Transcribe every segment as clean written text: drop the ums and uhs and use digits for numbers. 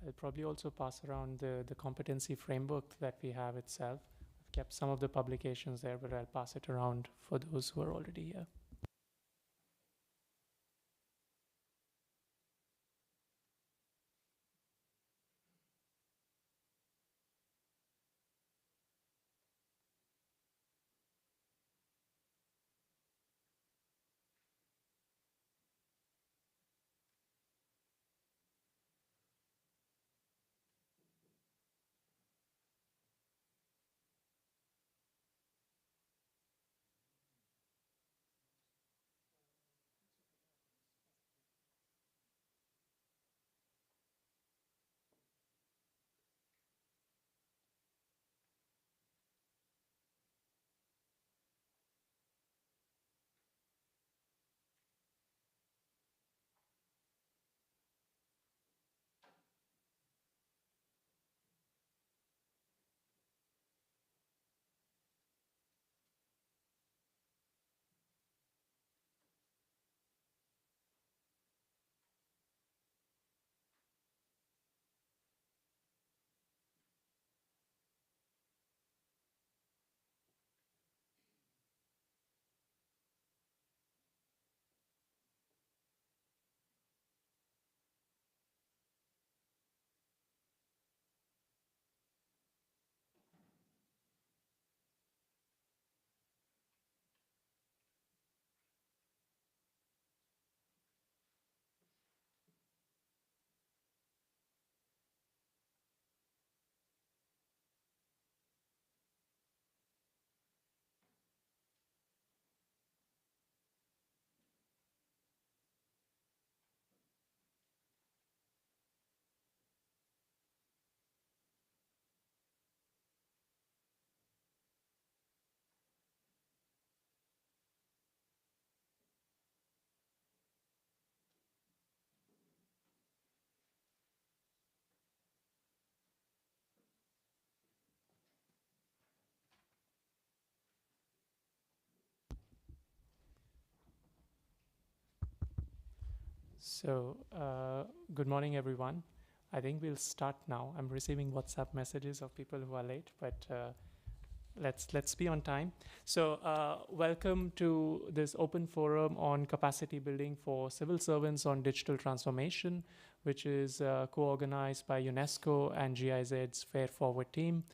I'll probably also pass around the competency framework that we have itself. I've kept some of the publications there, but I'll pass it around for those who are already here. So, good morning, everyone. I think we'll start now. I'm receiving WhatsApp messages of people who are late, but let's be on time. So, welcome to this open forum on capacity building for civil servants on digital transformation, which is co-organized by UNESCO and GIZ's Fair Forward team.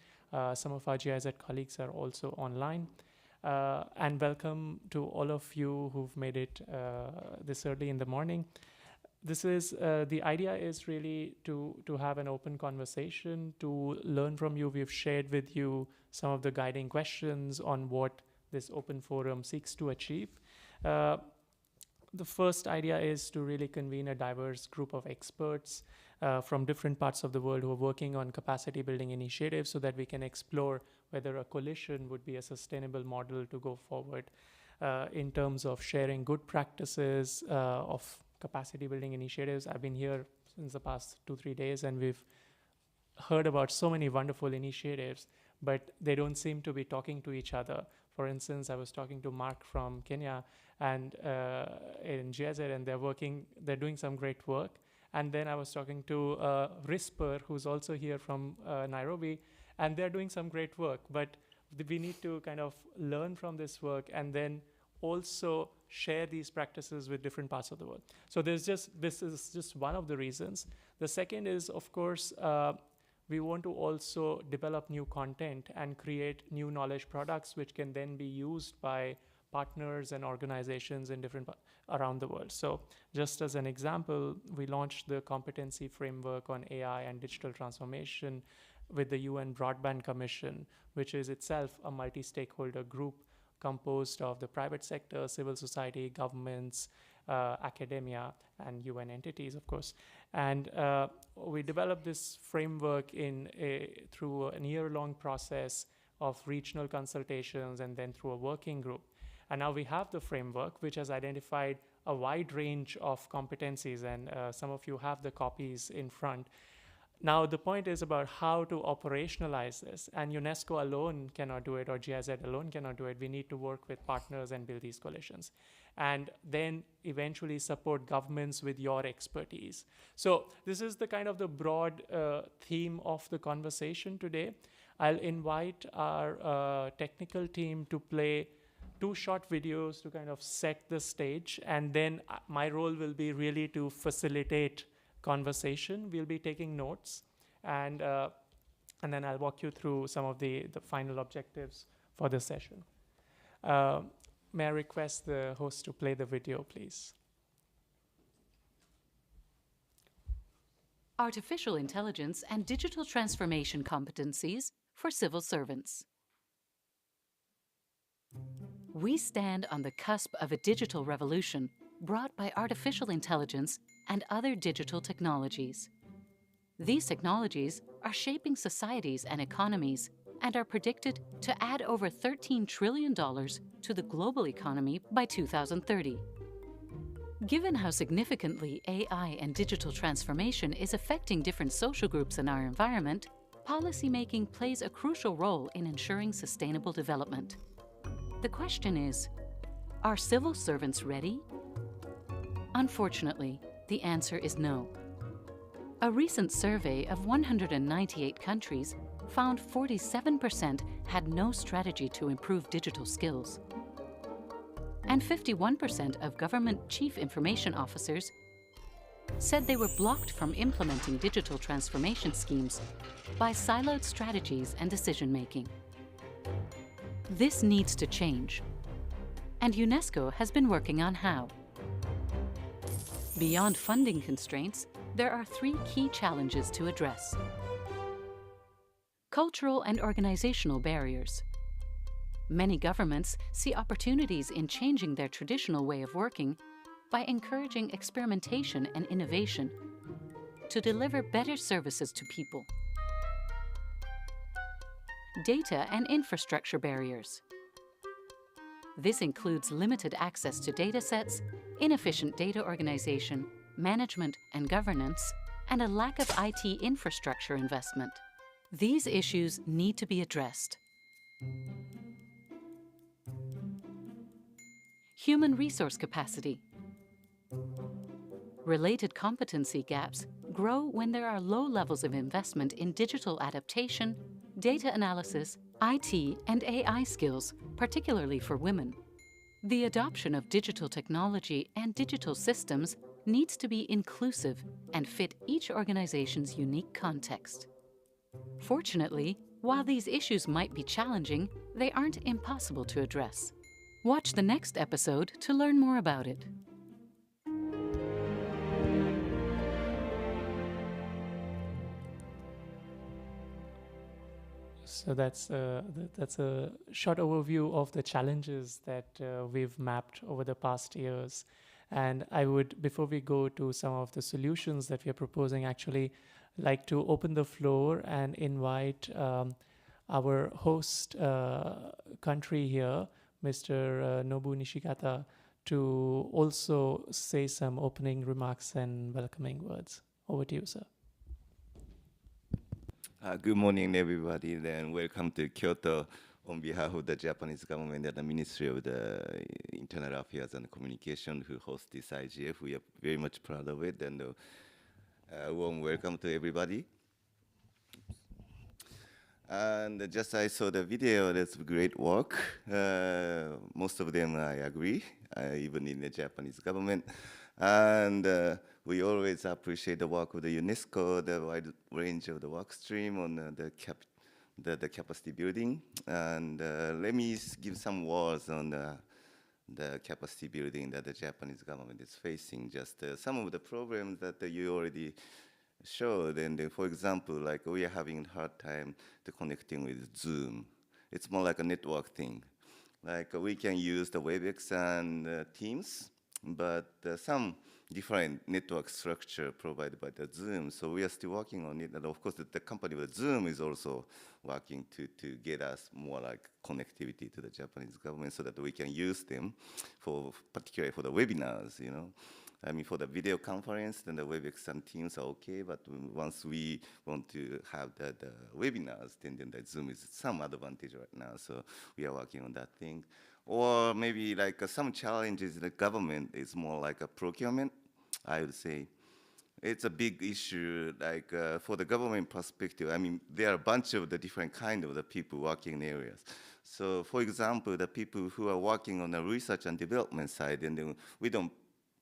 Some of our GIZ colleagues are also online. And welcome to all of you who've made it this early in the morning. This is the idea is really to have an open conversation, to learn from you. We've shared with you some of the guiding questions on what this open forum seeks to achieve. The first idea is to really convene a diverse group of experts from different parts of the world who are working on capacity building initiatives so that we can explore whether a coalition would be a sustainable model to go forward in terms of sharing good practices of capacity building initiatives. I've been here since the past 2-3 days, and we've heard about so many wonderful initiatives, but they don't seem to be talking to each other. For instance, I was talking to Mark from Kenya and in GIZ, and they're doing some great work. And then I was talking to Risper, who's also here from Nairobi, and they're doing some great work. But we need to kind of learn from this work and then also share these practices with different parts of the world. So this is just one of the reasons. The second is, of course, we want to also develop new content and create new knowledge products which can then be used by partners and organizations in different around the world. So just as an example, we launched the competency framework on AI and digital transformation with the UN Broadband Commission, which is itself a multi-stakeholder group composed of the private sector, civil society, governments, academia, and UN entities, of course. And we developed this framework through a year-long process of regional consultations and then through a working group. And now we have the framework, which has identified a wide range of competencies, and some of you have the copies in front. Now, the point is about how to operationalize this, and UNESCO alone cannot do it, or GIZ alone cannot do it. We need to work with partners and build these coalitions, and then eventually support governments with your expertise. So this is the kind of the broad theme of the conversation today. I'll invite our technical team to play 2 short videos to kind of set the stage, and then my role will be really to facilitate conversation. We'll be taking notes, and then I'll walk you through some of the final objectives for this session. May I request the host to play the video, please? Artificial intelligence and digital transformation competencies for civil servants. We stand on the cusp of a digital revolution brought by artificial intelligence and other digital technologies. These technologies are shaping societies and economies and are predicted to add over $13 trillion to the global economy by 2030. Given how significantly AI and digital transformation is affecting different social groups in our environment, policymaking plays a crucial role in ensuring sustainable development. The question is, are civil servants ready? Unfortunately, the answer is no. A recent survey of 198 countries found 47% had no strategy to improve digital skills. And 51% of government chief information officers said they were blocked from implementing digital transformation schemes by siloed strategies and decision-making. This needs to change, and UNESCO has been working on how. Beyond funding constraints, there are 3 key challenges to address. Cultural and organizational barriers. Many governments see opportunities in changing their traditional way of working by encouraging experimentation and innovation to deliver better services to people. Data and infrastructure barriers. This includes limited access to data sets, inefficient data organization, management and governance, and a lack of IT infrastructure investment. These issues need to be addressed. Human resource capacity. Related competency gaps grow when there are low levels of investment in digital adaptation, data analysis, IT, and AI skills, particularly for women. The adoption of digital technology and digital systems needs to be inclusive and fit each organization's unique context. Fortunately, while these issues might be challenging, they aren't impossible to address. Watch the next episode to learn more about it. So that's a short overview of the challenges that we've mapped over the past years. And I would, before we go to some of the solutions that we are proposing, actually like to open the floor and invite our host country here, Mr. Nobu Nishikata, to also say some opening remarks and welcoming words. Over to you, sir. Good morning, everybody, and welcome to Kyoto on behalf of the Japanese government and the Ministry of the Internal Affairs and Communication who host this IGF. We are very much proud of it, and warm welcome to everybody. And just I saw the video, that's great work. Most of them I agree, even in the Japanese government. And we always appreciate the work of the UNESCO, the wide range of the work stream on the capacity building. And let me give some words on the capacity building that the Japanese government is facing. Just some of the problems that you already showed. And for example, like we are having a hard time to connecting with Zoom. It's more like a network thing. Like we can use the WebEx and Teams, but some different network structure provided by the Zoom. So we are still working on it. And of course, the company with Zoom is also working to get us more like connectivity to the Japanese government so that we can use them for, particularly for the webinars, you know. I mean, for the video conference, then the WebEx and Teams are okay, but once we want to have the webinars, then the Zoom is some advantage right now, so we are working on that thing. Or maybe like some challenges in the government is more like a procurement, I would say. It's a big issue, like for the government perspective. I mean, there are a bunch of the different kind of the people working in areas. So, for example, the people who are working on the research and development side, and then we don't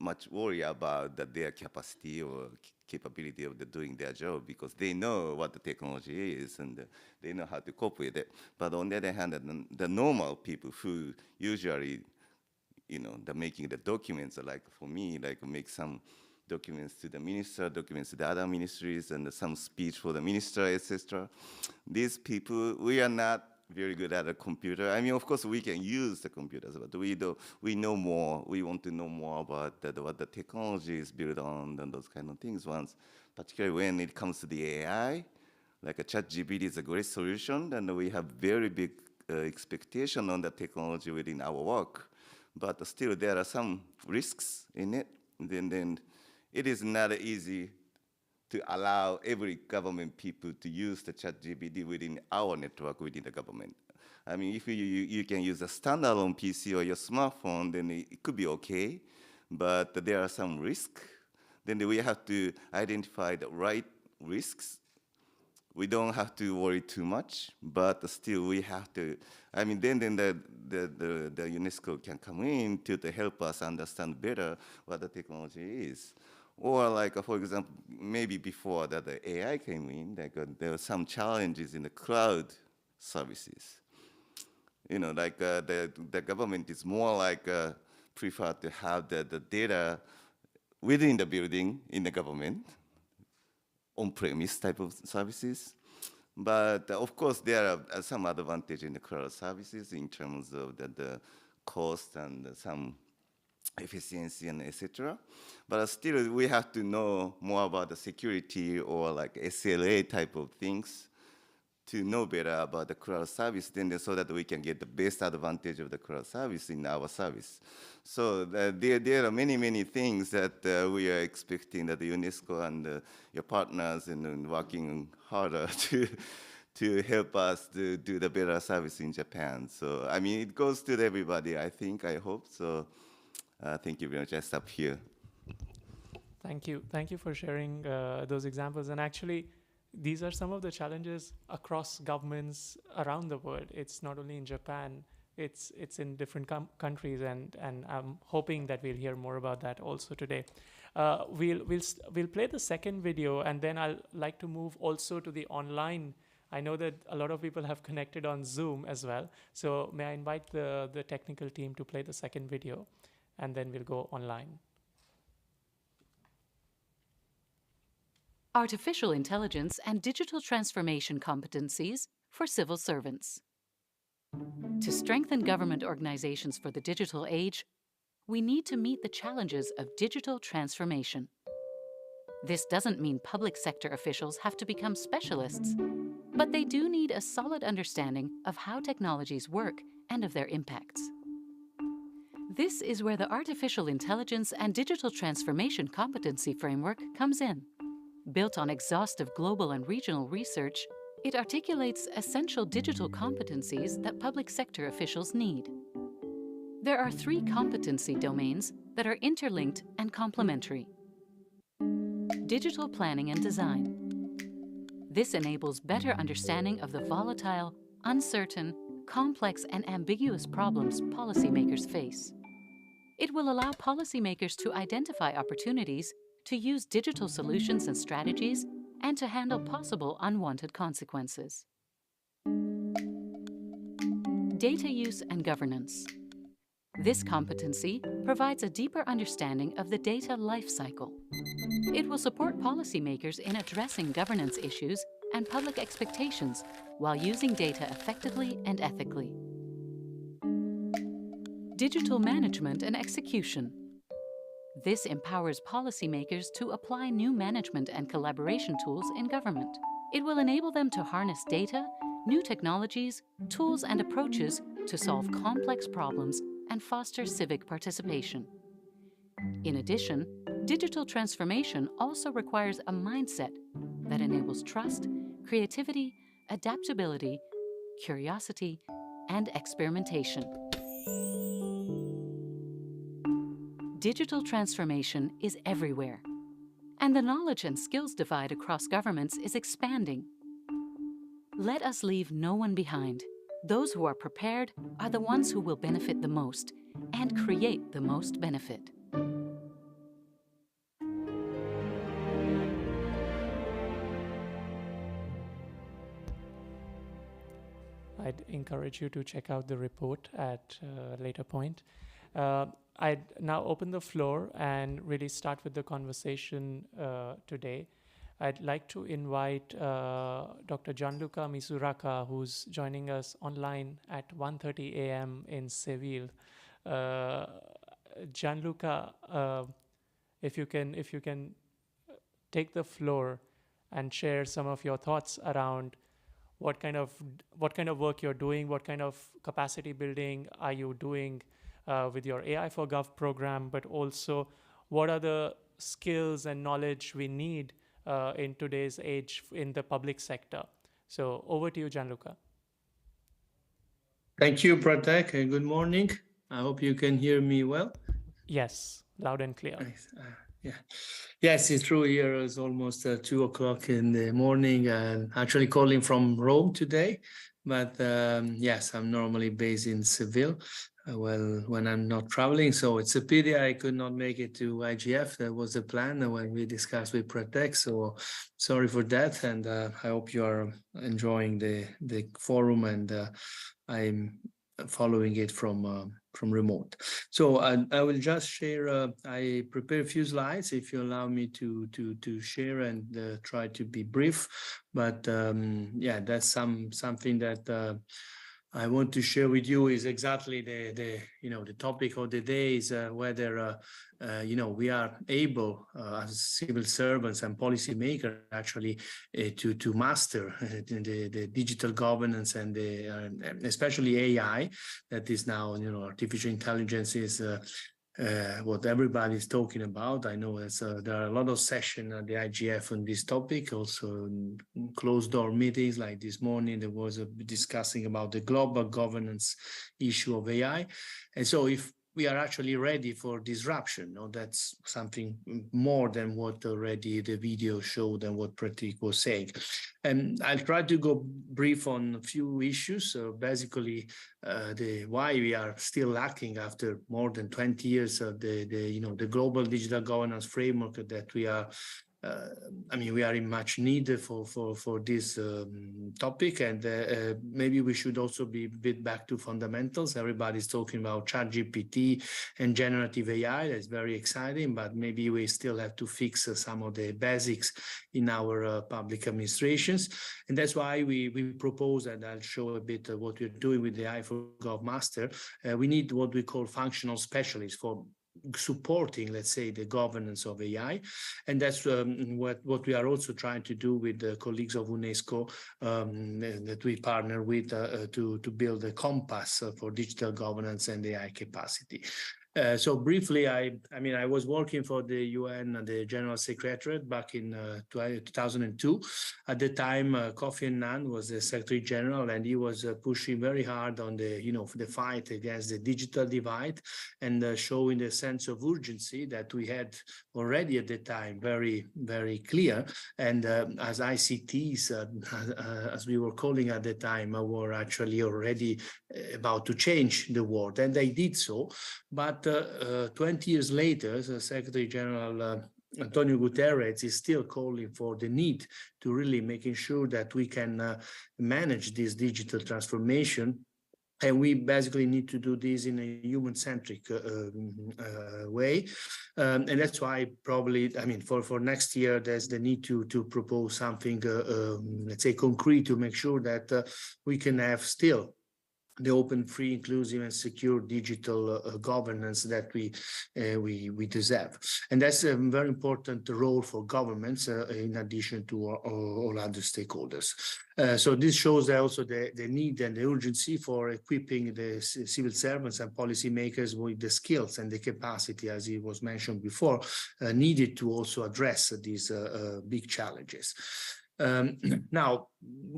much worry about their capacity or capability of doing their job because they know what the technology is and they know how to cope with it. But on the other hand, the normal people who usually, you know, the making the documents, like for me, like make some documents to the minister, documents to the other ministries, and some speech for the minister, etc. These people, we are not very good at a computer. I mean, of course, we can use the computers, but we know more. We want to know more about what the technology is built on and those kind of things. Once, particularly when it comes to the AI, like a ChatGPT is a great solution, and we have very big expectation on the technology within our work. But still, there are some risks in it. Then it is not easy to allow every government people to use the ChatGPT within our network within the government. I mean, if you can use a standalone PC or your smartphone, then it could be okay, but there are some risks. Then we have to identify the right risks. We don't have to worry too much, but still we have to. I mean, then the UNESCO can come in to help us understand better what the technology is. Or like, for example, maybe before that the AI came in, like, there were some challenges in the cloud services. You know, like the government is more like prefer to have the data within the building in the government, on-premise type of services. But of course, there are some advantage in the cloud services in terms of the cost and some efficiency and etc. But still, we have to know more about the security or like SLA type of things to know better about the cloud service, then so that we can get the best advantage of the cloud service in our service. So there are many things that we are expecting that the UNESCO and your partners and working harder to help us to do the better service in Japan. So I mean, it goes to everybody, I think, I hope. So thank you very much. I stop here. Thank you for sharing those examples. And actually, these are some of the challenges across governments around the world. It's not only in Japan, it's in different countries, and I'm hoping that we'll hear more about that also today. We'll play the second video, and then I'll like to move also to the online. I know that a lot of people have connected on Zoom as well. So may I invite the technical team to play the second video, and then we'll go online. Artificial intelligence and digital transformation competencies for civil servants. To strengthen government organizations for the digital age, we need to meet the challenges of digital transformation. This doesn't mean public sector officials have to become specialists, but they do need a solid understanding of how technologies work and of their impacts. This is where the Artificial Intelligence and Digital Transformation Competency Framework comes in. Built on exhaustive global and regional research, it articulates essential digital competencies that public sector officials need. There are 3 competency domains that are interlinked and complementary. Digital planning and design. This enables better understanding of the volatile, uncertain, complex, and ambiguous problems policymakers face. It will allow policymakers to identify opportunities to use digital solutions and strategies, and to handle possible unwanted consequences. Data use and governance. This competency provides a deeper understanding of the data life cycle. It will support policymakers in addressing governance issues and public expectations while using data effectively and ethically. Digital management and execution. This empowers policymakers to apply new management and collaboration tools in government. It will enable them to harness data, new technologies, tools, and approaches to solve complex problems and foster civic participation. In addition, Digital transformation also requires a mindset that enables trust, creativity, adaptability, curiosity, and experimentation. Digital transformation is everywhere, and the knowledge and skills divide across governments is expanding. Let us leave no one behind. Those who are prepared are the ones who will benefit the most and create the most benefit. I'd encourage you to check out the report at a later point. I'd now open the floor and really start with the conversation today. I'd like to invite Dr. Gianluca Misuraka, who's joining us online at 1:30 a.m. in Seville. Gianluca, if you can take the floor and share some of your thoughts around what kind of work you're doing, what kind of capacity building are you doing with your AI for Gov program, but also what are the skills and knowledge we need in today's age in the public sector. So over to you, Gianluca. Thank you, Pratek. Good morning. I hope you can hear me well. Yes, loud and clear. Nice. Yeah. Yes, it's true. Here is almost 2 o'clock in the morning, and actually calling from Rome today. But yes, I'm normally based in Seville. Well, when I'm not traveling, so it's a pity I could not make it to IGF. That was the plan when we discussed with Pratek. So sorry for that, and I hope you are enjoying the forum, and I'm following it from remote. So I will just share. I prepare a few slides, if you allow me to share and try to be brief. But yeah, that's something that I want to share with you is exactly the topic of the day is whether we are able as civil servants and policymakers actually to master the digital governance and especially AI that is now artificial intelligence is what everybody is talking about. I know there are a lot of sessions at the IGF on this topic, also in closed door meetings like this morning. There was a discussing about the global governance issue of AI. And so if we are actually ready for disruption, that's something more than what already the video showed and what Pratik was saying. And I'll try to go brief on a few issues. So basically, the why we are still lacking after more than 20 years of the global digital governance framework that we are. We are in much need for this topic, and maybe we should also be a bit back to fundamentals. Everybody's talking about ChatGPT and generative AI. That's very exciting, but maybe we still have to fix some of the basics in our public administrations. And that's why we propose, and I'll show a bit of what we're doing with the AI for Gov Master. We need what we call functional specialists for supporting, let's say, the governance of AI. And that's what we are also trying to do with the colleagues of UNESCO that we partner with to build a compass for digital governance and AI capacity. So briefly, I was working for the UN, the General Secretariat back in 2002. At the time, Kofi Annan was the Secretary General, and he was pushing very hard on the fight against the digital divide and showing the sense of urgency that we had already at the time very, very clear. And as ICTs, as we were calling at the time, were actually already about to change the world, and they did so. But 20 years later, the Secretary General Antonio Guterres is still calling for the need to really making sure that we can manage this digital transformation. And we basically need to do this in a human-centric way. And that's why probably, for next year, there's the need to propose something, let's say, concrete to make sure that we can have still the open, free, inclusive, and secure digital governance that we deserve. And that's a very important role for governments in addition to all other stakeholders. So this shows also the need and the urgency for equipping the civil servants and policymakers with the skills and the capacity, as it was mentioned before, needed to also address these big challenges. Now,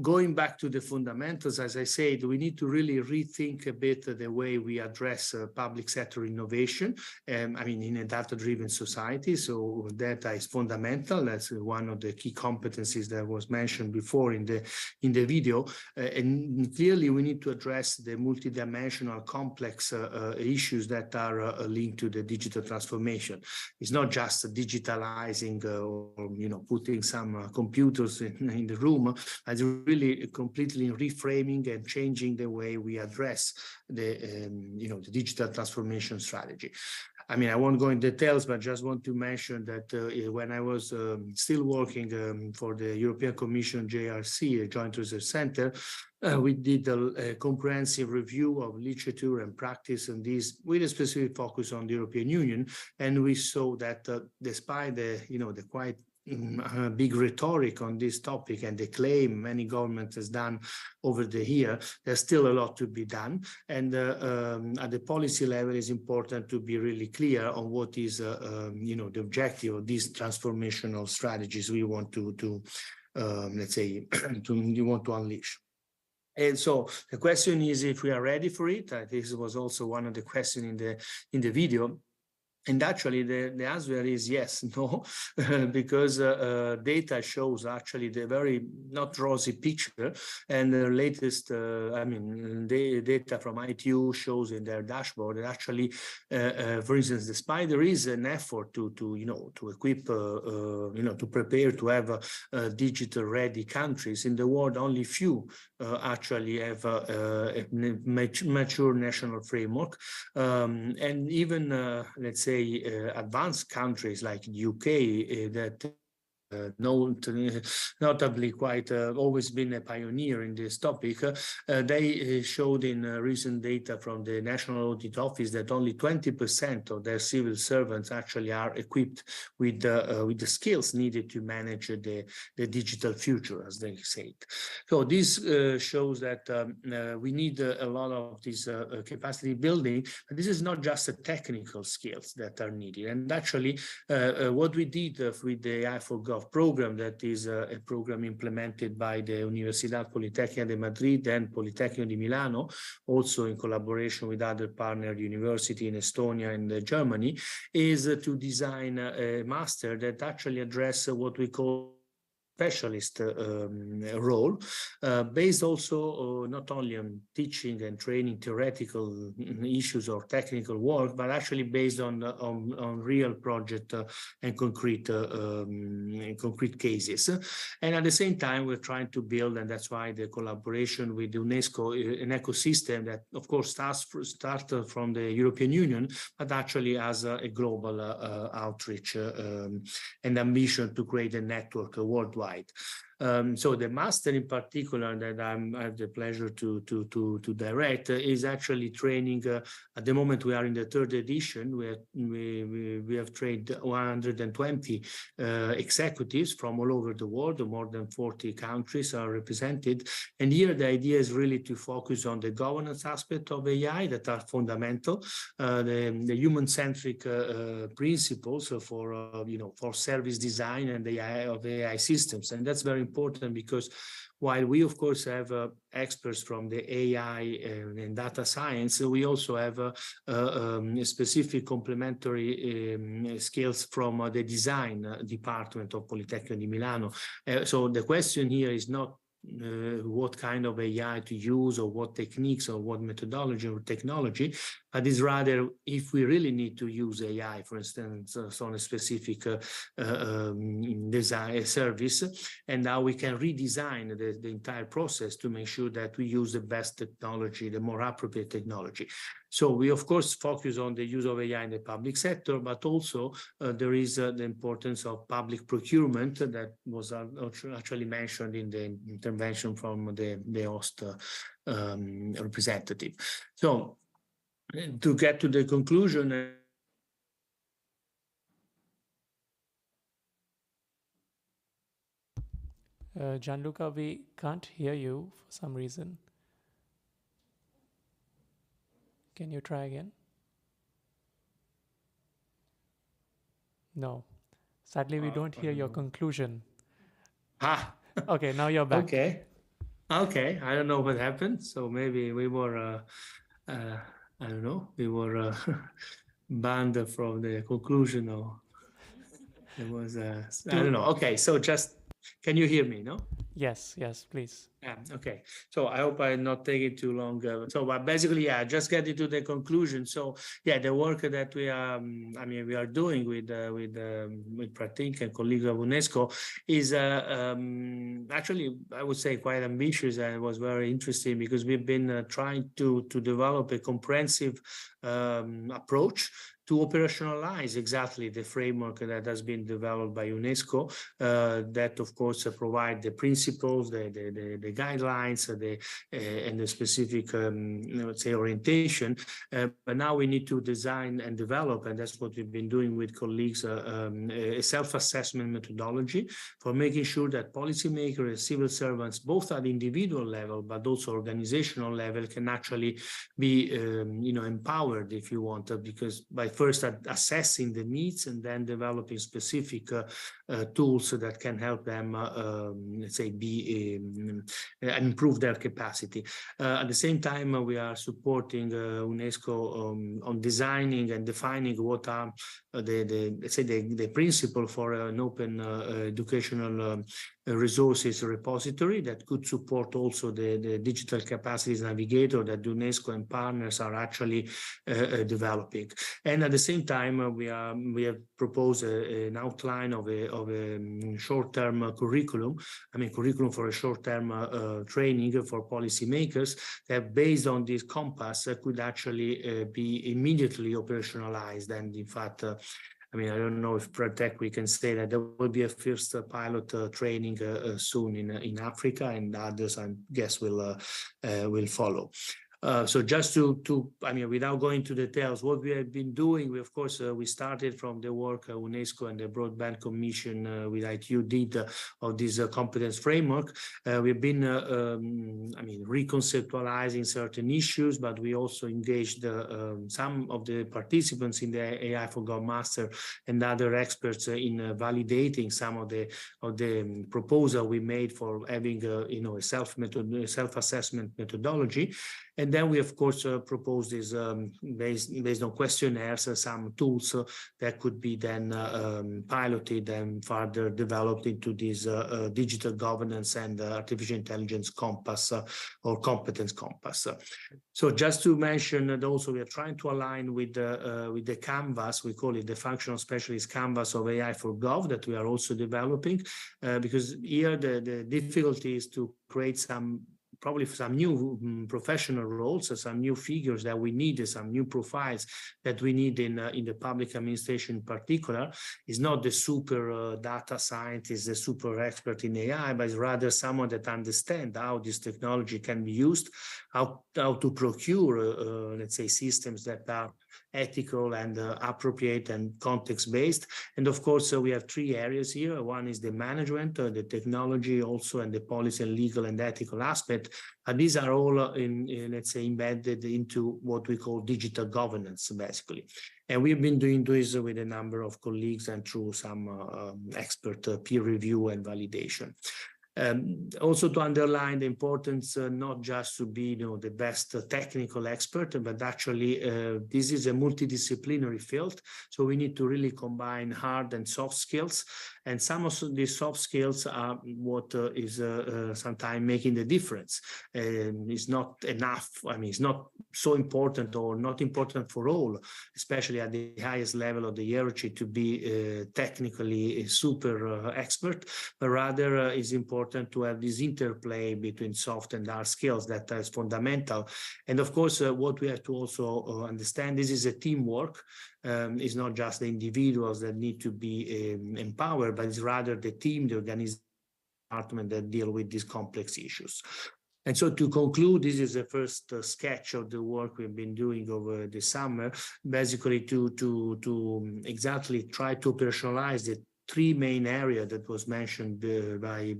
going back to the fundamentals, as I said, we need to really rethink a bit the way we address public sector innovation. I mean, in a data-driven society, so data is fundamental. That's one of the key competencies that was mentioned before in the video. And clearly, we need to address the multidimensional, complex issues that are linked to the digital transformation. It's not just digitalizing or putting some computers in the room. It's really completely reframing and changing the way we address the digital transformation strategy. I mean, I won't go in details, but just want to mention that when I was still working for the European Commission JRC, a Joint Research Center, we did a comprehensive review of literature and practice on this with a specific focus on the European Union. And we saw that despite the quite big rhetoric on this topic and the claim many governments has done over the year, there's still a lot to be done. And at the policy level, it's important to be really clear on what is, the objective of these transformational strategies we want to let's say, you want to unleash. And so the question is if we are ready for it. This was also one of the questions in the video. And actually, the answer is yes, no, because data shows actually the very not rosy picture. And the latest, the data from ITU shows in their dashboard that actually, for instance, despite there is an effort to equip, to prepare to have digital-ready countries in the world, only few actually have a mature national framework, and even let's say. Advanced countries like the UK that notably quite always been a pioneer in this topic. They showed in recent data from the National Audit Office that only 20% of their civil servants actually are equipped with the skills needed to manage the digital future, as they say. So this shows that we need a lot of this capacity building. But this is not just the technical skills that are needed. And actually, what we did with the AI4Gov program, that is a program implemented by the Universidad Politecnica de Madrid and Politecnico di Milano, also in collaboration with other partner universities in Estonia and Germany, is to design a master that actually addresses what we call specialist role, based also not only on teaching and training theoretical issues or technical work, but actually based on real project and concrete cases. And at the same time, we're trying to build, and that's why the collaboration with UNESCO, an ecosystem that, of course, started from the European Union, but actually has a global outreach and ambition to create a network worldwide. So the master in particular that I have the pleasure to direct is actually training. At the moment, we are in the third edition. We have trained 120 executives from all over the world. More than 40 countries are represented. And here the idea is really to focus on the governance aspect of AI that are fundamental, the human-centric principles for service design and the AI systems. And that's very important because while we, of course, have experts from the AI and data science, we also have specific complementary skills from the design department of Politecnico di Milano. So the question here is not what kind of AI to use or what techniques or what methodology or technology, but it's rather if we really need to use AI, for instance, on a specific design service, and how we can redesign the entire process to make sure that we use the best technology, the more appropriate technology. So we, of course, focus on the use of AI in the public sector, but also there is the importance of public procurement that was actually mentioned in the intervention from the host representative. So to get to the conclusion, Gianluca, we can't hear you for some reason. Can you try again? No. Sadly, we don't hear your conclusion. Okay, now you're back. Okay. I don't know what happened. So maybe we were, I don't know, we were banned from the conclusion, or there was I don't know. Okay, so just, can you hear me, no? Yes, please. Okay, so I hope I'm not taking too long. But basically, just get into the conclusion. So the work that we are, we are doing with Pratik and colleagues of UNESCO is actually, I would say, quite ambitious, and it was very interesting because we've been trying to develop a comprehensive approach to operationalize exactly the framework that has been developed by UNESCO, that of course provide the principles, the guidelines, and the specific, let's say, orientation. But now we need to design and develop, and that's what we've been doing with colleagues, a self-assessment methodology for making sure that policymakers and civil servants, both at individual level, but also organizational level, can actually be, empowered, if you want, because by first assessing the needs and then developing specific tools that can help them, let's say, improve their capacity. At the same time, we are supporting UNESCO on designing and defining what are the principle for an open educational resources repository that could support also the digital capacities navigator that UNESCO and partners are actually developing. And at the same time, we have proposed an outline of a short-term curriculum. Curriculum for a short-term training for policymakers that, based on this compass, could actually be immediately operationalized. And in fact, I don't know if Pratek, we can say that there will be a first pilot training soon in Africa, and others, I guess, will follow. So just to without going to details, what we have been doing, we, of course, we started from the work UNESCO and the Broadband Commission with ITU did of this competence framework. We've been, reconceptualizing certain issues, but we also engaged some of the participants in the AI for Gov Master and other experts in validating some of the proposal we made for having a self-assessment methodology. And then we, of course, propose this based on questionnaires, some tools that could be then piloted and further developed into this digital governance and artificial intelligence compass or competence compass. So just to mention that also we are trying to align with the canvas, we call it the functional specialist canvas of AI for Gov, that we are also developing, because here the difficulty is to create probably some new professional roles, some new figures that we need, some new profiles that we need in the public administration in particular. Is not the super data scientist, the super expert in AI, but rather someone that understands how this technology can be used, how to procure, let's say, systems that are ethical and appropriate and context-based. And of course, we have three areas here. One is the management, the technology also, and the policy and legal and ethical aspect. And these are all, let's say, embedded into what we call digital governance, basically. And we've been doing this with a number of colleagues and through some expert peer review and validation. Also to underline the importance, not just to be, the best technical expert, but actually this is a multidisciplinary field. So we need to really combine hard and soft skills. And some of these soft skills are what is sometimes making the difference. It's not enough. I mean, it's not so important or not important for all, especially at the highest level of the hierarchy, to be technically a super expert, but rather is important to have this interplay between soft and hard skills that is fundamental. And of course, what we have to also understand, this is a teamwork. It's not just the individuals that need to be empowered, but it's rather the team, the organization, department that deal with these complex issues. And so to conclude, this is the first sketch of the work we've been doing over the summer, basically to exactly try to operationalize the three main areas that was mentioned by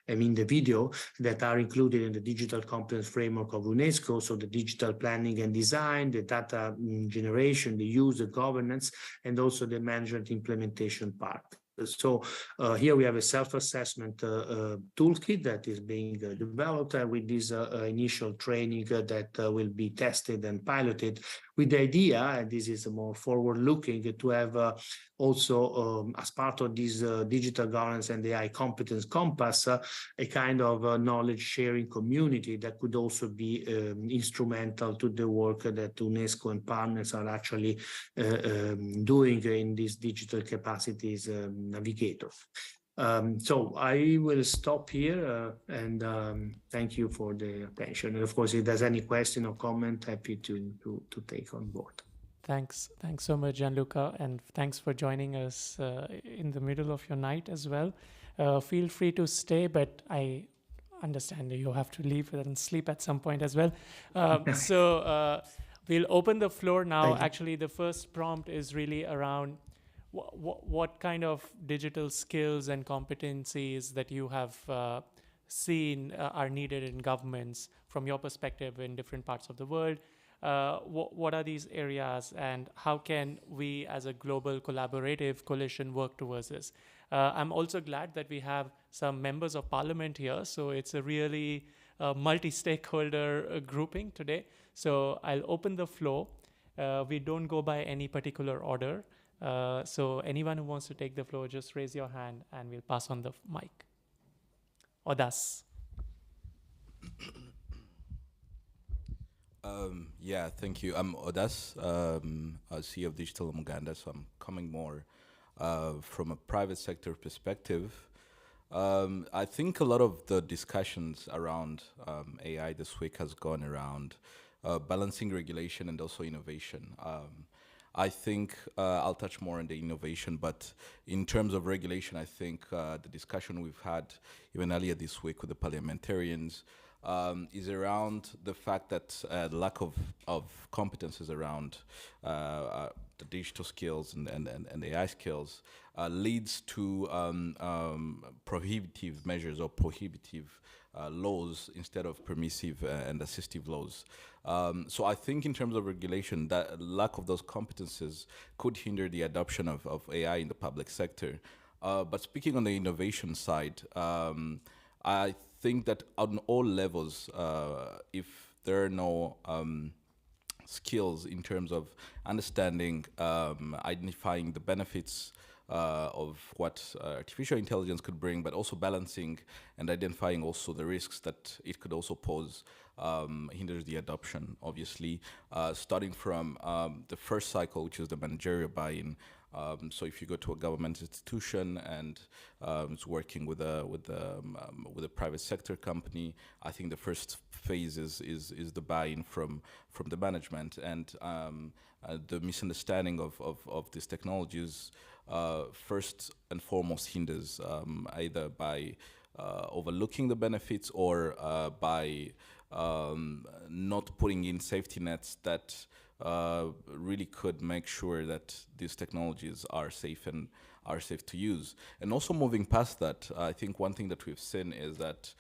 the video, that are included in the digital competence framework of UNESCO. So the digital planning and design, the data generation, the use, the governance, and also the management implementation part. So here we have a self-assessment toolkit that is being developed with this initial training that will be tested and piloted, with the idea, and this is more forward-looking, to have also as part of this digital governance and AI competence compass, a kind of knowledge sharing community that could also be instrumental to the work that UNESCO and partners are actually doing in these digital capacities navigator. So I will stop here and thank you for the attention. And of course, if there's any question or comment, happy to take on board. Thanks so much, Gianluca, and thanks for joining us in the middle of your night as well. Feel free to stay, but I understand you have to leave and sleep at some point as well. So we'll open the floor now. Actually, the first prompt is really around what kind of digital skills and competencies that you have seen are needed in governments from your perspective in different parts of the world. What are these areas, and how can we as a global collaborative coalition work towards this? I'm also glad that we have some members of parliament here, so it's a really multi-stakeholder grouping today. So I'll open the floor. We don't go by any particular order. So anyone who wants to take the floor, just raise your hand and we'll pass on the mic. Odas. Yeah, thank you. I'm Odas, CEO of Digital Muganda, so I'm coming more from a private sector perspective. I think a lot of the discussions around AI this week has gone around balancing regulation and also innovation. I think I'll touch more on the innovation, but in terms of regulation, I think the discussion we've had even earlier this week with the parliamentarians is around the fact that the lack of competences around the digital skills and AI skills leads to prohibitive measures or prohibitive laws instead of permissive and assistive laws. So I think in terms of regulation, that lack of those competences could hinder the adoption of AI in the public sector. But speaking on the innovation side, I think that on all levels, if there are no skills in terms of understanding, identifying the benefits of what artificial intelligence could bring, but also balancing and identifying also the risks that it could also pose, hinders the adoption, obviously, starting from the first cycle, which is the managerial buy-in. So if you go to a government institution and it's working with a private sector company, I think the first phase is the buy-in from the management, and the misunderstanding of these technologies first and foremost hinders either by overlooking the benefits or by not putting in safety nets that really could make sure that these technologies are safe and are safe to use. And also moving past that, I think one thing that we've seen is that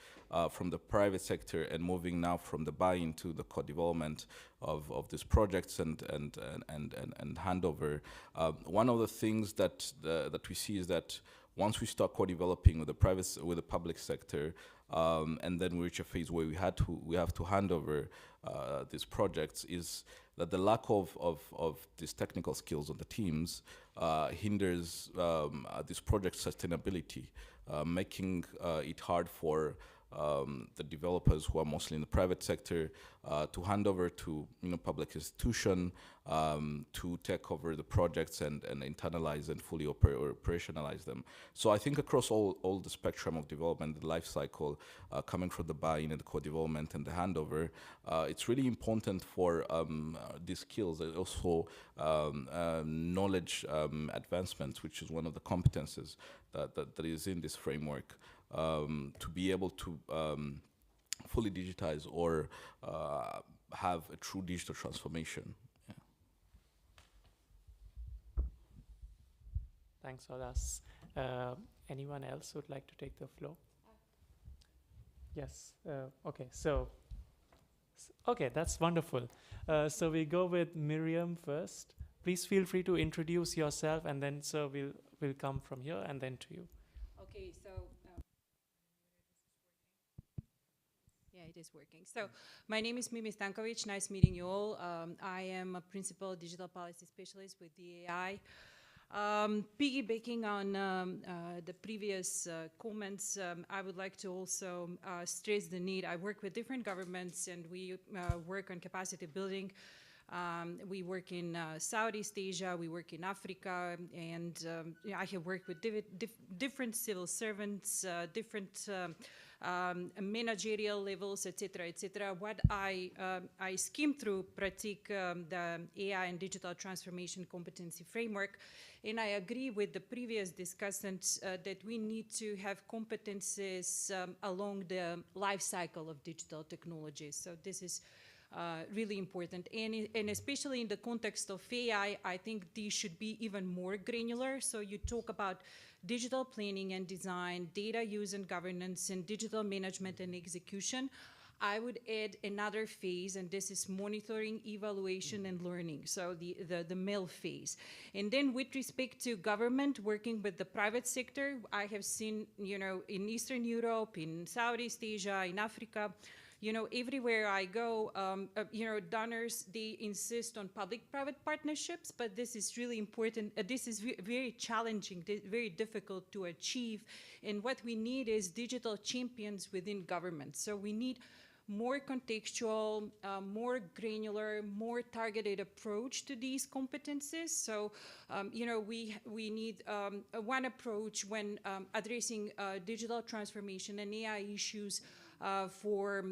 from the private sector and moving now from the buy-in to the co-development of these projects and handover, one of the things that we see is that Once we start co-developing with the public sector, and then we reach a phase where we have to hand over these projects, is that the lack of these technical skills on the teams hinders this project sustainability, making it hard for the developers who are mostly in the private sector to hand over to public institution to take over the projects and internalize and fully operationalize them. So I think across all the spectrum of development, the life cycle, coming from the buy-in and the co-development and the handover, it's really important for these skills, also knowledge advancement, which is one of the competences that is in this framework, to be able to fully digitize or have a true digital transformation. Yeah. Thanks, Odas. Anyone else would like to take the floor? Yes. Okay. Okay, that's wonderful. So we go with Miriam first. Please feel free to introduce yourself, and then so we'll come from here and then to you. Okay, so yeah, it is working. So my name is Mimi Stankovic. Nice meeting you all. I am a principal digital policy specialist with DAI. Piggybacking on the previous comments, I would like to also stress the need. I work with different governments, and we work on capacity building. We work in Southeast Asia, we work in Africa, and I have worked with different civil servants, different managerial levels, etc., etc. What I skimmed through Pratik, the AI and digital transformation competency framework, and I agree with the previous discussants that we need to have competences along the life cycle of digital technologies. So this is really important, and especially in the context of AI, I think these should be even more granular. So you talk about digital planning and design, data use and governance, and digital management and execution. I would add another phase, and this is monitoring, evaluation, and learning, so the MEL phase. And then with respect to government, working with the private sector, I have seen, in Eastern Europe, in Southeast Asia, in Africa, everywhere I go, donors, they insist on public-private partnerships, but this is really important. This is very challenging, very difficult to achieve. And what we need is digital champions within government. So we need more contextual, more granular, more targeted approach to these competencies. So, we need one approach when addressing digital transformation and AI issues for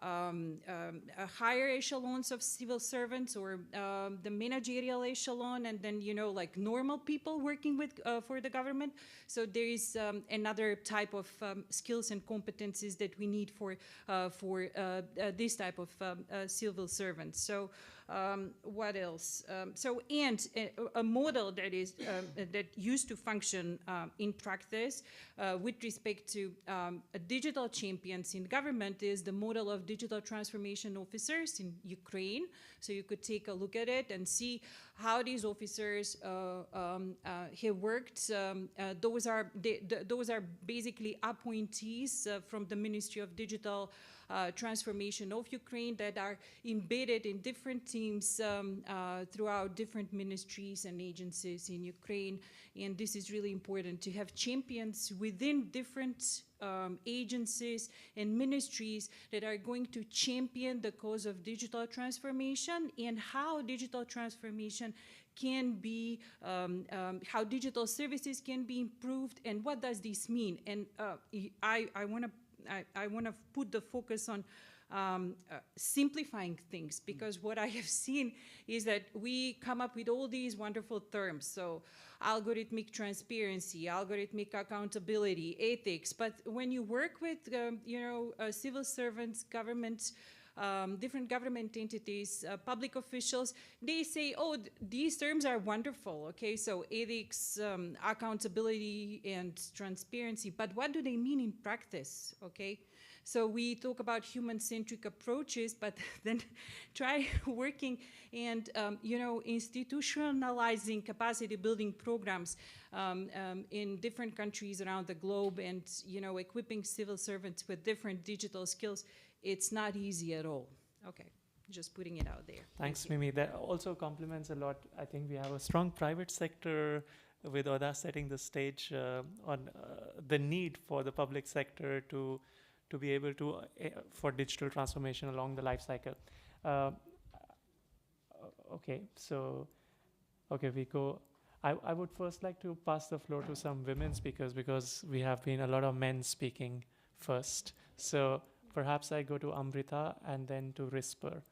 higher echelons of civil servants, or the managerial echelon, and then like normal people working with for the government. So there is another type of skills and competencies that we need for this type of civil servants. So what else? And a model that is that used to function in practice with respect to digital champions in government is the model of digital transformation officers in Ukraine. So you could take a look at it and see how these officers have worked. Those are basically appointees from the Ministry of Digital Transformation of Ukraine that are embedded in different teams throughout different ministries and agencies in Ukraine. And this is really important, to have champions within different agencies and ministries that are going to champion the cause of digital transformation, and how digital transformation can be, how digital services can be improved, and what does this mean. And I want to put the focus on simplifying things, because what I have seen is that we come up with all these wonderful terms. So algorithmic transparency, algorithmic accountability, ethics. But when you work with, civil servants, government different government entities, public officials, they say, oh, these terms are wonderful, okay? So ethics, accountability, and transparency, but what do they mean in practice, okay? So we talk about human-centric approaches, but then try working and institutionalizing capacity-building programs in different countries around the globe, and equipping civil servants with different digital skills. It's not easy at all. Okay, just putting it out there. Thanks, Mimi. That also complements a lot. I think we have a strong private sector, with Oda setting the stage on the need for the public sector to be able to for digital transformation along the life cycle. Okay, so we go. I would first like to pass the floor to some women speakers, because we have been a lot of men speaking first. So perhaps I go to Amrita and then to Risper.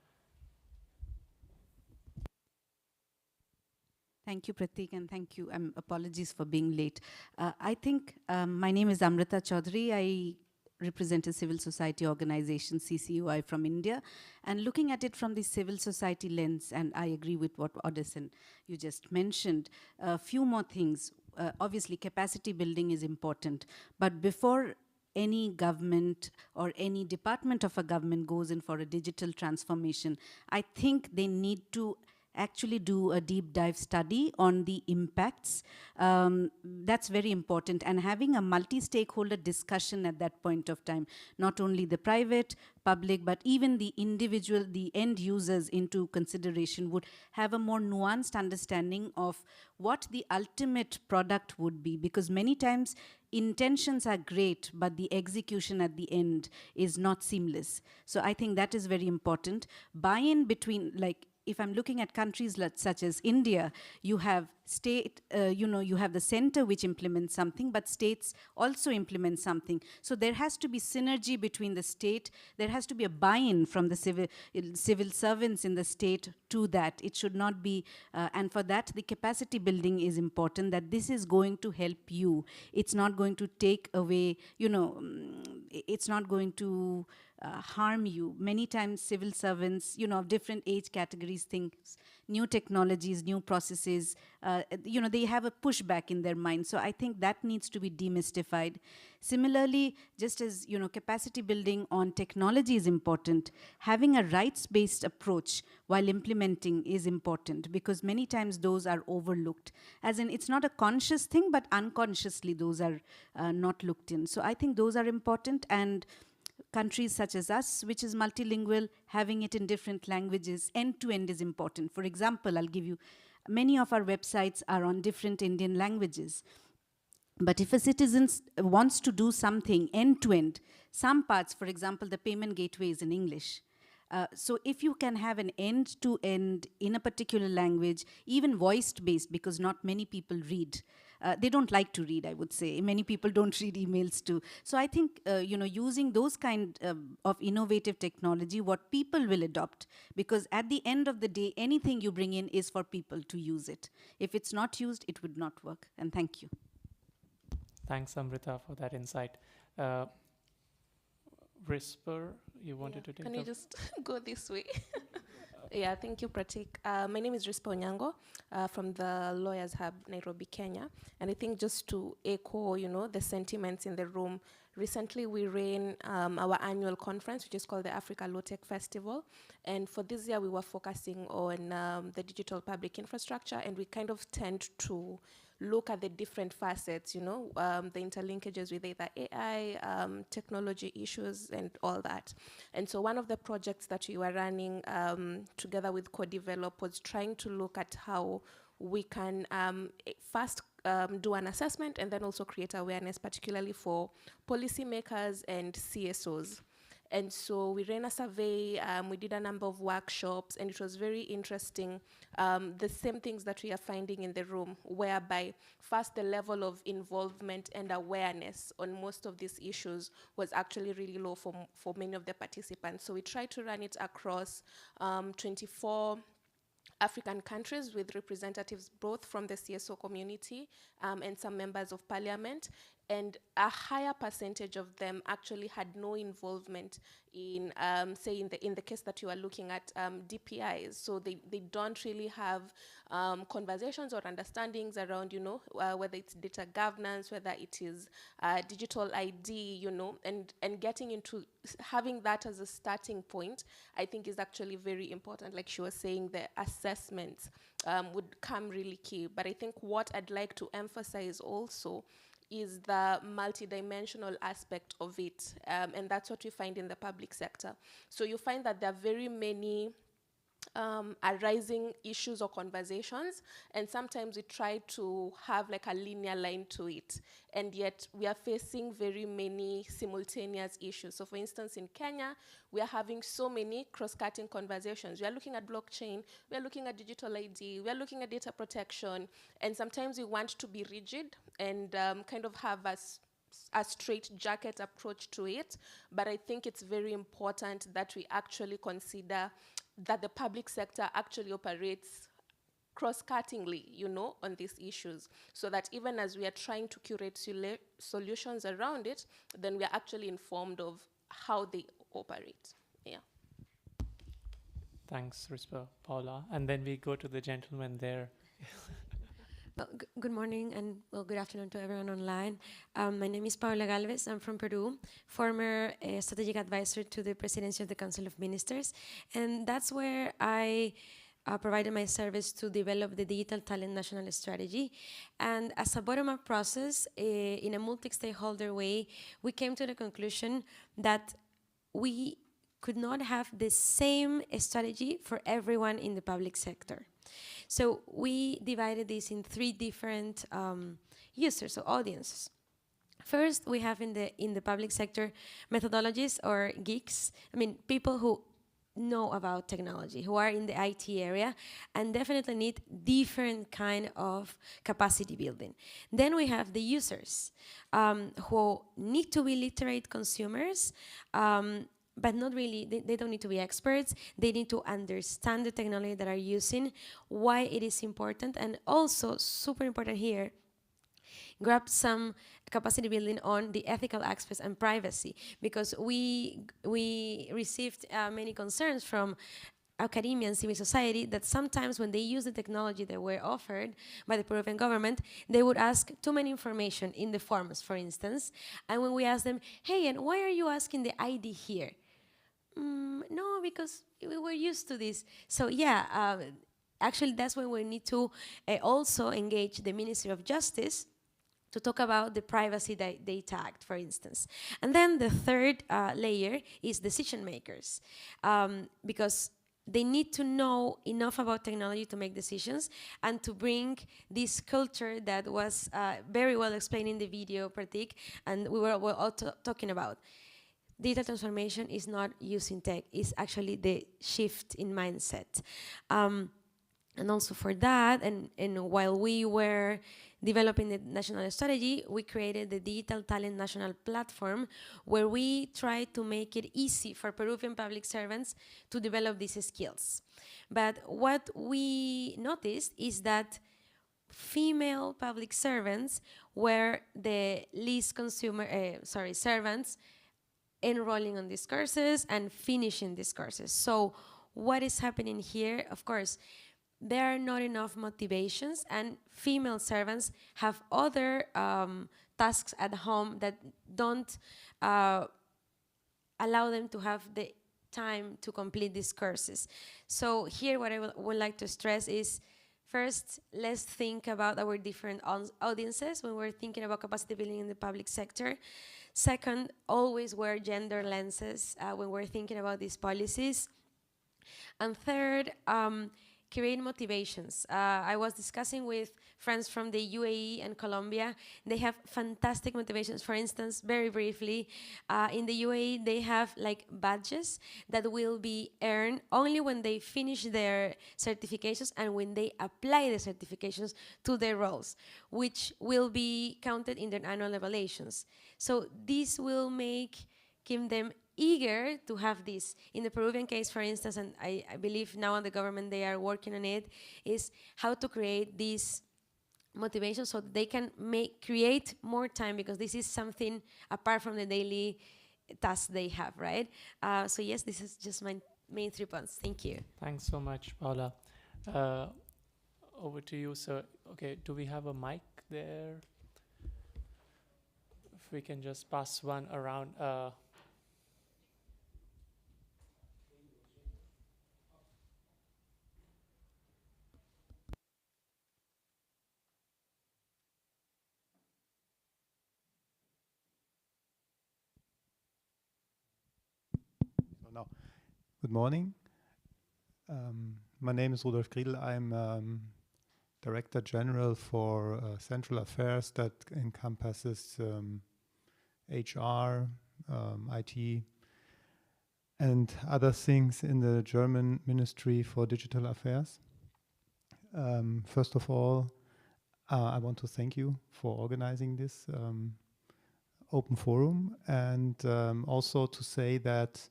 Thank you, Pratik, and thank you. Apologies for being late. I think my name is Amrita Chaudhary. I represent a civil society organization, CCUI, from India. And looking at it from the civil society lens, and I agree with what Odyssean you just mentioned, a few more things. Obviously, capacity building is important. But before any government or any department of a government goes in for a digital transformation, I think they need to actually do a deep dive study on the impacts. That's very important. And having a multi-stakeholder discussion at that point of time, not only the private, public, but even the individual, the end users into consideration, would have a more nuanced understanding of what the ultimate product would be. Because many times intentions are great, but the execution at the end is not seamless. So I think that is very important. Buy-in between, like, if I'm looking at countries such as India, you have state, you have the center which implements something, but states also implement something. So there has to be synergy between the state. There has to be a buy-in from the civil servants in the state to that. It should not be, and for that, the capacity building is important, that this is going to help you. It's not going to take away, it's not going to harm you. Many times civil servants, of different age categories think new technologies, new processes, they have a pushback in their mind. So I think that needs to be demystified. Similarly, just as, capacity building on technology is important, having a rights-based approach while implementing is important, because many times those are overlooked. As in, it's not a conscious thing, but unconsciously those are not looked in. So I think those are important, and countries such as us, which is multilingual, having it in different languages, end-to-end is important. For example, I'll give you, many of our websites are on different Indian languages. But if a citizen wants to do something end-to-end, some parts, for example, the payment gateway is in English. So if you can have an end-to-end in a particular language, even voice-based, because not many people read. They don't like to read, I would say. Many people don't read emails too. So I think, using those kind of innovative technology, what people will adopt, because at the end of the day, anything you bring in is for people to use it. If it's not used, it would not work. And thank you. Thanks, Amrita, for that insight. Risper, you wanted to take Can you just go this way? Yeah, thank you, Pratik. My name is Rispa Onyango from the Lawyers Hub, Nairobi, Kenya. And I think just to echo, the sentiments in the room, recently we ran our annual conference, which is called the Africa Law Tech Festival. And for this year, we were focusing on the digital public infrastructure, and we kind of tend to look at the different facets, the interlinkages with either AI, technology issues, and all that. And so one of the projects that we were running together with Co-Develop was trying to look at how we can first do an assessment and then also create awareness, particularly for policymakers and CSOs. And so we ran a survey, we did a number of workshops, and it was very interesting, the same things that we are finding in the room, whereby first the level of involvement and awareness on most of these issues was actually really low for many of the participants. So we tried to run it across 24 African countries with representatives both from the CSO community and some members of parliament. and a higher percentage of them actually had no involvement in, say, in the case that you are looking at, DPIs. So they don't really have conversations or understandings around, whether it's data governance, whether it is digital ID, and getting into having that as a starting point, I think is actually very important. Like she was saying, the assessments would come really key. But I think what I'd like to emphasize also is the multidimensional aspect of it. And that's what we find in the public sector. So you find that there are very many arising issues or conversations, and sometimes we try to have like a linear line to it, and yet we are facing very many simultaneous issues. So for instance, in Kenya, we are having so many cross-cutting conversations. We are looking at blockchain, we are looking at digital ID, we are looking at data protection, and sometimes we want to be rigid and kind of have a straight jacket approach to it, but I think it's very important that we actually consider that the public sector actually operates cross-cuttingly, on these issues, so that even as we are trying to curate solutions around it, then we are actually informed of how they operate. Yeah. Thanks, Rispa, Paula. And then we go to the gentleman there. Well, good morning and good afternoon to everyone online. My name is Paula Galvez. I'm from Peru, former strategic advisor to the Presidency of the Council of Ministers. And that's where I provided my service to develop the Digital Talent National Strategy. And as a bottom-up process, in a multi-stakeholder way, we came to the conclusion that we could not have the same strategy for everyone in the public sector. So we divided this in 3 different users or audiences. First, we have in the public sector methodologists or geeks. I mean, people who know about technology, who are in the IT area, and definitely need different kind of capacity building. Then we have the users who need to be literate consumers, but not really, they don't need to be experts. They need to understand the technology that are using, why it is important, and also super important here, grab some capacity building on the ethical aspects and privacy, because we received many concerns from academia and civil society that sometimes when they use the technology that were offered by the Peruvian government, they would ask too many information in the forms, for instance. And when we ask them, hey, and why are you asking the ID here? No, because we were used to this. So yeah, actually that's when we need to also engage the Ministry of Justice to talk about the privacy that they tagged, for instance. And then the third layer is decision makers, because they need to know enough about technology to make decisions and to bring this culture that was very well explained in the video, Pratik, and we were all talking about. Data transformation is not using tech, it's actually the shift in mindset. And also for that, and while we were developing the national strategy, we created the Digital Talent National Platform, where we tried to make it easy for Peruvian public servants to develop these skills. But what we noticed is that female public servants were the least servants enrolling on these courses and finishing these courses. So what is happening here? Of course, there are not enough motivations, and female servants have other tasks at home that don't allow them to have the time to complete these courses. So here what I would like to stress is, first, let's think about our different audiences when we're thinking about capacity building in the public sector. Second, always wear gender lenses when we're thinking about these policies. And third, create motivations. I was discussing with friends from the UAE and Colombia. They have fantastic motivations. For instance, very briefly, in the UAE, they have like badges that will be earned only when they finish their certifications and when they apply the certifications to their roles, which will be counted in their annual evaluations. So this will keep them eager to have this. In the Peruvian case, for instance, and I believe now in the government they are working on it, is how to create these motivation so they can create more time, because this is something apart from the daily tasks they have, right? So yes, this is just my main 3 points. Thank you. Thanks so much, Paula. Over to you, sir. Okay, do we have a mic there? If we can just pass one around. No. Good morning. My name is Rudolf Griedel. I'm Director General for Central Affairs that encompasses HR, IT, and other things in the German Ministry for Digital Affairs. First of all, I want to thank you for organizing this open forum, and also to say that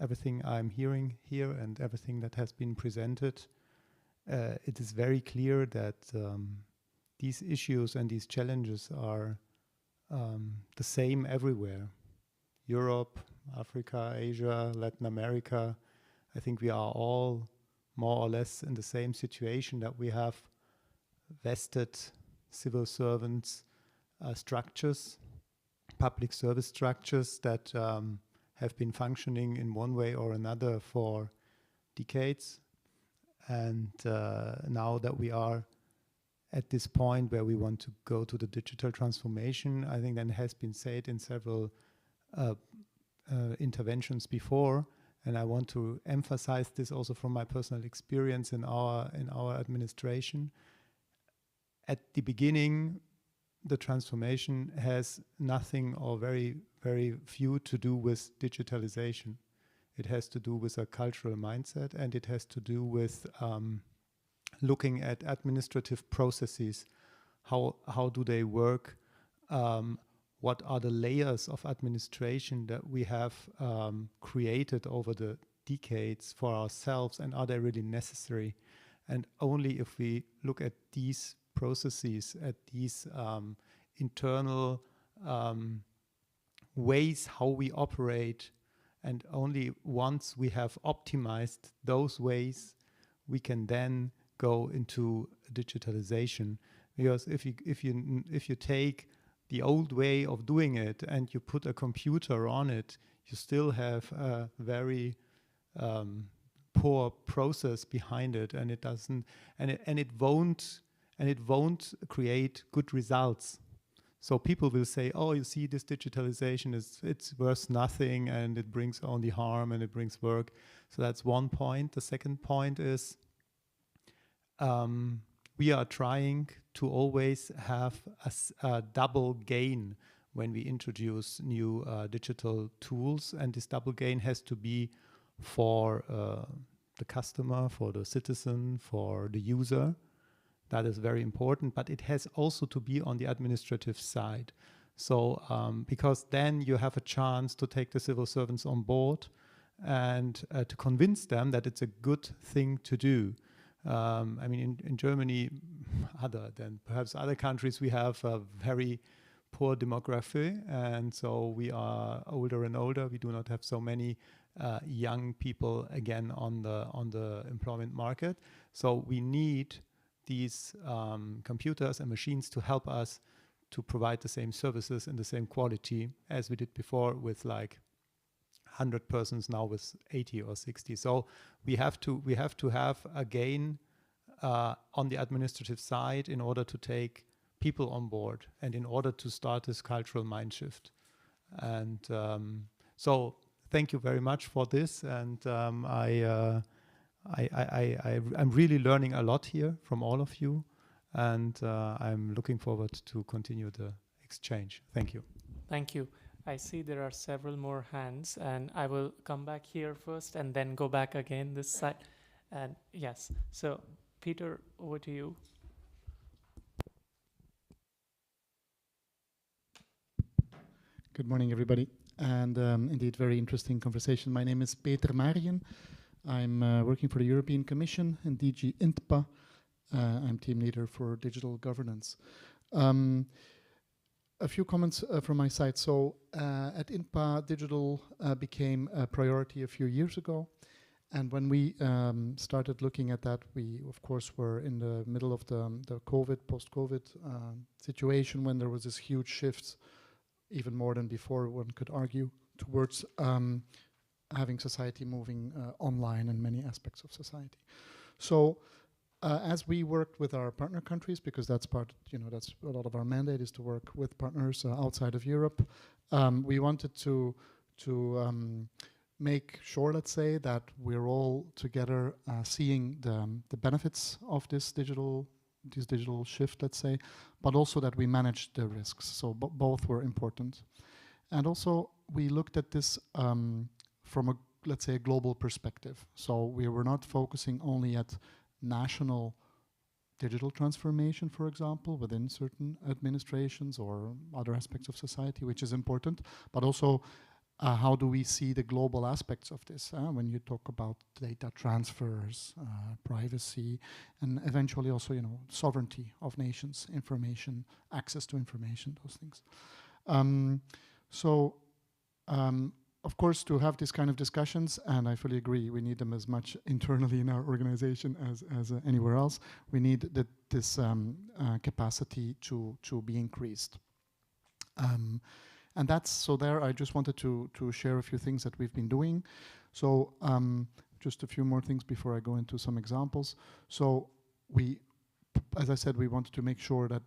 everything I'm hearing here and everything that has been presented, it is very clear that these issues and these challenges are the same everywhere. Europe, Africa, Asia, Latin America. I think we are all more or less in the same situation, that we have vested civil servants structures, public service structures that have been functioning in one way or another for decades. And now that we are at this point where we want to go to the digital transformation, I think that has been said in several interventions before, and I want to emphasize this also from my personal experience in our administration. At the beginning, the transformation has nothing or very, very few to do with digitalization. It has to do with a cultural mindset, and it has to do with looking at administrative processes. How do they work? What are the layers of administration that we have created over the decades for ourselves, and are they really necessary? And only if we look at these processes, at these internal ways how we operate, and only once we have optimized those ways, we can then go into digitalization. Because if you take the old way of doing it and you put a computer on it, you still have a very poor process behind it, and it doesn't, and it won't create good results. So people will say, "Oh, you see, this digitalization it's worth nothing, and it brings only harm, and it brings work." So that's one point. The second point is we are trying to always have a double gain when we introduce new digital tools, and this double gain has to be for the customer, for the citizen, for the user. That is very important, but it has also to be on the administrative side. So because then you have a chance to take the civil servants on board and to convince them that it's a good thing to do. I mean, in Germany, other than perhaps other countries, we have a very poor demography, and so we are older and older. We do not have so many young people again on the employment market. So we need these computers and machines to help us to provide the same services in the same quality as we did before with like 100 persons, now with 80 or 60. So we have to have a gain on the administrative side in order to take people on board and in order to start this cultural mind shift. And so thank you very much for this. And I'm really learning a lot here from all of you, and I'm looking forward to continue the exchange. Thank you. Thank you. I see there are several more hands, and I will come back here first and then go back again this side. And yes, so Peter, over to you. Good morning, everybody. And indeed, very interesting conversation. My name is Peter Marien. I'm working for the European Commission in DG INTPA. I'm team leader for digital governance. A few comments from my side. So at INPA, digital became a priority a few years ago. And when we started looking at that, we, of course, were in the middle of the COVID, post-COVID situation when there was this huge shift, even more than before, one could argue, towards having society moving online in many aspects of society. So as we worked with our partner countries, because that's part, that's a lot of our mandate is to work with partners outside of Europe, we wanted to make sure, let's say, that we're all together seeing the benefits of this digital shift, let's say, but also that we manage the risks. So both were important. And also we looked at this from a, let's say, a global perspective. So we were not focusing only at national digital transformation, for example, within certain administrations or other aspects of society, which is important, but also how do we see the global aspects of this when you talk about data transfers, privacy, and eventually also, sovereignty of nations, information, access to information, those things. Of course, to have this kind of discussions, and I fully agree, we need them as much internally in our organization as anywhere else. We need this capacity to be increased. And that's, so there I just wanted to share a few things that we've been doing. So just a few more things before I go into some examples. So we, as I said, we wanted to make sure that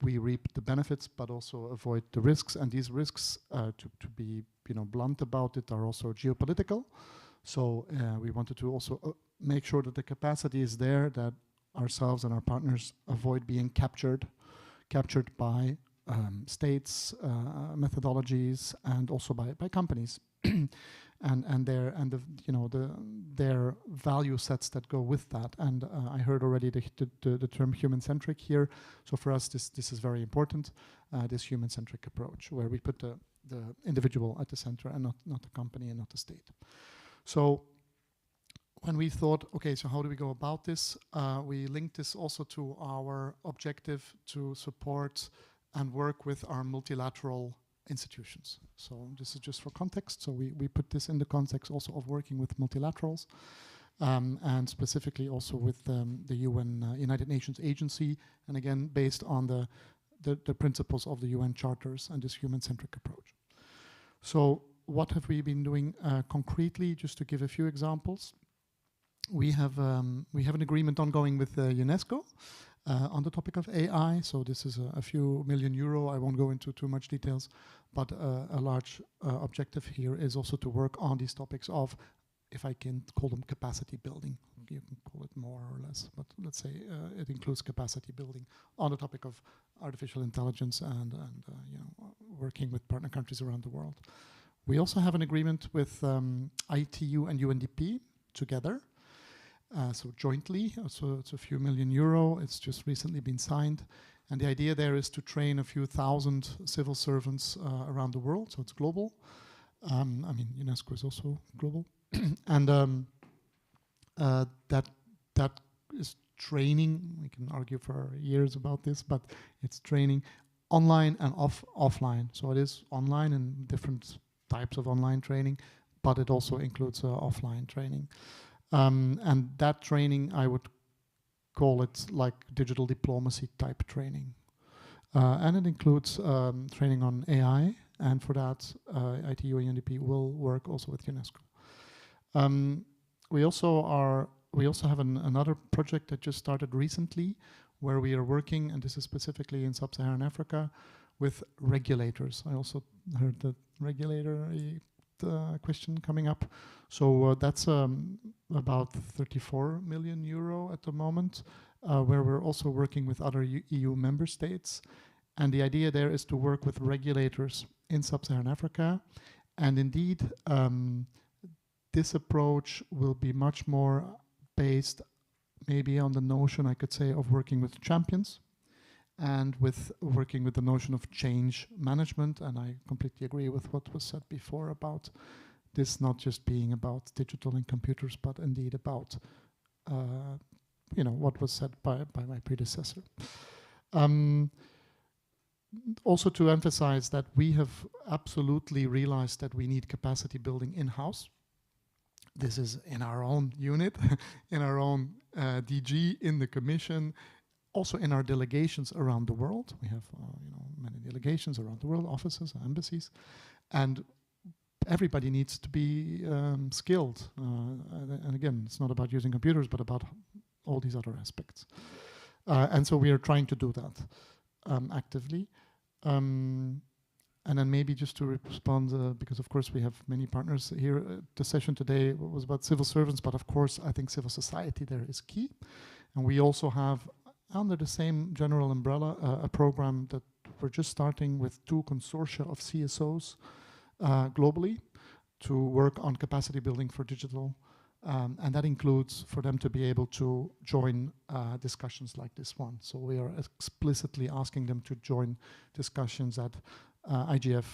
we reap the benefits, but also avoid the risks. And these risks, to be blunt about it, are also geopolitical. So we wanted to also make sure that the capacity is there, that ourselves and our partners avoid being captured by states, methodologies, and also by companies, and their value sets that go with that. And I heard already the term human-centric here. So for us, this is very important. This human-centric approach, where we put the individual at the center and not the company and not the state. So when we thought, okay, so how do we go about this? We linked this also to our objective to support and work with our multilateral institutions. So this is just for context. So we put this in the context also of working with multilaterals, and specifically also with the UN, United Nations Agency, and again, based on the principles of the UN charters and this human-centric approach. So what have we been doing concretely? Just to give a few examples. We have an agreement ongoing with UNESCO on the topic of AI. So this is a few million euro. I won't go into too much details, but a large objective here is also to work on these topics of, if I can call them capacity building, you can call it more or less, but let's say it includes capacity building on the topic of artificial intelligence and working with partner countries around the world. We also have an agreement with ITU and UNDP together. So jointly, so it's a few million euro. It's just recently been signed. And the idea there is to train a few thousand civil servants around the world. So it's global. I mean, UNESCO is also global. And that is training. We can argue for years about this, but it's training online and offline. So it is online and different types of online training, but it also includes offline training. And that training, I would call it like digital diplomacy type training. And it includes training on AI, and for that, ITU and UNDP will work also with UNESCO. We also have another project that just started recently, where we are working, and this is specifically in sub-Saharan Africa, with regulators. I also heard the regulator question coming up. So that's about 34 million euro at the moment, where we're also working with other EU member states. And the idea there is to work with regulators in sub-Saharan Africa. And indeed, this approach will be much more based maybe on the notion, I could say, of working with champions and with working with the notion of change management. And I completely agree with what was said before about this not just being about digital and computers, but indeed about what was said by my predecessor. Also to emphasize that we have absolutely realized that we need capacity building in-house. This is in our own unit, in our own DG, in the Commission, also in our delegations around the world. We have many delegations around the world, offices, embassies, and everybody needs to be skilled. And again, it's not about using computers, but about all these other aspects. And so we are trying to do that actively. And then maybe just to respond, because of course we have many partners here. The session today was about civil servants, but of course I think civil society there is key. And we also have, under the same general umbrella, a program that we're just starting with 2 consortia of CSOs globally to work on capacity building for digital. And that includes for them to be able to join discussions like this one. So we are explicitly asking them to join discussions at IGF,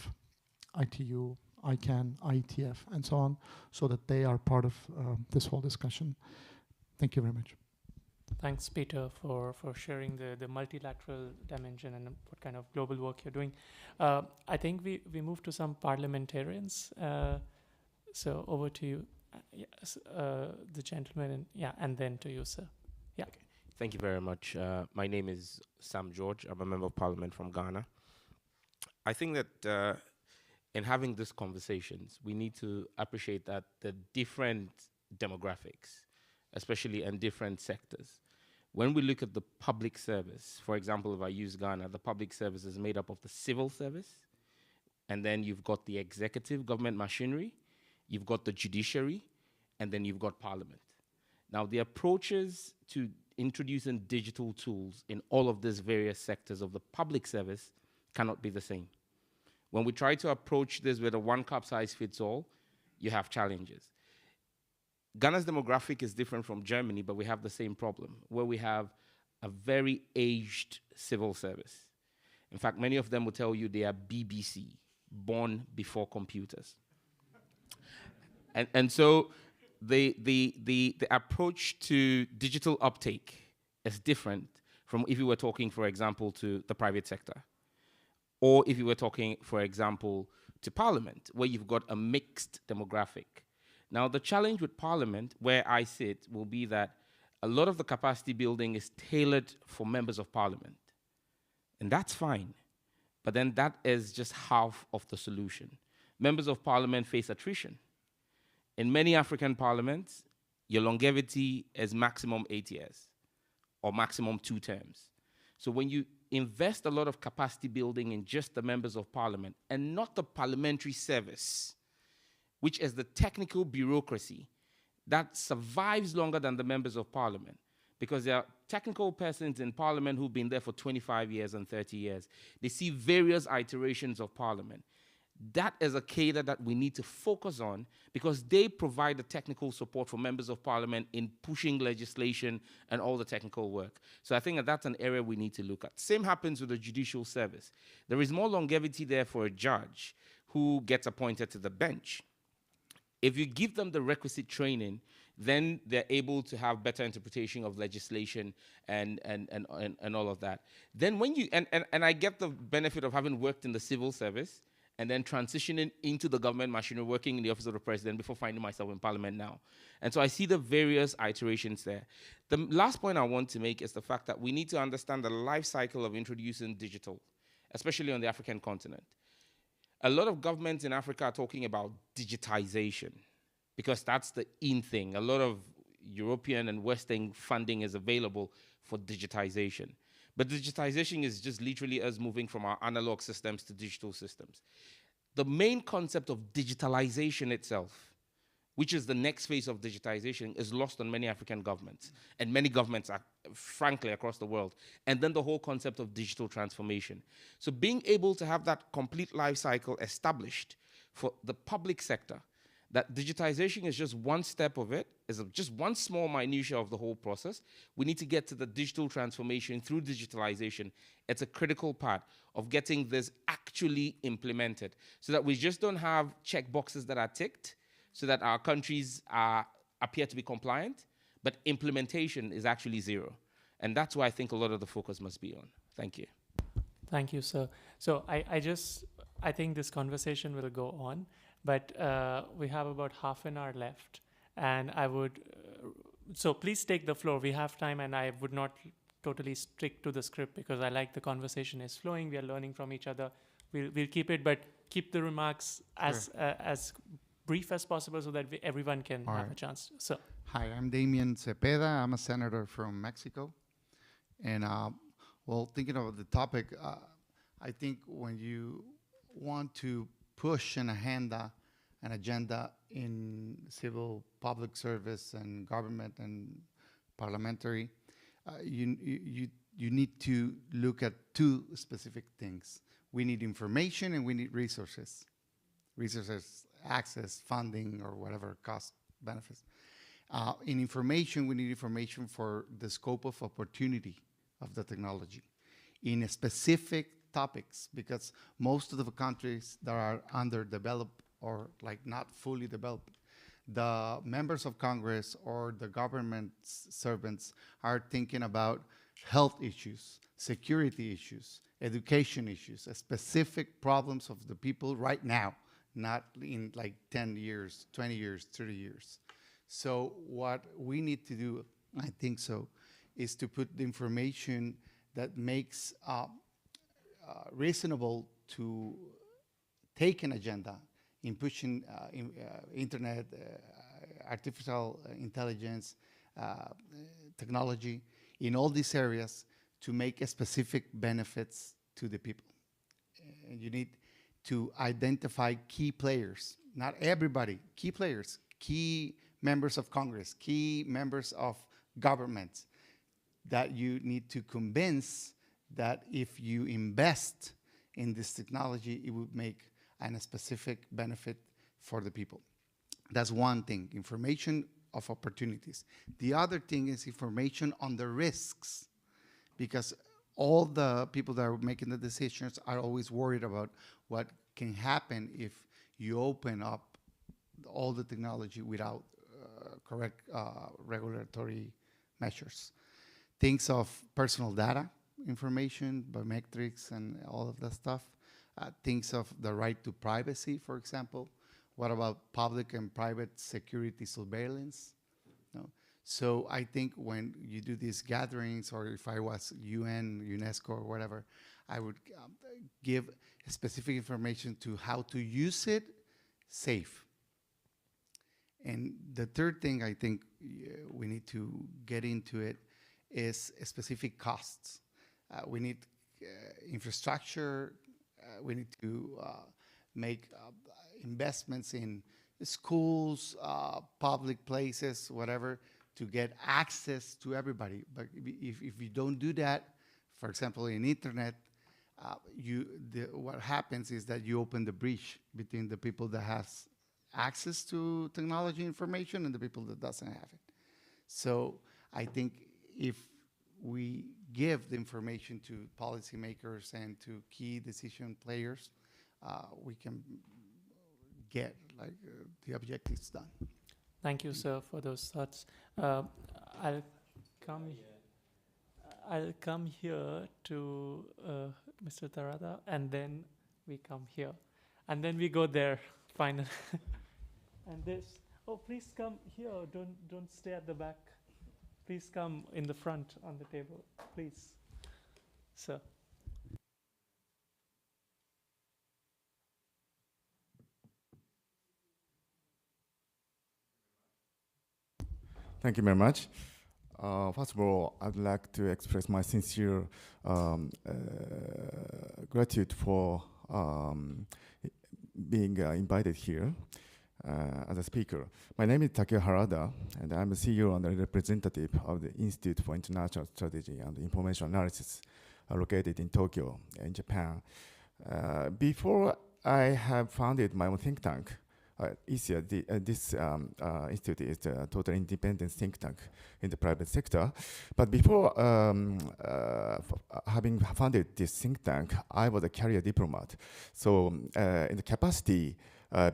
ITU, ICANN, IETF, and so on, so that they are part of this whole discussion. Thank you very much. Thanks, Peter, for sharing the multilateral dimension and what kind of global work you're doing. I think we move to some parliamentarians. So over to you. Yes, the gentleman, and then to you, sir. Yeah. Okay. Thank you very much. My name is Sam George. I'm a member of parliament from Ghana. I think that in having these conversations, we need to appreciate that the different demographics, especially in different sectors, when we look at the public service, for example, if I use Ghana, the public service is made up of the civil service, and then you've got the executive government machinery, you've got the judiciary, and then you've got parliament. Now, the approaches to introducing digital tools in all of these various sectors of the public service cannot be the same. When we try to approach this with a one-cup-size-fits-all, you have challenges. Ghana's demographic is different from Germany, but we have the same problem, where we have a very aged civil service. In fact, many of them will tell you they are BBC, born before computers. And so the approach to digital uptake is different from if you were talking, for example, to the private sector, or if you were talking, for example, to parliament, where you've got a mixed demographic. Now, the challenge with parliament, where I sit, will be that a lot of the capacity building is tailored for members of parliament. And that's fine. But then that is just half of the solution. Members of parliament face attrition. In many African parliaments, your longevity is maximum 8 years or maximum 2 terms. So when you invest a lot of capacity building in just the members of parliament and not the parliamentary service, which is the technical bureaucracy that survives longer than the members of parliament, because there are technical persons in parliament who've been there for 25 years and 30 years. They see various iterations of parliament. That is a cadre that we need to focus on because they provide the technical support for members of parliament in pushing legislation and all the technical work. So I think that that's an area we need to look at. Same happens with the judicial service. There is more longevity there for a judge who gets appointed to the bench. If you give them the requisite training, then they're able to have better interpretation of legislation and all of that. Then when you, and I get the benefit of having worked in the civil service and then transitioning into the government machinery, working in the office of the president before finding myself in parliament now. And so I see the various iterations there. The last point I want to make is the fact that we need to understand the life cycle of introducing digital, especially on the African continent. A lot of governments in Africa are talking about digitization because that's the in thing. A lot of European and Western funding is available for digitization. But digitization is just literally us moving from our analog systems to digital systems. The main concept of digitalization itself, which is the next phase of digitization, is lost on many African governments, and many governments are, frankly, across the world. And then the whole concept of digital transformation. So being able to have that complete life cycle established for the public sector, that digitization is just one step of it, is just one small minutia of the whole process. We need to get to the digital transformation through digitalization. It's a critical part of getting this actually implemented so that we just don't have check boxes that are ticked so that our countries appear to be compliant, but implementation is actually zero. And that's why I think a lot of the focus must be on. Thank you. Thank you, sir. So I think this conversation will go on, but we have about half an hour left, and I would, so please take the floor. We have time, and I would not totally stick to the script because I like the conversation is flowing. We are learning from each other. We'll keep it, but keep the remarks as brief as possible so that everyone can have a chance. So, hi, I'm Damien Cepeda. I'm a senator from Mexico. And well, thinking about the topic, I think when you want to push an agenda in civil public service and government and parliamentary, you need to look at two specific things. We need information and we need resources. Resources, access, funding, or whatever cost benefits. In information, we need information for the scope of opportunity of the technology in specific topics, because most of the countries that are underdeveloped or like not fully developed, the members of Congress or the government servants are thinking about health issues, security issues, education issues, specific problems of the people right now, not in like 10 years, 20 years, 30 years. So what we need to do, I think so, is to put the information that makes reasonable to take an agenda in pushing internet, artificial intelligence, technology, in all these areas to make a specific benefits to the people. And you need to identify key players, not everybody, key players, key members of Congress, key members of governments that you need to convince that if you invest in this technology, it would make a specific benefit for the people. That's one thing, information of opportunities. The other thing is information on the risks, because all the people that are making the decisions are always worried about what can happen if you open up all the technology without correct regulatory measures. Things of personal data information, biometrics, and all of that stuff. Things of the right to privacy, for example. What about public and private security surveillance? No. So I think when you do these gatherings, or if I was UN, UNESCO, or whatever, I would give specific information to how to use it safe. And the third thing I think we need to get into it is specific costs. We need infrastructure. We need to make investments in schools, public places, whatever, to get access to everybody. But if you don't do that, for example, in internet, what happens is that you open the breach between the people that has access to technology information and the people that doesn't have it. So I think if we give the information to policymakers and to key decision players, we can get the objectives done. Thank you, sir, for those thoughts. I'll come here to Mr. Tarada, and then we come here, and then we go there finally. And this, oh, please come here. Don't stay at the back. Please come in the front on the table, please, sir. Thank you very much. First of all, I'd like to express my sincere gratitude for being invited here as a speaker. My name is Takeo Harada, and I'm the CEO and the representative of the Institute for International Strategy and Information Analysis located in Tokyo, in Japan. Before I have founded my own think tank, this institute is a totally independent think tank in the private sector. But before having founded this think tank, I was a career diplomat. So in the capacity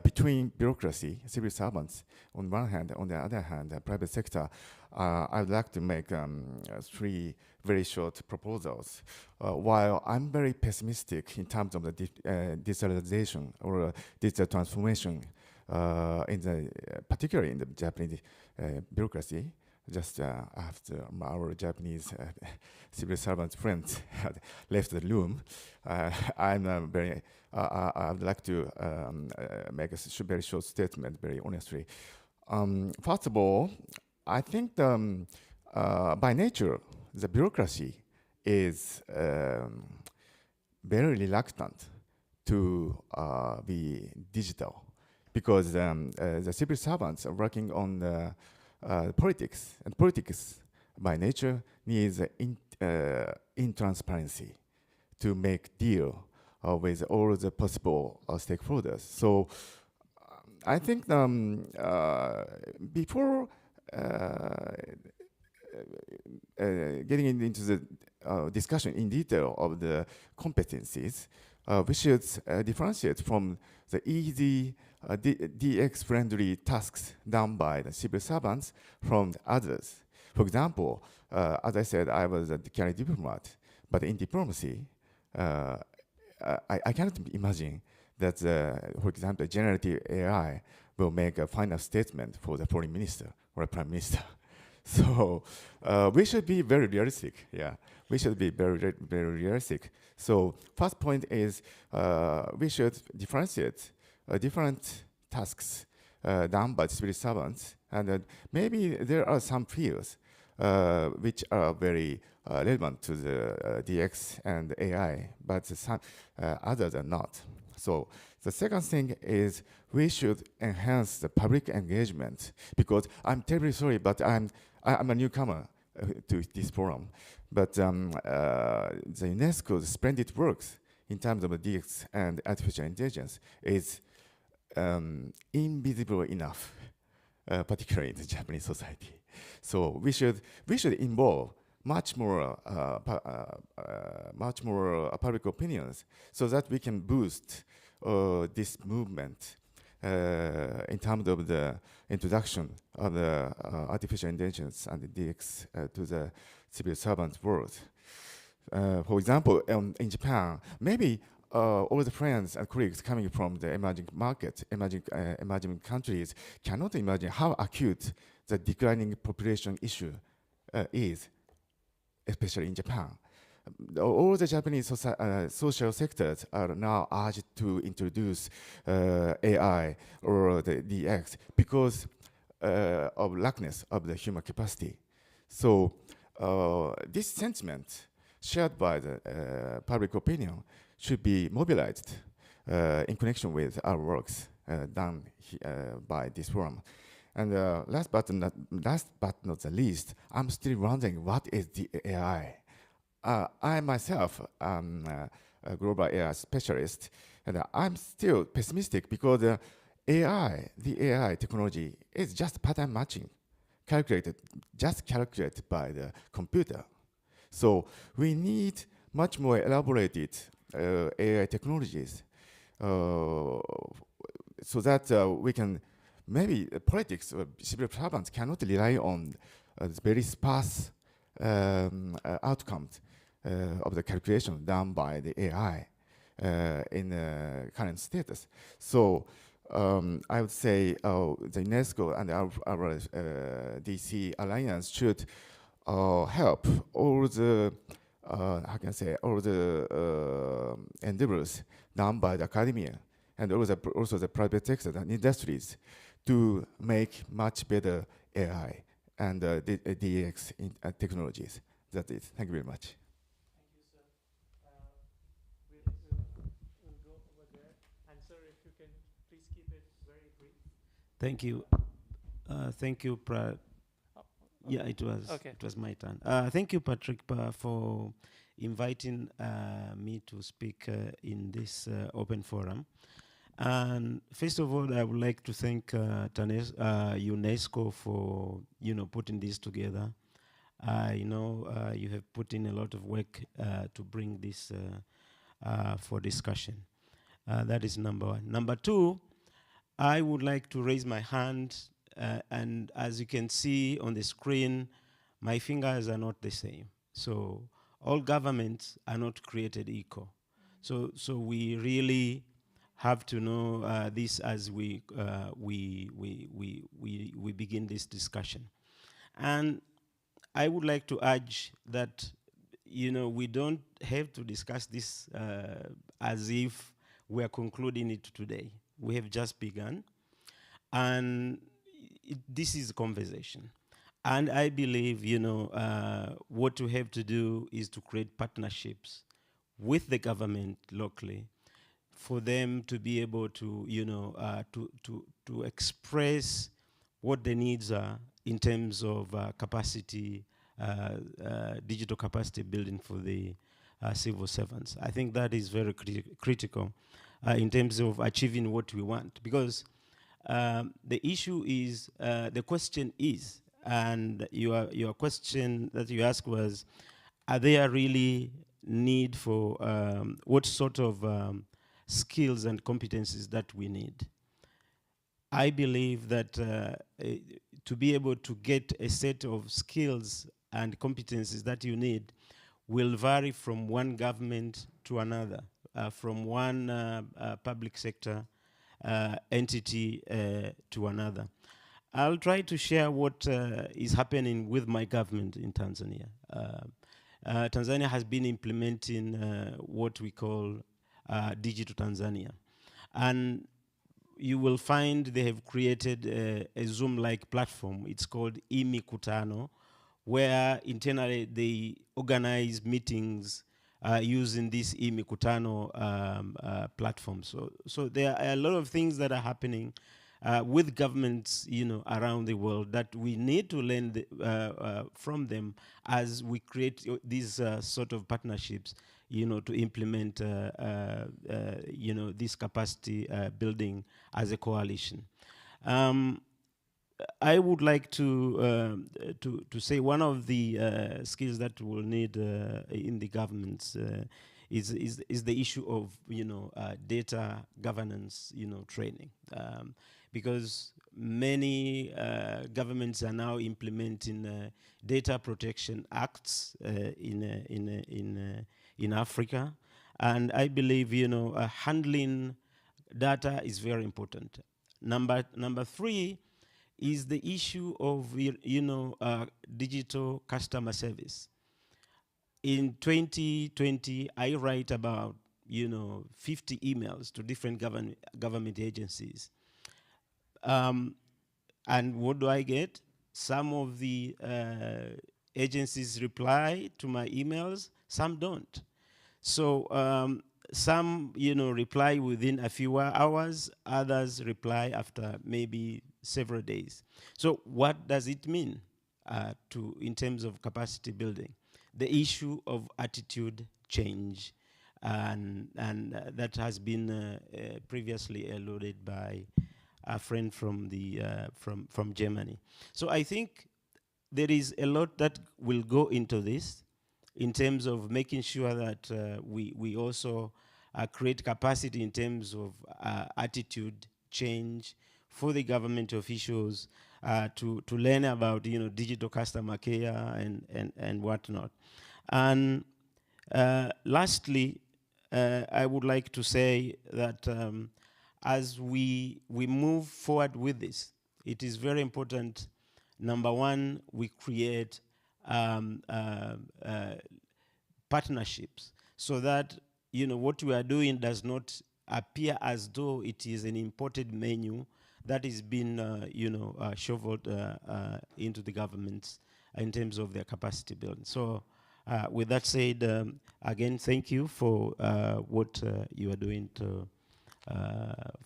between bureaucracy, civil servants on one hand, on the other hand, the private sector, I would like to make three very short proposals. While I'm very pessimistic in terms of the digitalization or digital transformation, particularly in the Japanese bureaucracy, just after our Japanese civil servant friends had left the room, I'm very. I would like to make a very short statement, very honestly. First of all, I think by nature, the bureaucracy is very reluctant to be digital because the civil servants are working on politics, and politics by nature needs in transparency to make deal with all the possible stakeholders. So I think before getting into the discussion in detail of the competencies, we should differentiate from the easy DX-friendly tasks done by the civil servants from the others. For example, as I said, I was a career diplomat, but in diplomacy, I cannot imagine that, for example, generative AI will make a final statement for the foreign minister or a prime minister. So we should be very realistic. Yeah, we should be very, very realistic. So first point is we should differentiate different tasks done by civil servants, and maybe there are some fields which are very relevant to the DX and AI, but some others are not. So the second thing is we should enhance the public engagement, because I'm terribly sorry, but I'm a newcomer to this forum, but the UNESCO's splendid works in terms of DX and artificial intelligence is invisible enough, particularly in the Japanese society. So we should involve much more public opinions so that we can boost this movement in terms of the introduction of the artificial intelligence and the DX to the civil servant world. For example, in Japan, maybe all the friends and colleagues coming from the emerging market, emerging countries cannot imagine how acute the declining population issue is, especially in Japan. All the Japanese social sectors are now urged to introduce AI or the DX because of lackness of the human capacity. So this sentiment shared by the public opinion should be mobilized in connection with our works done by this forum. And last but not the least, I'm still wondering what is the AI? I myself am a global AI specialist, and I'm still pessimistic because the AI technology is just pattern matching, calculated by the computer. So we need much more elaborated AI technologies so that we can, maybe politics or civil servants cannot rely on very sparse outcomes of the calculation done by the AI in current status. So I would say the UNESCO and our DC alliance should help all the all the endeavors done by the academia and also the private sector and industries to make much better AI and DX technologies. That's it. Thank you very much. Thank you, sir. We'll go over there. And sir, if you can please keep it very brief. Thank you. Thank you, Yeah, it was my turn. Thank you, Patrick, for inviting me to speak in this open forum. And first of all, I would like to thank UNESCO for putting this together. I know you have put in a lot of work to bring this for discussion. That is number one. Number two, I would like to raise my hand and as you can see on the screen, my fingers are not the same. So all governments are not created equal. So we really have to know this as we begin this discussion. And I would like to urge that, you know, we don't have to discuss this as if we are concluding it today. We have just begun, and this is a conversation. And I believe, you know, what we have to do is to create partnerships with the government locally for them to be able to, you know, to express what the needs are in terms of capacity, digital capacity building for the civil servants. I think that is very critical in terms of achieving what we want, because the issue is, the question is, and your question that you asked was, are there really need for what sort of skills and competencies that we need? I believe that to be able to get a set of skills and competencies that you need will vary from one government to another, from one public sector entity to another. I'll try to share what is happening with my government in Tanzania. Tanzania has been implementing what we call Digital Tanzania. And you will find they have created a Zoom-like platform. It's called iMikutano, where internally they organize meetings using this iMikutano platform. So there are a lot of things that are happening with governments, you know, around the world that we need to learn from them as we create these sort of partnerships, you know, to implement, you know, this capacity building as a coalition. I would like to say one of the skills that we'll need in the governments is the issue of, you know, data governance, you know, training, because many governments are now implementing data protection acts in Africa, and I believe, you know, handling data is very important. Number three is the issue of, you know, digital customer service. In 2020, I write about, you know, 50 emails to different government agencies. And what do I get? Some of the agencies reply to my emails, some don't. So some, you know, reply within a few hours, others reply after maybe several days. So what does it mean in terms of capacity building? The issue of attitude change, and that has been previously alluded by a friend from from Germany. So I think there is a lot that will go into this in terms of making sure that we also create capacity in terms of attitude change for the government officials to learn about, you know, digital customer care and whatnot. And lastly, I would like to say that as we move forward with this, it is very important, number one, we create partnerships so that, you know, what we are doing does not appear as though it is an imported menu that is being, you know, shoveled into the governments in terms of their capacity building. So with that said, again, thank you for what you are doing to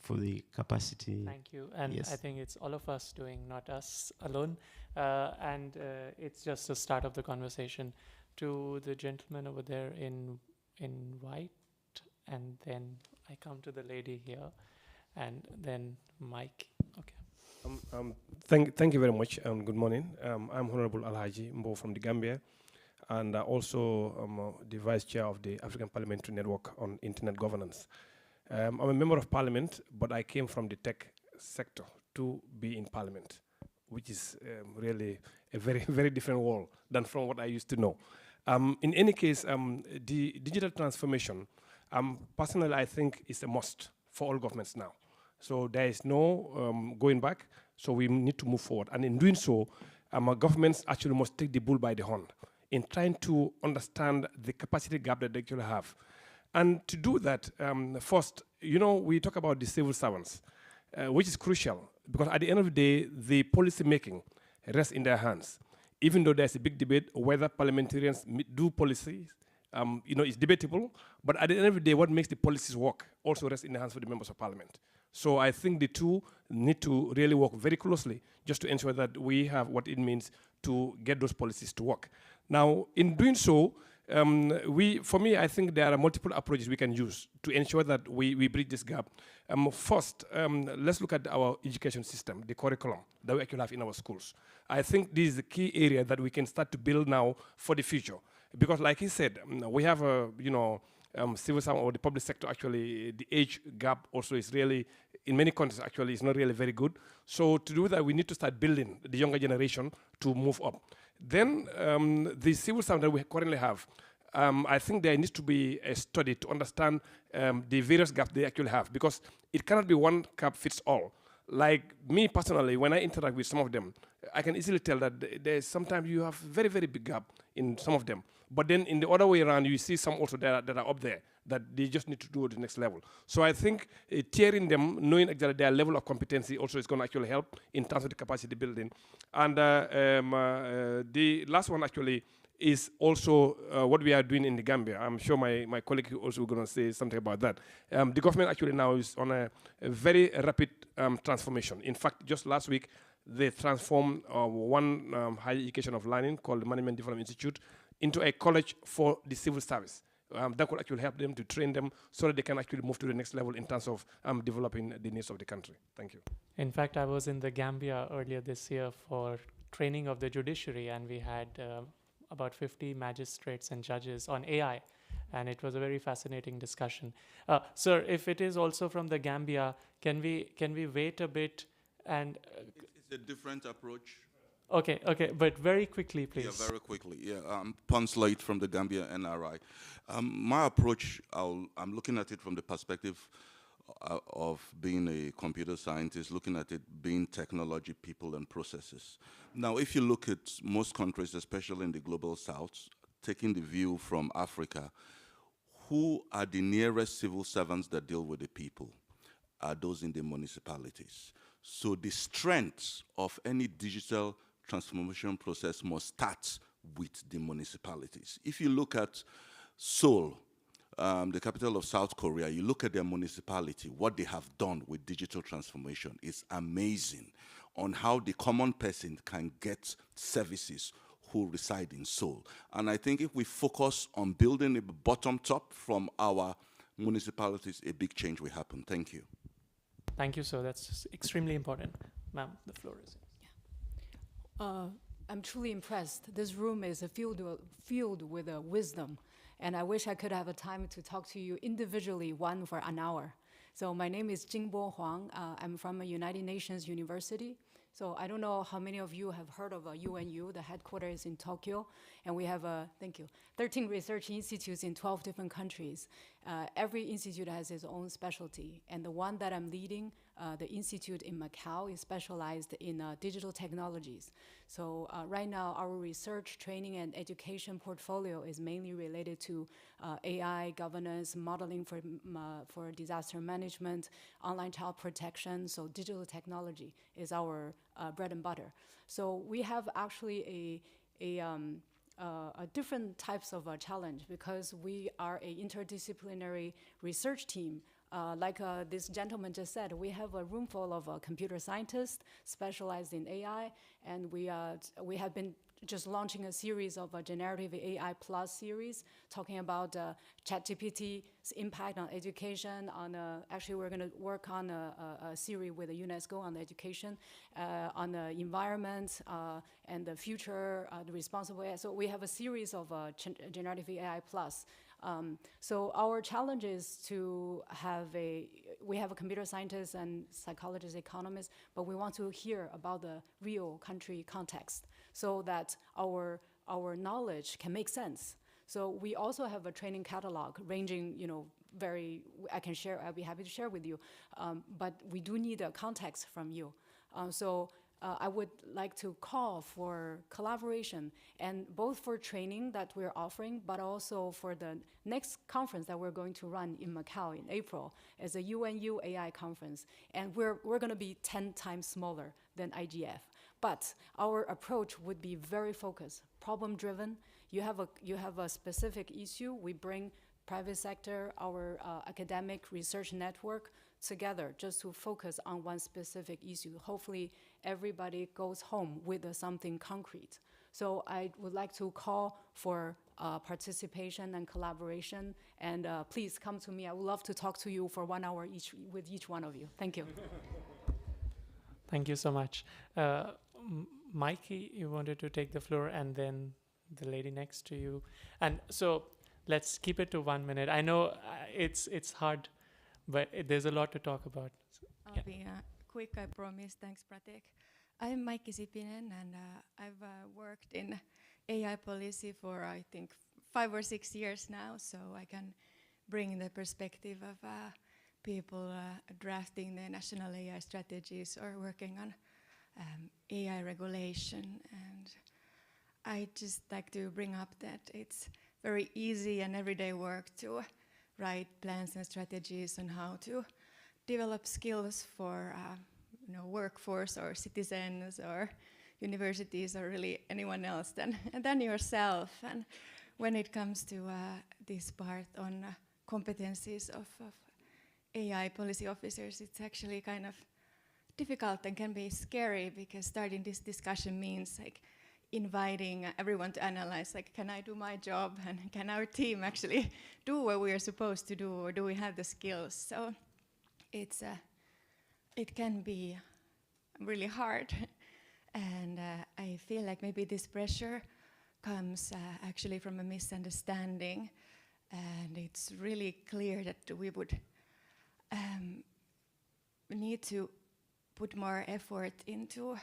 for the capacity. Thank you. And yes. I think it's all of us doing, not us alone. And it's just the start of the conversation. To the gentleman over there in white, and then I come to the lady here, and then Mike. Okay. Thank you very much. Good morning. I'm Honorable Alhaji Mbo from the Gambia, and also the Vice Chair of the African Parliamentary Network on Internet Governance. I'm a member of Parliament, but I came from the tech sector to be in Parliament. which is really a very, very different world than from what I used to know. In any case, the digital transformation, personally, I think is a must for all governments now. So there is no going back, so we need to move forward. And in doing so, our governments actually must take the bull by the horn in trying to understand the capacity gap that they actually have. And to do that, first, we talk about the civil servants, which is crucial, because at the end of the day, the policy making rests in their hands. Even though there's a big debate whether parliamentarians do policies, it's debatable, but at the end of the day, what makes the policies work also rests in the hands of the members of parliament. So I think the two need to really work very closely just to ensure that we have what it means to get those policies to work. Now, in doing so, for me, I think there are multiple approaches we can use to ensure that we bridge this gap. First, let's look at our education system, the curriculum that we actually have in our schools. I think this is the key area that we can start to build now for the future. Because like he said, we have a, civil servant or the public sector, actually, the age gap also is really, in many countries actually, is not really very good. So to do that, we need to start building the younger generation to move up. Then the civil servant that we currently have, I think there needs to be a study to understand the various gaps they actually have, because it cannot be one cap fits all. Like me personally, when I interact with some of them, I can easily tell that there's sometimes you have very, very big gap in some of them. But then in the other way around, you see some also that are up there that they just need to do at the next level. So I think tiering them, knowing exactly their level of competency also is going to actually help in terms of the capacity building. And the last one actually is also what we are doing in the Gambia. I'm sure my colleague is also going to say something about that. The government actually now is on a very rapid transformation. In fact, just last week, they transformed one higher education of learning called the Management Development Institute into a college for the civil service. That could actually help them to train them so that they can actually move to the next level in terms of developing the needs of the country. Thank you. In fact, I was in the Gambia earlier this year for training of the judiciary, and we had about 50 magistrates and judges on AI, and it was a very fascinating discussion. Sir, if it is also from the Gambia, can we wait a bit and... It's a different approach. Okay, but very quickly, please. Yeah, very quickly. Yeah, I'm Ponslate from the Gambia NRI. My approach, I'm looking at it from the perspective of being a computer scientist, looking at it being technology, people, and processes. Now, if you look at most countries, especially in the global south, taking the view from Africa, who are the nearest civil servants that deal with the people? Are those in the municipalities. So the strength of any digital transformation process must start with the municipalities. If you look at Seoul, the capital of South Korea, you look at their municipality, what they have done with digital transformation is amazing on how the common person can get services who reside in Seoul. And I think if we focus on building a bottom top from our municipalities, a big change will happen. Thank you. Thank you, sir. That's extremely important. Ma'am, the floor is yours. I'm truly impressed. This room is filled with wisdom, and I wish I could have a time to talk to you individually, one for an hour. So my name is Jingbo Huang. I'm from a United Nations University. So I don't know how many of you have heard of UNU. The headquarters is in Tokyo, and we have 13 research institutes in 12 different countries. Every institute has its own specialty, and the one that I'm leading, the institute in Macau, is specialized in digital technologies. So right now, our research, training, and education portfolio is mainly related to AI, governance, modeling for disaster management, online child protection. So digital technology is our bread and butter. So we have actually a different types of challenge, because we are an interdisciplinary research team. Like this gentleman just said, we have a room full of computer scientists specialized in AI, and we have been just launching a series of a generative AI plus series talking about ChatGPT's impact on education. Actually, we're going to work on a series with UNESCO on the education, on the environment, and the future, the responsible AI. So we have a series of generative AI plus So our challenge is to have we have a computer scientist and psychologist, economist, but we want to hear about the real country context so that our knowledge can make sense. So we also have a training catalog ranging, I'll be happy to share with you, but we do need a context from you. I would like to call for collaboration, and both for training that we're offering, but also for the next conference that we're going to run in Macau in April as a UNU AI conference. And we're going to be 10 times smaller than IGF. But our approach would be very focused, problem-driven. You have a specific issue. We bring private sector, our academic research network together just to focus on one specific issue. Hopefully, everybody goes home with something concrete. So I would like to call for participation and collaboration, and please come to me. I would love to talk to you for 1 hour with each one of you. Thank you. Thank you so much. Mikey, you wanted to take the floor, and then the lady next to you. And so let's keep it to 1 minute. I know it's hard, but there's a lot to talk about. I'll be quick, I promise. Thanks, Pratik. I'm Maikki Sipinen, and I've worked in AI policy for, I think, 5 or 6 years now, so I can bring the perspective of people drafting the national AI strategies or working on AI regulation. And I just like to bring up that it's very easy and everyday work to write plans and strategies on how to develop skills for workforce or citizens or universities or really anyone else than yourself. And when it comes to this part on competencies of AI policy officers, it's actually kind of difficult and can be scary, because starting this discussion means like inviting everyone to analyze, like, can I do my job, and can our team actually do what we are supposed to do, or do we have the skills? So it can be really hard, and I feel like maybe this pressure comes actually from a misunderstanding, and it's really clear that we would need to put more effort into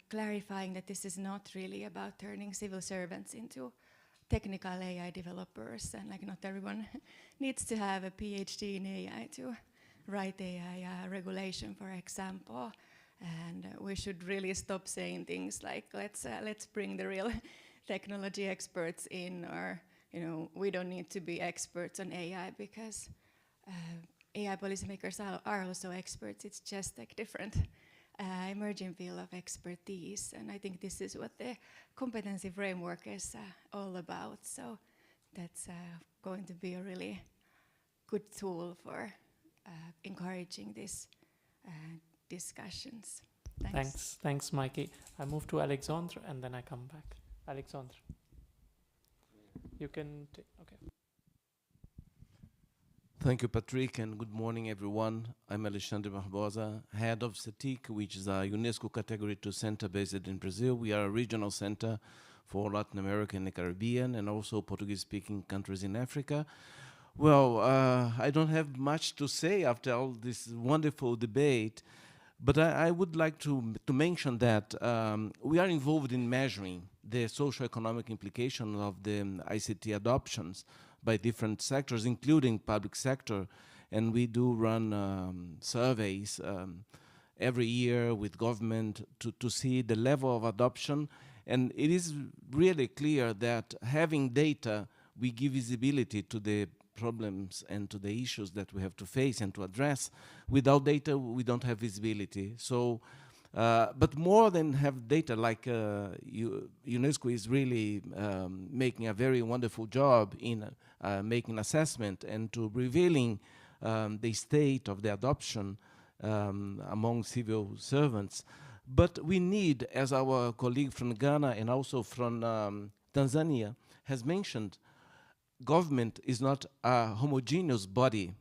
clarifying that this is not really about turning civil servants into technical AI developers, and like not everyone needs to have a PhD in AI to write AI regulation, for example. And we should really stop saying things like, let's bring the real technology experts in, or we don't need to be experts on AI, because AI policymakers are also experts. It's just like different emerging field of expertise, and I think this is what the competency framework is all about. So that's going to be a really good tool for encouraging these discussions. Thanks, Mikey. I move to Alexandre, and then I come back. Alexandre, you can take. Okay. Thank you, Patrick, and good morning, everyone. I'm Alexandre Barbosa, head of CETIC, which is a UNESCO Category 2 center based in Brazil. We are a regional center for Latin America and the Caribbean, and also Portuguese-speaking countries in Africa. Well, I don't have much to say after all this wonderful debate, but I would like to mention that we are involved in measuring the socio-economic implications of the ICT adoptions by different sectors, including public sector, and we do run surveys every year with government to see the level of adoption, and it is really clear that having data, we give visibility to the problems and to the issues that we have to face and to address. Without data, we don't have visibility. So, but more than have data, like UNESCO is really making a very wonderful job in making assessment and to revealing the state of the adoption among civil servants. But we need, as our colleague from Ghana and also from Tanzania has mentioned, government is not a homogeneous body.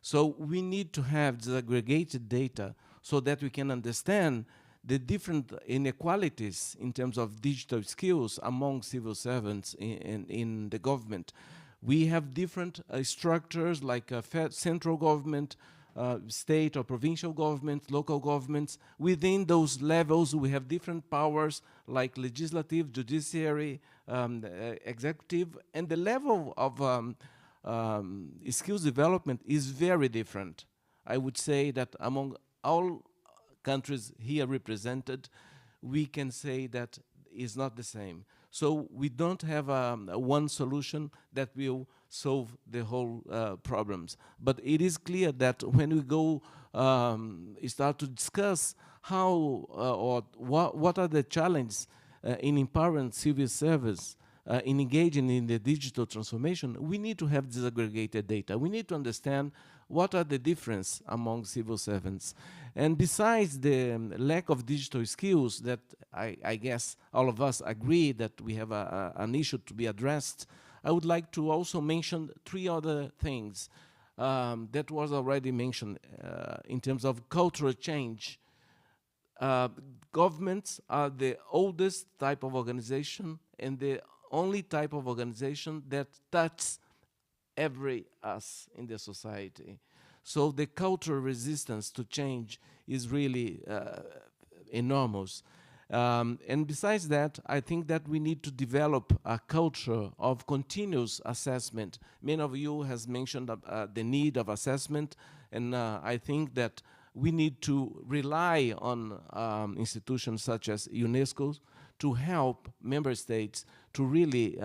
So we need to have disaggregated data so that we can understand the different inequalities in terms of digital skills among civil servants in the government. We have different structures like central government, state or provincial governments, local governments. Within those levels, we have different powers like legislative, judiciary, executive, and the level of skills development is very different. I would say that among all countries here represented, we can say that is not the same. So we don't have one solution that will solve the whole problems. But it is clear that when we go start to discuss how or what are the challenges in empowering civil service, in engaging in the digital transformation, we need to have disaggregated data. We need to understand what are the differences among civil servants. And besides the lack of digital skills that I guess all of us agree that we have an issue to be addressed, I would like to also mention 3 other things that was already mentioned in terms of cultural change. Governments are the oldest type of organization and the only type of organization that touches every us in the society. So the cultural resistance to change is really enormous. And besides that, I think that we need to develop a culture of continuous assessment. Many of you has mentioned the need of assessment, and I think that we need to rely on institutions such as UNESCO to help member states to really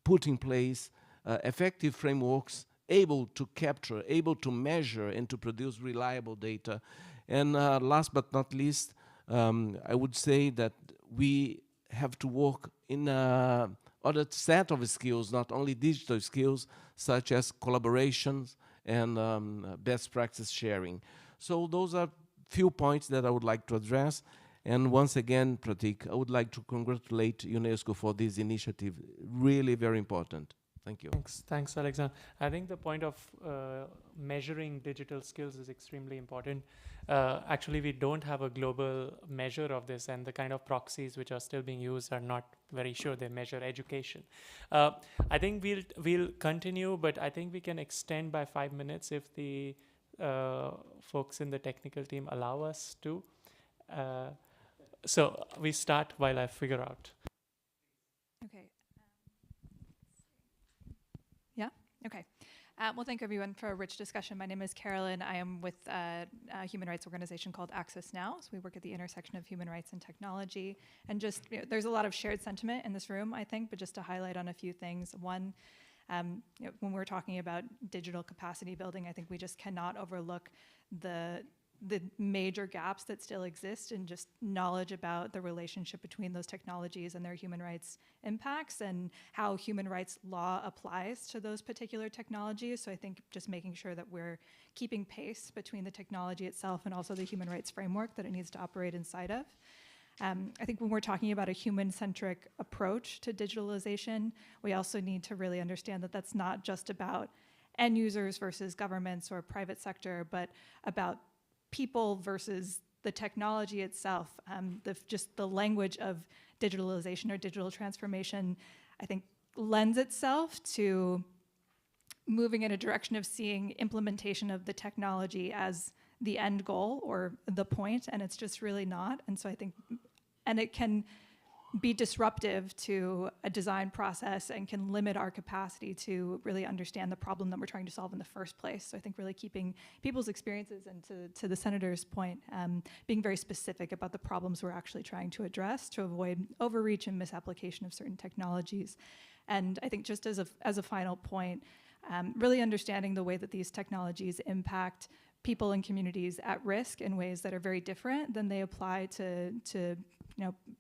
put in place effective frameworks able to capture, able to measure, and to produce reliable data. And last but not least, I would say that we have to work in other set of skills, not only digital skills, such as collaborations and best practice sharing. So those are few points that I would like to address. And once again, Pratik, I would like to congratulate UNESCO for this initiative. Really very important. Thank you. Thanks, Alexander. I think the point of measuring digital skills is extremely important. Actually, we don't have a global measure of this, and the kind of proxies which are still being used are not very sure they measure education. I think we'll continue, but I think we can extend by 5 minutes if the folks in the technical team allow us to. So we start while I figure out. Okay. Yeah? Okay. Well, thank everyone for a rich discussion. My name is Carolyn. I am with a human rights organization called Access Now. So we work at the intersection of human rights and technology. And just, there's a lot of shared sentiment in this room, I think, but just to highlight on a few things. One, when we're talking about digital capacity building, I think we just cannot overlook the major gaps that still exist in just knowledge about the relationship between those technologies and their human rights impacts and how human rights law applies to those particular technologies. So I think just making sure that we're keeping pace between the technology itself and also the human rights framework that it needs to operate inside of. I think when we're talking about a human-centric approach to digitalization, we also need to really understand that that's not just about end users versus governments or private sector, but about people versus the technology itself. Just the language of digitalization or digital transformation, I think, lends itself to moving in a direction of seeing implementation of the technology as the end goal or the point, and it's just really not. And so I think, and it can be disruptive to a design process and can limit our capacity to really understand the problem that we're trying to solve in the first place. So I think really keeping people's experiences and to the senator's point, being very specific about the problems we're actually trying to address to avoid overreach and misapplication of certain technologies. And I think just as a final point, really understanding the way that these technologies impact people and communities at risk in ways that are very different than they apply to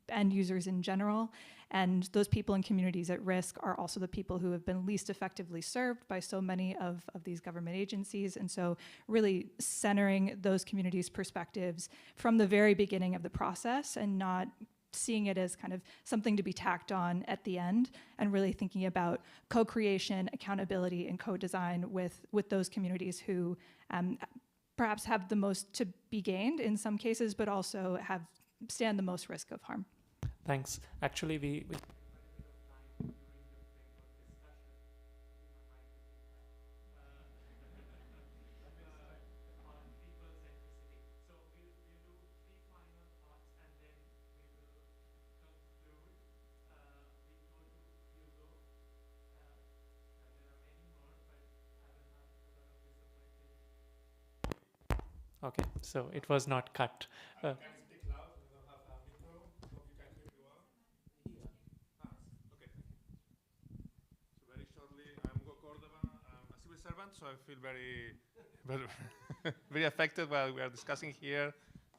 end users in general. And those people and communities at risk are also the people who have been least effectively served by so many of these government agencies. And so really centering those communities' perspectives from the very beginning of the process and not seeing it as kind of something to be tacked on at the end, and really thinking about co-creation, accountability, and co-design with those communities who perhaps have the most to be gained in some cases, but also stand the most risk of harm. Thanks. Actually, we Okay, so it was not cut. So I feel very affected while we are discussing here,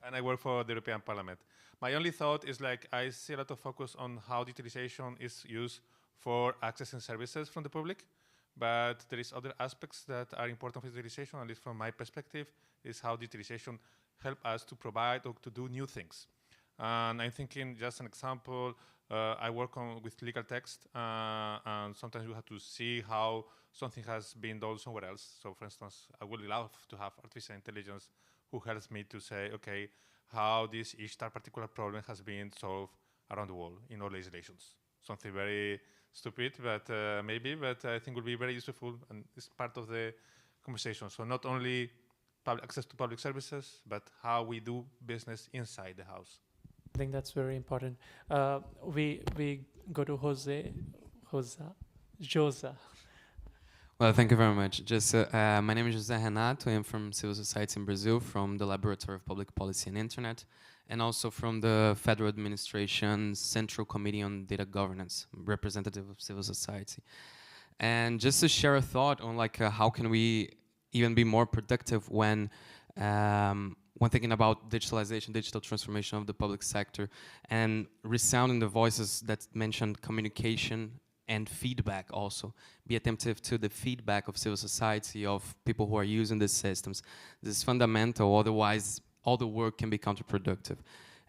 and I work for the European Parliament. My only thought is like I see a lot of focus on how digitalization is used for accessing services from the public, but there is other aspects that are important for digitalization, at least from my perspective, is how digitalization help us to provide or to do new things. And I'm thinking, just an example, I work with legal text, and sometimes you have to see how something has been done somewhere else. So for instance, I would love to have artificial intelligence who helps me to say, okay, how this particular problem has been solved around the world in all legislations. Something very stupid, but maybe, but I think will be very useful and it's part of the conversation. So not only access to public services, but how we do business inside the house. I think that's very important. We go to Josa. Well, thank you very much. Just my name is José Renato. I am from civil society in Brazil, from the Laboratory of Public Policy and Internet, and also from the Federal Administration's Central Committee on Data Governance, representative of civil society. And just to share a thought on like how can we even be more productive when thinking about digitalization, digital transformation of the public sector, and resounding the voices that mentioned communication and feedback also. Be attentive to the feedback of civil society, of people who are using these systems. This is fundamental, otherwise all the work can be counterproductive.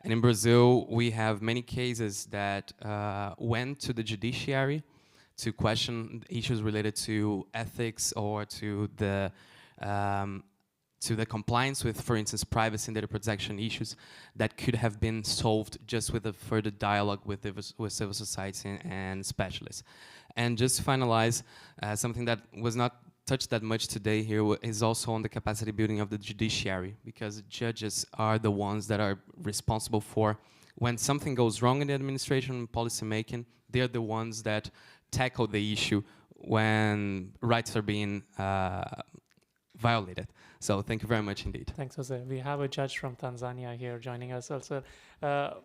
And in Brazil, we have many cases that went to the judiciary to question issues related to ethics or to the compliance with, for instance, privacy and data protection issues that could have been solved just with a further dialogue with civil society and specialists. And just to finalize, something that was not touched that much today here is also on the capacity building of the judiciary, because judges are the ones that are responsible for when something goes wrong in the administration and policy making. They're the ones that tackle the issue when rights are being violated. So thank you very much indeed. Thanks, Jose. We have a judge from Tanzania here joining us also.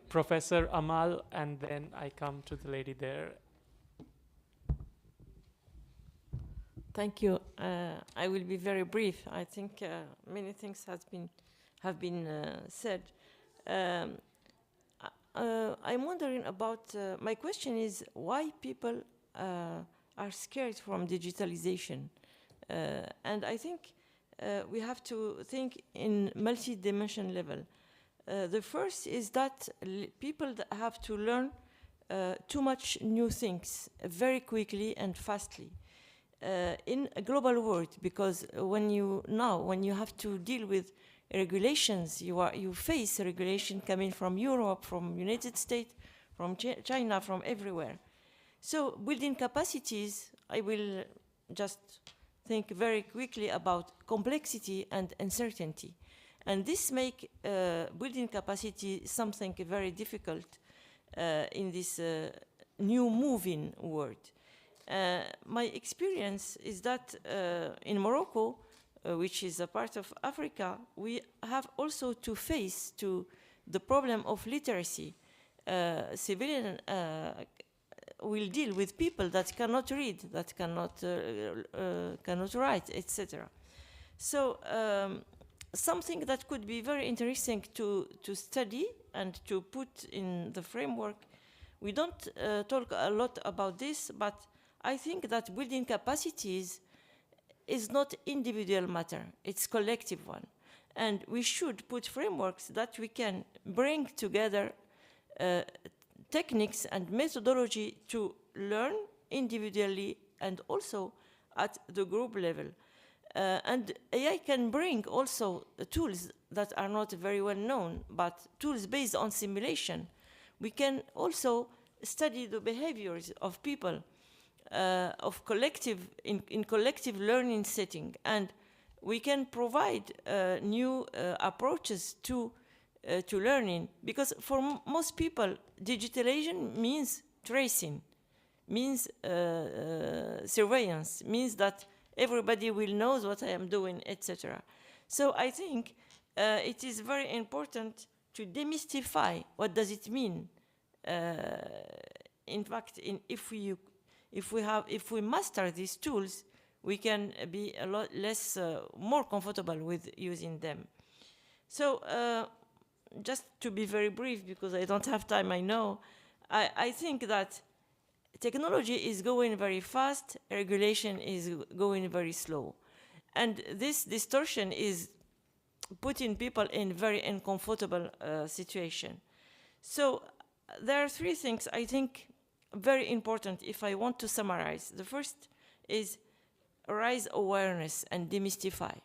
Professor Amal, and then I come to the lady there. Thank you. I will be very brief. I think many things have been said. I'm wondering about, my question is why people are scared from digitalization. And I think we have to think in multi-dimension level. The first is that people have to learn too much new things very quickly and fastly in a global world, because when you have to deal with regulations, you face regulation coming from Europe, from United States, from China, from everywhere. So building capacities, I will just think very quickly about complexity and uncertainty. And this make building capacity something very difficult in this new moving world. My experience is that in Morocco, which is a part of Africa, we have also to face to the problem of literacy. Civilian will deal with people that cannot read, that cannot write, etc. So something that could be very interesting to study and to put in the framework. We don't talk a lot about this, but I think that building capacities is not individual matter, it's collective one. And we should put frameworks that we can bring together techniques and methodology to learn individually and also at the group level. And AI can bring also tools that are not very well known, but tools based on simulation. We can also study the behaviors of people of in collective learning setting, and we can provide new approaches to learning, because for most people, digitalization means tracing, means surveillance, means that everybody will know what I am doing, etc. So I think it is very important to demystify what does it mean. In fact, if we master these tools, we can be a lot less, more comfortable with using them. So just to be very brief, because I don't have time, I know, I think that technology is going very fast, regulation is going very slow. And this distortion is putting people in very uncomfortable situation. So there are three things I think very important if I want to summarize. The first is raise awareness and demystify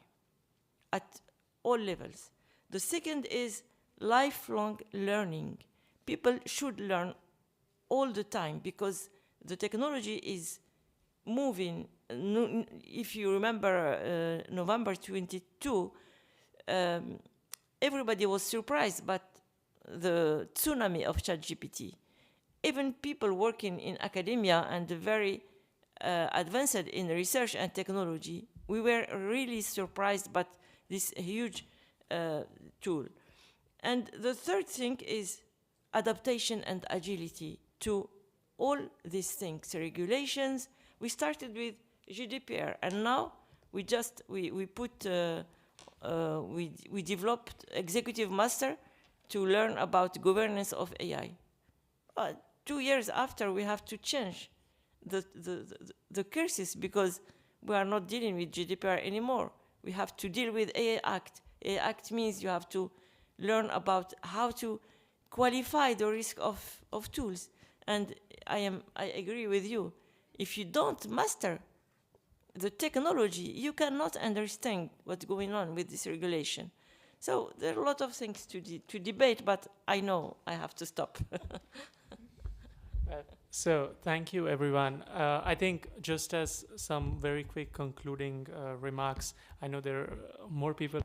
at all levels. The second is lifelong learning. People should learn all the time because the technology is moving. If you remember November 22, everybody was surprised by the tsunami of ChatGPT. Even people working in academia and very advanced in research and technology, we were really surprised by this huge tool. And the third thing is adaptation and agility to all these things, regulations. We started with GDPR, and now we developed executive master to learn about governance of AI. 2 years after, we have to change the curses because we are not dealing with GDPR anymore. We have to deal with AI Act. AI Act means you have to learn about how to qualify the risk of tools. And I agree with you. If you don't master the technology, you cannot understand what's going on with this regulation. So there are a lot of things to debate, but I know I have to stop. So thank you, everyone. I think just as some very quick concluding remarks, I know there are more people.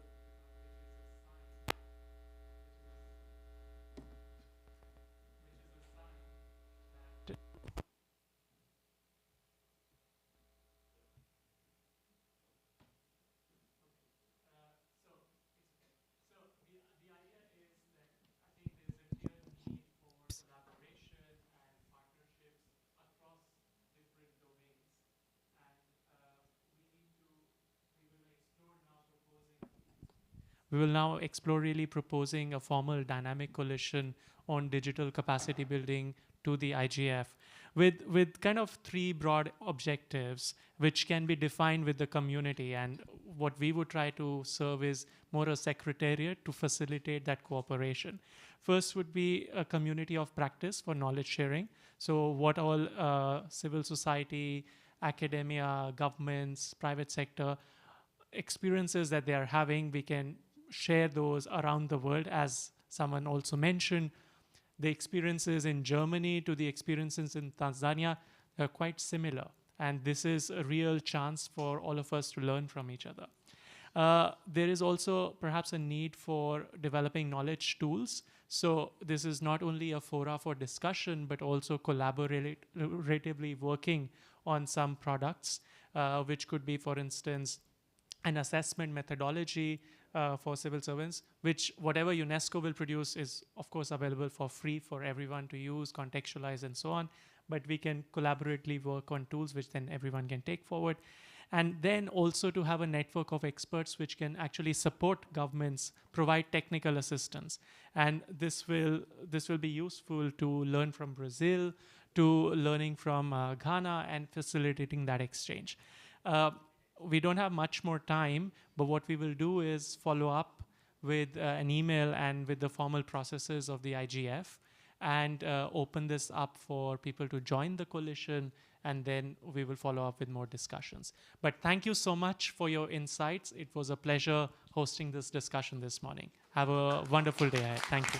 We will now explore really proposing a formal dynamic coalition on digital capacity building to the IGF with kind of three broad objectives which can be defined with the community. And what we would try to serve is more a secretariat to facilitate that cooperation. First would be a community of practice for knowledge sharing. So what all civil society, academia, governments, private sector experiences that they are having, we can share those around the world. As someone also mentioned, the experiences in Germany to the experiences in Tanzania are quite similar. And this is a real chance for all of us to learn from each other. There is also perhaps a need for developing knowledge tools. So this is not only a fora for discussion, but also collaboratively working on some products, which could be, for instance, an assessment methodology for civil servants, which whatever UNESCO will produce is, of course, available for free for everyone to use, contextualize, and so on. But we can collaboratively work on tools which then everyone can take forward. And then also to have a network of experts which can actually support governments, provide technical assistance. And this will be useful to learn from Brazil, to learning from Ghana, and facilitating that exchange. We don't have much more time, but what we will do is follow up with an email and with the formal processes of the IGF and open this up for people to join the coalition, and then we will follow up with more discussions. But thank you so much for your insights. It was a pleasure hosting this discussion this morning. Have a wonderful day ahead. Thank you.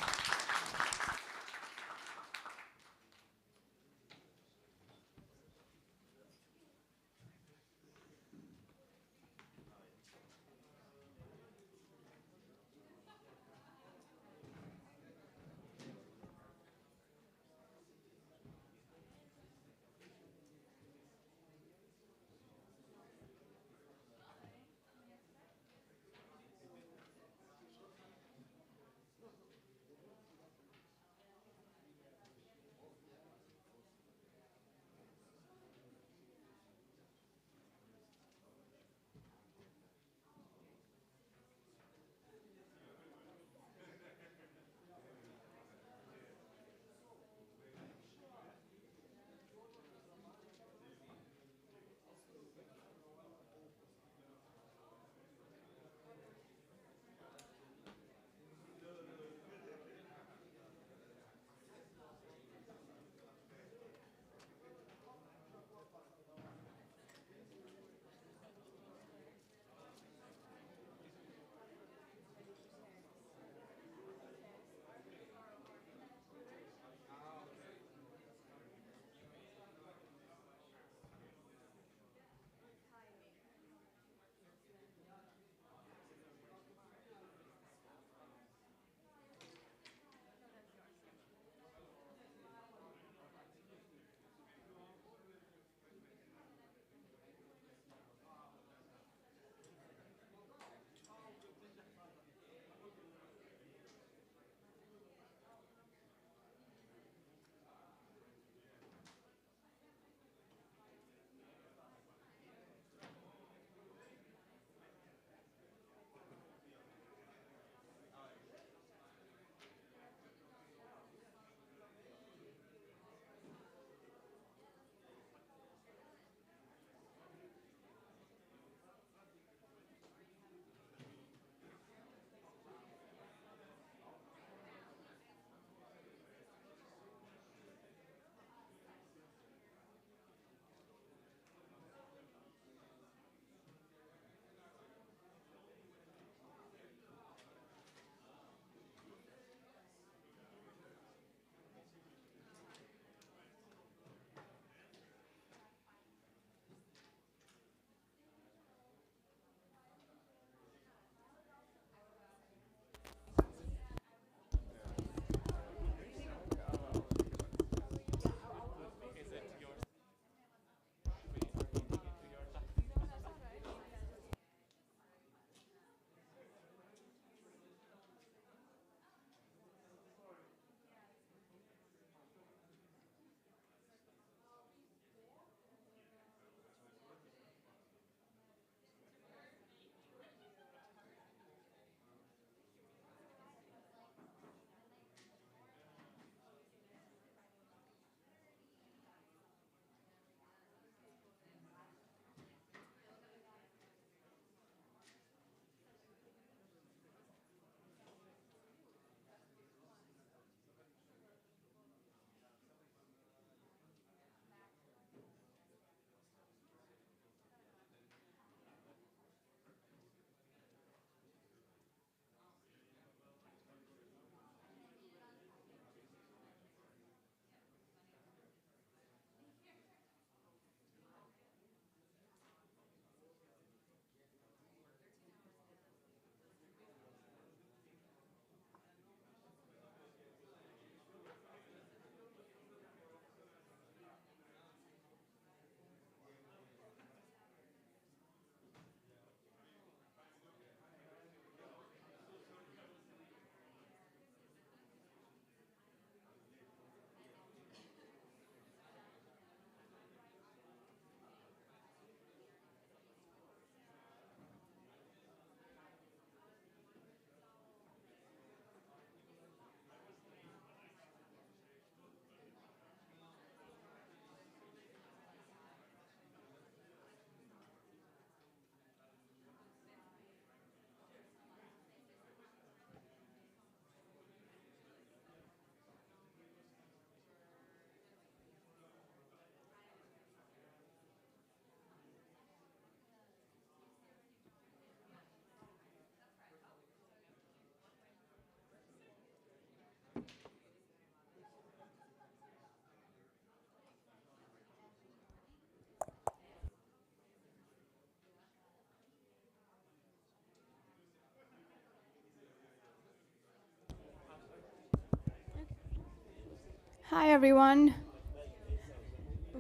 Hi, everyone.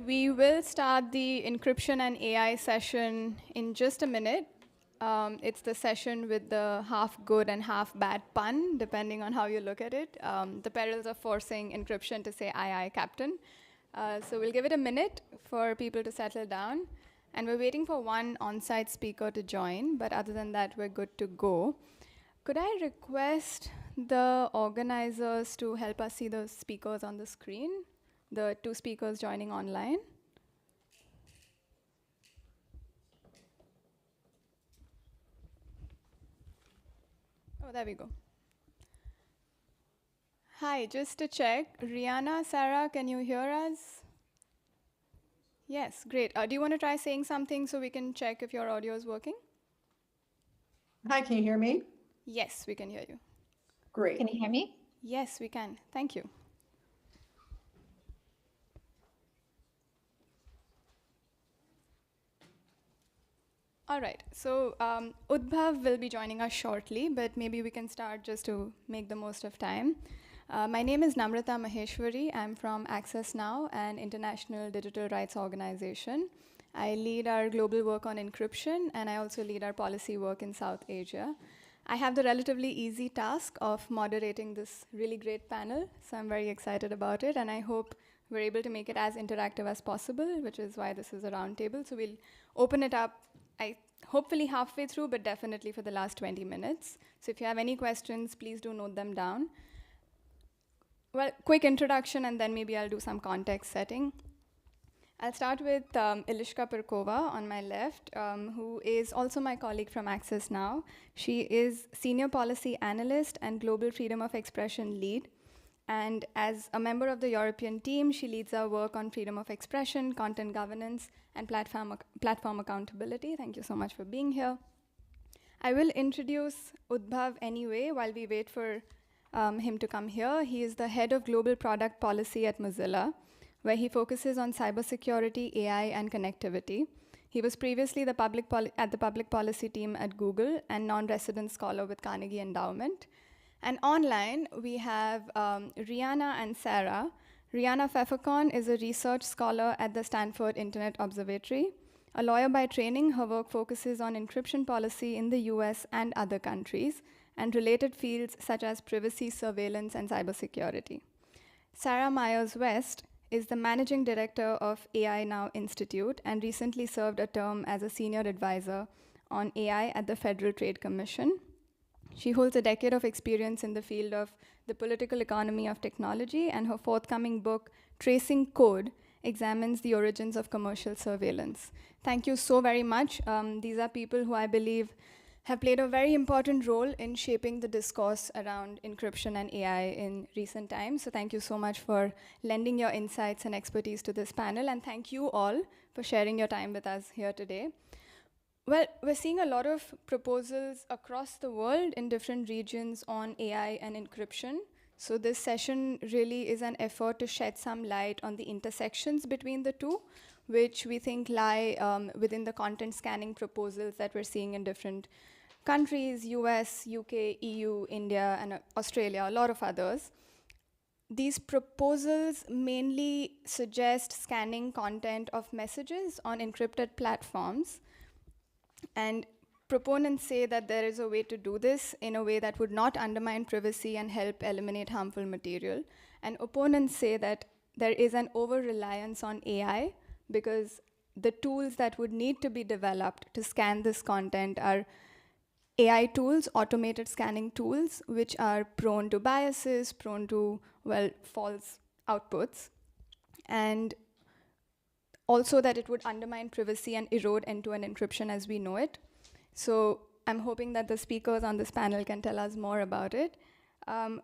We will start the encryption and AI session in just a minute. It's the session with the half good and half bad pun, depending on how you look at it. The perils of forcing encryption to say, aye, aye, Captain. So we'll give it a minute for people to settle down. And we're waiting for one on-site speaker to join, but other than that, we're good to go. Could I request the organizers to help us see the speakers on the screen, the 2 speakers joining online? Oh, there we go. Hi, just to check, Rihanna, Sarah, can you hear us? Yes, great. Do you want to try saying something so we can check if your audio is working? Hi, can you hear me? Yes, we can hear you. Great. Can you hear me? Yes, we can. Thank you. All right, so Udbhav will be joining us shortly, but maybe we can start just to make the most of time. My name is Namrata Maheshwari. I'm from Access Now, an international digital rights organization. I lead our global work on encryption, and I also lead our policy work in South Asia. I have the relatively easy task of moderating this really great panel, so I'm very excited about it, and I hope we're able to make it as interactive as possible, which is why this is a roundtable. So we'll open it up, hopefully halfway through, but definitely for the last 20 minutes. So if you have any questions, please do note them down. Well, quick introduction, and then maybe I'll do some context setting. I'll start with Ilishka Perkova on my left, who is also my colleague from Access Now. She is Senior Policy Analyst and Global Freedom of Expression Lead. And as a member of the European team, she leads our work on freedom of expression, content governance, and platform accountability. Thank you so much for being here. I will introduce Udbhav anyway while we wait for him to come here. He is the head of global product policy at Mozilla, where he focuses on cybersecurity, AI, and connectivity. He was previously at the public policy team at Google and non-resident scholar with Carnegie Endowment. And online, we have Rihanna and Sarah. Rihanna Pfefferkorn is a research scholar at the Stanford Internet Observatory. A lawyer by training, her work focuses on encryption policy in the US and other countries, and related fields such as privacy, surveillance, and cybersecurity. Sarah Myers-West is the managing director of AI Now Institute and recently served a term as a senior advisor on AI at the Federal Trade Commission. She holds a decade of experience in the field of the political economy of technology, and her forthcoming book, Tracing Code, examines the origins of commercial surveillance. Thank you so very much. These are people who I believe have played a very important role in shaping the discourse around encryption and AI in recent times. So thank you so much for lending your insights and expertise to this panel, and thank you all for sharing your time with us here today. Well, we're seeing a lot of proposals across the world in different regions on AI and encryption. So this session really is an effort to shed some light on the intersections between the two, which we think lie within the content scanning proposals that we're seeing in different countries, US, UK, EU, India, and Australia, a lot of others. These proposals mainly suggest scanning content of messages on encrypted platforms. And proponents say that there is a way to do this in a way that would not undermine privacy and help eliminate harmful material. And opponents say that there is an over-reliance on AI because the tools that would need to be developed to scan this content are AI tools, automated scanning tools, which are prone to biases, prone to, well, false outputs. And also that it would undermine privacy and erode end-to-end encryption as we know it. So I'm hoping that the speakers on this panel can tell us more about it.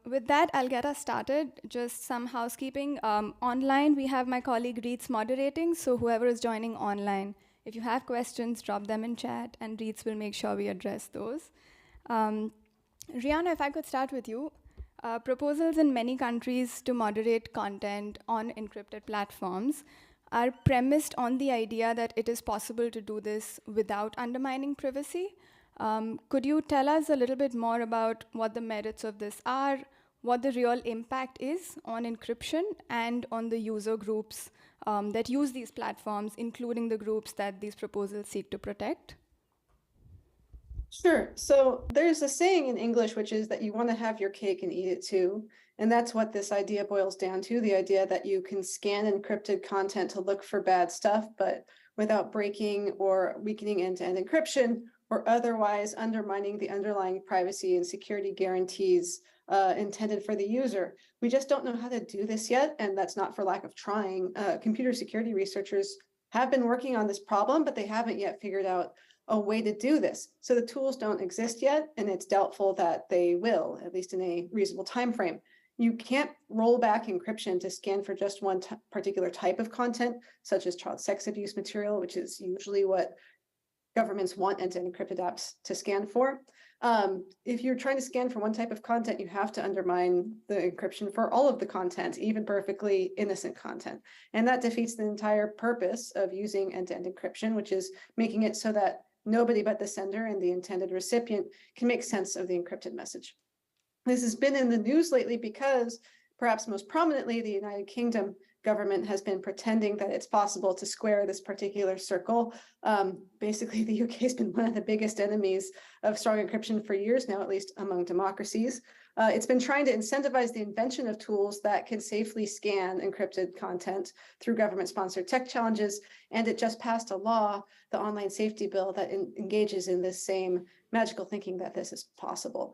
With that, I'll get us started. Just some housekeeping. Online, we have my colleague Reets moderating, so whoever is joining online, if you have questions, drop them in chat, and Reets will make sure we address those. Rihanna, if I could start with you. Proposals in many countries to moderate content on encrypted platforms are premised on the idea that it is possible to do this without undermining privacy. Could you tell us a little bit more about what the merits of this are, what the real impact is on encryption and on the user groups that use these platforms, including the groups that these proposals seek to protect? Sure. So there's a saying in English, which is that you want to have your cake and eat it too. And that's what this idea boils down to, the idea that you can scan encrypted content to look for bad stuff, but without breaking or weakening end-to-end encryption or otherwise undermining the underlying privacy and security guarantees intended for the user. We just don't know how to do this yet, and that's not for lack of trying. Computer security researchers have been working on this problem, but they haven't yet figured out a way to do this. So the tools don't exist yet, and it's doubtful that they will, at least in a reasonable time frame. You can't roll back encryption to scan for just one particular type of content, such as child sex abuse material, which is usually what governments want end-to-end encrypted apps to scan for. If you're trying to scan for one type of content, you have to undermine the encryption for all of the content, even perfectly innocent content. And that defeats the entire purpose of using end-to-end encryption, which is making it so that nobody but the sender and the intended recipient can make sense of the encrypted message. This has been in the news lately because, perhaps most prominently, the United Kingdom government has been pretending that it's possible to square this particular circle. Basically, the UK has been one of the biggest enemies of strong encryption for years now, at least among democracies. It's been trying to incentivize the invention of tools that can safely scan encrypted content through government-sponsored tech challenges, and it just passed a law, the Online Safety Bill, that engages in this same magical thinking that this is possible.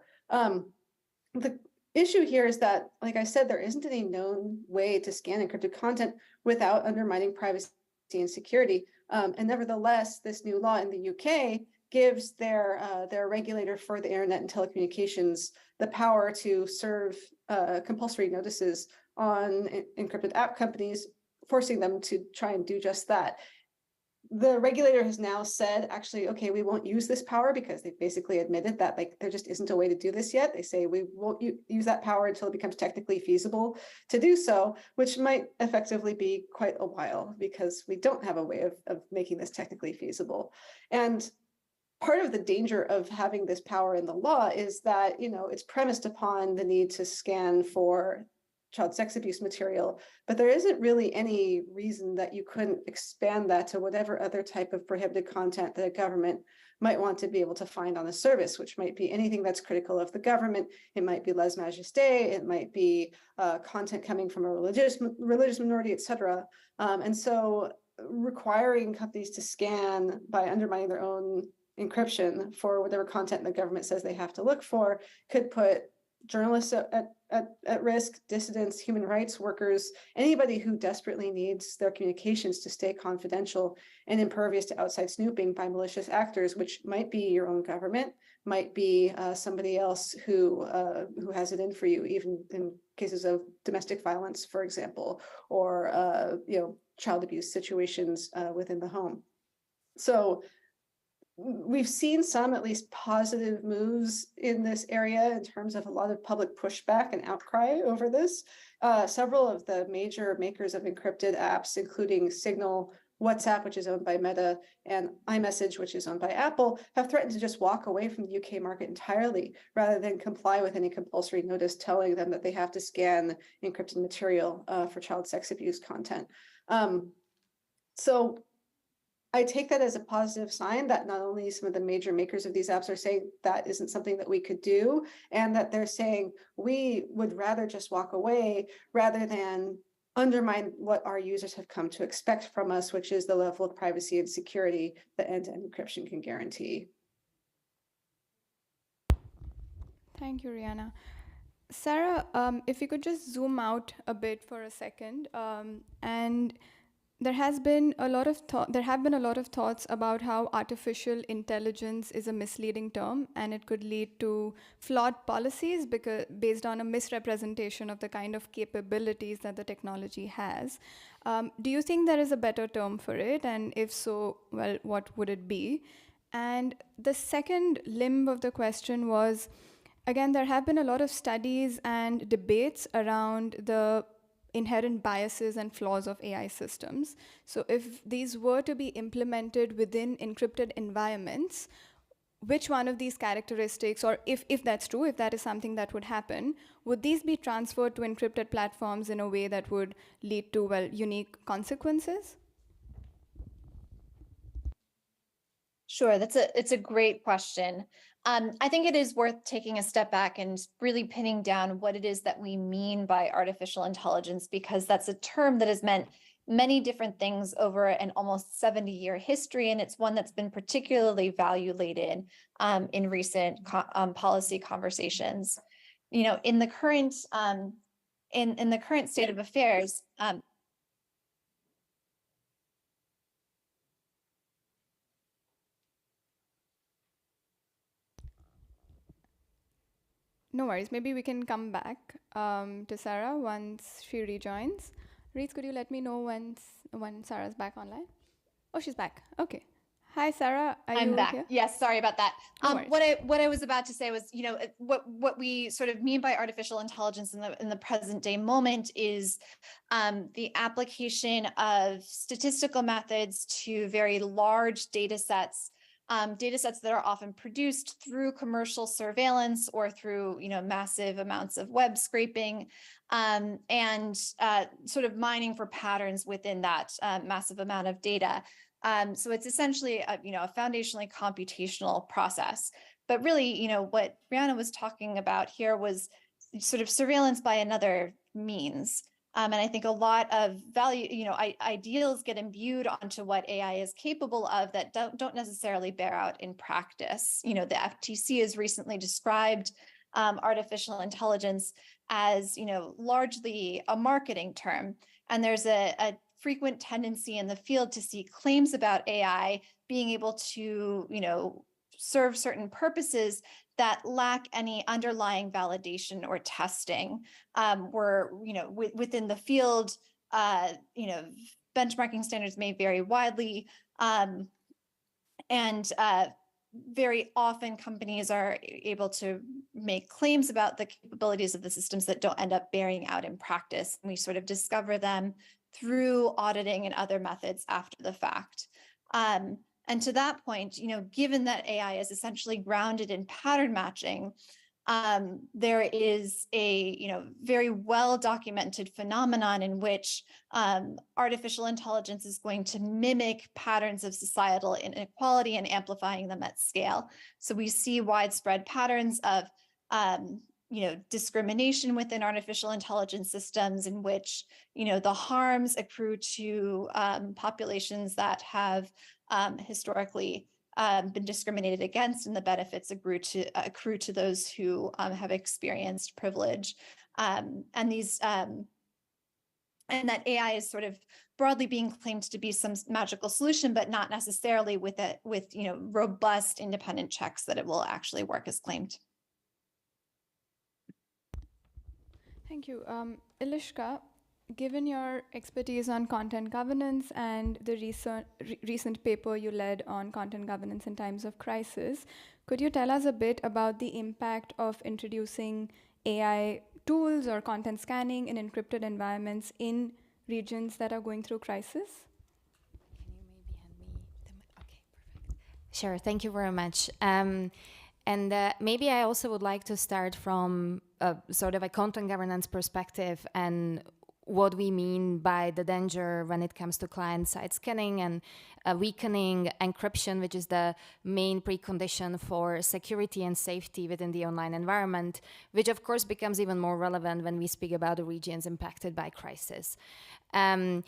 The issue here is that, like I said, there isn't any known way to scan encrypted content without undermining privacy and security. And nevertheless, this new law in the UK gives their regulator for the internet and telecommunications the power to serve compulsory notices on encrypted app companies, forcing them to try and do just that. The regulator has now said, actually, okay, we won't use this power because they've basically admitted that there just isn't a way to do this yet. They say we won't use that power until it becomes technically feasible to do so, which might effectively be quite a while because we don't have a way of making this technically feasible. And part of the danger of having this power in the law is that, it's premised upon the need to scan for child sex abuse material, but there isn't really any reason that you couldn't expand that to whatever other type of prohibited content that a government might want to be able to find on a service, which might be anything that's critical of the government. It might be lèse majesté, it might be content coming from a religious minority, et cetera. And so requiring companies to scan by undermining their own encryption for whatever content the government says they have to look for could put journalists at risk, dissidents, human rights workers, anybody who desperately needs their communications to stay confidential and impervious to outside snooping by malicious actors, which might be your own government, might be somebody else who has it in for you, even in cases of domestic violence, for example, or child abuse situations within the home. So we've seen some at least positive moves in this area in terms of a lot of public pushback and outcry over this. Several of the major makers of encrypted apps, including Signal, WhatsApp, which is owned by Meta, and iMessage, which is owned by Apple, have threatened to just walk away from the UK market entirely rather than comply with any compulsory notice telling them that they have to scan encrypted material for child sex abuse content. So I take that as a positive sign that not only some of the major makers of these apps are saying that isn't something that we could do, and that they're saying we would rather just walk away rather than undermine what our users have come to expect from us, which is the level of privacy and security that end-to-end encryption can guarantee. Thank you, Rihanna. Sarah, if you could just zoom out a bit for a second, and there have been a lot of thoughts about how artificial intelligence is a misleading term, and it could lead to flawed policies based on a misrepresentation of the kind of capabilities that the technology has. Do you think there is a better term for it? And if so, well, what would it be? And the second limb of the question was, again, there have been a lot of studies and debates around the inherent biases and flaws of AI systems. So if these were to be implemented within encrypted environments, which one of these characteristics, or if that's true, if that is something that would happen, would these be transferred to encrypted platforms in a way that would lead to, well, unique consequences? Sure, it's a great question. I think it is worth taking a step back and really pinning down what it is that we mean by artificial intelligence, because that's a term that has meant many different things over an almost 70-year history, and it's one that's been particularly value-laden in recent policy conversations. You know, in the current in the current state of affairs. No worries. Maybe we can come back to Sarah once she rejoins. Reese, could you let me know when Sarah's back online? Oh, she's back. Okay. Hi, Sarah. I'm back. Here? Yes, sorry about that. No what I was about to say was, you know, what we sort of mean by artificial intelligence in the present day moment is the application of statistical methods to very large data sets that are often produced through commercial surveillance or through, you know, massive amounts of web scraping, and sort of mining for patterns within that massive amount of data. So it's essentially a foundationally computational process. But really, you know, what Brianna was talking about here was sort of surveillance by another means. And I think a lot of value, you know, ideals get imbued onto what AI is capable of that don't necessarily bear out in practice. You know, the FTC has recently described artificial intelligence as, you know, largely a marketing term. And there's a frequent tendency in the field to see claims about AI being able to, you know, serve certain purposes that lack any underlying validation or testing. Where, you know, within the field, you know, benchmarking standards may vary widely, and very often companies are able to make claims about the capabilities of the systems that don't end up bearing out in practice. And we sort of discover them through auditing and other methods after the fact. And to that point, you know, given that AI is essentially grounded in pattern matching, there is a, you know, very well documented phenomenon in which artificial intelligence is going to mimic patterns of societal inequality and amplifying them at scale. So we see widespread patterns of you know, discrimination within artificial intelligence systems in which, you know, the harms accrue to populations that have historically been discriminated against, and the benefits accrue to those who have experienced privilege. And that AI is sort of broadly being claimed to be some magical solution, but not necessarily with you know, robust independent checks that it will actually work as claimed. Thank you. Ilishka, given your expertise on content governance and the recent paper you led on content governance in times of crisis, could you tell us a bit about the impact of introducing AI tools or content scanning in encrypted environments in regions that are going through crisis? Can you maybe hand me the okay, perfect. Sure, thank you very much. And maybe I also would like to start from sort of a content governance perspective and what we mean by the danger when it comes to client-side scanning and weakening encryption, which is the main precondition for security and safety within the online environment, which of course becomes even more relevant when we speak about the regions impacted by crisis. But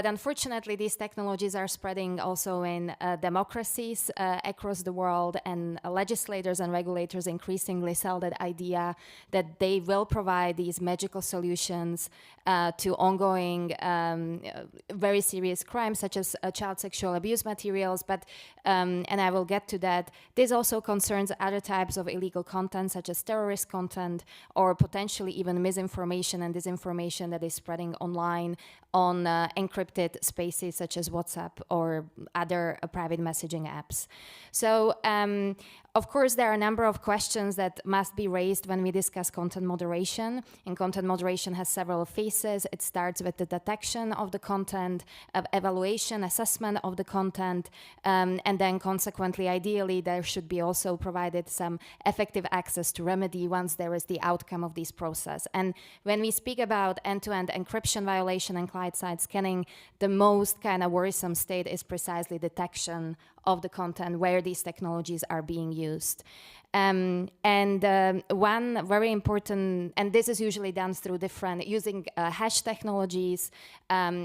unfortunately, these technologies are spreading also in democracies across the world, and legislators and regulators increasingly sell that idea that they will provide these magical solutions to ongoing very serious crimes such as child sexual abuse materials. But, and I will get to that, this also concerns other types of illegal content such as terrorist content or potentially even misinformation and disinformation that is spreading online on encrypted spaces such as WhatsApp or other private messaging apps. So Of course, there are a number of questions that must be raised when we discuss content moderation. And content moderation has several phases. It starts with the detection of the content, of evaluation, assessment of the content, and then consequently, ideally, there should be also provided some effective access to remedy once there is the outcome of this process. And when we speak about end-to-end encryption violation and client-side scanning, the most kind of worrisome state is precisely detection of the content where these technologies are being used. One very important, and this is usually done through using hash technologies,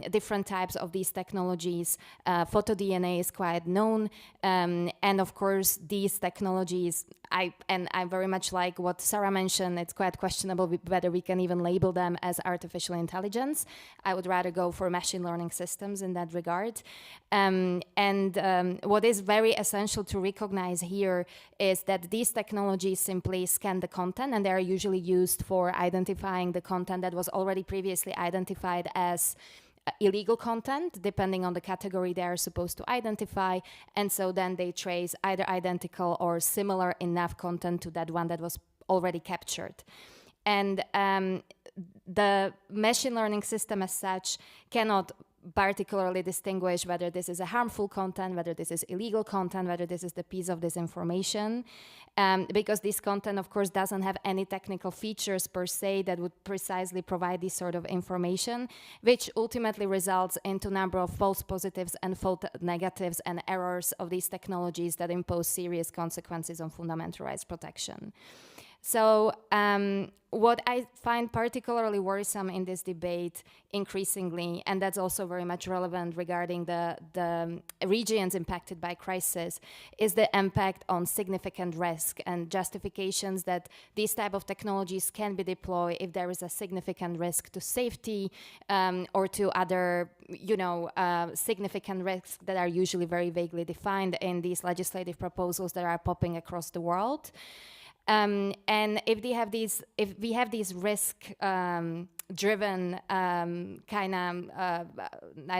different types of these technologies. PhotoDNA is quite known, and of course these technologies, I very much like what Sarah mentioned. It's quite questionable whether we can even label them as artificial intelligence. I would rather go for machine learning systems in that regard. What is very essential to recognize here is that these technologies simply scan the content, and they are usually used for identifying the content that was already previously identified as illegal content, depending on the category they are supposed to identify. And so then they trace either identical or similar enough content to that one that was already captured. And the machine learning system as such cannot particularly distinguish whether this is a harmful content, whether this is illegal content, whether this is the piece of disinformation, because this content, of course, doesn't have any technical features per se that would precisely provide this sort of information, which ultimately results into a number of false positives and false negatives and errors of these technologies that impose serious consequences on fundamental rights protection. So what I find particularly worrisome in this debate increasingly, and that's also very much relevant regarding the regions impacted by crisis, is the impact on significant risk and justifications that these type of technologies can be deployed if there is a significant risk to safety or to other, significant risks that are usually very vaguely defined in these legislative proposals that are popping across the world. And if we have these risk-driven kind of, I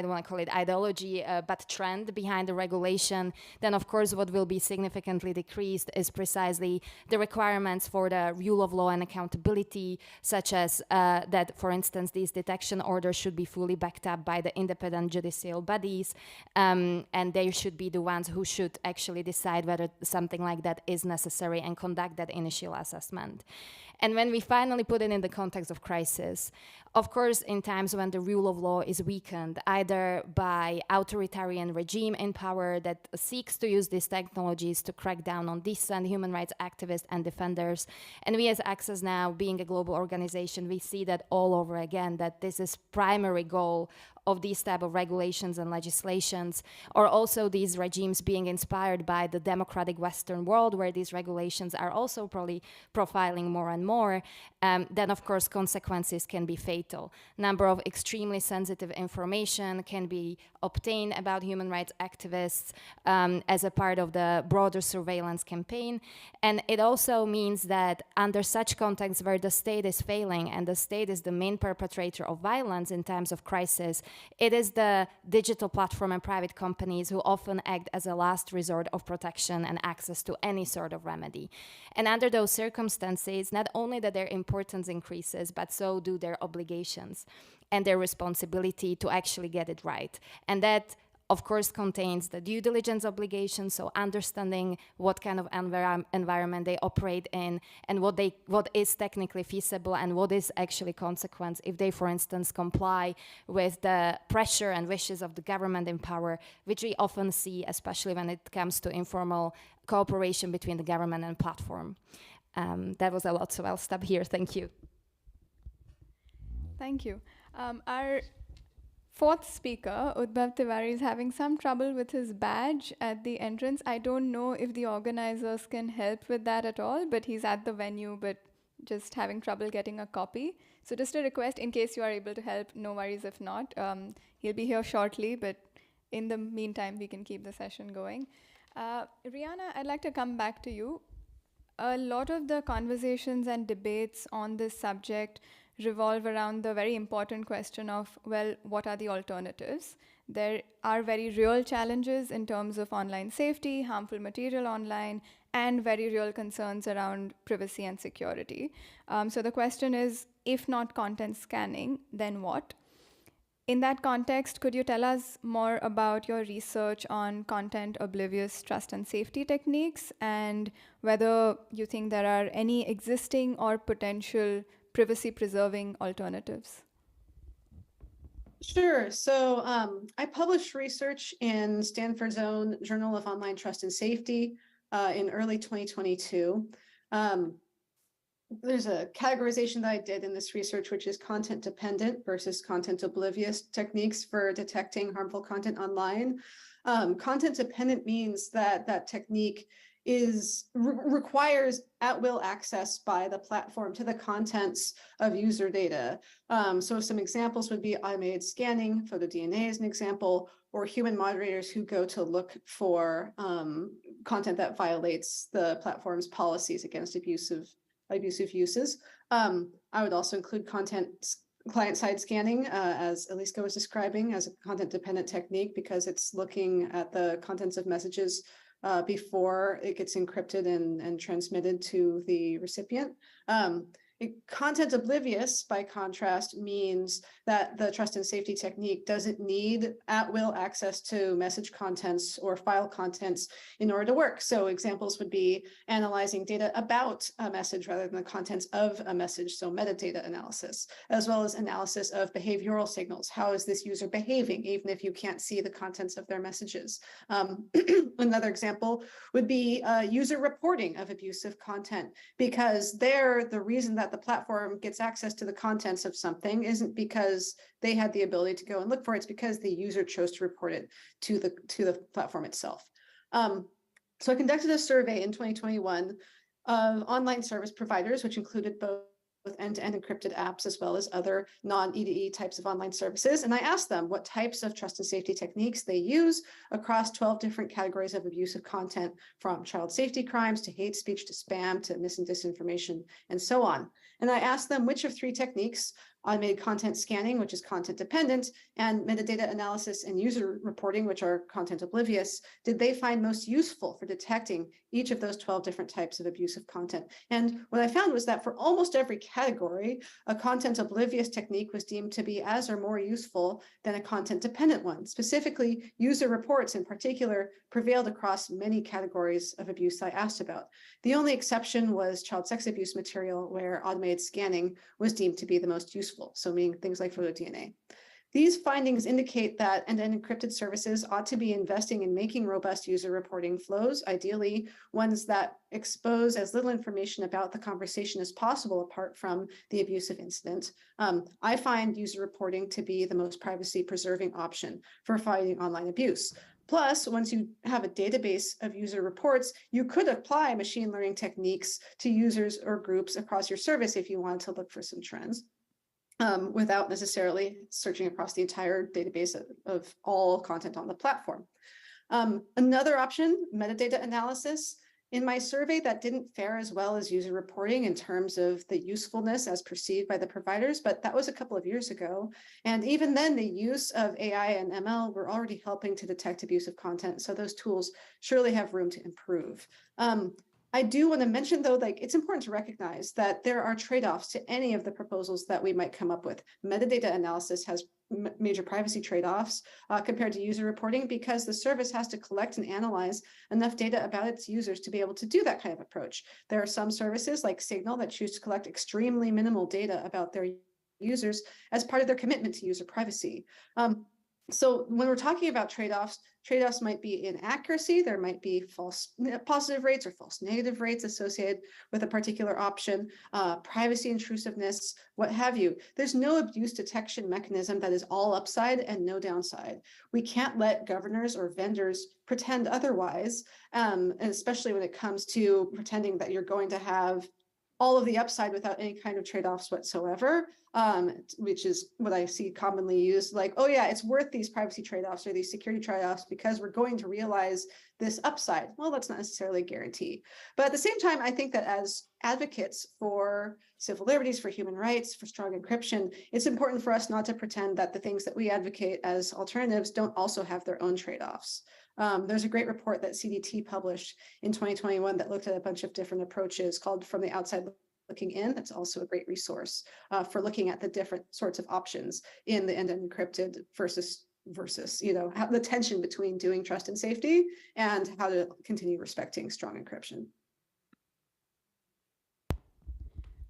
don't want to call it ideology, but trend behind the regulation, then of course what will be significantly decreased is precisely the requirements for the rule of law and accountability, such as that, for instance, these detection orders should be fully backed up by the independent judicial bodies, and they should be the ones who should actually decide whether something like that is necessary and conduct that initial assessment. And when we finally put it in the context of crisis, of course, in times when the rule of law is weakened, either by authoritarian regime in power that seeks to use these technologies to crack down on dissent, human rights activists and defenders, and we as Access Now, being a global organization, we see that all over again, that this is primary goal of these type of regulations and legislations, or also these regimes being inspired by the democratic Western world where these regulations are also probably profiling more and more, then of course consequences can be fatal. Number of extremely sensitive information can be obtained about human rights activists as a part of the broader surveillance campaign. And it also means that under such contexts where the state is failing and the state is the main perpetrator of violence in times of crisis, it is the digital platform and private companies who often act as a last resort of protection and access to any sort of remedy. And under those circumstances, not only that their importance increases, but so do their obligations and their responsibility to actually get it right. And that, of course, contains the due diligence obligations, so understanding what kind of environment they operate in and what is technically feasible and what is actually consequence if they, for instance, comply with the pressure and wishes of the government in power, which we often see, especially when it comes to informal cooperation between the government and platform. That was a lot, so I'll stop here. Thank you. Thank you. Our fourth speaker, Udbhav Tiwari, is having some trouble with his badge at the entrance. I don't know if the organizers can help with that at all, but he's at the venue, but just having trouble getting a copy. So just a request, in case you are able to help, no worries if not. He'll be here shortly, but in the meantime, we can keep the session going. Rihanna, I'd like to come back to you. A lot of the conversations and debates on this subject revolve around the very important question of, well, what are the alternatives? there are very real challenges in terms of online safety, harmful material online, and very real concerns around privacy and security. So the question is, if not content scanning, then what? In that context, could you tell us more about your research on content oblivious trust and safety techniques, and whether you think there are any existing or potential privacy preserving alternatives? Sure. So I published research in Stanford's own Journal of Online Trust and Safety in early 2022. There's a categorization that I did in this research, which is content dependent versus content oblivious techniques for detecting harmful content online. Content dependent means that that technique requires at-will access by the platform to the contents of user data. So some examples would be automated scanning, photo-DNA as an example, or human moderators who go to look for content that violates the platform's policies against abusive uses. I would also include client-side scanning, as Eliska was describing, as a content-dependent technique, because it's looking at the contents of messages before it gets encrypted and transmitted to the recipient. Content oblivious, by contrast, means that the trust and safety technique doesn't need at-will access to message contents or file contents in order to work. So examples would be analyzing data about a message rather than the contents of a message, so metadata analysis, as well as analysis of behavioral signals. How is this user behaving, even if you can't see the contents of their messages? Another example would be user reporting of abusive content, because the reason that the platform gets access to the contents of something isn't because they had the ability to go and look for it, it's because the user chose to report it to the platform itself. So I conducted a survey in 2021 of online service providers, which included both end-to-end encrypted apps as well as other non-EDE types of online services. And I asked them what types of trust and safety techniques they use across 12 different categories of abusive content, from child safety crimes to hate speech to spam to mis and disinformation and so on. And I asked them which of three techniques, automated content scanning, which is content dependent, and metadata analysis and user reporting, which are content oblivious, did they find most useful for detecting each of those 12 different types of abusive content. And what I found was that for almost every category, a content oblivious technique was deemed to be as or more useful than a content dependent one. Specifically, user reports in particular prevailed across many categories of abuse I asked about. The only exception was child sex abuse material, where automated scanning was deemed to be the most useful, so meaning things like photo-DNA. These findings indicate that end-to-end encrypted services ought to be investing in making robust user reporting flows, ideally ones that expose as little information about the conversation as possible apart from the abusive incident. I find user reporting to be the most privacy-preserving option for fighting online abuse. Plus, once you have a database of user reports, you could apply machine learning techniques to users or groups across your service if you wanted to look for some trends. Without necessarily searching across the entire database of all content on the platform. Another option, metadata analysis. In my survey, that didn't fare as well as user reporting in terms of the usefulness as perceived by the providers, but that was a couple of years ago. And even then, the use of AI and ML were already helping to detect abusive content, so those tools surely have room to improve. I do want to mention, though, like, it's important to recognize that there are trade-offs to any of the proposals that we might come up with. Metadata analysis has major privacy trade-offs compared to user reporting, because the service has to collect and analyze enough data about its users to be able to do that kind of approach. There are some services like Signal that choose to collect extremely minimal data about their users as part of their commitment to user privacy. So when we're talking about trade-offs might be in accuracy. There might be false positive rates or false negative rates associated with a particular option, privacy intrusiveness, what have you. There's no abuse detection mechanism that is all upside and no downside. We can't let governors or vendors pretend otherwise, especially when it comes to pretending that you're going to have all of the upside without any kind of trade-offs whatsoever, which is what I see commonly used, like, oh yeah, it's worth these privacy trade-offs or these security trade-offs because we're going to realize this upside. Well, that's not necessarily a guarantee. But at the same time, I think that as advocates for civil liberties, for human rights, for strong encryption, it's important for us not to pretend that the things that we advocate as alternatives don't also have their own trade-offs. There's a great report that CDT published in 2021 that looked at a bunch of different approaches called From the Outside Looking In. That's also a great resource for looking at the different sorts of options in the end-to-end encrypted versus the tension between doing trust and safety and how to continue respecting strong encryption.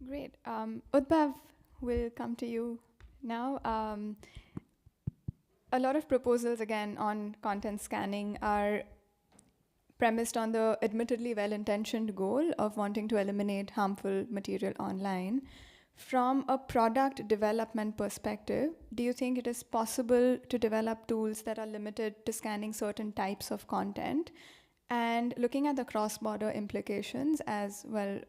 Great. Udbhav, will come to you now. A lot of proposals, again, on content scanning are premised on the admittedly well-intentioned goal of wanting to eliminate harmful material online. From a product development perspective, do you think it is possible to develop tools that are limited to scanning certain types of content? And looking at the cross-border implications as well,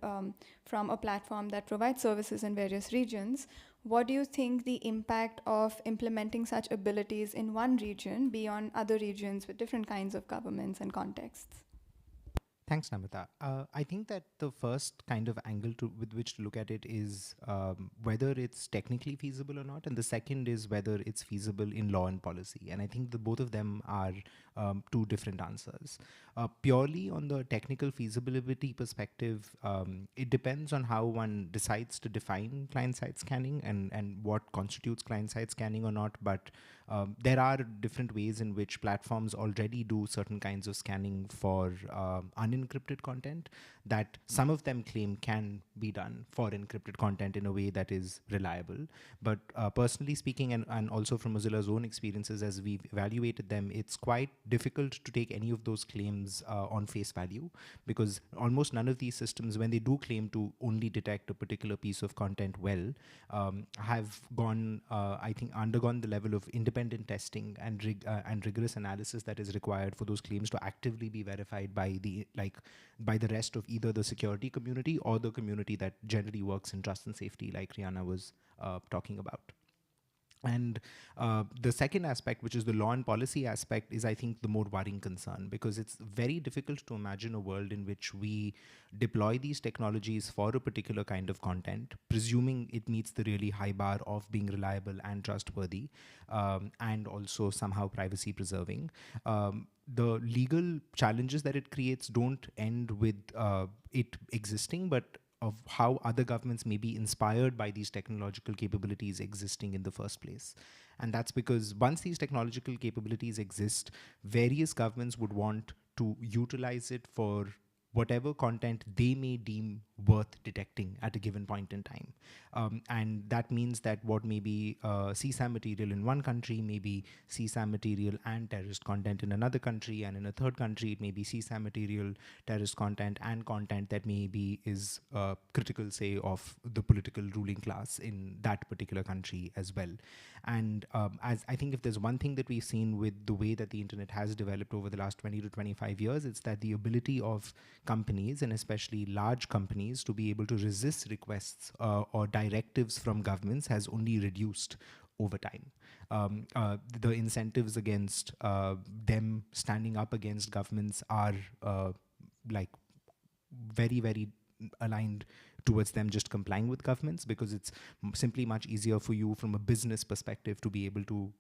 from a platform that provides services in various regions, what do you think the impact of implementing such abilities in one region be on other regions with different kinds of governments and contexts? Thanks, Namrata. I think that the first kind of angle with which to look at it is whether it's technically feasible or not, and the second is whether it's feasible in law and policy. And I think both of them are two different answers. Purely on the technical feasibility perspective, it depends on how one decides to define client-side scanning and what constitutes client-side scanning or not. But there are different ways in which platforms already do certain kinds of scanning for unencrypted content that some of them claim can be done for encrypted content in a way that is reliable. But personally speaking, and also from Mozilla's own experiences as we've evaluated them, it's quite difficult to take any of those claims on face value, because almost none of these systems, when they do claim to only detect a particular piece of content well, have undergone the level of independent testing and rigorous analysis that is required for those claims to actively be verified by the rest of either the security community or the community that generally works in trust and safety, like Rihanna was talking about. And the second aspect, which is the law and policy aspect, is I think the more worrying concern, because it's very difficult to imagine a world in which we deploy these technologies for a particular kind of content, presuming it meets the really high bar of being reliable and trustworthy, and also somehow privacy preserving. The legal challenges that it creates don't end with it existing, but of how other governments may be inspired by these technological capabilities existing in the first place. And that's because once these technological capabilities exist, various governments would want to utilize it for whatever content they may deem worth detecting at a given point in time. And that means that what may be CSAM material in one country may be CSAM material and terrorist content in another country, and in a third country it may be CSAM material, terrorist content, and content that maybe is critical, say, of the political ruling class in that particular country as well. And as I think if there's one thing that we've seen with the way that the internet has developed over the last 20 to 25 years, it's that the ability of companies, and especially large companies, to be able to resist requests or directives from governments has only reduced over time. The incentives against them standing up against governments are very, very aligned towards them just complying with governments, because it's simply much easier for you from a business perspective to be able to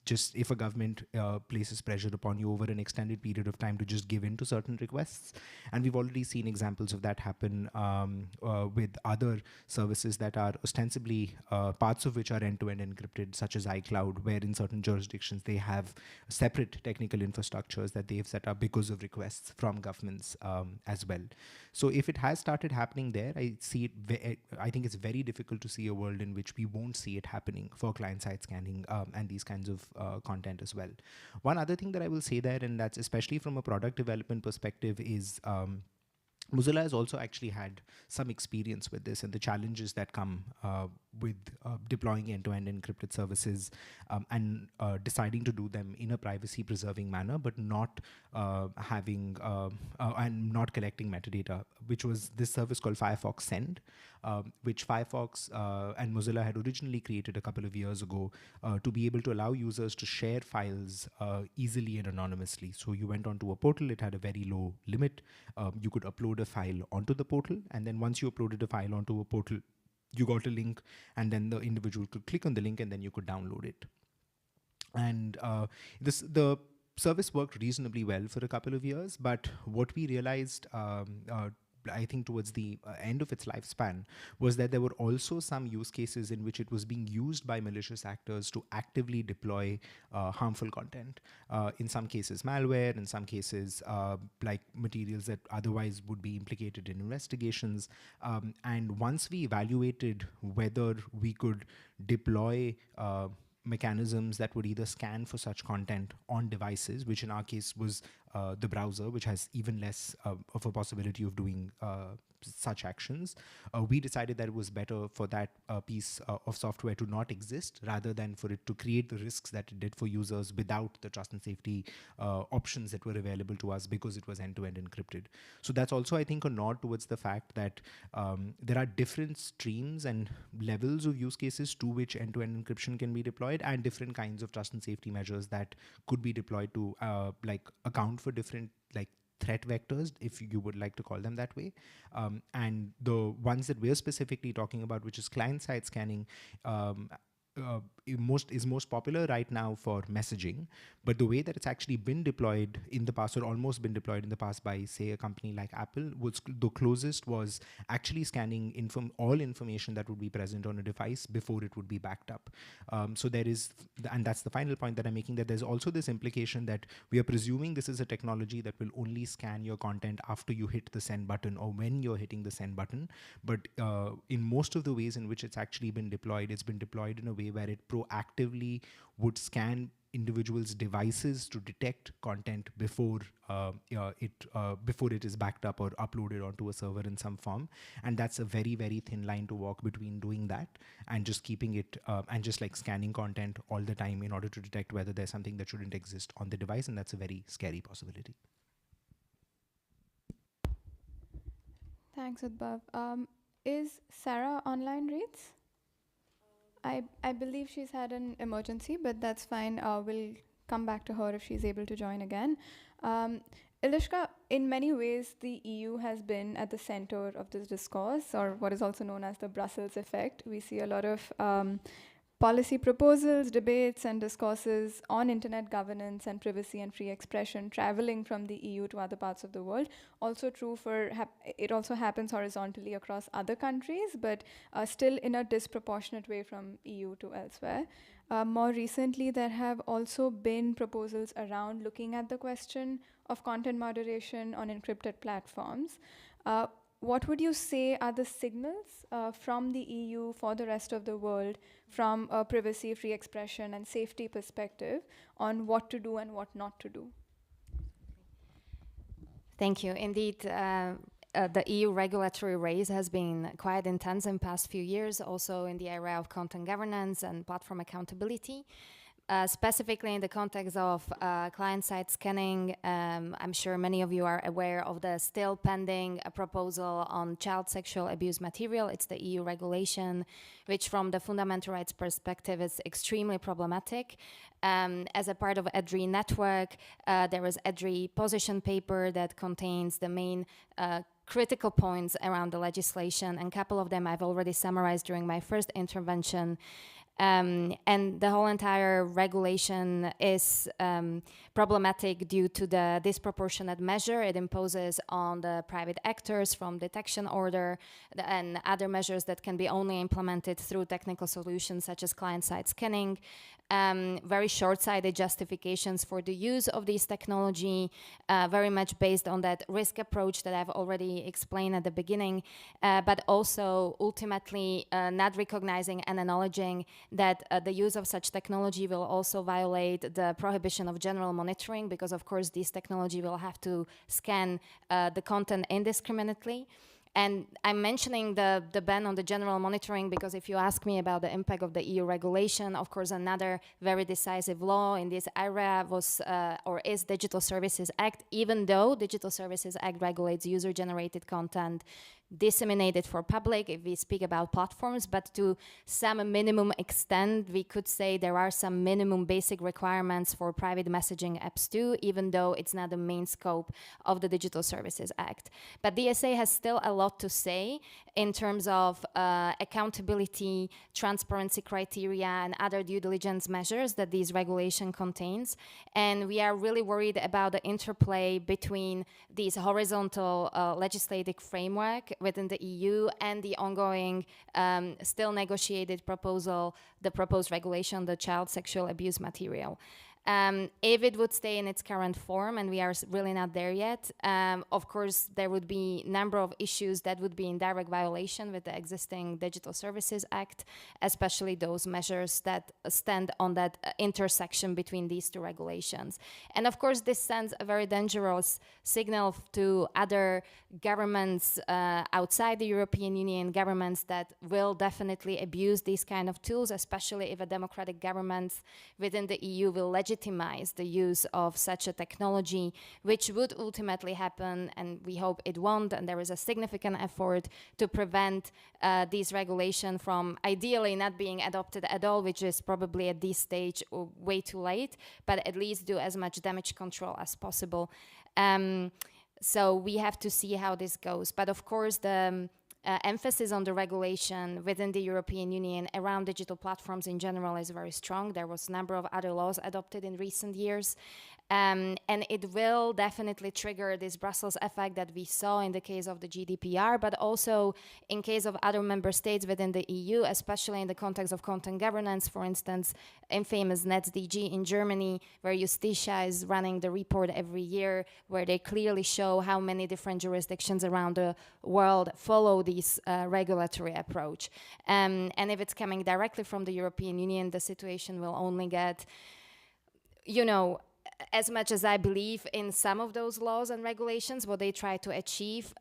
just, if a government places pressure upon you over an extended period of time, to just give in to certain requests. And we've already seen examples of that happen with other services that are ostensibly parts of which are end-to-end encrypted, such as iCloud, where in certain jurisdictions they have separate technical infrastructures that they've set up because of requests from governments as well. So if it has started happening there, I think it's very difficult to see a world in which we won't see it happening for client-side scanning and these kinds of content as well. One other thing that I will say there, and that's especially from a product development perspective, is Mozilla has also actually had some experience with this and the challenges that come with deploying end-to-end encrypted services and deciding to do them in a privacy-preserving manner, but not having and not collecting metadata, which was this service called Firefox Send, which Firefox and Mozilla had originally created a couple of years ago to be able to allow users to share files easily and anonymously. So you went onto a portal, it had a very low limit. You could upload a file onto the portal, and then once you uploaded a file onto a portal, you got a link, and then the individual could click on the link and then you could download it. And the service worked reasonably well for a couple of years, but what we realized I think towards the end of its lifespan was that there were also some use cases in which it was being used by malicious actors to actively deploy harmful content. In some cases malware, in some cases like materials that otherwise would be implicated in investigations. And once we evaluated whether we could deploy mechanisms that would either scan for such content on devices, which in our case was the browser, which has even less of a possibility of doing such actions, we decided that it was better for that piece of software to not exist rather than for it to create the risks that it did for users without the trust and safety options that were available to us because it was end-to-end encrypted. So that's also, I think, a nod towards the fact that there are different streams and levels of use cases to which end-to-end encryption can be deployed, and different kinds of trust and safety measures that could be deployed to like account for different like threat vectors, if you would like to call them that way. And the ones that we're specifically talking about, which is client-side scanning, is most popular right now for messaging, but the way that it's actually been deployed in the past, or almost been deployed in the past by, say, a company like Apple, was the closest was actually scanning all information that would be present on a device before it would be backed up. So there is, and that's the final point that I'm making, that there's also this implication that we are presuming this is a technology that will only scan your content after you hit the send button or when you're hitting the send button. But in most of the ways in which it's actually been deployed, it's been deployed in a way where it proactively would scan individuals' devices to detect content before it is backed up or uploaded onto a server in some form. And that's a very, very thin line to walk between doing that and just keeping it and just like scanning content all the time in order to detect whether there's something that shouldn't exist on the device, and that's a very scary possibility. Thanks, Udbhav. Is Sarah online, Reeds? I believe she's had an emergency, but that's fine. We'll come back to her if she's able to join again. Ilishka, in many ways, the EU has been at the center of this discourse, or what is also known as the Brussels effect. We see a lot of policy proposals, debates, and discourses on internet governance and privacy and free expression traveling from the EU to other parts of the world. Also true for, it also happens horizontally across other countries, but still in a disproportionate way from EU to elsewhere. More recently, there have also been proposals around looking at the question of content moderation on encrypted platforms. What would you say are the signals from the EU for the rest of the world from a privacy, free expression, and safety perspective on what to do and what not to do? Thank you. Indeed, the EU regulatory race has been quite intense in the past few years, also in the area of content governance and platform accountability. Specifically in the context of client-side scanning, I'm sure many of you are aware of the still pending proposal on child sexual abuse material. It's the EU regulation, which from the fundamental rights perspective is extremely problematic. As a part of EDRI network, there is EDRI position paper that contains the main critical points around the legislation, and a couple of them I've already summarized during my first intervention. And the whole entire regulation is problematic due to the disproportionate measure it imposes on the private actors, from detection order and other measures that can be only implemented through technical solutions such as client-side scanning. Very short-sighted justifications for the use of this technology, very much based on that risk approach that I've already explained at the beginning, but also ultimately not recognizing and acknowledging that the use of such technology will also violate the prohibition of general monitoring, because of course this technology will have to scan the content indiscriminately. And I'm mentioning the ban on the general monitoring because if you ask me about the impact of the EU regulation, of course, another very decisive law in this area was or is Digital Services Act, even though Digital Services Act regulates user-generated content disseminated for public if we speak about platforms, but to some minimum extent we could say there are some minimum basic requirements for private messaging apps too, even though it's not the main scope of the Digital Services Act. But DSA has still a lot to say in terms of accountability, transparency criteria, and other due diligence measures that this regulation contains. And we are really worried about the interplay between these horizontal legislative framework within the EU and the ongoing, still negotiated proposal, the proposed regulation, the child sexual abuse material. If it would stay in its current form, and we are really not there yet, of course, there would be a number of issues that would be in direct violation with the existing Digital Services Act, especially those measures that stand on that intersection between these two regulations. And of course, this sends a very dangerous signal to other governments outside the European Union, governments that will definitely abuse these kind of tools, especially if a democratic government within the EU will legitimize the use of such a technology, which would ultimately happen, and we hope it won't, and there is a significant effort to prevent these regulation from ideally not being adopted at all, which is probably at this stage way too late, but at least do as much damage control as possible. So we have to see how this goes. But of course, the emphasis on the regulation within the European Union around digital platforms in general is very strong. There was a number of other laws adopted in recent years. And it will definitely trigger this Brussels effect that we saw in the case of the GDPR, but also in case of other member states within the EU, especially in the context of content governance. For instance, infamous NetzDG in Germany, where Justitia is running the report every year, where they clearly show how many different jurisdictions around the world follow this regulatory approach. And if it's coming directly from the European Union, the situation will only get, you know, as much as I believe in some of those laws and regulations, what they try to achieve,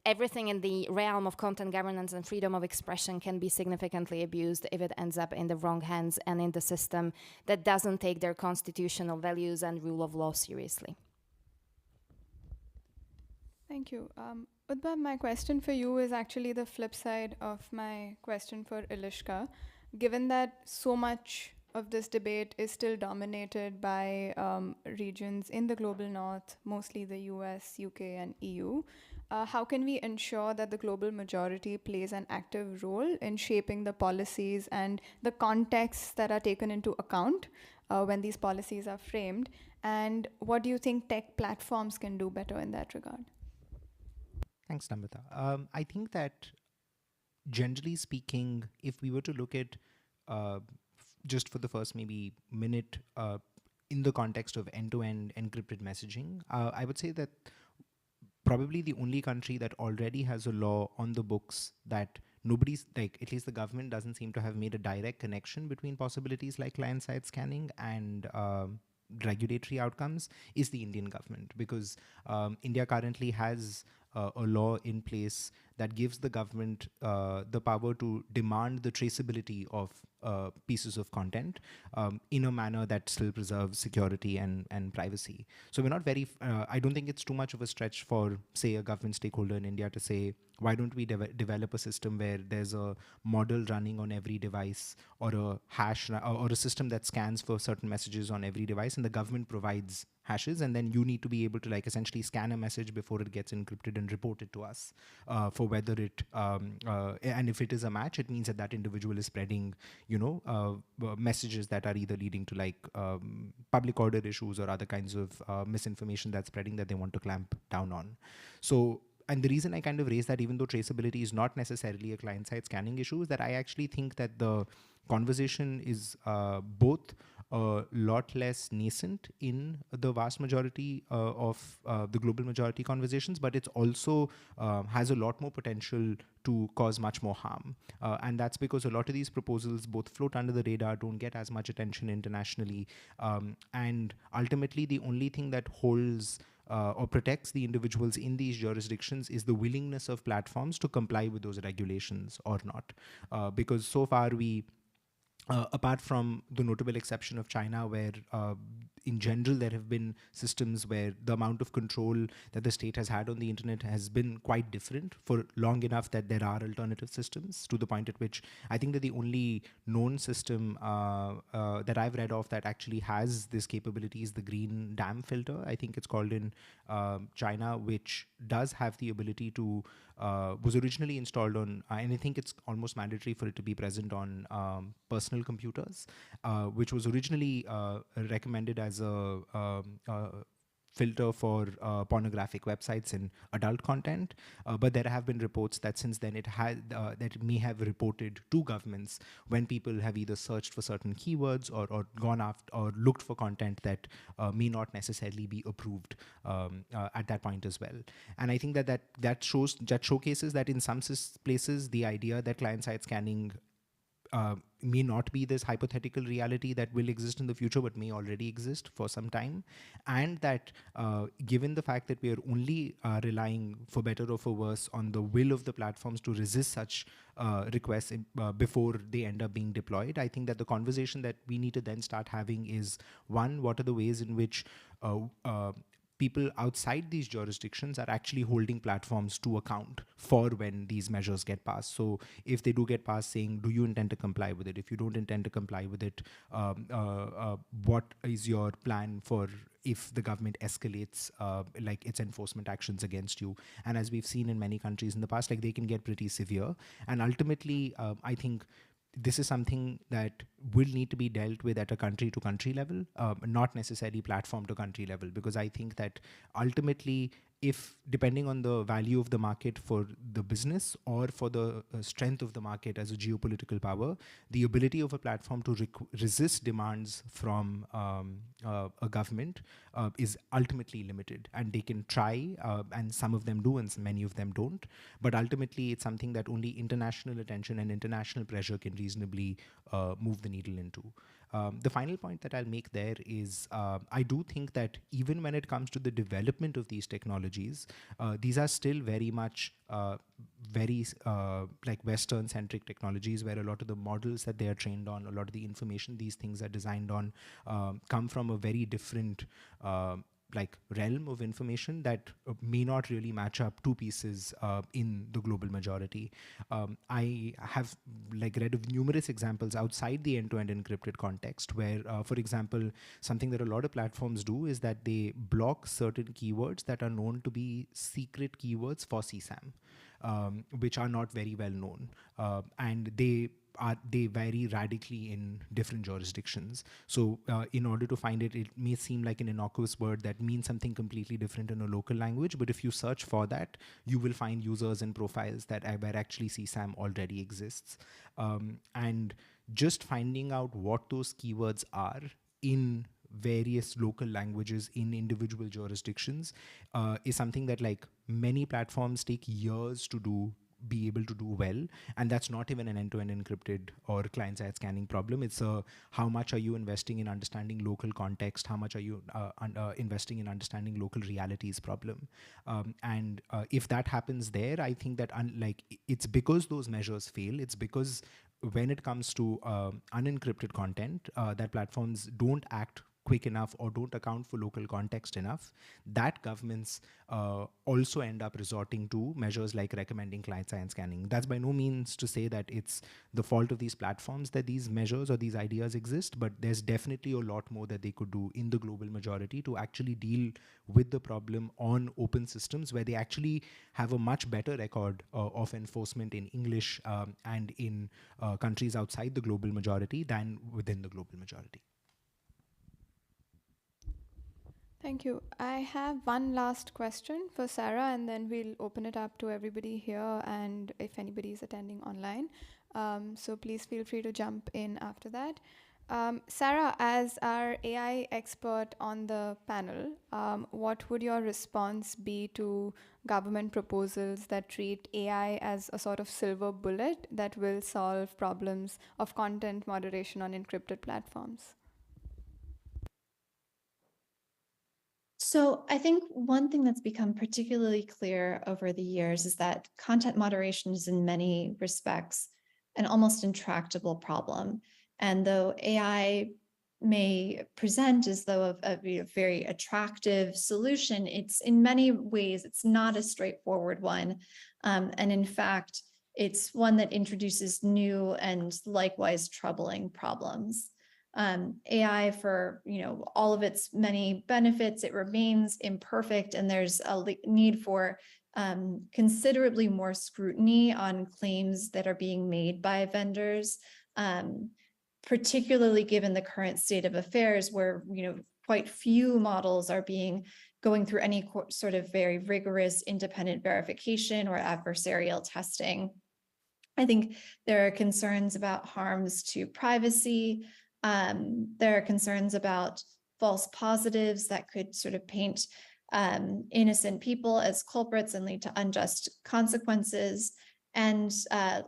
everything in the realm of content governance and freedom of expression can be significantly abused if it ends up in the wrong hands and in the system that doesn't take their constitutional values and rule of law seriously. Thank you. Udbab, my question for you is actually the flip side of my question for Ilishka. Given that so much of this debate is still dominated by regions in the global north, mostly the US, UK, and EU. How can we ensure that the global majority plays an active role in shaping the policies and the contexts that are taken into account when these policies are framed? And what do you think tech platforms can do better in that regard? Thanks, Namrata. I think that generally speaking, if we were to look at just for the first maybe minute in the context of end-to-end encrypted messaging, I would say that probably the only country that already has a law on the books that nobody's, like at least the government doesn't seem to have made a direct connection between possibilities like client-side scanning and regulatory outcomes is the Indian government, because India currently has a law in place that gives the government the power to demand the traceability of pieces of content in a manner that still preserves security and privacy. So we're not very, I don't think it's too much of a stretch for, say, a government stakeholder in India to say, why don't we develop a system where there's a model running on every device, or a hash, or a system that scans for certain messages on every device, and the government provides hashes, and then you need to be able to like essentially scan a message before it gets encrypted and report it to us for whether it and if it is a match, it means that that individual is spreading, you know, messages that are either leading to like public order issues or other kinds of misinformation that's spreading that they want to clamp down on. So, and the reason I kind of raise that, even though traceability is not necessarily a client-side scanning issue, is that I actually think that the conversation is both a lot less nascent in the vast majority of the global majority conversations, but it's also has a lot more potential to cause much more harm. And that's because a lot of these proposals both float under the radar, don't get as much attention internationally, and ultimately the only thing that holds or protects the individuals in these jurisdictions is the willingness of platforms to comply with those regulations or not. Because so far apart from the notable exception of China, where in general there have been systems where the amount of control that the state has had on the internet has been quite different for long enough that there are alternative systems, to the point at which I think that the only known system that I've read of that actually has this capability is the green dam filter. I think it's called in China, which does have the ability to was originally installed on, and I think it's almost mandatory for it to be present on personal computers, which was originally recommended as a filter for pornographic websites and adult content, but there have been reports that since then it may have reported to governments when people have either searched for certain keywords or gone after or looked for content that may not necessarily be approved at that point as well. And I think that showcases that in some places the idea that client-side scanning may not be this hypothetical reality that will exist in the future, but may already exist for some time. And that given the fact that we are only relying, for better or for worse, on the will of the platforms to resist such requests before they end up being deployed, I think that the conversation that we need to then start having is, one, what are the ways in which people outside these jurisdictions are actually holding platforms to account for when these measures get passed. So if they do get passed saying, do you intend to comply with it? If you don't intend to comply with it, what is your plan for if the government escalates like its enforcement actions against you? And as we've seen in many countries in the past, like they can get pretty severe. And ultimately, I think this is something that will need to be dealt with at a country to country level, not necessarily platform to country level, because I think that ultimately, if depending on the value of the market for the business or for the strength of the market as a geopolitical power, the ability of a platform to resist demands from a government is ultimately limited. And they can try, and some of them do and many of them don't, but ultimately it's something that only international attention and international pressure can reasonably move the needle into. The final point that I'll make there is I do think that even when it comes to the development of these technologies, these are still very much very like Western-centric technologies, where a lot of the models that they are trained on, a lot of the information these things are designed on, come from a very different like realm of information that may not really match up two pieces in the global majority. I have like read of numerous examples outside the end-to-end encrypted context where, for example, something that a lot of platforms do is that they block certain keywords that are known to be secret keywords for CSAM, which are not very well known. And they vary radically in different jurisdictions. So in order to find it, it may seem like an innocuous word that means something completely different in a local language, but if you search for that, you will find users and profiles that where actually CSAM already exists. And just finding out what those keywords are in various local languages in individual jurisdictions is something that like many platforms take years to be able to do well, and that's not even an end-to-end encrypted or client-side scanning problem. It's how much are you investing in understanding local context, how much are you investing in understanding local realities problem. And if that happens there, I think that it's because those measures fail, it's because when it comes to unencrypted content, that platforms don't act quick enough or don't account for local context enough, that governments also end up resorting to measures like recommending client-side scanning. That's by no means to say that it's the fault of these platforms that these measures or these ideas exist, but there's definitely a lot more that they could do in the global majority to actually deal with the problem on open systems where they actually have a much better record of enforcement in English and in countries outside the global majority than within the global majority. Thank you. I have one last question for Sarah, and then we'll open it up to everybody here and if anybody is attending online. So please feel free to jump in after that. Sarah, as our AI expert on the panel, what would your response be to government proposals that treat AI as a sort of silver bullet that will solve problems of content moderation on encrypted platforms? So I think one thing that's become particularly clear over the years is that content moderation is in many respects an almost intractable problem. And though AI may present as though a very attractive solution, it's in many ways, it's not a straightforward one. And in fact, it's one that introduces new and likewise troubling problems. AI, for all of its many benefits, it remains imperfect, and there's a need for considerably more scrutiny on claims that are being made by vendors, particularly given the current state of affairs, where quite few models are going through any sort of very rigorous independent verification or adversarial testing. I think there are concerns about harms to privacy. There are concerns about false positives that could sort of paint innocent people as culprits and lead to unjust consequences. And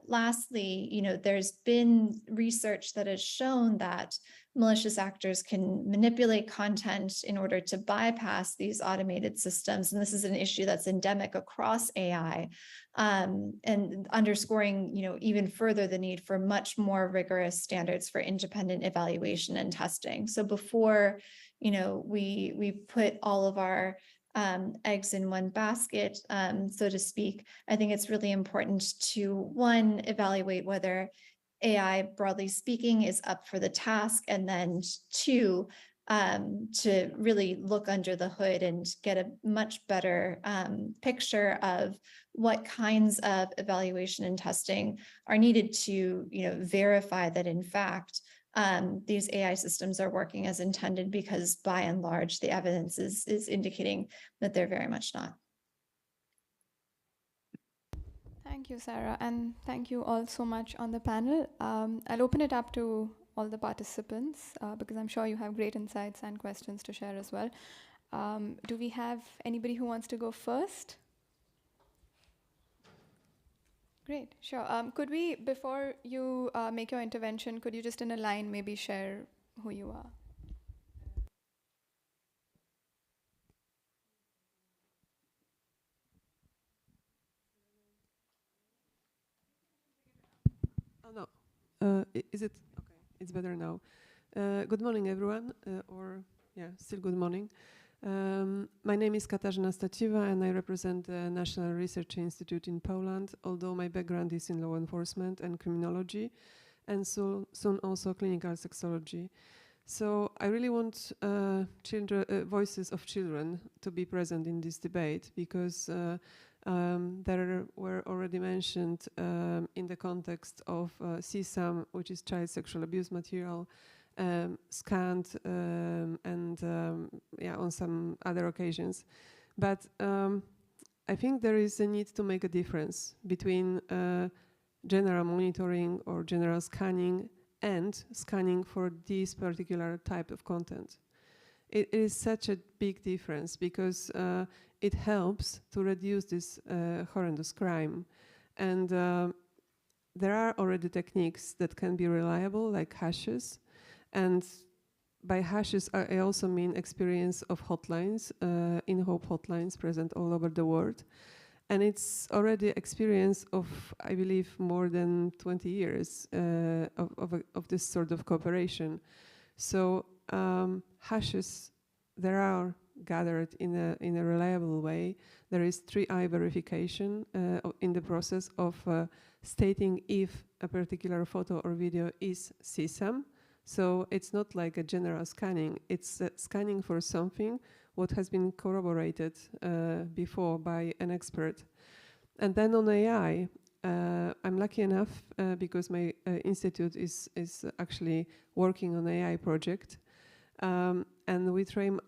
lastly, there's been research that has shown that malicious actors can manipulate content in order to bypass these automated systems. And this is an issue that's endemic across AI, and underscoring, even further the need for much more rigorous standards for independent evaluation and testing. So before, we put all of our eggs in one basket, so to speak, I think it's really important to, one, evaluate whether AI, broadly speaking, is up for the task, and then two, to really look under the hood and get a much better picture of what kinds of evaluation and testing are needed to verify that, in fact, these AI systems are working as intended, because by and large, the evidence is indicating that they're very much not. Thank you, Sarah, and thank you all so much on the panel. I'll open it up to all the participants because I'm sure you have great insights and questions to share as well. Do we have anybody who wants to go first? Great, sure. Could we, before you make your intervention, could you just in a line maybe share who you are? Oh, no. Is it? Okay, it's better now. Good morning, everyone, still good morning. My name is Katarzyna Staciwa, and I represent the National Research Institute in Poland, although my background is in law enforcement and criminology, and soon also clinical sexology. So I really want voices of children to be present in this debate, because there were already mentioned in the context of CSAM, which is child sexual abuse material, scanned and on some other occasions. But I think there is a need to make a difference between general monitoring or general scanning and scanning for this particular type of content. It is such a big difference, because it helps to reduce this horrendous crime. And there are already techniques that can be reliable, like hashes. And by hashes, I also mean experience of hotlines, in-hope hotlines present all over the world. And it's already experience of, I believe, more than 20 years of this sort of cooperation. So hashes, there are gathered in a reliable way. There is 3I verification in the process of stating if a particular photo or video is CSAM. So it's not like a general scanning, it's scanning for something what has been corroborated before by an expert. And then on AI, I'm lucky enough because my institute is actually working on AI project. And we train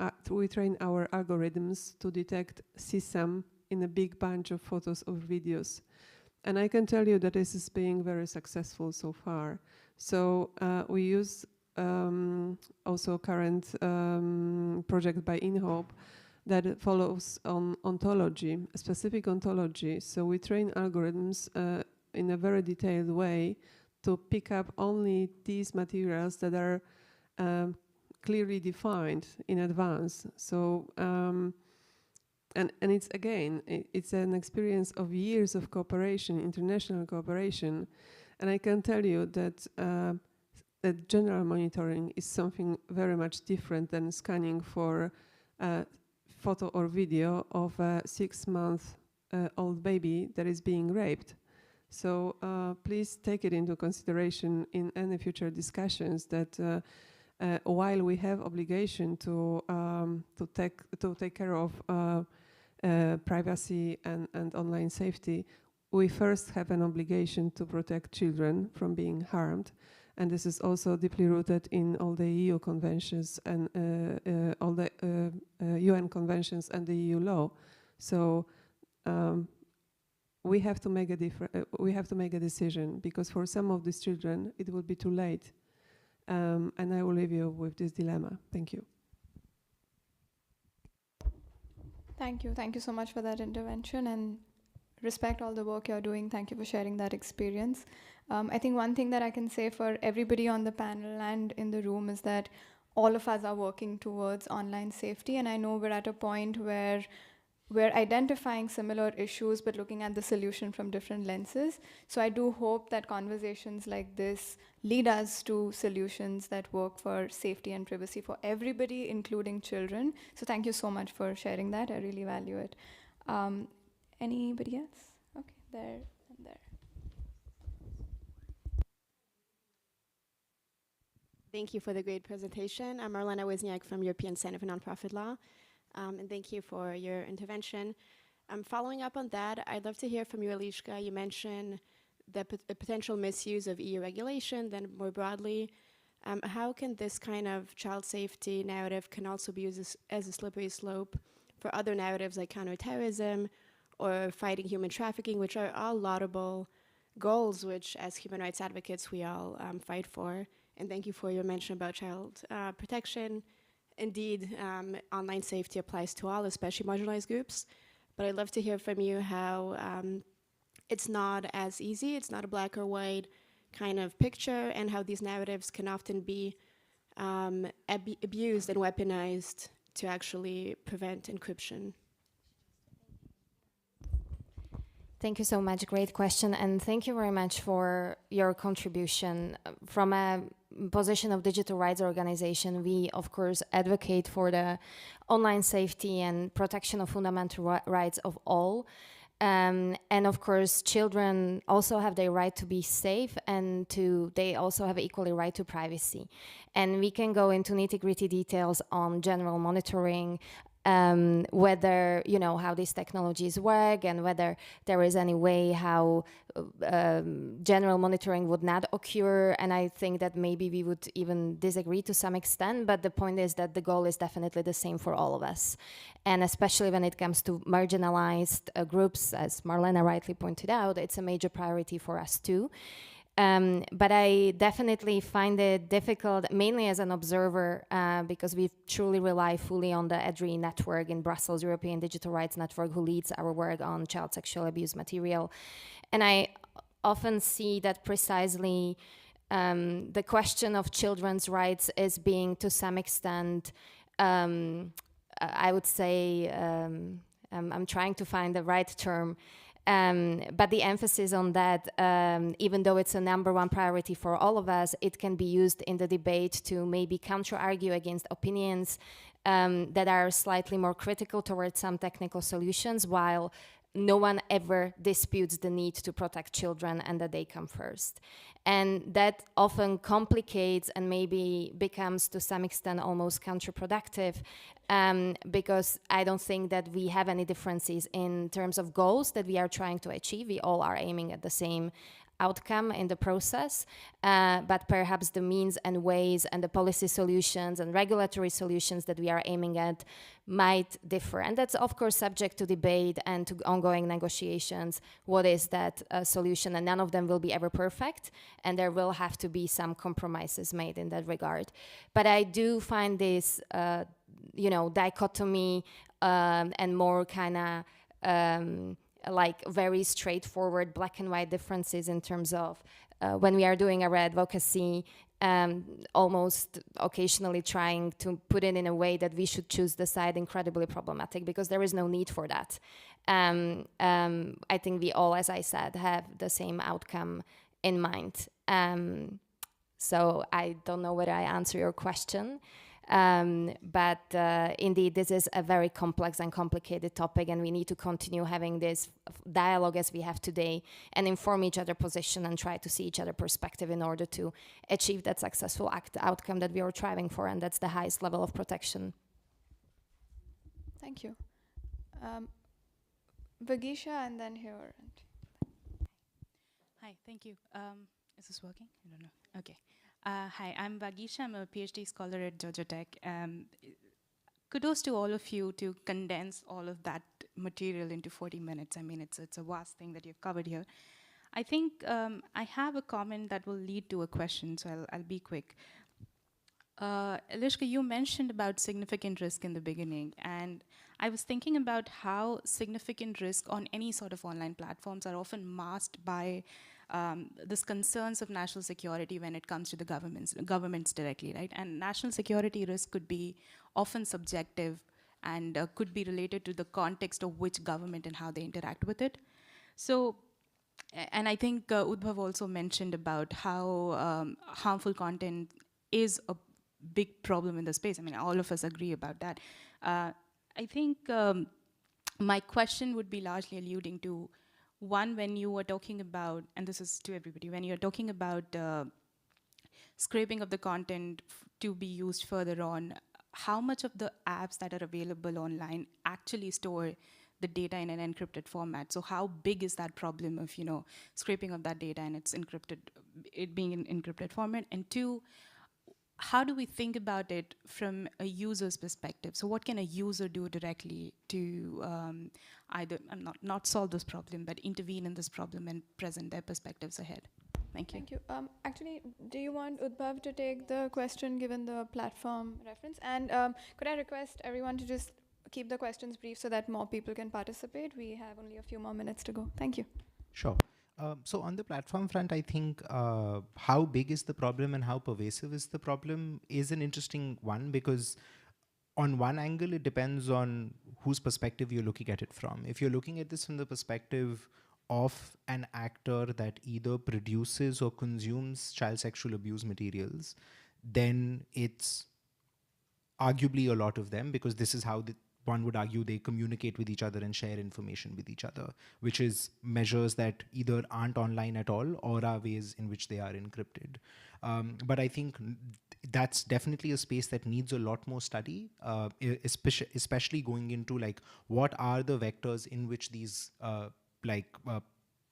our algorithms to detect CSAM in a big bunch of photos or videos. And I can tell you that this is being very successful so far. So we use also current project by InHope that follows on ontology, a specific ontology. So we train algorithms in a very detailed way to pick up only these materials that are clearly defined in advance. So, and it's again, it's an experience of years of cooperation, international cooperation, and I can tell you that that general monitoring is something very much different than scanning for photo or video of a 6-month-old baby that is being raped. So please take it into consideration in any future discussions that while we have obligation to take care of privacy and online safety, we first have an obligation to protect children from being harmed. And this is also deeply rooted in all the EU conventions and all the UN conventions and the EU law. So we have to make a decision, because for some of these children it will be too late. And I will leave you with this dilemma. Thank you. Thank you. Thank you so much for that intervention, and respect all the work you're doing. Thank you for sharing that experience. I think one thing that I can say for everybody on the panel and in the room is that all of us are working towards online safety, and I know we're at a point where we're identifying similar issues but looking at the solution from different lenses. So I do hope that conversations like this lead us to solutions that work for safety and privacy for everybody, including children. So thank you so much for sharing that. I really value it. Anybody else? Okay, there and there. Thank you for the great presentation. I'm Marlena Wozniak from European Center for Nonprofit Law. And thank you for your intervention. Following up on that, I'd love to hear from you, Eliška. You mentioned the potential misuse of EU regulation, then more broadly, how can this kind of child safety narrative can also be used as a slippery slope for other narratives like counterterrorism or fighting human trafficking, which are all laudable goals, which as human rights advocates we all fight for. And thank you for your mention about child protection. Indeed, online safety applies to all, especially marginalized groups. But I'd love to hear from you how it's not as easy, it's not a black or white kind of picture, and how these narratives can often be abused and weaponized to actually prevent encryption. Thank you so much. Great question. And thank you very much for your contribution. From a position of digital rights organization, we, of course, advocate for the online safety and protection of fundamental rights of all. And of course, children also have their right to be safe, and they also have equally right to privacy. And we can go into nitty-gritty details on general monitoring, whether, how these technologies work, and whether there is any way how general monitoring would not occur. And I think that maybe we would even disagree to some extent, but the point is that the goal is definitely the same for all of us. And especially when it comes to marginalized groups, as Marlena rightly pointed out, it's a major priority for us too. But I definitely find it difficult, mainly as an observer, because we truly rely fully on the EDRI network in Brussels, European Digital Rights Network, who leads our work on child sexual abuse material. And I often see that precisely the question of children's rights is being, to some extent, I would say, I'm trying to find the right term, but the emphasis on that, even though it's a number one priority for all of us, it can be used in the debate to maybe counter-argue against opinions that are slightly more critical towards some technical solutions, while no one ever disputes the need to protect children and that they come first. And that often complicates and maybe becomes to some extent almost counterproductive, because I don't think that we have any differences in terms of goals that we are trying to achieve. We all are aiming at the same outcome in the process, but perhaps the means and ways and the policy solutions and regulatory solutions that we are aiming at might differ. And that's, of course, subject to debate and to ongoing negotiations. What is that solution? And none of them will be ever perfect, and there will have to be some compromises made in that regard. But I do find this, dichotomy and more kind of like very straightforward black and white differences in terms of when we are doing our advocacy, almost occasionally trying to put it in a way that we should choose the side incredibly problematic, because there is no need for that. I think we all, as I said, have the same outcome in mind. So I don't know whether I answer your question, but indeed this is a very complex and complicated topic, and we need to continue having this dialogue as we have today and inform each other position and try to see each other perspective in order to achieve that successful outcome that we are striving for, and that's the highest level of protection. Thank you. Vagisha, and then here. Hi, thank you. Is this working? I don't know. Okay. Hi, I'm Vagisha. I'm a PhD scholar at Georgia Tech. Kudos to all of you to condense all of that material into 40 minutes. I mean, it's a vast thing that you've covered here. I think I have a comment that will lead to a question, so I'll be quick. Eliška, you mentioned about significant risk in the beginning, and I was thinking about how significant risk on any sort of online platforms are often masked by this concerns of national security when it comes to the governments directly, right? And national security risk could be often subjective and could be related to the context of which government and how they interact with it. So, and I think Udbhav also mentioned about how harmful content is a big problem in the space. I mean, all of us agree about that. I think my question would be largely alluding to, one, when you were talking about, and this is to everybody, when you're talking about scraping of the content to be used further on, how much of the apps that are available online actually store the data in an encrypted format? So how big is that problem of, scraping of that data and it's encrypted, it being in encrypted format? And two, how do we think about it from a user's perspective? So what can a user do directly to either not solve this problem, but intervene in this problem and present their perspectives ahead? Thank you. Thank you. Actually, do you want Udbhav to take the question given the platform reference? And could I request everyone to just keep the questions brief so that more people can participate? We have only a few more minutes to go. Thank you. Sure. So on the platform front, I think how big is the problem and how pervasive is the problem is an interesting one, because on one angle, it depends on whose perspective you're looking at it from. If you're looking at this from the perspective of an actor that either produces or consumes child sexual abuse materials, then it's arguably a lot of them, because this is how one would argue they communicate with each other and share information with each other, which is measures that either aren't online at all or are ways in which they are encrypted. But I think that's definitely a space that needs a lot more study, especially going into like what are the vectors in which these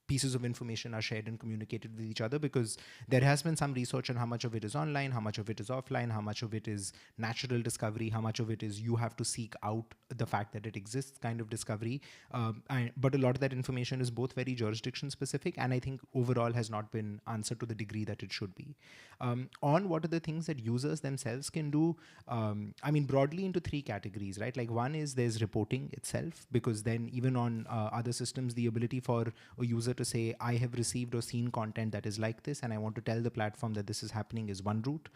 pieces of information are shared and communicated with each other, because there has been some research on how much of it is online, how much of it is offline, how much of it is natural discovery, how much of it is you have to seek out the fact that it exists kind of discovery. But a lot of that information is both very jurisdiction specific and I think overall has not been answered to the degree that it should be. On what are the things that users themselves can do, I mean broadly into three categories, right? Like one is there's reporting itself, because then even on other systems, the ability for a user to say, I have received or seen content that is like this and I want to tell the platform that this is happening is one route.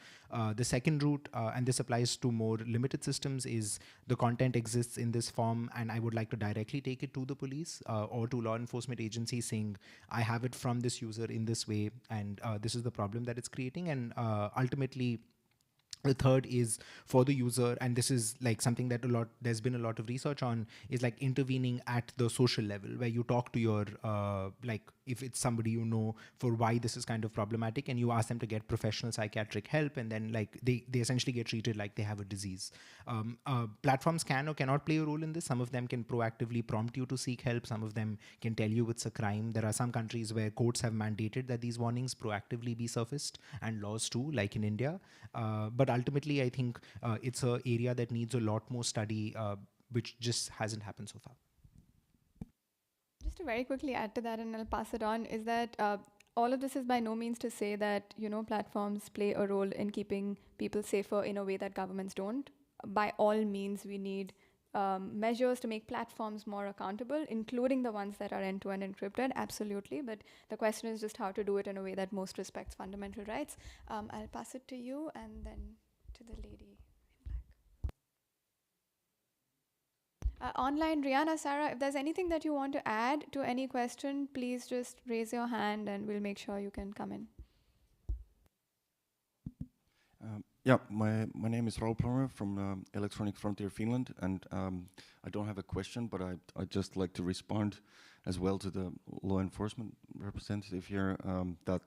The second route, and this applies to more limited systems, is the content exists in this form and I would like to directly take it to the police or to law enforcement agencies saying, I have it from this user in this way and this is the problem that it's creating. And ultimately, the third is for the user, and this is like something that there's been a lot of research on, is like intervening at the social level, where you talk to your like if it's somebody you know for why this is kind of problematic, and you ask them to get professional psychiatric help, and then like they essentially get treated like they have a disease. Platforms can or cannot play a role in this. Some of them can proactively prompt you to seek help. Some of them can tell you it's a crime. There are some countries where courts have mandated that these warnings proactively be surfaced, and laws too, like in India. But ultimately, I think it's an area that needs a lot more study, which just hasn't happened so far. Just to very quickly add to that, and I'll pass it on, is that all of this is by no means to say that, platforms play a role in keeping people safer in a way that governments don't. By all means, we need measures to make platforms more accountable, including the ones that are end-to-end encrypted, absolutely. But the question is just how to do it in a way that most respects fundamental rights. I'll pass it to you and then to the lady in black. Online, Rihanna, Sarah, if there's anything that you want to add to any question, please just raise your hand and we'll make sure you can come in. Yeah, my name is Raul Plummer from Electronic Frontier Finland, and I don't have a question, but I'd just like to respond as well to the law enforcement representative here, that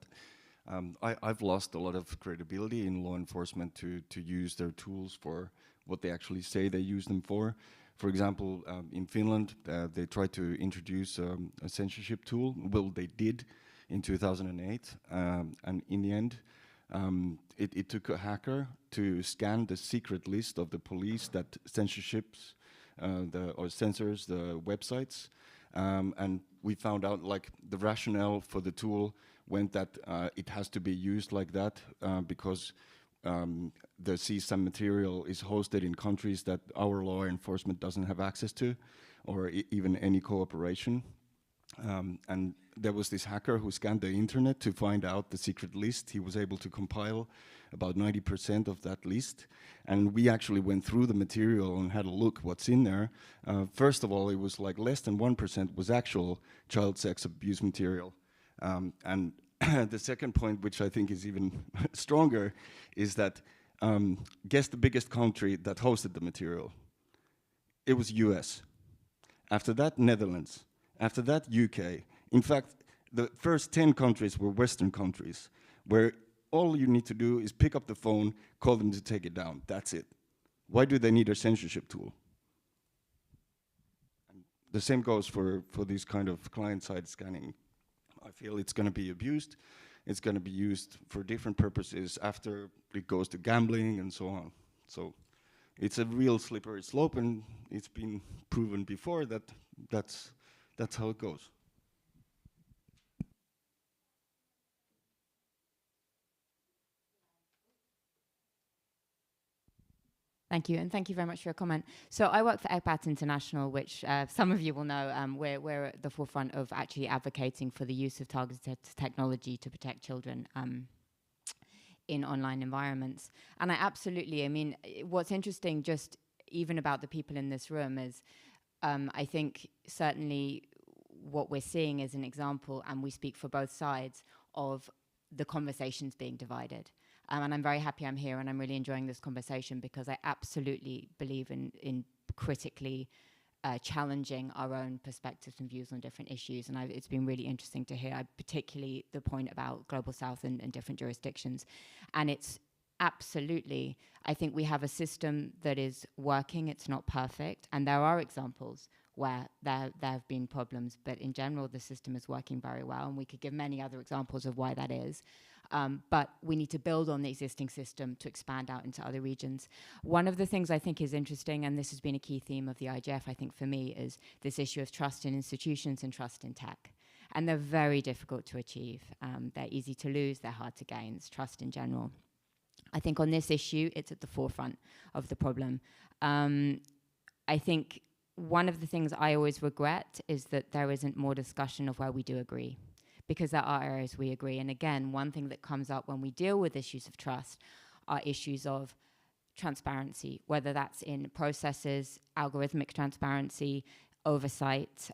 I've lost a lot of credibility in law enforcement to use their tools for what they actually say they use them for. For example, in Finland, they tried to introduce a censorship tool. Well, they did in 2008, and in the end, it took a hacker to scan the secret list of the police that censorships or censors the websites, and we found out like the rationale for the tool went that it has to be used like that because the CSAM material is hosted in countries that our law enforcement doesn't have access to, or even any cooperation. And there was this hacker who scanned the internet to find out the secret list. He was able to compile about 90% of that list. And we actually went through the material and had a look what's in there. First of all, it was like less than 1% was actual child sex abuse material. And the second point, which I think is even stronger, is that guess the biggest country that hosted the material? It was US. After that, Netherlands. After that, UK. In fact, the first 10 countries were Western countries, where all you need to do is pick up the phone, call them to take it down. That's it. Why do they need a censorship tool? And the same goes for this kind of client-side scanning. I feel it's going to be abused. It's going to be used for different purposes after it goes to gambling and so on. So it's a real slippery slope, and it's been proven before that that's how it goes. Thank you, and thank you very much for your comment. So I work for ECPAT International, which some of you will know. We're at the forefront of actually advocating for the use of targeted technology to protect children in online environments. And I mean, what's interesting just even about the people in this room is I think certainly what we're seeing is an example, and we speak for both sides, of the conversations being divided. And I'm very happy I'm here, and I'm really enjoying this conversation because I absolutely believe in critically challenging our own perspectives and views on different issues. And it's been really interesting to hear, particularly the point about Global South and different jurisdictions. And it's absolutely, I think we have a system that is working. It's not perfect. And there are examples where there have been problems, but in general, the system is working very well. And we could give many other examples of why that is. But we need to build on the existing system to expand out into other regions. One of the things I think is interesting, and this has been a key theme of the IGF, I think for me, is this issue of trust in institutions and trust in tech. And they're very difficult to achieve. They're easy to lose, they're hard to gain. It's trust in general. I think on this issue, it's at the forefront of the problem. I think one of the things I always regret is that there isn't more discussion of where we do agree, because there are areas we agree. And again, one thing that comes up when we deal with issues of trust are issues of transparency, whether that's in processes, algorithmic transparency, oversight,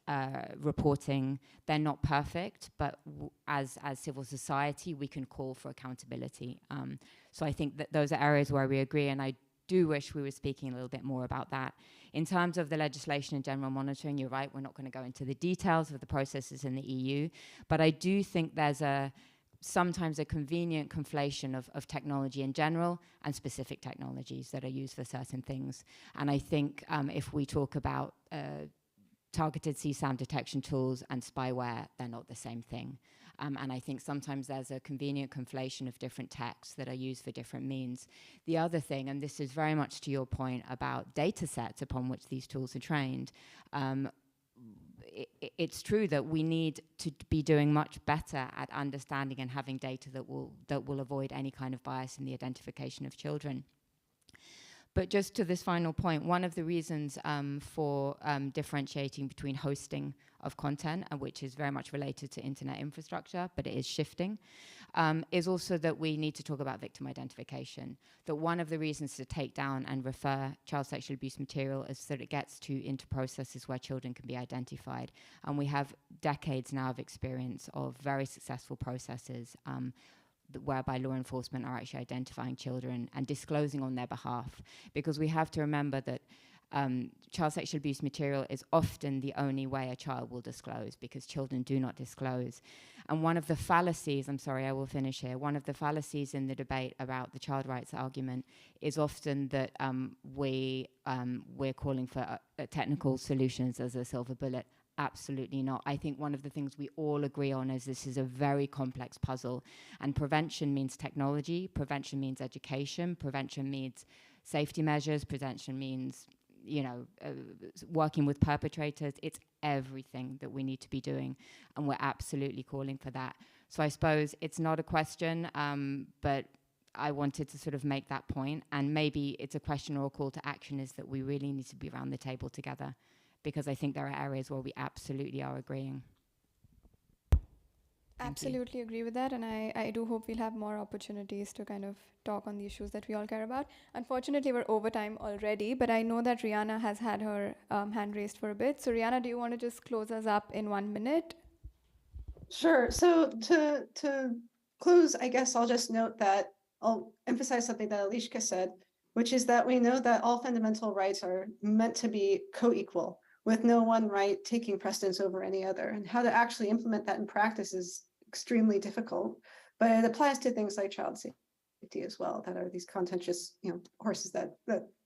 reporting. They're not perfect, but as civil society, we can call for accountability. So I think that those are areas where we agree, and I do wish we were speaking a little bit more about that. In terms of the legislation and general monitoring, you're right, we're not going to go into the details of the processes in the EU, but I do think there's sometimes a convenient conflation of technology in general and specific technologies that are used for certain things. And I think if we talk about targeted CSAM detection tools and spyware, they're not the same thing. And I think sometimes there's a convenient conflation of different texts that are used for different means. The other thing, and this is very much to your point about data sets upon which these tools are trained, it's true that we need to be doing much better at understanding and having data that will avoid any kind of bias in the identification of children. But just to this final point, one of the reasons for differentiating between hosting of content, which is very much related to internet infrastructure, but it is shifting, is also that we need to talk about victim identification. That one of the reasons to take down and refer child sexual abuse material is that it gets into processes where children can be identified. And we have decades now of experience of very successful processes whereby law enforcement are actually identifying children and disclosing on their behalf. Because we have to remember that child sexual abuse material is often the only way a child will disclose, because children do not disclose. And one of the fallacies, I'm sorry, I will finish here, one of the fallacies in the debate about the child rights argument is often that we're calling for technical solutions as a silver bullet. Absolutely not. I think one of the things we all agree on is this is a very complex puzzle, and prevention means technology, prevention means education, prevention means safety measures, prevention means, you know, working with perpetrators. It's everything that we need to be doing, and we're absolutely calling for that. So I suppose it's not a question, but I wanted to sort of make that point, and maybe it's a question or a call to action, is that we really need to be around the table together, because I think there are areas where we absolutely are agreeing. Absolutely agree with that, and I do hope we'll have more opportunities to kind of talk on the issues that we all care about. Unfortunately, we're over time already, but I know that Rihanna has had her hand raised for a bit. So Rihanna, do you want to just close us up in 1 minute? Sure. So to close, I guess I'll just note that I'll emphasize something that Alishka said, which is that we know that all fundamental rights are meant to be co-equal, with no one right taking precedence over any other. And how to actually implement that in practice is extremely difficult, but it applies to things like child safety as well, that are these contentious, you know, horses that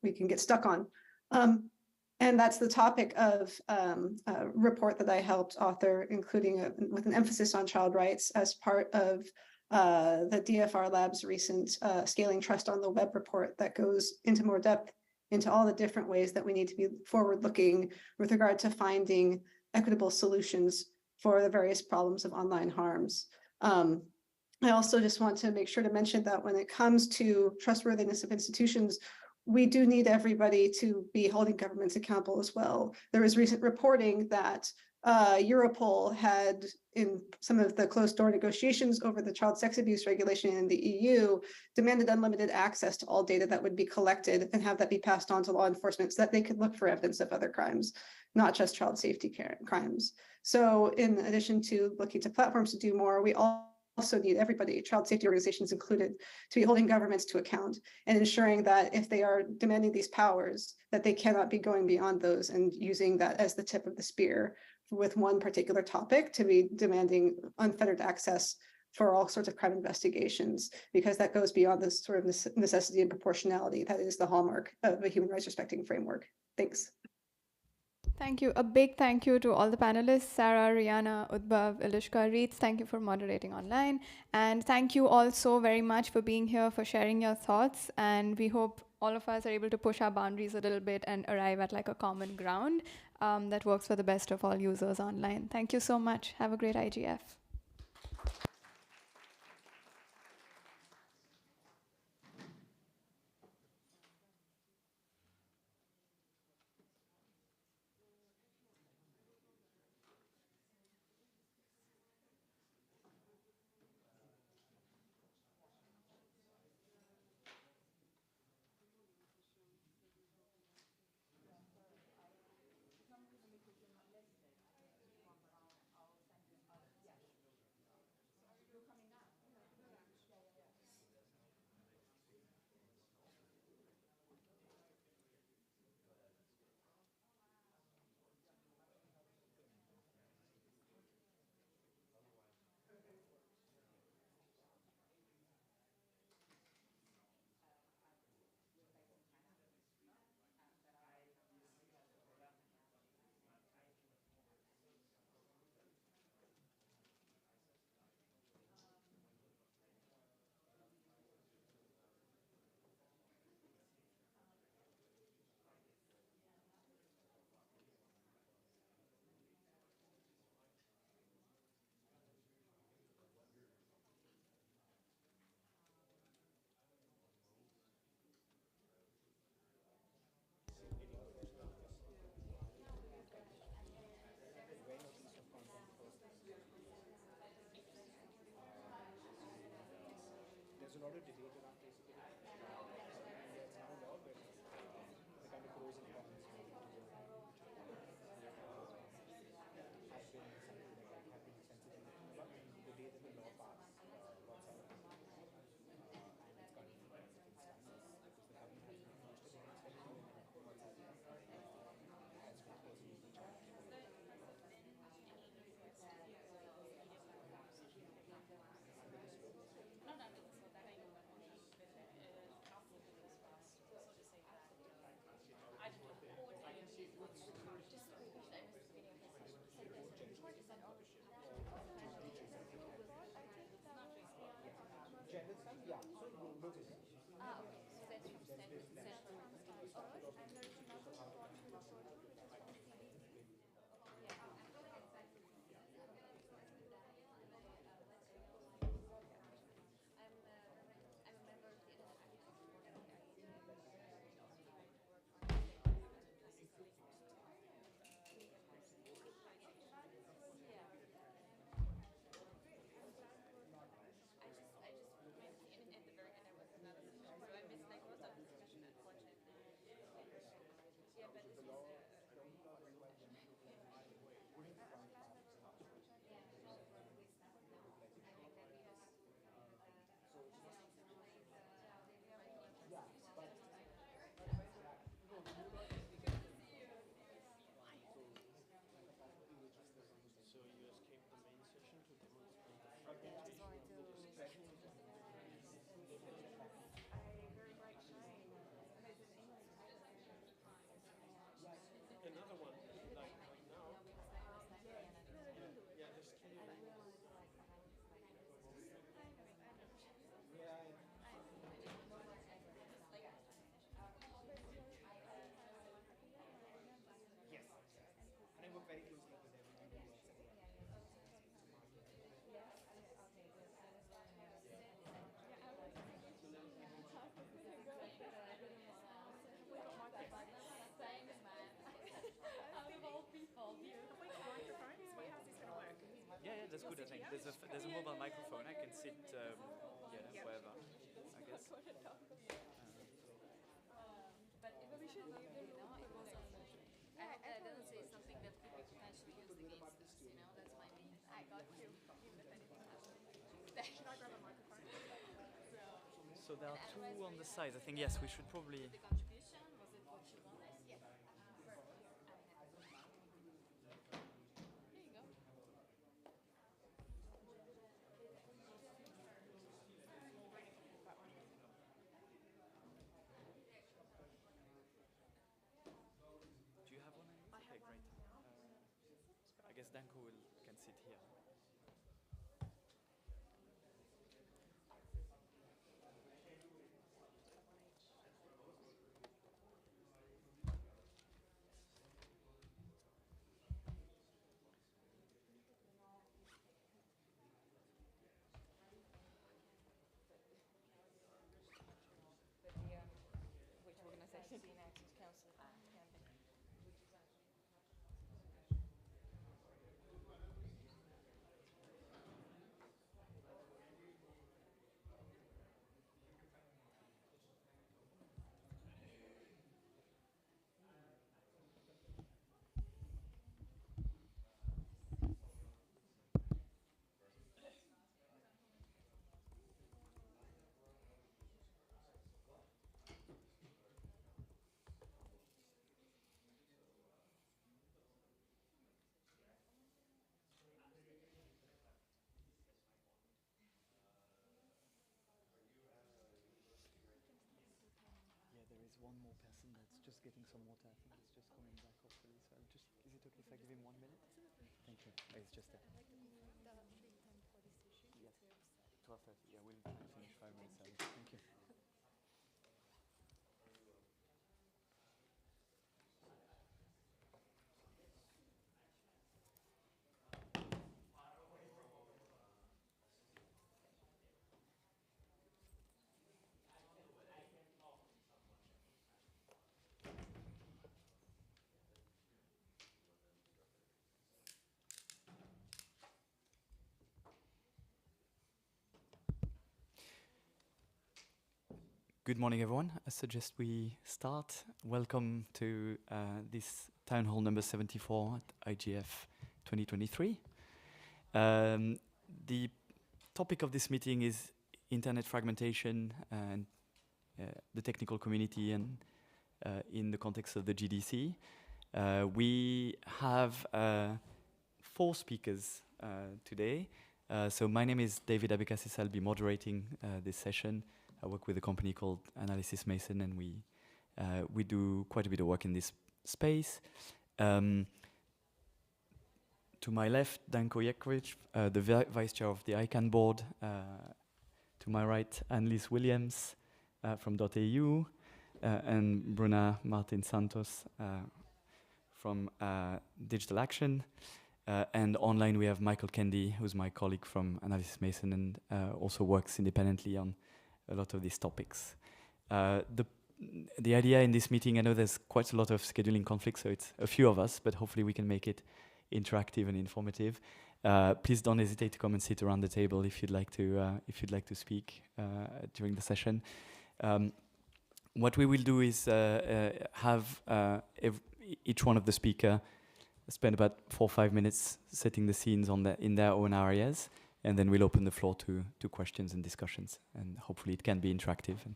we can get stuck on. And that's the topic of a report that I helped author, including with an emphasis on child rights as part of the DFR Lab's recent Scaling Trust on the Web report that goes into more depth into all the different ways that we need to be forward-looking with regard to finding equitable solutions for the various problems of online harms. I also just want to make sure to mention that when it comes to trustworthiness of institutions, we do need everybody to be holding governments accountable as well. There was recent reporting that Europol had, in some of the closed-door negotiations over the child sex abuse regulation in the EU, demanded unlimited access to all data that would be collected and have that be passed on to law enforcement so that they could look for evidence of other crimes, not just child safety crimes. So in addition to looking to platforms to do more, we also need everybody, child safety organizations included, to be holding governments to account and ensuring that if they are demanding these powers, that they cannot be going beyond those and using that as the tip of the spear with one particular topic to be demanding unfettered access for all sorts of crime investigations, because that goes beyond this sort of necessity and proportionality that is the hallmark of a human rights respecting framework. Thanks. Thank you. A big thank you to all the panelists, Sarah, Rihanna, Udbhav, Ilishka, Reeds. Thank you for moderating online. And thank you all so very much for being here, for sharing your thoughts. And we hope all of us are able to push our boundaries a little bit and arrive at like a common ground that works for the best of all users online. Thank you so much. Have a great IGF. there's a lot of debate around traceability. And it's now law, but the kind of pros and cons have been something that have been extensively written about. And the day that the law passed, WhatsApp and its current stance, because the government has been forced to take it, WhatsApp has been personally challenged. General stuff, yeah. So look at it. So you escaped the main session to demonstrate the fragmentation of the Another one, like now. Yeah, just can you Yes, and I work very closely with everyone who works at the Thanks, man. Out of all people, you. Microphones? How's this going to work? Yeah, that's good. I think there's a mobile microphone. I can sit wherever, I guess. But we should leave the room. That doesn't say something that could be potentially used against us, you know? That's my main. I got you, even if anything happens. Should I grab a microphone? So there are two on the sides. I think, yes, we should probably... The contribution, was it what you wanted? Yeah. There you go. Do you have one? Okay, great. I guess Danko can sit here. Which organization? Access Council. There is one more person that's just getting some water. I think it's just coming back, hopefully. So is it okay if I give him 1 minute? Thank you. Oh, it's just there. Yes. 12:30. Yeah, we'll try and finish 5 minutes early. Thank you. Good morning, everyone. I suggest we start. Welcome to this town hall number 74 at IGF 2023. The topic of this meeting is internet fragmentation and the technical community and in the context of the GDC. We have 4 speakers today. So my name is David Abekasis. I'll be moderating this session. I work with a company called Analysis Mason, and we do quite a bit of work in this space. To my left, Danko Jekovic, the vice chair of the ICANN board. To my right, Annelise Williams from .au, and Bruna Martin Santos from Digital Action. And online we have Michael Kendi, who's my colleague from Analysis Mason and also works independently on a lot of these topics. The idea in this meeting, I know there's quite a lot of scheduling conflicts, so it's a few of us, but hopefully we can make it interactive and informative. Please don't hesitate to come and sit around the table if you'd like to speak during the session. What we will do is have each one of the speaker spend about 4 or 5 minutes setting the scenes in their own areas, and then we'll open the floor to questions and discussions, and hopefully it can be interactive and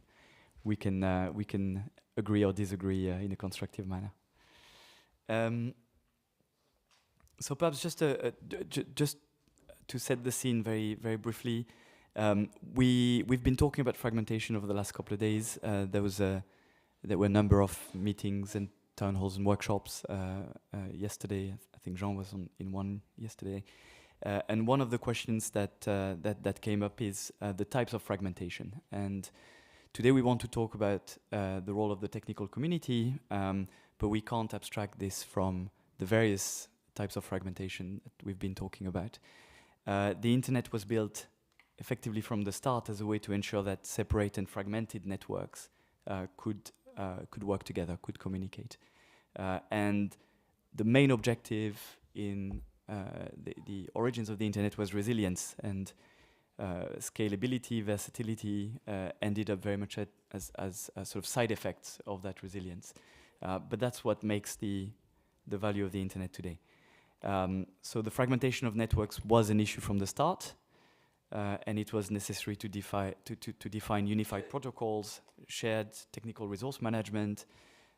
we can agree or disagree in a constructive manner. So perhaps just to set the scene very very briefly, we've been talking about fragmentation over the last couple of days. There were a number of meetings and town halls and workshops yesterday. I think Jean was in one yesterday. And one of the questions that came up is the types of fragmentation. And today we want to talk about the role of the technical community, but we can't abstract this from the various types of fragmentation that we've been talking about. The internet was built effectively from the start as a way to ensure that separate and fragmented networks could work together, could communicate. And the main objective in the origins of the internet was resilience, and scalability, versatility ended up very much as sort of side effects of that resilience. But that's what makes the value of the internet today. So the fragmentation of networks was an issue from the start, and it was necessary to define unified protocols, shared technical resource management,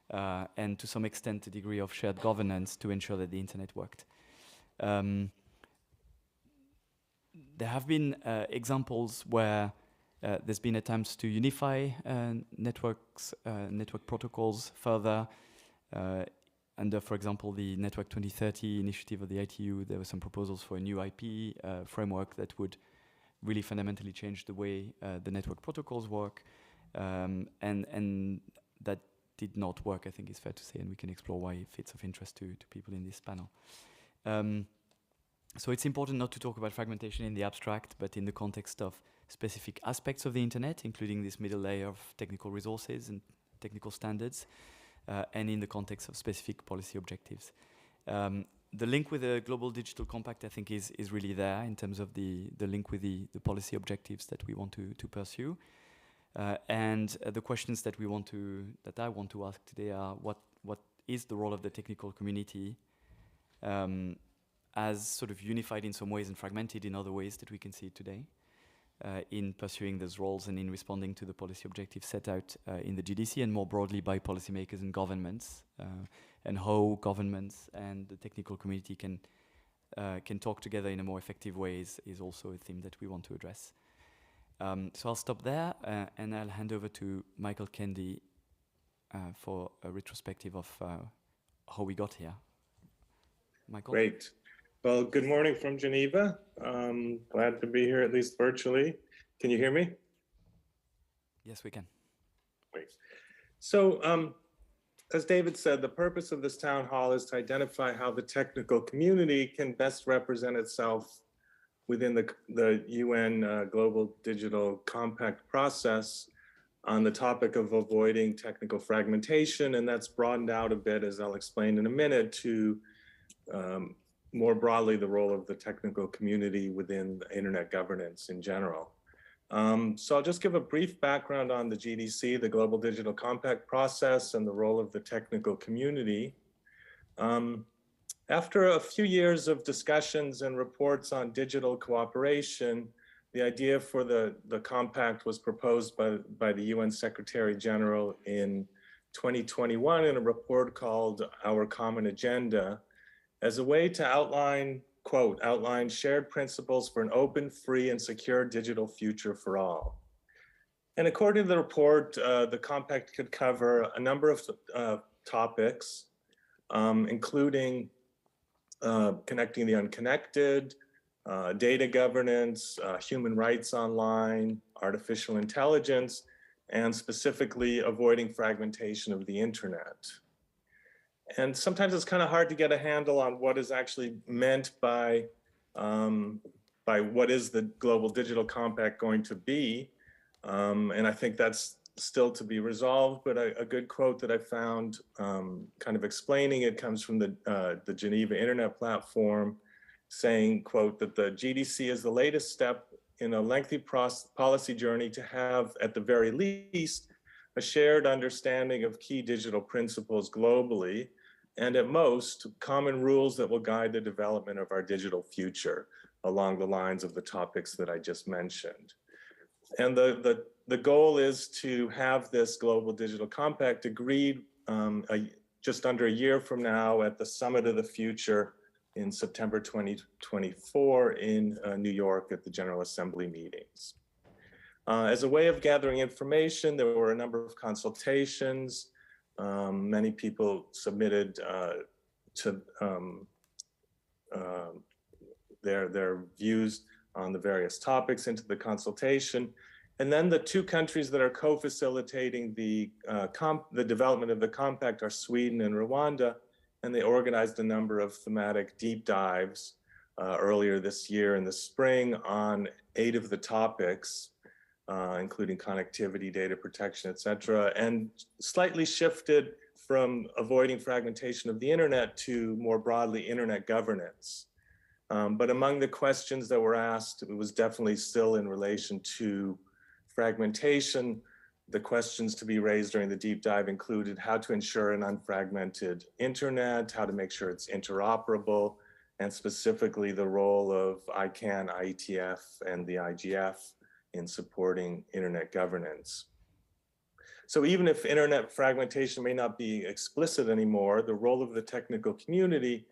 and to some extent a degree of shared governance to ensure that the internet worked. There have been examples where there's been attempts to unify network protocols further. Under, for example, the Network 2030 initiative of the ITU, there were some proposals for a new IP framework that would really fundamentally change the way the network protocols work, and that did not work, I think it's fair to say, and we can explore why if it's of interest to people in this panel. So it's important not to talk about fragmentation in the abstract, but in the context of specific aspects of the internet, including this middle layer of technical resources and technical standards, and in the context of specific policy objectives. The link with the Global Digital Compact, I think, is really there in terms of the link with the policy objectives that we want to pursue. And the questions that I want to ask today are what is the role of the technical community as sort of unified in some ways and fragmented in other ways that we can see today in pursuing those roles and in responding to the policy objectives set out in the GDC and more broadly by policymakers and governments, and how governments and the technical community can talk together in a more effective way is also a theme that we want to address. So I'll stop there and I'll hand over to Michael Kendi for a retrospective of how we got here. Michael? Great. Well, good morning from Geneva. Glad to be here, at least virtually. Can you hear me? Yes, we can. Great. So, as David said, the purpose of this town hall is to identify how the technical community can best represent itself within the UN Global Digital Compact process on the topic of avoiding technical fragmentation. And that's broadened out a bit, as I'll explain in a minute, to more broadly the role of the technical community within internet governance in general. So I'll just give a brief background on the GDC, the Global Digital Compact process, and the role of the technical community. After a few years of discussions and reports on digital cooperation, the idea for the compact was proposed by the UN Secretary General in 2021 in a report called Our Common Agenda as a way to outline, quote, outline shared principles for an open, free, and secure digital future for all. And according to the report, the compact could cover a number of topics, including connecting the unconnected, data governance, human rights online, artificial intelligence, and specifically avoiding fragmentation of the internet. And sometimes it's kind of hard to get a handle on what is actually meant by what is the Global Digital Compact going to be. And I think that's still to be resolved, but a good quote that I found kind of explaining it comes from the Geneva Internet Platform saying, quote, that the GDC is the latest step in a lengthy policy journey to have, at the very least, a shared understanding of key digital principles globally, and at most, common rules that will guide the development of our digital future along the lines of the topics that I just mentioned. And the goal is to have this Global Digital Compact agreed just under a year from now at the Summit of the Future in September 2024 in New York at the General Assembly meetings. As a way of gathering information, there were a number of consultations. Many people submitted their views on the various topics into the consultation. And then the two countries that are co-facilitating the development of the compact are Sweden and Rwanda, and they organized a number of thematic deep dives earlier this year in the spring on 8 of the topics, including connectivity, data protection, et cetera, and slightly shifted from avoiding fragmentation of the internet to more broadly internet governance. But among the questions that were asked, it was definitely still in relation to fragmentation. The questions to be raised during the deep dive included how to ensure an unfragmented internet, how to make sure it's interoperable, and specifically the role of ICANN, IETF, and the IGF in supporting internet governance. So even if internet fragmentation may not be explicit anymore, the role of the technical community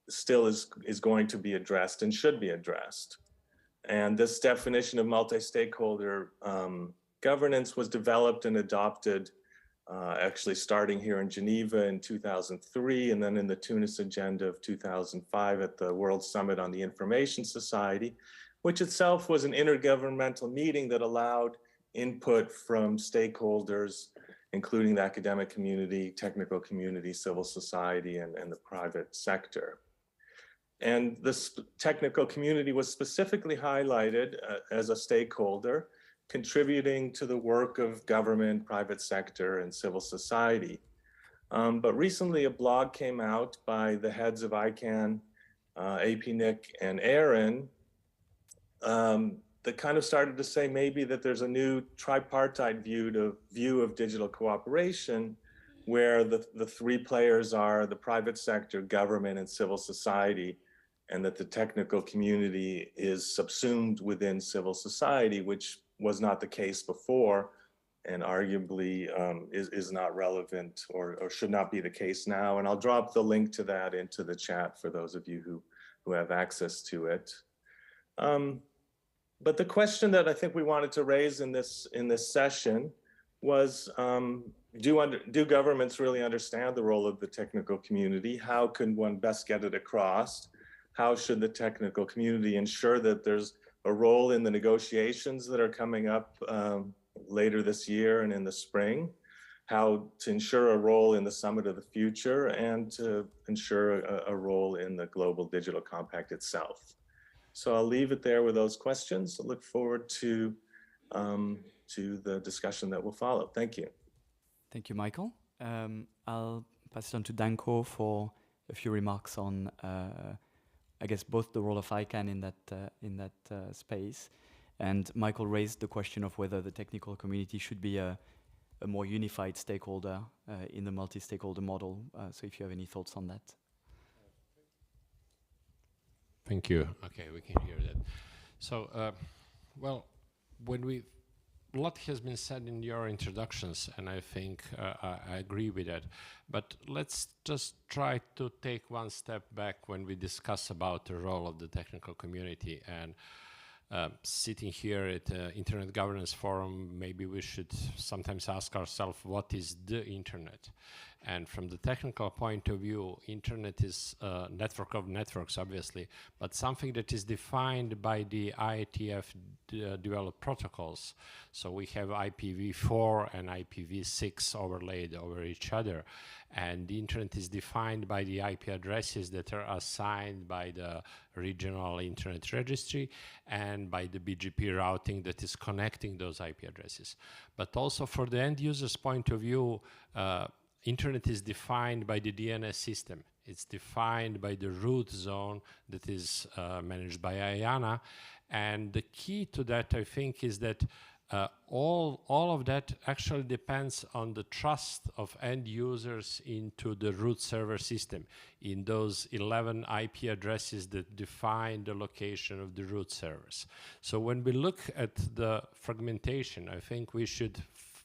still is going to be addressed and should be addressed. And this definition of multi-stakeholder governance was developed and adopted actually starting here in Geneva in 2003, and then in the Tunis Agenda of 2005 at the World Summit on the Information Society, which itself was an intergovernmental meeting that allowed input from stakeholders, including the academic community, technical community, civil society, and the private sector. And this technical community was specifically highlighted as a stakeholder, contributing to the work of government, private sector, and civil society. But recently a blog came out by the heads of ICANN, APNIC, and ARIN that kind of started to say maybe that there's a new tripartite view of digital cooperation, where the 3 players are the private sector, government, and civil society, and that the technical community is subsumed within civil society, which was not the case before, and arguably is not relevant or should not be the case now. And I'll drop the link to that into the chat for those of you who have access to it. But the question that I think we wanted to raise in this session was, do governments really understand the role of the technical community? How can one best get it across? How should the technical community ensure that there's a role in the negotiations that are coming up later this year and in the spring? How to ensure a role in the Summit of the Future, and to ensure a role in the Global Digital Compact itself. So I'll leave it there with those questions. I look forward to the discussion that will follow. Thank you. Thank you, Michael. I'll pass it on to Danko for a few remarks on, I guess, both the role of ICANN in that space, And Michael raised the question of whether the technical community should be a more unified stakeholder in the multi-stakeholder model. So if you have any thoughts on that. Thank you. Okay, we can hear that. So, well, a lot has been said in your introductions, and I think I agree with that. But let's just try to take one step back when we discuss about the role of the technical community. And sitting here at the Internet Governance Forum, maybe we should sometimes ask ourselves, what is the Internet? And from the technical point of view, Internet is a network of networks, obviously, but something that is defined by the IETF developed protocols. So we have IPv4 and IPv6 overlaid over each other. And the Internet is defined by the IP addresses that are assigned by the regional Internet registry and by the BGP routing that is connecting those IP addresses. But also for the end user's point of view, Internet is defined by the DNS system. It's defined by the root zone that is managed by IANA. And the key to that, I think, is that all of that actually depends on the trust of end users into the root server system, in those 11 IP addresses that define the location of the root servers. So when we look at the fragmentation, I think we should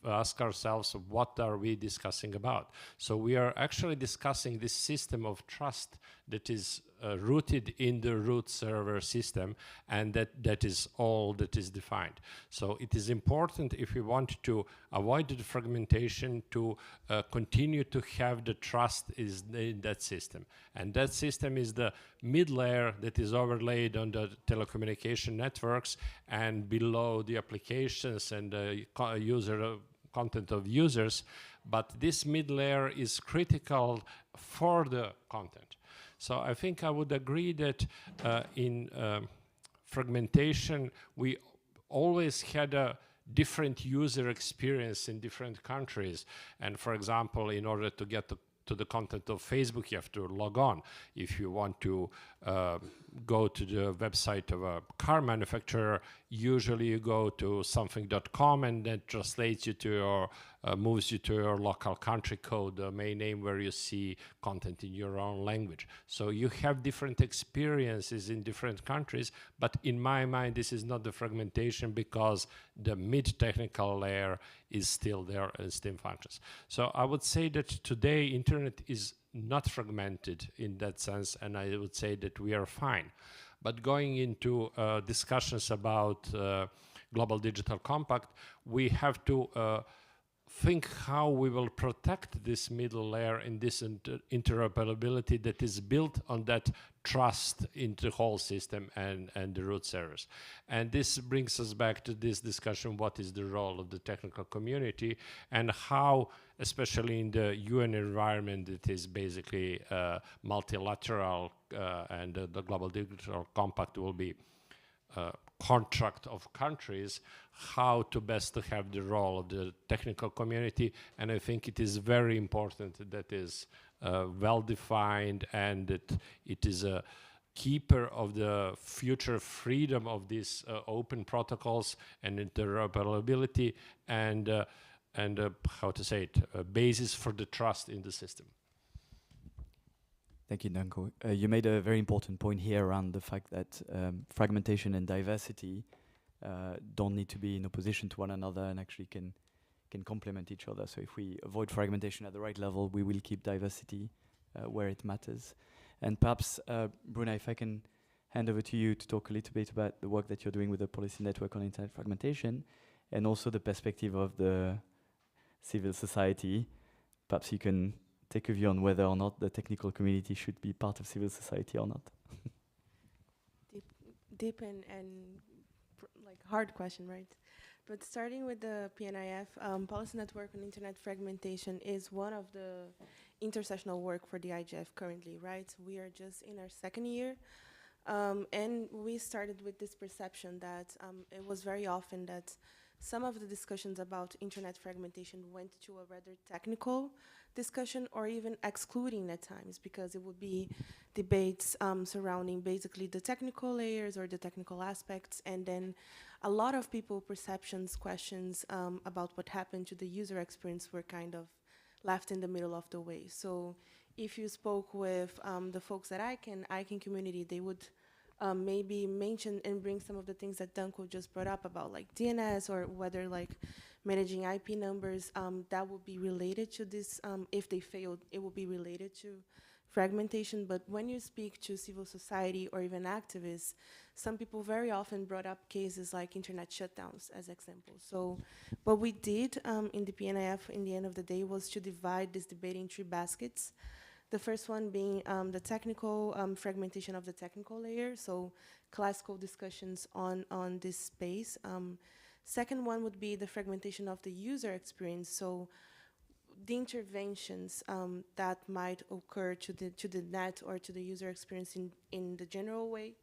ask ourselves, what are we discussing about? So we are actually discussing this system of trust that is rooted in the root server system, and that is all that is defined. So it is important, if we want to avoid the fragmentation, to continue to have the trust in that system. And that system is the mid layer that is overlaid on the telecommunication networks and below the applications and the content of users. But this mid layer is critical for the content. So I think I would agree that in fragmentation, we always had a different user experience in different countries. And for example, in order to get to the content of Facebook, you have to log on. If you want to go to the website of a car manufacturer, usually you go to something.com and that translates you to your, moves you to your local country code, domain name, where you see content in your own language. So you have different experiences in different countries, but in my mind, this is not the fragmentation, because the mid-technical layer is still there and still functions. So I would say that today, Internet is not fragmented in that sense, and I would say that we are fine. But going into discussions about Global Digital Compact, we have to think how we will protect this middle layer and this interoperability that is built on that trust into the whole system and the root servers. And this brings us back to this discussion, what is the role of the technical community, and how, especially in the UN environment, it is basically multilateral, and the Global Digital Compact will be contract of countries, how to best to have the role of the technical community. And I think it is very important that is well defined, and that it is a keeper of the future freedom of these open protocols and interoperability, and how to say it, a basis for the trust in the system. Thank you, Danko. You made a very important point here around the fact that fragmentation and diversity don't need to be in opposition to one another, and actually can complement each other. So if we avoid fragmentation at the right level, we will keep diversity where it matters. And perhaps, Bruna, if I can hand over to you to talk a little bit about the work that you're doing with the Policy Network on Internet Fragmentation, and also the perspective of the civil society. Perhaps you can take a view on whether or not the technical community should be part of civil society or not. Deep and like hard question, right? But starting with the PNIF, Policy Network on Internet Fragmentation is one of the intersessional work for the IGF currently, right? We are just in our second year, and we started with this perception that it was very often that some of the discussions about internet fragmentation went to a rather technical discussion, or even excluding at times, because it would be debates surrounding basically the technical layers or the technical aspects, and then a lot of people perceptions questions about what happened to the user experience were kind of left in the middle of the way. So if you spoke with the folks at ICANN community, they would maybe mention and bring some of the things that Danko just brought up about like DNS or whether like managing IP numbers, that would be related to this. If they failed, it would be related to fragmentation. But when you speak to civil society or even activists, some people very often brought up cases like internet shutdowns as examples. So what we did in the PNIF in the end of the day was to divide this debate in 3 baskets. The first one being the technical fragmentation of the technical layer, so classical discussions on this space. Second one would be the fragmentation of the user experience, so the interventions that might occur to the net or to the user experience in the general way,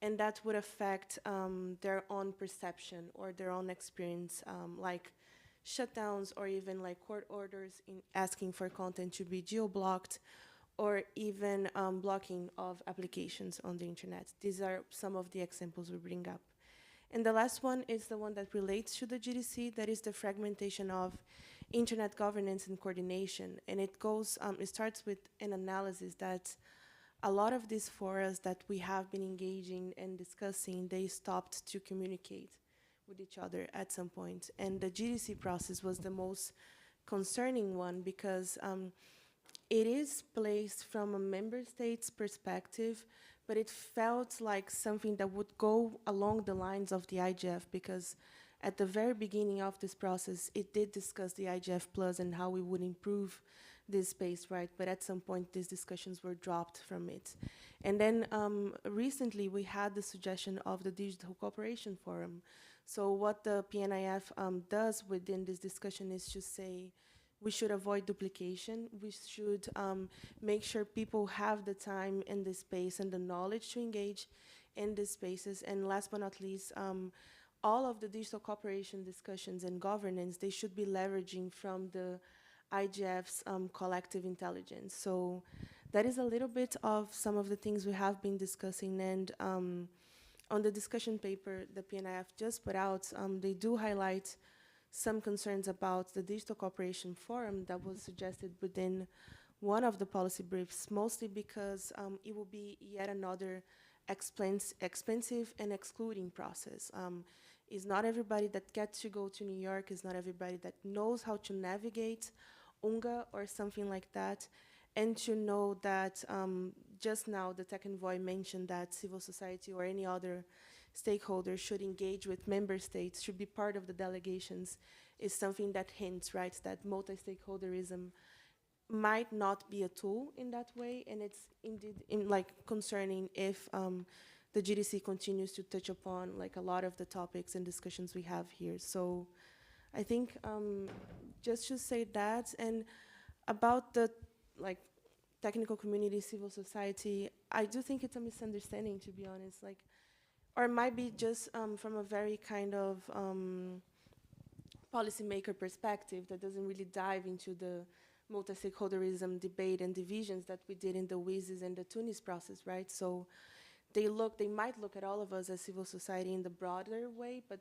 and that would affect their own perception or their own experience, like shutdowns or even like court orders in asking for content to be geo-blocked, or even blocking of applications on the internet. These are some of the examples we bring up. And the last one is the one that relates to the GDC, that is the fragmentation of internet governance and coordination. And it goes, it starts with an analysis that a lot of these forums that we have been engaging and discussing, they stopped to communicate with each other at some point. And the GDC process was the most concerning one because it is placed from a member state's perspective, but it felt like something that would go along the lines of the IGF, because at the very beginning of this process, it did discuss the IGF Plus and how we would improve this space, right? But at some point, these discussions were dropped from it. And then recently, we had the suggestion of the Digital Cooperation Forum. So what the PNIF does within this discussion is to say, we should avoid duplication. We should make sure people have the time and the space and the knowledge to engage in these spaces. And last but not least, all of the digital cooperation discussions and governance, they should be leveraging from the IGF's collective intelligence. So that is a little bit of some of the things we have been discussing. And on the discussion paper the PNIF just put out, they do highlight some concerns about the Digital Cooperation Forum that was suggested within one of the policy briefs, mostly because it will be yet another expensive and excluding process. It's not everybody that gets to go to New York, it's not everybody that knows how to navigate UNGA or something like that, and to know that just now the Tech Envoy mentioned that civil society or any other stakeholders should engage with member states, should be part of the delegations, is something that hints, right, that multi-stakeholderism might not be a tool in that way, and it's indeed concerning if the GDC continues to touch upon like a lot of the topics and discussions we have here. So I think just to say that, and about the technical community, civil society, I do think it's a misunderstanding, to be honest. Or it might be just from a very kind of policymaker perspective that doesn't really dive into the multi-stakeholderism debate and divisions that we did in the WISIS and the Tunis process, right? So they might look at all of us as civil society in the broader way, but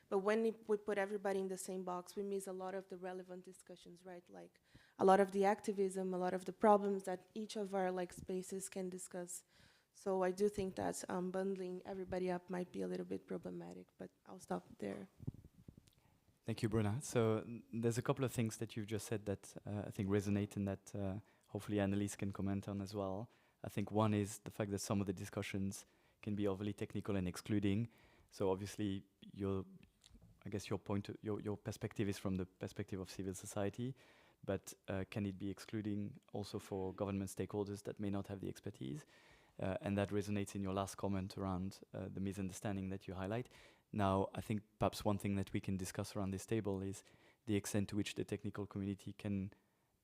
but when we put everybody in the same box, we miss a lot of the relevant discussions, right? Like a lot of the activism, a lot of the problems that each of our spaces can discuss. So I do think that bundling everybody up might be a little bit problematic, but I'll stop there. Thank you, Bruna. So there's a couple of things that you've just said that I think resonate and that hopefully Annalise can comment on as well. I think one is the fact that some of the discussions can be overly technical and excluding. So obviously I guess your perspective is from the perspective of civil society, but can it be excluding also for government stakeholders that may not have the expertise? And that resonates in your last comment around the misunderstanding that you highlight. Now, I think perhaps one thing that we can discuss around this table is the extent to which the technical community can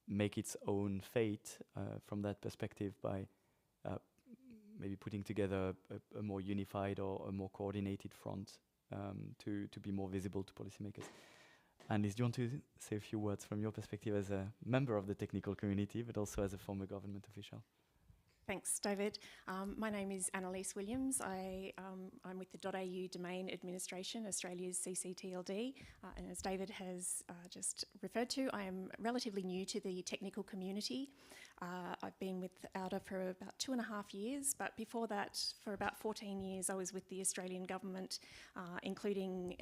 make its own fate from that perspective by maybe putting together a more unified or a more coordinated front to be more visible to policymakers. Annelise, do you want to say a few words from your perspective as a member of the technical community, but also as a former government official? Thanks, David. My name is Annalise Williams. I'm with the .au Domain Administration, Australia's CCTLD. And as David has just referred to, I am relatively new to the technical community. I've been with Outer for about 2.5 years, but before that, for about 14 years, I was with the Australian government, including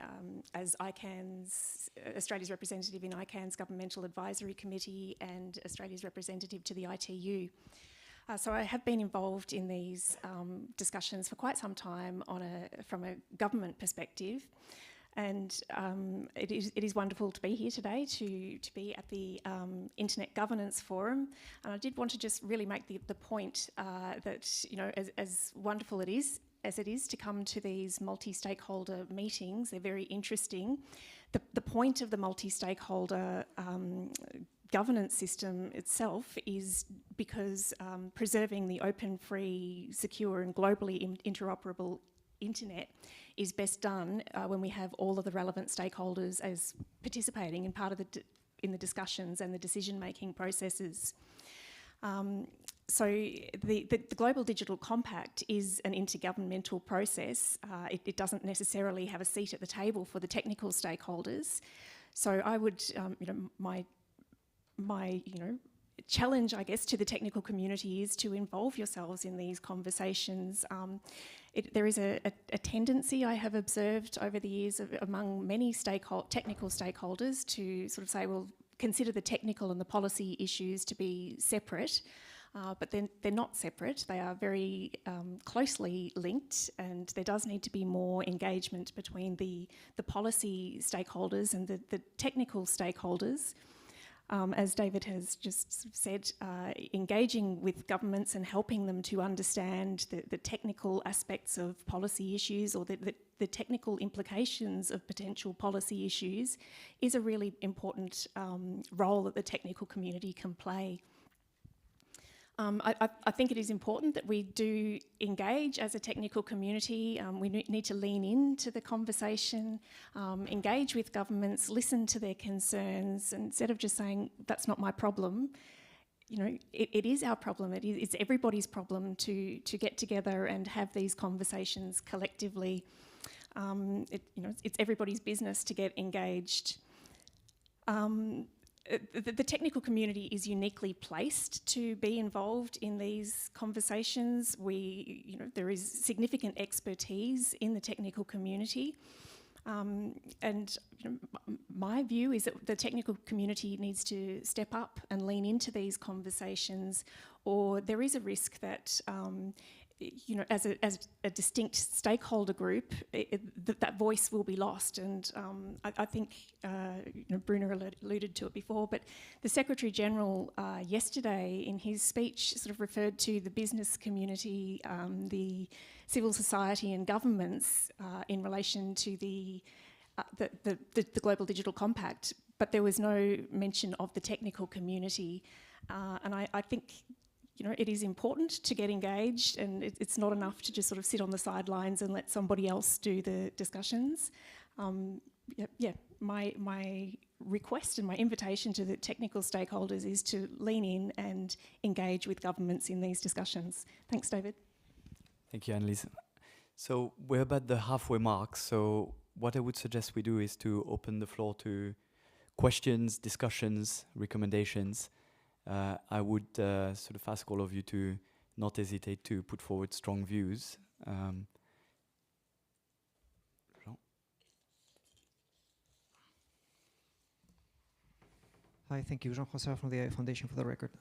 as Australia's representative in ICANN's Governmental Advisory Committee and Australia's representative to the ITU. So I have been involved in these discussions for quite some time from a government perspective, and it is wonderful to be here today to be at the Internet Governance Forum. And I did want to just really make the point that, you know, as wonderful as it is to come to these multi-stakeholder meetings, they're very interesting. The point of the multi-stakeholder governance system itself is because preserving the open, free, secure and globally interoperable internet is best done when we have all of the relevant stakeholders as participating in part of in the discussions and the decision-making processes. So the Global Digital Compact is an intergovernmental process. It doesn't necessarily have a seat at the table for the technical stakeholders. So I would, my challenge, I guess, to the technical community is to involve yourselves in these conversations. There is a tendency I have observed over the years among many technical stakeholders to sort of say, well, consider the technical and the policy issues to be separate, but then they're not separate. They are very closely linked, and there does need to be more engagement between the policy stakeholders and the technical stakeholders. As David has just said, engaging with governments and helping them to understand the technical aspects of policy issues or the technical implications of potential policy issues is a really important role that the technical community can play. I think it is important that we do engage as a technical community. We need to lean into the conversation, engage with governments, listen to their concerns, and instead of just saying, that's not my problem, you know, it is our problem. It's everybody's problem to get together and have these conversations collectively. It's everybody's business to get engaged. The technical community is uniquely placed to be involved in these conversations. There is significant expertise in the technical community. And my view is that the technical community needs to step up and lean into these conversations, or there is a risk that as a distinct stakeholder group, that voice will be lost. And I think Bruno alluded to it before, but the Secretary General yesterday in his speech sort of referred to the business community, the civil society and governments in relation to the Global Digital Compact, but there was no mention of the technical community. And I think it is important to get engaged, and it's not enough to just sort of sit on the sidelines and let somebody else do the discussions. My request and my invitation to the technical stakeholders is to lean in and engage with governments in these discussions. Thanks, David. Thank you, Annalise. So we're about the halfway mark, so what I would suggest we do is to open the floor to questions, discussions, recommendations. I would sort of ask all of you to not hesitate to put forward strong views. Hi, thank you. Jean-François from the Foundation for the Record.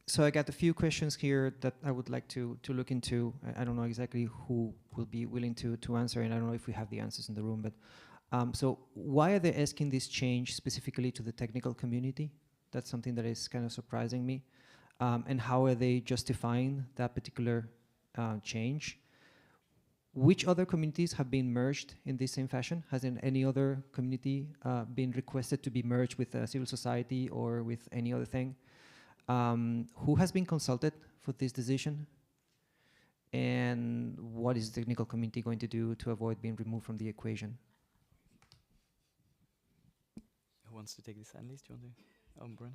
So I got a few questions here that I would like to look into. I don't know exactly who will be willing to answer, and I don't know if we have the answers in the room, but so why are they asking this change specifically to the technical community? That's something that is kind of surprising me. And how are they justifying that particular change? Which other communities have been merged in this same fashion? Has any other community been requested to be merged with civil society or with any other thing? Who has been consulted for this decision? And what is the technical community going to do to avoid being removed from the equation? Who wants to take this, Annalise? Do you want to? Bruno?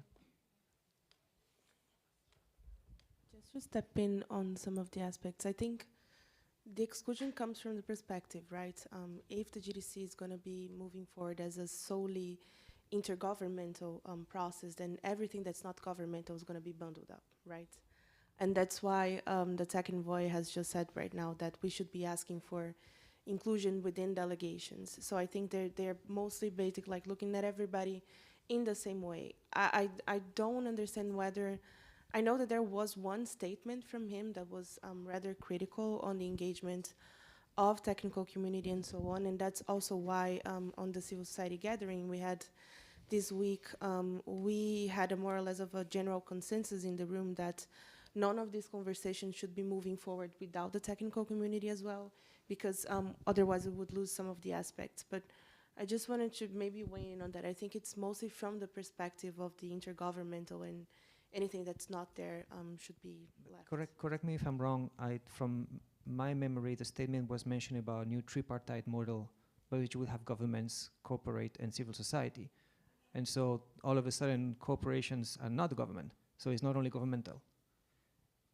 Just to step in on some of the aspects, I think the exclusion comes from the perspective, right? If the GDC is going to be moving forward as a solely intergovernmental process, then everything that's not governmental is going to be bundled up, right? And that's why the tech envoy has just said right now that we should be asking for inclusion within delegations. So I think they're mostly basic, like looking at everybody in the same way. I don't understand whether, I know that there was one statement from him that was rather critical on the engagement of technical community and so on, and that's also why on the civil society gathering we had this week, we had a more or less of a general consensus in the room that none of these conversations should be moving forward without the technical community as well, because otherwise we would lose some of the aspects. But I just wanted to maybe weigh in on that. I think it's mostly from the perspective of the intergovernmental, and anything that's not there should be left. Correct me if I'm wrong. From my memory, the statement was mentioning about a new tripartite model by which you would have governments, corporate, and civil society. And so all of a sudden, corporations are not government. So it's not only governmental.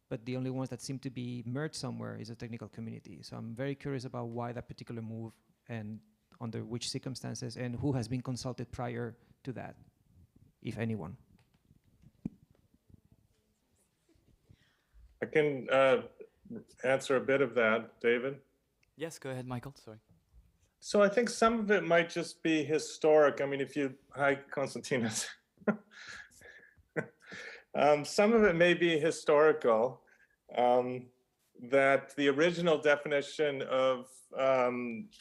But the only ones that seem to be merged somewhere is the technical community. So I'm very curious about why that particular move and under which circumstances and who has been consulted prior to that, if anyone. I can answer a bit of that, David. Yes, go ahead, Michael. Sorry. So I think some of it might just be historic. I mean, hi, Konstantinos. Some of it may be historical, that the original definition of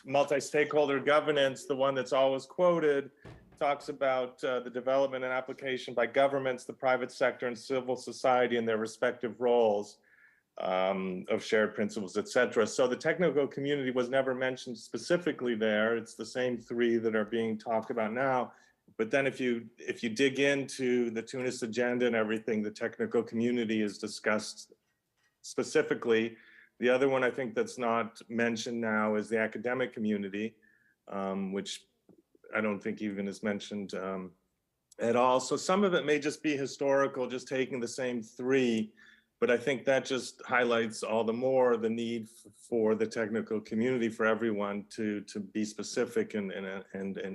multi-stakeholder governance, the one that's always quoted, talks about the development and application by governments, the private sector, and civil society in their respective roles of shared principles, et cetera. So the technical community was never mentioned specifically there. It's the same three that are being talked about now. But then if you dig into the Tunis agenda and everything, the technical community is discussed specifically. The other one I think that's not mentioned now is the academic community, which I don't think even is mentioned at all. So some of it may just be historical, just taking the same three, but I think that just highlights all the more the need for the technical community, for everyone to be specific and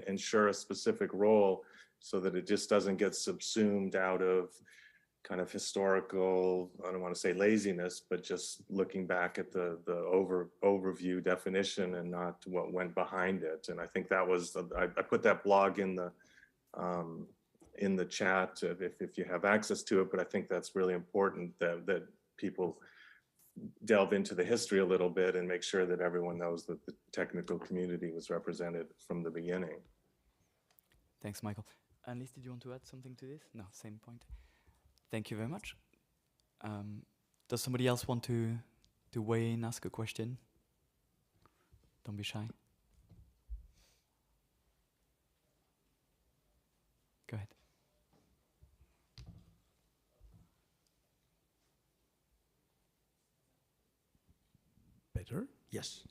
ensure a specific role, so that it just doesn't get subsumed out of kind of historical, I don't want to say laziness, but just looking back at the overview definition and not what went behind it. And I think that was, I put that blog in the chat if you have access to it, but I think that's really important that people delve into the history a little bit and make sure that everyone knows that the technical community was represented from the beginning. Thanks, Michael. Annelise, did you want to add something to this? No, same point. Thank you very much. Does somebody else want to weigh in, ask a question? Don't be shy. Go ahead. Better? Yes.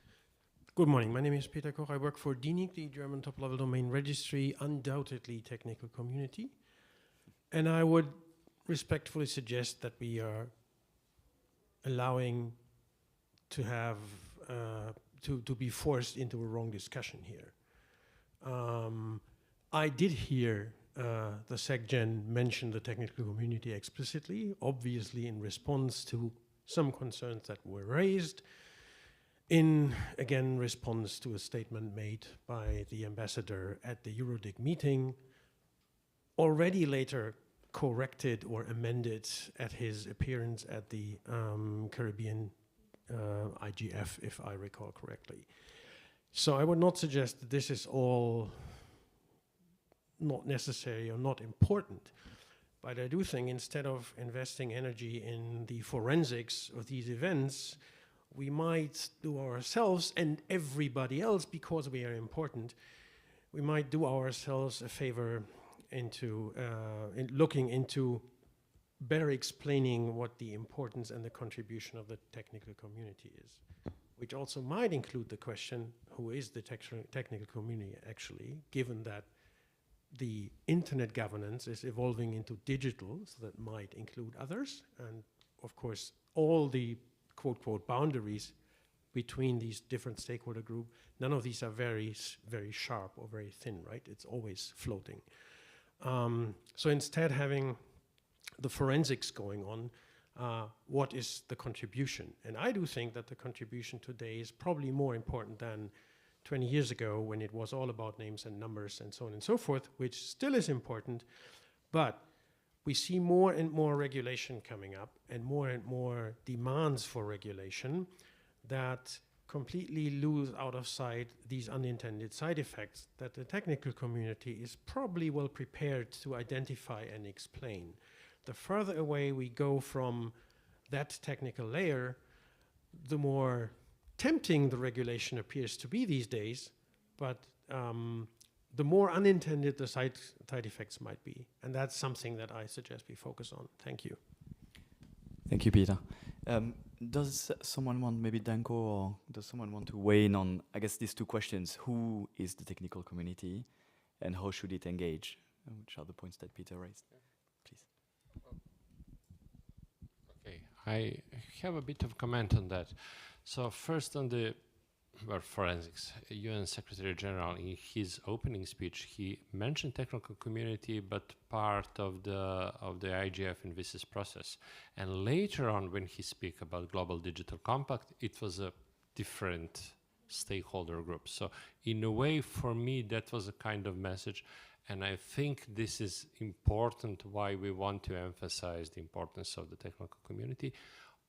Good morning. My name is Peter Koch. I work for DINIC, the German top-level domain registry, undoubtedly technical community. And I would respectfully suggest that we are allowing to have to be forced into a wrong discussion here. I did hear the SecGen mention the technical community explicitly, obviously in response to some concerns that were raised, in, again, response to a statement made by the ambassador at the Eurodic meeting, already later corrected or amended at his appearance at the Caribbean IGF, if I recall correctly. So I would not suggest that this is all not necessary or not important, but I do think instead of investing energy in the forensics of these events, we might do ourselves and everybody else, because we are important, we might do ourselves a favor into looking into better explaining what the importance and the contribution of the technical community is, which also might include the question, who is the technical community actually, given that the internet governance is evolving into digital, so that might include others, and of course, all the quote boundaries between these different stakeholder groups, none of these are very sharp or very thin, right? It's always floating. So instead, having the forensics going on, what is the contribution? And I do think that the contribution today is probably more important than 20 years ago, when it was all about names and numbers and so on and so forth, which still is important, but we see more and more regulation coming up and more demands for regulation that completely lose out of sight these unintended side effects that the technical community is probably well prepared to identify and explain. The further away we go from that technical layer, the more tempting the regulation appears to be these days, but the more unintended the side effects might be. And that's something that I suggest we focus on. Thank you. Thank you, Peter. Does someone want, maybe Danko, or does someone want to weigh in on, I guess, these two questions? Who is the technical community and how should it engage? Which are the points that Peter raised? Please. Okay, I have a bit of comment on that. So first on the forensics, UN Secretary General, in his opening speech, he mentioned technical community, but part of the IGF and VISIS process. And later on, when he speak about Global Digital Compact, it was a different stakeholder group. So in a way, for me, that was a kind of message. And I think this is important, why we want to emphasize the importance of the technical community.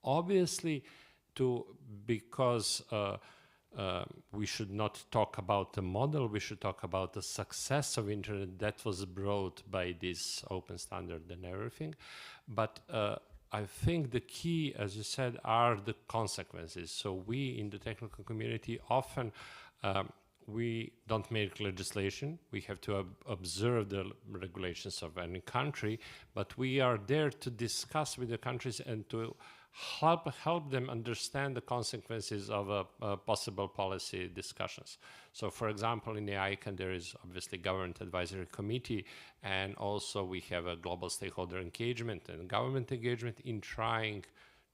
Obviously, because we should not talk about the model, we should talk about the success of internet that was brought by this open standard and everything. But I think the key, as you said, are the consequences. So we in the technical community often we don't make legislation. We have to observe the regulations of any country, but we are there to discuss with the countries and to help them understand the consequences of possible policy discussions. So, for example, in the ICANN, there is obviously Government Advisory Committee, and also we have a global stakeholder engagement and government engagement in trying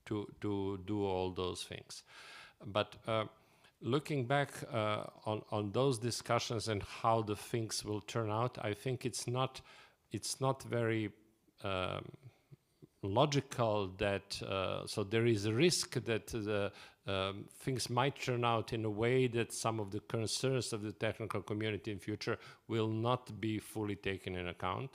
to do all those things. But looking back on those discussions and how the things will turn out, I think it's not very logical that so there is a risk that the things might turn out in a way that some of the concerns of the technical community in future will not be fully taken in account.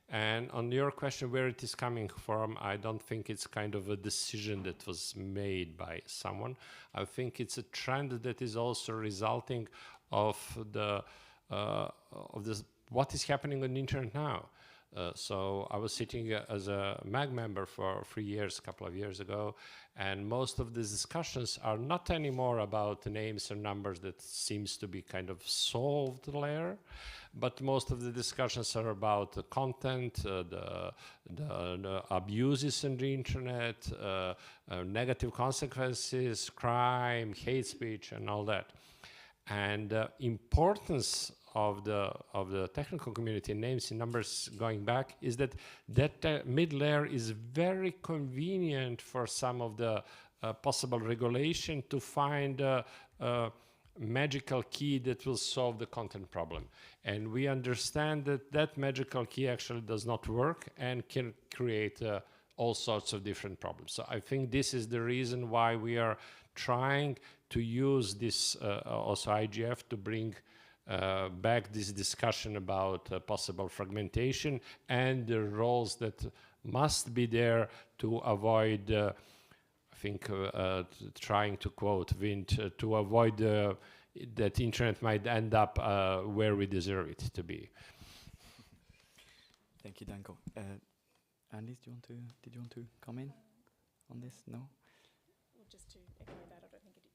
And on your question where it is coming from, I don't think it's kind of a decision that was made by someone. I think it's a trend that is also resulting of what is happening on the internet now. So I was sitting as a MAG member for 3 years, a couple of years ago, and most of the discussions are not anymore about the names and numbers that seems to be kind of solved layer, but most of the discussions are about the content, the abuses on the internet, negative consequences, crime, hate speech, and all that. And importance of the technical community, names and numbers going back, is that mid layer is very convenient for some of the possible regulation to find a magical key that will solve the content problem. And we understand that magical key actually does not work and can create all sorts of different problems. So I think this is the reason why we are trying to use this also IGF to bring back this discussion about possible fragmentation and the roles that must be there to avoid, I think, trying to quote Vint, to avoid that internet might end up where we deserve it to be. Thank you, Danko. Annelies, did you want to comment on this? No? Well, just to echo that, I don't think it is.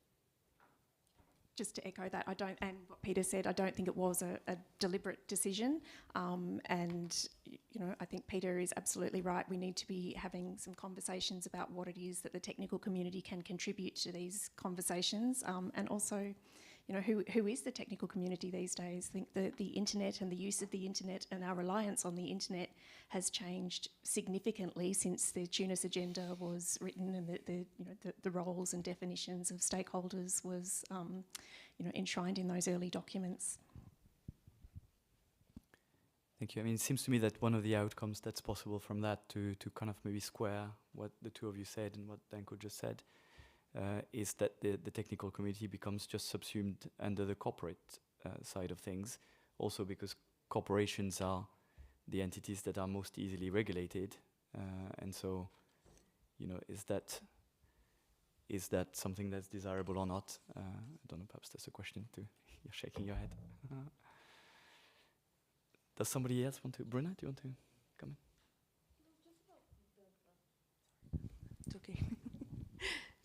Just to echo that, and what Peter said, I don't think it was a deliberate decision. And, you know, I think Peter is absolutely right. We need to be having some conversations about what it is that the technical community can contribute to these conversations. And also, you know, who is the technical community these days? I think the internet and the use of the internet and our reliance on the internet has changed significantly since the Tunis agenda was written, and the roles and definitions of stakeholders was enshrined in those early documents. Thank you. I mean, it seems to me that one of the outcomes that's possible from that to kind of maybe square what the two of you said and what Danko just said is that the technical community becomes just subsumed under the corporate side of things, also because corporations are the entities that are most easily regulated. And so, you know, is that something that's desirable or not? I don't know, perhaps that's a question too. You're shaking your head. Does somebody else want to? Bruna, do you want to come in? It's okay.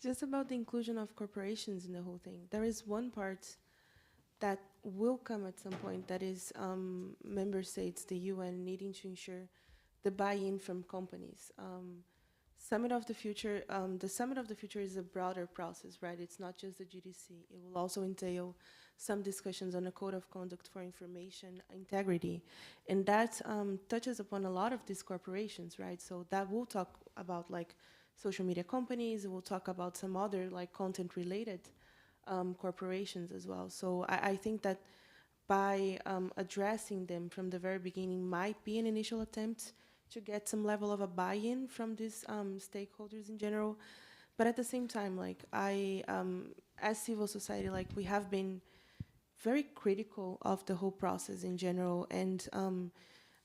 Just about the inclusion of corporations in the whole thing. There is one part that will come at some point, that is member states, the UN, needing to ensure the buy-in from companies. Summit of the Future, the Summit of the Future is a broader process, right? It's not just the GDC. It will also entail some discussions on a code of conduct for information integrity. And that touches upon a lot of these corporations, right? So that will talk about like social media companies, it will talk about some other like content related corporations as well. So I think that by addressing them from the very beginning might be an initial attempt to get some level of a buy-in from these stakeholders in general. But at the same time, like as civil society, like we have been very critical of the whole process in general. And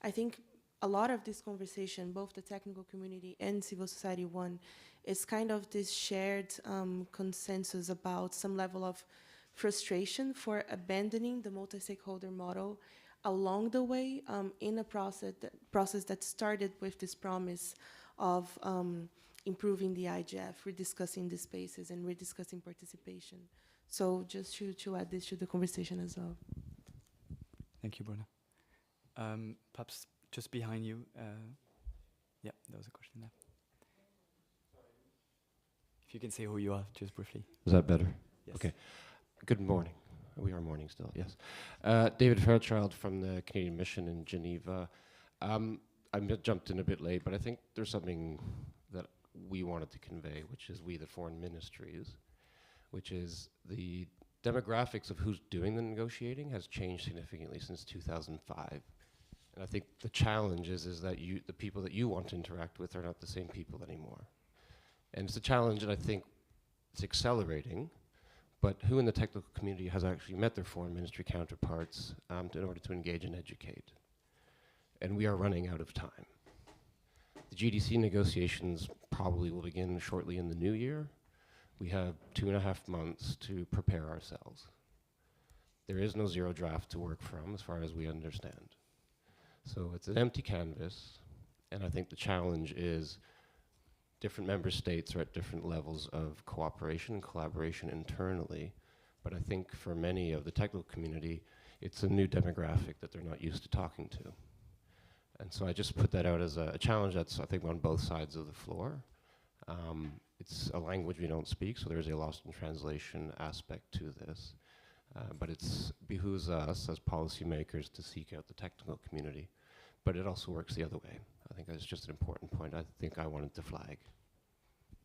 I think a lot of this conversation, both the technical community and civil society one, is kind of this shared consensus about some level of frustration for abandoning the multi-stakeholder model along the way in a process that started with this promise of improving the IGF, rediscussing the spaces and rediscussing participation. So just to add this to the conversation as well. Thank you, Bruna. Perhaps just behind you. Yeah, there was a question there. If you can say who you are, just briefly. Is that better? Yes. Okay. Good morning. We are morning still, yes. David Fairchild from the Canadian Mission in Geneva. I jumped in a bit late, but I think there's something that we wanted to convey, which is we, the foreign ministries, which is the demographics of who's doing the negotiating has changed significantly since 2005. And I think the challenge is that the people that you want to interact with are not the same people anymore. And it's a challenge, and I think it's accelerating, but who in the technical community has actually met their foreign ministry counterparts in order to engage and educate? And we are running out of time. The GDC negotiations probably will begin shortly in the new year. We have 2.5 months to prepare ourselves. There is no zero draft to work from as far as we understand. So it's an empty canvas, and I think the challenge is different member states are at different levels of cooperation and collaboration internally, but I think for many of the technical community, it's a new demographic that they're not used to talking to. And so I just put that out as a challenge that's, I think, on both sides of the floor. It's a language we don't speak, so there's a lost in translation aspect to this. But it behooves us as policymakers to seek out the technical community. But it also works the other way. I think that's just an important point I think I wanted to flag.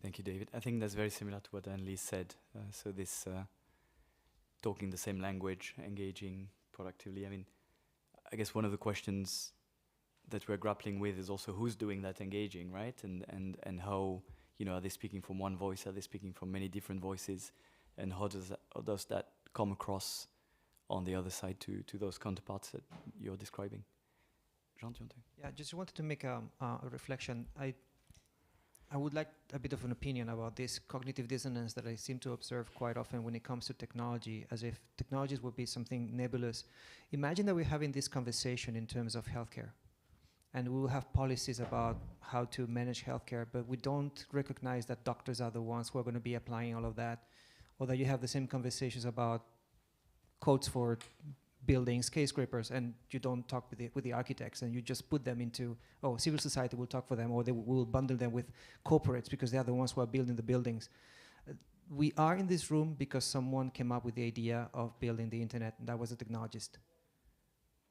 Thank you, David. I think that's very similar to what Annelise said. So this talking the same language, engaging productively. I mean, I guess one of the questions that we're grappling with is also who's doing that engaging, right? And how, you know, are they speaking from one voice? Are they speaking from many different voices? And how does that come across on the other side to those counterparts that you're describing? Jean, do you want to? Yeah, just wanted to make a reflection. I would like a bit of an opinion about this cognitive dissonance that I seem to observe quite often when it comes to technology, as if technologies would be something nebulous. Imagine that we're having this conversation in terms of healthcare, and we will have policies about how to manage healthcare, but we don't recognize that doctors are the ones who are going to be applying all of that, or that you have the same conversations about codes for building skyscrapers, and you don't talk with the architects, and you just put them into, oh, civil society will talk for them, or they will bundle them with corporates because they are the ones who are building the buildings. we are in this room because someone came up with the idea of building the internet, and that was a technologist.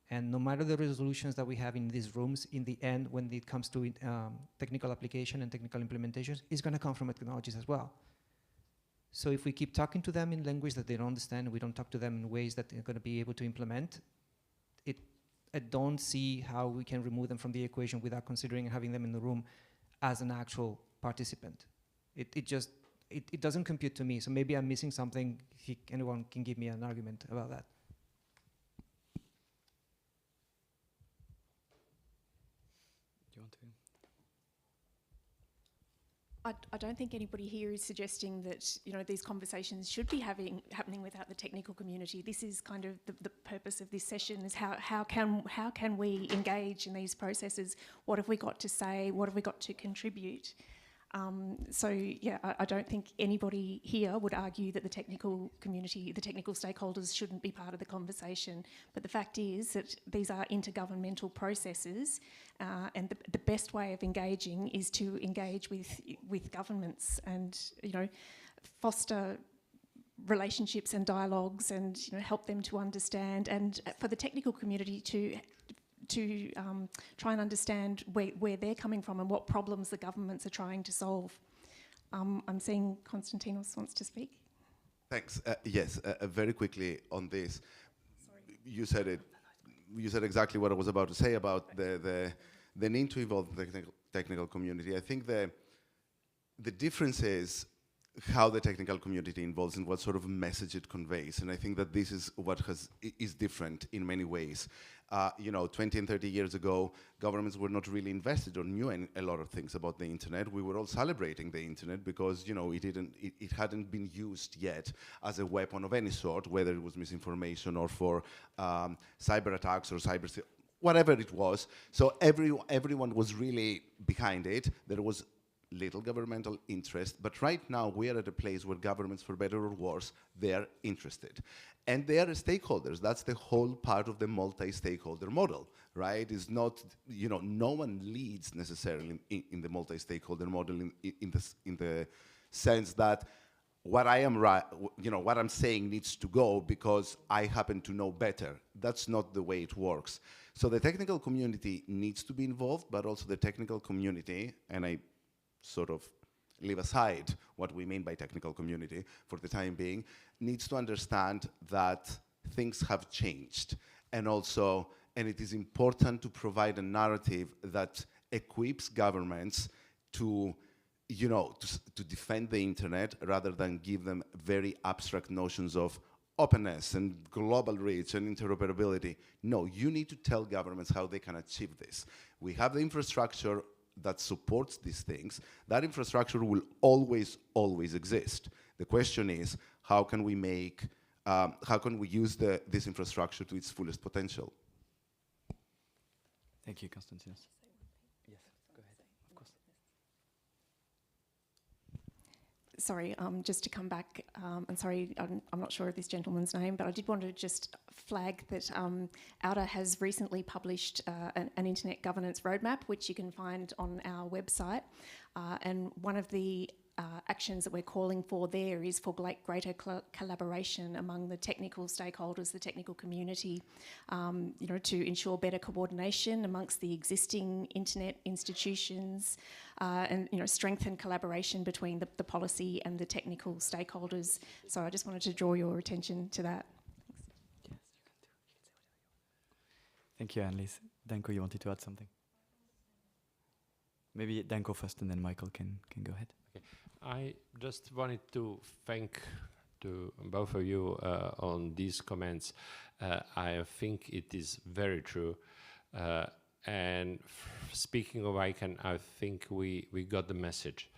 And no matter the resolutions that we have in these rooms, in the end, when it comes to technical application and technical implementations, it's going to come from a technologist as well. So if we keep talking to them in language that they don't understand, we don't talk to them in ways that they're going to be able to implement, I don't see how we can remove them from the equation without considering having them in the room as an actual participant. It doesn't compute to me, so maybe I'm missing something. If anyone can give me an argument about that. Do you want to? I don't think anybody here is suggesting that, you know, these conversations should be happening without the technical community. This is kind of the purpose of this session, is how can we engage in these processes? What have we got to say? What have we got to contribute? So yeah, I don't think anybody here would argue that the technical community, the technical stakeholders shouldn't be part of the conversation. But the fact is that these are intergovernmental processes, and the best way of engaging is to engage with governments and, you know, foster relationships and dialogues and, you know, help them to understand, and for the technical community to try and understand where they're coming from and what problems the governments are trying to solve. I'm seeing Konstantinos wants to speak. Thanks. Yes, very quickly on this. Sorry. You said it. You said exactly what I was about to say about the need to involve the technical community. I think the difference is how the technical community involves and what sort of message it conveys. And I think that this is what is different in many ways. You know, 20 and 30 years ago, governments were not really invested or knew a lot of things about the internet. We were all celebrating the internet because, you know, it hadn't been used yet as a weapon of any sort, whether it was misinformation or for cyber attacks or whatever it was. So everyone was really behind it. There was little governmental interest, but right now we are at a place where governments, for better or worse, they're interested. And they are stakeholders. That's the whole part of the multi-stakeholder model, right? It's not, you know, no one leads necessarily in the multi-stakeholder model in the sense that what I am what I'm saying needs to go because I happen to know better. That's not the way it works. So the technical community needs to be involved, but also the technical community, and I sort of leave aside what we mean by technical community for the time being, needs to understand that things have changed. And it is important to provide a narrative that equips governments to, you know, to defend the internet rather than give them very abstract notions of openness and global reach and interoperability. No, you need to tell governments how they can achieve this. We have the infrastructure that supports these things. That infrastructure will always exist. The question is, how can we use this infrastructure to its fullest potential? Thank you, Konstantinos. Yes, go ahead, of course. Sorry, just to come back, and sorry, I'm not sure of this gentleman's name, but I did want to just flag that Outer has recently published an internet governance roadmap, which you can find on our website. And one of the actions that we're calling for there is for greater collaboration among the technical stakeholders, the technical community, you know, to ensure better coordination amongst the existing internet institutions, and, you know, strengthen collaboration between the policy and the technical stakeholders. So I just wanted to draw your attention to that. Yes, thank you, Annelies. Danko, you wanted to add something? Maybe Danko first, and then Michael can go ahead. Okay. I just wanted to thank to both of you on these comments. I think it is very true. And speaking of ICANN, I think we got the message.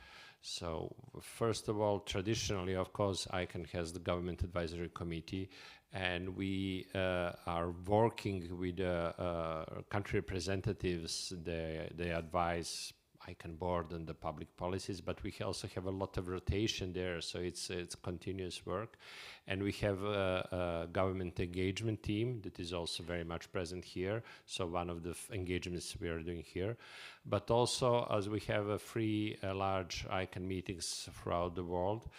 So first of all, traditionally, of course, ICANN has the Government Advisory Committee, and we are working with country representatives. They advise ICANN board and the public policies, but we also have a lot of rotation there, so it's continuous work. And we have a government engagement team that is also very much present here, so one of the engagements we are doing here. But also, as we have a free large ICANN meetings throughout the world,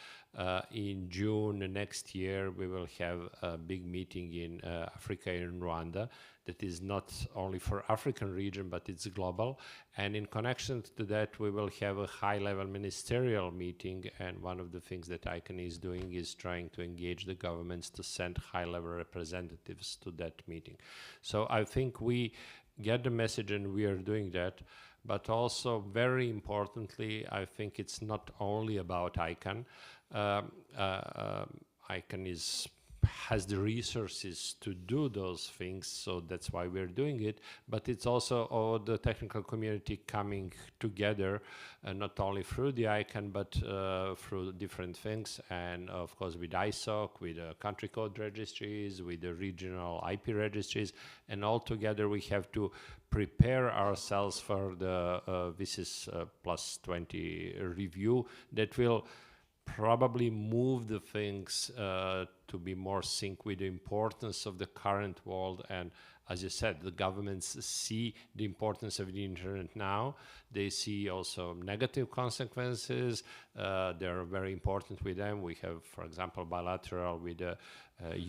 in June next year, we will have a big meeting in Africa, in Rwanda, that is not only for African region, but it's global. And in connection to that, we will have a high-level ministerial meeting. And one of the things that ICANN is doing is trying to engage the governments to send high-level representatives to that meeting. So I think we get the message, and we are doing that. But also, very importantly, I think it's not only about ICANN. ICANN has the resources to do those things, so that's why we're doing it. But it's also all the technical community coming together, not only through the ICANN, but through different things, and of course with ISOC, with the country code registries, with the regional IP registries, and all together we have to prepare ourselves for the VISIS plus 20 review that will probably move the things to be more sync with the importance of the current world. And as you said, the governments see the importance of the internet now. They see also negative consequences. They're very important with them. We have, for example, bilateral with the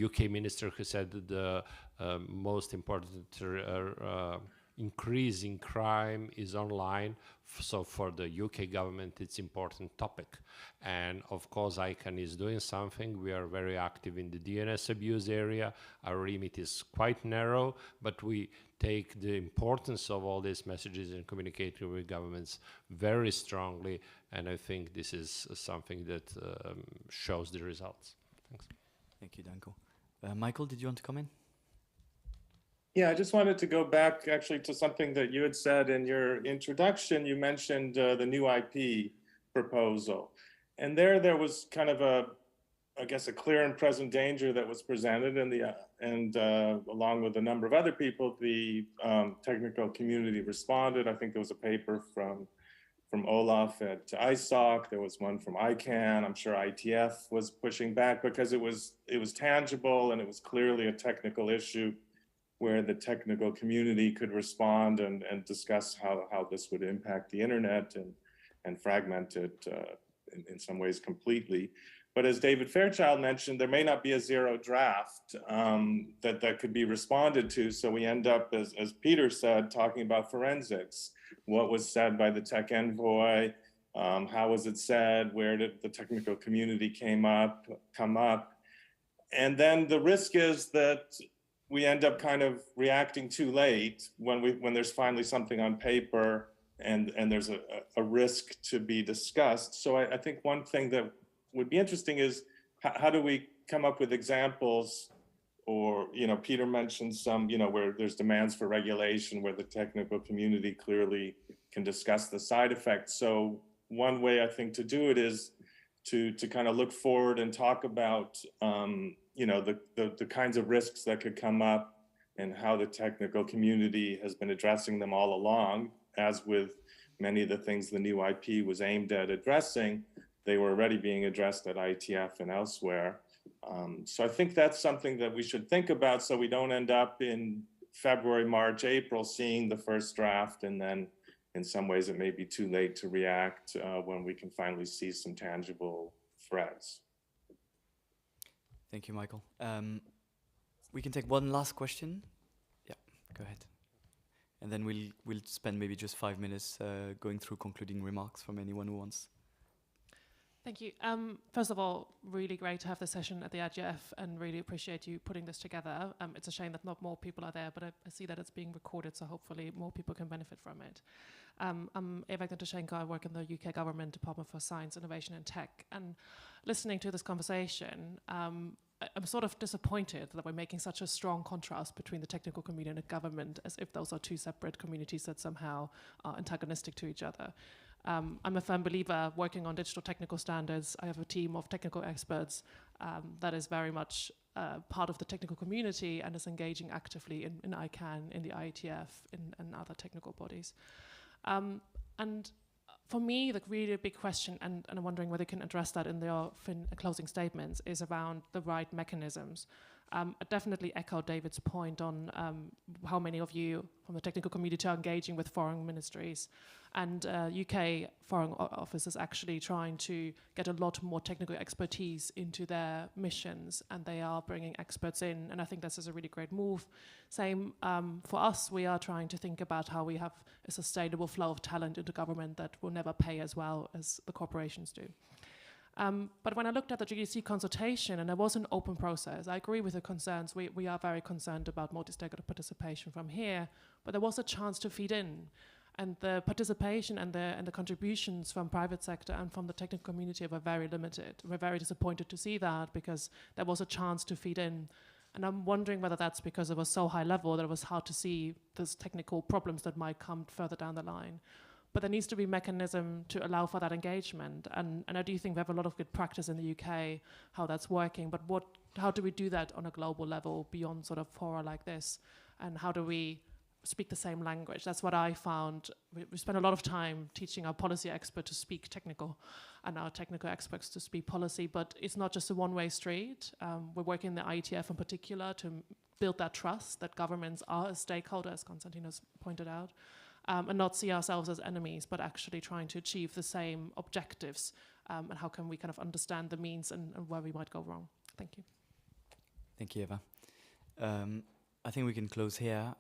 UK minister who said that the most important increase in crime is online. So for the UK government, it's important topic. And of course, ICANN is doing something. We are very active in the DNS abuse area. Our remit is quite narrow, but we take the importance of all these messages and communicating with governments very strongly. And I think this is something that shows the results. Thanks. Thank you, Danko. Michael, did you want to come in? Yeah, I just wanted to go back actually to something that you had said in your introduction. You mentioned the new IP proposal. And there was kind of I guess, a clear and present danger that was presented, and along with a number of other people, the technical community responded. I think there was a paper from Olaf at ISOC. There was one from ICANN. I'm sure ITF was pushing back because it was tangible and it was clearly a technical issue where the technical community could respond and discuss how this would impact the internet and fragment it in some ways completely. But as David Fairchild mentioned, there may not be a zero draft that could be responded to. So we end up, as Peter said, talking about forensics. What was said by the tech envoy? How was it said? Where did the technical community come up? And then the risk is that we end up kind of reacting too late when there's finally something on paper and there's a risk to be discussed. So I think one thing that would be interesting is how do we come up with examples, or, Peter mentioned some, where there's demands for regulation, where the technical community clearly can discuss the side effects. So one way I think to do it is to kind of look forward and talk about, the kinds of risks that could come up and how the technical community has been addressing them all along. As with many of the things the new IP was aimed at addressing, they were already being addressed at ITF and elsewhere. So I think that's something that we should think about, so we don't end up in February, March, April seeing the first draft, and then in some ways it may be too late to react when we can finally see some tangible threats. Thank you, Michael. We can take one last question. Yeah, go ahead. And then we'll spend maybe just 5 minutes going through concluding remarks from anyone who wants. Thank you. First of all, really great to have this session at the IGF, and really appreciate you putting this together. It's a shame that not more people are there, but I see that it's being recorded, so hopefully more people can benefit from it. I'm Eva Gnatoshenko. I work in the UK Government Department for Science, Innovation and Tech. And listening to this conversation, I'm sort of disappointed that we're making such a strong contrast between the technical community and the government, as if those are two separate communities that somehow are antagonistic to each other. I'm a firm believer working on digital technical standards. I have a team of technical experts that is very much part of the technical community and is engaging actively in ICANN, in the IETF, and other technical bodies. And for me, the really big question, and I'm wondering whether you can address that in your closing statements, is around the right mechanisms. I definitely echo David's point on how many of you from the technical community are engaging with foreign ministries. And UK Foreign Office is actually trying to get a lot more technical expertise into their missions, and they are bringing experts in, and I think this is a really great move. Same for us, we are trying to think about how we have a sustainable flow of talent into government that will never pay as well as the corporations do. But when I looked at the GDC consultation, and there was an open process, I agree with the concerns. We are very concerned about multi-stakeholder participation from here, but there was a chance to feed in. And the participation and the contributions from private sector and from the technical community were very limited. We're very disappointed to see that, because there was a chance to feed in. And I'm wondering whether that's because it was so high level that it was hard to see those technical problems that might come further down the line. But there needs to be a mechanism to allow for that engagement. And I do think we have a lot of good practice in the UK, how that's working. But how do we do that on a global level beyond sort of fora like this? And how do we speak the same language? That's what I found. We spent a lot of time teaching our policy expert to speak technical and our technical experts to speak policy, but it's not just a one-way street. We're working in the IETF in particular to build that trust that governments are a stakeholder, as Konstantinos pointed out, and not see ourselves as enemies, but actually trying to achieve the same objectives, and how can we kind of understand the means and where we might go wrong. Thank you. Thank you, Eva. I think we can close here.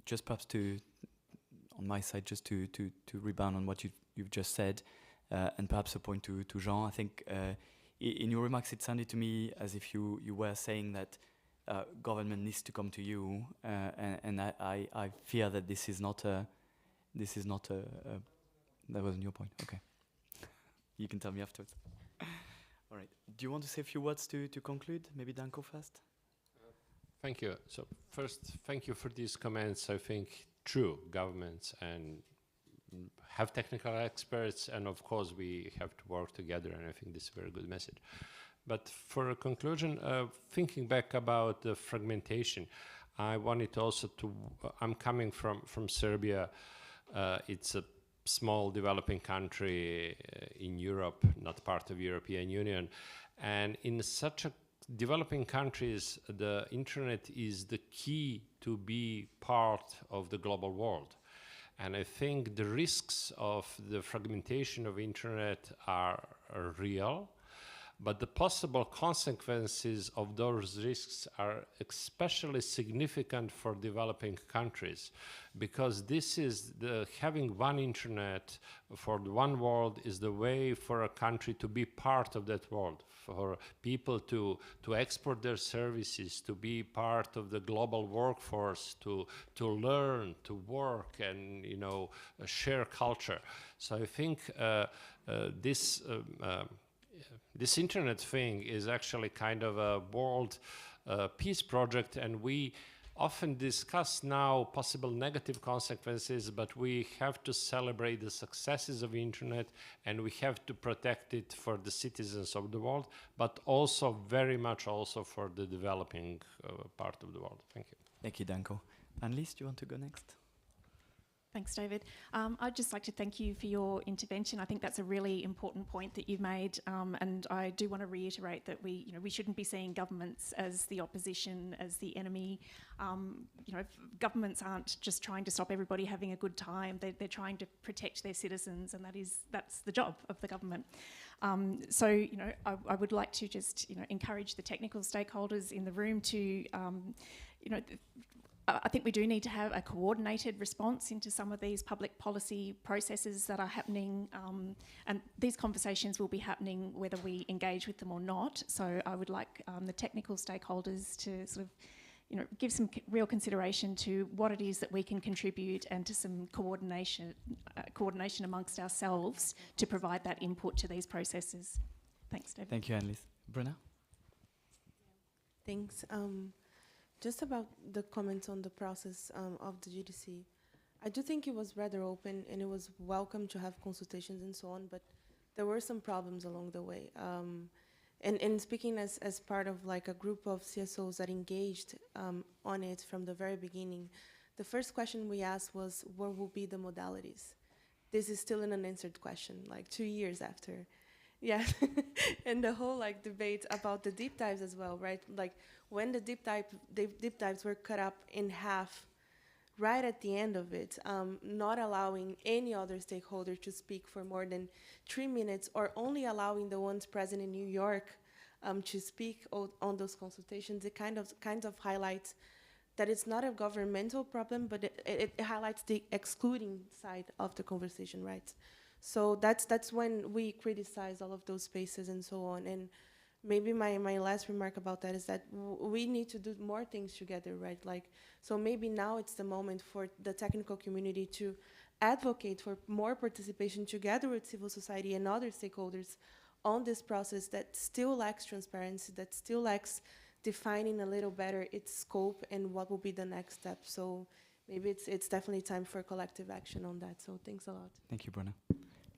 Just perhaps on my side, just to rebound on what you've just said, and perhaps a point to Jean. I think in your remarks it sounded to me as if you were saying that government needs to come to you, and I fear that this is not a that wasn't your point. Okay, you can tell me afterwards. All right. Do you want to say a few words to conclude? Maybe Danko first. Thank you. So first, thank you for these comments. I think true governments and have technical experts, and of course we have to work together, and I think this is a very good message. But for a conclusion, thinking back about the fragmentation, I wanted also to, I'm coming from Serbia. It's a small developing country in Europe, not part of European Union. And in such a developing countries, the internet is the key to be part of the global world. And I think the risks of the fragmentation of internet are real, but the possible consequences of those risks are especially significant for developing countries, because this is having one internet for the one world is the way for a country to be part of that world, for people to export their services, to be part of the global workforce, to learn, to work, and share culture. So I think this internet thing is actually kind of a world peace project, and we often discuss now possible negative consequences, but we have to celebrate the successes of the internet, and we have to protect it for the citizens of the world, but also very much also for the developing part of the world. Thank you. Thank you, Danko. Annelies, do you want to go next? Thanks, David. I'd just like to thank you for your intervention. I think that's a really important point that you've made, and I do want to reiterate that we shouldn't be seeing governments as the opposition, as the enemy. Governments aren't just trying to stop everybody having a good time. They're trying to protect their citizens, and that's the job of the government. So I would like to just encourage the technical stakeholders in the room to I think we do need to have a coordinated response into some of these public policy processes that are happening, and these conversations will be happening whether we engage with them or not. So I would like the technical stakeholders to sort of, give some real consideration to what it is that we can contribute, and to some coordination amongst ourselves to provide that input to these processes. Thanks, David. Thank you, Annelies. Bruna? Thanks. Just about the comments on the process of the GDC, I do think it was rather open, and it was welcome to have consultations and so on, but there were some problems along the way. And speaking as part of like a group of CSOs that engaged on it from the very beginning, the first question we asked was, what will be the modalities? this is still an unanswered question, like 2 years after. Yeah, and the whole like debate about the deep dives as well, right? Like when the deep dives were cut up in half, right at the end of it, not allowing any other stakeholder to speak for more than 3 minutes, or only allowing the ones present in New York to speak on those consultations. It kind of highlights that it's not a governmental problem, but it highlights the excluding side of the conversation, right? So that's when we criticize all of those spaces and so on. And maybe my last remark about that is that we need to do more things together, right? Like, so maybe now it's the moment for the technical community to advocate for more participation together with civil society and other stakeholders on this process that still lacks transparency, that still lacks defining a little better its scope and what will be the next step. So maybe it's definitely time for collective action on that. So thanks a lot. Thank you, Bruna.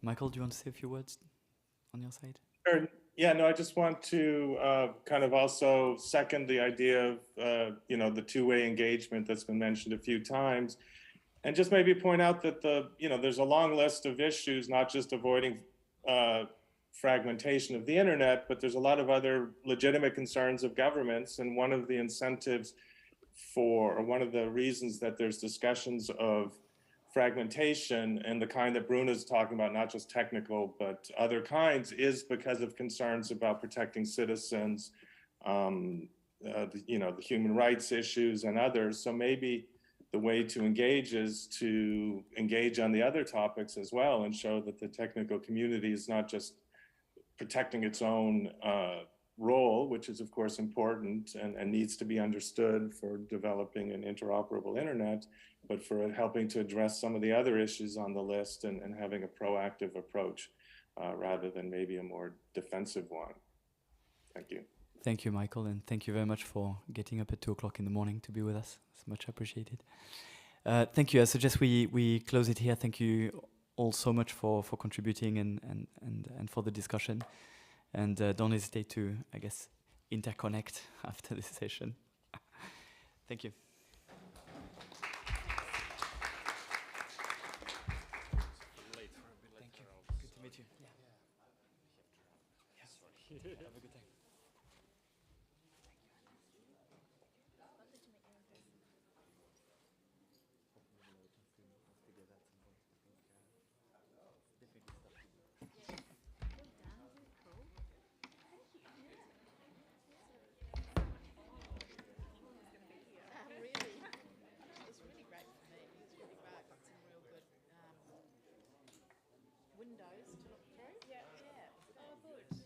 Michael, do you want to say a few words on your side? Sure. Yeah, no, I just want to kind of also second the idea of, the two-way engagement that's been mentioned a few times. And just maybe point out that there's a long list of issues, not just avoiding fragmentation of the internet, but there's a lot of other legitimate concerns of governments. And one of the incentives or one of the reasons that there's discussions of fragmentation and the kind that Bruna's talking about, not just technical, but other kinds, is because of concerns about protecting citizens, the human rights issues and others. So maybe the way to engage is to engage on the other topics as well and show that the technical community is not just protecting its own role, which is of course important and needs to be understood for developing an interoperable internet, but for helping to address some of the other issues on the list and having a proactive approach rather than maybe a more defensive one. Thank you. Thank you, Michael, and thank you very much for getting up at 2 o'clock in the morning to be with us. It's much appreciated. Thank you. I suggest we close it here. Thank you all so much for contributing and for the discussion. And don't hesitate to, I guess, interconnect after this session. Thank you. Thank you. Good to meet you. Yeah. Have a good day. Windows to look through. Yeah, yeah. Oh, good. Yeah.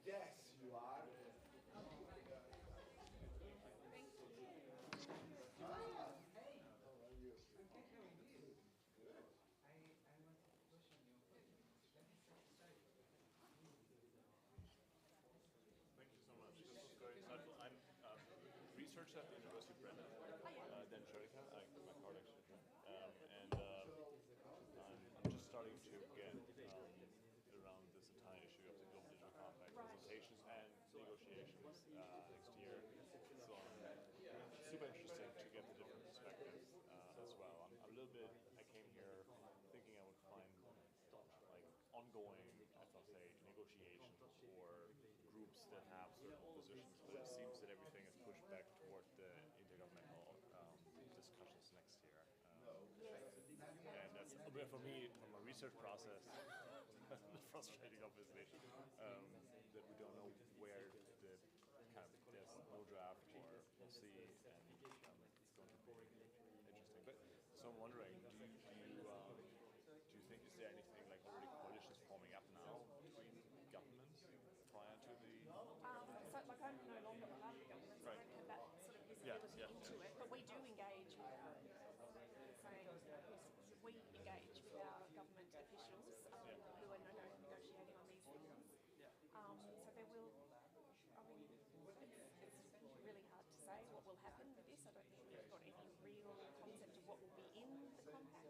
Yes, you are. Thank you so much. This was very insightful. I'm researcher at the University of Brennan, then Sherika, my colleague, and I'm just starting to get around this entire issue of the global digital compact consultations and negotiations next year. So it's super interesting to get the different perspectives as well. I'm a little bit, I came here thinking I would find like ongoing, I thought say, negotiations or groups that have certain positions, but it seems that everything is pushed back toward the intergovernmental discussions next year. And that's a bit for me, from a research process, frustrating obviously, that we don't know where the kind of, there's no draft or we'll see, and it's going to be interesting. But so I'm wondering, do you think, is there anything like already coalitions forming up now between governments prior to the? So like I'm no longer part of the government, so I don't have that sort of visibility into it, but we do engage with our, we engage with our government officials who are negotiating on these things. So there will, I mean, it's really hard to say what will happen with this. I don't think we compact,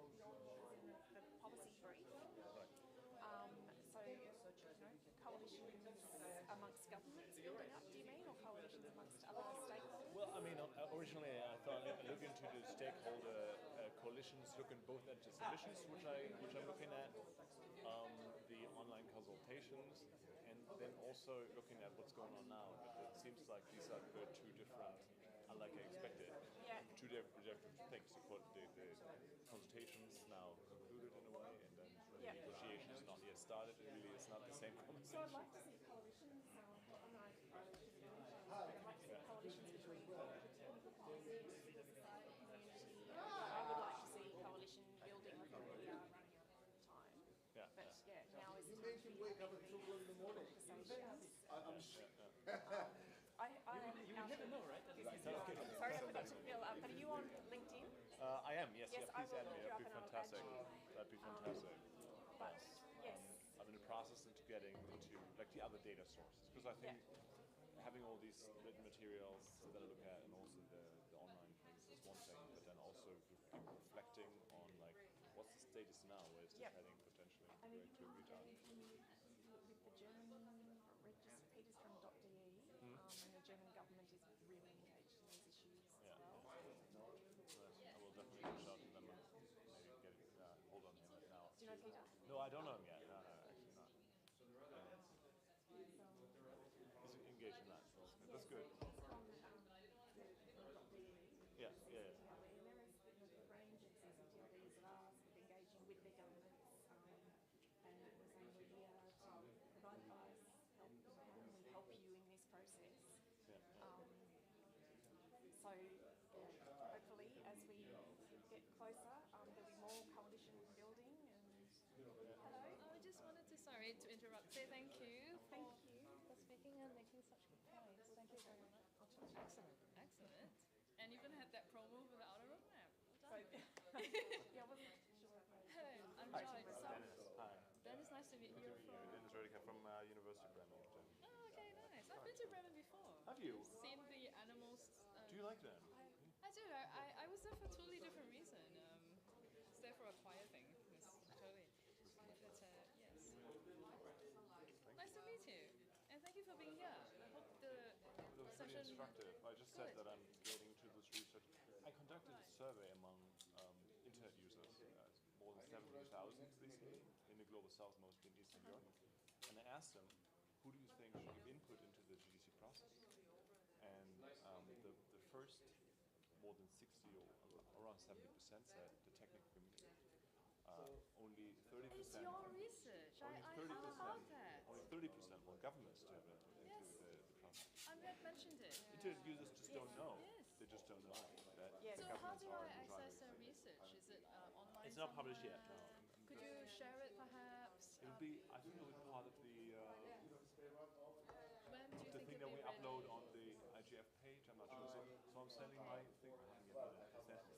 the policy brief. So, coalitions amongst governments building up, do you mean, or coalitions amongst other stakeholders? Well, I mean, originally I thought I'd look into the stakeholder coalitions, looking both at the submissions, which I'm looking at, the online consultations, and then also looking at what's going on now. But it seems like these are two different, unlike I expected, two different things. The consultations now concluded in a way, and then the negotiation is not yet started. It really is not the same conversation. So I'd like to see coalitions, online coalitions, I'd like to see coalitions between political parties, civil society, community. I would like to see coalition building before we are running out of time. Yeah, but now is the time to be having these conversations. You would never know, right? Sorry, I forgot to fill up. But are you on LinkedIn? I am, yes. Yes, Please add me. I will That'd be look you up and fantastic. I'll add you. That'd be fantastic. But yes. I'm in the process into getting into like the other data sources, because I think having all these written materials that I look at and also the online things is one thing, but then also reflecting on like what's the status now, where is this heading potentially? And Great to read on. With the German register, Peters from .de, and the German government is really engaged in these issues as well. I will definitely reach out to them and maybe get hold on him now. Do you know Peter? No, I don't know him yet. No, actually not. He's engaged in that, so that's good. Yeah. And there is a range of CCTLDs that are engaging with their governments, and we're saying we're here to provide advice, help you in this process. So hopefully, as we get closer, there'll be more coalition building. And hello. I just wanted to, sorry to interrupt, say thank you for speaking and making such good points. Thank you very much. Excellent. Excellent. And you even had that promo without a roadmap. Well done. Yeah, I wasn't sure. Hello, I'm Hi. Joy. So, Dennis. Hi. Dennis, nice to meet you. Dennis Rödeker from University of Bremen. Oh, okay, nice. I've been to Bremen before. Have you? Seen the animals. Do you like them? I do. I was there for a totally different reason. I was there for a choir thing. Totally. But, yes. Nice to meet you. And thank you for being here. I hope the It was session... really instructive. I just said that I'm getting to this research. I conducted a survey among internet users, more than 70,000 recently, in the Global South, mostly in Eastern Europe. And I asked them, who do you think should give input into the GDC process? And the first, more than 60 or around 70% said the technical community. Only 30%. It's your research. I heard about that. Only 30% want governments to have input into the process. I mentioned it. Internet users just don't know. Yes. They just don't know that So how governments do are I in access driving. the research? Is it online? It's not published yet. somewhere? No. Could you share it perhaps? It'll be. I think it'll be part of the When do you the think thing it'll that we be ready? upload on the IGF page. I'm not sure. So I'm sending my thing.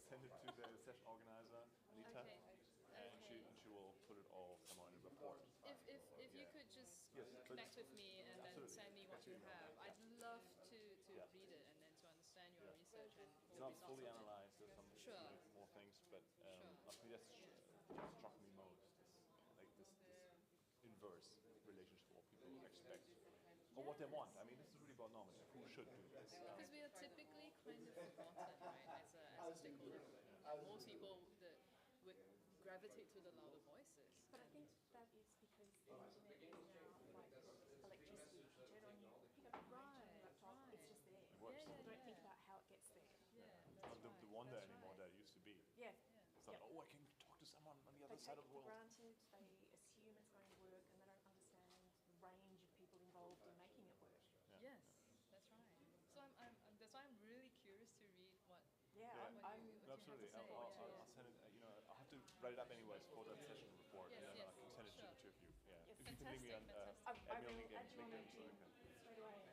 Send it to the session organizer, Anita, Okay. and she will put it all somewhere in a report. If you could just Yes, connect with me and then absolutely. send me what you have, I'd love to read it and then to understand your research and It's your not results fully of it. analyzed. There's some more things, but I think that's what struck me most. This inverse relationship, what people expect or what they want. I mean, this is really about normative. Who should do this? Because we are typically kind of forgotten, right, as a stakeholder. Most people that would gravitate to the louder voices. But I think that is because the internet is now like electricity. You turn on your pick up your phone, turn your laptop, it's just there. It works. You don't think about how it gets there. It's not the wonder anymore that it used to be. Yeah. It's like, oh, I can talk to someone on the other They side take of it the for world. granted, they assume it's going to work, and they don't understand the range of people involved in making it work. Yes, that's right. So that's why I'm really curious to read what. Yeah, what you absolutely. have to say. I'll send it. I'll have to write it up anyways for that session report, Yes, and then yes, I can send it sure. to you. Yeah. Yes, If you can leave me on fantastic. add me on I will add you on LinkedIn, so I LinkedIn can. straight away.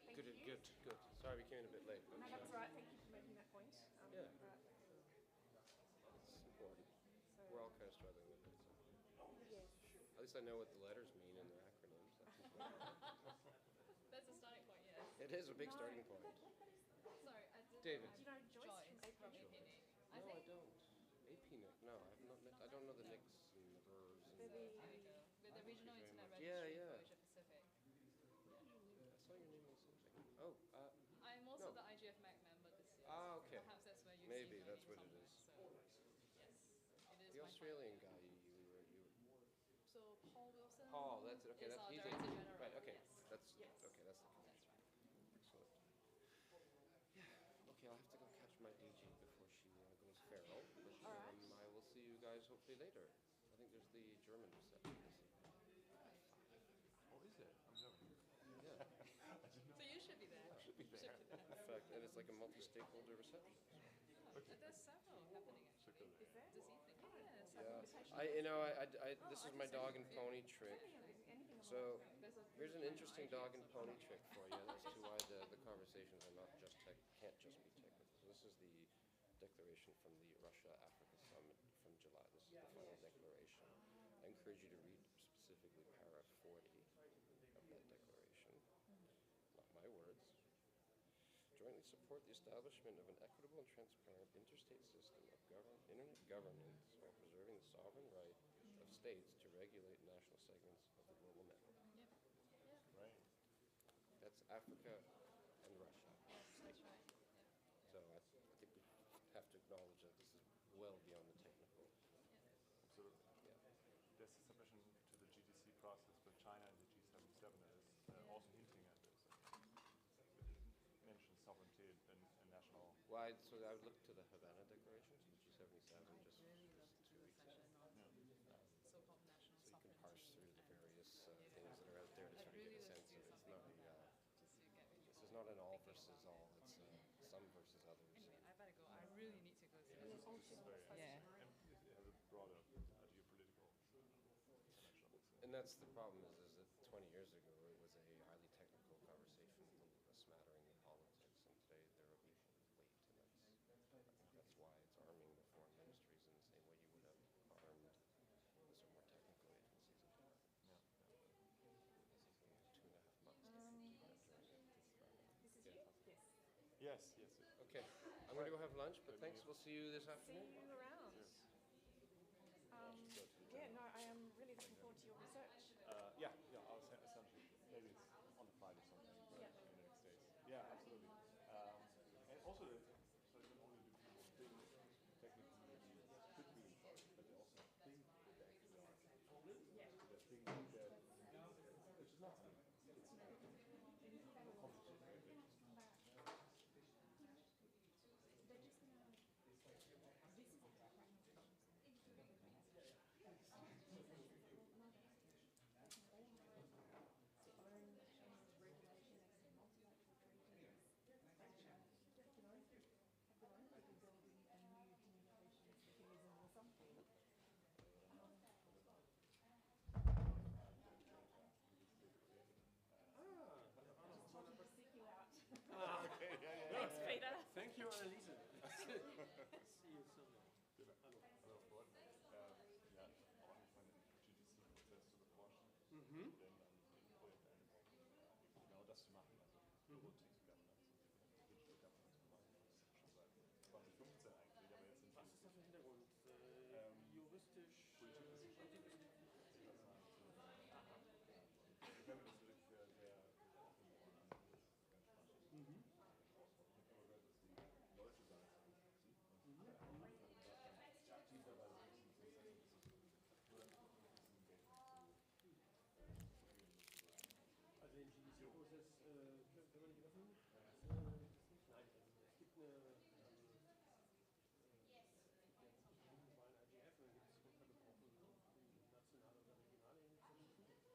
Thank Good, you. good. Sorry we came in a bit late. But, No, that's right. Thank you for making that point. Yeah. But it's important. So- We're all kind of struggling with it. So. yes. At least I know what the letters mean and their acronyms. That's important. That's a starting point, yes. It is a big starting point. Sorry, I did. David. Do you know Joyce from from AP? APD. No, I don't. No, I have not met. I don't know the Nicks and the Burrs. And With the Regional very Internet much. Registry Yeah, for yeah. Asia Pacific. I saw your name on something. Oh, I'm also no. the IGF MAC member this year. Ah, okay. Perhaps that's where you Maybe see my that's name what it somewhere. is. So, yes, it is The my Australian final guy year. you. So Paul Wilson. Paul, that's it. Okay, is that's our he's Director General. right. Okay, Yes. that's Yes. okay. That's the That's right. excellent. Yeah. Okay, I'll have to go catch my AG before she goes feral. But All right. I will see you guys hopefully later. I think there's the German reception. Oh, is it? I'm never here. Yeah. So you should be there. I should be You there. In fact, and it's like a multi-stakeholder reception. There's several happening actually. Is there? This evening. Yeah. Yeah. This is my dog and pony trick. So here's an interesting dog and pony trick for you as to why the conversations are not just can't just be technical. So this is the declaration from the Russia-Africa Summit from July. This is the final declaration. I encourage you to read specifically paragraph 40 of that declaration. Not my words. Jointly support the establishment of an equitable and transparent interstate system of internet governance while preserving the sovereign right of states to regulate national segments of the global network. Yep. Right. That's Africa and Russia. That's right. So I think we have to acknowledge that this is well beyond the technical. Absolutely. Yeah. There's a submission to the GTC process with China and the G77 that is also hinting at this. Mentions sovereignty and national. Well, so I would look to the Havana Declaration, to the G77, just 2 weeks ago. So-called national So you can sovereignty. parse through the various things that are out there to sort of get a sense of it. It's not this is not an all versus all. It's some versus others. Anyway, I better go. I really need to go to This is very Yeah. and it has a broader geopolitical dimension. And that's the problem is that 20 years ago it was a highly technical conversation with a smattering of politics, and today there will be weight, and that's why it's arming the foreign ministries in the same way you would have armed the sort of more technical agencies. Yeah. This is 2.5 months. This is you? Yes, Yes. yes. Okay, I'm going to go have lunch, but thanks. We'll see you this See afternoon. you around. Yeah, no, I am really looking forward to your research. Yeah, I'll essentially, maybe it's on the flight or something in the next days. Yeah, absolutely. And also, so not only do people think technical community could be in charge, but they also think that they actually are. Yeah. They think that, which is not true. It's complicated. Okay, yeah. Thanks, Peter. Thank you, Anneliese. See you soon. Hallo, Gott. Ja, auch angefangen im GTC-Prozess zu beforschen, Mhm. denn an dem Projekt genau das zu machen, also Robotik Governance und Digital Governance zu machen. Das ist schon seit 2015 eigentlich, aber jetzt sind Was ist das für ein Hintergrund? Juristisch? Politikwissenschaften. Ich habe das wirklich sehr offen und ganz spannend. Mhm. Ich habe gehört, dass die deutsche Seite sieht. Also den GDC-Prozess können wir nicht öffnen? Nein, es gibt eine bei IGF, dann gibt es runtergebrochen nationale oder regionale Initiativen.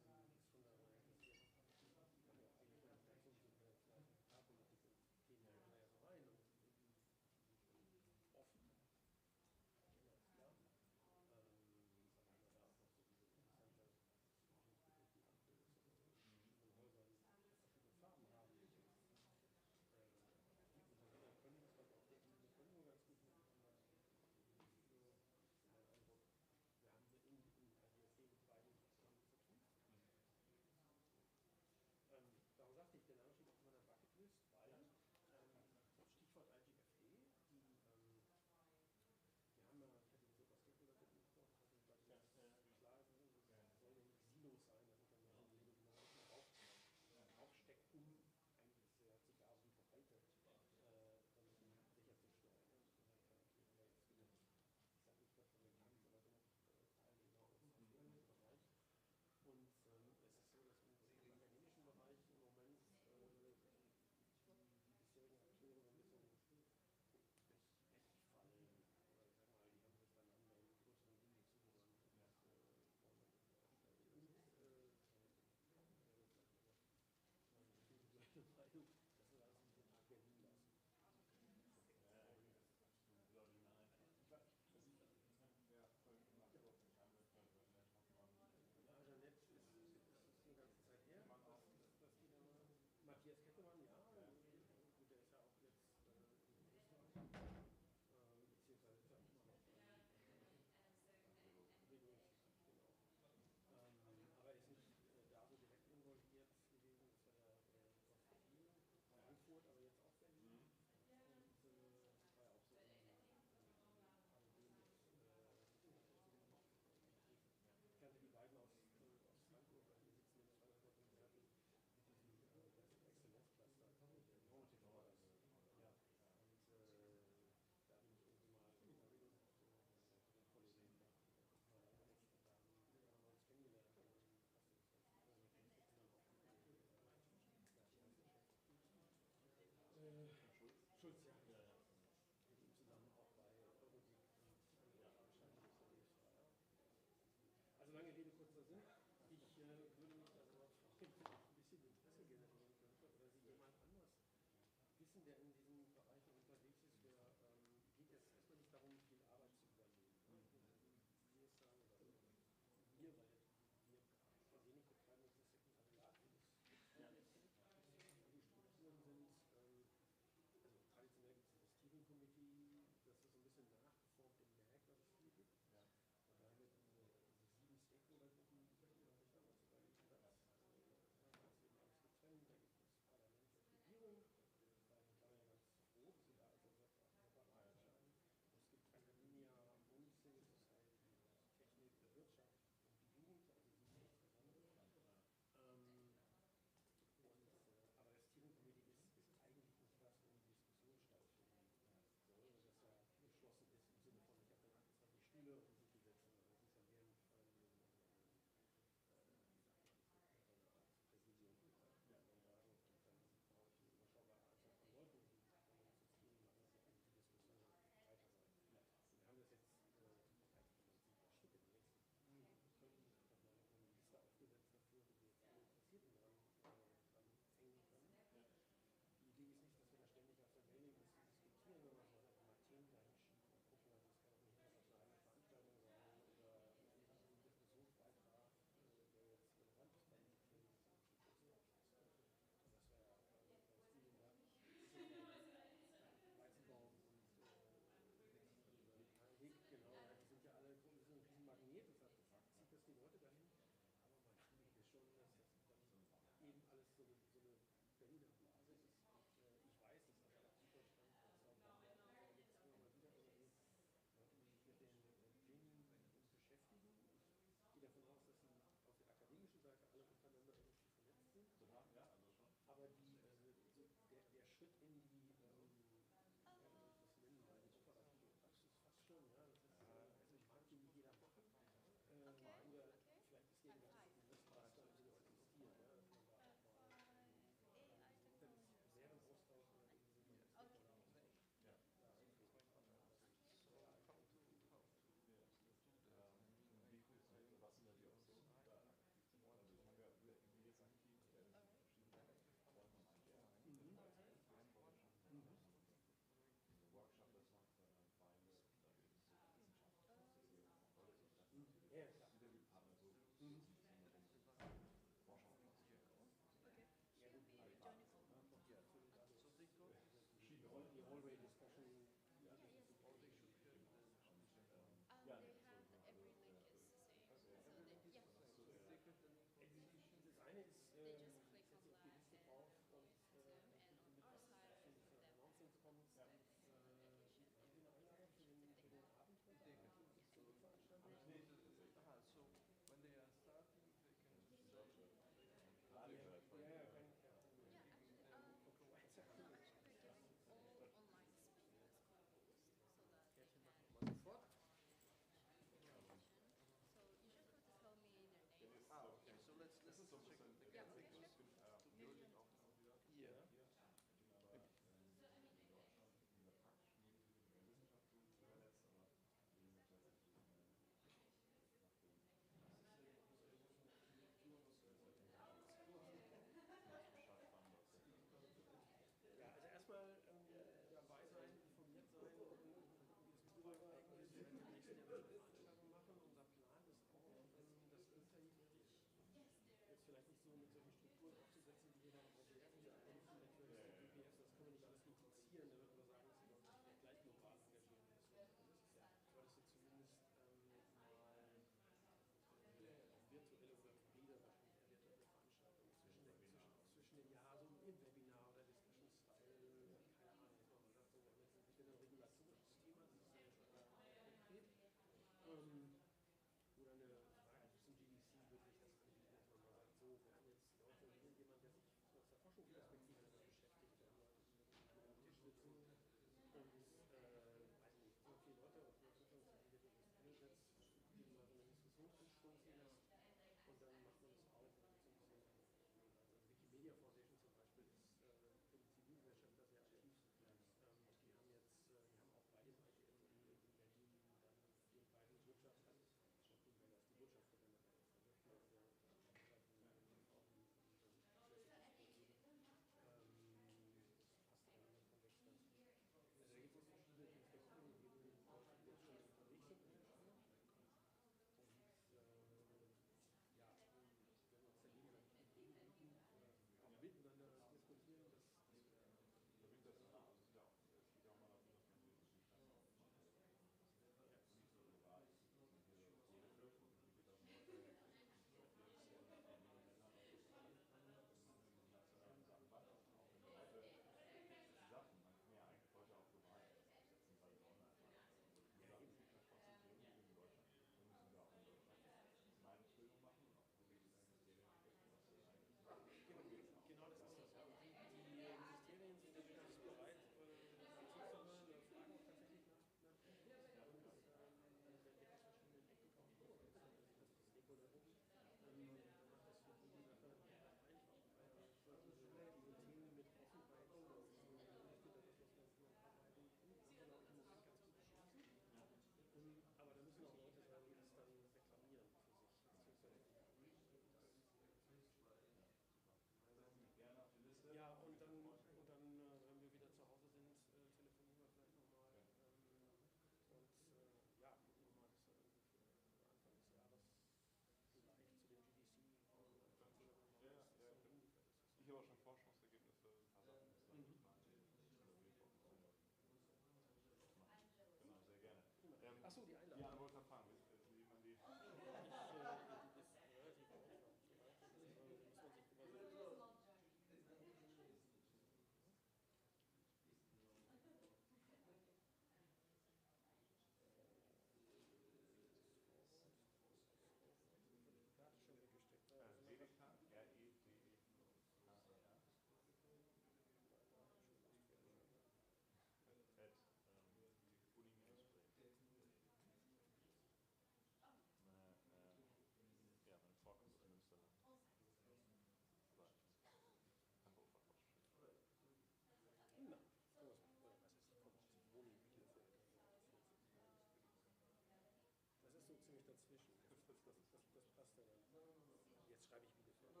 Jetzt schreibe ich Bielefeld.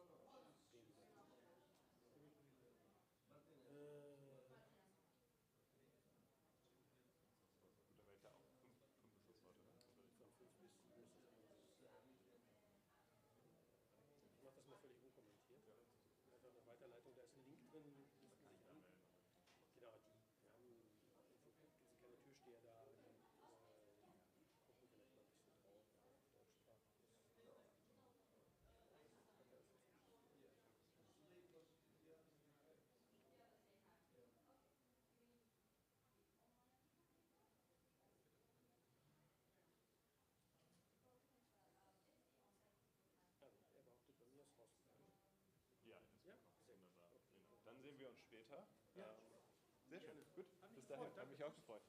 Guter Welt, da auch fünf Beschlussworte, ne? Von 5 bis mindestens 21. Ich mache das mal völlig unkommentiert. Einfach eine Weiterleitung, da ist ein Link drin, rufen Sie sich an. Genau, wir haben diese kleine Türsteher da, die gucken vielleicht mal ein bisschen drauf, auf deutschsprachig ist. Also, er behauptet, bei mir ist rausgegangen. Ja, das Ja? wunderbar. Genau. Dann sehen wir uns später. Ja. Sehr schön. Gut. Hat mich Bis dahin. gefreut, Hat mich danke. auch gefreut.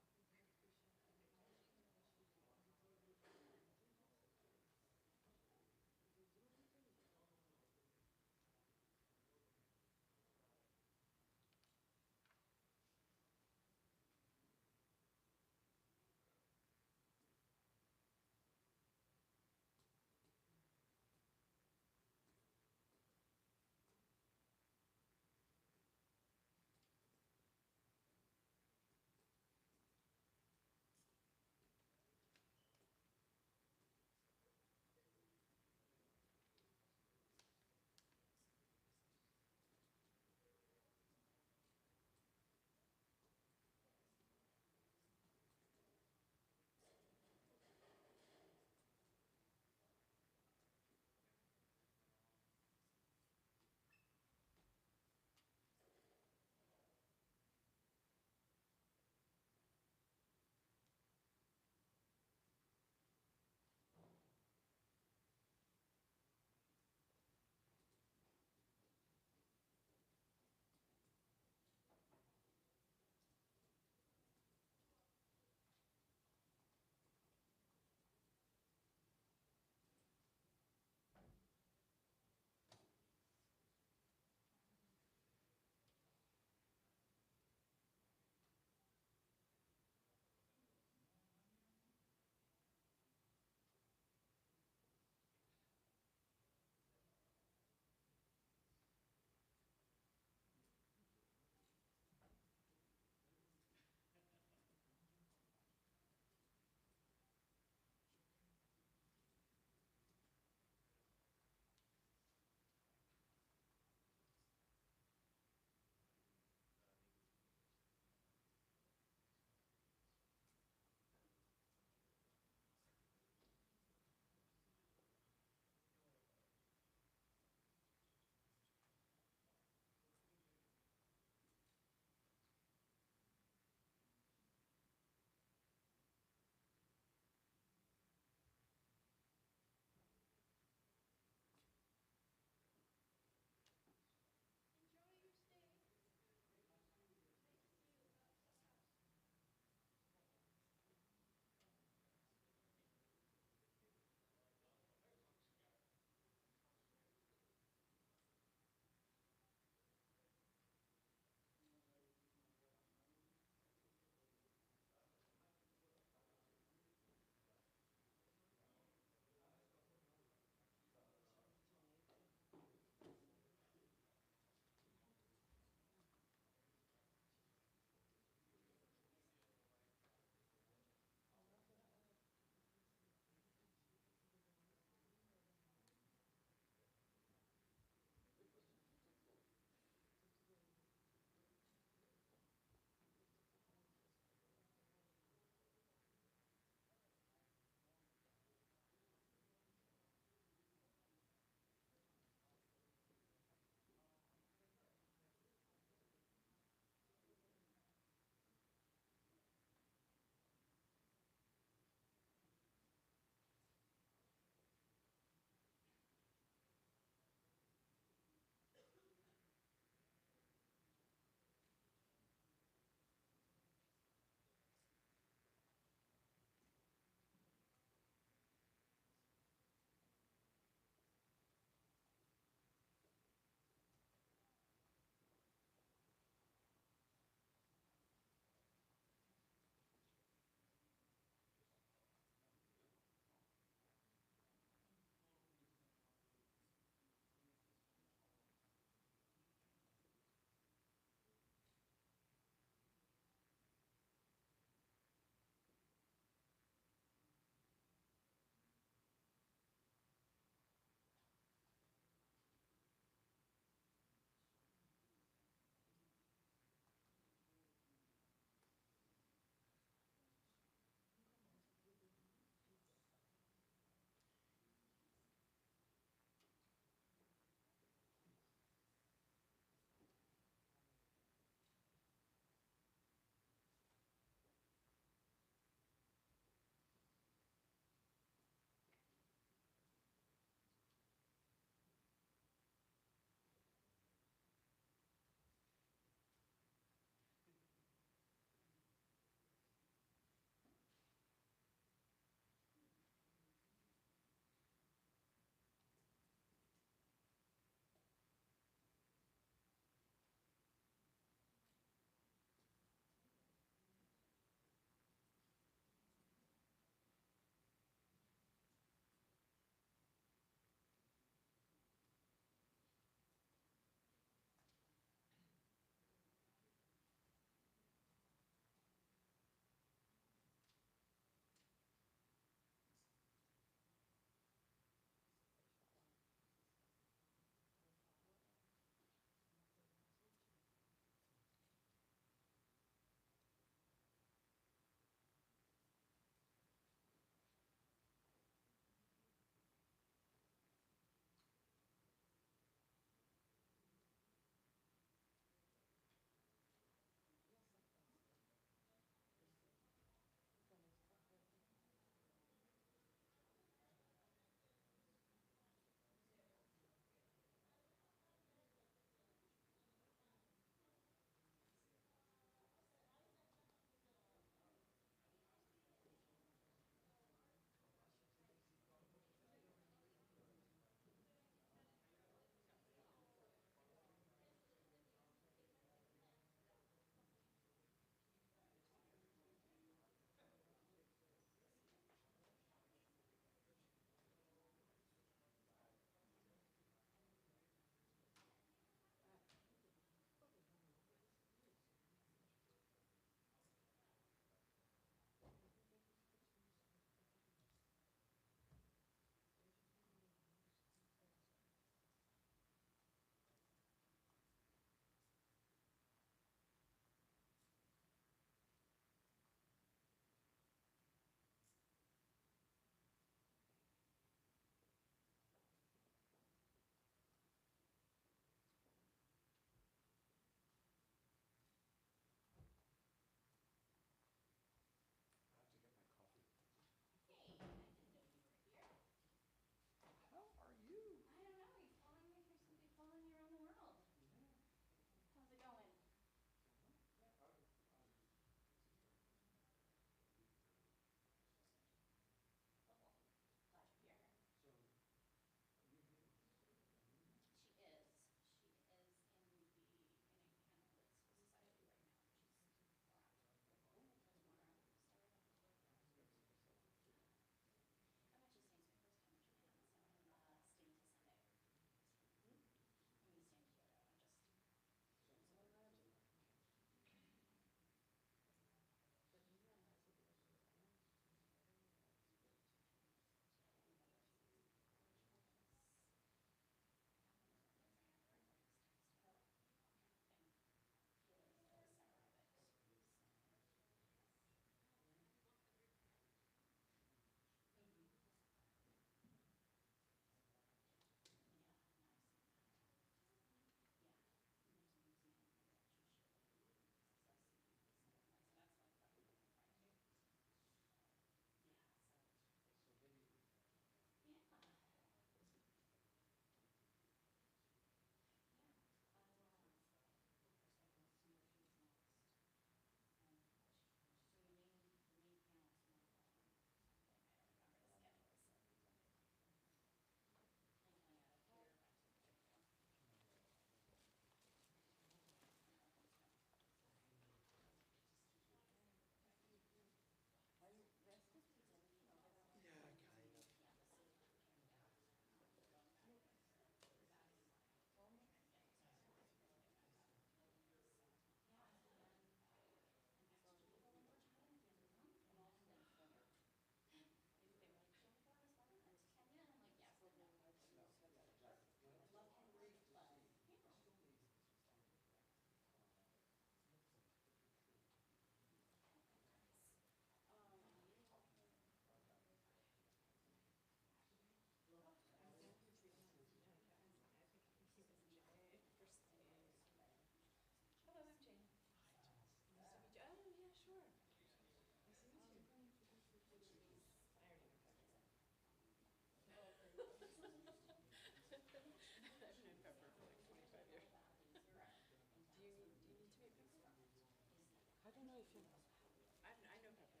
I know people.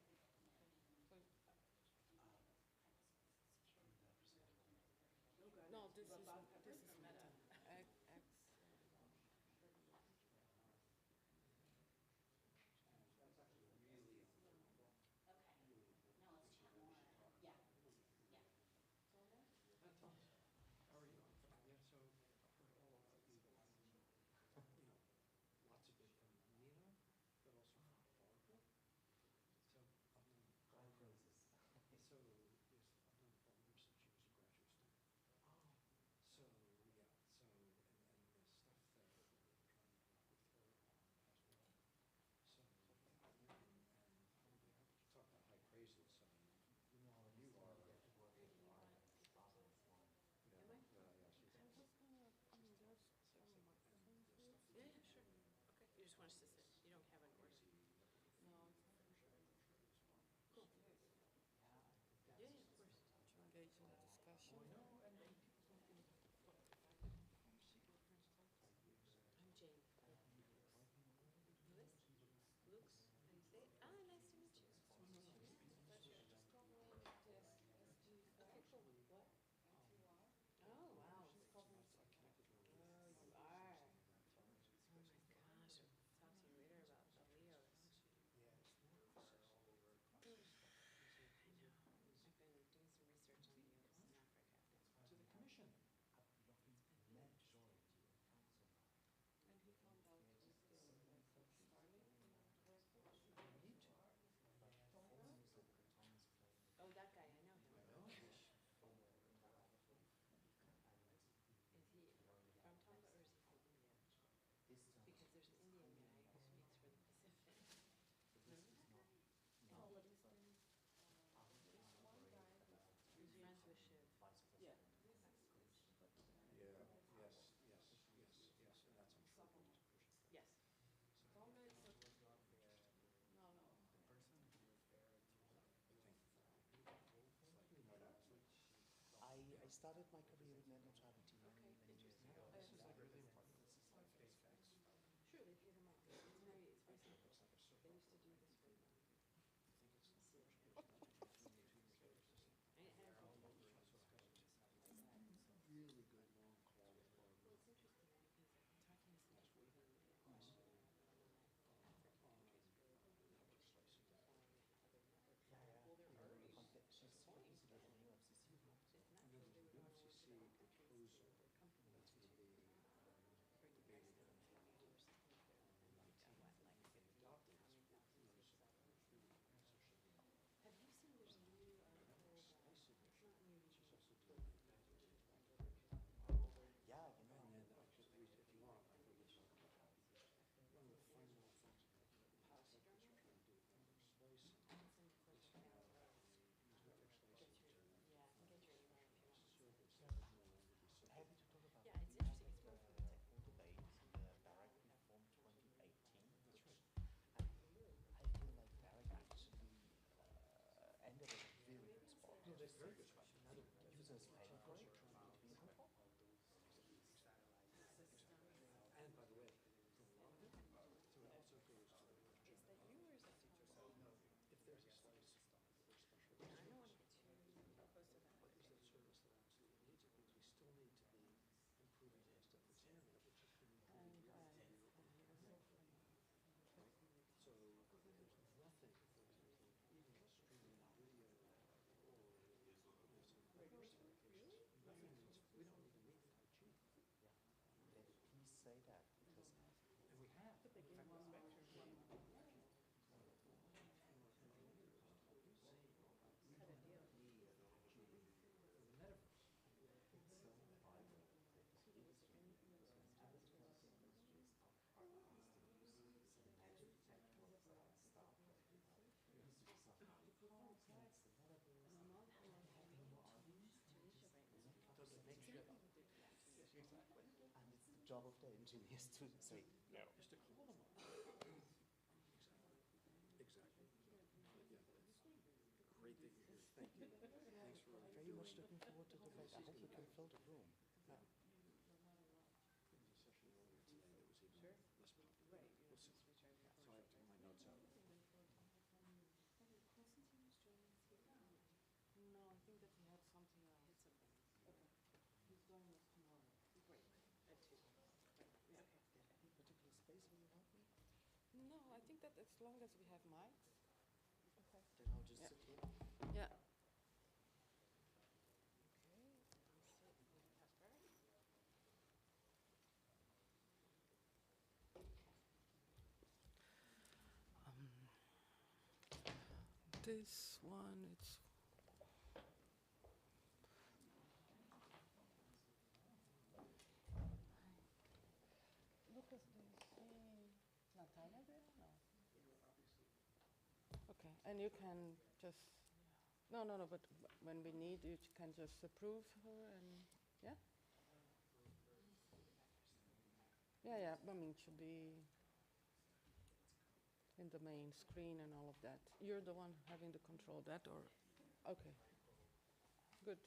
No, this is Meta. How are you? Yeah, so I've heard all about you, lots of it from Nina, but also from Barbara. So I've known Barbara. So yes, I've known Barbara since she was a graduate student. Oh. So yeah, so and the stuff that we're trying to work with her on as well. So and I'll be happy to talk about high praises. You are. Yeah, sure. Okay. You just want us to sit. You don't have an order. No. Cool. Yeah, of course. To engage in the discussion. I'm Jane. Louis? Luke's? How do you say it? Ah, nice to meet you. Pleasure. Just call me this SG4. Okay, cool. What? Oh, wow. Oh, you are. Oh my gosh, I'll talk to you later about the Leos. I know. I've been doing some research on Leos in Africa. To the commission. And he found out with the Starlink Me too. Oh, that guy, I know him. Is he from Tonga or is he from India? Because there's an Indian guy who speaks for the Pacific. Remember that guy? Oh, what is the there's one guy who's friends with Shiv. Yeah. Yeah, yes, and that's unfortunate to push it. Yes. Tonga is no. The person who was there at I started my career in net neutrality many years ago. This is like really important. This is like face facts. Sure, they've hit him up. It's very simple. They used to do this for them. Really good long call with Barbara. Well, it's interesting because talking to some people who question African countries for other networks. Well, they're already deploying She's the UFCC. It's natural they would want to UFCC develop countries proposal or companies to to be bring debated down to or something like that. And like, like 50, 100,000 Have you seen there's a new article about, not new, Yeah, you know. And then if you want, I think it's one of the fundamental things about the policy they're trying to do with network slicing. Yeah, I can get your email if you want. Happy to talk about Yeah, it's interesting. It's more for the technical debates in the Barrack Reform 2018. That's right. I feel like Barrack actually ended at a very good spot. No, that's very good spot. Users pay for it. And by the way, from a lot of it, so it also goes to the Is that you or is that if there's a slice or special. I don't want to get too close to that. Is that service that absolutely needs it because we still need to be improving the stuff that's in it, which is going to be so there's nothing, for example, even streaming video or some radio applications. Nothing needs, we don't even need 5G. Yeah, please say that because and we have. But they gave more spectrum. Cut a deal. The metaverse. Exactly. And it's the job of the engineers to say no. Is to call them on. Exactly. Yeah, that's great that you're here. Thank you. Thanks for very much looking forward to the debate. I hope we can fill the room. There was a session earlier today that was even less popular. Right. We'll see. So I have to get my notes out. that as long as we have mics? Okay. Then I'll just sit here. Yeah. This one, it's Lucas, do you see Natalia there? No. Okay, and you can just no, but when we need, you can just approve her and yeah. Yeah. I mean, it should be in the main screen and all of that. You're the one having the control of that, or okay, good.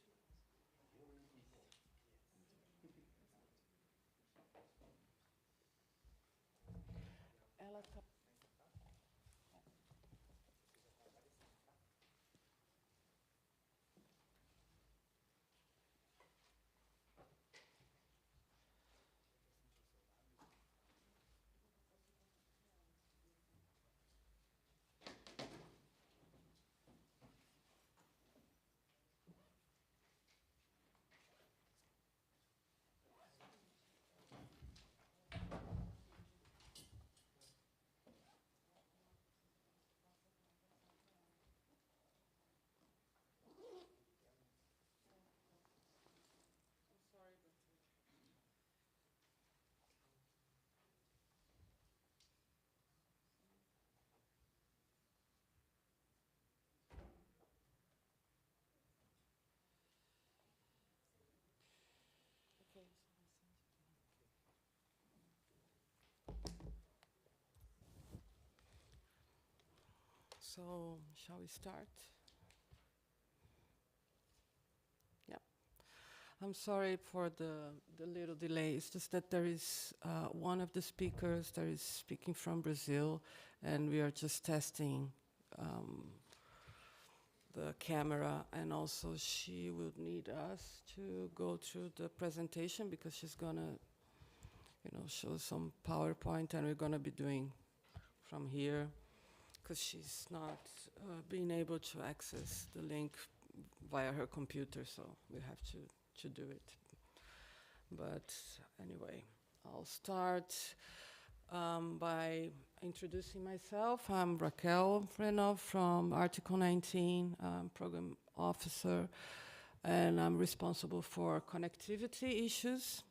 Ela tá. So, shall we start? Yeah. I'm sorry for the little delay. It's just that there is one of the speakers that is speaking from Brazil, and we are just testing the camera, and also she would need us to go through the presentation because she's gonna, show some PowerPoint, and we're gonna be doing from here because she's not being able to access the link via her computer, so we have to do it. But anyway, I'll start by introducing myself. I'm Raquel Frenov from Article 19, Program Officer, and I'm responsible for connectivity issues.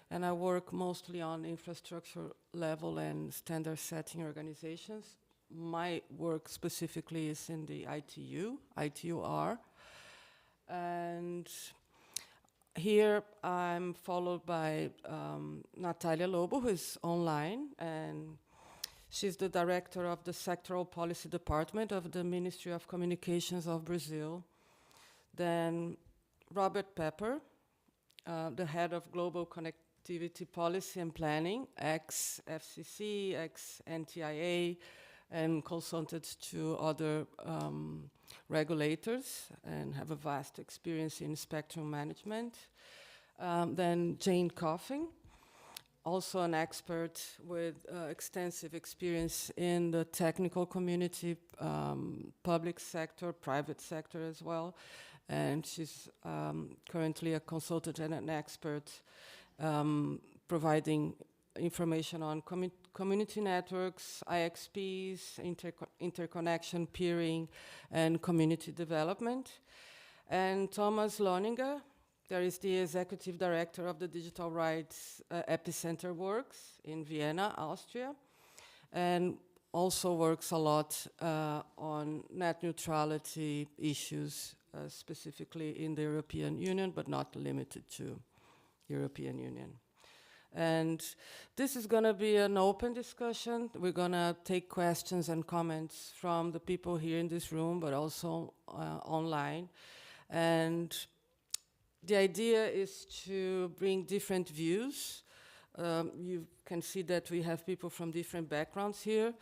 And I work mostly on infrastructure level and standard setting organizations. My work specifically is in the ITUR. And here I'm followed by Natalia Lobo, who is online, and she's the director of the Sectoral Policy Department of the Ministry of Communications of Brazil. Then Robert Pepper, the head of Global Connectivity Policy and Planning, ex-FCC, ex-NTIA, and consulted to other regulators and have a vast experience in spectrum management. Then Jane Coffin, also an expert with extensive experience in the technical community, public sector, private sector as well. And she's currently a consultant and an expert providing information on community networks, IXPs, interconnection, peering, and community development. And Thomas Loninger, there is the executive director of the Digital Rights Epicenter Works in Vienna, Austria, and also works a lot on net neutrality issues, specifically in the European Union, but not limited to European Union. And this is going to be an open discussion. We're going to take questions and comments from the people here in this room, but also online. And the idea is to bring different views. You can see that we have people from different backgrounds here.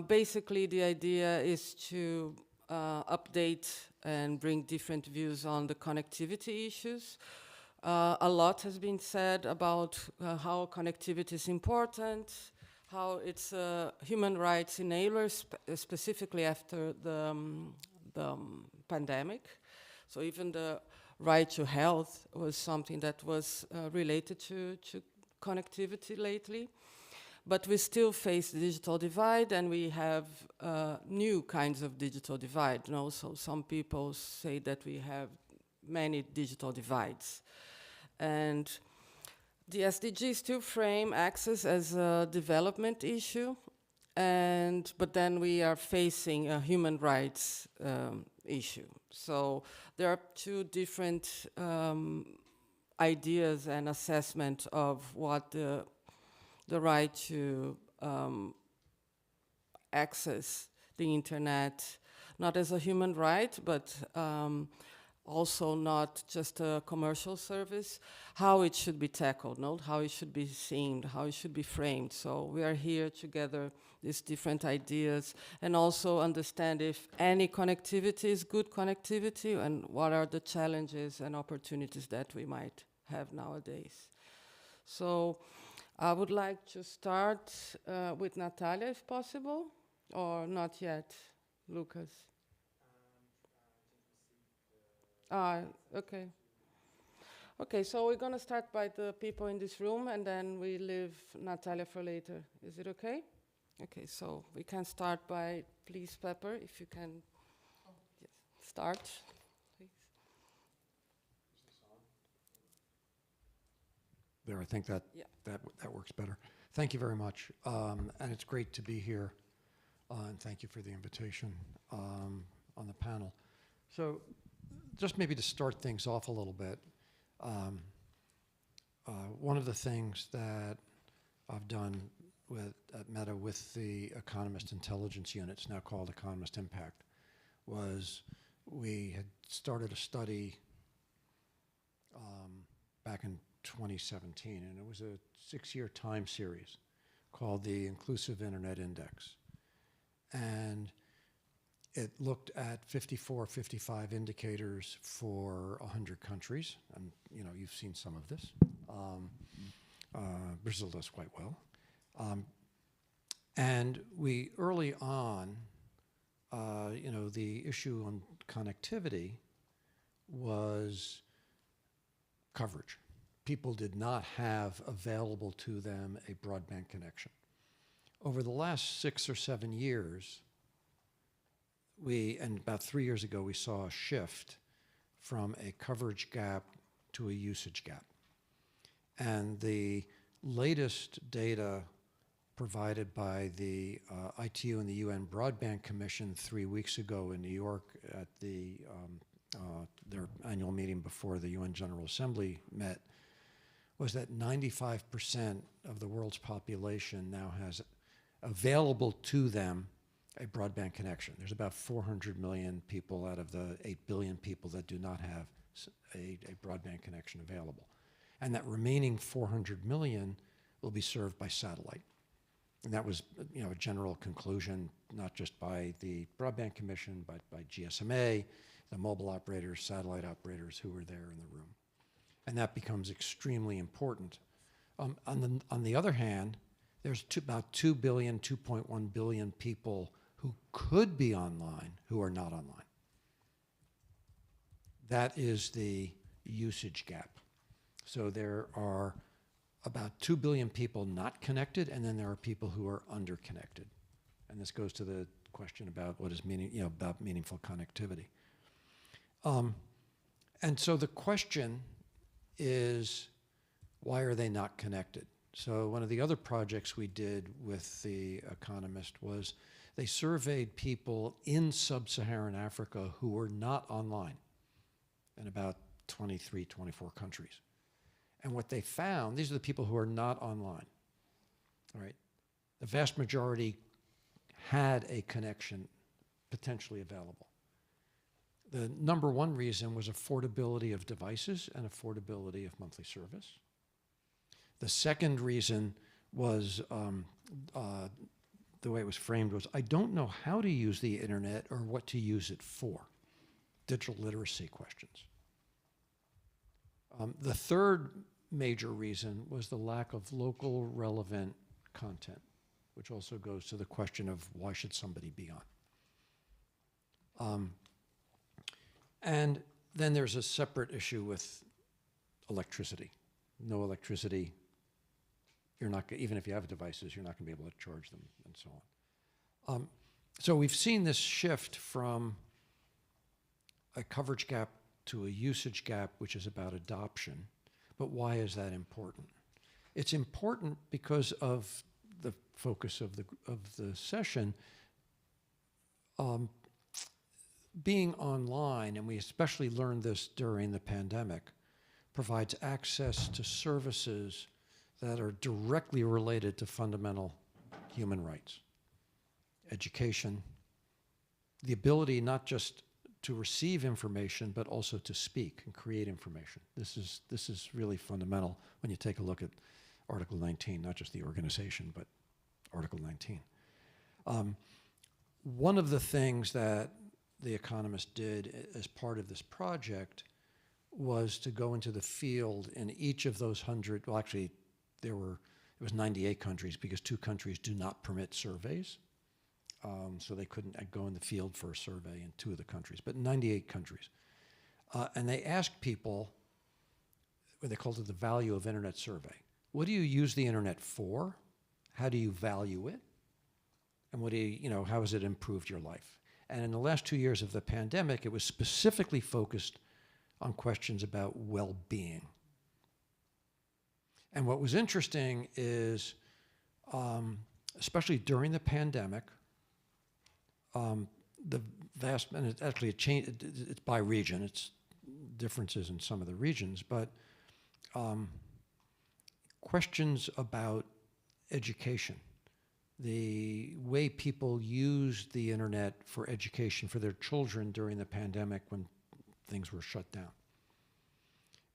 Basically, the idea is to update and bring different views on the connectivity issues. A lot has been said about how connectivity is important, how it's a human rights enabler, specifically after the pandemic. So even the right to health was something that was related to connectivity lately. But we still face the digital divide, and we have new kinds of digital divide. You know? So some people say that we have many digital divides. And the SDGs still frame access as a development issue, but then we are facing a human rights issue. So there are two different ideas and assessment of what the right to access the internet, not as a human right, but also not just a commercial service, how it should be tackled, no? How it should be seen, how it should be framed. So we are here together, these different ideas, and also understand if any connectivity is good connectivity and what are the challenges and opportunities that we might have nowadays. So I would like to start with Natalia, if possible, or not yet, Lucas. Okay. Okay, so we're going to start by the people in this room, and then we leave Natalia for later. Is it okay? Okay, so we can start by, please, Pepper, if you can start, please. There, I think that works better. Thank you very much, and it's great to be here, and thank you for the invitation on the panel. So, just maybe to start things off a little bit, one of the things that I've done at Meta with the Economist Intelligence Units, now called Economist Impact, was we had started a study back in 2017, and it was a 6-year time series called the Inclusive Internet Index. And it looked at 55 indicators for 100 countries, and you've seen some of this. Brazil does quite well. And we early on, the issue on connectivity was coverage. People did not have available to them a broadband connection. Over the last 6 or 7 years, and about 3 years ago, we saw a shift from a coverage gap to a usage gap. And the latest data provided by the ITU and the UN Broadband Commission 3 weeks ago in New York at their annual meeting before the UN General Assembly met was that 95% of the world's population now has available to them a broadband connection. There's about 400 million people out of the 8 billion people that do not have a broadband connection available. And that remaining 400 million will be served by satellite. And that was a general conclusion, not just by the Broadband Commission, but by GSMA, the mobile operators, satellite operators who were there in the room. And that becomes extremely important. On the other hand, there's about 2 billion, 2.1 billion people who could be online who are not online. That is the usage gap. So there are about 2 billion people not connected, and then there are people who are underconnected. And this goes to the question about what is about meaningful connectivity. And so the question is, why are they not connected? So one of the other projects we did with the Economist was they surveyed people in sub-Saharan Africa who were not online in about 23, 24 countries. And what they found, these are the people who are not online, all right? The vast majority had a connection potentially available. The number one reason was affordability of devices and affordability of monthly service. The second reason was, the way it was framed was, I don't know how to use the internet or what to use it for. Digital literacy questions. The third major reason was the lack of local relevant content. which also goes to the question of why should somebody be on. And then there's a separate issue with electricity. No electricity, you're not, even if you have devices, you're not going to be able to charge them, and so on. So we've seen this shift from a coverage gap to a usage gap, which is about adoption. But why is that important? It's important because of the focus of the session. Being online, and we especially learned this during the pandemic, provides access to services that are directly related to fundamental human rights. Education, the ability not just to receive information, but also to speak and create information. This is really fundamental when you take a look at Article 19, not just the organization, but Article 19. One of the things that The Economist did as part of this project was to go into the field in each of those 100, well actually it was 98 countries because 2 countries do not permit surveys. So they couldn't go in the field for a survey in 2 of the countries, but 98 countries. And they asked people, they called it the value of internet survey. What do you use the internet for? How do you value it? And what do you, how has it improved your life? And in the last 2 years of the pandemic, it was specifically focused on questions about well-being. And what was interesting is, especially during the pandemic, the vast, and it changed, it's by region, it's differences in some of the regions, but questions about education, the way people used the internet for education for their children during the pandemic when things were shut down.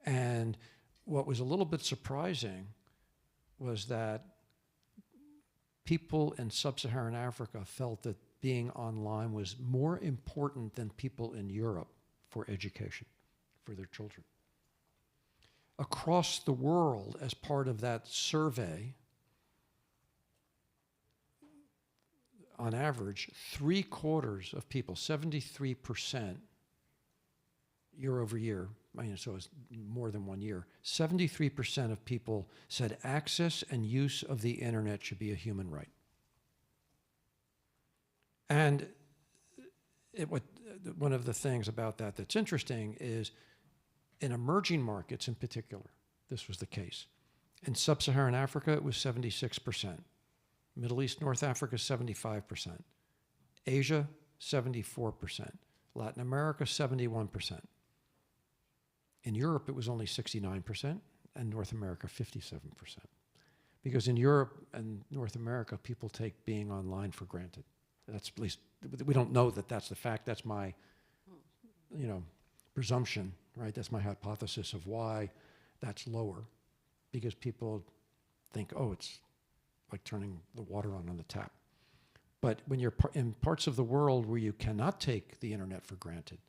And what was a little bit surprising was that people in sub-Saharan Africa felt that being online was more important than people in Europe for education, for their children. Across the world, as part of that survey, on average, 3/4 of people, 73% year over year, so it's more than 1 year, 73% of people said access and use of the internet should be a human right. And one of the things about that that's interesting is in emerging markets in particular, this was the case. In sub-Saharan Africa, it was 76%. Middle East, North Africa, 75%. Asia, 74%. Latin America, 71%. In Europe, it was only 69%, and North America, 57%. Because in Europe and North America, people take being online for granted. That's at least, we don't know that that's the fact. That's my, presumption, right? That's my hypothesis of why that's lower. Because people think, oh, it's like turning the water on the tap. But when you're in parts of the world where you cannot take the internet for granted,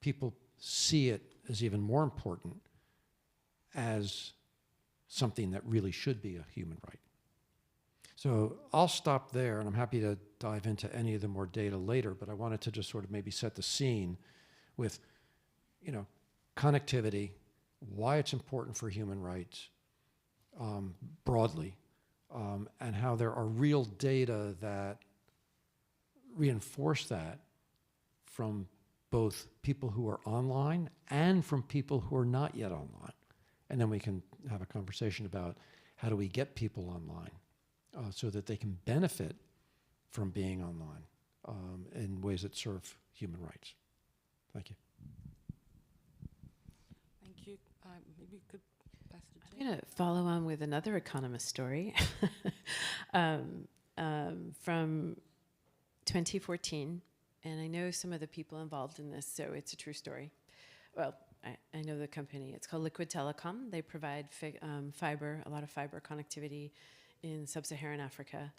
people see it as even more important as something that really should be a human right. So I'll stop there, and I'm happy to dive into any of the more data later, but I wanted to just sort of maybe set the scene with, connectivity, why it's important for human rights broadly, and how there are real data that reinforce that from both people who are online and from people who are not yet online. And then we can have a conversation about how do we get people online so that they can benefit from being online in ways that serve human rights. Thank you. Thank you. Maybe you could pass to Jane. I'm going to follow on with another Economist story from 2014. And I know some of the people involved in this, so it's a true story. Well, I know the company. It's called Liquid Telecom. They provide fiber, a lot of fiber connectivity in sub-Saharan Africa.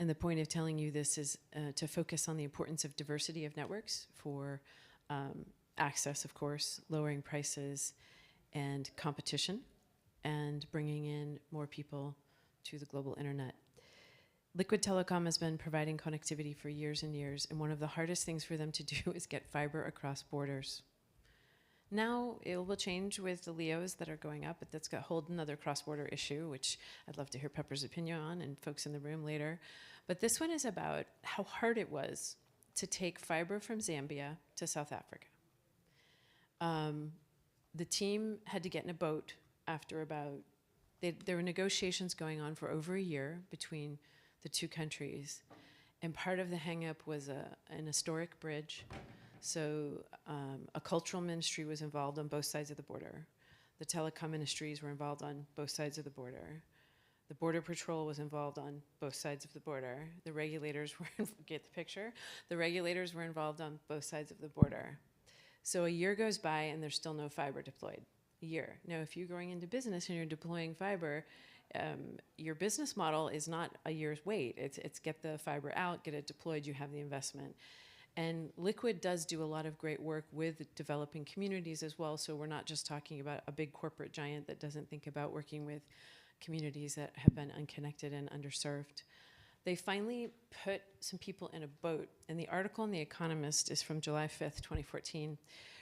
And the point of telling you this is to focus on the importance of diversity of networks for access, of course, lowering prices and competition, and bringing in more people to the global internet. Liquid Telecom has been providing connectivity for years and years, and one of the hardest things for them to do is get fiber across borders. Now it will change with the LEOs that are going up, but that's got a whole another cross-border issue, which I'd love to hear Pepper's opinion on and folks in the room later. But this one is about how hard it was to take fiber from Zambia to South Africa. The team had to get in a boat after about, there were negotiations going on for over a year between the two countries. And part of the hang-up was an historic bridge. So a cultural ministry was involved on both sides of the border. The telecom ministries were involved on both sides of the border. The Border Patrol was involved on both sides of the border. The regulators were, get the picture? The regulators were involved on both sides of the border. So a year goes by and there's still no fiber deployed. A year. Now, if you're going into business and you're deploying fiber, your business model is not a year's wait. It's get the fiber out, get it deployed, you have the investment. And Liquid does do a lot of great work with developing communities as well, so we're not just talking about a big corporate giant that doesn't think about working with communities that have been unconnected and underserved. They finally put some people in a boat, and the article in The Economist is from July 5th, 2014,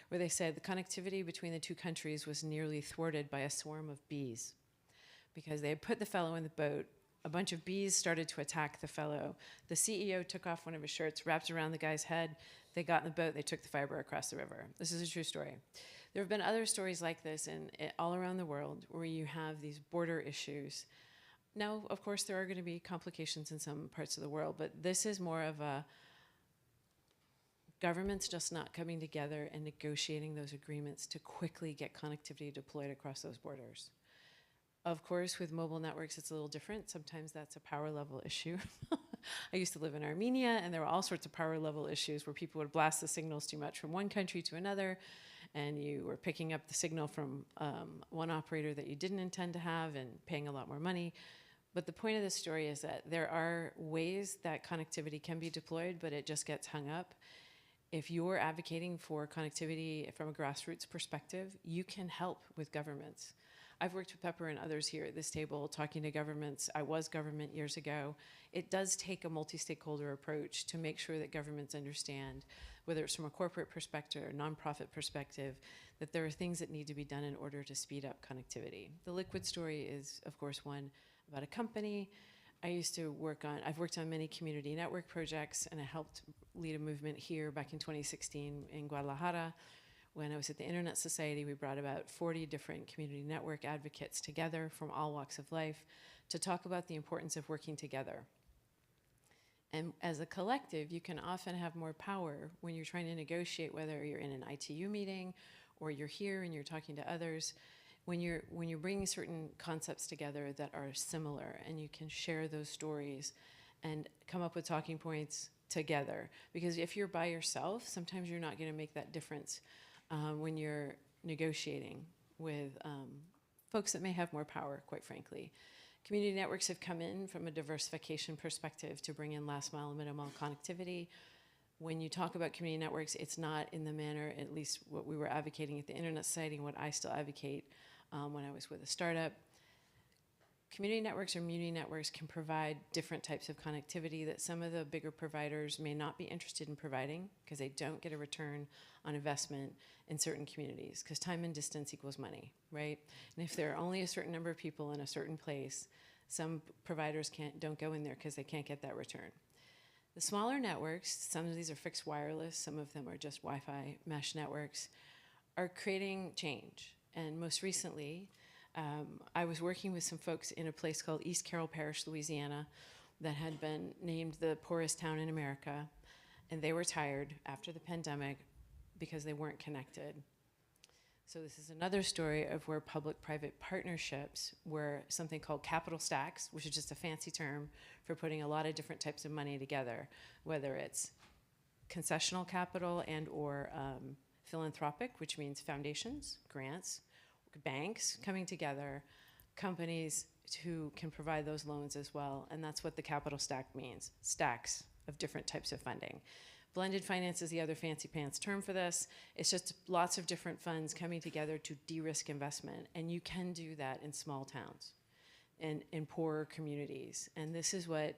where they said the connectivity between the two countries was nearly thwarted by a swarm of bees. Because they had put the fellow in the boat, a bunch of bees started to attack the fellow. The CEO took off one of his shirts, wrapped it around the guy's head. They got in the boat, they took the fiber across the river. This is a true story. There have been other stories like this all around the world where you have these border issues. Now, of course, there are going to be complications in some parts of the world, but this is more of a governments just not coming together and negotiating those agreements to quickly get connectivity deployed across those borders. Of course, with mobile networks, it's a little different. Sometimes that's a power level issue. I used to live in Armenia, and there were all sorts of power level issues where people would blast the signals too much from one country to another, and you were picking up the signal from one operator that you didn't intend to have and paying a lot more money. But the point of this story is that there are ways that connectivity can be deployed, but it just gets hung up. If you're advocating for connectivity from a grassroots perspective, you can help with governments. I've worked with Pepper and others here at this table talking to governments. I was government years ago. It does take a multi-stakeholder approach to make sure that governments understand, whether it's from a corporate perspective or nonprofit perspective, that there are things that need to be done in order to speed up connectivity. The Liquid story is, of course, one about a company. I've worked on many community network projects, and I helped lead a movement here back in 2016 in Guadalajara. When I was at the Internet Society, we brought about 40 different community network advocates together from all walks of life to talk about the importance of working together. And as a collective, you can often have more power when you're trying to negotiate, whether you're in an ITU meeting or you're here and you're talking to others, when you're bringing certain concepts together that are similar, and you can share those stories and come up with talking points together. Because if you're by yourself, sometimes you're not going to make that difference. When you're negotiating with folks that may have more power, quite frankly. Community networks have come in from a diversification perspective to bring in last mile and middle mile connectivity. When you talk about community networks, it's not in the manner, at least what we were advocating at the Internet Society and what I still advocate when I was with a startup. Community networks or muni networks can provide different types of connectivity that some of the bigger providers may not be interested in providing because they don't get a return on investment in certain communities, because time and distance equals money, right? And if there are only a certain number of people in a certain place, some providers don't go in there because they can't get that return. The smaller networks, some of these are fixed wireless, some of them are just Wi-Fi mesh networks, are creating change. And most recently, I was working with some folks in a place called East Carroll Parish, Louisiana, that had been named the poorest town in America, and they were tired after the pandemic because they weren't connected. So this is another story of where public-private partnerships were something called capital stacks, which is just a fancy term for putting a lot of different types of money together, whether it's concessional capital and or philanthropic, which means foundations, grants, banks coming together, companies who can provide those loans as well, and that's what the capital stack means, stacks of different types of funding. Blended finance is the other fancy pants term for this. It's just lots of different funds coming together to de-risk investment, and you can do that in small towns and in poorer communities. And this is what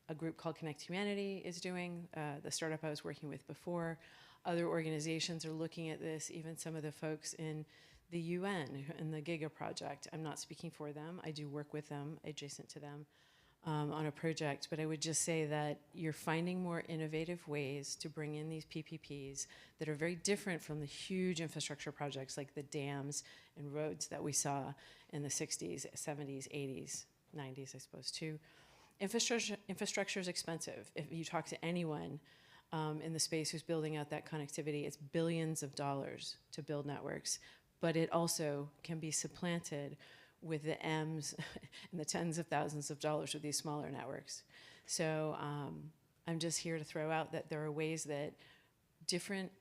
a group called Connect Humanity is doing, the startup I was working with before. Other organizations are looking at this, even some of the folks in the UN in the Giga project. I'm not speaking for them. I do work with them, adjacent to them, on a project, but I would just say that you're finding more innovative ways to bring in these PPPs that are very different from the huge infrastructure projects like the dams and roads that we saw in the 60s, 70s, 80s, 90s, I suppose, too. Infrastructure is expensive. If you talk to anyone in the space who's building out that connectivity, it's billions of dollars to build networks, but it also can be supplanted with the M's and the tens of thousands of dollars with these smaller networks. So I'm just here to throw out that there are ways that different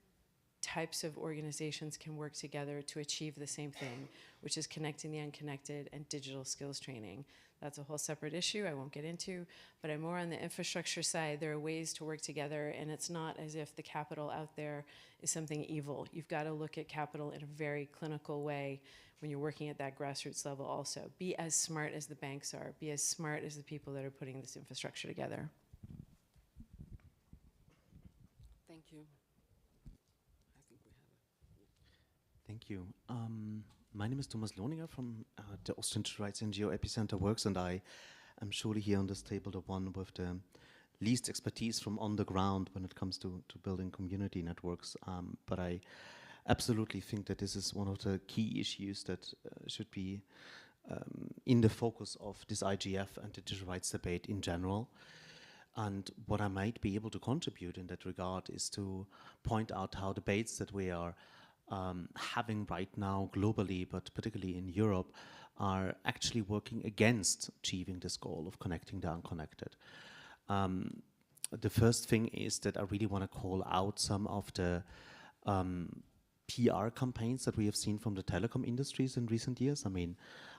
types of organizations can work together to achieve the same thing, which is connecting the unconnected and digital skills training. That's a whole separate issue I won't get into, but I'm more on the infrastructure side. There are ways to work together, and it's not as if the capital out there is something evil. You've got to look at capital in a very clinical way when you're working at that grassroots level also. Be as smart as the banks are. Be as smart as the people that are putting this infrastructure together. Thank you. I think we have Thank you. My name is Thomas Lohninger from the Austrian Rights NGO Epicenter Works, and I am surely here on this table the one with the least expertise from on the ground when it comes to building community networks. But I absolutely think that this is one of the key issues that should be in the focus of this IGF and the digital rights debate in general. And what I might be able to contribute in that regard is to point out how debates that we are having right now globally, but particularly in Europe, are actually working against achieving this goal of connecting the unconnected. The first thing is that I really want to call out some of the PR campaigns that we have seen from the telecom industries in recent years. I mean,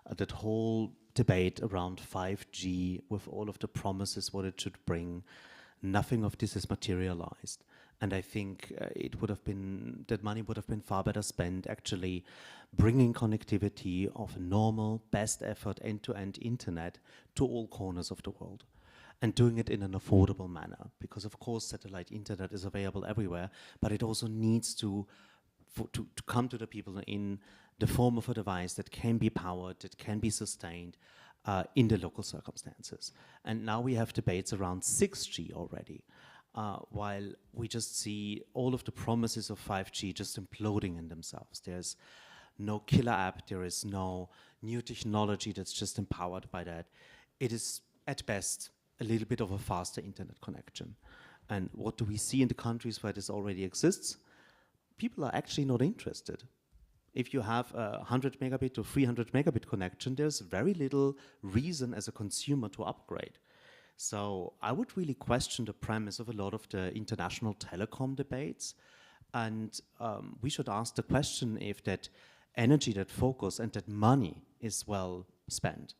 that whole debate around 5G with all of the promises, what it should bring, nothing of this is materialized. And I think it would have been, that money would have been far better spent actually bringing connectivity of a normal, best effort, end-to-end internet to all corners of the world. And doing it in an affordable manner. Because of course satellite internet is available everywhere, but it also needs to come to the people in the form of a device that can be powered, that can be sustained in the local circumstances. And now we have debates around 6G already. While we just see all of the promises of 5G just imploding in themselves. There's no killer app, there is no new technology that's just empowered by that. It is, at best, a little bit of a faster internet connection. And what do we see in the countries where this already exists? People are actually not interested. If you have a 100 megabit or 300 megabit connection, there's very little reason as a consumer to upgrade. So I would really question the premise of a lot of the international telecom debates. And we should ask the question if that energy, that focus, and that money is well spent.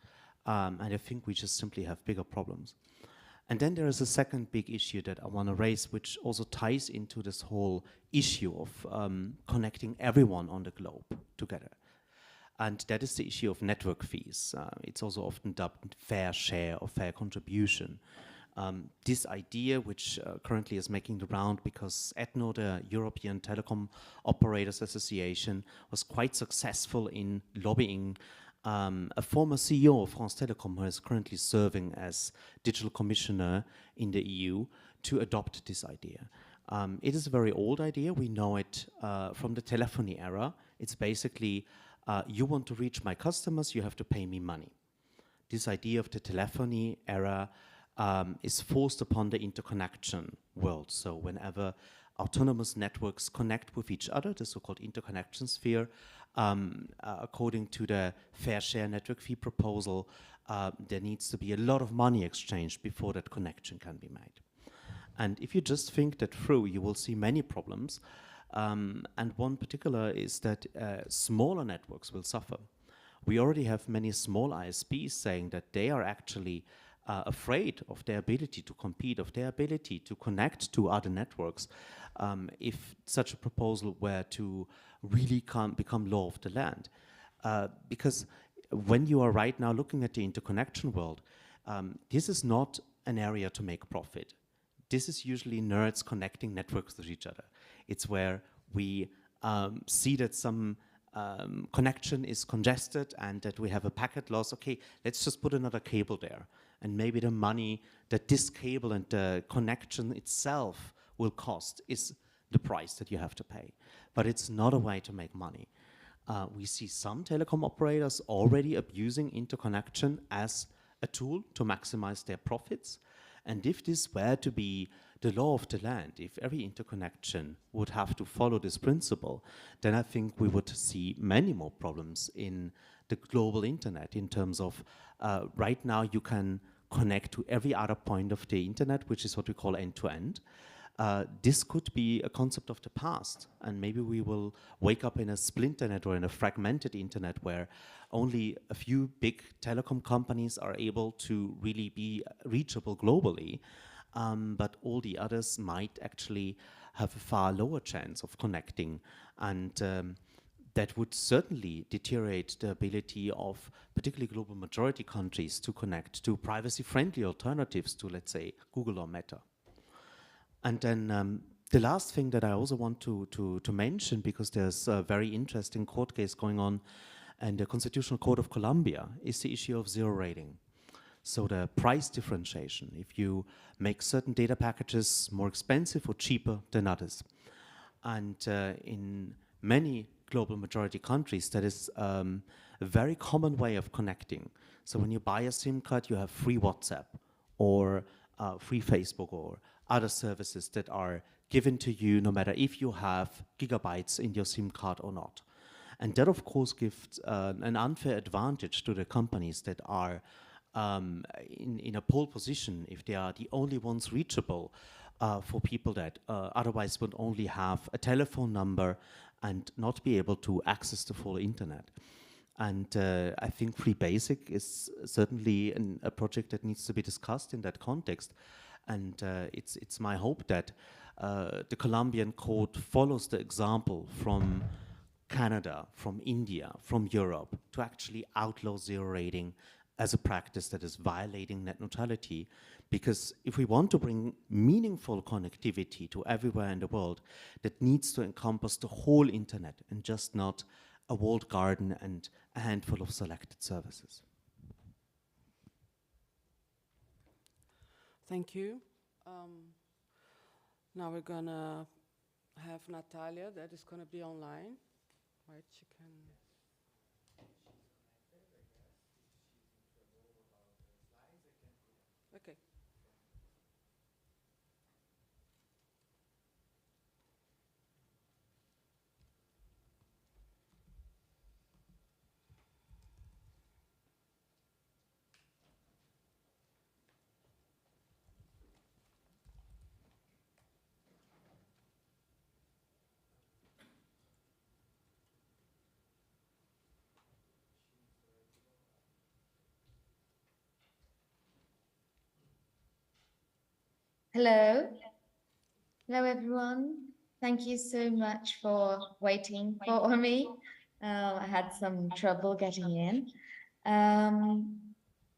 And I think we just simply have bigger problems. And then there is a second big issue that I want to raise, which also ties into this whole issue of connecting everyone on the globe together. And that is the issue of network fees. It's also often dubbed fair share or fair contribution. This idea, which currently is making the round because ETNO, the European Telecom Operators Association, was quite successful in lobbying a former CEO of France Telecom, who is currently serving as digital commissioner in the EU, to adopt this idea. It is a very old idea. We know it from the telephony era. It's basically, you want to reach my customers, you have to pay me money. This idea of the telephony era is forced upon the interconnection world. So whenever autonomous networks connect with each other, the so-called interconnection sphere, according to the fair share network fee proposal, there needs to be a lot of money exchanged before that connection can be made. And if you just think that through, you will see many problems. And one particular is that smaller networks will suffer. We already have many small ISPs saying that they are actually afraid of their ability to compete, of their ability to connect to other networks, if such a proposal were to really become law of the land. Because when you are right now looking at the interconnection world, this is not an area to make profit. This is usually nerds connecting networks with each other. It's where we see that some connection is congested and that we have a packet loss. Okay, let's just put another cable there. And maybe the money that this cable and the connection itself will cost is the price that you have to pay. But it's not a way to make money. We see some telecom operators already abusing interconnection as a tool to maximize their profits. And if this were to be the law of the land, if every interconnection would have to follow this principle, then I think we would see many more problems in the global internet in terms of right now you can connect to every other point of the internet, which is what we call end-to-end. This could be a concept of the past, and maybe we will wake up in a splinternet or in a fragmented internet where only a few big telecom companies are able to really be reachable globally, but all the others might actually have a far lower chance of connecting, and that would certainly deteriorate the ability of particularly global majority countries to connect to privacy-friendly alternatives to, let's say, Google or Meta. And then the last thing that I also want to mention, because there's a very interesting court case going on in the Constitutional Court of Colombia, is the issue of zero rating. So the price differentiation, if you make certain data packages more expensive or cheaper than others. And in many global majority countries, that is a very common way of connecting. So when you buy a SIM card, you have free WhatsApp or free Facebook or other services that are given to you no matter if you have gigabytes in your SIM card or not. And that, of course, gives an unfair advantage to the companies that are in a pole position if they are the only ones reachable for people that otherwise would only have a telephone number and not be able to access the full internet. And I think Free Basic is certainly a project that needs to be discussed in that context. And it's my hope that the Colombian court follows the example from Canada, from India, from Europe, to actually outlaw zero rating as a practice that is violating net neutrality. Because if we want to bring meaningful connectivity to everywhere in the world, that needs to encompass the whole internet and just not a walled garden and a handful of selected services. Thank you. Now we're gonna have Natalia that is gonna be online, right? She can. Okay. Hello. Hello, everyone. Thank you so much for waiting for me. I had some trouble getting in.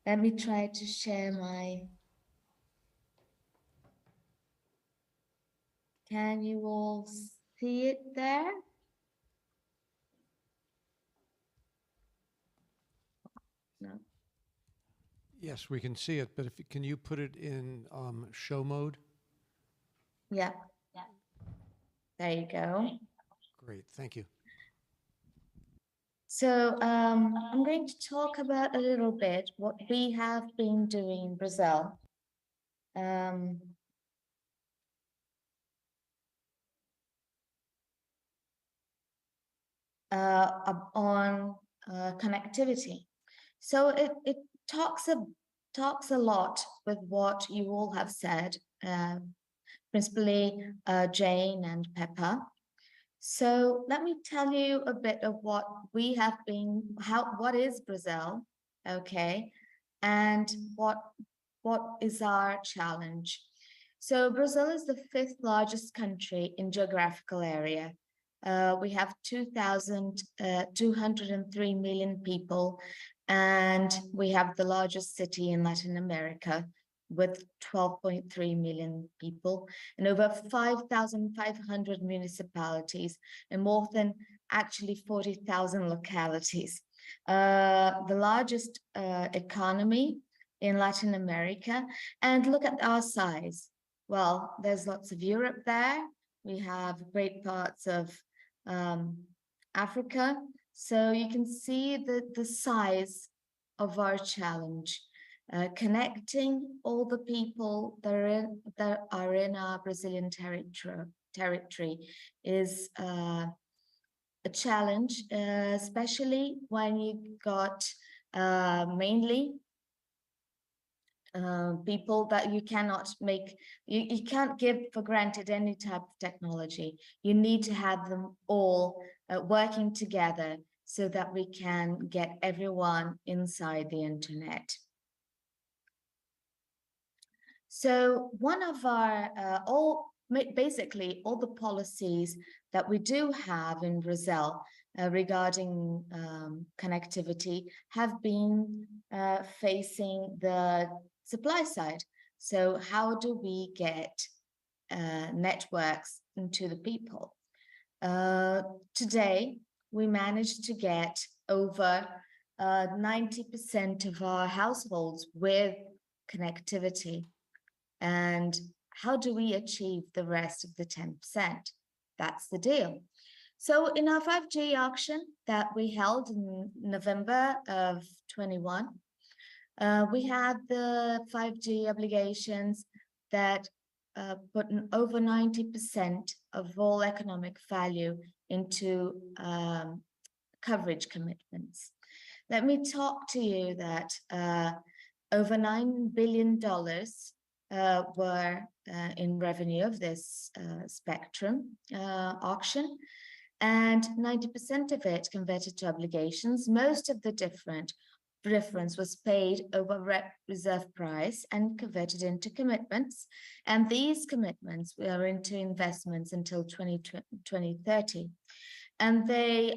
Let me try to share my... Can you all see it there? No. Yes, we can see it, but can you put it in show mode? Yeah. There you go. Great, thank you. So I'm going to talk about a little bit what we have been doing in Brazil. On connectivity. So it talks a lot with what you all have said, principally Jane and Pepper. So let me tell you a bit of what we have been, what is Brazil, okay, and what is our challenge. So Brazil is the 5th largest country in geographical area. We have 2,203 million people, and we have the largest city in Latin America, with 12.3 million people and over 5,500 municipalities and more than actually 40,000 localities. The largest economy in Latin America. And look at our size. Well, there's lots of Europe there. We have great parts of Africa. So you can see the size of our challenge. Connecting all the people that are in our Brazilian territory is a challenge, especially when you got mainly people that you cannot make, you can't give for granted any type of technology. You need to have them all working together so that we can get everyone inside the internet. So one of our, basically all the policies that we do have in Brazil regarding connectivity have been facing the supply side. So how do we get networks into the people? Today, we managed to get over 90% of our households with connectivity. And how do we achieve the rest of the 10%? That's the deal. So in our 5G auction that we held in November of 21, we had the 5G obligations that put over 90% of all economic value into coverage commitments. Let me talk to you that over $9 billion were in revenue of this spectrum auction, and 90% of it converted to obligations. Most of the difference was paid over reserve price and converted into commitments. And these commitments are into investments until 2030. And they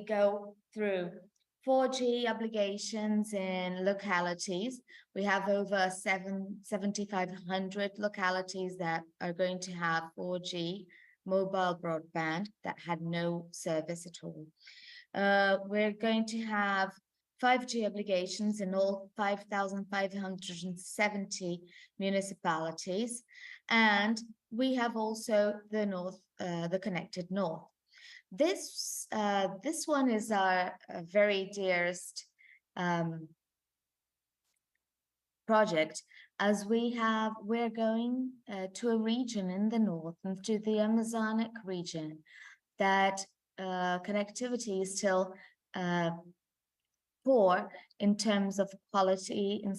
go through 4G obligations in localities. We have over 7,500 localities that are going to have 4G mobile broadband that had no service at all. We're going to have 5G obligations in all 5,570 municipalities. And we have also the Connected North. This one is our very dearest project, as we're going to a region in the north, to the Amazonic region, that connectivity is still poor in terms of quality, in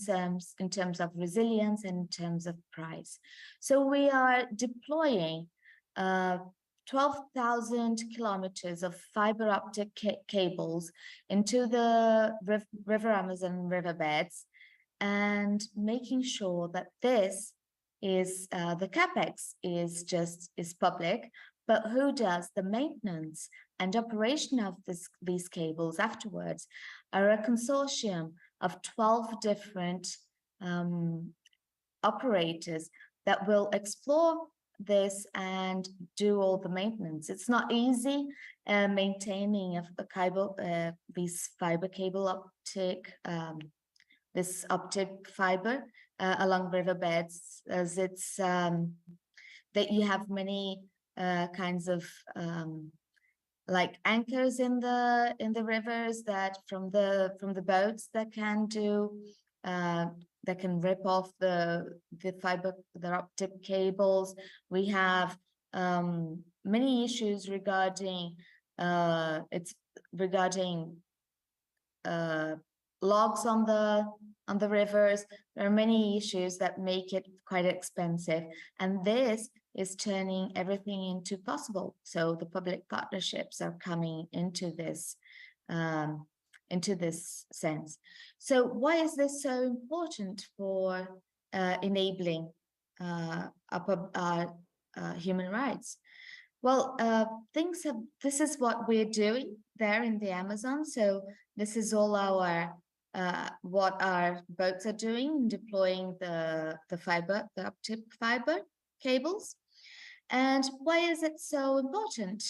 terms of resilience, and in terms of price. So we are deploying 12,000 kilometers of fiber optic cables into the River Amazon riverbeds, and making sure that this is the capex is public, but who does the maintenance and operation of these cables afterwards are a consortium of 12 different operators that will explore this and do all the maintenance. It's not easy maintaining a cable, these fiber cable optic, this optic fiber along riverbeds, as it's that you have many kinds of like anchors in the rivers that from the boats that can do that can rip off the optic cables. We have many issues regarding logs on the rivers. There are many issues that make it quite expensive, and this is turning everything into possible. So the public partnerships are coming into this sense. So why is this so important for enabling our human rights? Well, this is what we're doing there in the Amazon. So this is all our what our boats are doing, deploying the optic fiber cables. And why is it so important?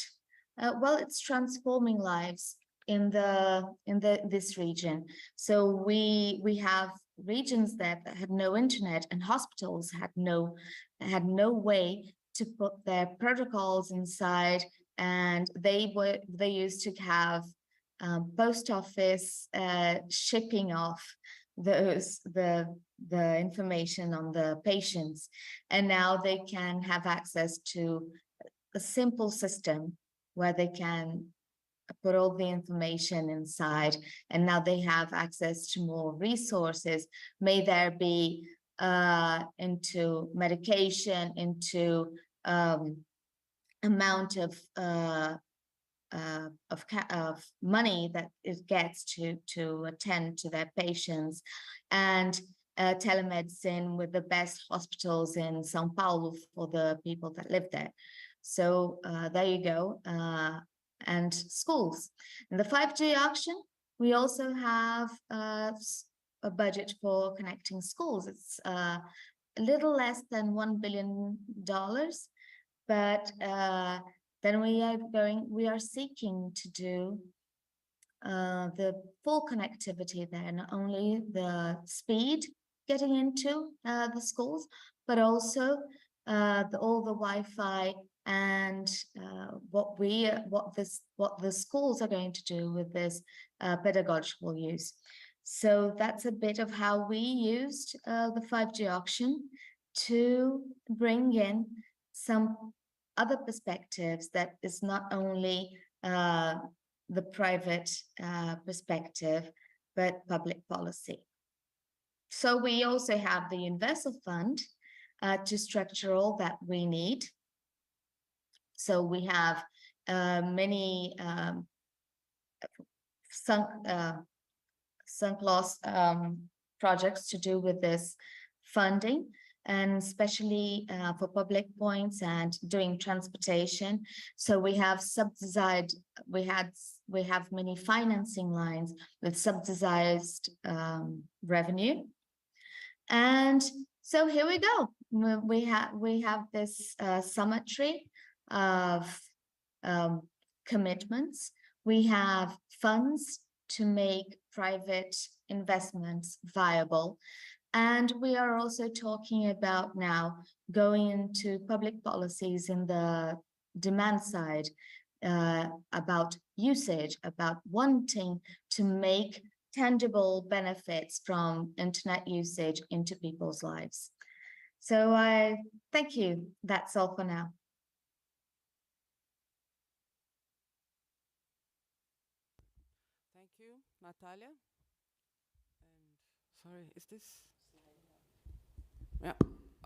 Well, it's transforming lives in this region. So we have regions that had no internet, and hospitals had no way to put their protocols inside, and they used to have post office shipping off the information on the patients, and now they can have access to a simple system where they can put all the information inside, and now they have access to more resources. May there be into medication, into amount of money that it gets to attend to their patients, and telemedicine with the best hospitals in São Paulo for the people that live there. So there you go. And schools. In the 5G auction, we also have a budget for connecting schools. It's a little less than $1 billion, but then we are seeking to do the full connectivity there, not only the speed getting into the schools, but also all the Wi-Fi and what the schools are going to do with this pedagogical use. So that's a bit of how we used the 5G auction to bring in some other perspectives that is not only the private perspective, but public policy. So we also have the Universal Fund to structure all that we need. So we have many sunk loss projects to do with this funding, and especially for public points and doing transportation. So we have subsidized, we have many financing lines with subsidized revenue. And so here we go. We have this symmetry of commitments. We have funds to make private investments viable. And we are also talking about now going into public policies in the demand side, about usage, about wanting to make tangible benefits from internet usage into people's lives. So I thank you. That's all for now. Thank you, Natalia. And sorry, is this? Yeah.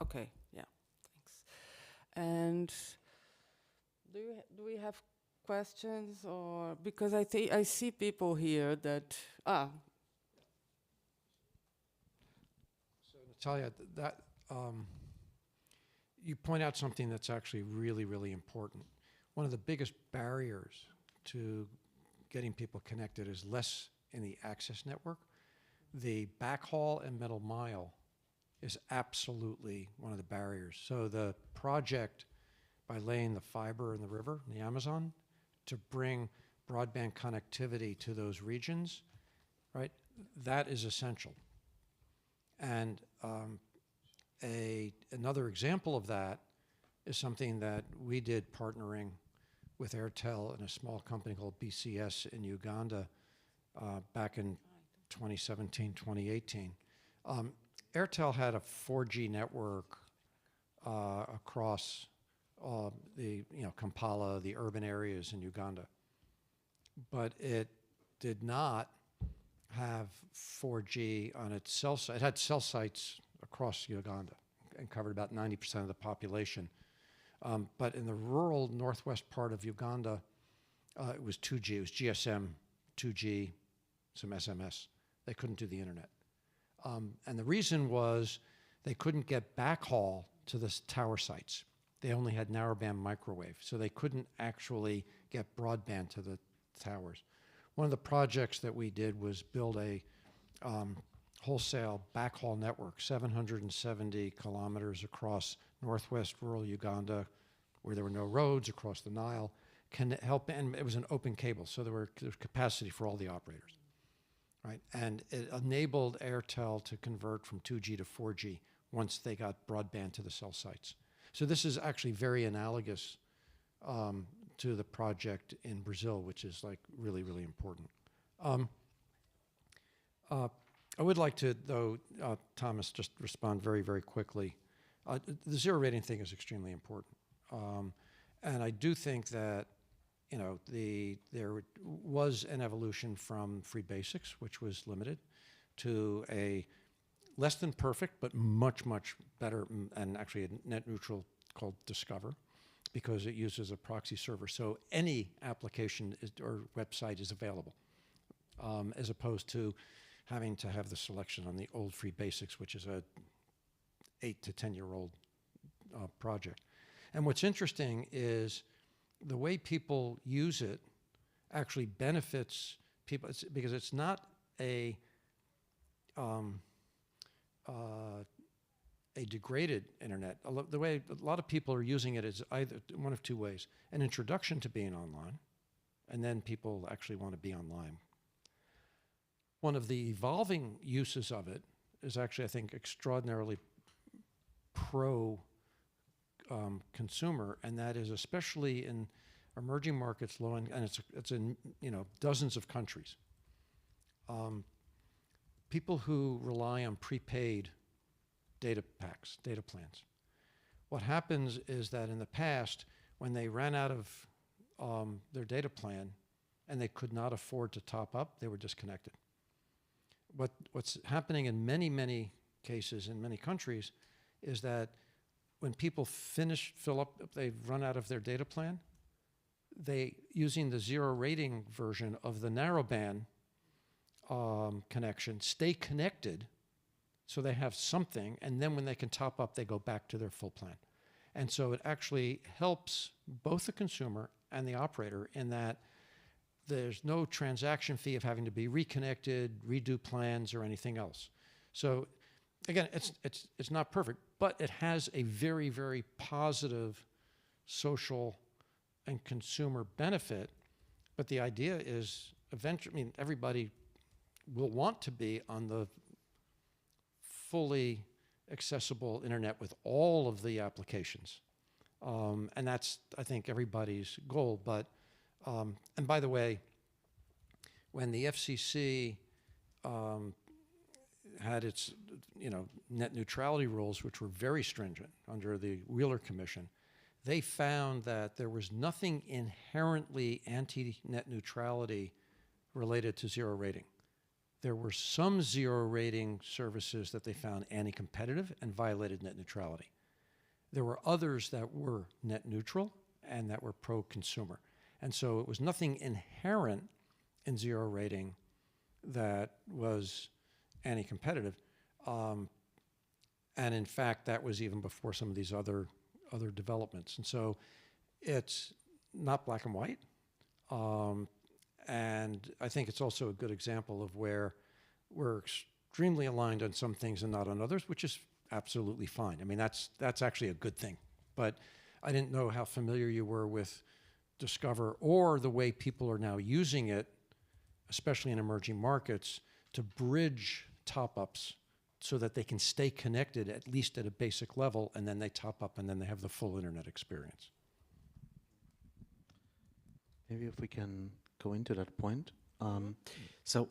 Okay. Yeah. Thanks. And do we have questions, or because I see people here that So Natalia, that you point out something that's actually really, really important. One of the biggest barriers to getting people connected is less in the access network. The backhaul and middle mile is absolutely one of the barriers. So the project, by laying the fiber in the river, in the Amazon, to bring broadband connectivity to those regions, right, that is essential. And another example of that is something that we did partnering with Airtel and a small company called BCS in Uganda back in 2017, 2018. Airtel had a 4G network across the Kampala, the urban areas in Uganda, but it did not have 4G on its cell site. It had cell sites across Uganda and covered about 90% of the population. But in the rural northwest part of Uganda, it was 2G. It was GSM, 2G, some SMS. They couldn't do the internet. And the reason was they couldn't get backhaul to the tower sites. They only had narrowband microwave, so they couldn't actually get broadband to the towers. One of the projects that we did was build a wholesale backhaul network, 770 kilometers across northwest rural Uganda, where there were no roads, across the Nile, can help, and it was an open cable, so there was capacity for all the operators, right? And it enabled Airtel to convert from 2G to 4G once they got broadband to the cell sites. So this is actually very analogous to the project in Brazil, which is like really, really important. I would like to, though, Thomas, just respond very, very quickly. The zero rating thing is extremely important. And I do think that, you know, there was an evolution from free basics, which was limited, to a less than perfect, but much, much better, and actually a net neutral called Discover, because it uses a proxy server. So any application or website is available, as opposed to having to have the selection on the old free basics, which is a 8 to 10-year-old project. And what's interesting is the way people use it actually benefits people, because it's not a degraded internet. The way a lot of people are using it is either one of two ways: an introduction to being online, and then people actually want to be online. One of the evolving uses of it is actually, I think, extraordinarily pro-consumer, and that is especially in emerging markets, low and it's in, you know, dozens of countries. People who rely on prepaid data packs, data plans. What happens is that in the past, when they ran out of their data plan and they could not afford to top up, they were disconnected. What's happening in many, many cases in many countries is that when people fill up, they've run out of their data plan, they, using the zero rating version of the narrowband connection, stay connected so they have something, and then when they can top up, they go back to their full plan. And so it actually helps both the consumer and the operator in that there's no transaction fee of having to be reconnected, redo plans, or anything else. So again, it's not perfect, but it has a very, very positive social and consumer benefit. But the idea is eventually, I mean, everybody will want to be on the fully accessible internet with all of the applications. And that's, I think, everybody's goal. But and by the way, when the FCC had its, you know, net neutrality rules, which were very stringent under the Wheeler Commission, they found that there was nothing inherently anti-net neutrality related to zero rating. There were some zero rating services that they found anti-competitive and violated net neutrality. There were others that were net neutral and that were pro-consumer. And so it was nothing inherent in zero rating that was anti-competitive. And in fact, that was even before some of these other developments. And so it's not black and white. And I think it's also a good example of where we're extremely aligned on some things and not on others, which is absolutely fine. I mean, that's actually a good thing. But I didn't know how familiar you were with Discover or the way people are now using it, especially in emerging markets, to bridge top-ups so that they can stay connected at least at a basic level, and then they top up and then they have the full internet experience. Maybe if we can go into that point. So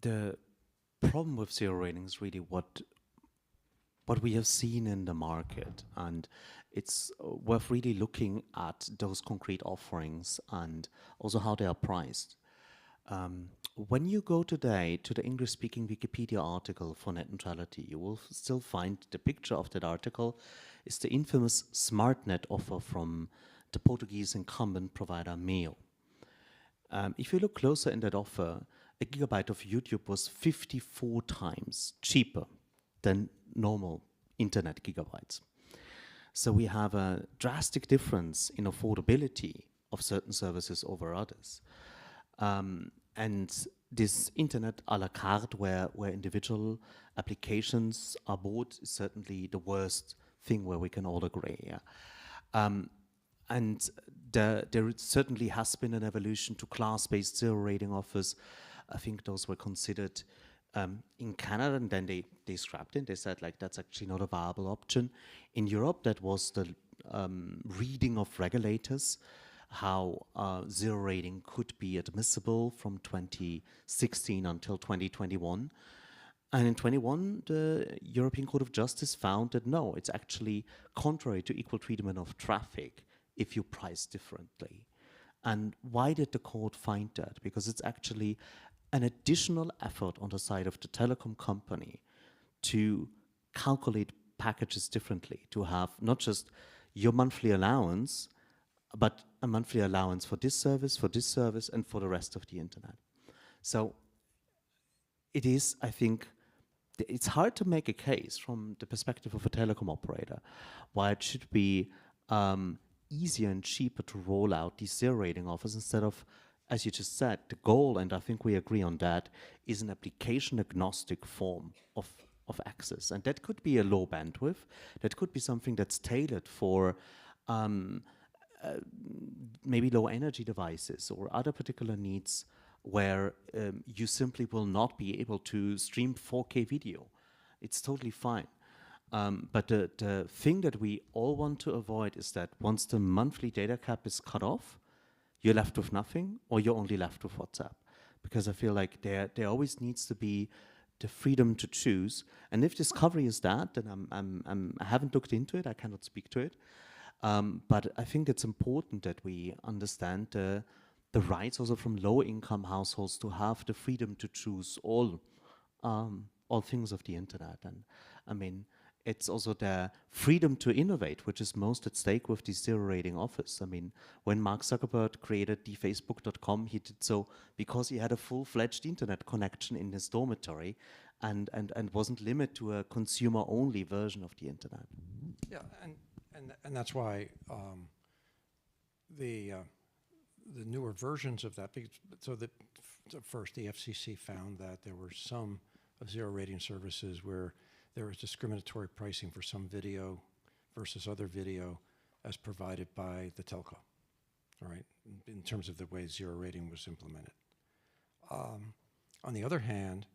the problem with zero rating is really what we have seen in the market, and it's worth really looking at those concrete offerings and also how they are priced. When you go today to the English-speaking Wikipedia article for net neutrality, you will still find the picture of that article is the infamous SmartNet offer from the Portuguese incumbent provider Meo. If you look closer in that offer, a gigabyte of YouTube was 54 times cheaper than normal internet gigabytes. So we have a drastic difference in affordability of certain services over others. and this internet a la carte, where individual applications are bought, is certainly the worst thing where we can all agree. Yeah? And there certainly has been an evolution to class-based zero rating offers. I think those were considered in Canada, and then they scrapped it. They said, like, that's actually not a viable option. In Europe, that was the reading of regulators, how zero rating could be admissible from 2016 until 2021. And in 21, the European Court of Justice found that no, it's actually contrary to equal treatment of traffic if you price differently. And why did the court find that? Because it's actually an additional effort on the side of the telecom company to calculate packages differently, to have not just your monthly allowance, but a monthly allowance for this service, and for the rest of the internet. So it is, I think, it's hard to make a case from the perspective of a telecom operator why it should be easier and cheaper to roll out these zero rating offers instead of, as you just said, the goal, and I think we agree on that, is an application agnostic form of access. And that could be a low bandwidth, that could be something that's tailored for maybe low energy devices or other particular needs where you simply will not be able to stream 4K video. It's totally fine. But the thing that we all want to avoid is that once the monthly data cap is cut off, you're left with nothing, or you're only left with WhatsApp. Because I feel like there always needs to be the freedom to choose. And if Discovery is that, then I haven't looked into it, I cannot speak to it. But I think it's important that we understand the rights also from low-income households to have the freedom to choose all things of the internet. And I mean, it's also the freedom to innovate, which is most at stake with these zero rating offers. I mean, when Mark Zuckerberg created the Facebook.com, he did so because he had a full-fledged internet connection in his dormitory and wasn't limited to a consumer-only version of the internet. Yeah, and that's why the newer versions of that, so that first the FCC found that there were some of zero rating services where there was discriminatory pricing for some video versus other video as provided by the telco, all right, in terms of the way zero rating was implemented. On the other hand,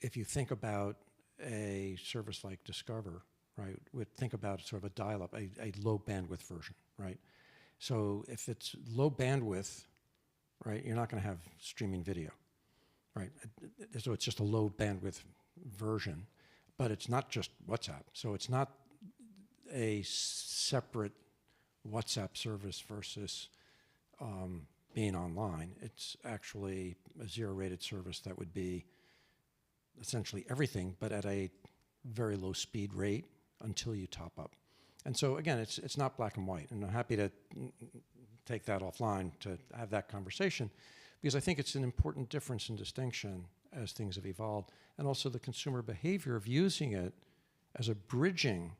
if you think about a service like Discover, right, think about sort of a dial-up, a low bandwidth version, right? So if it's low bandwidth, right, you're not going to have streaming video, right? So it's just a low bandwidth version, but it's not just WhatsApp. So it's not a separate WhatsApp service versus being online. It's actually a zero-rated service that would be essentially everything, but at a very low speed rate until you top up. And so again, it's not black and white, and I'm happy to take that offline to have that conversation, because I think it's an important difference and distinction as things have evolved, and also the consumer behavior of using it as a bridging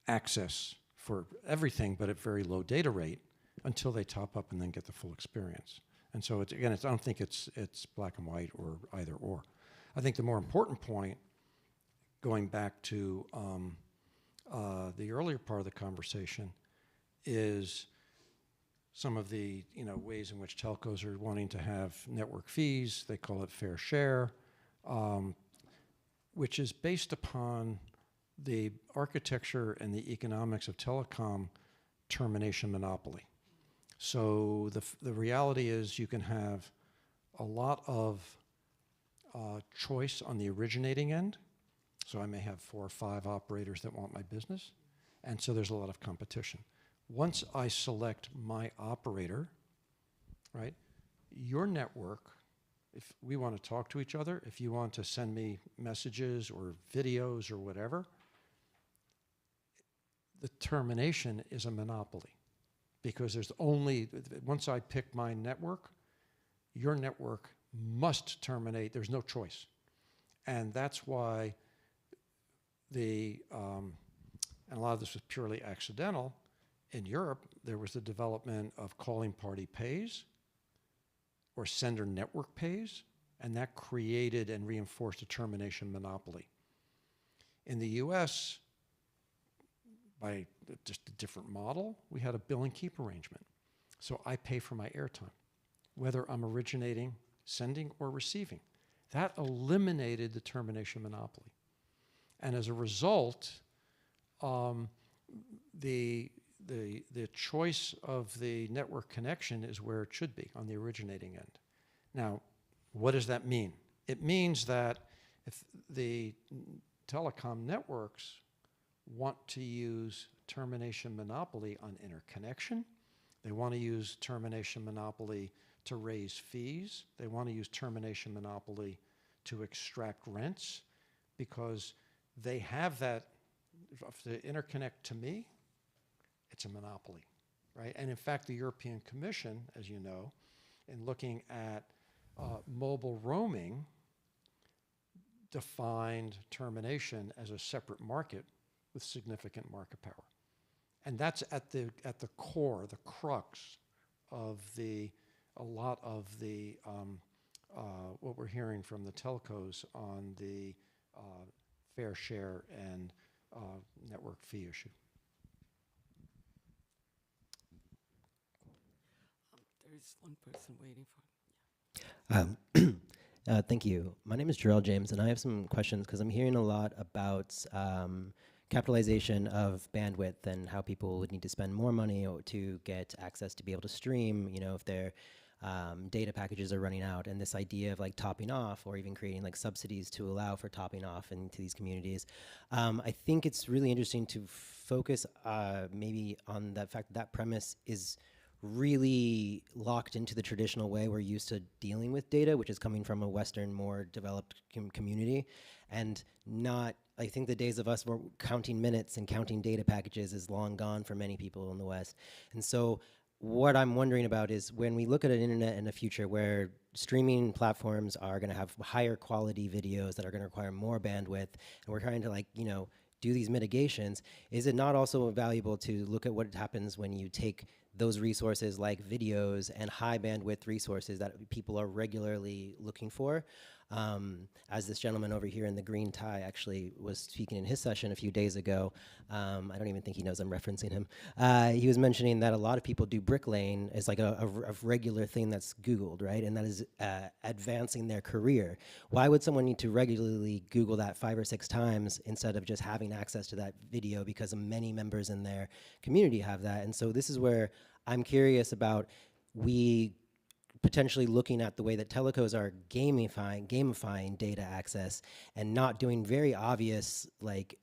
access for everything, but at very low data rate until they top up and then get the full experience. And so it's, again, I don't think it's black and white or either or. I think the more important point, going back to the earlier part of the conversation, is some of the ways in which telcos are wanting to have network fees. They call it fair share, which is based upon the architecture and the economics of telecom termination monopoly. So the reality is you can have a lot of choice on the originating end. So I may have 4 or 5 operators that want my business, and so there's a lot of competition. Once I select my operator, right, your network, if we want to talk to each other, if you want to send me messages or videos or whatever, the termination is a monopoly, because there's only, once I pick my network, your network must terminate. There's no choice. And that's why and a lot of this was purely accidental. In Europe, there was the development of calling party pays, or sender network pays, and that created and reinforced a termination monopoly. In the US, by just a different model, we had a bill and keep arrangement. So I pay for my airtime, whether I'm originating, sending, or receiving. That eliminated the termination monopoly. And as a result, the choice of the network connection is where it should be, on the originating end. Now, what does that mean? It means that if the telecom networks want to use termination monopoly on interconnection, they want to use termination monopoly to raise fees, they want to use termination monopoly to extract rents, because they have that. If they interconnect to me, it's a monopoly, right? And in fact, the European Commission, as you know, in looking at mobile roaming, defined termination as a separate market with significant market power. And that's at the core, the crux of a lot of the what we're hearing from the telcos on the fair share and network fee issue. There is one person waiting for. Thank you. My name is Jarrell James, and I have some questions because I'm hearing a lot about capitalization of bandwidth and how people would need to spend more money to get access to be able to stream, you know, if their data packages are running out, and this idea of like topping off or even creating like subsidies to allow for topping off into these communities. I think it's really interesting to focus maybe on that fact that premise is really locked into the traditional way we're used to dealing with data, which is coming from a Western, more developed community, and not, I think the days of us counting minutes and counting data packages is long gone for many people in the West. And so what I'm wondering about is when we look at an internet in the future where streaming platforms are going to have higher quality videos that are going to require more bandwidth, and we're trying to, like, you know, do these mitigations, is it not also valuable to look at what happens when you take those resources like videos and high bandwidth resources that people are regularly looking for? As this gentleman over here in the green tie actually was speaking in his session a few days ago, I don't even think he knows I'm referencing him. He was mentioning that a lot of people do bricklaying as like a regular thing that's Googled, right? And that is advancing their career. Why would someone need to regularly Google that 5 or 6 times instead of just having access to that video, because many members in their community have that? And so this is where I'm curious about we potentially looking at the way that telcos are gamifying data access and not doing very obvious, like,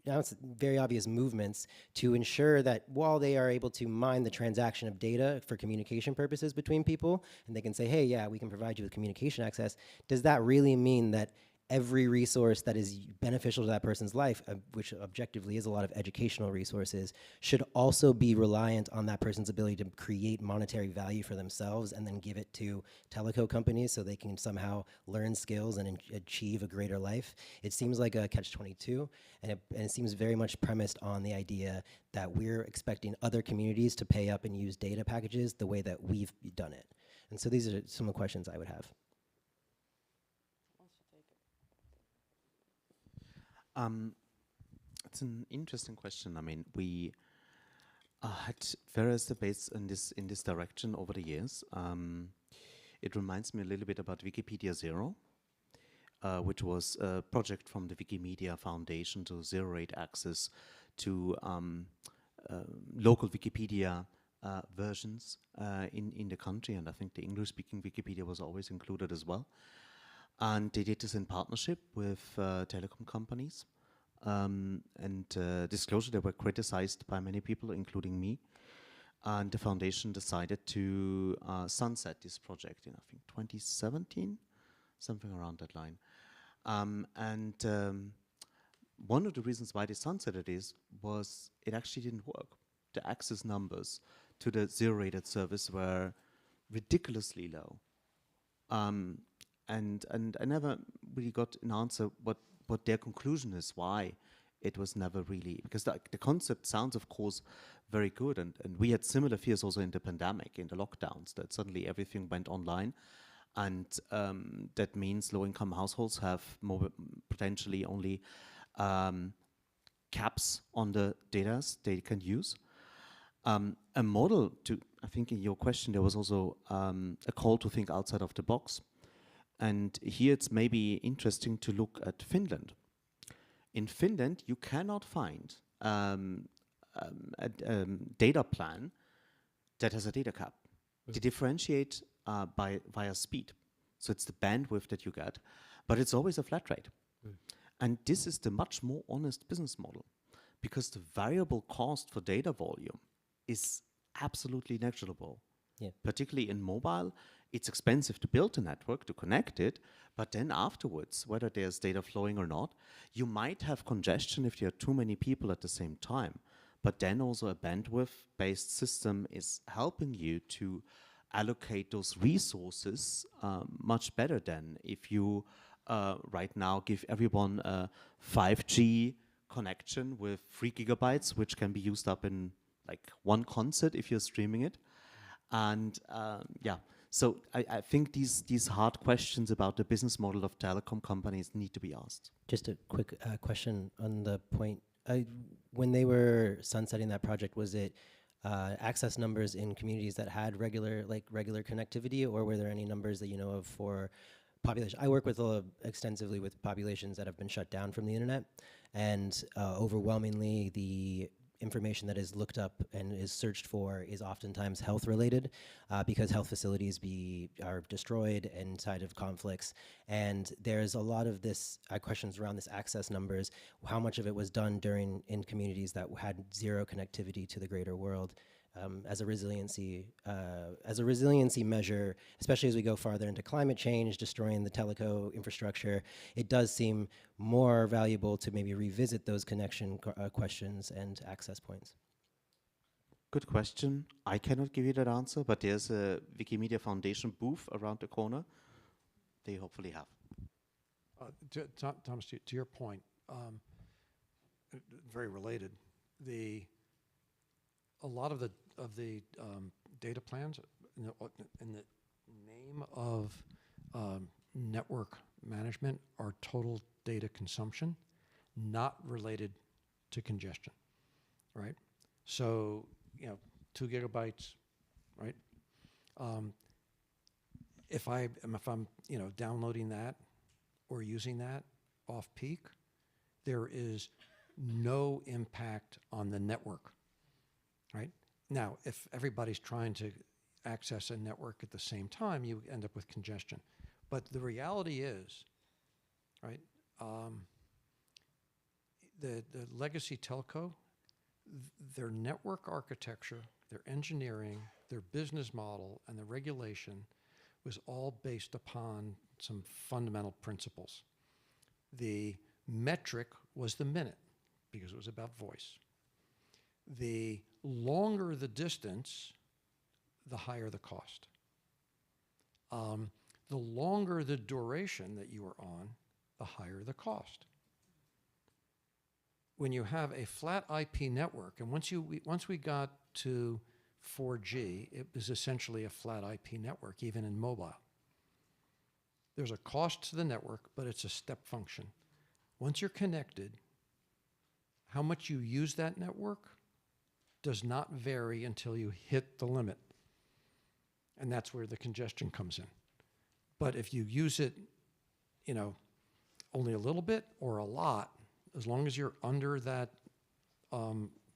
very obvious movements to ensure that while they are able to mine the transaction of data for communication purposes between people, and they can say, hey, yeah, we can provide you with communication access, does that really mean that every resource that is beneficial to that person's life, which objectively is a lot of educational resources, should also be reliant on that person's ability to create monetary value for themselves and then give it to teleco companies so they can somehow learn skills and achieve a greater life? It seems like a catch-22, and it seems very much premised on the idea that we're expecting other communities to pay up and use data packages the way that we've done it. And so these are some of the questions I would have. It's an interesting question. I mean, we had various debates in this direction over the years. It reminds me a little bit about Wikipedia Zero, which was a project from the Wikimedia Foundation to zero-rate access to local Wikipedia versions in the country, and I think the English-speaking Wikipedia was always included as well. And they did this in partnership with telecom companies. Disclosure, they were criticized by many people, including me. And the foundation decided to sunset this project in, I think, 2017, something around that line. One of the reasons why they sunsetted this was it actually didn't work. The access numbers to the zero-rated service were ridiculously low. And I never really got an answer what their conclusion is, why it was never really, because the concept sounds, of course, very good. And we had similar fears also in the pandemic, in the lockdowns, that suddenly everything went online. And that means low-income households have more potentially only caps on the data they can use. A model to, I think in your question, there was also a call to think outside of the box. And here it's maybe interesting to look at Finland. In Finland, you cannot find a data plan that has a data cap. They differentiate via speed. So it's the bandwidth that you get, but it's always a flat rate. And this is the much more honest business model, because the variable cost for data volume is absolutely negligible. Yeah. Particularly in mobile, it's expensive to build a network, to connect it, but then afterwards, whether there's data flowing or not, you might have congestion if there are too many people at the same time. But then also a bandwidth-based system is helping you to allocate those resources much better than if you right now give everyone a 5G connection with 3 gigabytes, which can be used up in like one concert if you're streaming it. And yeah, so I think these hard questions about the business model of telecom companies need to be asked. Just a quick question on the point. When they were sunsetting that project, was it access numbers in communities that had regular connectivity, or were there any numbers that you know of for population? I work with extensively with populations that have been shut down from the internet, and overwhelmingly the information that is looked up and is searched for is oftentimes health related, because health facilities are destroyed inside of conflicts. And there's a lot of this questions around this access numbers, how much of it was done in communities that had zero connectivity to the greater world. As a resiliency measure, especially as we go farther into climate change, destroying the teleco infrastructure, it does seem more valuable to maybe revisit those connection questions and access points. Good question. I cannot give you that answer, but there's a Wikimedia Foundation booth around the corner. They hopefully have. Thomas, to your point, very related. A lot of the data plans in the name of network management are total data consumption, not related to congestion, right? So 2 gigabytes, right? If I'm downloading that or using that off peak, there is no impact on the network. Right? Now, if everybody's trying to access a network at the same time, you end up with congestion. But the reality is, right, the legacy telco, their network architecture, their engineering, their business model, and the regulation was all based upon some fundamental principles. The metric was the minute, because it was about voice. The longer the distance, the higher the cost. The longer the duration that you are on, the higher the cost. When you have a flat IP network, and once we got to 4G, it was essentially a flat IP network, even in mobile. There's a cost to the network, but it's a step function. Once you're connected, how much you use that network does not vary until you hit the limit. And that's where the congestion comes in. But if you use it, only a little bit or a lot, as long as you're under that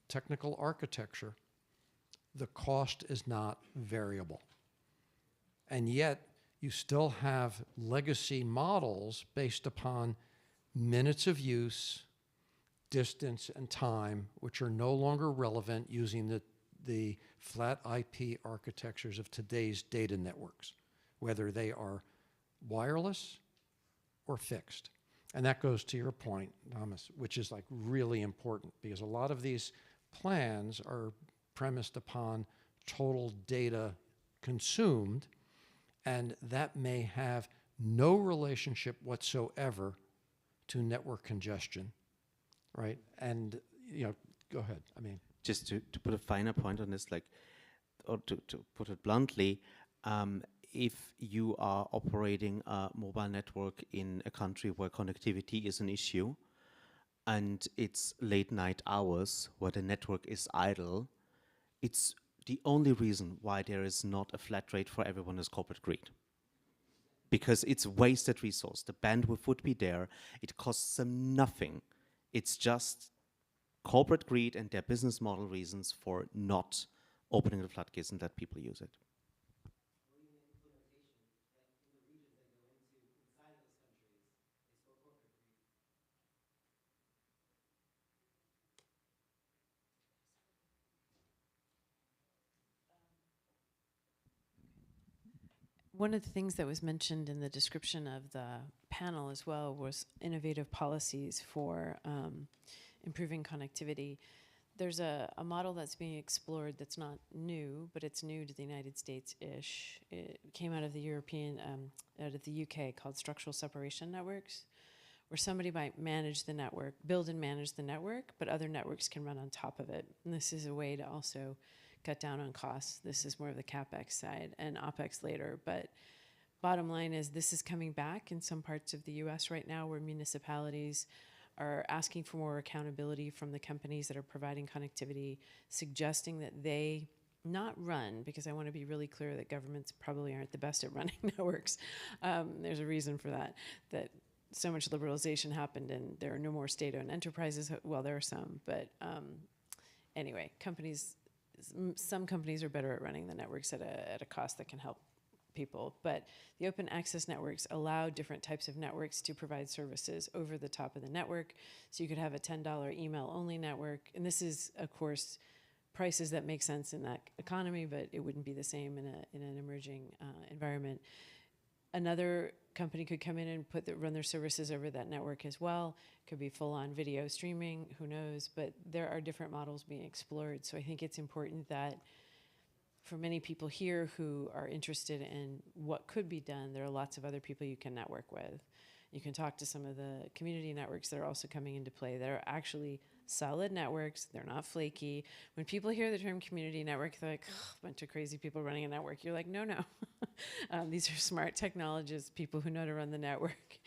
technical architecture, the cost is not variable. And yet, you still have legacy models based upon minutes of use, distance, and time, which are no longer relevant using the flat IP architectures of today's data networks, whether they are wireless or fixed. And that goes to your point, Thomas, which is like really important, because a lot of these plans are premised upon total data consumed, and that may have no relationship whatsoever to network congestion, right? And, go ahead. I mean, just to put a finer point on this, like, or to put it bluntly, if you are operating a mobile network in a country where connectivity is an issue, and it's late night hours where the network is idle, it's the only reason why there is not a flat rate for everyone is corporate greed. Because it's wasted resource. The bandwidth would be there. It costs them nothing. It's just corporate greed and their business model reasons for not opening the floodgates and let people use it. One of the things that was mentioned in the description of the panel as well was innovative policies for improving connectivity. There's a model that's being explored that's not new, but it's new to the United States-ish. It came out of the out of the UK, called structural separation networks, where somebody might manage the network, build and manage the network, but other networks can run on top of it. And this is a way to also cut down on costs. This is more of the CapEx side and OpEx later. But bottom line is this is coming back in some parts of the US right now where municipalities are asking for more accountability from the companies that are providing connectivity, suggesting that they not run, because I want to be really clear that governments probably aren't the best at running networks. There's a reason for that so much liberalization happened and there are no more state-owned enterprises. Well, there are some, but anyway, some companies are better at running the networks at a cost that can help people. But the open access networks allow different types of networks to provide services over the top of the network. So you could have a $10 email-only network. And this is, of course, prices that make sense in that economy, but it wouldn't be the same in an emerging environment. Another company could come in and run their services over that network as well. Could be full-on video streaming, who knows? But there are different models being explored. So I think it's important that for many people here who are interested in what could be done, there are lots of other people you can network with. You can talk to some of the community networks that are also coming into play that are actually solid networks. They're not flaky. When people hear the term community network, they're like, a bunch of crazy people running a network. You're like, no. These are smart technologists, people who know how to run the network.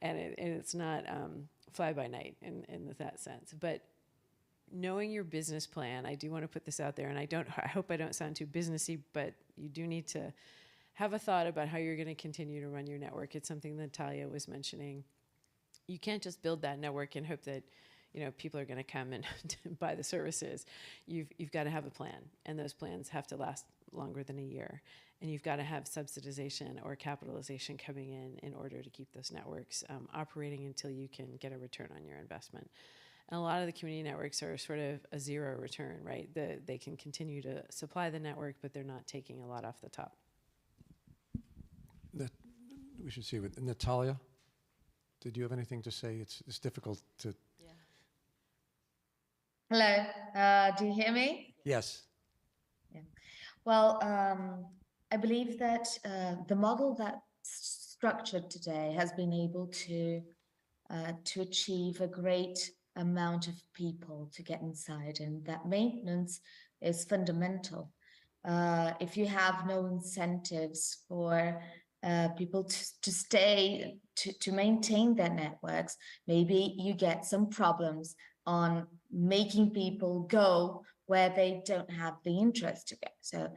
And it's not fly by night in that sense. But knowing your business plan, I do want to put this out there, and I hope I don't sound too businessy, but you do need to have a thought about how you're going to continue to run your network. It's something that Talia was mentioning. You can't just build that network and hope that people are going to come and buy the services. You've got to have a plan, and those plans have to last longer than a year. And you've got to have subsidization or capitalization coming in order to keep those networks operating until you can get a return on your investment. And a lot of the community networks are sort of a zero return, right? They can continue to supply the network, but they're not taking a lot off the top. We should see with Natalia. Did you have anything to say? It's difficult to. Yeah. Hello. Do you hear me? Yes. Yeah. Well, I believe that the model that's structured today has been able to achieve a great amount of people to get inside, and that maintenance is fundamental. If you have no incentives for people to stay, to maintain their networks, maybe you get some problems on making people go where they don't have the interest to go. So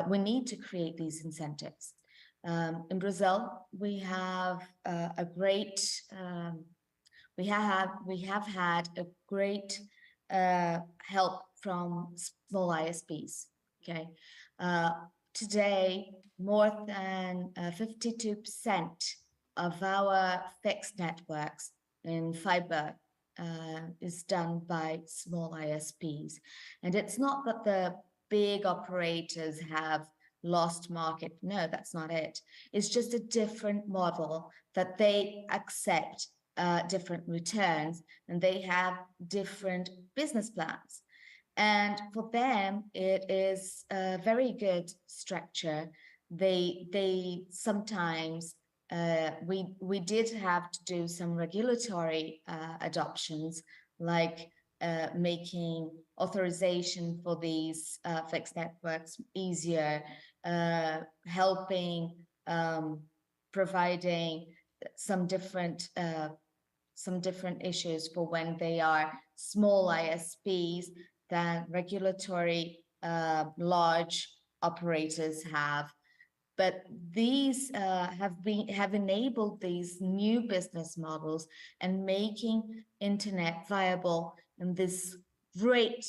we need to create these incentives. In Brazil, we have a great, we have had a great help from small ISPs. Okay, today more than 52% of our fixed networks in fiber is done by small ISPs, and it's not that the big operators have lost market. No, that's not it. It's just a different model that they accept different returns, and they have different business plans. And for them, it is a very good structure. They sometimes we did have to do some regulatory adoptions, like making authorization for these fixed networks easier, helping providing some different issues for when they are small ISPs than regulatory large operators have. But these have enabled these new business models and making internet viable in this great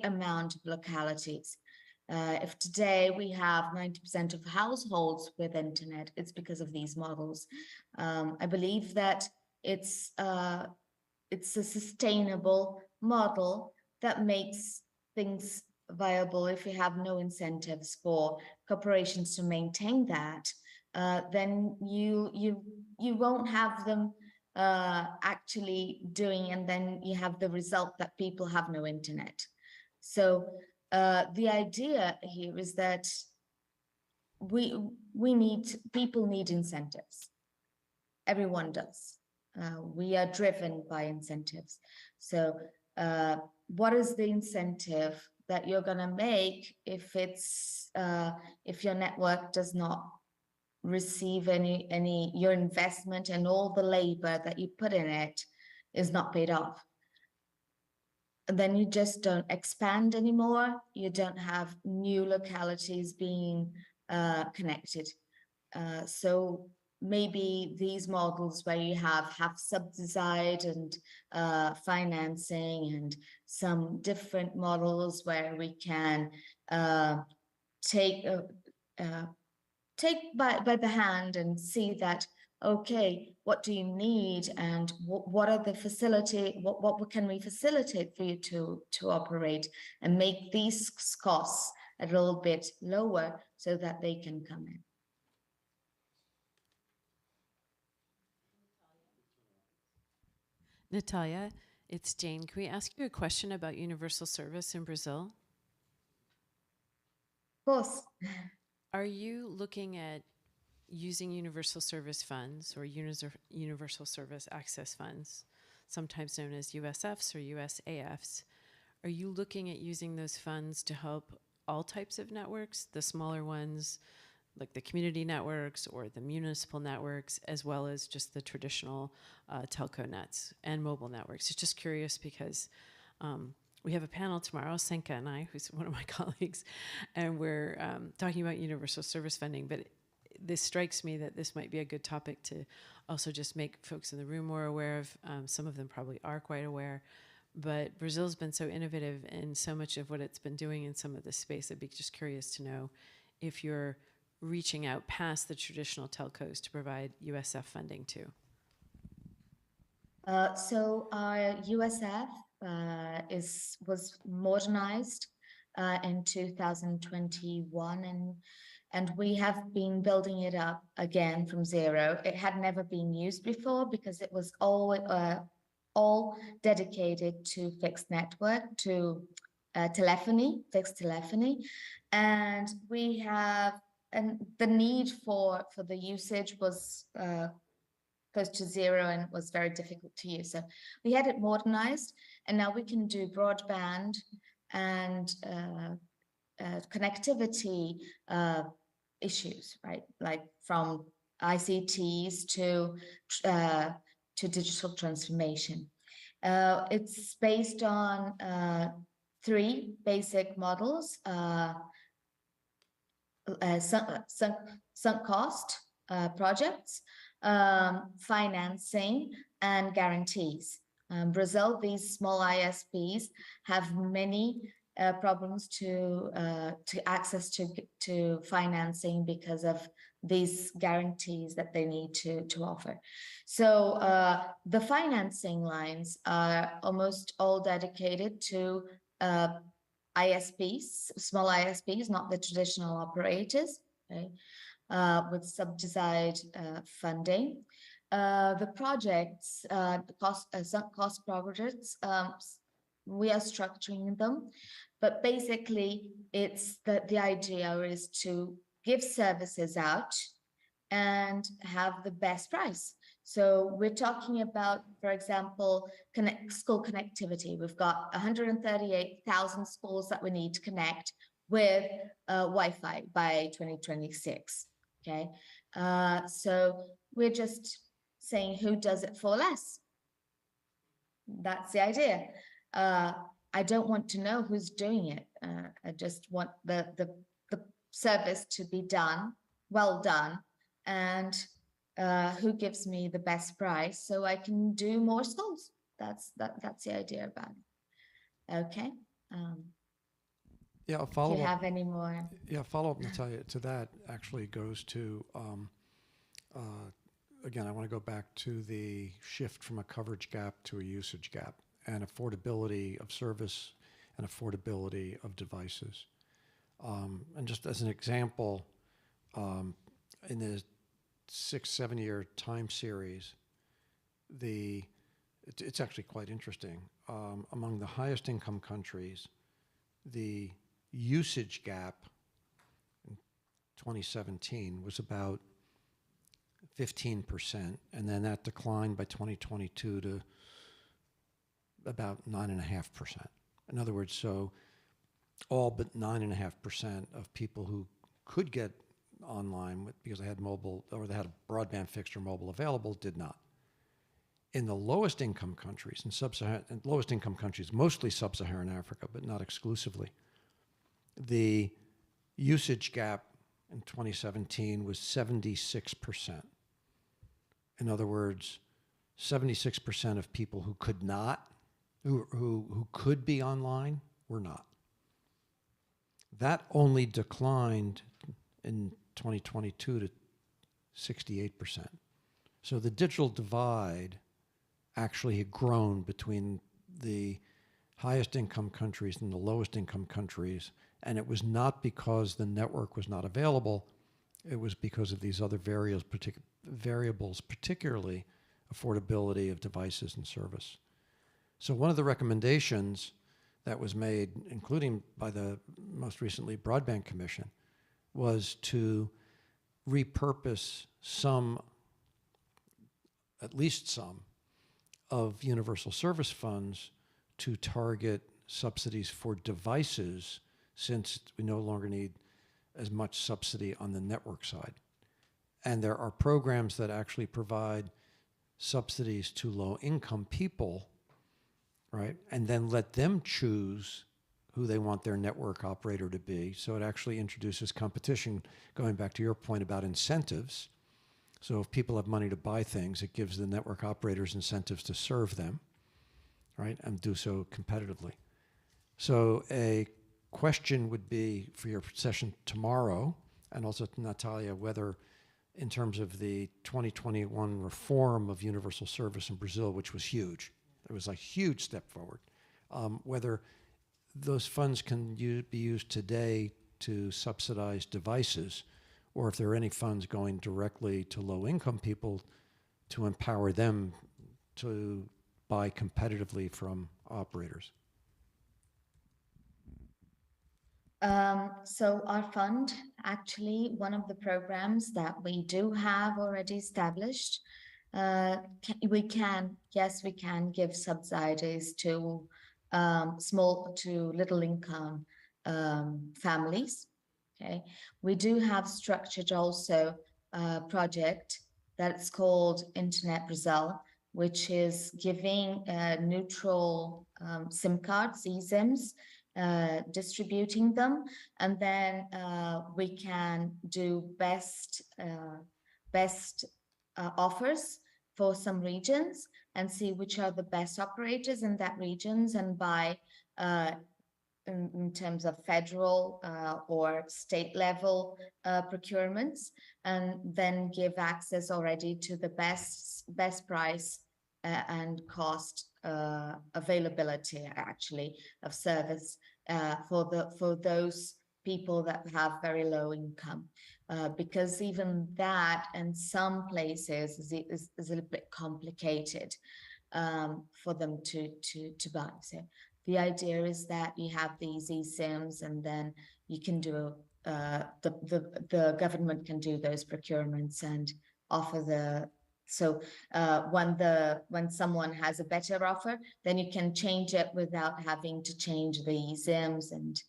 amount of localities. If today we have 90% of households with internet, it's because of these models. I believe that it's a sustainable model that makes things viable. If we have no incentives for corporations to maintain that, then you won't have them actually doing, and then you have the result that people have no internet. So the idea here is that people need incentives. Everyone does. We are driven by incentives. So what is the incentive that you're going to make if your network does not receive any your investment and all the labor that you put in it is not paid off? And then you just don't expand anymore. You don't have new localities being connected. So maybe these models where you have subsidized and financing and some different models where we can take by the hand and see that, okay, what do you need and what are the what can we facilitate for you to operate and make these costs a little bit lower so that they can come in. Natalia, it's Jane. Can we ask you a question about universal service in Brazil? Of course. Are you looking at using universal service funds or universal service access funds, sometimes known as USFs or USAFs? Are you looking at using those funds to help all types of networks, the smaller ones, like the community networks or the municipal networks, as well as just the traditional telco nets and mobile networks? It's just curious because we have a panel tomorrow, Senka and I, who's one of my colleagues, and we're talking about universal service funding, but this strikes me that this might be a good topic to also just make folks in the room more aware of. Some of them probably are quite aware, but Brazil's been so innovative in so much of what it's been doing in some of this space. I'd be just curious to know if you're reaching out past the traditional telcos to provide USF funding too. So our USF was modernized in 2021, and we have been building it up again from zero. It had never been used before because it was all dedicated to fixed network, to telephony, fixed telephony, and we have. And the need for the usage was close to zero and was very difficult to use. So we had it modernized, and now we can do broadband and connectivity issues, right? Like from ICTs to digital transformation. It's based on 3 basic models. Sunk cost projects, financing, and guarantees. Brazil, these small ISPs have many problems to access to financing because of these guarantees that they need to offer. So the financing lines are almost all dedicated to ISPs, small ISPs, not the traditional operators, okay, with subsidized funding. The projects, sunk cost projects, we are structuring them, but basically it's the idea is to give services out and have the best price. So we're talking about, for example, school connectivity. We've got 138,000 schools that we need to connect with Wi-Fi by 2026. Okay, so we're just saying who does it for less. That's the idea. I don't want to know who's doing it. I just want the service to be done, well done, and who gives me the best price so I can do more schools. That's the idea about it. Okay. Yeah, a Do follow you up. have any more? Yeah, follow up, Natalia, to that actually goes to, again, I want to go back to the shift from a coverage gap to a usage gap and affordability of service and affordability of devices. And just as an example, in the 6-7 year time series, it's actually quite interesting. Among the highest income countries, the usage gap in 2017 was about 15%, and then that declined by 2022 to about 9.5%. In other words, so all but 9.5% of people who could get online because they had mobile or they had a broadband fixed or mobile available did not. In the lowest income countries, lowest income countries, mostly sub-Saharan Africa, but not exclusively, the usage gap in 2017 was 76%. In other words, 76% of people who could not, who could be online, were not. That only declined in 2022 to 68%. So the digital divide actually had grown between the highest income countries and the lowest income countries, and it was not because the network was not available, it was because of these other variables, particularly affordability of devices and service. So one of the recommendations that was made, including by the most recently Broadband Commission, was to repurpose some, at least some, of universal service funds to target subsidies for devices, since we no longer need as much subsidy on the network side. And there are programs that actually provide subsidies to low-income people, right? And then let them choose who they want their network operator to be. So it actually introduces competition, going back to your point about incentives. So if people have money to buy things, it gives the network operators incentives to serve them, right? And do so competitively. So a question would be for your session tomorrow, and also to Natalia, whether in terms of the 2021 reform of universal service in Brazil, which was huge, it was a huge step forward, whether those funds can be used today to subsidize devices, or if there are any funds going directly to low-income people to empower them to buy competitively from operators. So our fund, actually, one of the programs that we do have already established, we can give subsidies to little income families. Okay, we do have structured also a project that's called Internet Brazil, which is giving neutral SIM cards, eSIMs, distributing them, and then we can do best offers for some regions and see which are the best operators in that regions, and buy in terms of federal or state level procurements, and then give access already to the best price and cost availability actually of service for those people that have very low income, because even that in some places is a little bit complicated for them to buy. So the idea is that you have these eSIMs, and then you can do the government can do those procurements and offer the. So when someone has a better offer, then you can change it without having to change the ZIMs and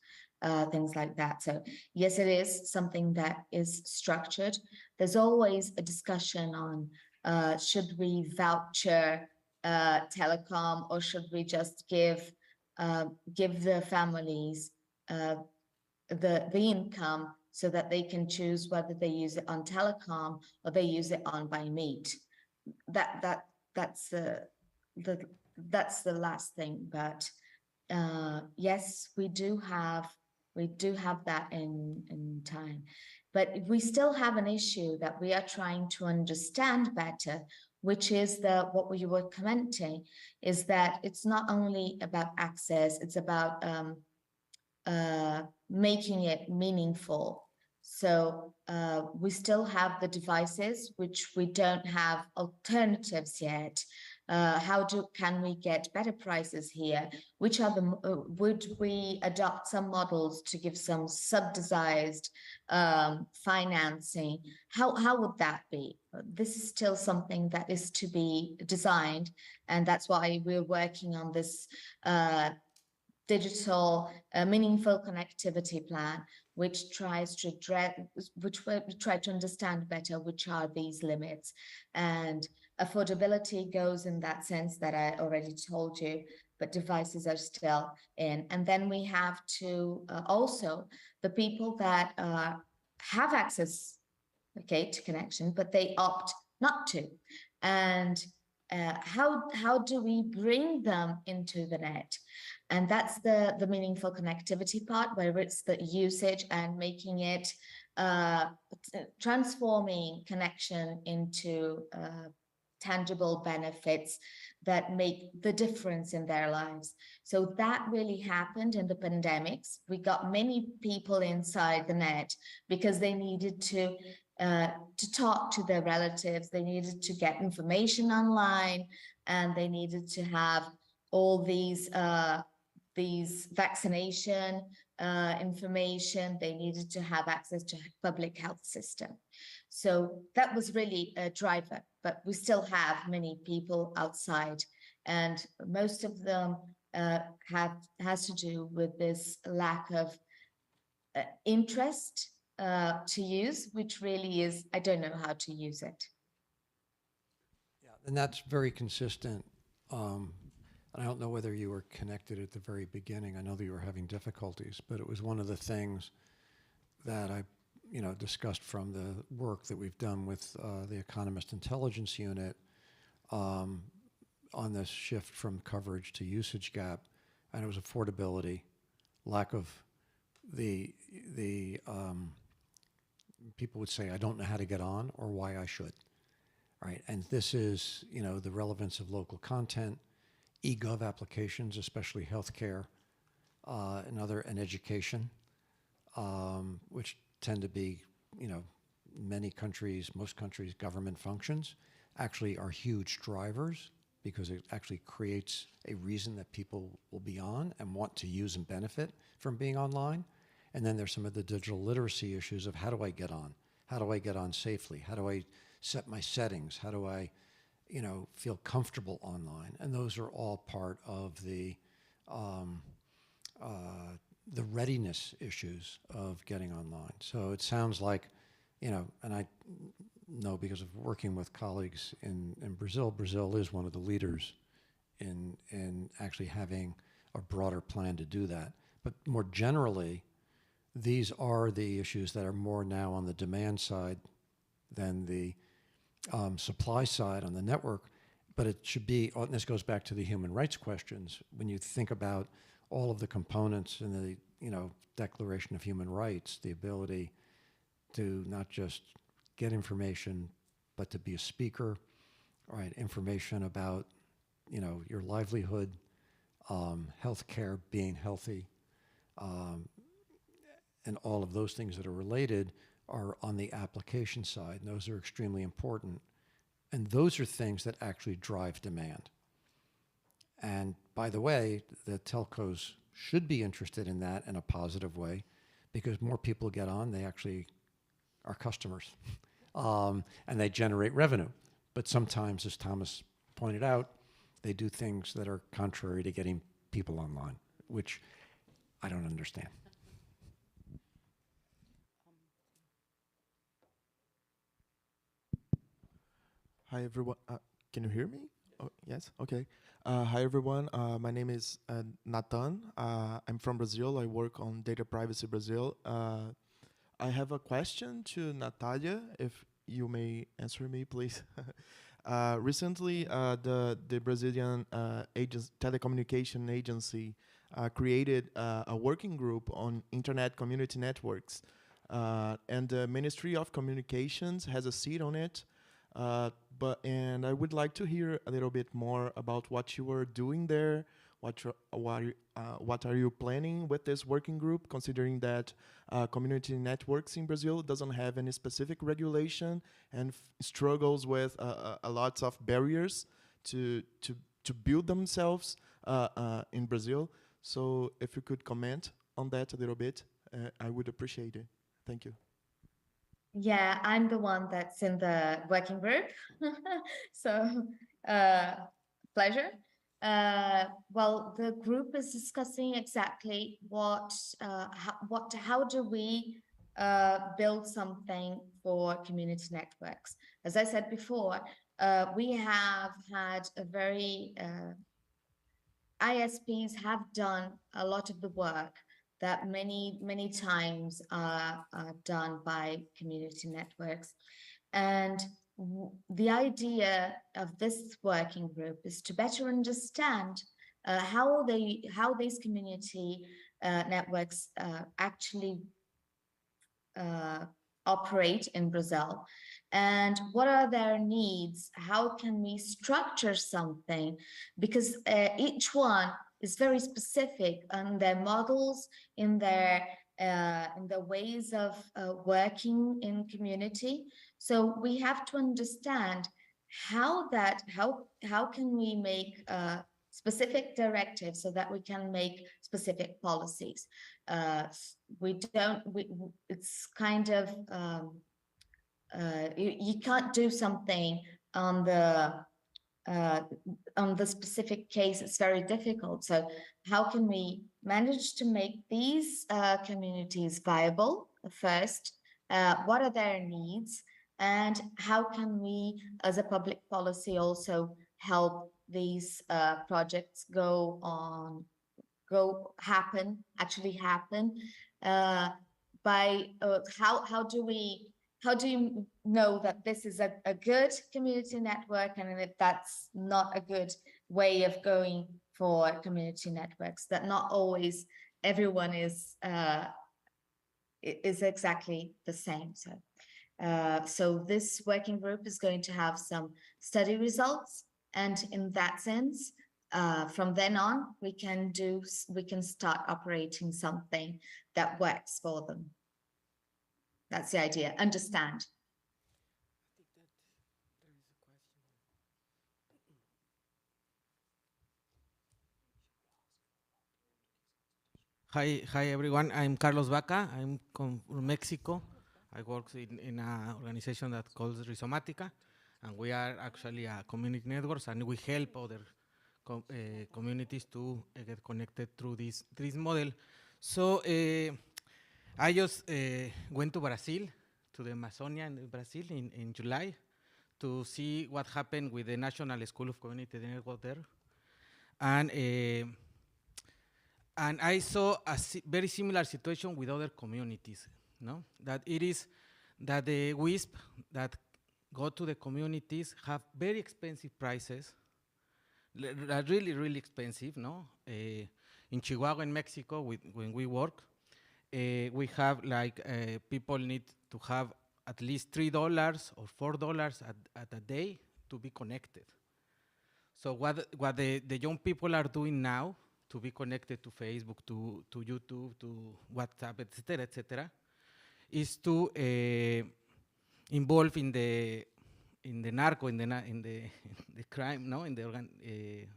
things like that. So yes, it is something that is structured. There's always a discussion on should we voucher telecom, or should we just give the families the income so that they can choose whether they use it on telecom or they use it on buy meat. That's the last thing. But yes, we do have that in time, but we still have an issue that we are trying to understand better, which is what you were commenting, is that it's not only about access, it's about making it meaningful. So we still have the devices, which we don't have alternatives yet. How can we get better prices here? Which are would we adopt some models to give some subsidized financing? How would that be? This is still something that is to be designed, and that's why we're working on this digital meaningful connectivity plan, which tries to try to understand better which are these limits. And affordability goes in that sense that I already told you, but devices are still in. And then we have to also the people that have access, okay, to connection, but they opt not to. And how do we bring them into the net? And that's the meaningful connectivity part, where it's the usage and making it, transforming connection into tangible benefits that make the difference in their lives. So that really happened in the pandemics. We got many people inside the net because they needed to talk to their relatives, they needed to get information online, and they needed to have all these vaccination information. They needed to have access to public health system. So that was really a driver, but we still have many people outside, and most of them has to do with this lack of interest to use, which really is, I don't know how to use it. Yeah, and that's very consistent. I don't know whether you were connected at the very beginning. I know that you were having difficulties, but it was one of the things that I, discussed from the work that we've done with the Economist Intelligence Unit on this shift from coverage to usage gap, and it was affordability, lack of the people would say, I don't know how to get on or why I should, right? And this is, the relevance of local content, e-gov applications, especially healthcare, and education, which tend to be, many countries, most countries, government functions actually are huge drivers because it actually creates a reason that people will be on and want to use and benefit from being online. And then there's some of the digital literacy issues of how do I get on? How do I get on safely? How do I set my settings? How do I feel comfortable online? And those are all part of the readiness issues of getting online. So it sounds like, and I know because of working with colleagues in Brazil, Brazil is one of the leaders in actually having a broader plan to do that. But more generally, these are the issues that are more now on the demand side than the supply side on the network, but it should be, and this goes back to the human rights questions, when you think about all of the components in the Declaration of Human Rights, the ability to not just get information, but to be a speaker, right? Information about your livelihood, healthcare, being healthy, and all of those things that are related are on the application side, and those are extremely important. And those are things that actually drive demand. And by the way, the telcos should be interested in that in a positive way, because more people get on, they actually are customers, and they generate revenue. But sometimes, as Thomas pointed out, they do things that are contrary to getting people online, which I don't understand. Hi, everyone. Can you hear me? Oh, yes? Okay. Hi, everyone. My name is Nathan. I'm from Brazil. I work on Data Privacy Brazil. I have a question to Natalia, if you may answer me, please. Recently, the Brazilian telecommunication agency created a working group on internet community networks. And the Ministry of Communications has a seat on it. And I would like to hear a little bit more about what you are doing there. What are you planning with this working group, considering that community networks in Brazil doesn't have any specific regulation and struggles with a lot of barriers to build themselves in Brazil. So if you could comment on that a little bit, I would appreciate it. Thank you. Yeah, I'm the one that's in the working group. So, pleasure. Well, the group is discussing exactly how do we build something for community networks. As I said before, we have had a very ISPs have done a lot of the work that many times are done by community networks. And the idea of this working group is to better understand how these community networks actually operate in Brazil, and what are their needs? How can we structure something? Because each one is very specific on their models, in their ways of working in community. So we have to understand how can we make specific directives so that we can make specific policies. It's kind of you can't do something on the specific case. It's very difficult. So how can we manage to make these communities viable first? What are their needs? And how can we, as a public policy, also help these projects actually happen? By how do you know that this is a good community network, and if that's not a good way of going for community networks, that not always everyone is exactly the same. So this working group is going to have some study results, and in that sense, from then on, we can start operating something that works for them. That's the idea. Understand. Hi everyone. I'm Carlos Vaca. I'm from Mexico. I work in an organization that calls Rizomática, and we are actually a community networks, and we help other communities to get connected through this model. So I just went to Brazil, to the Amazonia in Brazil in July, to see what happened with the National School of Community Network there, and I saw a very similar situation with other communities. No, that it is that the WISP that go to the communities have very expensive prices, really expensive. No, in Chihuahua, in Mexico, when we work, we have like people need to have at least $3 or $4 at a day to be connected. So what the young people are doing now to be connected to Facebook, to YouTube, to WhatsApp, etc., is to involve in the narco, in the crime, no, in the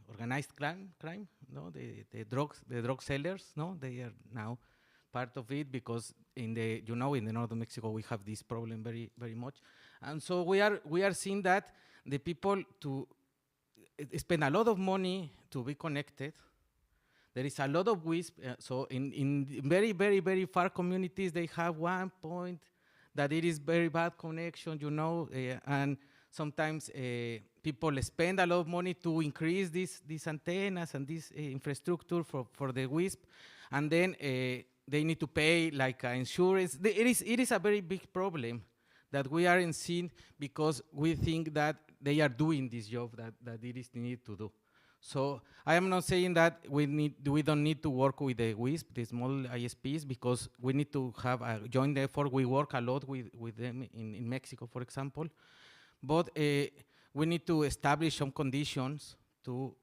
organized crime, no, the drug sellers, no, they are now part of it, because in the, you know, in the north of Mexico we have this problem very much, and so we are seeing that the people to spend a lot of money to be connected. There is a lot of WISP, so in very far communities, they have one point that it is very bad connection, you know, and sometimes people spend a lot of money to increase these antennas and this infrastructure for the WISP, and then they need to pay like insurance. It is a very big problem that we aren't seeing, because we think that they are doing this job that it is needed to do. So I am not saying that we don't need to work with the WISP, the small ISPs, because we need to have a joint effort. We work a lot with them in Mexico, for example. But we need to establish some conditions to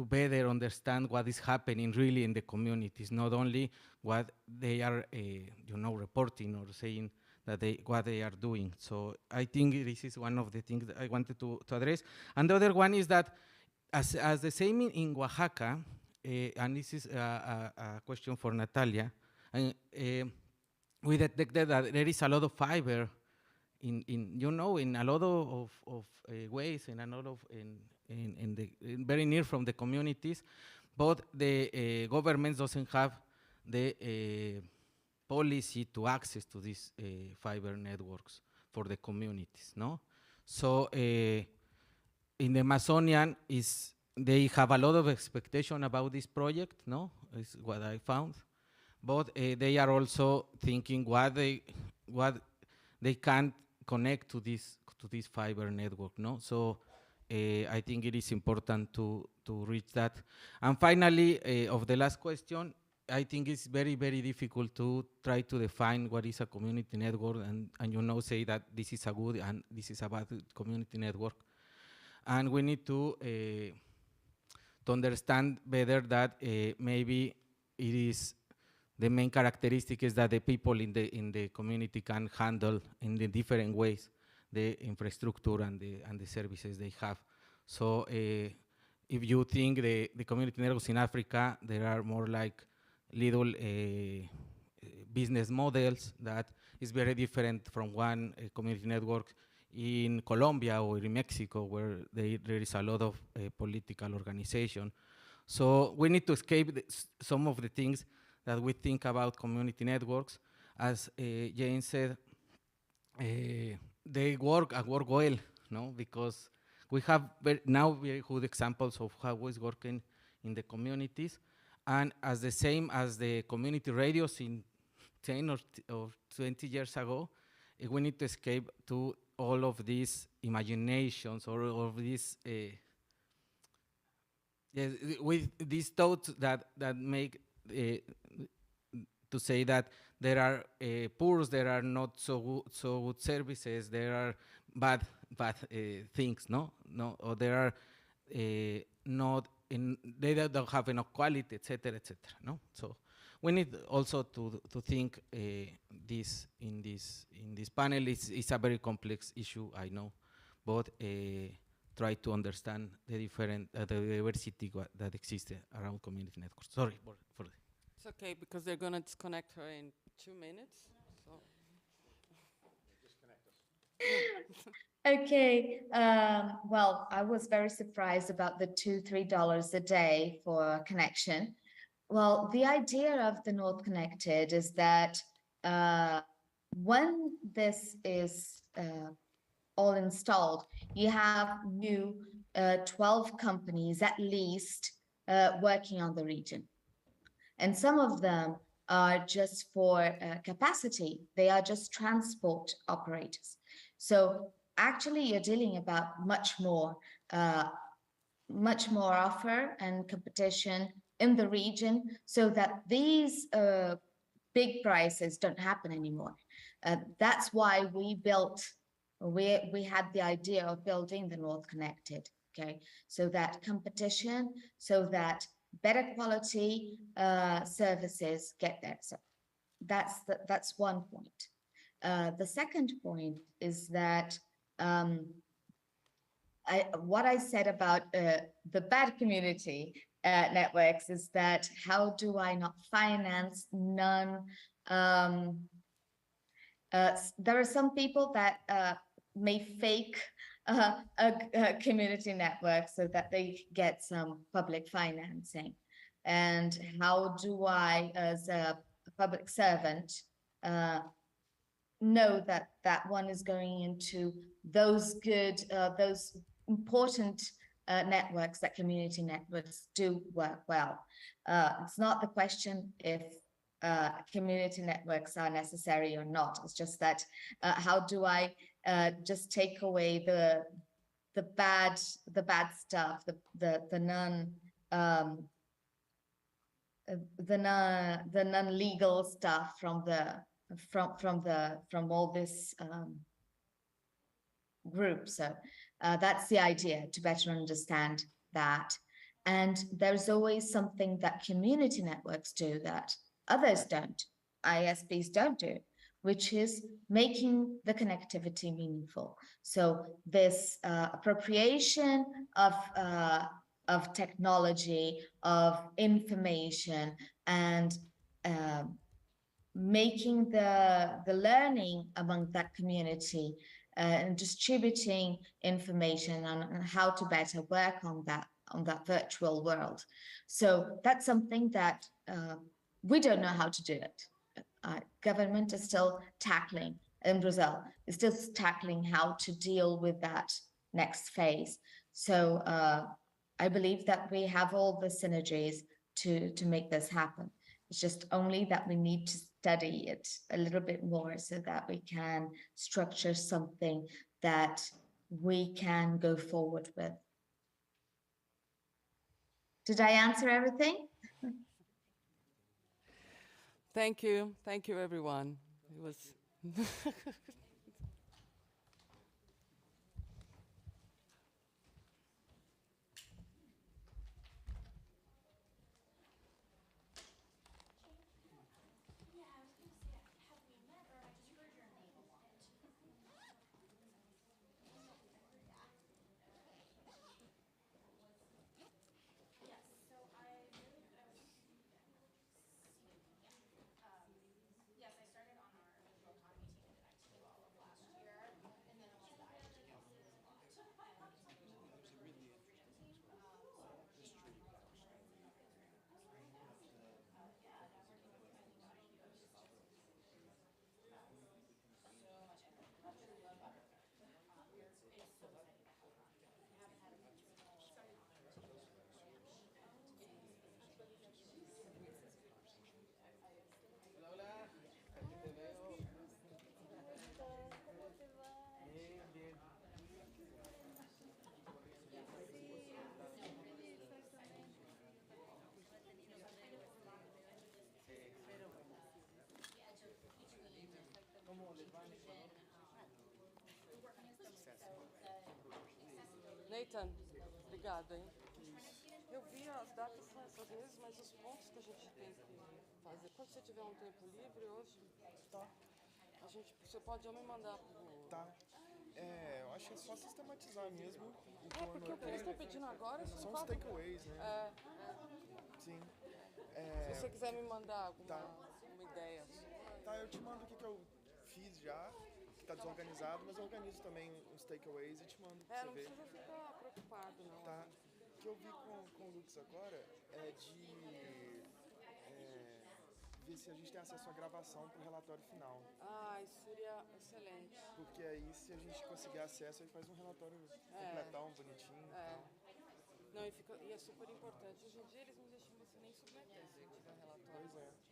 better understand what is happening really in the communities, not only what they are you know, reporting or saying that what they are doing. So I think this is one of the things that I wanted to address. And the other one is that as the same in Oaxaca, and this is a question for Natalia, we detected that there is a lot of fiber in you know, in a lot of ways, in a lot of very near from the communities, but the government doesn't have the policy to access to these fiber networks for the communities, no? So in the Amazonian, they have a lot of expectation about this project, no? Is what I found, but they are also thinking what they can't connect to this fiber network, no? So I think it is important to reach that. And finally, of the last question, I think it's very difficult to try to define what is a community network, and you know, say that this is a good and this is a bad community network. And we need to understand better that maybe it is the main characteristic is that the people in the community can handle in the different ways the infrastructure and the services they have. So if you think the community networks in Africa, there are more like little business models that is very different from one community network in Colombia or in Mexico, where there is a lot of political organization. So we need to escape some of the things that we think about community networks. As Jane said, they work and work well, no? Because we have now very good examples of how it's working in the communities. And as the same as the community radios in 10 or 20 years ago, we need to escape to all of these imaginations or of these with these thoughts that make to say that there are poor, there are not so good services, there are bad things, no, or there are not they don't have enough quality, etc., no. So we need also to think this in this panel. It's a very complex issue, I know, but try to understand the different the diversity that exists around community networks. Sorry for the It's okay, because they're going to disconnect her in 2 minutes. So. Okay, well, I was very surprised about the $2-3 a day for connection. Well, the idea of the North Connected is that when this is all installed, you have new 12 companies at least working on the region. And some of them are just for capacity. They are just transport operators. So actually you're dealing about much more offer and competition in the region, so that these big prices don't happen anymore. That's why we had the idea of building the North Connected, okay? So that competition, so that better quality services get there. So that's one point. The second point is that what I said about the bad community networks is that how do I not finance Um, there are some people that may fake a community network so that they get some public financing. And how do I, as a public servant, know that that one is going into those good, those important networks, that community networks do work well. It's not the question if community networks are necessary or not. It's just that how do I just take away the bad stuff, the non the non-legal stuff from all this group. So that's the idea, to better understand that. And there's always something that community networks do that others don't, ISPs don't do, which is making the connectivity meaningful. So this appropriation of technology, of information, and making the learning among that community and distributing information on how to better work on that virtual world. So that's something that we don't know how to do it. Government is still tackling, in Brazil, is still tackling how to deal with that next phase. So I believe that we have all the synergies to make this happen. It's just only that we need to study it a little bit more so that we can structure something that we can go forward with. Did I answer everything? Thank you. Thank you, everyone. It was. Nathan, obrigado, hein? Eu vi as datas são essas mesmas, mas os pontos que a gente tem que fazer. Quando você tiver um tempo livre hoje, tá. Você pode ou me mandar pro... Tá. Eu acho que é só sistematizar mesmo. Porque o que eles estão pedindo agora são os takeaways, né? Sim. Se você quiser me mandar alguma uma ideia. Tá, eu te mando o que eu fiz já, que tá desorganizado, mas eu organizo também uns takeaways e te mando pra você ver. Não precisa ficar preocupado, não. Tá. O que eu vi com o Lux agora é de ver se a gente tem acesso à gravação pro relatório final. Isso seria excelente. Porque aí, se a gente conseguir acesso, aí faz um relatório completão, bonitinho e tal. Não, e é super importante. Hoje em dia eles não deixam você nem submeter se não tiver relatório. Pois é.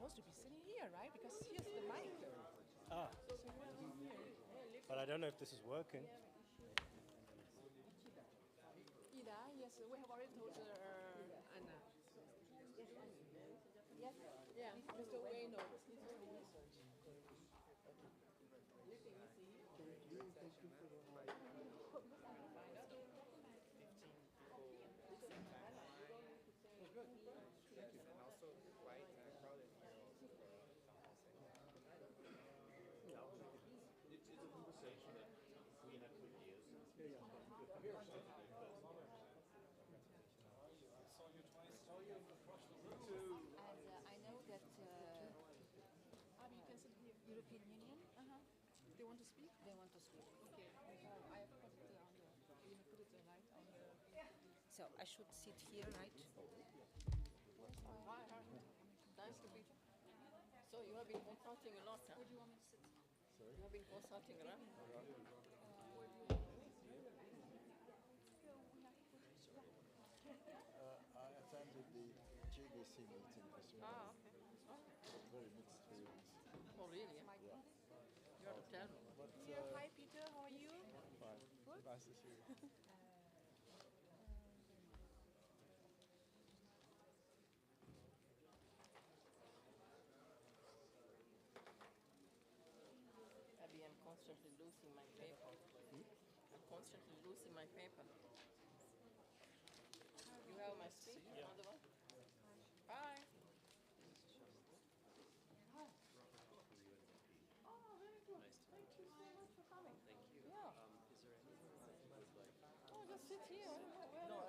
supposed to be sitting here, right? Because here's the mic. Ah. But I don't know if this is working. Ida, yes, we have already told Anna. Yes, yeah, Mr. Ueno. And also quite crowded here also for it's a conversation that we have with you. And I know that you can sit here. European Union. They want to speak. They want to speak. Okay. I have put it on the. You have put it right on the. So I should sit here, right? Hi. Nice to meet you. So you have been consulting a lot, huh? Where do you want me to sit? Sorry? You have been consulting a lot? I attended the GBC meeting this morning. Ah, okay. It was very mixed feelings. Oh, really? Yeah. You have to tell me. But, Hi, Peter. How are you? Fine. Good? Nice to see you. Abby, I'm constantly losing my paper. I'm constantly losing my paper. You have my speech? Yeah. Another one? Bye. Hi. Oh, very good. Nice to Thank you so much for coming. Thank you. Yeah. Is there anything that you would like? Oh, just sit here. No,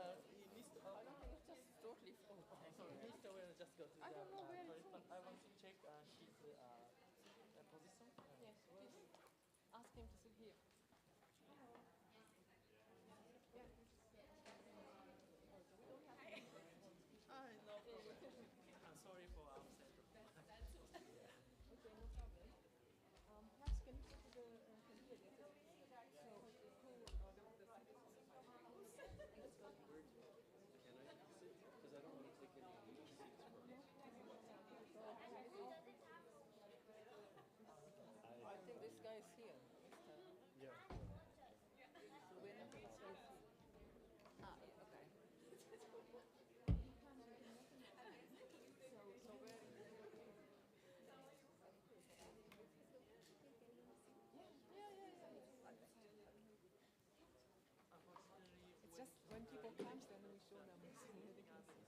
Mr. I don't think it's just totally full. Sorry, Mr. will just go to I don't know where toilet, it's but I want to check his position. Yes, please. Ask him to sit here. No problem. I'm sorry for upset. That's okay. Okay, no problem. Perhaps can you go to the computer? So, who Can I sit? Because I don't want to take any seats for I think this guy is here. Yeah. So when he's here. Ah, yeah, okay. So where is it? Yeah. It's just when people come, then we show them. Nice to meet you. Sorry.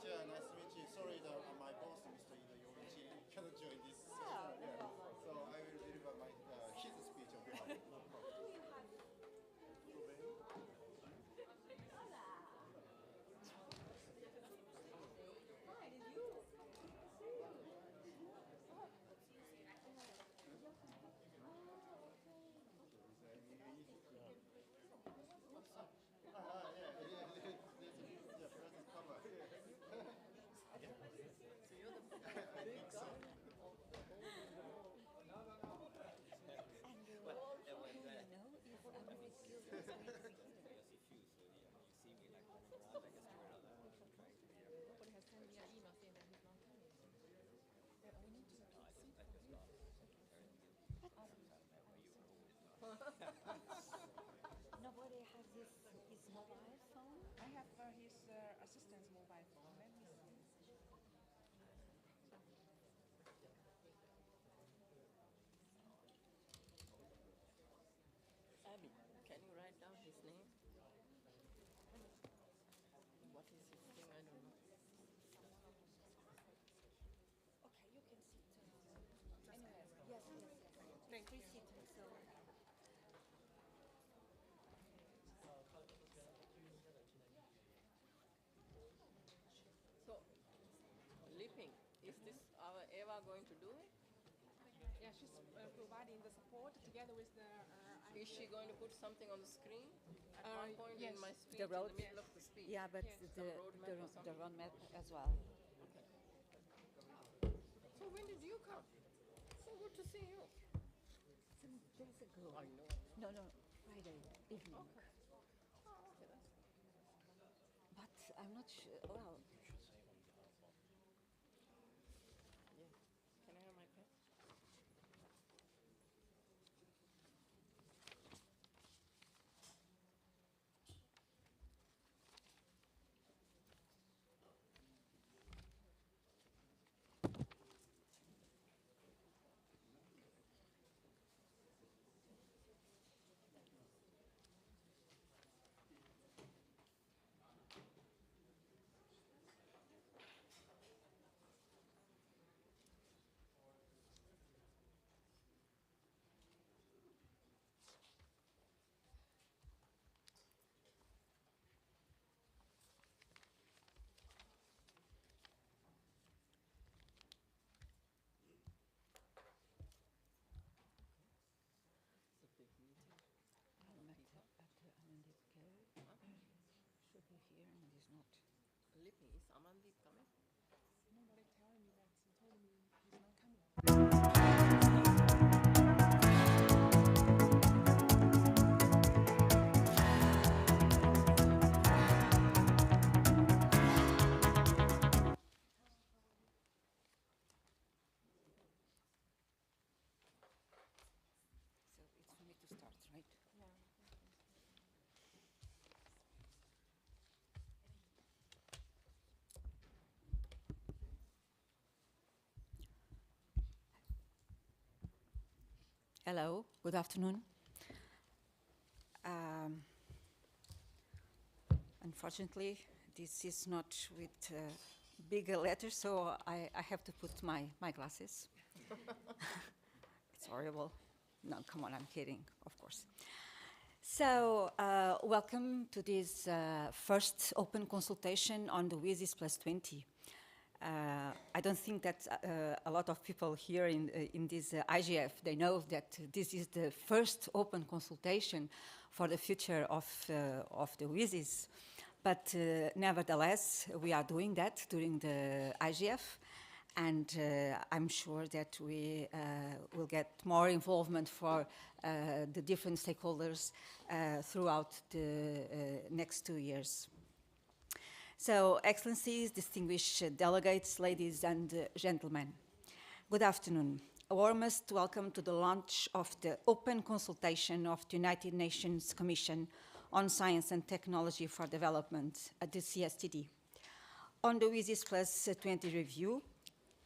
Yeah, nice to meet you. Sorry that my boss, Mr. Ida Yorichi, cannot join this session. Yeah. So I will deliver my his speech on behalf of the So you're the big guy of the whole. Well, Nobody has sent me an email saying that he's not coming. We need to Nobody has his mobile phone? I have his assistant's mobile phone. Let me see. Abby, can you write down his name? What is his thing? I don't know. Okay, you can sit anywhere. Yes. Thank you. Please sit. So sleeping. Is this our Eva going to do it? Yeah, she's providing the support together with the. Is she going to put something on the screen? At one point yes. in my speech, The road, in the middle of the speech. yeah, but Yes. the roadmap or the something? roadmap as well. So when did you come? So good to see you. Some days ago. I know. No, no, Friday evening. Okay. Oh, okay, that's good. But I'm not sure. Well, Yeah. Can I have my pen? should be here and he's not. Lippy, is Amandeep coming? Nobody telling me that. He told me he's not coming. So it's for me to start, right? Yeah. Hello, good afternoon. Unfortunately, this is not with bigger letters, so I have to put my glasses. It's horrible. No, come on, I'm kidding, of course. So, welcome to this first open consultation on the WSIS Plus 20. I don't think that a lot of people here in this IGF, they know that this is the first open consultation for the future of the WSIS. But nevertheless, we are doing that during the IGF, and I'm sure that we will get more involvement for the different stakeholders throughout the next 2 years. So, Excellencies, distinguished delegates, ladies and gentlemen, good afternoon. A warmest welcome to the launch of the open consultation of the United Nations Commission on Science and Technology for Development at the CSTD on the WSIS Plus 20 review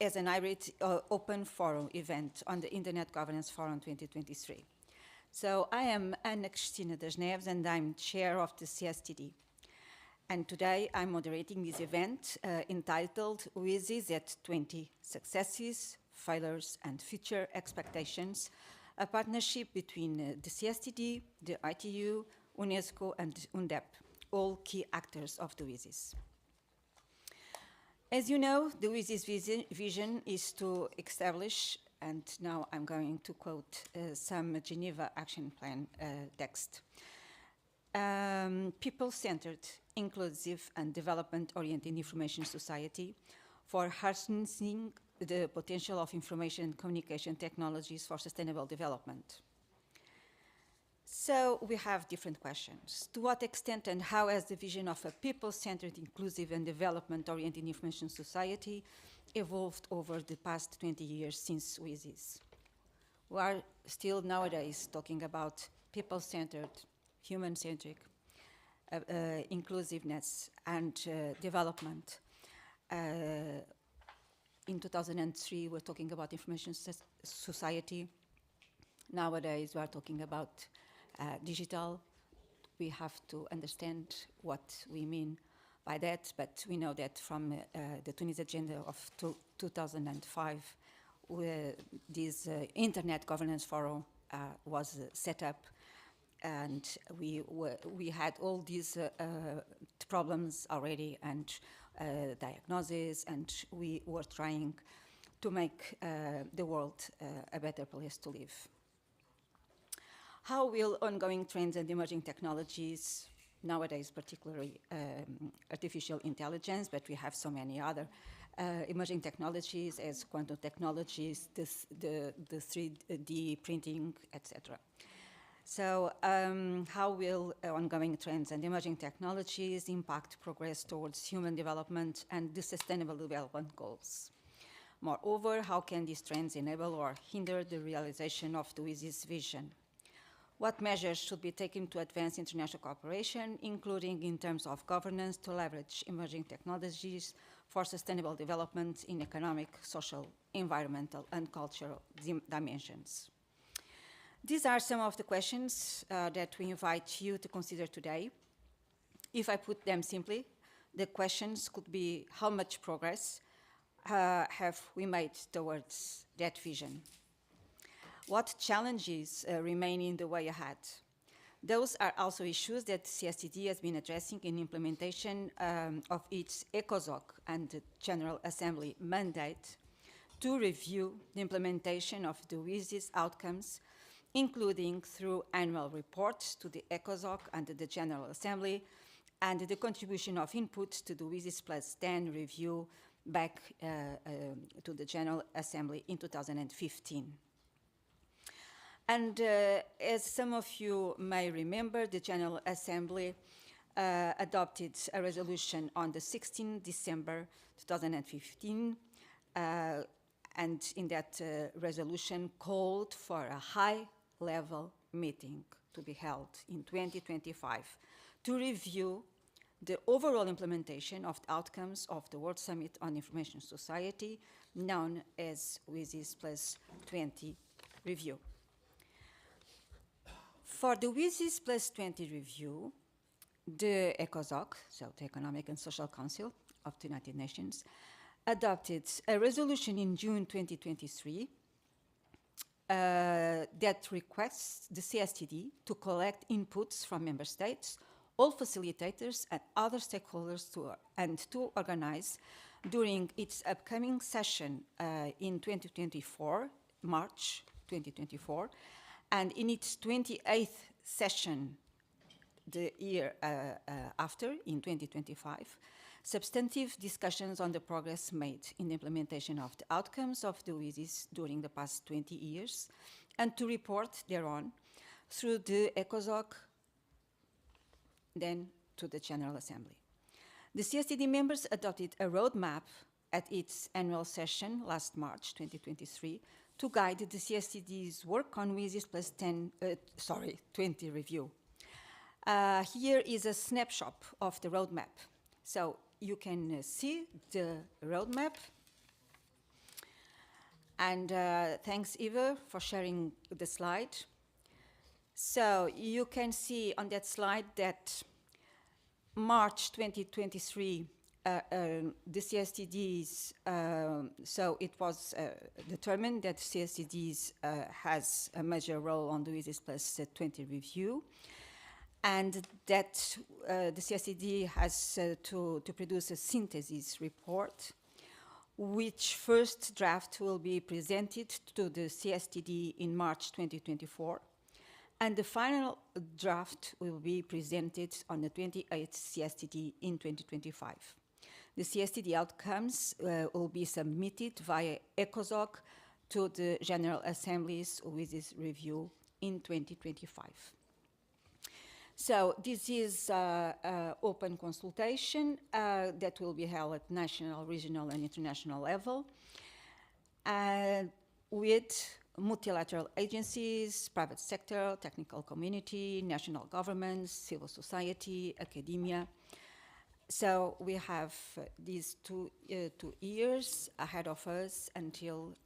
as an hybrid open forum event on the Internet Governance Forum 2023. So I am Ana Cristina das Neves and I'm chair of the CSTD. And today I'm moderating this event entitled WSIS at 20 Successes, Failures and Future Expectations, a partnership between the CSTD, the ITU, UNESCO and UNDEP, all key actors of the WSIS. As you know, the WSIS vision is to establish, and now I'm going to quote some Geneva Action Plan text, people-centered, inclusive and development-oriented information society for harnessing the potential of information and communication technologies for sustainable development. So we have different questions. To what extent and how has the vision of a people-centered, inclusive and development-oriented information society evolved over the past 20 years since WSIS? We are still nowadays talking about people-centered, human-centric, inclusiveness and development. In 2003, we're talking about information society. Nowadays, we are talking about digital. We have to understand what we mean by that, but we know that from the Tunis Agenda of 2005, this Internet Governance Forum was set up, and we had all these problems already and diagnosis, and we were trying to make the world a better place to live. How will ongoing trends and emerging technologies, nowadays particularly artificial intelligence, but we have so many other emerging technologies as quantum technologies, the 3D printing, etc. So how will ongoing trends and emerging technologies impact progress towards human development and the Sustainable Development Goals? Moreover, how can these trends enable or hinder the realization of the WSIS vision? What measures should be taken to advance international cooperation, including in terms of governance, to leverage emerging technologies for sustainable development in economic, social, environmental, and cultural dimensions? These are some of the questions that we invite you to consider today. If I put them simply, the questions could be: how much progress have we made towards that vision? What challenges remain in the way ahead? Those are also issues that CSTD has been addressing in implementation of its ECOSOC and the General Assembly mandate to review the implementation of the WSIS outcomes, including through annual reports to the ECOSOC and the General Assembly, and the contribution of input to the WSIS Plus 10 review back to the General Assembly in 2015. And as some of you may remember, the General Assembly adopted a resolution on the 16th December 2015, and in that resolution called for a high-level meeting to be held in 2025 to review the overall implementation of the outcomes of the World Summit on Information Society, known as WSIS Plus 20 review. For the WSIS Plus 20 review, the ECOSOC, so the Economic and Social Council of the United Nations, adopted a resolution in June 2023 that requests the CSTD to collect inputs from member states, all facilitators and other stakeholders to organize during its upcoming session in 2024, March 2024, and in its 28th session the year after, in 2025, substantive discussions on the progress made in the implementation of the outcomes of the WSIS during the past 20 years, and to report thereon through the ECOSOC, then to the General Assembly. The CSTD members adopted a roadmap at its annual session last March 2023 to guide the CSTD's work on WSIS Plus 20 review. Here is a snapshot of the roadmap. So you can see the roadmap. And thanks, Eva, for sharing the slide. So you can see on that slide that March 2023, the CSTDs, so it was determined that CSTDs has a major role on the WSIS Plus 20 review, and that the CSTD has to produce a synthesis report, which first draft will be presented to the CSTD in March 2024, and the final draft will be presented on the 28th CSTD in 2025. The CSTD outcomes will be submitted via ECOSOC to the General Assembly's WSIS review in 2025. So this is open consultation that will be held at national, regional, and international level with multilateral agencies, private sector, technical community, national governments, civil society, academia. So we have these two years ahead of us until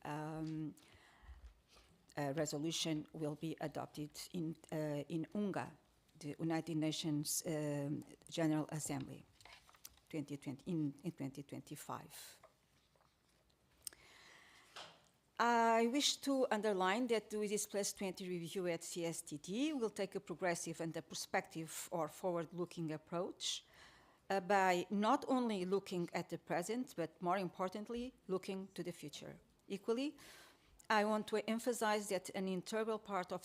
a resolution will be adopted in UNGA, the United Nations General Assembly, in 2025. I wish to underline that the WSIS Plus 20 review at CSTD will take a progressive and a prospective or forward-looking approach by not only looking at the present, but more importantly, looking to the future. Equally, I want to emphasize that an integral part of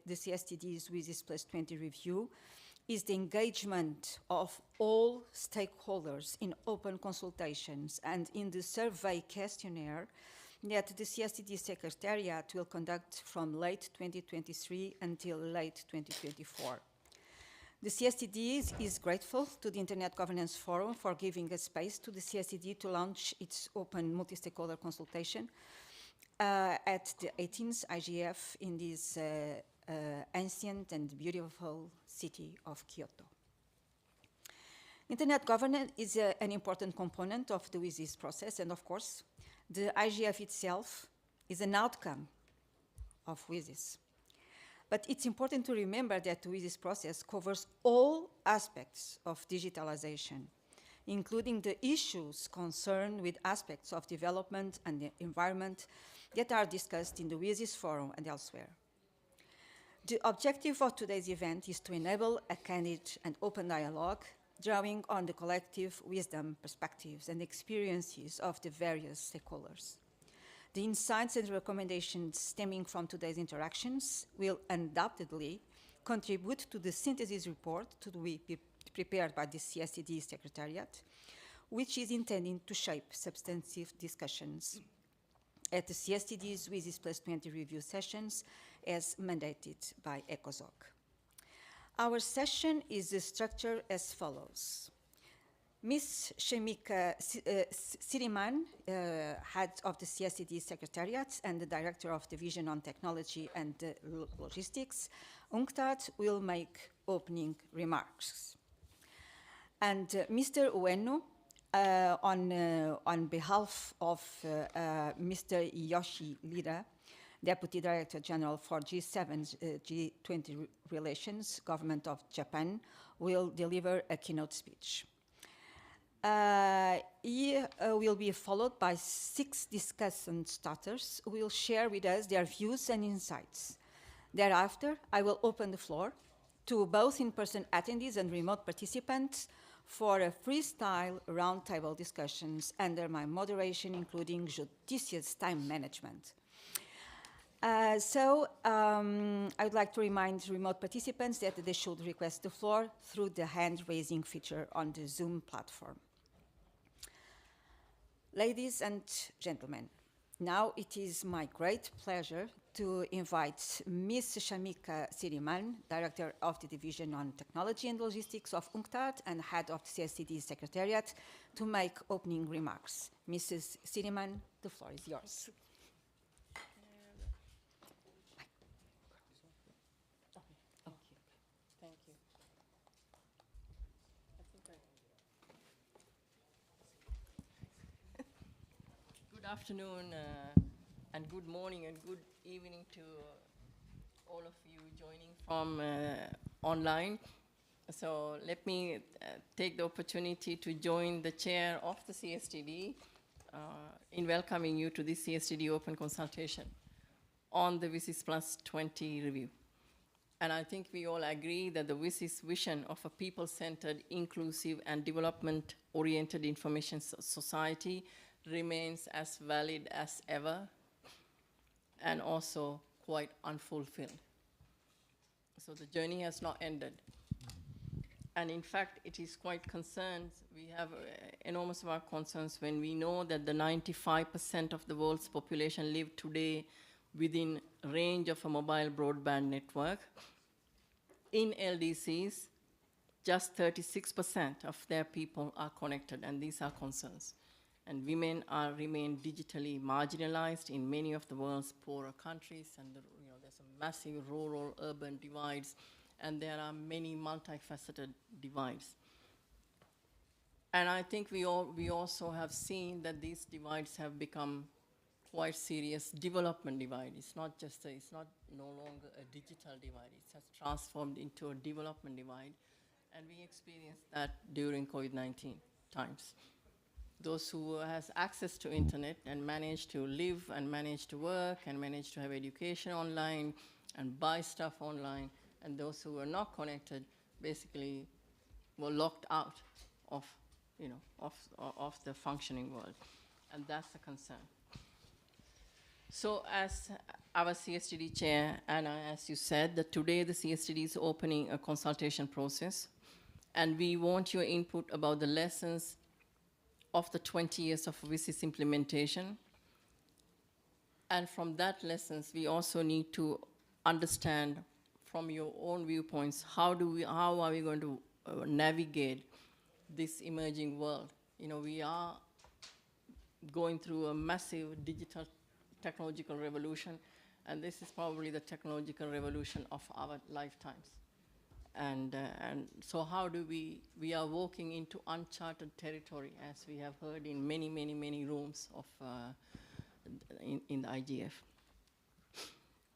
the CSTD's WSIS Plus 20 review is the engagement of all stakeholders in open consultations and in the survey questionnaire that the CSTD Secretariat will conduct from late 2023 until late 2024. The CSTD is grateful to the Internet Governance Forum for giving a space to the CSTD to launch its open multi-stakeholder consultation at the 18th IGF in this ancient and beautiful city of Kyoto. Internet governance is an important component of the WSIS process, and of course, the IGF itself is an outcome of WSIS. But it's important to remember that the WSIS process covers all aspects of digitalization, including the issues concerned with aspects of development and the environment that are discussed in the WSIS forum and elsewhere. The objective of today's event is to enable a candid and open dialogue, drawing on the collective wisdom, perspectives, and experiences of the various stakeholders. The insights and recommendations stemming from today's interactions will undoubtedly contribute to the synthesis report to be prepared by the CSTD Secretariat, which is intending to shape substantive discussions at the CSTD's WSIS Plus 20 review sessions as mandated by ECOSOC. Our session is structured as follows. Ms. Shemika Siriman, head of the CSTD Secretariat and the Director of Division on Technology and Logistics, UNCTAD, will make opening remarks. And Mr. Ueno, on behalf of Mr. Yoshi Lida, Deputy Director General for G7 G20 Relations, Government of Japan, will deliver a keynote speech. He will be followed by 6 discussant starters who will share with us their views and insights. Thereafter, I will open the floor to both in-person attendees and remote participants for a freestyle roundtable discussions under my moderation, including judicious time management. I would like to remind remote participants that they should request the floor through the hand-raising feature on the Zoom platform. Ladies and gentlemen, now it is my great pleasure to invite Ms. Shamika Siriman, Director of the Division on Technology and Logistics of UNCTAD and Head of the CSTD Secretariat, to make opening remarks. Mrs. Siriman, the floor is yours. Thank you. Good afternoon and good morning and good evening to all of you joining from online. So let me take the opportunity to join the chair of the CSTD in welcoming you to this CSTD open consultation on the WSIS Plus 20 review. And I think we all agree that the WSIS vision of a people-centered, inclusive, and development-oriented information society remains as valid as ever and also quite unfulfilled. So the journey has not ended. And in fact, it is quite concerned. We have enormous amount of concerns when we know that the 95% of the world's population live today within range of a mobile broadband network. In LDCs, just 36% of their people are connected, and these are concerns. And women remain digitally marginalized in many of the world's poorer countries, and there's a massive rural-urban divides, and there are many multifaceted divides. And I think we also have seen that these divides have become quite serious development divide. It's not just it's not no longer a digital divide. It has transformed into a development divide, and we experienced that during COVID-19 times. Those who has access to internet and manage to live and manage to work and manage to have education online and buy stuff online, and those who were not connected basically were locked out of, you know, of the functioning world. And that's a concern. So as our CSTD chair, Anna, as you said, that today the CSTD is opening a consultation process, and we want your input about the lessons of the 20 years of WSIS implementation. And from that lessons, we also need to understand from your own viewpoints, how are we going to navigate this emerging world? You know, we are going through a massive digital technological revolution, and this is probably the technological revolution of our lifetimes. And so how do we are walking into uncharted territory, as we have heard in many, many, many rooms of in the IGF.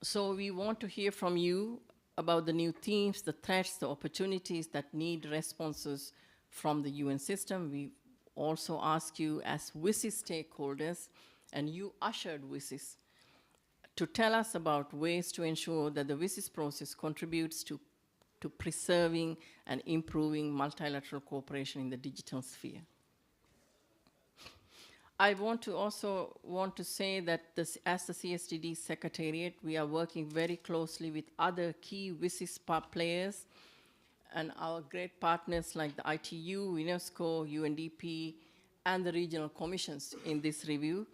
So we want to hear from you about the new themes, the threats, the opportunities that need responses from the UN system. We also ask you as WSIS stakeholders, and you ushered WSIS, to tell us about ways to ensure that the WSIS process contributes to preserving and improving multilateral cooperation in the digital sphere. I also want to say that as the CSTD Secretariat, we are working very closely with other key WSIS players and our great partners like the ITU, UNESCO, UNDP, and the regional commissions in this review.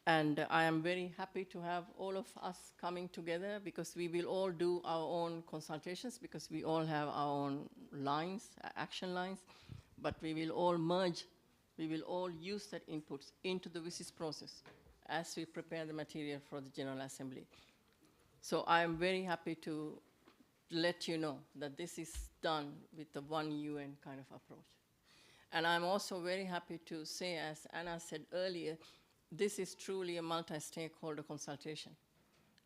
And I am very happy to have all of us coming together, because we will all do our own consultations, because we all have our own lines, action lines, but we will all merge, we will all use that inputs into the WSIS process as we prepare the material for the General Assembly. So I am very happy to let you know that this is done with the one UN kind of approach. And I'm also very happy to say, as Anna said earlier, this is truly a multi-stakeholder consultation.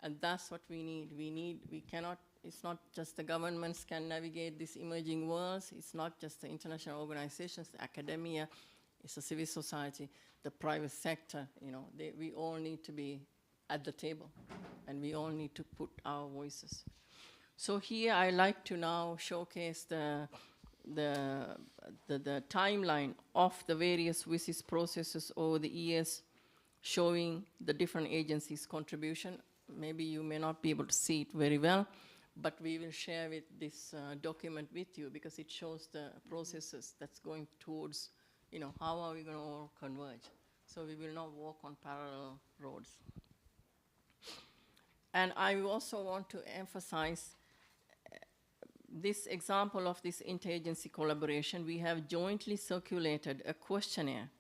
And that's what we need. We cannot, it's not just the governments can navigate these emerging worlds, it's not just the international organizations, the academia, it's the civil society, the private sector, you know, we all need to be at the table, and we all need to put our voices. So here I like to now showcase the timeline of the various WSIS processes over the years, showing the different agencies' contribution. Maybe you may not be able to see it very well, but we will share this document with you, because it shows the processes that's going towards, you know, how are we going to all converge? So we will not walk on parallel roads. And I also want to emphasize this example of this interagency collaboration. We have jointly circulated a questionnaire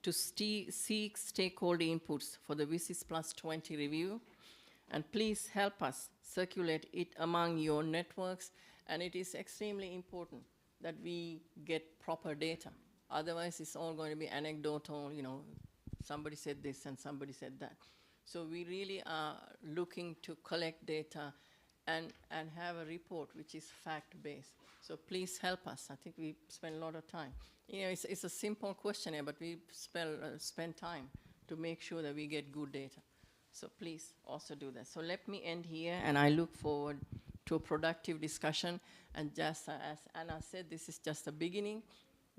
to seek stakeholder inputs for the WSIS Plus 20 review. And please help us circulate it among your networks. And it is extremely important that we get proper data. Otherwise, it's all going to be anecdotal, you know, somebody said this and somebody said that. So we really are looking to collect data and have a report which is fact-based. So please help us. I think we spend a lot of time. You know, it's a simple questionnaire, but we spend time to make sure that we get good data. So please also do that. So let me end here, and I look forward to a productive discussion. And just as Anna said, this is just the beginning.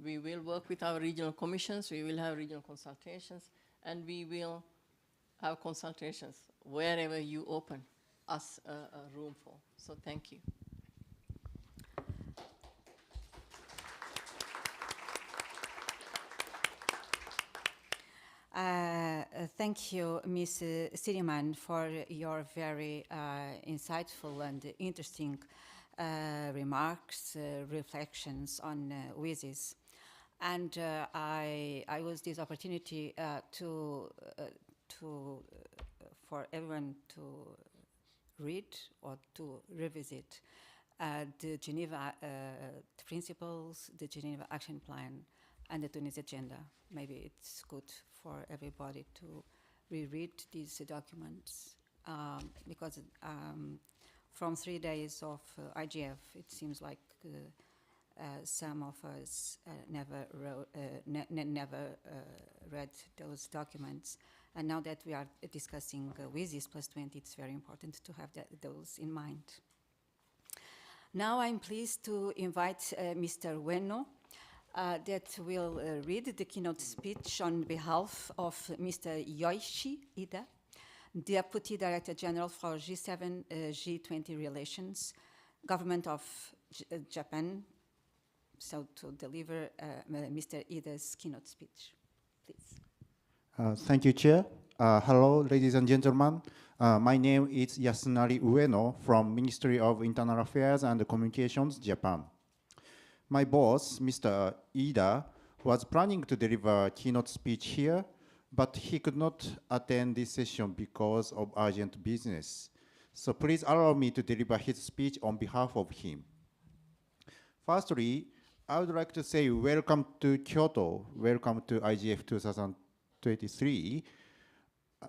We will work with our regional commissions, we will have regional consultations, and we will have consultations wherever you open us a room for. So thank you. Thank you, Ms. Siriman, for your very insightful and interesting remarks, reflections on WSIS. And I use this opportunity for everyone to read or to revisit the Geneva principles, the Geneva Action Plan, and the Tunis Agenda. Maybe it's good for everybody to reread these documents, because from 3 days of IGF, it seems like some of us never read those documents. And now that we are discussing WSIS Plus 20, it's very important to have those in mind. Now I'm pleased to invite Mr. Bueno, that will read the keynote speech on behalf of Mr. Yoichi Ida, Deputy Director General for G7, G20 Relations, Government of Japan, so to deliver Mr. Ida's keynote speech, please. Thank you, Chair. Hello, ladies and gentlemen. My name is Yasunari Ueno from Ministry of Internal Affairs and Communications, Japan. My boss, Mr. Ida, was planning to deliver a keynote speech here, but he could not attend this session because of urgent business. So please allow me to deliver his speech on behalf of him. Firstly, I would like to say welcome to Kyoto, welcome to IGF 2023.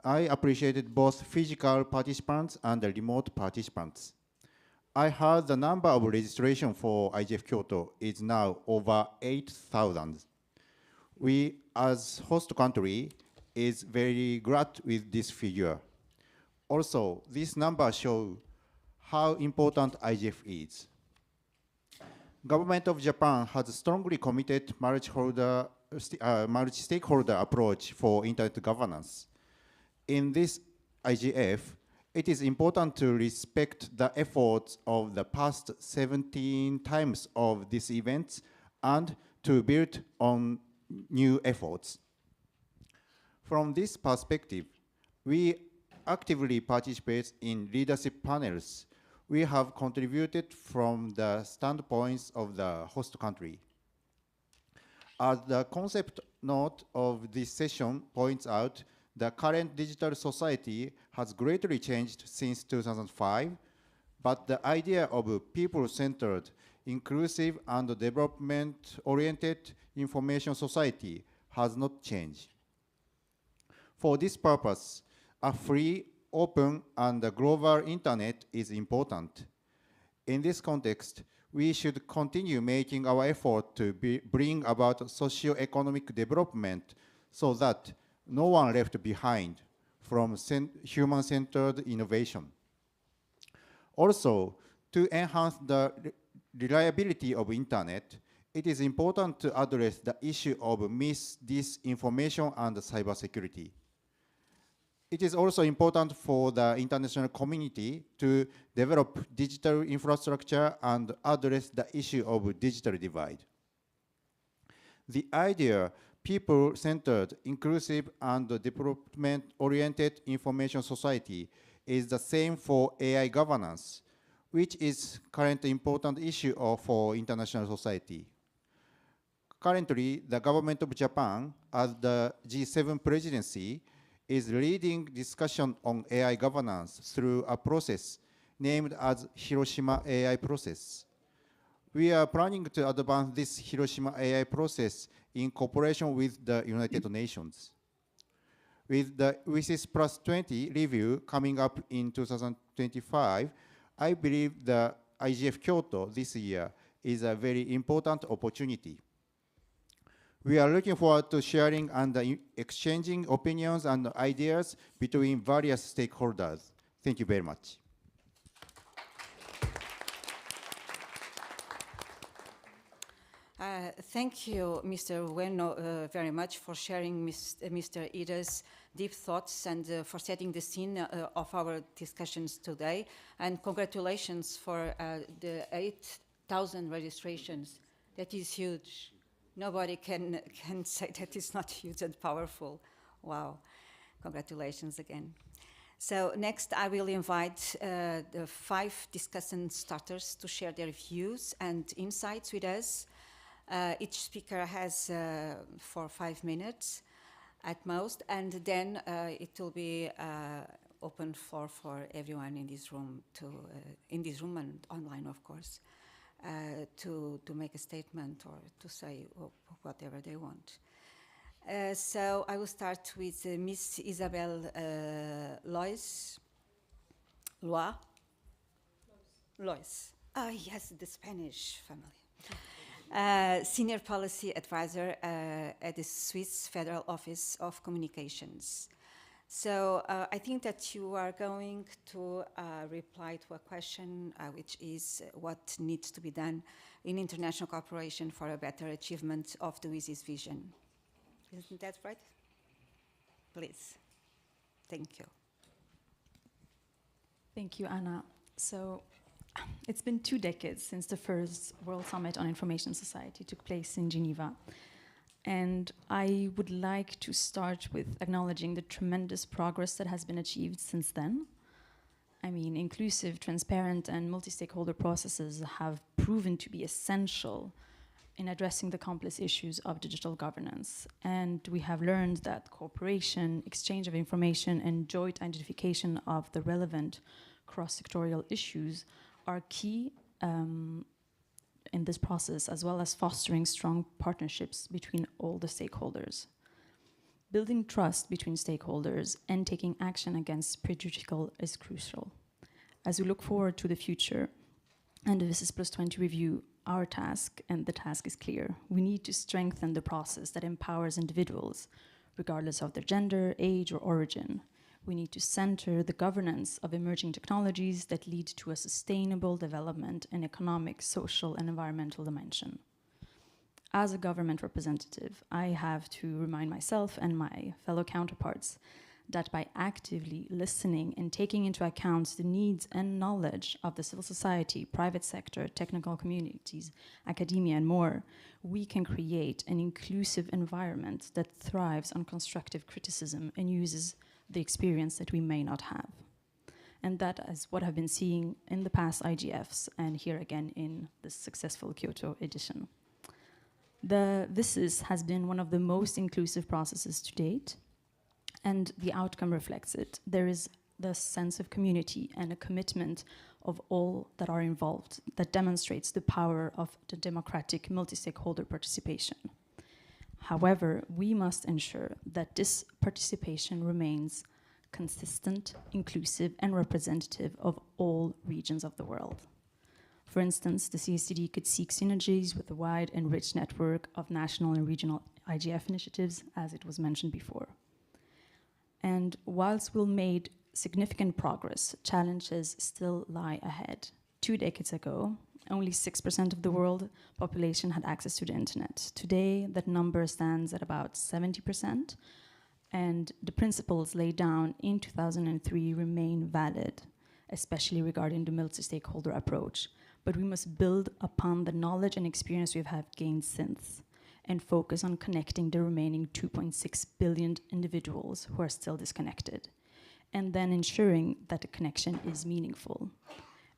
I appreciated both physical participants and the remote participants. I heard the number of registration for IGF Kyoto is now over 8,000. We, as host country, is very glad with this figure. Also, this number shows how important IGF is. Government of Japan has strongly committed multi-stakeholder approach for internet governance. In this IGF, it is important to respect the efforts of the past 17 times of these events and to build on new efforts. From this perspective, we actively participate in leadership panels. We have contributed from the standpoints of the host country. As the concept note of this session points out, the current digital society has greatly changed since 2005, but the idea of a people-centered, inclusive, and development-oriented information society has not changed. For this purpose, a free, open, and global internet is important. In this context, we should continue making our effort to bring about socio-economic development so that no one left behind from human-centered innovation. Also, to enhance the reliability of internet, it is important to address the issue of disinformation and cybersecurity. It is also important for the international community to develop digital infrastructure and address the issue of digital divide. The idea people-centered, inclusive, and development-oriented information society is the same for AI governance, which is currently important issue for international society. Currently, the government of Japan, as the G7 presidency, is leading discussion on AI governance through a process named as Hiroshima AI process. We are planning to advance this Hiroshima AI process in cooperation with the United Nations. With the WSIS Plus 20 review coming up in 2025, I believe the IGF Kyoto this year is a very important opportunity. We are looking forward to sharing and exchanging opinions and ideas between various stakeholders. Thank you very much. Thank you, Mr. Ueno, very much for sharing Mr. Ida's deep thoughts and for setting the scene of our discussions today. And congratulations for the 8,000 registrations. That is huge. Nobody can say that it's not huge and powerful. Wow. Congratulations again. So next, I will invite the 5 discussion starters to share their views and insights with us. Each speaker has 4 or 5 minutes at most, and then it will be open floor for everyone in this room and online, of course, to make a statement or to say whatever they want. So I will start with Miss Isabel Lois. Ah, yes, the Spanish family. Senior Policy Advisor at the Swiss Federal Office of Communications. So I think that you are going to reply to a question, which is what needs to be done in international cooperation for a better achievement of the WSIS vision. Isn't that right? Please. Thank you. Thank you, Anna. So it's been 2 decades since the first World Summit on Information Society took place in Geneva. And I would like to start with acknowledging the tremendous progress that has been achieved since then. I mean, inclusive, transparent, and multi-stakeholder processes have proven to be essential in addressing the complex issues of digital governance. And we have learned that cooperation, exchange of information, and joint identification of the relevant cross-sectorial issues are key in this process, as well as fostering strong partnerships between all the stakeholders. Building trust between stakeholders and taking action against prejudicial is crucial. As we look forward to the future and the WSIS Plus 20 review, our task, and the task is clear, we need to strengthen the process that empowers individuals, regardless of their gender, age, or origin. We need to center the governance of emerging technologies that lead to a sustainable development in economic, social, and environmental dimension. As a government representative, I have to remind myself and my fellow counterparts that by actively listening and taking into account the needs and knowledge of the civil society, private sector, technical communities, academia, and more, we can create an inclusive environment that thrives on constructive criticism and uses the experience that we may not have. And that is what I've been seeing in the past IGFs and here again in the successful Kyoto edition. The WSIS has been one of the most inclusive processes to date, and the outcome reflects it. There is the sense of community and a commitment of all that are involved that demonstrates the power of the democratic multi-stakeholder participation. However, we must ensure that this participation remains consistent, inclusive, and representative of all regions of the world. For instance, the CSTD could seek synergies with a wide and rich network of national and regional IGF initiatives, as it was mentioned before. And whilst we've made significant progress, challenges still lie ahead. 2 decades ago, only 6% of the world population had access to the internet. Today, that number stands at about 70%, and the principles laid down in 2003 remain valid, especially regarding the multi-stakeholder approach. But we must build upon the knowledge and experience we have gained since, and focus on connecting the remaining 2.6 billion individuals who are still disconnected, and then ensuring that the connection is meaningful,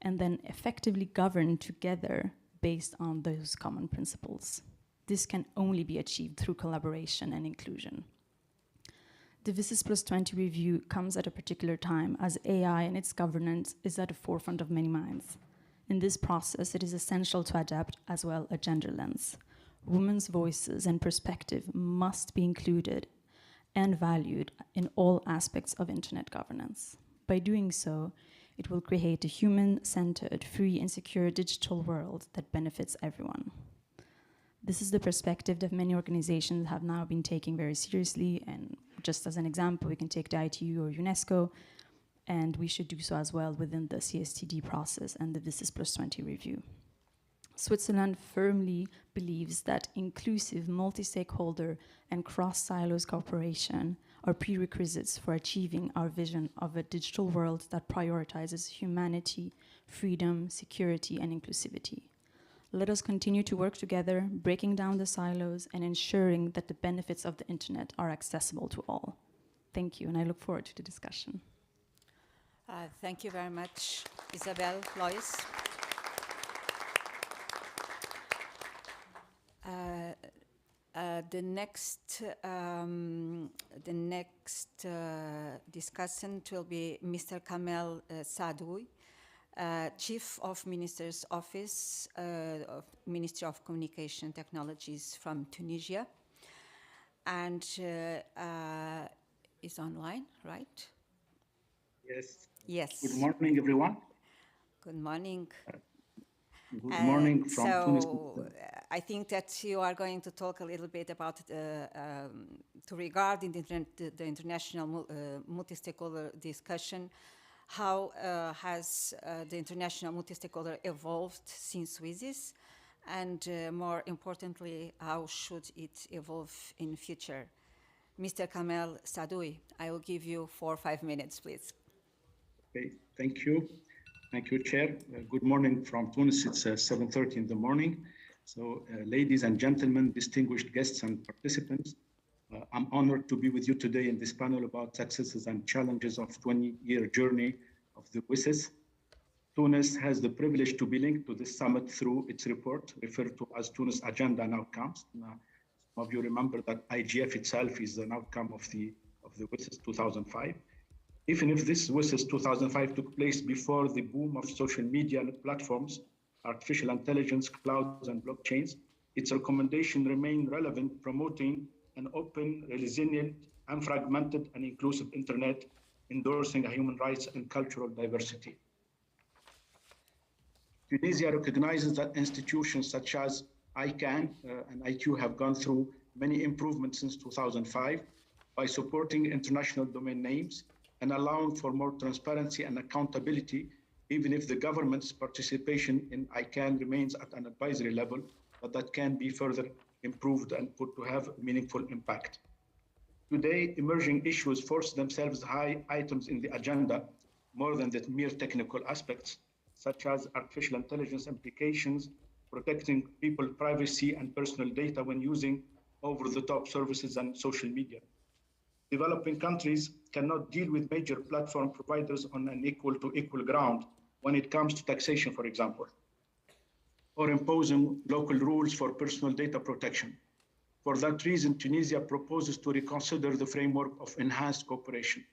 and then effectively govern together based on those common principles. This can only be achieved through collaboration and inclusion. The WSIS Plus 20 review comes at a particular time as AI and its governance is at the forefront of many minds. In this process, it is essential to adapt as well a gender lens. Women's voices and perspective must be included and valued in all aspects of internet governance. By doing so, it will create a human-centered, free and secure digital world that benefits everyone. This is the perspective that many organizations have now been taking very seriously, and just as an example, we can take the ITU or UNESCO, and we should do so as well within the CSTD process and the WSIS Plus 20 review. Switzerland firmly believes that inclusive, multi-stakeholder, and cross-silos cooperation are prerequisites for achieving our vision of a digital world that prioritizes humanity, freedom, security, and inclusivity. Let us continue to work together, breaking down the silos and ensuring that the benefits of the internet are accessible to all. Thank you, and I look forward to the discussion. Thank you very much, Isabel, Lois. The next discussant will be Mr. Kamel Sadoui, Chief of Minister's Office of Ministry of Communication Technologies from Tunisia, and is online, right? Yes. Yes. Good morning, everyone. Good morning. Good morning from Tunis. I think that you are going to talk a little bit about to regarding the international multi-stakeholder discussion. How has the international multi-stakeholder evolved since WSIS? And more importantly, how should it evolve in future? Mr. Kamel Sadoui, I will give you 4 or 5 minutes, please. Okay, thank you. Thank you, Chair. Good morning from Tunis. It's 7:30 in the morning. So, ladies and gentlemen, distinguished guests and participants, I'm honored to be with you today in this panel about successes and challenges of 20-year journey of the WSIS. Tunis has the privilege to be linked to this summit through its report, referred to as Tunis Agenda and Outcomes. Some of you remember that IGF itself is an outcome of the WSIS 2005. Even if this WSIS 2005 took place before the boom of social media platforms, artificial intelligence, clouds, and blockchains, its recommendation remained relevant, promoting an open, resilient, unfragmented, and inclusive internet, endorsing human rights and cultural diversity. Tunisia recognizes that institutions such as ICANN and IQ have gone through many improvements since 2005 by supporting international domain names and allowing for more transparency and accountability, even if the government's participation in ICANN remains at an advisory level, but that can be further improved and put to have meaningful impact. Today, emerging issues force themselves high items in the agenda, more than the mere technical aspects, such as artificial intelligence implications, protecting people's privacy and personal data when using over-the-top services and social media. Developing countries cannot deal with major platform providers on an equal-to-equal ground when it comes to taxation, for example, or imposing local rules for personal data protection. For that reason, Tunisia proposes to reconsider the framework of enhanced cooperation.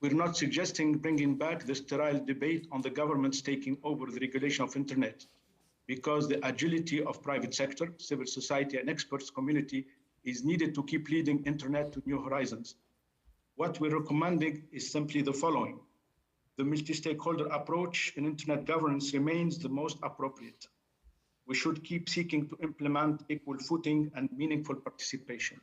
We're not suggesting bringing back the sterile debate on the governments taking over the regulation of internet, because the agility of private sector, civil society, and experts community is needed to keep leading internet to new horizons. What we're recommending is simply the following. The multi-stakeholder approach in internet governance remains the most appropriate. We should keep seeking to implement equal footing and meaningful participation.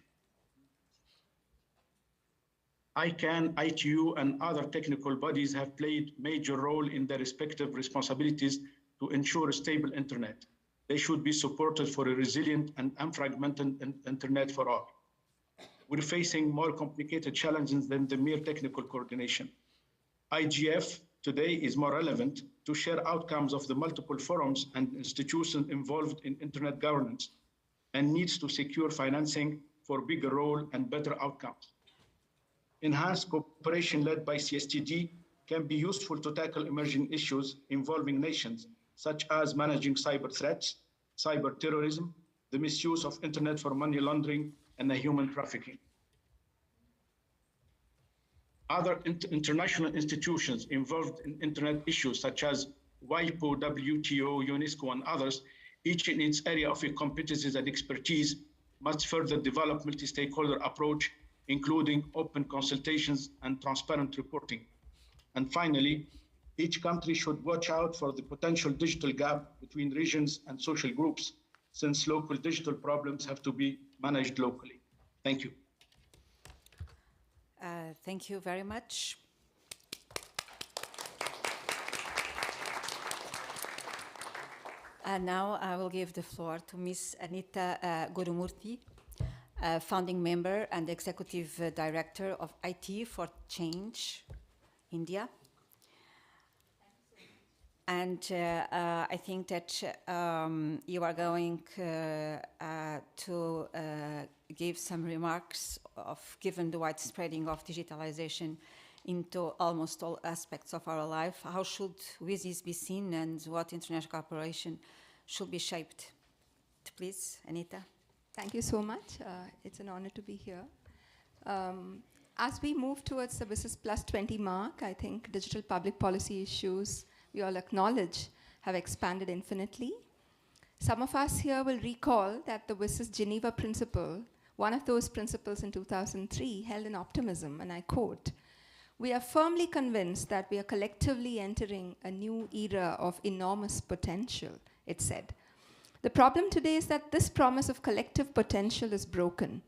ICANN, ITU, and other technical bodies have played major role in their respective responsibilities to ensure a stable internet. They should be supported for a resilient and unfragmented internet for all. We're facing more complicated challenges than the mere technical coordination. IGF today is more relevant to share outcomes of the multiple forums and institutions involved in internet governance, and needs to secure financing for bigger role and better outcomes. Enhanced cooperation led by CSTD can be useful to tackle emerging issues involving nations, such as managing cyber threats, cyber terrorism, the misuse of internet for money laundering, and human trafficking. Other international institutions involved in internet issues, such as WIPO, WTO, UNESCO, and others, each in its area of competencies and expertise, must further develop multi-stakeholder approach, including open consultations and transparent reporting. And finally, each country should watch out for the potential digital gap between regions and social groups, since local digital problems have to be managed locally. Thank you. Thank you very much. And now I will give the floor to Ms. Anita Gurumurthy, founding member and executive director of IT for Change, India. And I think that you are going to give some remarks given the widespreading of digitalization into almost all aspects of our life. How should WSIS be seen, and what international cooperation should be shaped? Please, Anita. Thank you so much. It's an honor to be here. As we move towards the WSIS Plus 20 mark, I think digital public policy issues we all acknowledge have expanded infinitely. Some of us here will recall that the WSIS Geneva Principle, one of those principles in 2003, held an optimism, and I quote, "We are firmly convinced that we are collectively entering a new era of enormous potential," it said. The problem today is that this promise of collective potential is broken.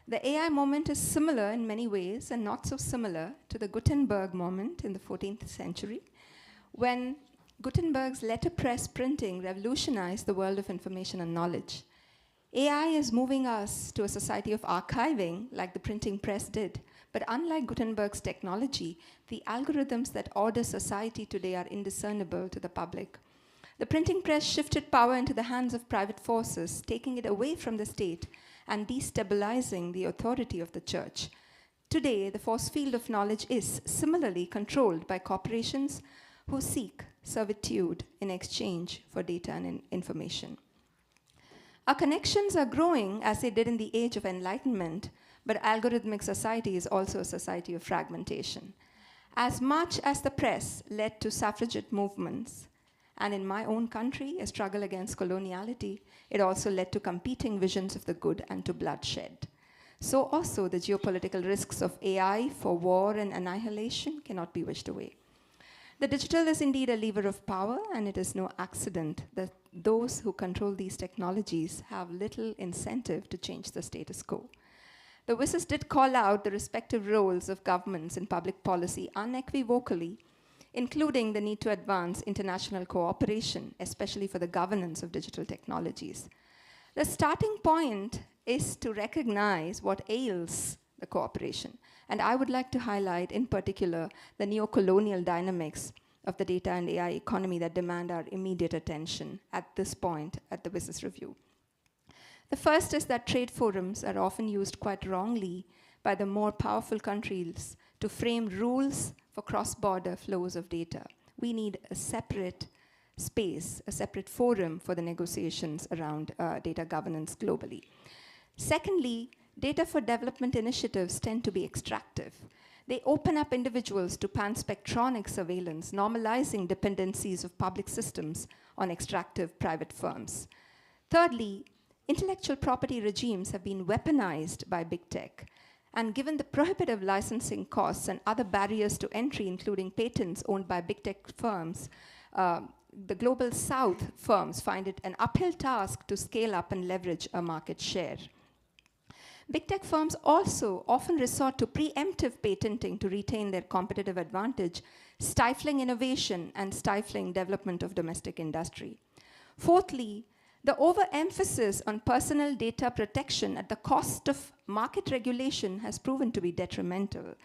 The AI moment is similar in many ways and not so similar to the Gutenberg moment in the 14th century, when Gutenberg's letterpress printing revolutionized the world of information and knowledge. AI is moving us to a society of archiving, like the printing press did. But unlike Gutenberg's technology, the algorithms that order society today are indiscernible to the public. The printing press shifted power into the hands of private forces, taking it away from the state and destabilizing the authority of the church. Today, the force field of knowledge is similarly controlled by corporations who seek servitude in exchange for data and information. Our connections are growing as they did in the age of enlightenment, but algorithmic society is also a society of fragmentation. As much as the press led to suffragette movements, and in my own country, a struggle against coloniality, it also led to competing visions of the good and to bloodshed. So also the geopolitical risks of AI for war and annihilation cannot be wished away. The digital is indeed a lever of power, and it is no accident that those who control these technologies have little incentive to change the status quo. The witnesses did call out the respective roles of governments in public policy unequivocally, including the need to advance international cooperation, especially for the governance of digital technologies. The starting point is to recognize what ails the cooperation. And I would like to highlight, in particular, the neo-colonial dynamics of the data and AI economy that demand our immediate attention at this point at the business review. The first is that trade forums are often used quite wrongly by the more powerful countries to frame rules for cross-border flows of data. We need a separate space, a separate forum for the negotiations around data governance globally. Secondly, data for development initiatives tend to be extractive. They open up individuals to panspectronic surveillance, normalizing dependencies of public systems on extractive private firms. Thirdly, intellectual property regimes have been weaponized by big tech. And given the prohibitive licensing costs and other barriers to entry, including patents owned by big tech firms, the global south firms find it an uphill task to scale up and leverage a market share. Big tech firms also often resort to preemptive patenting to retain their competitive advantage, stifling innovation and stifling development of domestic industry. Fourthly, the overemphasis on personal data protection at the cost of market regulation has proven to be detrimental.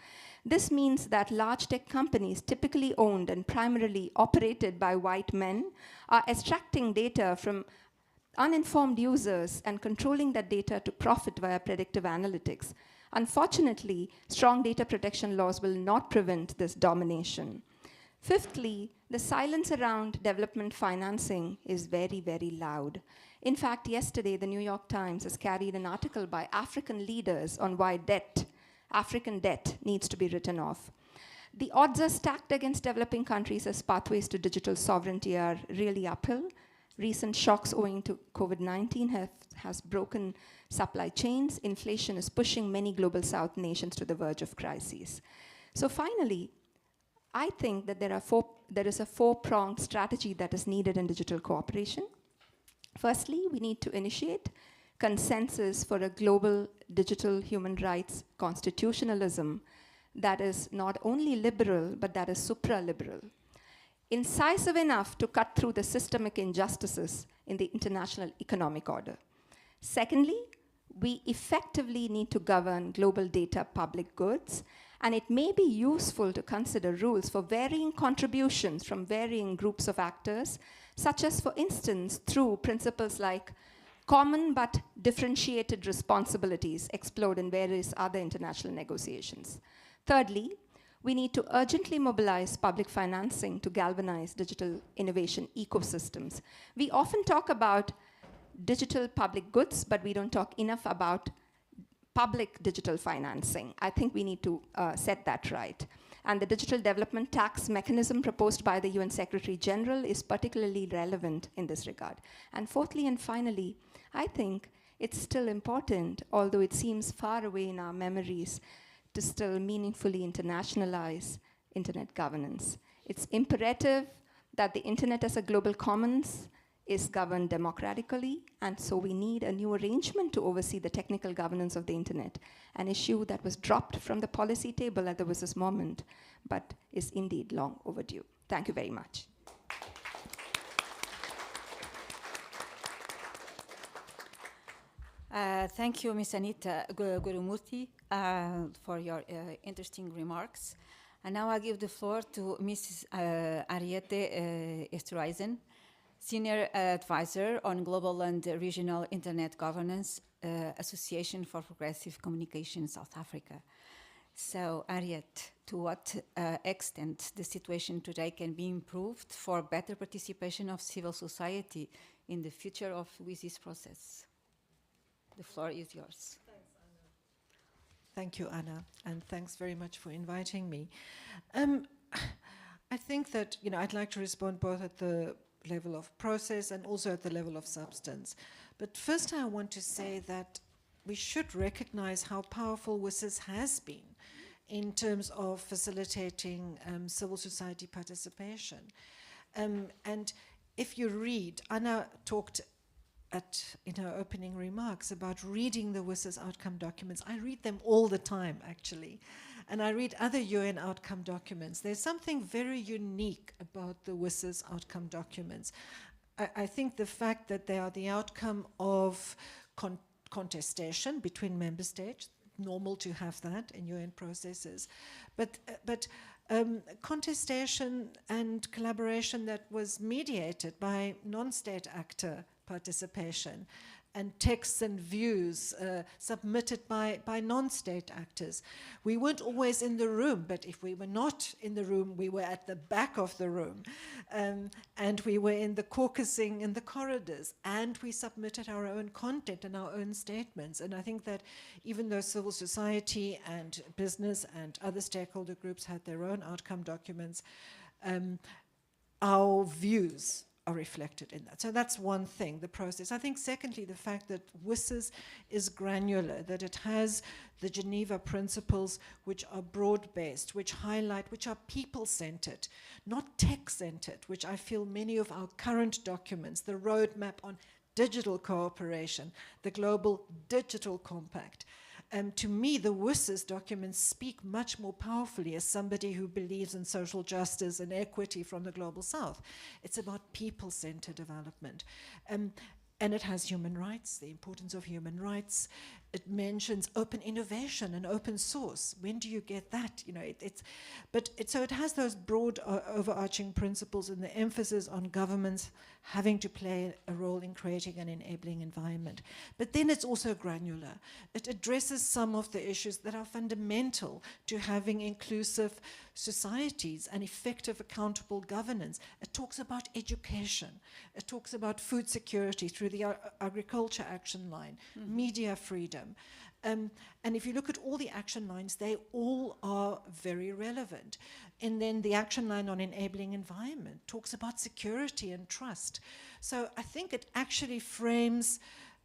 This means that large tech companies, typically owned and primarily operated by white men, are extracting data from uninformed users and controlling that data to profit via predictive analytics. Unfortunately, strong data protection laws will not prevent this domination. Fifthly, the silence around development financing is very, very loud. In fact, yesterday, the New York Times has carried an article by African leaders on why African debt needs to be written off. The odds are stacked against developing countries as pathways to digital sovereignty are really uphill. Recent shocks owing to COVID-19 has broken supply chains. Inflation is pushing many global south nations to the verge of crises. So finally, I think that there is a four-pronged strategy that is needed in digital cooperation. Firstly, we need to initiate consensus for a global digital human rights constitutionalism that is not only liberal, but that is supra-liberal. Incisive enough to cut through the systemic injustices in the international economic order. Secondly, we effectively need to govern global data public goods, and it may be useful to consider rules for varying contributions from varying groups of actors, such as, for instance, through principles like common but differentiated responsibilities explored in various other international negotiations. Thirdly, we need to urgently mobilize public financing to galvanize digital innovation ecosystems. We often talk about digital public goods, but we don't talk enough about public digital financing. I think we need to set that right. And the digital development tax mechanism proposed by the UN Secretary General is particularly relevant in this regard. And fourthly and finally, I think it's still important, although it seems far away in our memories, to still meaningfully internationalize internet governance. It's imperative that the internet as a global commons is governed democratically, and so we need a new arrangement to oversee the technical governance of the internet, an issue that was dropped from the policy table at the WSIS moment, but is indeed long overdue. Thank you very much. Thank you, Ms. Anita Gurumurthy, for your interesting remarks. And now I give the floor to Mrs. Ariete Esterhuizen, Senior Advisor on Global and Regional Internet Governance, Association for Progressive Communication, South Africa. So, Ariete, to what extent the situation today can be improved for better participation of civil society in the future of WSIS process? The floor is yours. Thank you, Anna, and thanks very much for inviting me. I think that, I'd like to respond both at the level of process and also at the level of substance. But first I want to say that we should recognize how powerful WSIS has been in terms of facilitating civil society participation. And if you read, Anna talked in her opening remarks about reading the WSIS outcome documents. I read them all the time, actually. And I read other UN outcome documents. There's something very unique about the WSIS outcome documents. I think the fact that they are the outcome of contestation between member states, normal to have that in UN processes, but contestation and collaboration that was mediated by non-state actor participation, and texts and views submitted by non-state actors. We weren't always in the room, but if we were not in the room, we were at the back of the room. And we were in the caucusing in the corridors, and we submitted our own content and our own statements. And I think that even though civil society and business and other stakeholder groups had their own outcome documents, our views are reflected in that. So that's one thing, the process. I think secondly, the fact that WSIS is granular, that it has the Geneva principles which are broad-based, which highlight, which are people-centered, not tech-centered, which I feel many of our current documents, the roadmap on digital cooperation, the Global Digital Compact, to me, the WSIS documents speak much more powerfully as somebody who believes in social justice and equity from the Global South. It's about people-centered development. And it has human rights, the importance of human rights. It mentions open innovation and open source. When do you get that? So it has those broad overarching principles and the emphasis on governments having to play a role in creating an enabling environment. But then it's also granular. It addresses some of the issues that are fundamental to having inclusive societies and effective accountable governance. It talks about education. It talks about food security through the agriculture action line, media freedom. And if you look at all the action lines, they all are very relevant. And then the action line on enabling environment talks about security and trust. So I think it actually frames,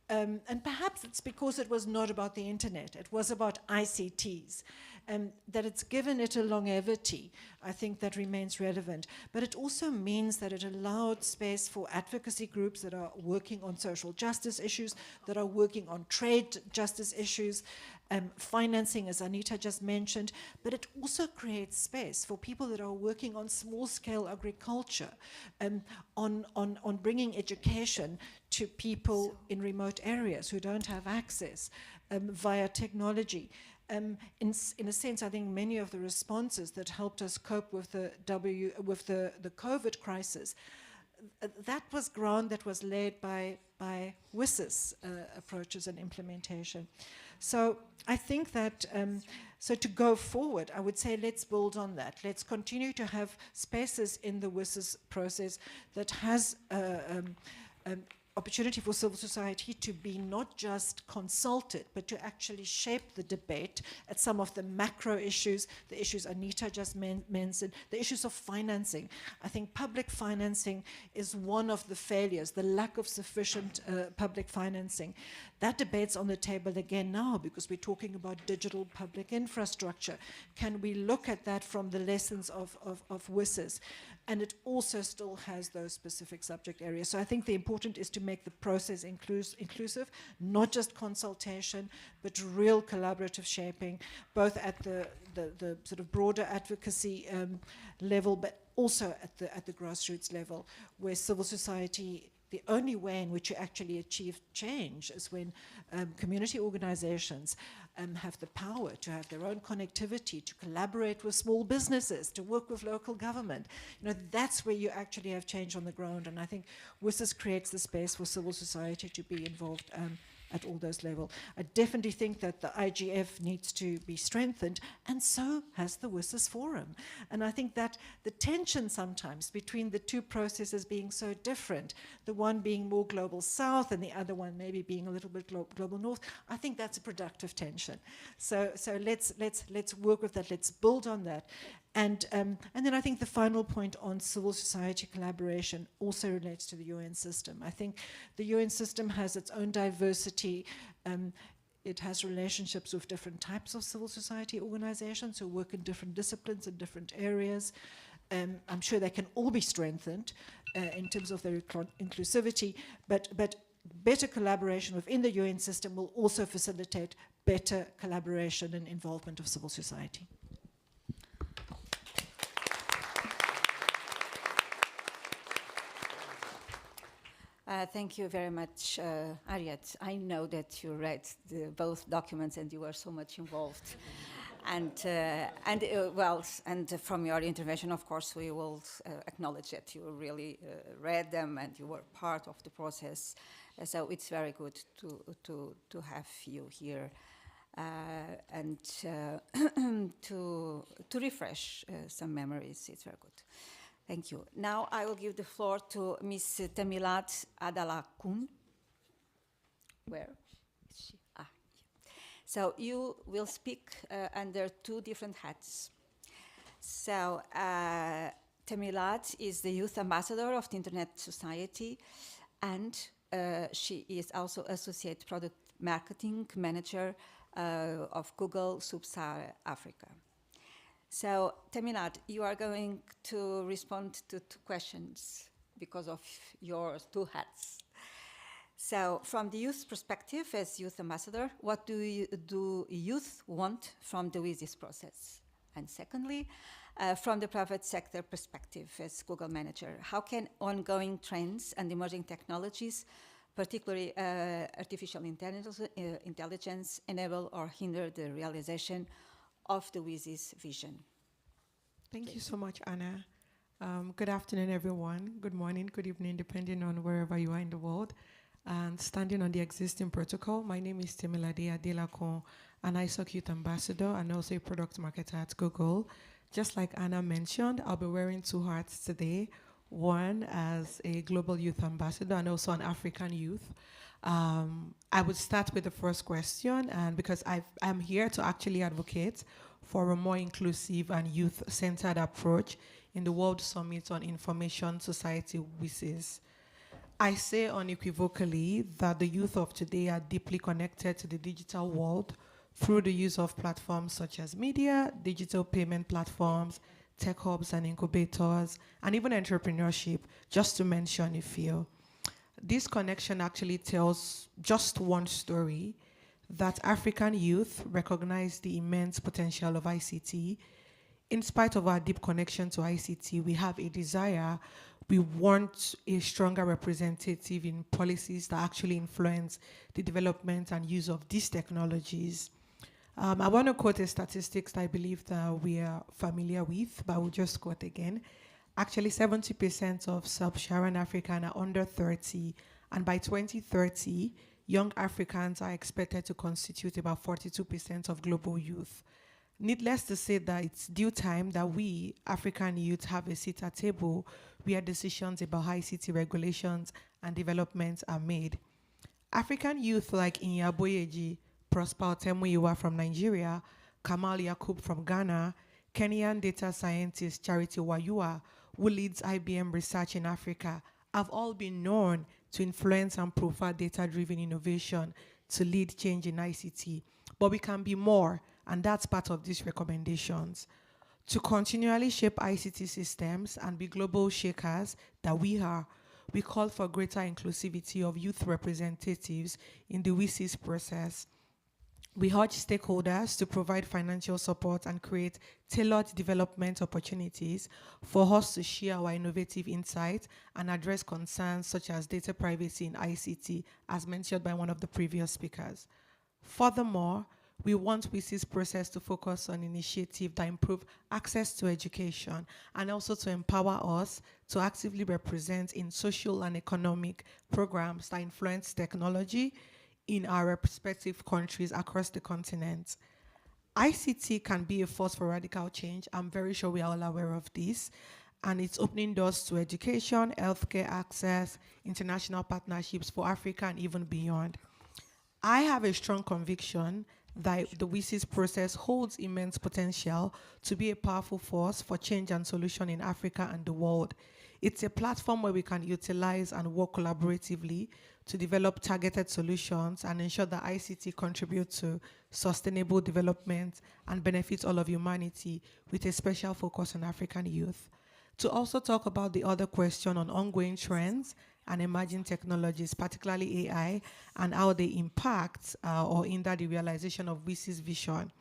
and perhaps it's because it was not about the internet, it was about ICTs, that it's given it a longevity. I think that remains relevant. But it also means that it allowed space for advocacy groups that are working on social justice issues, that are working on trade justice issues, financing, as Anita just mentioned, but it also creates space for people that are working on small-scale agriculture, on bringing education to people in remote areas who don't have access via technology. In a sense, I think many of the responses that helped us cope with the COVID crisis, that was ground that was laid by WSIS approaches and implementation. So I think that, so to go forward, I would say let's build on that. Let's continue to have spaces in the WSIS process that has opportunity for civil society to be not just consulted, but to actually shape the debate at some of the macro issues, the issues Anita just mentioned, the issues of financing. I think public financing is one of the failures, the lack of sufficient public financing. That debate's on the table again now because we're talking about digital public infrastructure. Can we look at that from the lessons of WSIS? And it also still has those specific subject areas. So I think the important is to make the process inclusive, not just consultation, but real collaborative shaping, both at the sort of broader advocacy level, but also at the grassroots level, where civil society, the only way in which you actually achieve change is when community organizations have the power to have their own connectivity, to collaborate with small businesses, to work with local government. You know, that's where you actually have change on the ground. And I think WSIS creates the space for civil society to be involved at all those levels. I definitely think that the IGF needs to be strengthened, and so has the WSIS Forum. And I think that the tension sometimes between the two processes being so different, the one being more global south and the other one maybe being a little bit global north, I think that's a productive tension. So let's work with that, let's build on that. And then I think the final point on civil society collaboration also relates to the UN system. I think the UN system has its own diversity. It has relationships with different types of civil society organizations who work in different disciplines and different areas. I'm sure they can all be strengthened in terms of their inclusivity, but better collaboration within the UN system will also facilitate better collaboration and involvement of civil society. Thank you very much, Ariette. I know that you read both documents and you were so much involved. And from your intervention, of course, we will acknowledge that you really read them and you were part of the process. So it's very good to have you here and to refresh some memories. It's very good. Thank you. Now I will give the floor to Ms. Tamilat Adalakun. Where is she? Ah, yeah. So you will speak under two different hats. So Tamilat is the youth ambassador of the Internet Society, and she is also associate product marketing manager of Google Sub-Saharan Africa. So, Tamilat, you are going to respond to two questions because of your two hats. So, from the youth perspective, as youth ambassador, what do youth want from the WSIS process? And secondly, from the private sector perspective, as Google manager, how can ongoing trends and emerging technologies, particularly artificial intelligence, enable or hinder the realization of the WSIS vision? Thank you so much, Anna. Good afternoon, everyone. Good morning, good evening, depending on wherever you are in the world. And standing on the existing protocol, my name is Temilade Adelakun, an ISOC Youth Ambassador and also a product marketer at Google. Just like Anna mentioned, I'll be wearing two hats today. One as a global youth ambassador and also an African youth. I would start with the first question, and because I'm here to actually advocate for a more inclusive and youth-centered approach in the World Summit on Information Society, WSIS. I say unequivocally that the youth of today are deeply connected to the digital world through the use of platforms such as media, digital payment platforms, tech hubs and incubators, and even entrepreneurship, just to mention a few. This connection actually tells just one story, that African youth recognize the immense potential of ICT. In spite of our deep connection to ICT, we have a desire, we want a stronger representative in policies that actually influence the development and use of these technologies. I want to quote a statistics that I believe that we are familiar with, but I will just quote again. Actually, 70% of sub-Saharan African are under 30, and by 2030, young Africans are expected to constitute about 42% of global youth. Needless to say that it's due time that we, African youth, have a seat at table where decisions about ICT regulations and developments are made. African youth like Inya Boyeji, Prosper Temuyiwa from Nigeria, Kamal Yakub from Ghana, Kenyan data scientist Charity Wayua, who leads IBM research in Africa, have all been known to influence and profile data-driven innovation, to lead change in ICT. But we can be more, and that's part of these recommendations. To continually shape ICT systems and be global shakers that we are, we call for greater inclusivity of youth representatives in the WSIS process. We urge stakeholders to provide financial support and create tailored development opportunities for us to share our innovative insights and address concerns such as data privacy in ICT, as mentioned by one of the previous speakers. Furthermore, we want WSIS process to focus on initiatives that improve access to education and also to empower us to actively represent in social and economic programs that influence technology in our respective countries across the continent. ICT can be a force for radical change. I'm very sure we are all aware of this. And it's opening doors to education, healthcare access, international partnerships for Africa and even beyond. I have a strong conviction that the WSIS process holds immense potential to be a powerful force for change and solution in Africa and the world. It's a platform where we can utilize and work collaboratively to develop targeted solutions and ensure that ICT contributes to sustainable development and benefits all of humanity with a special focus on African youth. To also talk about the other question on ongoing trends and emerging technologies, particularly AI, and how they impact or hinder the realization of WSIS vision.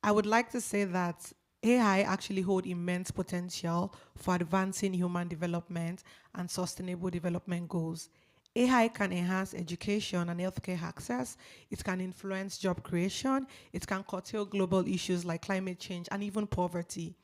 I would like to say that AI actually hold immense potential for advancing human development and sustainable development goals. AI can enhance education and healthcare access, it can influence job creation, it can curtail global issues like climate change and even poverty.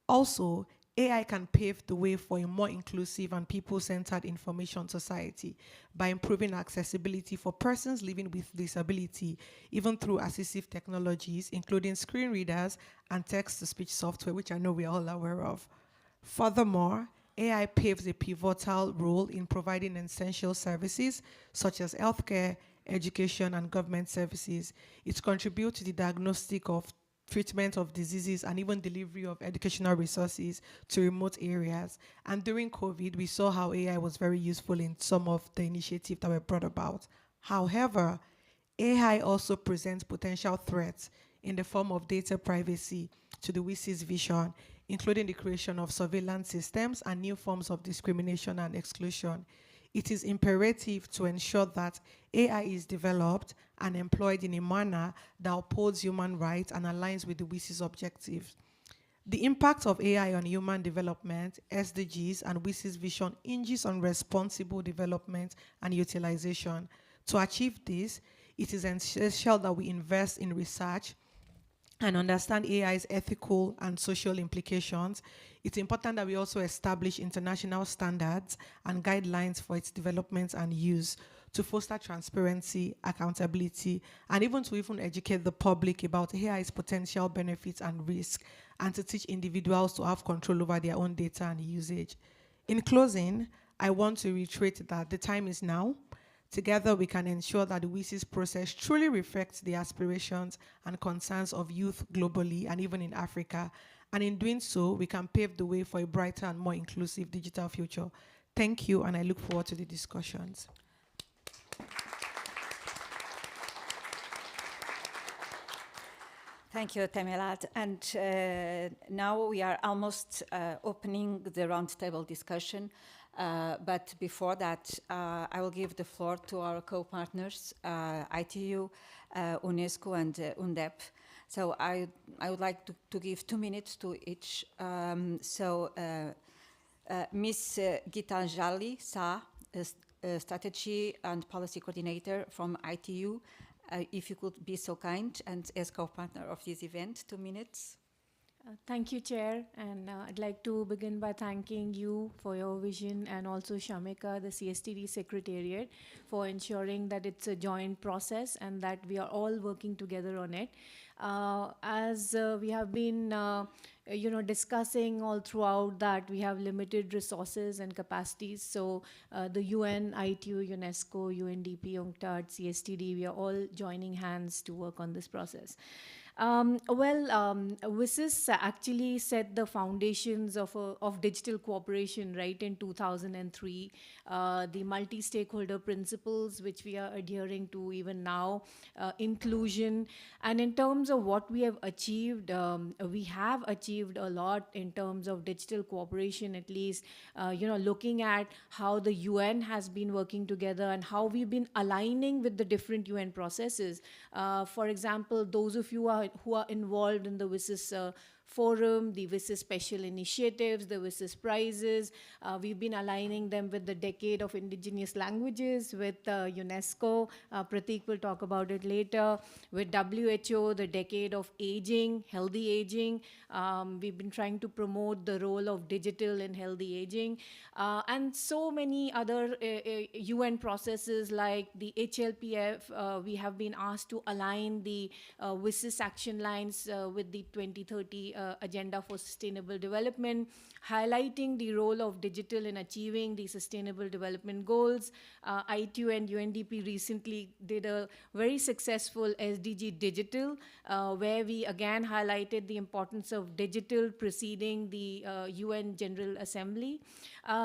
Also, AI can pave the way for a more inclusive and people-centered information society by improving accessibility for persons living with disability, even through assistive technologies, including screen readers and text-to-speech software, which I know we are all aware of. Furthermore, AI paves a pivotal role in providing essential services such as healthcare, education, and government services. It contributes to the diagnostic of treatment of diseases and even delivery of educational resources to remote areas. And during COVID, we saw how AI was very useful in some of the initiatives that were brought about. However, AI also presents potential threats in the form of data privacy to the WSIS vision, including the creation of surveillance systems and new forms of discrimination and exclusion. It is imperative to ensure that AI is developed and employed in a manner that upholds human rights and aligns with the WSIS objectives. The impact of AI on human development, SDGs, and WSIS vision hinges on responsible development and utilization. To achieve this, it is essential that we invest in research and understand AI's ethical and social implications. It's important that we also establish international standards and guidelines for its development and use to foster transparency, accountability, and even to educate the public about AI's potential benefits and risk, and to teach individuals to have control over their own data and usage. In closing, I want to reiterate that the time is now. Together, we can ensure that the WSIS process truly reflects the aspirations and concerns of youth globally and even in Africa. And in doing so, we can pave the way for a brighter and more inclusive digital future. Thank you, and I look forward to the discussions. Thank you, Temilat. And now we are almost opening the roundtable discussion. But before that, I will give the floor to our co-partners, ITU, UNESCO, and UNDEP. So I would like to give 2 minutes to each. Ms. Gitanjali Sa, Strategy and Policy Coordinator from ITU, if you could be so kind, and as co-partner of this event, 2 minutes. Thank you, Chair, and I'd like to begin by thanking you for your vision and also Shamika, the CSTD Secretariat, for ensuring that it's a joint process and that we are all working together on it. As we have been discussing all throughout that we have limited resources and capacities. So the UN, ITU, UNESCO, UNDP, UNCTAD, CSTD, we are all joining hands to work on this process. WSIS actually set the foundations of digital cooperation right in 2003. The multi-stakeholder principles, which we are adhering to even now, inclusion. And in terms of what we have achieved, we have achieved a lot in terms of digital cooperation, at least, looking at how the UN has been working together and how we've been aligning with the different UN processes. For example, those of you who are involved in the WSIS forum, the WSIS special initiatives, the WSIS prizes. We've been aligning them with the Decade of Indigenous Languages, with UNESCO. Prateek will talk about it later. With WHO, the Decade of Aging, Healthy Aging. We've been trying to promote the role of digital in healthy aging. And so many other UN processes like the HLPF. We have been asked to align the WSIS action lines with the 2030 Agenda for Sustainable Development, highlighting the role of digital in achieving the Sustainable Development Goals. ITU and UNDP recently did a very successful SDG Digital, where we again highlighted the importance of digital preceding the UN General Assembly.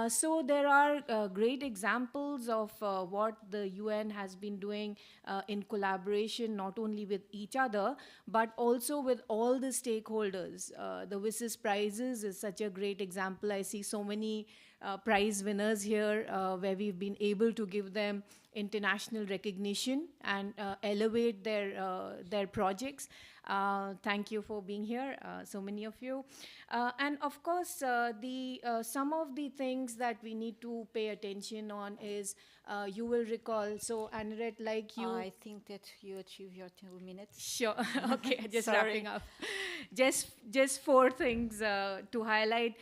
So there are great examples of what the UN has been doing in collaboration, not only with each other, but also with all the stakeholders. The WSIS prizes is such a great example. I see so many prize winners here where we've been able to give them international recognition and elevate their projects. Thank you for being here, so many of you. And of course, some of the things that we need to pay attention on is, you will recall, so Aniret, like you... I think that you achieved your 2 minutes. Sure, okay, just Sorry. wrapping up. Just 4 things to highlight.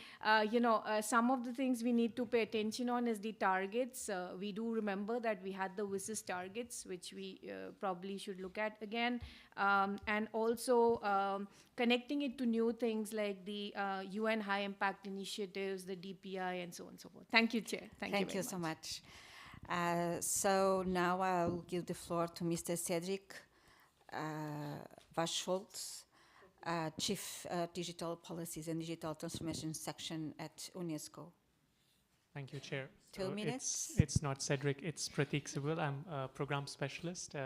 Some of the things we need to pay attention on is the targets. We do remember that we had the WSIS targets, which we probably should look at again. And also connecting it to new things like the UN high impact initiatives, the DPI, and so on and so forth. Thank you, Chair. Thank you so much. So now I'll give the floor to Mr. Cedric Vaschholz, Chief Digital Policies and Digital Transformation Section at UNESCO. Thank you, Chair. 2 minutes. It's not Cedric, it's Prateek Sibul. I'm a program specialist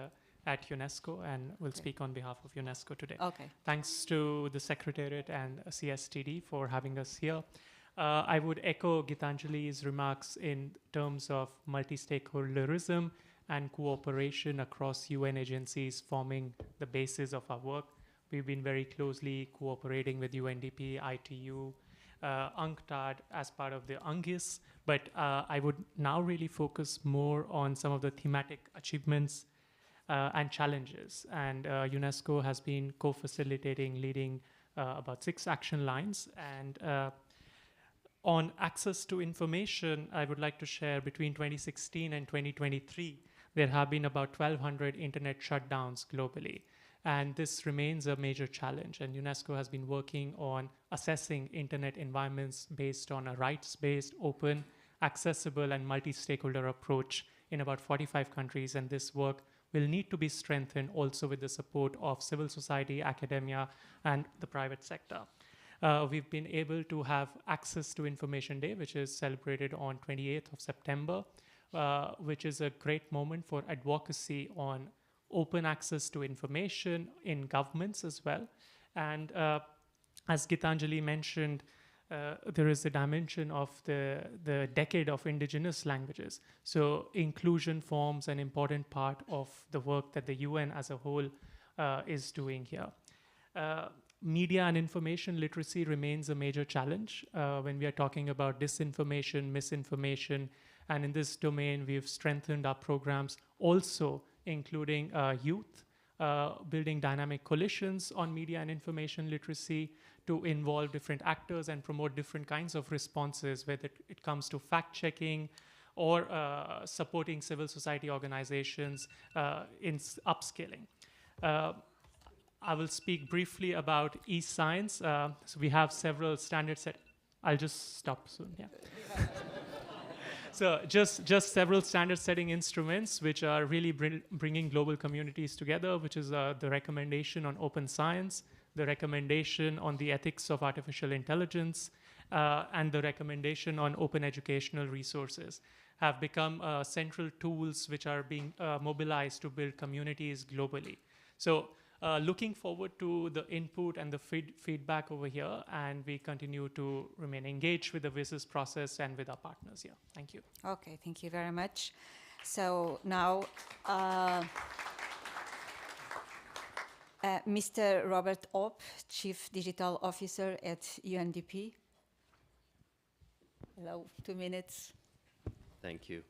at UNESCO and will speak on behalf of UNESCO today. Okay. Thanks to the Secretariat and CSTD for having us here. I would echo Gitanjali's remarks in terms of multi-stakeholderism and cooperation across UN agencies forming the basis of our work. We've been very closely cooperating with UNDP, ITU, UNCTAD as part of the UNGIS, but I would now really focus more on some of the thematic achievements and challenges. And UNESCO has been co-facilitating, leading about 6 action lines. And on access to information, I would like to share between 2016 and 2023, there have been about 1,200 internet shutdowns globally. And this remains a major challenge. And UNESCO has been working on assessing internet environments based on a rights-based, open, accessible, and multi-stakeholder approach in about 45 countries. And this work will need to be strengthened also with the support of civil society, academia, and the private sector. We've been able to have Access to Information Day, which is celebrated on 28th of September, which is a great moment for advocacy on open access to information in governments as well. And as Gitanjali mentioned, there is a dimension of the Decade of Indigenous Languages. So inclusion forms an important part of the work that the UN as a whole is doing here. Media and information literacy remains a major challenge when we are talking about disinformation, misinformation, and in this domain, we've strengthened our programs also including youth, building dynamic coalitions on media and information literacy to involve different actors and promote different kinds of responses, whether it comes to fact-checking or supporting civil society organizations in upskilling. I will speak briefly about e-science. So we have several standards that I'll just stop soon, yeah. So just several standard-setting instruments which are really bringing global communities together, which is the recommendation on open science, the recommendation on the ethics of artificial intelligence, and the recommendation on open educational resources have become central tools which are being mobilized to build communities globally. So looking forward to the input and the feedback over here, and we continue to remain engaged with the WSIS process and with our partners here. Thank you. Okay, thank you very much. So now, Mr. Robert Opp, Chief Digital Officer at UNDP. Hello, 2 minutes. Thank you.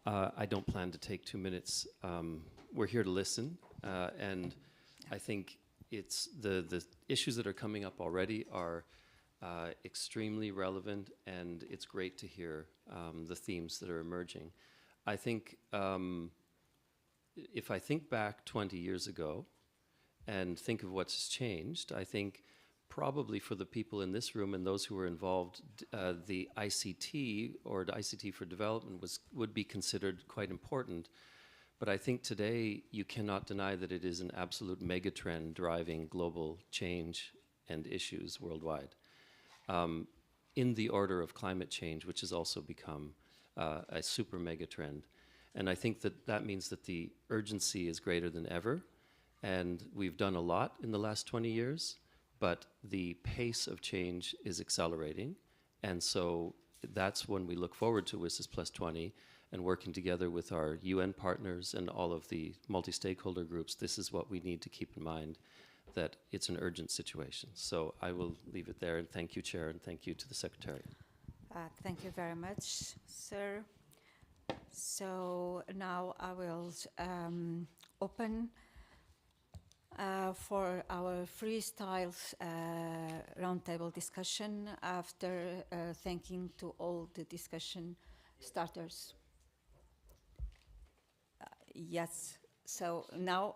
I don't plan to take 2 minutes. We're here to listen, and I think it's the issues that are coming up already are extremely relevant, and it's great to hear the themes that are emerging. I think if I think back 20 years ago and think of what's changed, I think probably for the people in this room and those who were involved, the ICT or the ICT for development would be considered quite important. But I think today you cannot deny that it is an absolute megatrend driving global change and issues worldwide. In the order of climate change, which has also become a super megatrend. And I think that that means that the urgency is greater than ever. And we've done a lot in the last 20 years, but the pace of change is accelerating. And so that's when we look forward to WSIS Plus 20 and working together with our UN partners and all of the multi-stakeholder groups. This is what we need to keep in mind, that it's an urgent situation. So I will leave it there, and thank you, Chair, and thank you to the Secretariat. Thank you very much, sir. So now I will open for our freestyle roundtable discussion after thanking to all the discussion starters. Yes, so now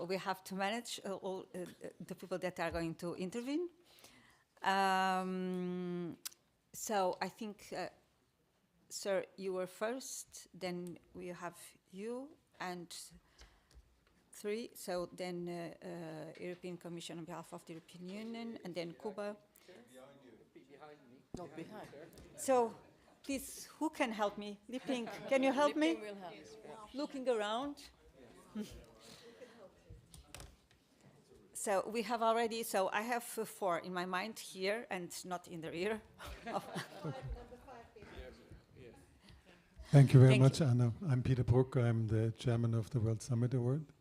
we have to manage all the people that are going to intervene. So I think, sir, you were first, then we have you, and 3, so then European Commission on behalf of the European Union, and then Cuba. Behind you. Behind me. No, behind. So, please, who can help me? Liping, can you help me? Will help. Looking around. So we have already, so I have 4 in my mind here and not in the rear. Thank you very much, Anna. I'm Peter Bruck. I'm the chairman of the World Summit Award.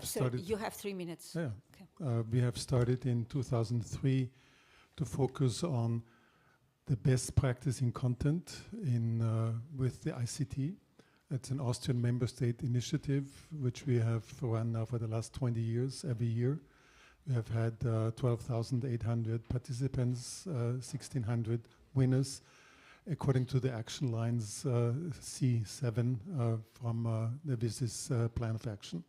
So you have 3 minutes. Yeah. Okay. We have started in 2003 to focus on the best practice in content with the ICT. It's an Austrian member state initiative, which we have run now for the last 20 years, every year. We have had 12,800 participants, 1,600 winners, according to the action lines C7 from the WSIS plan of action.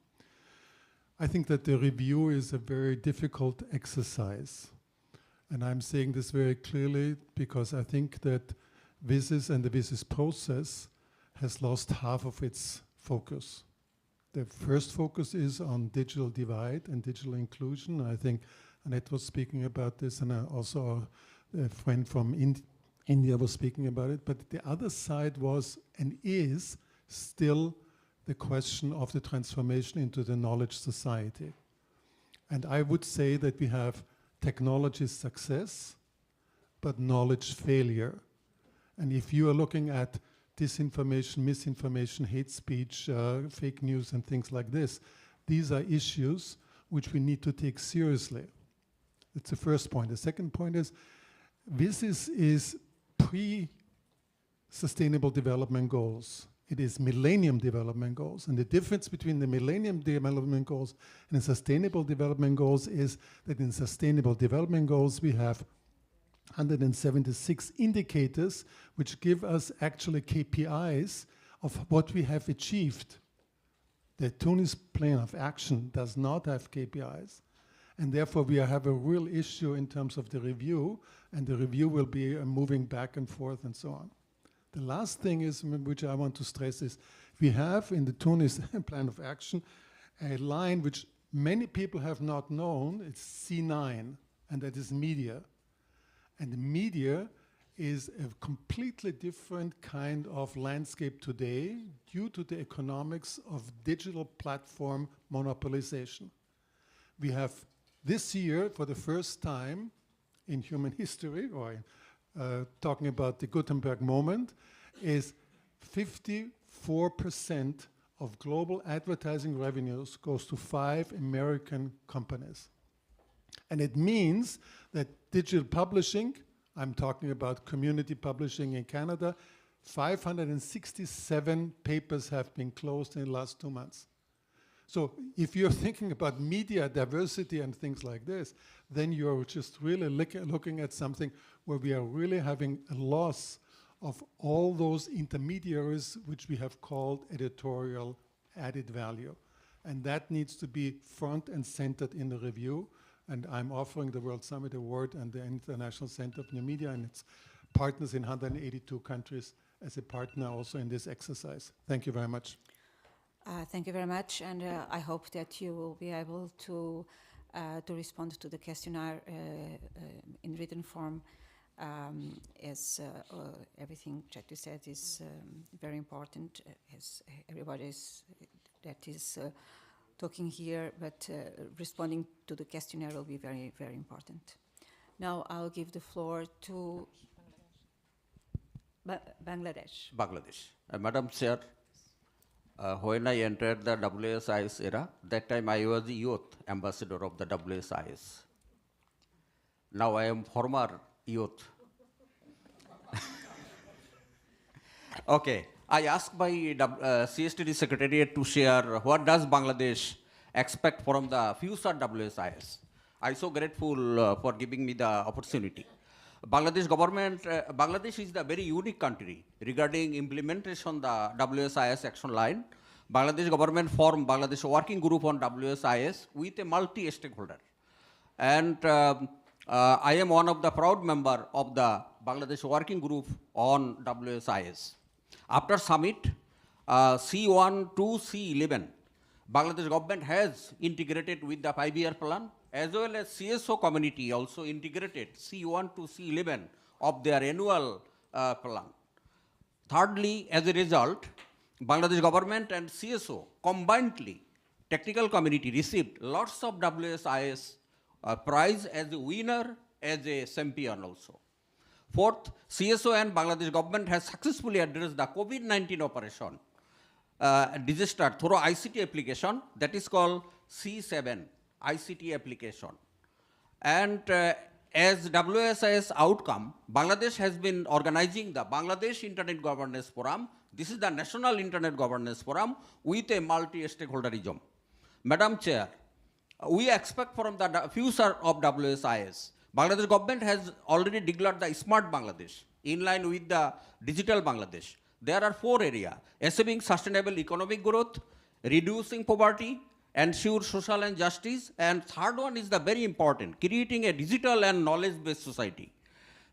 I think that the review is a very difficult exercise. And I'm saying this very clearly because I think that WSIS and the WSIS process has lost half of its focus. The first focus is on digital divide and digital inclusion. I think Annette was speaking about this, and also a friend from India was speaking about it. But the other side was and is still the question of the transformation into the knowledge society. And I would say that we have technology success, but knowledge failure. And if you are looking at disinformation, misinformation, hate speech, fake news, and things like this, these are issues which we need to take seriously. That's the first point. The second point is, WSIS is pre-sustainable development goals. It is Millennium Development Goals. And the difference between the Millennium Development Goals and the Sustainable Development Goals is that in Sustainable Development Goals we have 176 indicators which give us actually KPIs of what we have achieved. The Tunis Plan of Action does not have KPIs. And therefore we have a real issue in terms of the review, and the review will be moving back and forth and so on. The last thing is, which I want to stress, is we have in the Tunis plan of action a line which many people have not known. It's C9, and that is media. And the media is a completely different kind of landscape today due to the economics of digital platform monopolization. We have this year, for the first time in human history, or talking about the Gutenberg moment, is 54% of global advertising revenues goes to 5 American companies. And it means that digital publishing, I'm talking about community publishing in Canada, 567 papers have been closed in the last 2 months. So if you're thinking about media diversity and things like this, then you're just really looking at something where we are really having a loss of all those intermediaries which we have called editorial added value. And that needs to be front and centered in the review. And I'm offering the World Summit Award and the International Center of New Media and its partners in 182 countries as a partner also in this exercise. Thank you very much. Thank you very much, and I hope that you will be able to respond to the questionnaire in written form, as everything that you said is very important, as everybody that is talking here, but responding to the questionnaire will be very, very important. Now I'll give the floor to Bangladesh. Bangladesh. Madam Chair, when I entered the WSIS era, that time I was the youth ambassador of the WSIS. Now I am former youth. Okay, I asked my CSTD Secretariat to share what does Bangladesh expect from the future WSIS. I'm so grateful for giving me the opportunity. Bangladesh government, Bangladesh is the very unique country regarding implementation the WSIS action line. Bangladesh government formed Bangladesh working group on WSIS with a multi-stakeholder. And I am one of the proud member of the Bangladesh working group on WSIS. After summit, C1 to C11, Bangladesh government has integrated with the 5-year plan, as well as CSO community also integrated C1 to C11 of their annual plan. Thirdly, as a result, Bangladesh government and CSO combinedly, technical community received lots of WSIS prize as a winner, as a champion also. Fourth, CSO and Bangladesh government has successfully addressed the COVID-19 operation disaster through ICT application that is called C7 ICT application. And as WSIS outcome, Bangladesh has been organizing the Bangladesh Internet Governance Forum. This is the National Internet Governance Forum with a multi-stakeholderism. Madam Chair, we expect from the future of WSIS, Bangladesh government has already declared the Smart Bangladesh in line with the Digital Bangladesh. There are 4 areas: achieving sustainable economic growth, reducing poverty, ensure social and justice, and third one is the very important, creating a digital and knowledge-based society.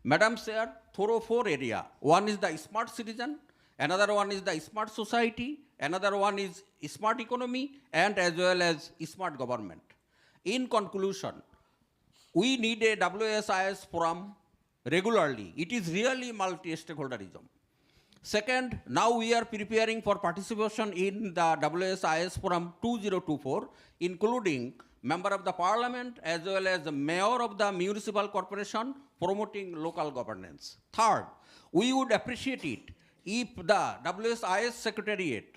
Madam Chair, through 4 areas. One is the smart citizen, another one is the smart society, another one is smart economy, and as well as smart government. In conclusion, we need a WSIS forum regularly. It is really multi-stakeholderism. Second, now we are preparing for participation in the WSIS Forum 2024, including member of the parliament as well as the mayor of the municipal corporation promoting local governance. Third, we would appreciate it if the WSIS Secretariat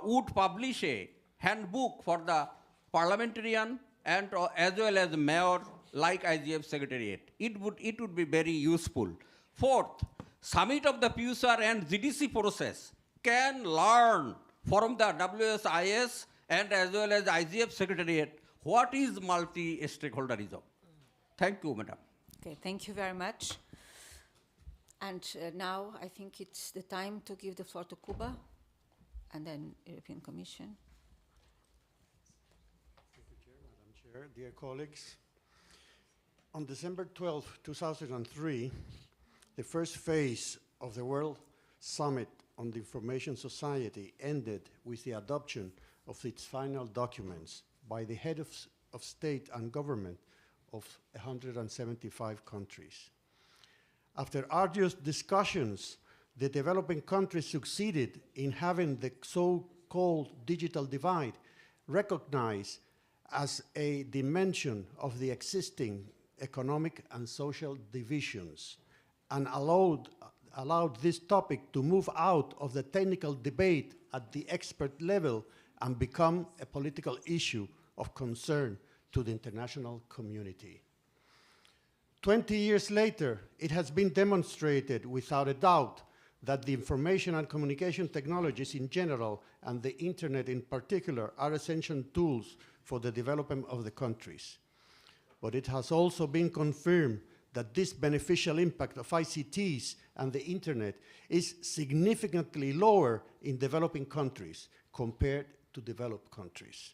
would publish a handbook for the parliamentarian and as well as the mayor like IGF Secretariat. It would be very useful. Fourth, Summit of the Future and GDC process can learn from the WSIS and as well as IGF Secretariat what is multi-stakeholderism. Thank you, Madam. Okay, thank you very much. And now I think it's the time to give the floor to Cuba and then European Commission. Thank you, Chair, Madam Chair, dear colleagues. On December 12, 2003, the first phase of the World Summit on the Information Society ended with the adoption of its final documents by the head of state and government of 175 countries. After arduous discussions, the developing countries succeeded in having the so-called digital divide recognized as a dimension of the existing economic and social divisions, and allowed this topic to move out of the technical debate at the expert level and become a political issue of concern to the international community. 20 years later, it has been demonstrated without a doubt that the information and communication technologies in general and the internet in particular are essential tools for the development of the countries. But it has also been confirmed that this beneficial impact of ICTs and the internet is significantly lower in developing countries compared to developed countries.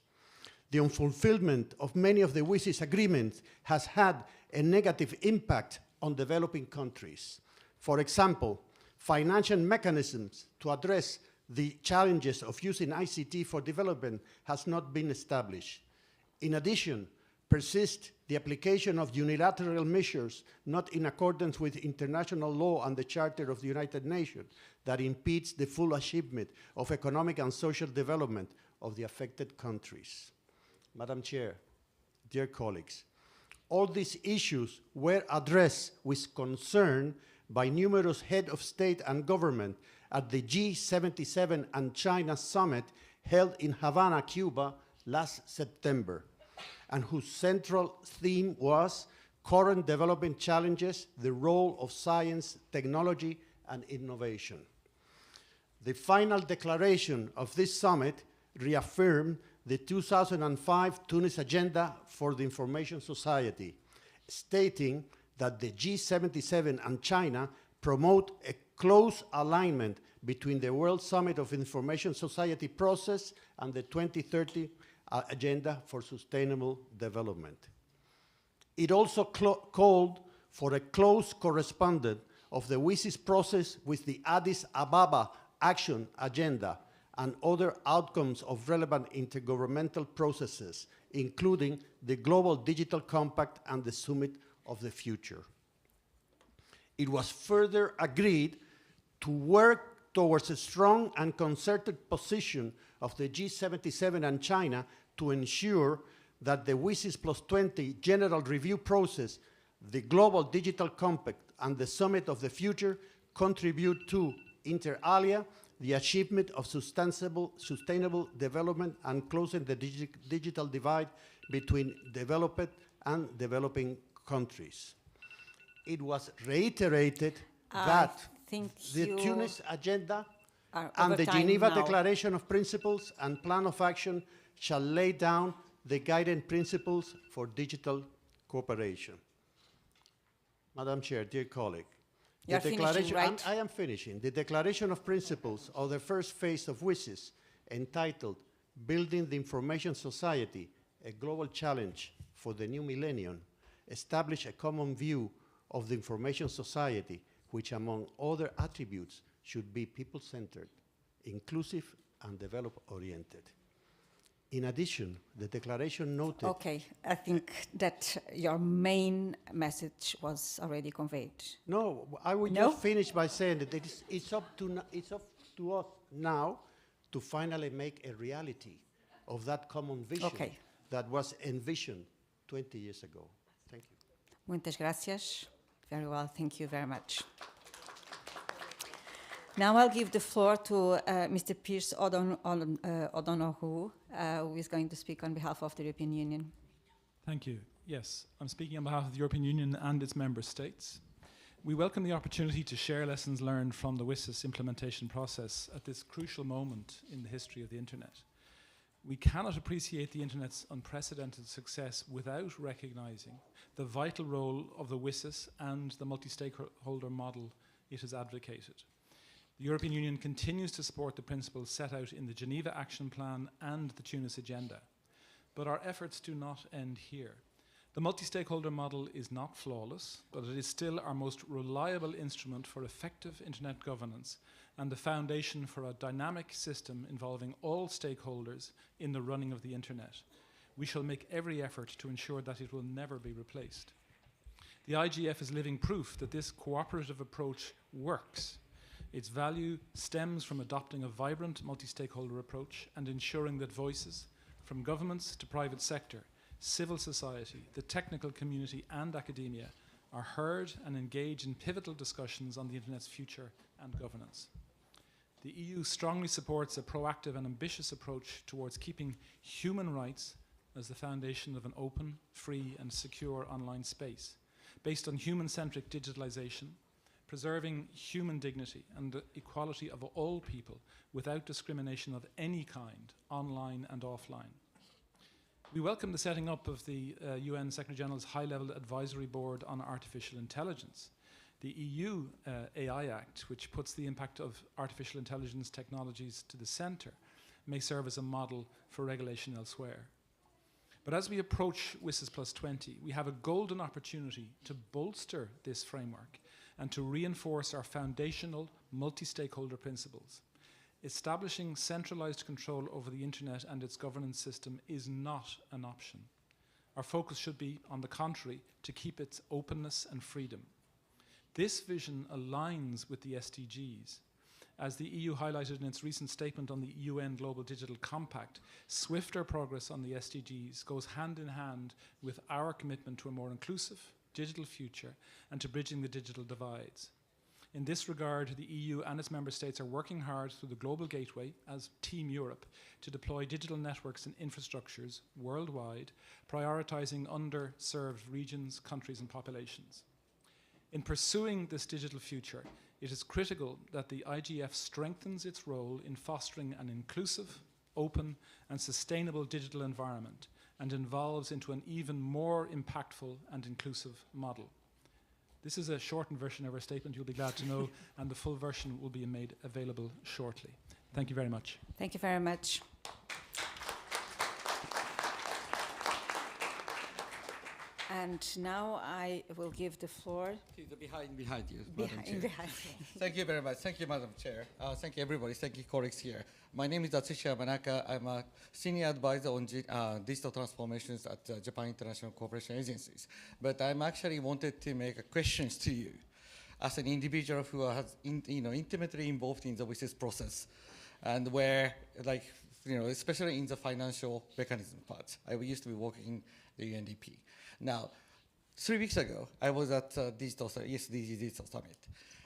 The unfulfillment of many of the WSIS agreements has had a negative impact on developing countries. For example, financial mechanisms to address the challenges of using ICT for development has not been established. In addition, persists the application of unilateral measures not in accordance with international law and the Charter of the United Nations that impedes the full achievement of economic and social development of the affected countries. Madam Chair, dear colleagues, all these issues were addressed with concern by numerous heads of state and government at the G77 and China summit held in Havana, Cuba last September, and whose central theme was current development challenges, the role of science, technology, and innovation. The final declaration of this summit reaffirmed the 2005 Tunis Agenda for the Information Society, stating that the G77 and China promote a close alignment between the World Summit of Information Society process and the 2030 Agenda for Sustainable Development. It also called for a close correspondence of the WSIS process with the Addis Ababa Action Agenda and other outcomes of relevant intergovernmental processes, including the Global Digital Compact and the Summit of the Future. It was further agreed to work towards a strong and concerted position of the G77 and China to ensure that the WSIS plus 20 general review process, the Global Digital Compact, and the Summit of the Future contribute to, inter alia, the achievement of sustainable development and closing the digital divide between developed and developing countries. It was reiterated that the Tunis Agenda and the Geneva Declaration of Principles and Plan of Action shall lay down the guiding principles for digital cooperation. Madam Chair, dear colleague, You're finishing, right? I am finishing. The Declaration of Principles of the first phase of WSIS, entitled Building the Information Society, a Global Challenge for the New Millennium, established a common view of the information society, which among other attributes should be people-centered, inclusive, and develop-oriented. In addition, the declaration noted... Okay, I think that your main message was already conveyed. No, I would just finish by saying that it's up to us now to finally make a reality of that common vision that was envisioned 20 years ago. Thank you. Muitas gracias. Very well, thank you very much. Now I'll give the floor to Mr. Pierce O'Donoghue, who is going to speak on behalf of the European Union. Thank you. Yes, I'm speaking on behalf of the European Union and its member states. We welcome the opportunity to share lessons learned from the WSIS implementation process at this crucial moment in the history of the Internet. We cannot appreciate the Internet's unprecedented success without recognizing the vital role of the WSIS and the multi-stakeholder model it has advocated. The European Union continues to support the principles set out in the Geneva Action Plan and the Tunis Agenda. But our efforts do not end here. The multi-stakeholder model is not flawless, but it is still our most reliable instrument for effective Internet governance and the foundation for a dynamic system involving all stakeholders in the running of the internet. We shall make every effort to ensure that it will never be replaced. The IGF is living proof that this cooperative approach works. Its value stems from adopting a vibrant multi-stakeholder approach and ensuring that voices, from governments to private sector, civil society, the technical community and academia, are heard and engage in pivotal discussions on the internet's future and governance. The EU strongly supports a proactive and ambitious approach towards keeping human rights as the foundation of an open, free and secure online space, based on human-centric digitalization, preserving human dignity and the equality of all people without discrimination of any kind, online and offline. We welcome the setting up of the UN Secretary-General's High-Level Advisory Board on Artificial Intelligence. The EU AI Act, which puts the impact of artificial intelligence technologies to the centre, may serve as a model for regulation elsewhere. But as we approach WSIS Plus 20, we have a golden opportunity to bolster this framework and to reinforce our foundational multi-stakeholder principles. Establishing centralized control over the internet and its governance system is not an option. Our focus should be, on the contrary, to keep its openness and freedom. This vision aligns with the SDGs. As the EU highlighted in its recent statement on the UN Global Digital Compact, swifter progress on the SDGs goes hand in hand with our commitment to a more inclusive digital future and to bridging the digital divides. In this regard, the EU and its member states are working hard through the Global Gateway as Team Europe to deploy digital networks and infrastructures worldwide, prioritizing underserved regions, countries and populations. In pursuing this digital future, it is critical that the IGF strengthens its role in fostering an inclusive, open and sustainable digital environment and evolves into an even more impactful and inclusive model. This is a shortened version of our statement, you'll be glad to know, and the full version will be made available shortly. Thank you very much. Thank you very much. And now I will give the floor. Behind you, Madam Behind Chair. you. Thank you very much. Thank you, Madam Chair. Thank you, everybody. Thank you, colleagues here. My name is Atsushi Yamanaka. I'm a senior advisor on digital transformations at Japan International Cooperation Agencies. But I'm actually wanted to make questions to you as an individual who has intimately involved in the WSIS process, and where, especially in the financial mechanism part. I used to be working in the UNDP. Now, 3 weeks ago, I was at SDG Digital Summit,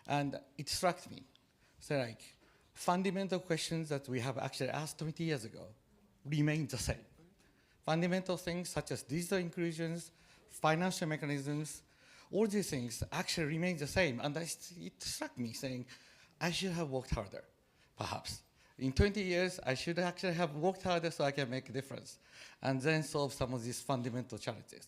and it struck me. So, fundamental questions that we have actually asked 20 years ago remain the same. Fundamental things such as digital inclusions, financial mechanisms, all these things actually remain the same. And it struck me saying, I should have worked harder, perhaps. In 20 years, I should actually have worked harder so I can make a difference and then solve some of these fundamental challenges.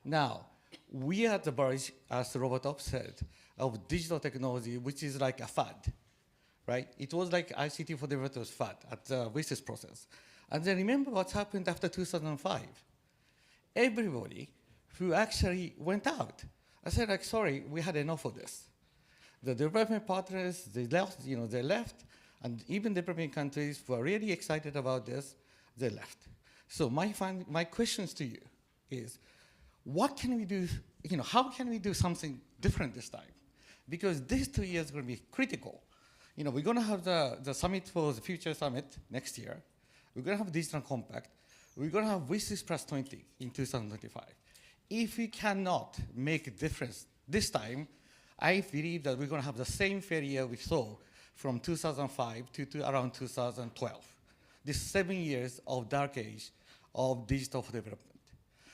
Now, we are at the verge, as Robert said, of digital technology, which is like a fad, right? It was like ICT for developers fad at the WSIS process. And then remember what happened after 2005. Everybody who actually went out, I said, sorry, we had enough of this. The development partners, they left, and even developing countries who are really excited about this, they left. So my questions to you is, what can we do, how can we do something different this time? Because these 2 years are going to be critical. We're going to have the summit for the future summit next year. We're going to have digital compact. We're going to have WSIS Plus 20 in 2025. If we cannot make a difference this time, I believe that we're going to have the same failure we saw from 2005 to around 2012. This 7 years of dark age of digital development.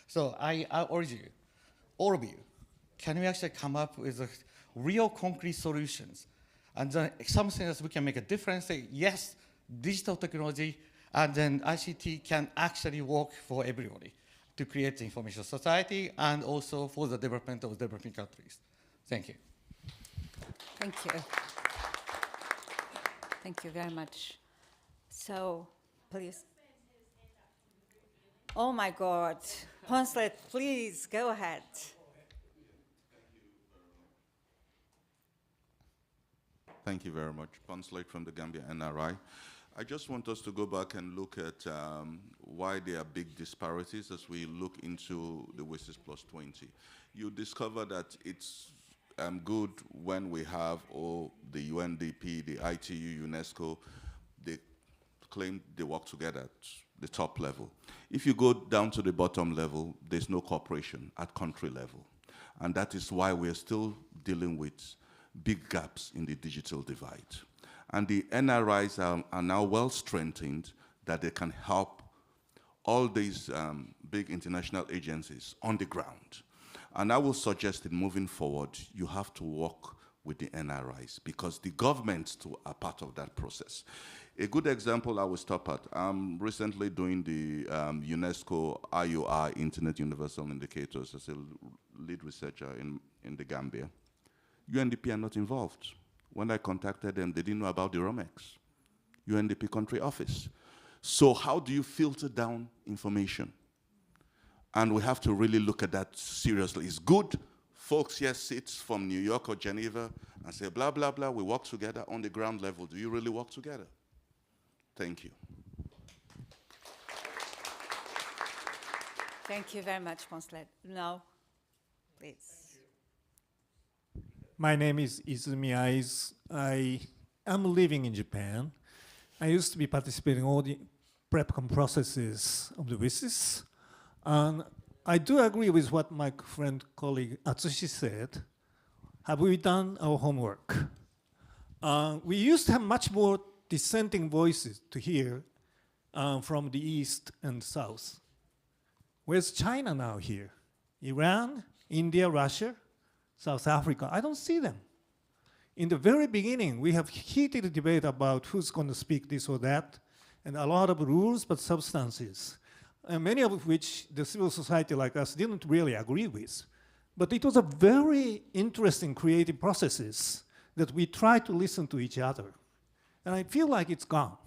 So I urge you, all of you, can we actually come up with real concrete solutions and then something that we can make a difference, say, yes, digital technology and then ICT can actually work for everybody to create the information society and also for the development of developing countries. Thank you. Thank you. Thank you very much. So, please. Oh my God. Ponslet, please, go ahead. Thank you very much. Ponslake from the Gambia NRI. I just want us to go back and look at why there are big disparities as we look into the WSIS Plus 20. You discover that it's good when we have the UNDP, the ITU, UNESCO, they claim they work together at the top level. If you go down to the bottom level, there's no cooperation at country level. And that is why we're still dealing with big gaps in the digital divide. And the NRIs are now well strengthened that they can help all these big international agencies on the ground. And I will suggest that moving forward, you have to work with the NRIs because the governments too are part of that process. A good example I will stop at, I'm recently doing the UNESCO IUI Internet Universal Indicators as a lead researcher in the Gambia. UNDP are not involved. When I contacted them, they didn't know about the ROMEX, UNDP country office. So how do you filter down information? And we have to really look at that seriously. It's good folks here sit from New York or Geneva and say, blah, blah, blah, we work together on the ground level. Do you really work together? Thank you. Thank you very much, Ponslake. Now, please. My name is Izumi Aiz. I am living in Japan. I used to be participating in all the prep processes of the WSIS. And I do agree with what my friend, colleague Atsushi said. Have we done our homework? We used to have much more dissenting voices to hear from the East and South. Where's China now here? Iran, India, Russia, South Africa? I don't see them. In the very beginning, we have heated debate about who's going to speak this or that, and a lot of rules but substances, and many of which the civil society like us didn't really agree with. But it was a very interesting creative processes that we tried to listen to each other. And I feel like it's gone.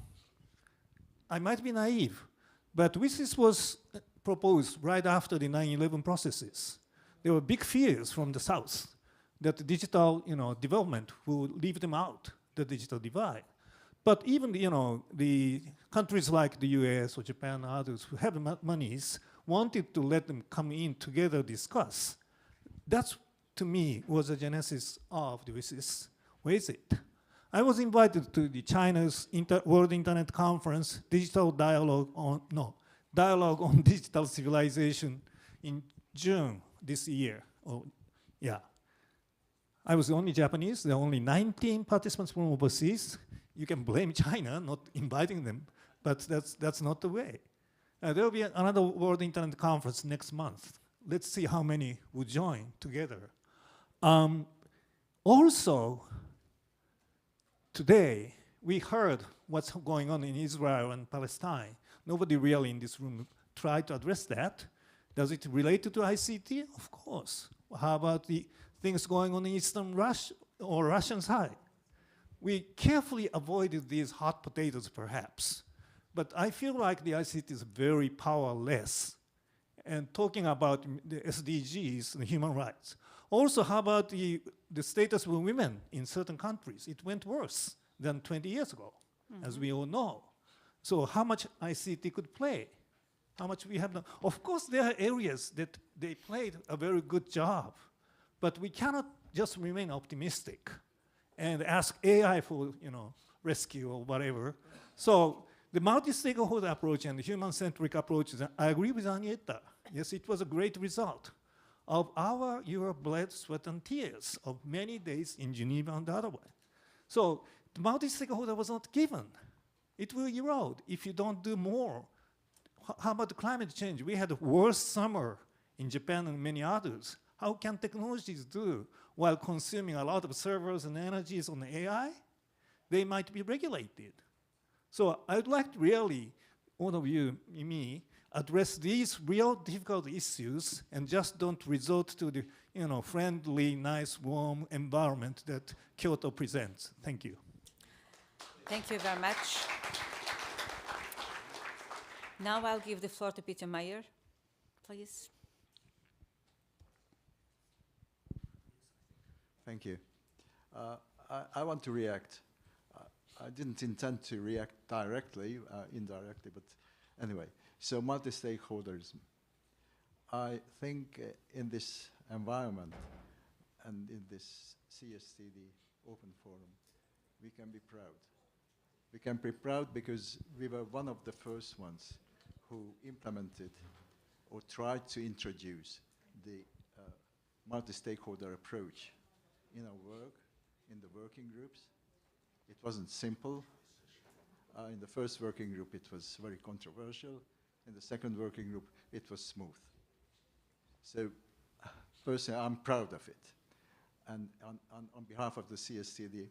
I might be naive, but WSIS was proposed right after the 9/11 processes. There were big fears from the South that the digital development will leave them out, the digital divide. But even the countries like the US or Japan and others who have monies wanted to let them come in together discuss. That's, to me, was the genesis of the WSIS. Where is it? I was invited to the China's World Internet Conference, Dialogue on Digital Civilization in June this year. I was the only Japanese. There are only 19 participants from overseas. You can blame China not inviting them, but that's not the way. There will be another World Internet Conference next month. Let's see how many will join together. Also, today, we heard what's going on in Israel and Palestine. Nobody really in this room tried to address that. Does it relate to ICT? Of course. How about the things going on in Eastern Russia or Russian side? We carefully avoided these hot potatoes, perhaps. But I feel like the ICT is very powerless. And talking about the SDGs and human rights. Also, how about the status of women in certain countries? It went worse than 20 years ago, as we all know. So how much ICT could play? How much we have done? Of course, there are areas that they played a very good job, but we cannot just remain optimistic and ask AI for rescue or whatever. So the multi-stakeholder approach and the human-centric approach, I agree with Anietta. Yes, it was a great result of your blood, sweat, and tears of many days in Geneva and otherwise. So the multi-stakeholder was not given. It will erode if you don't do more. How about the climate change? We had a worse summer in Japan and many others. How can technologies do while consuming a lot of servers and energies on the AI? They might be regulated. So I would like to really, all of you, me, address these real difficult issues and just don't resort to the friendly, nice, warm environment that Kyoto presents. Thank you. Thank you very much. Now I'll give the floor to Peter Meyer, please. Thank you. I want to react. I didn't intend to react directly, indirectly, but anyway. So multi-stakeholderism. I think in this environment and in this CSTD open forum, we can be proud. We can be proud because we were one of the first ones who implemented or tried to introduce the multi-stakeholder approach in our work, in the working groups. It wasn't simple. In the first working group, it was very controversial. In the second working group, it was smooth. So personally, I'm proud of it. And on behalf of the CSTD,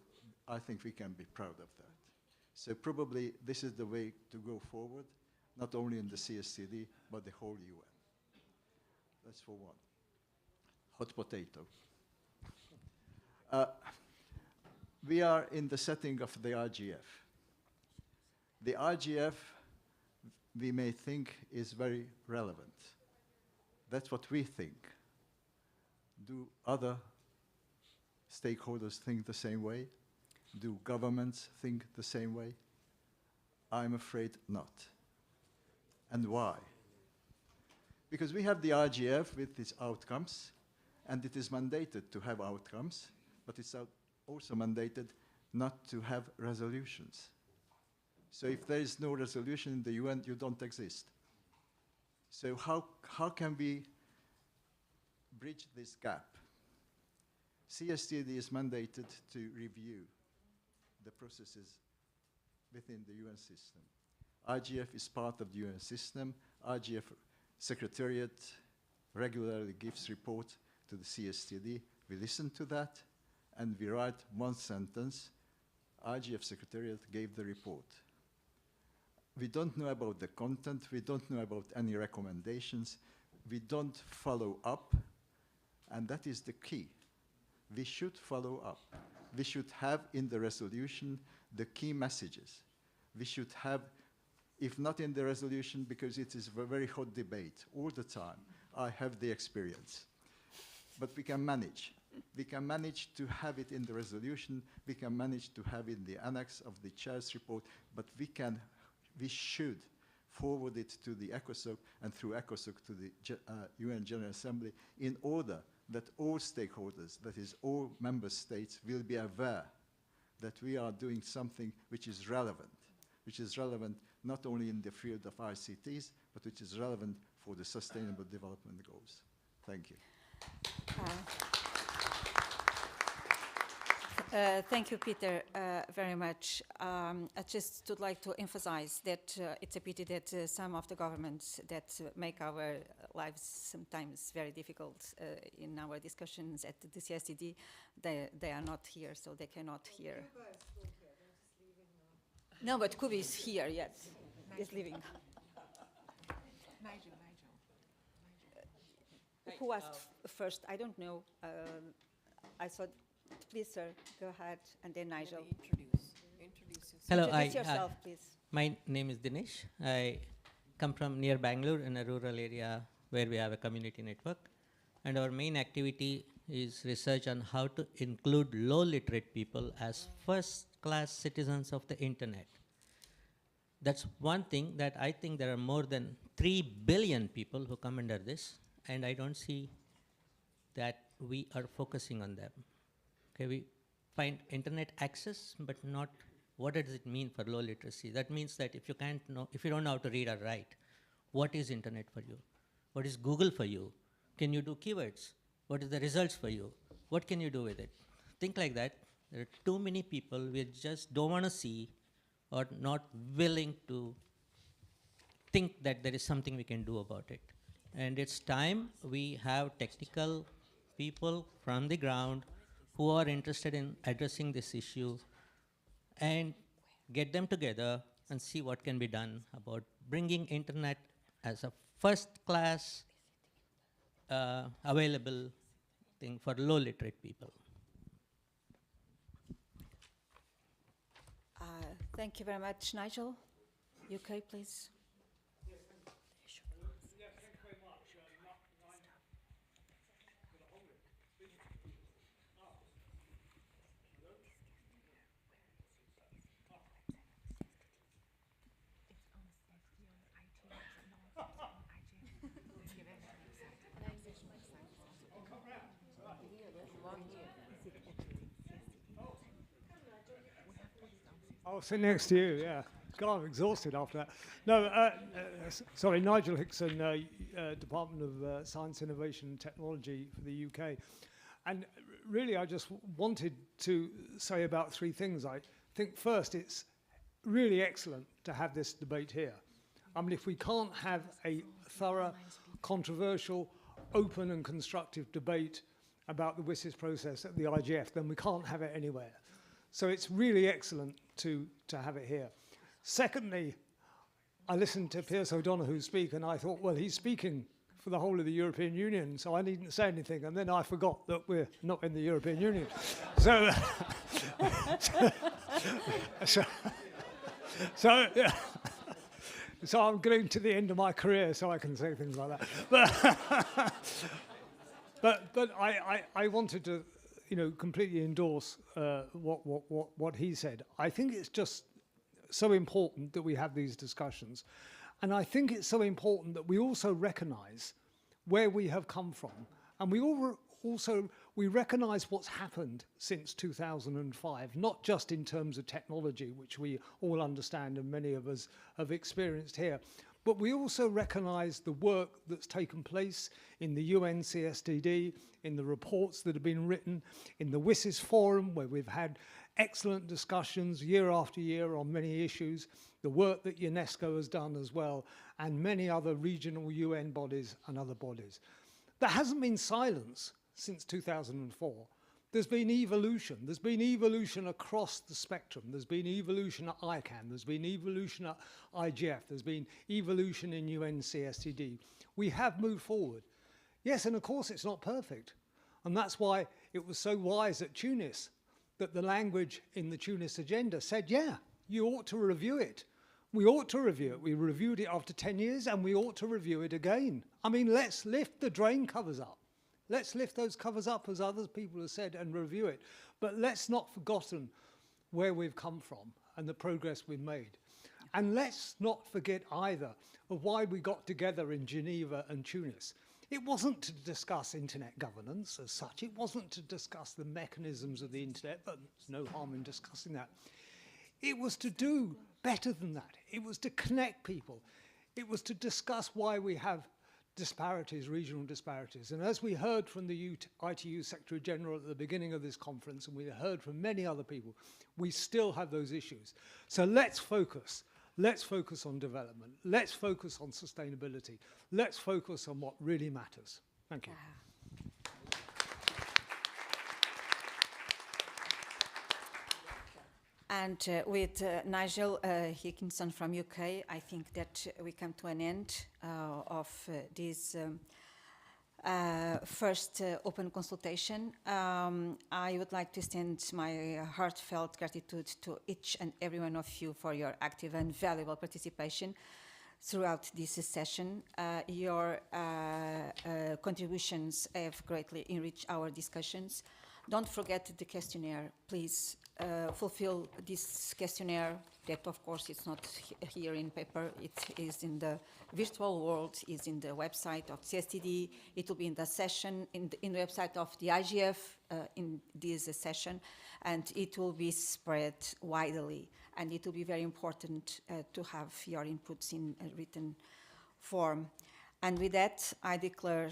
I think we can be proud of that. So probably this is the way to go forward, not only in the CSTD, but the whole UN. That's for one. Hot potato. We are in the setting of the IGF. The IGF, we may think, is very relevant. That's what we think. Do other stakeholders think the same way? Do governments think the same way? I'm afraid not. And why? Because we have the IGF with its outcomes, and it is mandated to have outcomes, but it's also mandated not to have resolutions. So if there is no resolution in the UN, you don't exist. So how can we bridge this gap? CSTD is mandated to review the processes within the UN system. IGF is part of the UN system. IGF Secretariat regularly gives report to the CSTD. We listen to that, and we write one sentence. IGF Secretariat gave the report. We don't know about the content. We don't know about any recommendations. We don't follow up, and that is the key. We should follow up. We should have in the resolution the key messages. We should have, if not in the resolution, because it is a very hot debate all the time. I have the experience. But we can manage. We can manage to have it in the resolution. We can manage to have it in the annex of the chair's report. But we should forward it to the ECOSOC and through ECOSOC to the UN General Assembly in order that all stakeholders, that is all member states, will be aware that we are doing something which is relevant not only in the field of ICTs, but which is relevant for the Sustainable Development Goals. Thank you. Thank you, Peter, very much. I just would like to emphasize that it's a pity that some of the governments that make our lives sometimes very difficult in our discussions at the CSTD, they are not here, so they cannot hear. No, but Kubi is here, yes. He's leaving. Nigel. Who asked first? I don't know. I thought, please, sir, go ahead, and then Nigel. Introduce yourself. Hello, Introduce yourself, please. My name is Dinesh. I come from near Bangalore in a rural area where we have a community network. And our main activity is research on how to include low literate people as first-class citizens of the internet. That's one thing that I think there are more than 3 billion people who come under this, and I don't see that we are focusing on them. Okay, we find internet access, but not what does it mean for low literacy. That means that if you don't know how to read or write, what is internet for you? What is Google for you? Can you do keywords? What is the results for you? What can you do with it? Think like that. There are too many people we just don't want to see or not willing to think that there is something we can do about it. And it's time we have technical people from the ground who are interested in addressing this issue and get them together and see what can be done about bringing internet as a first-class available thing for low literate people. Thank you very much, Nigel. UK, please. I'll sit next to you, yeah. God, I'm exhausted after that. No, sorry, Nigel Hickson, Department of Science, Innovation and Technology for the UK. And really, I just wanted to say about three things. I think first, it's really excellent to have this debate here. I mean, if we can't have a thorough, controversial, open and constructive debate about the WSIS process at the IGF, then we can't have it anywhere. So it's really excellent to have it here. Secondly, I listened to Pierce O'Donoghue speak, and I thought, well, he's speaking for the whole of the European Union, so I needn't say anything. And then I forgot that we're not in the European Union. So, so I'm getting to the end of my career, so I can say things like that. But I wanted to, completely endorse what he said. I think it's just so important that we have these discussions. And I think it's so important that we also recognize where we have come from. And we recognize what's happened since 2005, not just in terms of technology, which we all understand and many of us have experienced here, but we also recognize the work that's taken place in the UN CSTD, in the reports that have been written, in the WSIS Forum, where we've had excellent discussions year after year on many issues, the work that UNESCO has done as well, and many other regional UN bodies and other bodies. There hasn't been silence since 2004. There's been evolution. There's been evolution across the spectrum. There's been evolution at ICANN. There's been evolution at IGF. There's been evolution in UN CSTD. We have moved forward. Yes, and of course it's not perfect. And that's why it was so wise at Tunis that the language in the Tunis agenda said, yeah, you ought to review it. We ought to review it. We reviewed it after 10 years, and we ought to review it again. I mean, let's lift the drain covers up. Let's lift those covers up, as other people have said, and review it. But let's not forgotten where we've come from and the progress we've made. And let's not forget either of why we got together in Geneva and Tunis. It wasn't to discuss internet governance as such. It wasn't to discuss the mechanisms of the internet, but there's no harm in discussing that. It was to do better than that. It was to connect people. It was to discuss why we have disparities, regional disparities. And as we heard from the ITU Secretary General at the beginning of this conference, and we heard from many other people, we still have those issues. So let's focus. Let's focus on development. Let's focus on sustainability. Let's focus on what really matters. Thank you. And with Nigel Hickinson from UK, I think that we come to an end of this first open consultation. I would like to extend my heartfelt gratitude to each and every one of you for your active and valuable participation throughout this session. Your contributions have greatly enriched our discussions. Don't forget the questionnaire, please. Fulfill this questionnaire that, of course, it's not here in paper. It is in the virtual world, is in the website of CSTD. It will be in the session, in the website of the IGF in this session, and it will be spread widely. And it will be very important to have your inputs in a written form. And with that, I declare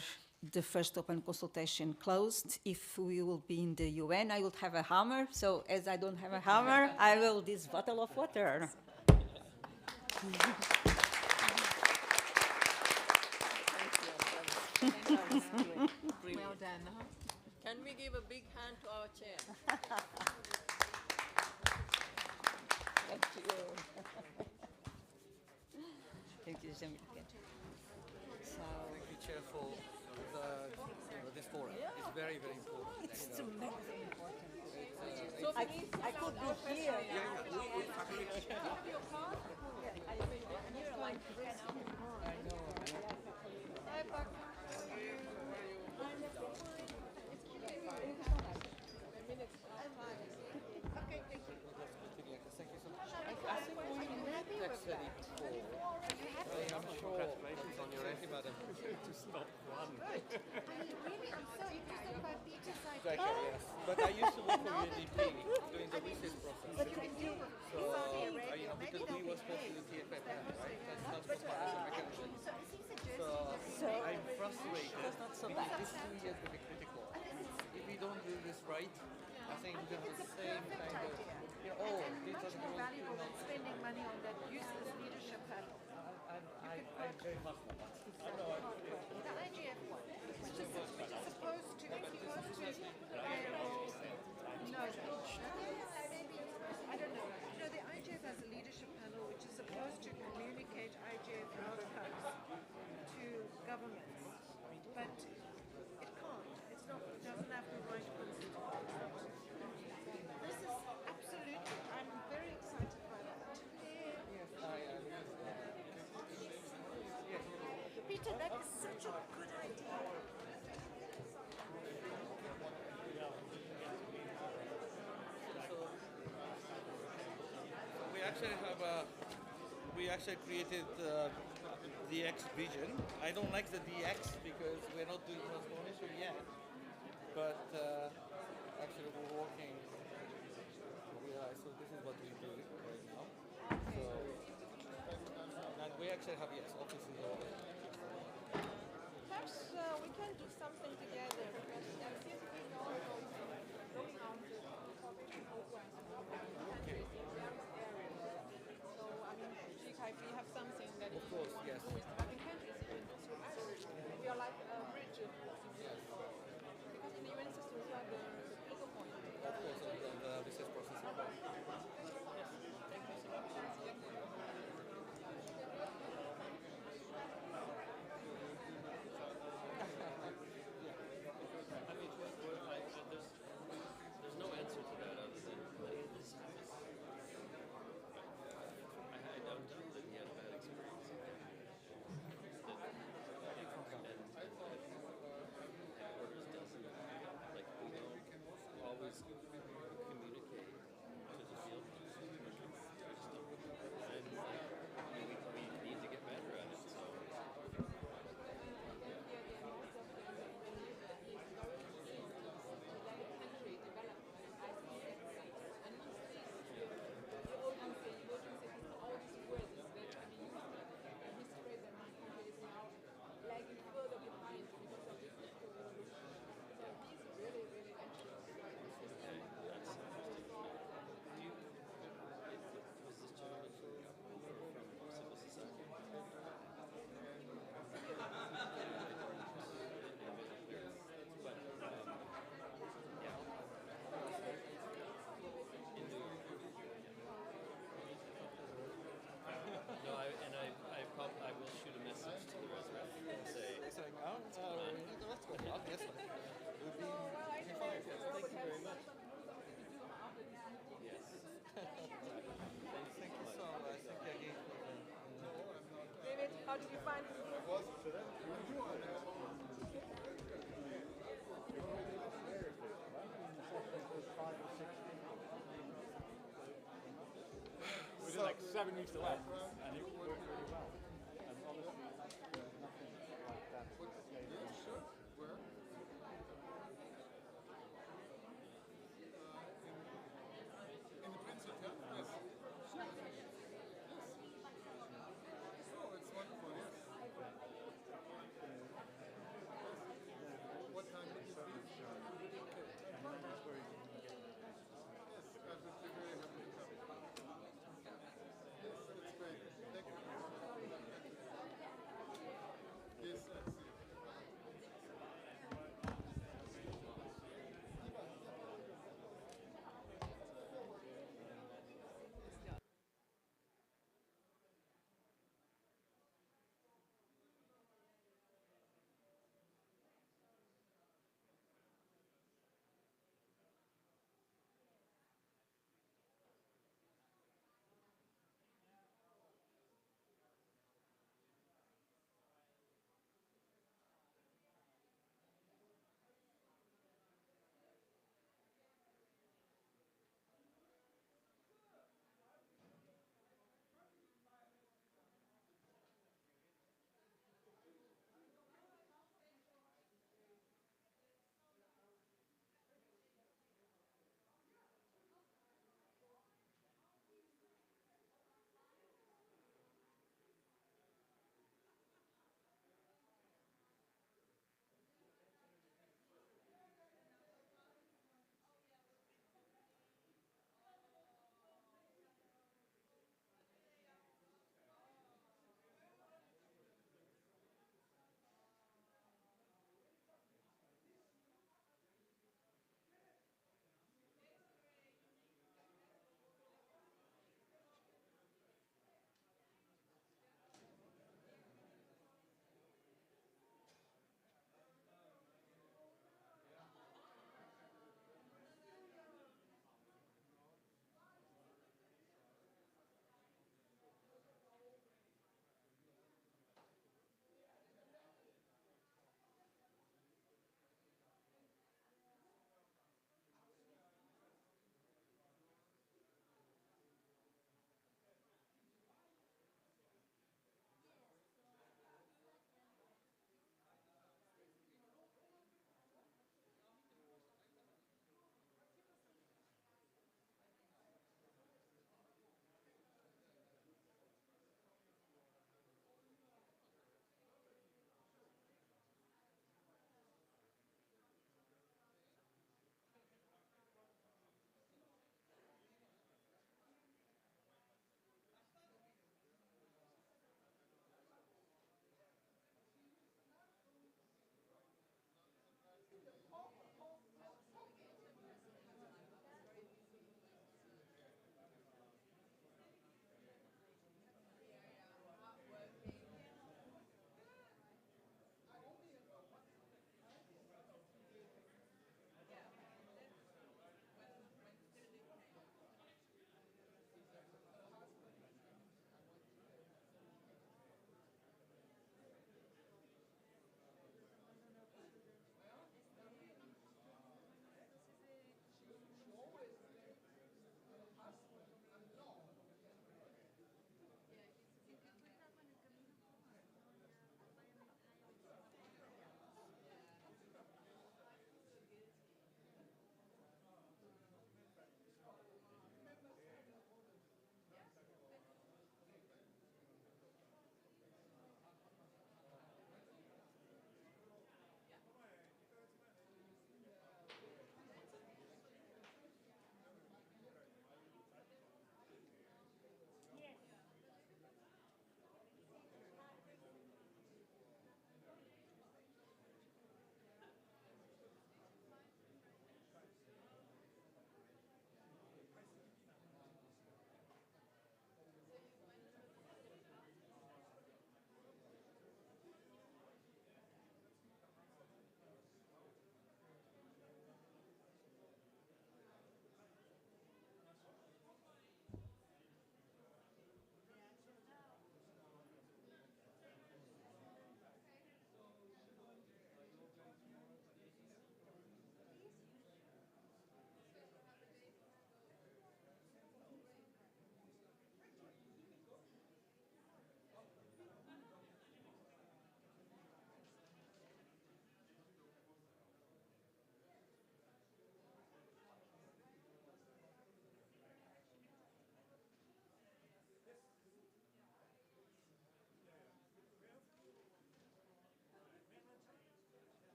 the first open consultation closed. If we will be in the UN, I will have a hammer. So as I don't have a hammer, I will this bottle of water. Well done. Can we give a big hand to our chair? Thank you. Thank you, Jamil. So, thank you, Chair, for this forum. It's very, very important. It's tremendously important. So I could be here. Congratulations on your antibiotic to stop one. Exactly, yes. But I used to work for UNDP doing the research process. So because we were supposed to do TFF, right? That's not for part of the mechanism. So I'm frustrated because this 2 years will be critical. If we don't do this right, I think we're going to have the same kind of, this much doesn't more go, valuable than spending money on that useless leadership panel. I'm very much for that. The IGF one, which is supposed to payroll. No, maybe I don't know. No, the IGF has a leadership panel which is supposed to communicate IGF outcomes to governments, but it can't. It's not. It doesn't have the right principle. This is absolutely. I'm very excited by that. Peter, that is such a good idea. We actually created DX region. I don't like the DX because we're not doing transformation yet, but actually we're working. So this is what we do right now. So, and we actually have offices all over. Perhaps we can do something together because there seems to be no going on to cooperation programs in countries in various areas. So I mean, if we have something that of course, yes. with developing countries, we are like a bridge. Because in the UN system, we have the focal point. Of course, the business process. There's no answer to that other than this. I don't think he had a bad experience. Headquarters doesn't, like, we don't always communicate to the field. We just don't. And we need to get better at it, so. I will shoot a message to the resident and say, what's going on? What's going on? Yes, sir. We'll be fine. Thank you very much. Yes. Thank you so much. Thank you again for David, how did you find it? We did like 7 weeks away, and it worked really well. And honestly, nothing like that. Yeah, sure. Where? In the Prince Hotel? Yes. Sure. Yes. Oh, it's wonderful, yes. What time did you leave? Okay. Yes, I would be very happy to come. Yes, it's great.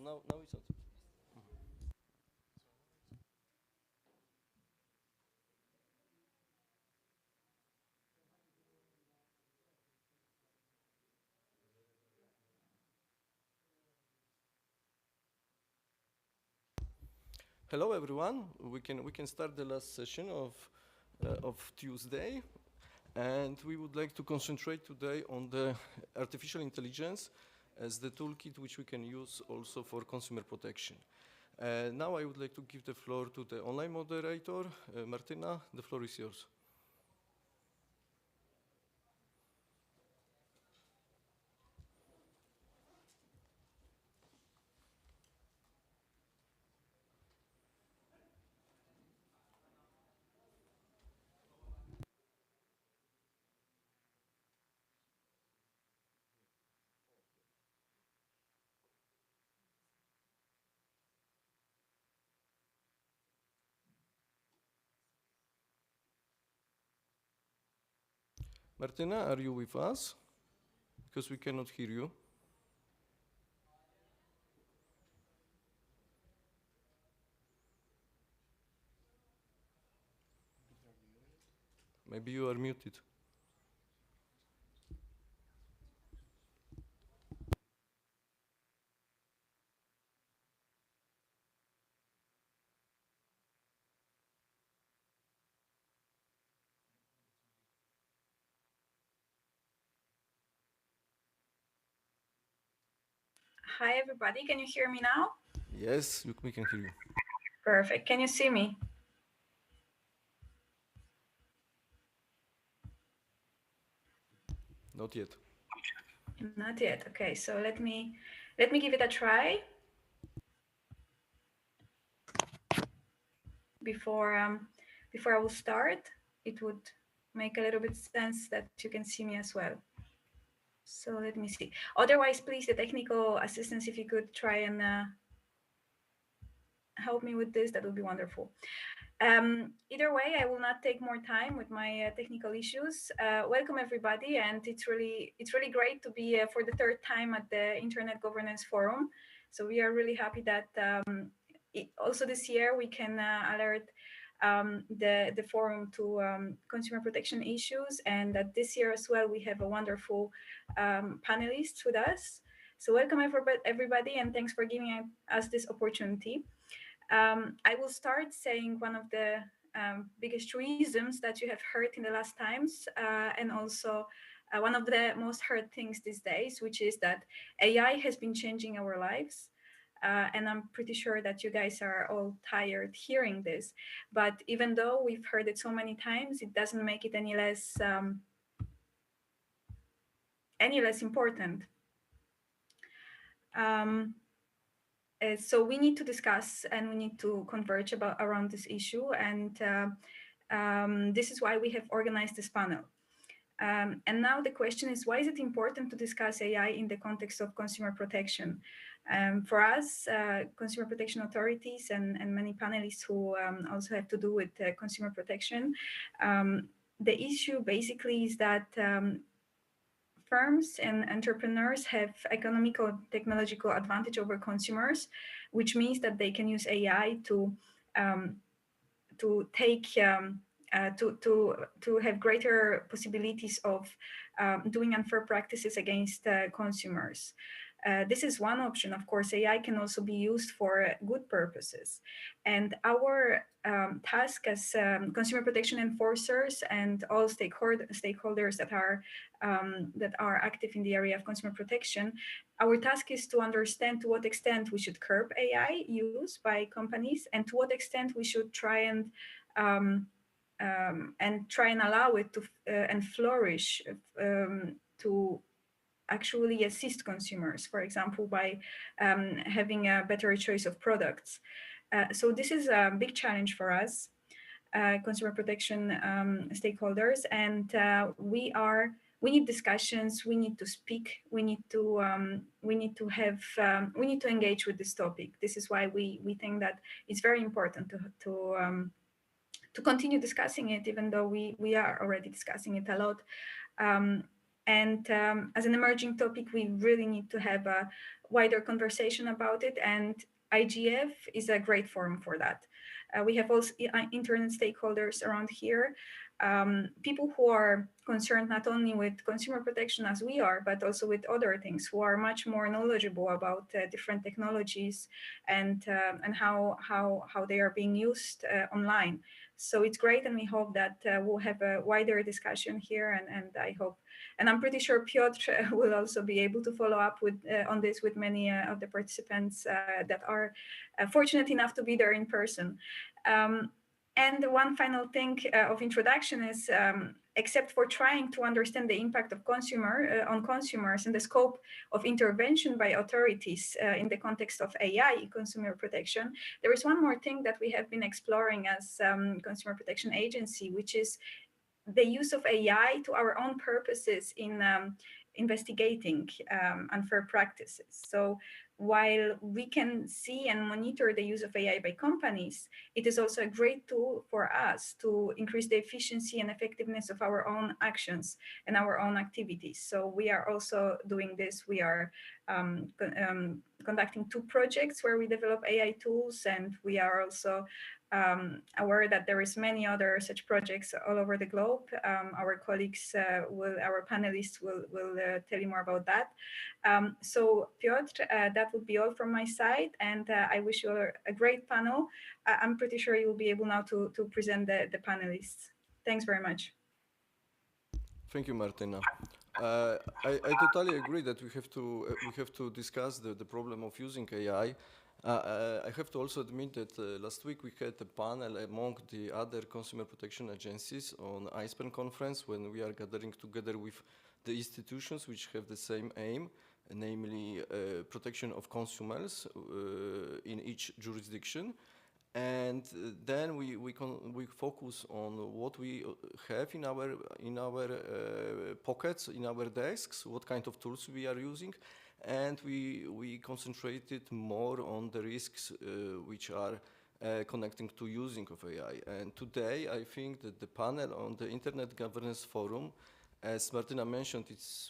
now it's on. Hello everyone. We can start the last session of Tuesday, and we would like to concentrate today on the artificial intelligence as the toolkit which we can use also for consumer protection. Now I would like to give the floor to the online moderator, Martyna. The floor is yours. Martyna, are you with us? Because we cannot hear you. Maybe you are muted. Hi, everybody. Can you hear me now? Yes, we can hear you. Perfect. Can you see me? Not yet. Not yet. Okay, so let me give it a try before I will start. It would make a little bit sense that you can see me as well. So let me see. Otherwise, please, the technical assistance, if you could try and help me with this, that would be wonderful. Either way, I will not take more time with my technical issues. Welcome everybody, and it's really great to be for the third time at the Internet Governance Forum. So we are really happy that also this year we can alert the forum to consumer protection issues, and that this year as well we have a wonderful panelists with us. So welcome everybody, and thanks for giving us this opportunity. I will start saying one of the biggest reasons that you have heard in the last times, and also one of the most heard things these days, which is that AI has been changing our lives. And I'm pretty sure that you guys are all tired hearing this. But even though we've heard it so many times, it doesn't make it any less important. So we need to discuss and we need to converge around this issue, and this is why we have organized this panel. And now the question is, why is it important to discuss AI in the context of consumer protection? For us, consumer protection authorities and many panelists who also have to do with consumer protection, the issue basically is that firms and entrepreneurs have economical technological advantage over consumers, which means that they can use AI to take to have greater possibilities of doing unfair practices against consumers. This is one option. Of course, AI can also be used for good purposes. And our task as consumer protection enforcers and all stakeholders that are active in the area of consumer protection, our task is to understand to what extent we should curb AI use by companies, and to what extent we should try and allow it to and flourish to actually assist consumers, for example, by having a better choice of products. So this is a big challenge for us, consumer protection stakeholders, and we need discussions. We need to speak. We need to engage with this topic. This is why we think that it's very important to continue discussing it, even though we are already discussing it a lot. And as an emerging topic, we really need to have a wider conversation about it. And IGF is a great forum for that. We have also internet stakeholders around here, people who are concerned not only with consumer protection as we are, but also with other things, who are much more knowledgeable about different technologies and how they are being used online. So it's great, and we hope that we'll have a wider discussion here, and I hope, and I'm pretty sure Piotr will also be able to follow up with on this with many of the participants that are fortunate enough to be there in person. And one final thing of introduction is, except for trying to understand the impact of on consumers and the scope of intervention by authorities in the context of AI consumer protection, there is one more thing that we have been exploring as Consumer Protection Agency, which is the use of AI to our own purposes in investigating unfair practices. So while we can see and monitor the use of AI by companies, it is also a great tool for us to increase the efficiency and effectiveness of our own actions and our own activities. So we are also doing this. We are conducting 2 projects where we develop AI tools, and we are also aware that there is many other such projects all over the globe. Our colleagues our panelists will tell you more about that. So Piotr, that would be all from my side, and I wish you a great panel. I'm pretty sure you will be able now to present the panelists. Thanks very much. Thank you, Martina. I totally agree that we have to discuss the problem of using AI. I have to also admit that last week we had a panel among the other consumer protection agencies on ISPEN conference, when we are gathering together with the institutions which have the same aim, namely protection of consumers in each jurisdiction. And then we focus on what we have in our pockets, in our desks, what kind of tools we are using, and we concentrated more on the risks which are connecting to using of AI. And today, I think that the panel on the Internet Governance Forum, as Martina mentioned,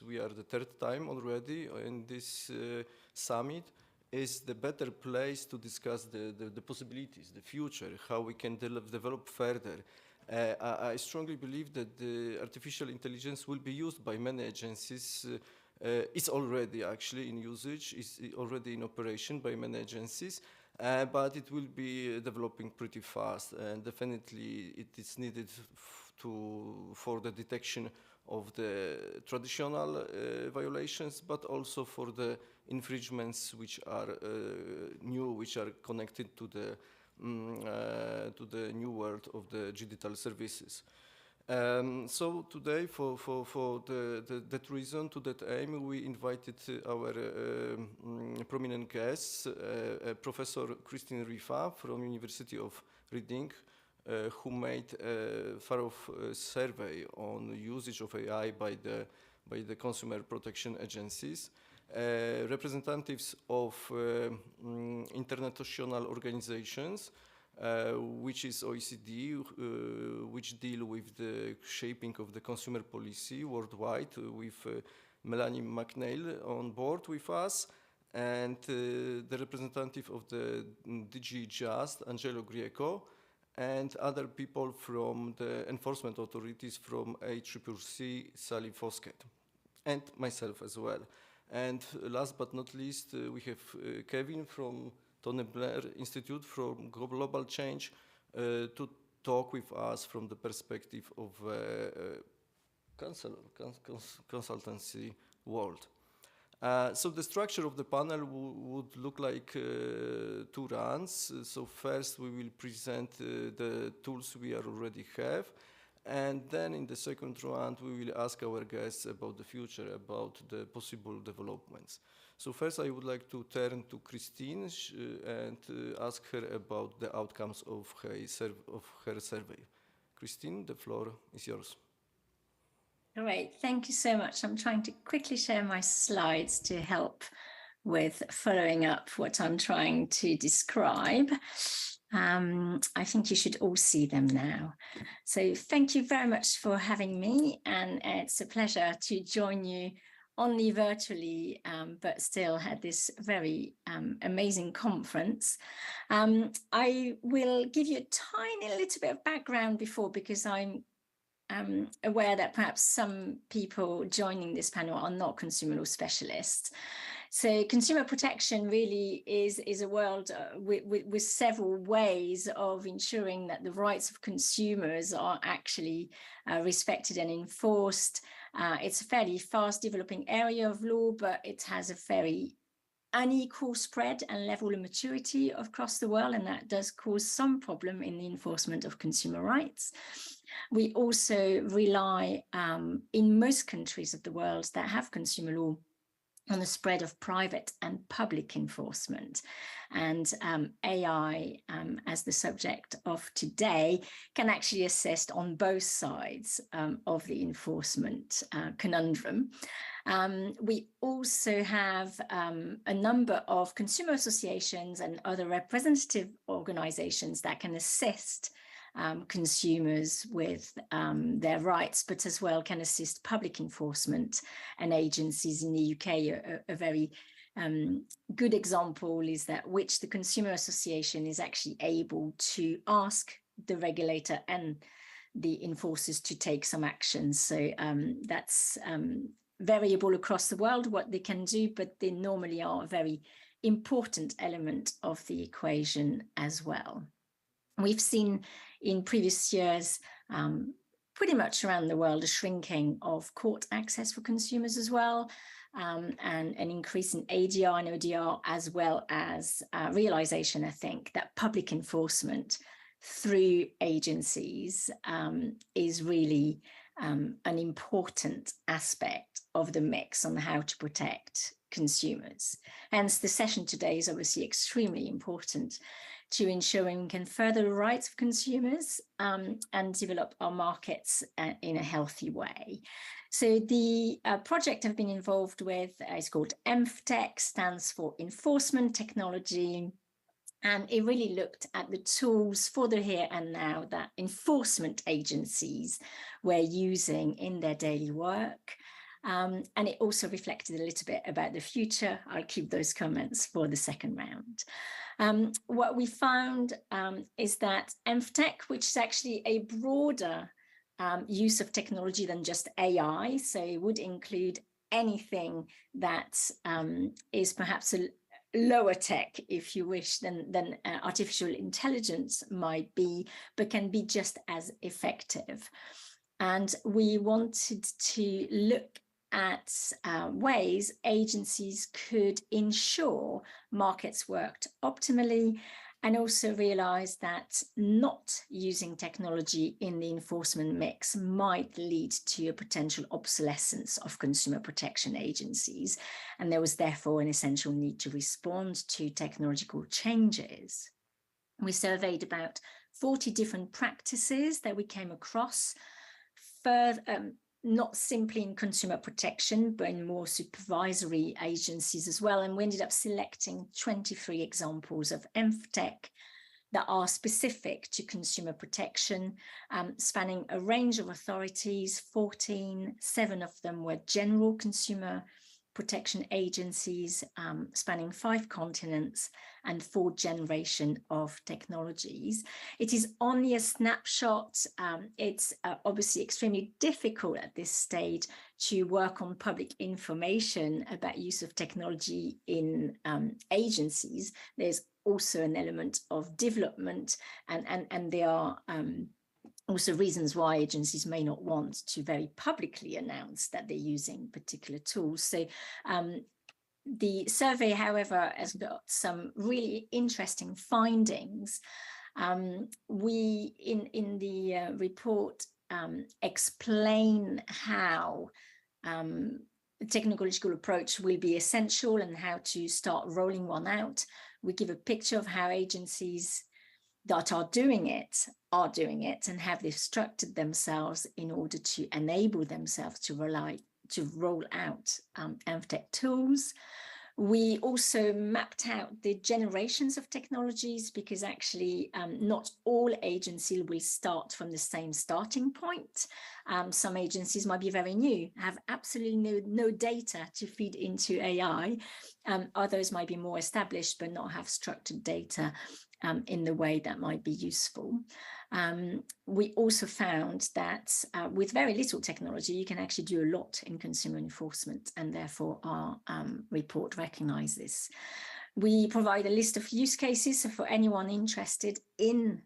we are the 3rd time already in this summit, is the better place to discuss the possibilities, the future, how we can develop further. I strongly believe that the artificial intelligence will be used by many agencies. It's already actually in usage, it's already in operation by many agencies, but it will be developing pretty fast, and definitely it is needed for the detection of the traditional violations, but also for the infringements which are new, which are connected to the new world of the digital services. So today, for that reason, to that aim, we invited our prominent guests, Professor Christine Rifa from University of Reading, who made a thorough survey on usage of AI by the consumer protection agencies. Representatives of international organizations, which is OECD, which deal with the shaping of the consumer policy worldwide, with Melanie McNeil on board with us, and the representative of the DG Just, Angelo Grieco, and other people from the enforcement authorities from ACCC, Sally Foskett, and myself as well. And last but not least, we have Kevin from Tony Blair Institute from Global Change to talk with us from the perspective of consultancy world. So the structure of the panel would look like 2 runs. So first we will present the tools we already have, and then in the second round we will ask our guests about the future, about the possible developments. So first I would like to turn to Christine and ask her about the outcomes of her survey. Christine, the floor is yours. All right, thank you so much. I'm trying to quickly share my slides to help with following up what I'm trying to describe. I think you should all see them now. So thank you very much for having me, and it's a pleasure to join you only virtually, but still at this very amazing conference. I will give you a tiny little bit of background before, because I'm aware that perhaps some people joining this panel are not consumer law specialists. So consumer protection really is a world with several ways of ensuring that the rights of consumers are actually respected and enforced. It's a fairly fast developing area of law, but it has a very unequal spread and level of maturity across the world, and that does cause some problem in the enforcement of consumer rights. We also rely in most countries of the world that have consumer law on the spread of private and public enforcement. And AI, as the subject of today, can actually assist on both sides of the enforcement conundrum. We also have a number of consumer associations and other representative organizations that can assist consumers with their rights, but as well can assist public enforcement and agencies. In the UK. A very good example is that which the Consumer Association is actually able to ask the regulator and the enforcers to take some action. So that's variable across the world what they can do, but they normally are a very important element of the equation as well. We've seen in previous years, pretty much around the world, a shrinking of court access for consumers as well, and an increase in ADR and ODR, as well as realization, I think, that public enforcement through agencies is really an important aspect of the mix on how to protect consumers. Hence, the session today is obviously extremely important to ensuring we can further the rights of consumers and develop our markets in a healthy way. So the project I've been involved with is called ENFTech, stands for Enforcement Technology. And it really looked at the tools for the here and now that enforcement agencies were using in their daily work. And it also reflected a little bit about the future. I'll keep those comments for the second round. What we found is that ENFTech, which is actually a broader use of technology than just AI, so it would include anything that is perhaps a lower tech, if you wish, than artificial intelligence might be, but can be just as effective. And we wanted to look at ways agencies could ensure markets worked optimally, and also realize that not using technology in the enforcement mix might lead to a potential obsolescence of consumer protection agencies. And there was therefore an essential need to respond to technological changes. We surveyed about 40 different practices that we came across, further, not simply in consumer protection, but in more supervisory agencies as well. And we ended up selecting 23 examples of ENFTech that are specific to consumer protection, spanning a range of authorities. 7 of them were general consumer protection agencies, spanning 5 continents and 4 generations of technologies. It is only a snapshot. It's obviously extremely difficult at this stage to work on public information about use of technology in agencies. There's also an element of development, and there are also reasons why agencies may not want to very publicly announce that they're using particular tools. So the survey, however, has got some really interesting findings. We, in the report, explain how the technological approach will be essential and how to start rolling one out. We give a picture of how agencies that are doing it and have they structured themselves in order to enable themselves to roll out ENFTech tools. We also mapped out the generations of technologies because actually not all agencies will start from the same starting point. Some agencies might be very new, have absolutely no data to feed into AI. Others might be more established but not have structured data in the way that might be useful. We also found that with very little technology, you can actually do a lot in consumer enforcement, and therefore our report recognizes this. We provide a list of use cases, so for anyone interested in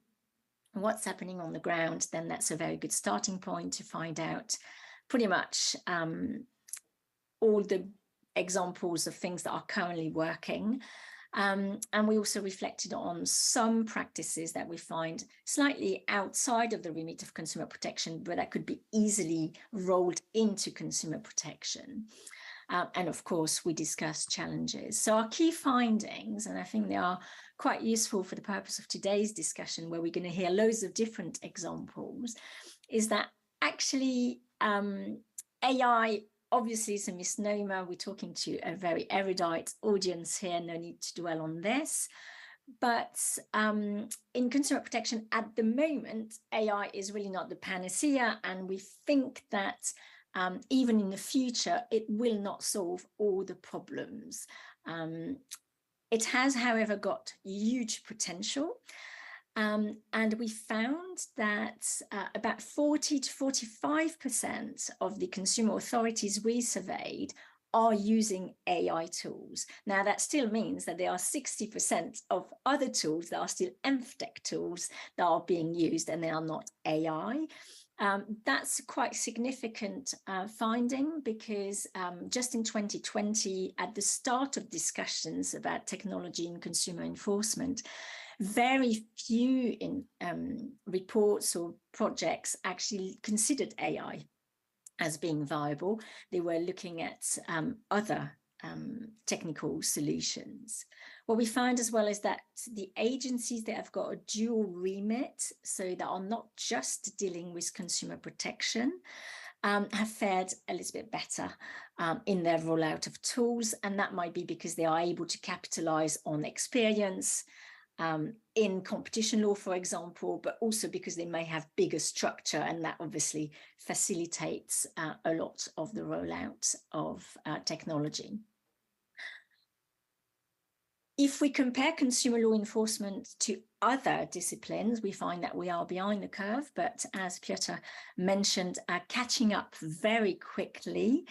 what's happening on the ground, then that's a very good starting point to find out pretty much all the examples of things that are currently working. And we also reflected on some practices that we find slightly outside of the remit of consumer protection, but that could be easily rolled into consumer protection. And of course, we discussed challenges. So our key findings, and I think they are quite useful for the purpose of today's discussion, where we're going to hear loads of different examples, is that actually AI obviously is a misnomer. We're talking to a very erudite audience here, no need to dwell on this. But in consumer protection at the moment, AI is really not the panacea, and we think that even in the future, it will not solve all the problems. It has, however, got huge potential. And we found that about 40 to 45% of the consumer authorities we surveyed are using AI tools. Now, that still means that there are 60% of other tools that are still MFTech tools that are being used, and they are not AI. That's quite significant finding, because just in 2020, at the start of discussions about technology and consumer enforcement, very few reports or projects actually considered AI as being viable. They were looking at other technical solutions. What we found as well is that the agencies that have got a dual remit, so that are not just dealing with consumer protection, have fared a little bit better in their rollout of tools. And that might be because they are able to capitalize on experience in competition law, for example, but also because they may have bigger structure, and that obviously facilitates a lot of the rollout of technology. If we compare consumer law enforcement to other disciplines, we find that we are behind the curve, but as Piotr mentioned, catching up very quickly.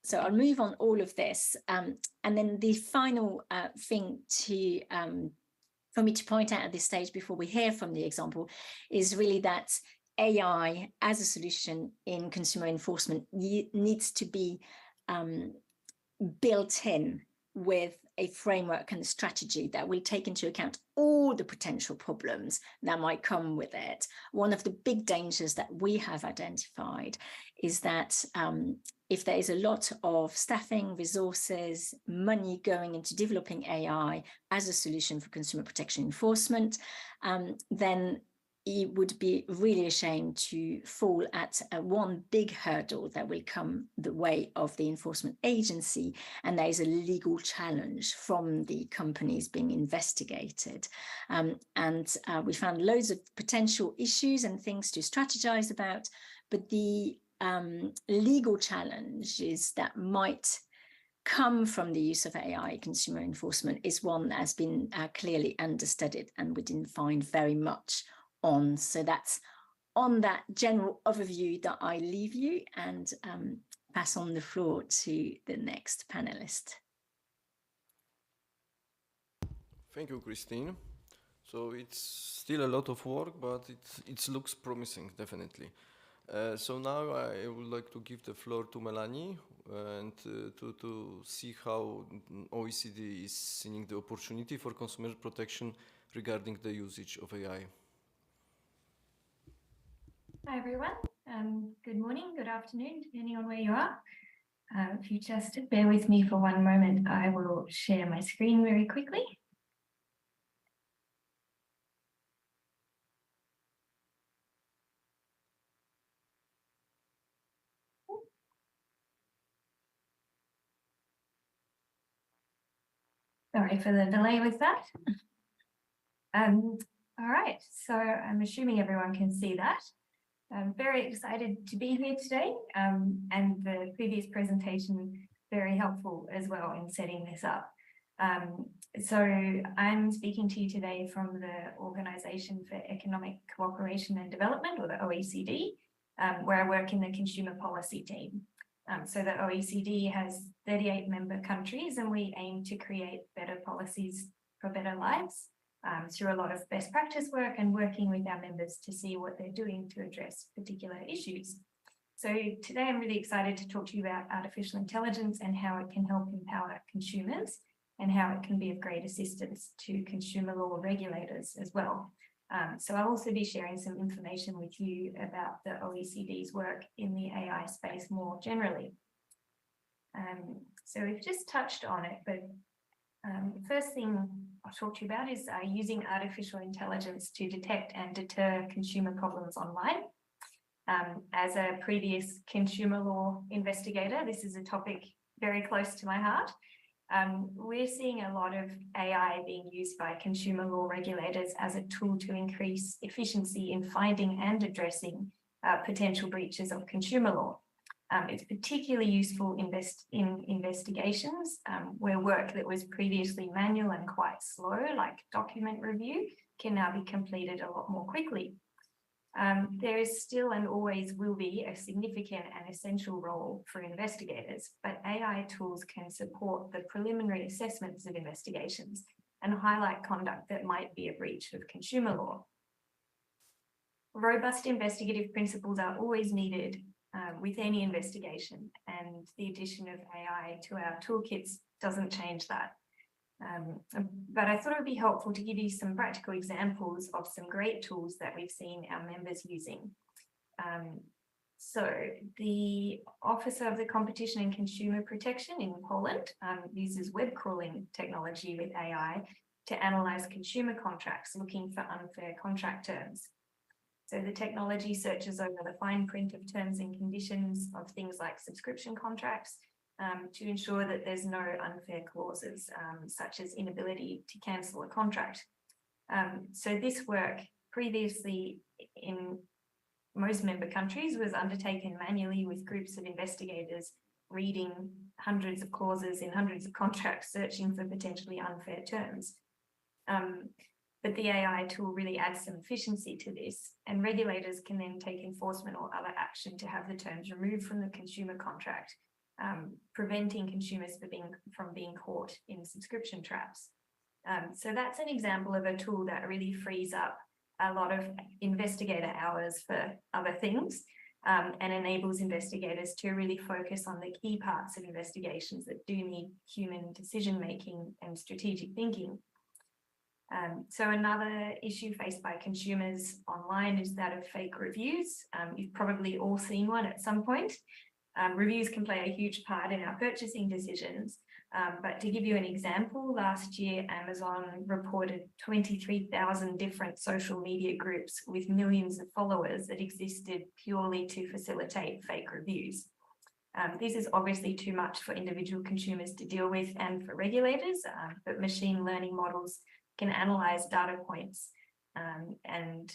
So I'll move on all of this. And then the final thing for me to point out at this stage before we hear from the example is really that AI as a solution in consumer enforcement needs to be built in with a framework and a strategy that will take into account all the potential problems that might come with it. One of the big dangers that we have identified is that if there is a lot of staffing, resources, money going into developing AI as a solution for consumer protection enforcement, then it would be really a shame to fall at one big hurdle that will come the way of the enforcement agency, and there is a legal challenge from the companies being investigated. We found loads of potential issues and things to strategize about, but the legal challenges that might come from the use of AI consumer enforcement is one that has been clearly understudied, and we didn't find very much on. So that's on that general overview that I leave you and pass on the floor to the next panelist. Thank you, Christine. So it's still a lot of work, but it looks promising, definitely. So now I would like to give the floor to Melanie and to see how OECD is seeing the opportunity for consumer protection regarding the usage of AI. Hi, everyone. Good morning, good afternoon, depending on where you are. If you just bear with me for one moment, I will share my screen very quickly. Sorry for the delay with that. All right, so I'm assuming everyone can see that. I'm very excited to be here today, and the previous presentation very helpful as well in setting this up. So I'm speaking to you today from the Organization for Economic Cooperation and Development, or the OECD, where I work in the consumer policy team. So the OECD has 38 member countries, and we aim to create better policies for better lives through a lot of best practice work and working with our members to see what they're doing to address particular issues. So today I'm really excited to talk to you about artificial intelligence and how it can help empower consumers and how it can be of great assistance to consumer law regulators as well. So I'll also be sharing some information with you about the OECD's work in the AI space more generally. So we've just touched on it, but the first thing I'll talk to you about is using artificial intelligence to detect and deter consumer problems online. As a previous consumer law investigator, this is a topic very close to my heart. We're seeing a lot of AI being used by consumer law regulators as a tool to increase efficiency in finding and addressing potential breaches of consumer law. It's particularly useful in investigations where work that was previously manual and quite slow, like document review, can now be completed a lot more quickly. There is still and always will be a significant and essential role for investigators, but AI tools can support the preliminary assessments of investigations and highlight conduct that might be a breach of consumer law. Robust investigative principles are always needed with any investigation, and the addition of AI to our toolkits doesn't change that. But I thought it would be helpful to give you some practical examples of some great tools that we've seen our members using. So the Office of the Competition and Consumer Protection in Poland uses web crawling technology with AI to analyze consumer contracts looking for unfair contract terms. So the technology searches over the fine print of terms and conditions of things like subscription contracts to ensure that there's no unfair clauses, such as inability to cancel a contract. So this work previously in most member countries was undertaken manually with groups of investigators reading hundreds of clauses in hundreds of contracts, searching for potentially unfair terms. But the AI tool really adds some efficiency to this, and regulators can then take enforcement or other action to have the terms removed from the consumer contract, preventing consumers from being caught in subscription traps. So that's an example of a tool that really frees up a lot of investigator hours for other things and enables investigators to really focus on the key parts of investigations that do need human decision-making and strategic thinking. So another issue faced by consumers online is that of fake reviews. You've probably all seen one at some point. Reviews can play a huge part in our purchasing decisions, but to give you an example, last year Amazon reported 23,000 different social media groups with millions of followers that existed purely to facilitate fake reviews. This is obviously too much for individual consumers to deal with and for regulators, but machine learning models can analyze data points and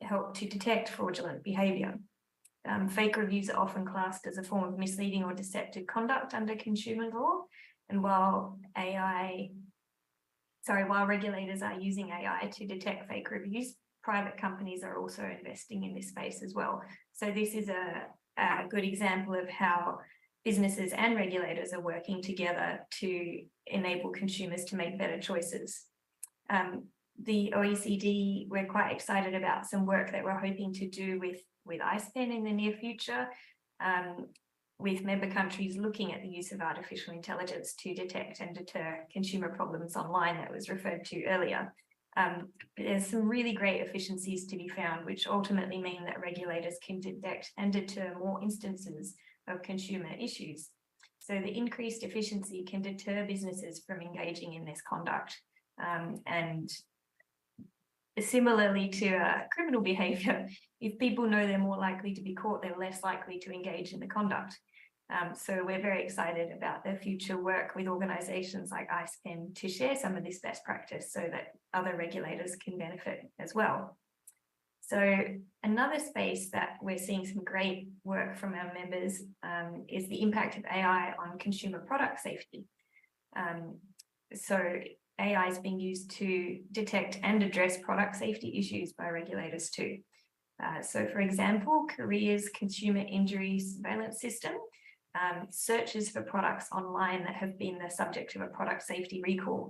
help to detect fraudulent behavior. Fake reviews are often classed as a form of misleading or deceptive conduct under consumer law. And while regulators are using AI to detect fake reviews, private companies are also investing in this space as well. So this is a good example of how businesses and regulators are working together to enable consumers to make better choices. The OECD, we're quite excited about some work that we're hoping to do with ISPEN in the near future, with member countries looking at the use of artificial intelligence to detect and deter consumer problems online that was referred to earlier. There's some really great efficiencies to be found, which ultimately mean that regulators can detect and deter more instances of consumer issues. So the increased efficiency can deter businesses from engaging in this conduct. And similarly to criminal behavior, if people know they're more likely to be caught, they're less likely to engage in the conduct. So we're very excited about the future work with organisations like ICEPEN to share some of this best practice so that other regulators can benefit as well. So another space that we're seeing some great work from our members is the impact of AI on consumer product safety. So AI is being used to detect and address product safety issues by regulators too. So for example, Korea's consumer injury surveillance system searches for products online that have been the subject of a product safety recall.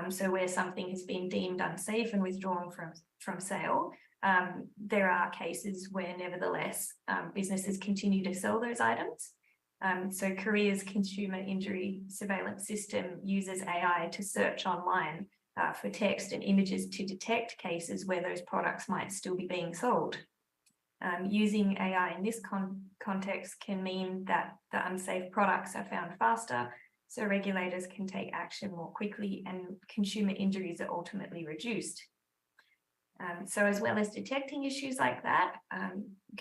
So where something has been deemed unsafe and withdrawn from sale, there are cases where nevertheless businesses continue to sell those items. So Korea's consumer injury surveillance system uses AI to search online for text and images to detect cases where those products might still be being sold. Using AI in this context can mean that the unsafe products are found faster, so regulators can take action more quickly and consumer injuries are ultimately reduced. So as well as detecting issues like that,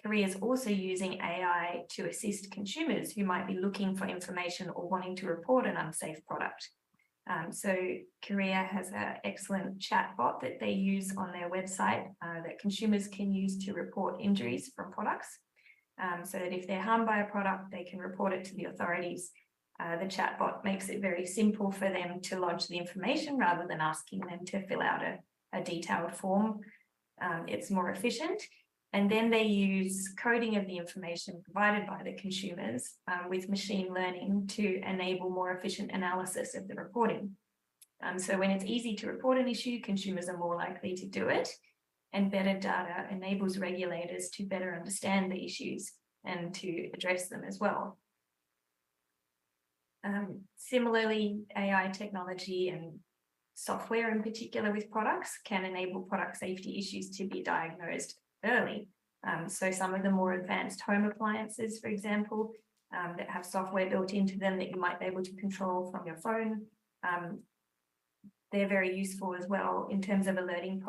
Korea is also using AI to assist consumers who might be looking for information or wanting to report an unsafe product. So Korea has an excellent chatbot that they use on their website that consumers can use to report injuries from products. So that if they're harmed by a product, they can report it to the authorities. The chatbot makes it very simple for them to lodge the information rather than asking them to fill out a detailed form. It's more efficient. And then they use coding of the information provided by the consumers with machine learning to enable more efficient analysis of the reporting. So when it's easy to report an issue, consumers are more likely to do it, and better data enables regulators to better understand the issues and to address them as well. Similarly, AI technology and software in particular with products can enable product safety issues to be diagnosed early. So some of the more advanced home appliances, for example, that have software built into them that you might be able to control from your phone, they're very useful as well in terms of alerting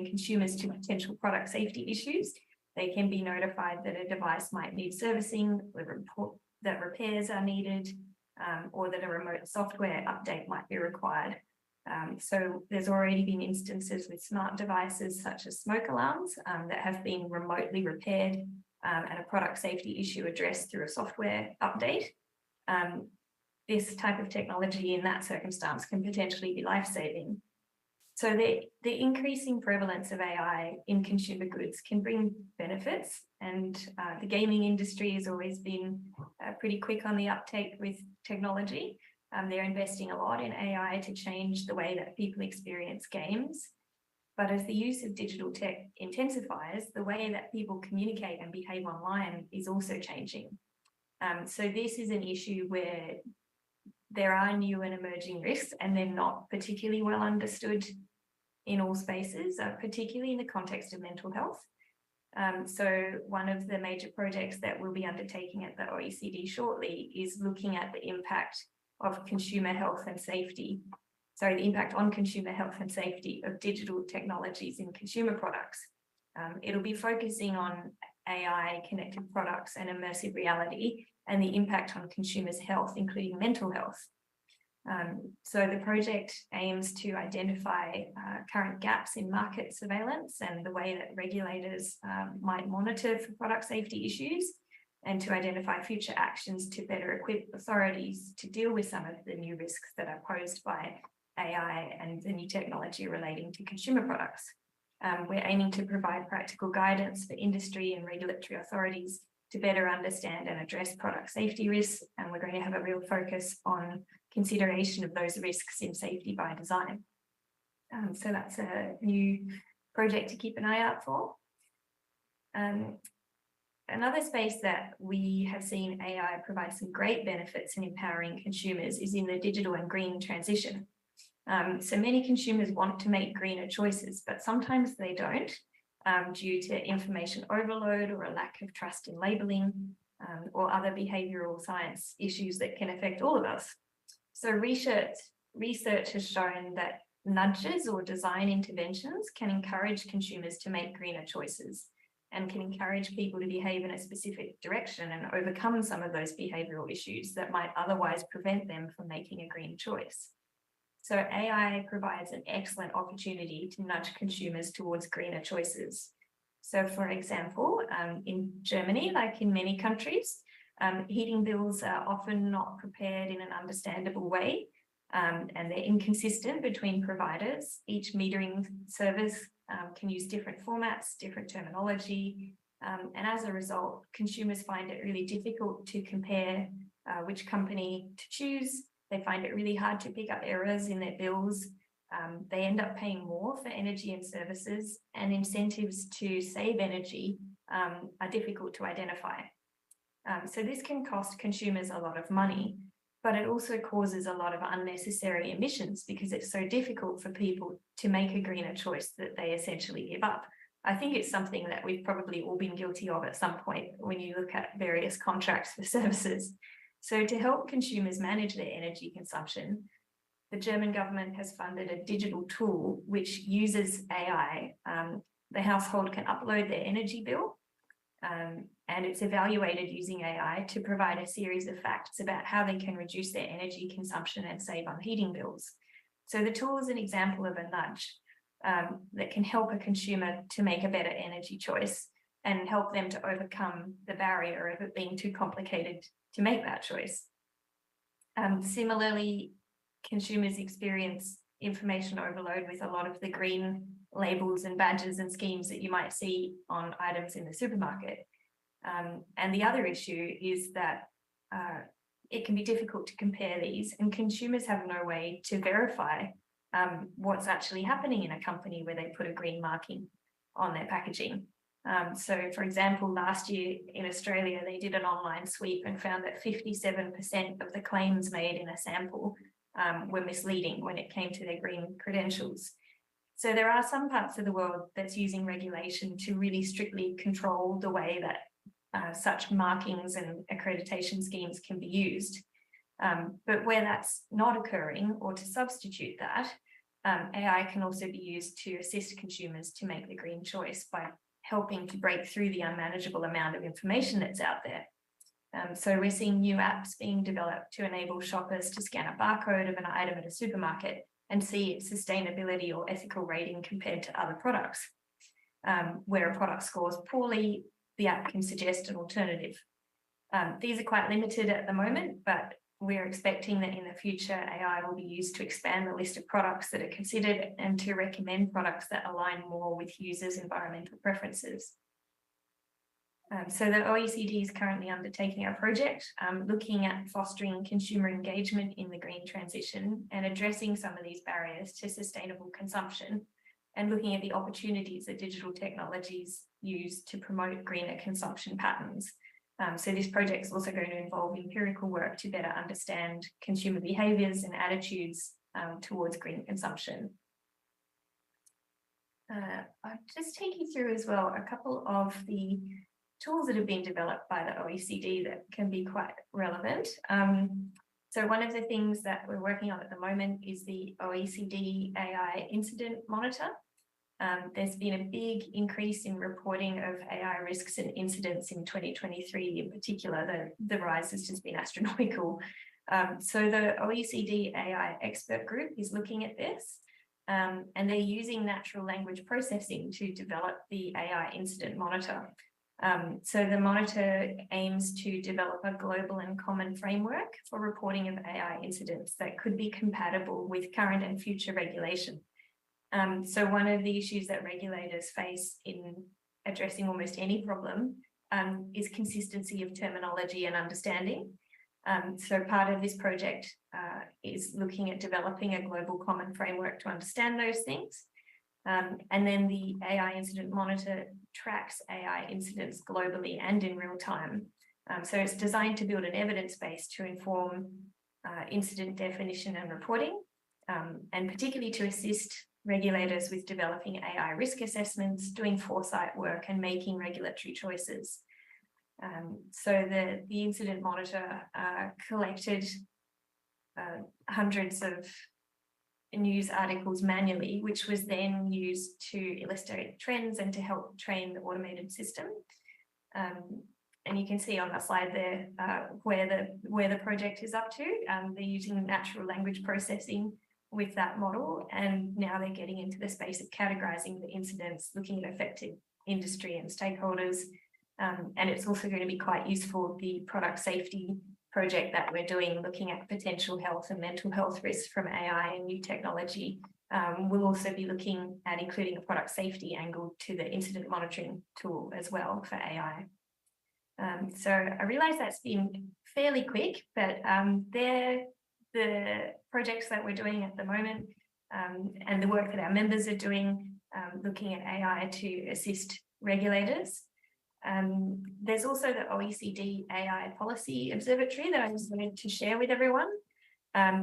consumers to potential product safety issues. They can be notified that a device might need servicing, that repairs are needed, or that a remote software update might be required. So there's already been instances with smart devices such as smoke alarms that have been remotely repaired and a product safety issue addressed through a software update. This type of technology in that circumstance can potentially be life-saving. So the increasing prevalence of AI in consumer goods can bring benefits, and the gaming industry has always been pretty quick on the uptake with technology. They're investing a lot in AI to change the way that people experience games. But as the use of digital tech intensifies, the way that people communicate and behave online is also changing. So this is an issue where there are new and emerging risks, and they're not particularly well understood in all spaces, particularly in the context of mental health. So one of the major projects that we'll be undertaking at the OECD shortly is looking at the impact of consumer health and safety. Sorry, the impact on consumer health and safety of digital technologies in consumer products. It'll be focusing on AI, connected products, and immersive reality, and the impact on consumers' health, including mental health. So the project aims to identify current gaps in market surveillance and the way that regulators might monitor for product safety issues, and to identify future actions to better equip authorities to deal with some of the new risks that are posed by AI and the new technology relating to consumer products. We're aiming to provide practical guidance for industry and regulatory authorities to better understand and address product safety risks, and we're going to have a real focus on consideration of those risks in safety by design. So that's a new project to keep an eye out for. Another space that we have seen AI provide some great benefits in empowering consumers is in the digital and green transition. So many consumers want to make greener choices, but sometimes they don't due to information overload or a lack of trust in labeling or other behavioral science issues that can affect all of us. So research has shown that nudges or design interventions can encourage consumers to make greener choices. and can encourage people to behave in a specific direction and overcome some of those behavioral issues that might otherwise prevent them from making a green choice. So AI provides an excellent opportunity to nudge consumers towards greener choices. So for example, in Germany, like in many countries, heating bills are often not prepared in an understandable way, and they're inconsistent between providers. Each metering service can use different formats, different terminology, and as a result, consumers find it really difficult to compare which company to choose. They find it really hard to pick up errors in their bills. They end up paying more for energy and services, and incentives to save energy are difficult to identify. So this can cost consumers a lot of money, but it also causes a lot of unnecessary emissions because it's so difficult for people to make a greener choice that they essentially give up. I think it's something that we've probably all been guilty of at some point when you look at various contracts for services. So to help consumers manage their energy consumption, the German government has funded a digital tool which uses AI. The household can upload their energy bill, and it's evaluated using AI to provide a series of facts about how they can reduce their energy consumption and save on heating bills. So the tool is an example of a nudge that can help a consumer to make a better energy choice and help them to overcome the barrier of it being too complicated to make that choice. Similarly, consumers experience information overload with a lot of the green labels and badges and schemes that you might see on items in the supermarket. And the other issue is that it can be difficult to compare these, and consumers have no way to verify what's actually happening in a company where they put a green marking on their packaging. So for example, last year in Australia, they did an online sweep and found that 57% of the claims made in a sample were misleading when it came to their green credentials. So there are some parts of the world that's using regulation to really strictly control the way that such markings and accreditation schemes can be used. But where that's not occurring, or to substitute that, AI can also be used to assist consumers to make the green choice by helping to break through the unmanageable amount of information that's out there. So we're seeing new apps being developed to enable shoppers to scan a barcode of an item at a supermarket and see its sustainability or ethical rating compared to other products. Where a product scores poorly, the app can suggest an alternative. These are quite limited at the moment, but we're expecting that in the future, AI will be used to expand the list of products that are considered and to recommend products that align more with users' environmental preferences. So the OECD is currently undertaking a project looking at fostering consumer engagement in the green transition and addressing some of these barriers to sustainable consumption, and looking at the opportunities that digital technologies use to promote greener consumption patterns. So this project is also going to involve empirical work to better understand consumer behaviours and attitudes towards green consumption. I'll just take you through as well a couple of the tools that have been developed by the OECD that can be quite relevant. So one of the things that we're working on at the moment is the OECD AI Incident Monitor. There's been a big increase in reporting of AI risks and incidents in 2023 in particular. The rise has just been astronomical. So the OECD AI expert group is looking at this, and they're using natural language processing to develop the AI Incident Monitor. So the monitor aims to develop a global and common framework for reporting of AI incidents that could be compatible with current and future regulation. So one of the issues that regulators face in addressing almost any problem is consistency of terminology and understanding. So part of this project is looking at developing a global common framework to understand those things. And then the AI Incident Monitor tracks AI incidents globally and in real time. So it's designed to build an evidence base to inform incident definition and reporting, and particularly to assist regulators with developing AI risk assessments, doing foresight work, and making regulatory choices. So the Incident Monitor collected hundreds of news articles manually, which was then used to illustrate trends and to help train the automated system. And you can see on that slide there where the project is up to. They're using natural language processing with that model, and now they're getting into the space of categorizing the incidents, looking at affected industry and stakeholders. And it's also going to be quite useful, the product safety project that we're doing, looking at potential health and mental health risks from AI and new technology. We'll also be looking at including a product safety angle to the incident monitoring tool as well for AI. So I realize that's been fairly quick, but they're the projects that we're doing at the moment, and the work that our members are doing, looking at AI to assist regulators. There's also the OECD AI Policy Observatory that I just wanted to share with everyone,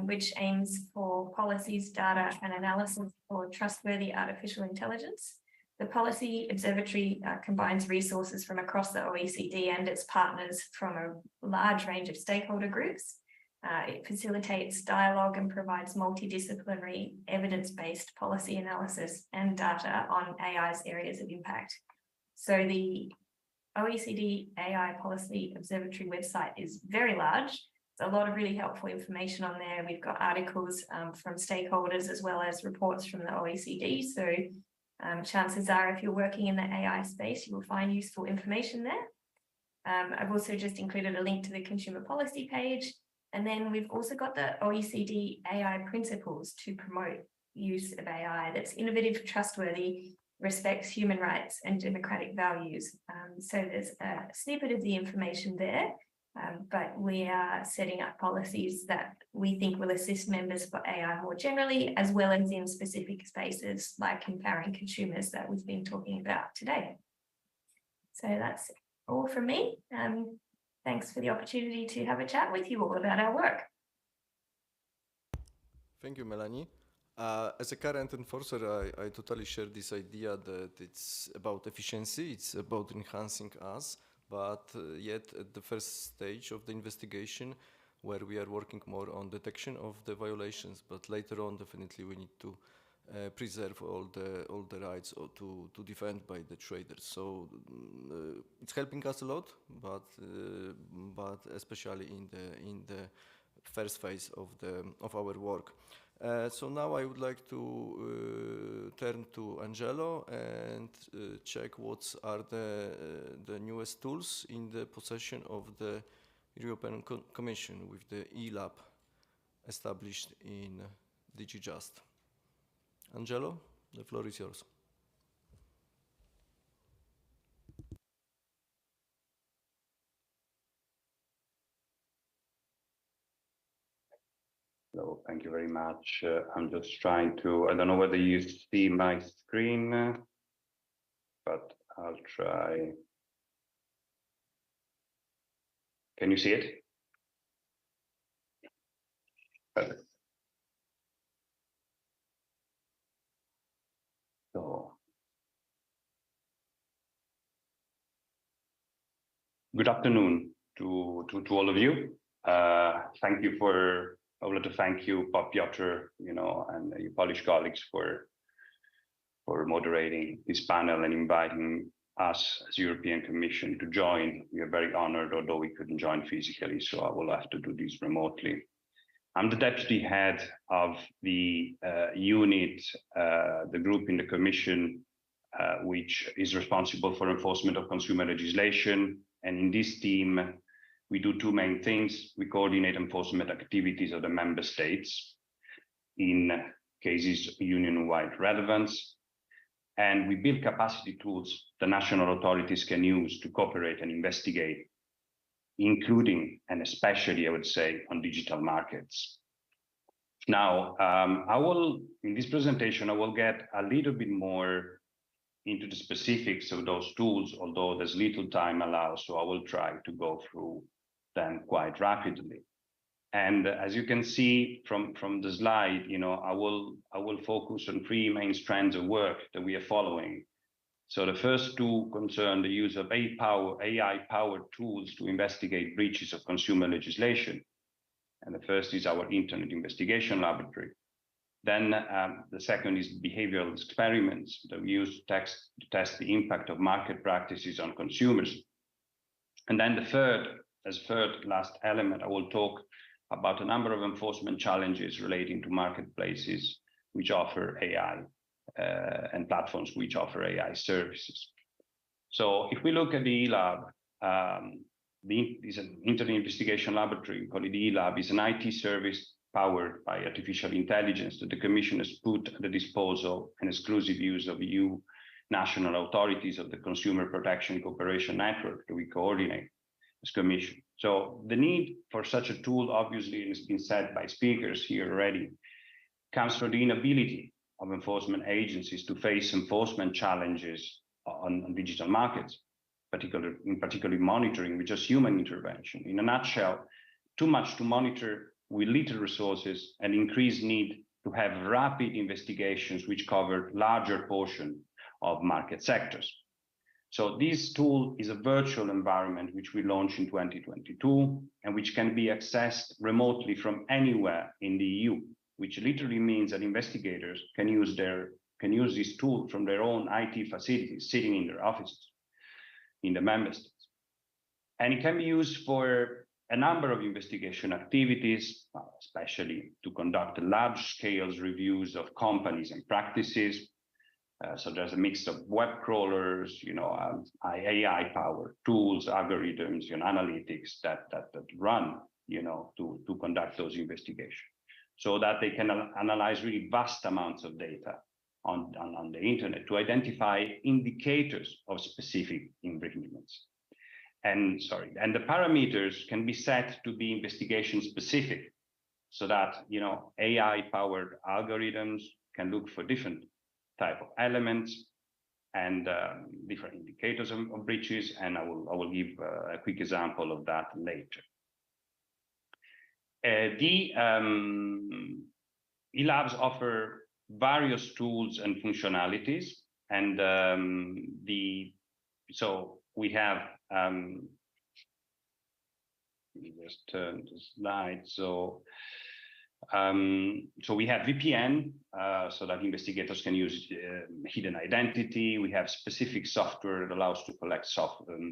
which aims for policies, data and analysis for trustworthy artificial intelligence. The Policy Observatory combines resources from across the OECD and its partners from a large range of stakeholder groups. It facilitates dialogue and provides multidisciplinary evidence-based policy analysis and data on AI's areas of impact. So the OECD AI Policy Observatory website is very large. There's a lot of really helpful information on there. We've got articles from stakeholders as well as reports from the OECD. So chances are, if you're working in the AI space, you will find useful information there. I've also just included a link to the consumer policy page. And then we've also got the OECD AI principles to promote use of AI that's innovative, trustworthy, respects human rights and democratic values. So there's a snippet of the information there, but we are setting up policies that we think will assist members for AI more generally, as well as in specific spaces like empowering consumers that we've been talking about today. So that's all from me. Thanks for the opportunity to have a chat with you all about our work. Thank you, Melanie. As a current enforcer, I totally share this idea that it's about efficiency, it's about enhancing us, but yet at the first stage of the investigation, where we are working more on detection of the violations, but later on, definitely we need to preserve all the rights to defend by the traders. So it's helping us a lot, but especially in the first phase of our work. So now I would like to turn to Angelo and check what are the newest tools in the possession of the European Commission with the e-lab established in DG Just. Angelo, the floor is yours. So thank you very much. I'm just trying to, I don't know whether you see my screen, but I'll try. Can you see it? Perfect. So, good afternoon to all of you. Thank you for, I would like to thank you, Piotr, and your Polish colleagues for moderating this panel and inviting us as European Commission to join. We are very honored, although we couldn't join physically, so I will have to do this remotely. I'm the deputy head of the unit, the group in the Commission, which is responsible for enforcement of consumer legislation. And in this team, we do two main things. We coordinate enforcement activities of the member states in cases of union-wide relevance. And we build capacity tools the national authorities can use to cooperate and investigate, including and especially, I would say, on digital markets. Now, in this presentation, I will get a little bit more into the specifics of those tools, although there's little time allowed, so I will try to go through them quite rapidly. And as you can see from the slide, I will focus on three main strands of work that we are following. So the first two concern the use of AI-powered tools to investigate breaches of consumer legislation. And the first is our Internet Investigation Laboratory. Then the second is behavioral experiments that we use to test the impact of market practices on consumers. And then the third, as third last element, I will talk about a number of enforcement challenges relating to marketplaces which offer AI and platforms which offer AI services. So if we look at the eLab, is an Internet Investigation Laboratory, we call it eLab, is an IT service powered by artificial intelligence that the Commission has put at the disposal and exclusive use of EU national authorities of the Consumer Protection Cooperation Network that we coordinate as Commission. So the need for such a tool, obviously, has been said by speakers here already, comes from the inability of enforcement agencies to face enforcement challenges on digital markets, particularly monitoring with just human intervention. In a nutshell, too much to monitor with little resources and increased need to have rapid investigations which cover larger portion of market sectors. So this tool is a virtual environment which we launched in 2022 and which can be accessed remotely from anywhere in the EU, which literally means that investigators can use this tool from their own IT facilities, sitting in their offices in the member states. And it can be used for a number of investigation activities, especially to conduct large-scale reviews of companies and practices. So there's a mix of web crawlers, AI-powered tools, algorithms, and analytics that run, to conduct those investigations, so that they can analyze really vast amounts of data on the internet to identify indicators of specific infringements. And the parameters can be set to be investigation specific, so that AI-powered algorithms can look for different type of elements and different indicators of breaches, and I will give a quick example of that later. The eLabs offer various tools and functionalities, and so we have. Let me just turn the slide. So we have VPN, so that investigators can use hidden identity. We have specific software that allows to collect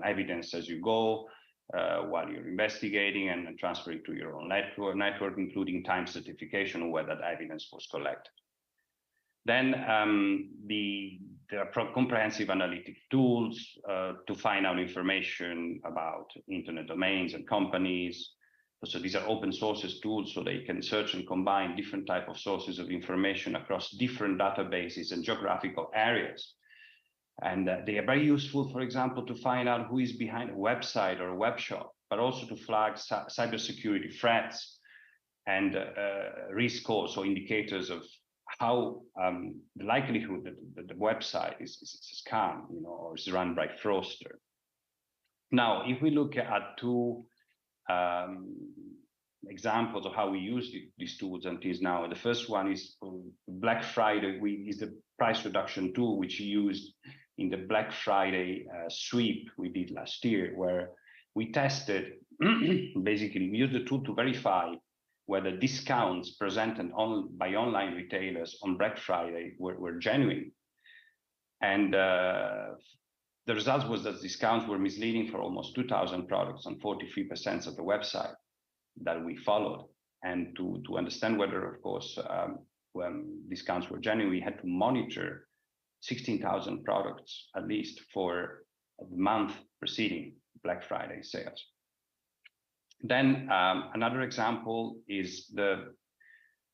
evidence as you go while you're investigating and transfer it to your own network, including time certification of where that evidence was collected. Then there are comprehensive analytic tools to find out information about internet domains and companies. So these are open sources tools, so they can search and combine different types of sources of information across different databases and geographical areas. And they are very useful, for example, to find out who is behind a website or a web shop, but also to flag cybersecurity threats and risk scores, so indicators of how the likelihood that the website is a scam, or is run by fraudster. Now, if we look at two examples of how we use these tools until now. The first one is Black Friday. Is the price reduction tool which we used in the Black Friday sweep we did last year, where we tested, basically we used the tool to verify whether discounts presented by online retailers on Black Friday were genuine. And the result was that discounts were misleading for almost 2,000 products on 43% of the website that we followed. And to understand whether, of course, when discounts were genuine, we had to monitor 16,000 products at least for a month preceding Black Friday sales. Then another example is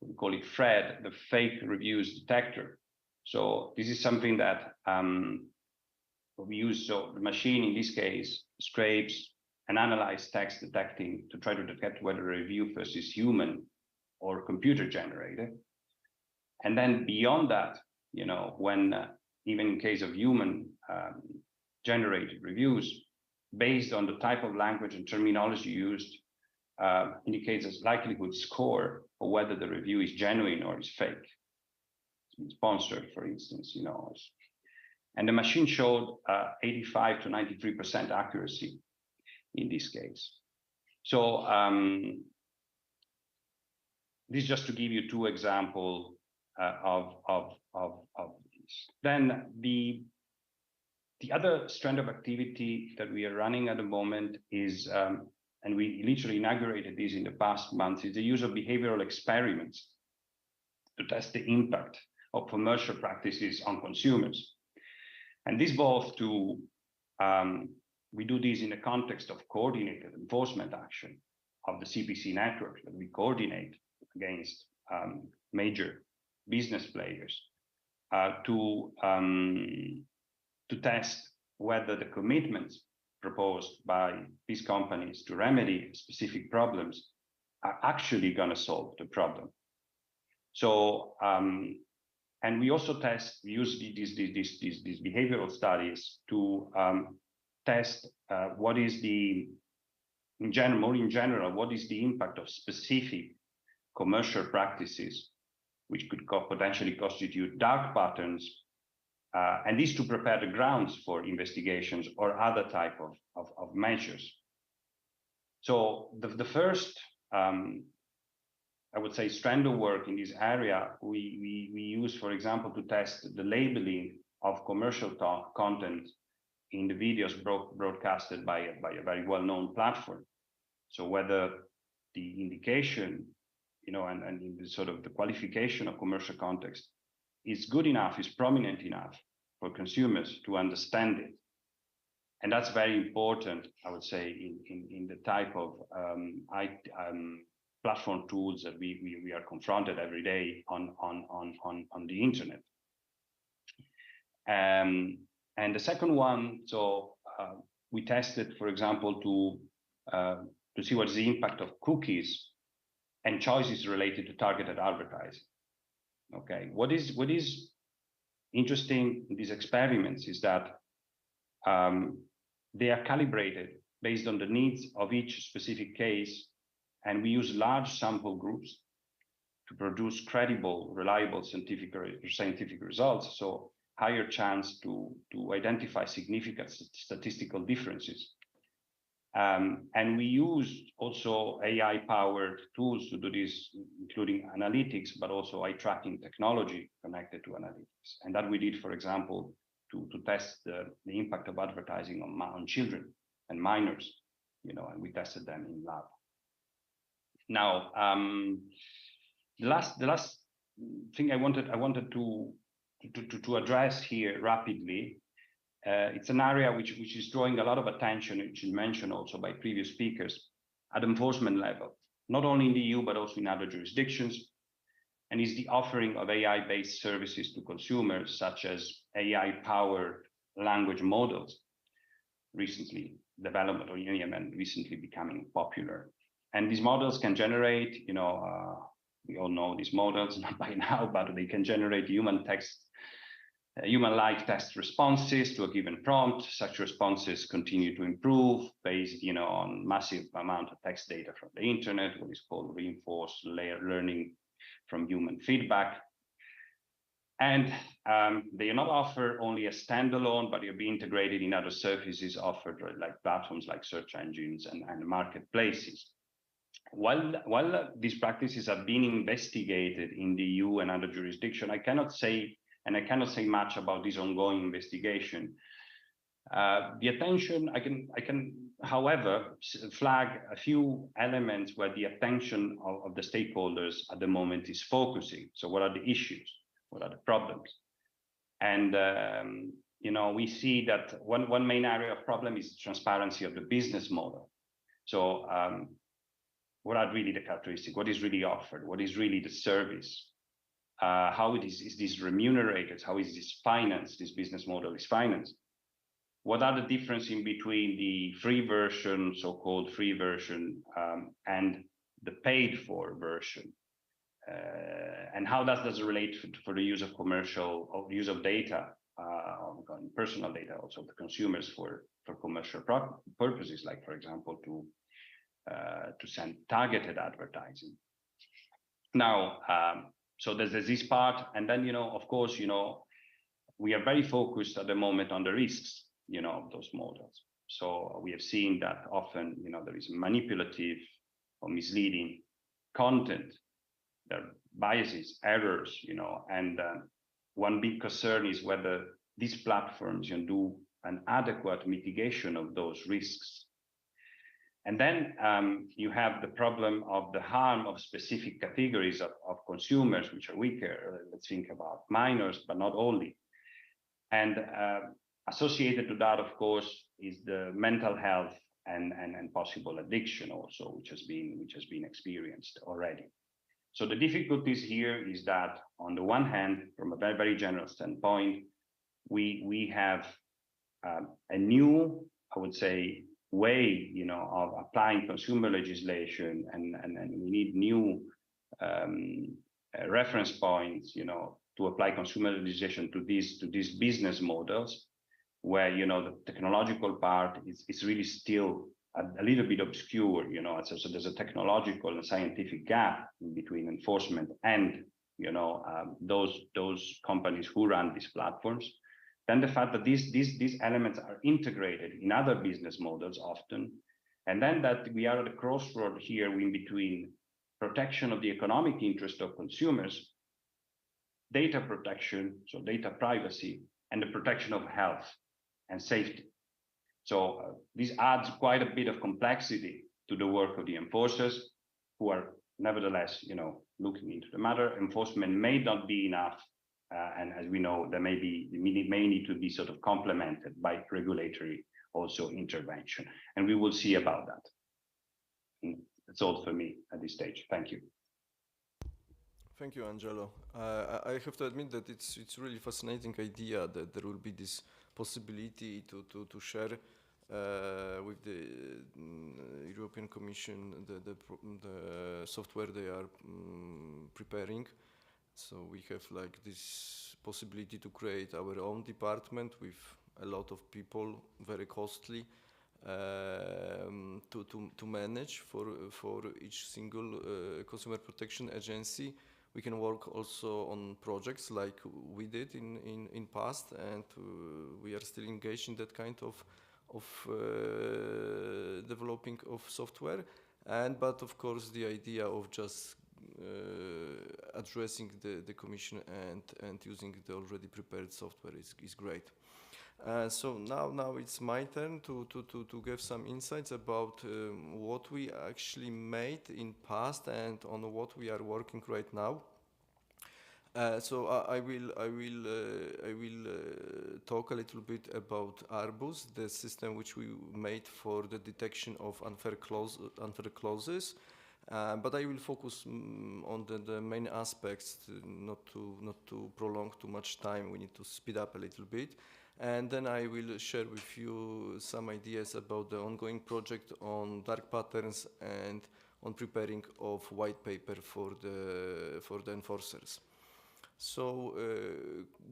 we call it FRED, the fake reviews detector. So this is something that we use. So the machine in this case scrapes and analyzes text detecting to try to detect whether a review first is human or computer generated. And then beyond that, when even in case of human generated reviews, based on the type of language and terminology used, indicates a likelihood score for whether the review is genuine or is fake. It's sponsored, for instance, and the machine showed 85 to 93% accuracy in this case. So this is just to give you two examples of this. Then the other strand of activity that we are running at the moment is, and we literally inaugurated this in the past months, is the use of behavioral experiments to test the impact of commercial practices on consumers. And this both to, we do this in the context of coordinated enforcement action of the CPC network that we coordinate against major business players to test whether the commitments proposed by these companies to remedy specific problems are actually going to solve the problem. So, and we also use these behavioral studies to test what is more in general, what is the impact of specific commercial practices, which could potentially constitute dark patterns, and this to prepare the grounds for investigations or other type of measures. So the first, I would say, strand of work in this area, we use, for example, to test the labeling of commercial content in the videos broadcasted by a very well-known platform. So whether the indication, and in the sort of the qualification of commercial context is good enough, is prominent enough for consumers to understand it. And that's very important, I would say, in the type of platform tools that we are confronted every day on the internet. And the second one, so we tested, for example, to see what is the impact of cookies and choices related to targeted advertising. Okay, what is interesting in these experiments is that they are calibrated based on the needs of each specific case, and we use large sample groups to produce credible, reliable scientific results, so higher chance to identify significant statistical differences. And we use also AI-powered tools to do this, including analytics, but also eye tracking technology connected to analytics. And that we did, for example, to test the impact of advertising on children and minors, and we tested them in lab. Now, the last thing I wanted to address here rapidly. It's an area which is drawing a lot of attention, which is mentioned also by previous speakers, at enforcement level, not only in the EU, but also in other jurisdictions, and is the offering of AI-based services to consumers, such as AI-powered language models, recently developed on UNIM and recently becoming popular. And these models can generate, we all know these models, not by now, but they can generate human-like test responses to a given prompt. Such responses continue to improve based, on massive amount of text data from the internet, what is called reinforced learning from human feedback. And they are not offered only as standalone, but they'll be integrated in other services offered, like platforms like search engines and marketplaces. While these practices are being investigated in the EU and other jurisdictions, I cannot say much about this ongoing investigation. The attention, I can, however, flag a few elements where the attention of the stakeholders at the moment is focusing. So what are the issues? What are the problems? And, we see that one main area of problem is transparency of the business model. So what are really the characteristics? What is really offered? What is really the service? How is this remunerated? How is this financed? This business model is financed. What are the differences in between the free version, so-called free version, and the paid for version? And how does this relate for the use of use of data, personal data, also the consumers for commercial purposes, like, for example, to send targeted advertising. Now, so there's this part, and then, of course, we are very focused at the moment on the risks, of those models. So we have seen that often, there is manipulative or misleading content there are biases, errors, and one big concern is whether these platforms do an adequate mitigation of those risks. And then you have the problem of the harm of specific categories of consumers, which are weaker. Let's think about minors, but not only. And associated to that, of course, is the mental health and possible addiction also, which has been experienced already. So the difficulties here is that, on the one hand, from a very, very general standpoint, we have a new, I would say, way, of applying consumer legislation, and we need new reference points, to apply consumer legislation to these business models, where the technological part is really still a little bit obscure, so there's a technological and scientific gap in between enforcement and those companies who run these platforms. Then the fact that these elements are integrated in other business models often, and then that we are at a crossroad here in between protection of the economic interest of consumers, data protection, so data privacy, and the protection of health and safety. So this adds quite a bit of complexity to the work of the enforcers, who are nevertheless, looking into the matter. Enforcement may not be enough, and as we know, there may need to be sort of complemented by regulatory also intervention, and we will see about that. And that's all for me at this stage. Thank you. Thank you, Angelo. I have to admit that it's really fascinating idea that there will be this possibility to share with the European Commission the software they are preparing. So we have like this possibility to create our own department with a lot of people, very costly, to manage for each single consumer protection agency. We can work also on projects like we did in past, and we are still engaged in that kind of developing of software. But of course, the idea of just addressing the Commission and using the already prepared software is great. So now it's my turn to give some insights about what we actually made in past and on what we are working right now. So I will talk a little bit about Arbus, the system which we made for the detection of unfair clauses. But I will focus on the main aspects, not to prolong too much time. We need to speed up a little bit. And then I will share with you some ideas about the ongoing project on dark patterns and on preparing of white paper for the enforcers. So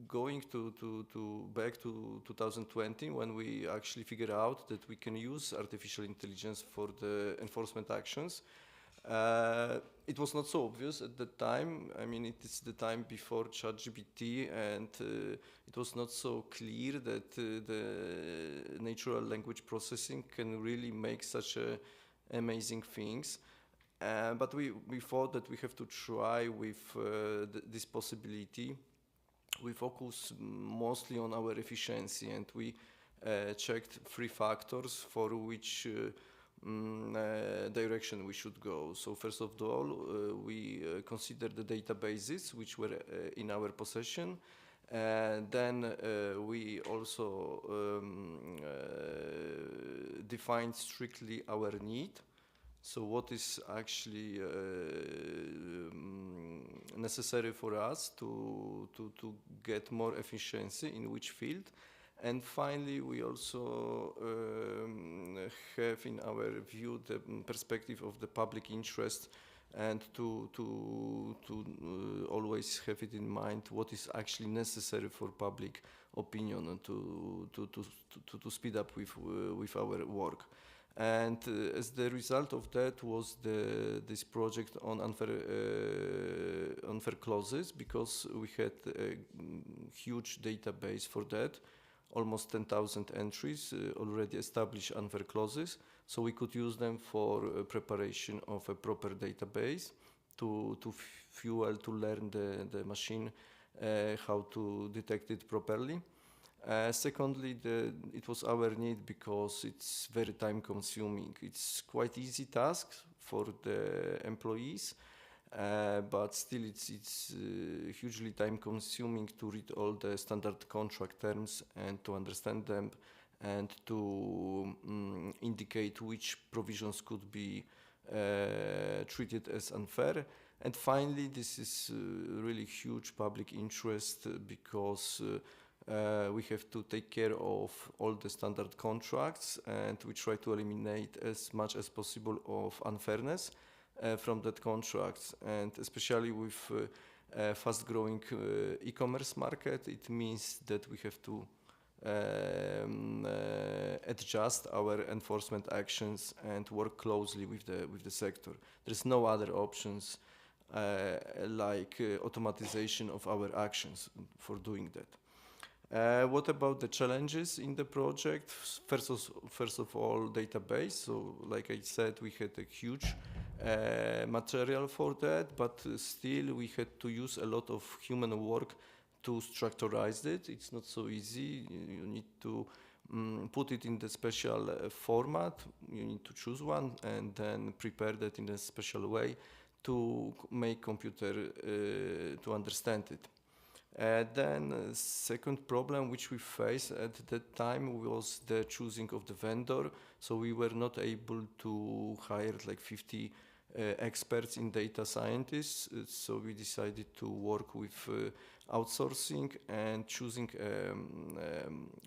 going back to 2020, when we actually figured out that we can use artificial intelligence for the enforcement actions, it was not so obvious at that time. I mean, it is the time before ChatGPT, and it was not so clear that the natural language processing can really make such amazing things. But we thought that we have to try with this possibility. We focus mostly on our efficiency, and we checked 3 factors for which direction we should go. So first of all, we considered the databases which were in our possession. Then we also defined strictly our need. So what is actually necessary for us to get more efficiency in which field. And finally, we also have in our view the perspective of the public interest, and to always have it in mind what is actually necessary for public opinion, and to speed up with our work. And as the result of that was this project on unfair clauses, because we had a huge database for that, almost 10,000 entries, already established unfair clauses, so we could use them for preparation of a proper database. to fuel, to learn the machine how to detect it properly. Secondly, it was our need because it's very time consuming. It's quite easy task for the employees, but still it's hugely time consuming to read all the standard contract terms and to understand them and to indicate which provisions could be treated as unfair. And finally, this is really huge public interest because we have to take care of all the standard contracts, and we try to eliminate as much as possible of unfairness from that contracts. And especially with fast-growing e-commerce market, it means that we have to adjust our enforcement actions and work closely with the sector. There's no other options like automatization of our actions for doing that. What about the challenges in the project? First of all, database. So like I said, we had a huge material for that, but still we had to use a lot of human work to structurize it. It's not so easy. You need to put it in the special format. You need to choose one and then prepare that in a special way to make computer to understand it. Then second problem which we faced at that time was the choosing of the vendor. So we were not able to hire like 50 experts in data scientists. So we decided to work with outsourcing, and choosing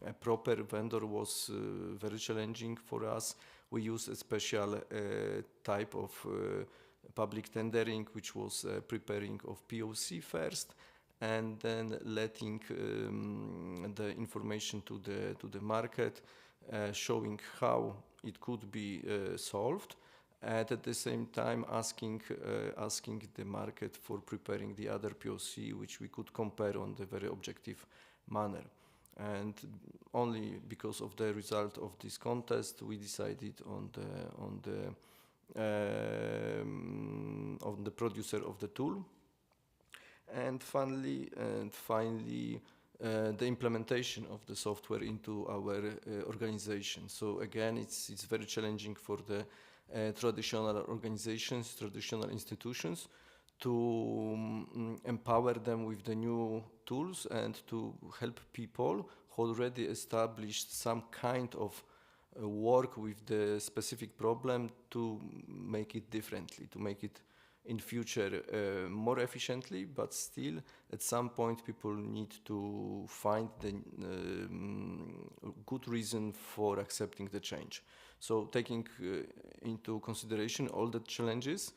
a proper vendor was very challenging for us. We used a special type of public tendering, which was preparing of POC first, and then letting the information to the market, showing how it could be solved, and at the same time asking the market for preparing the other POC, which we could compare on the very objective manner. And only because of the result of this contest, we decided on the producer of the tool. And finally, the implementation of the software into our organization. So again, it's very challenging for the traditional organizations, traditional institutions, to empower them with the new tools and to help people who already established some kind of work with the specific problem to make it differently, to make it in future more efficiently, but still at some point people need to find the good reason for accepting the change. So taking into consideration all the challenges,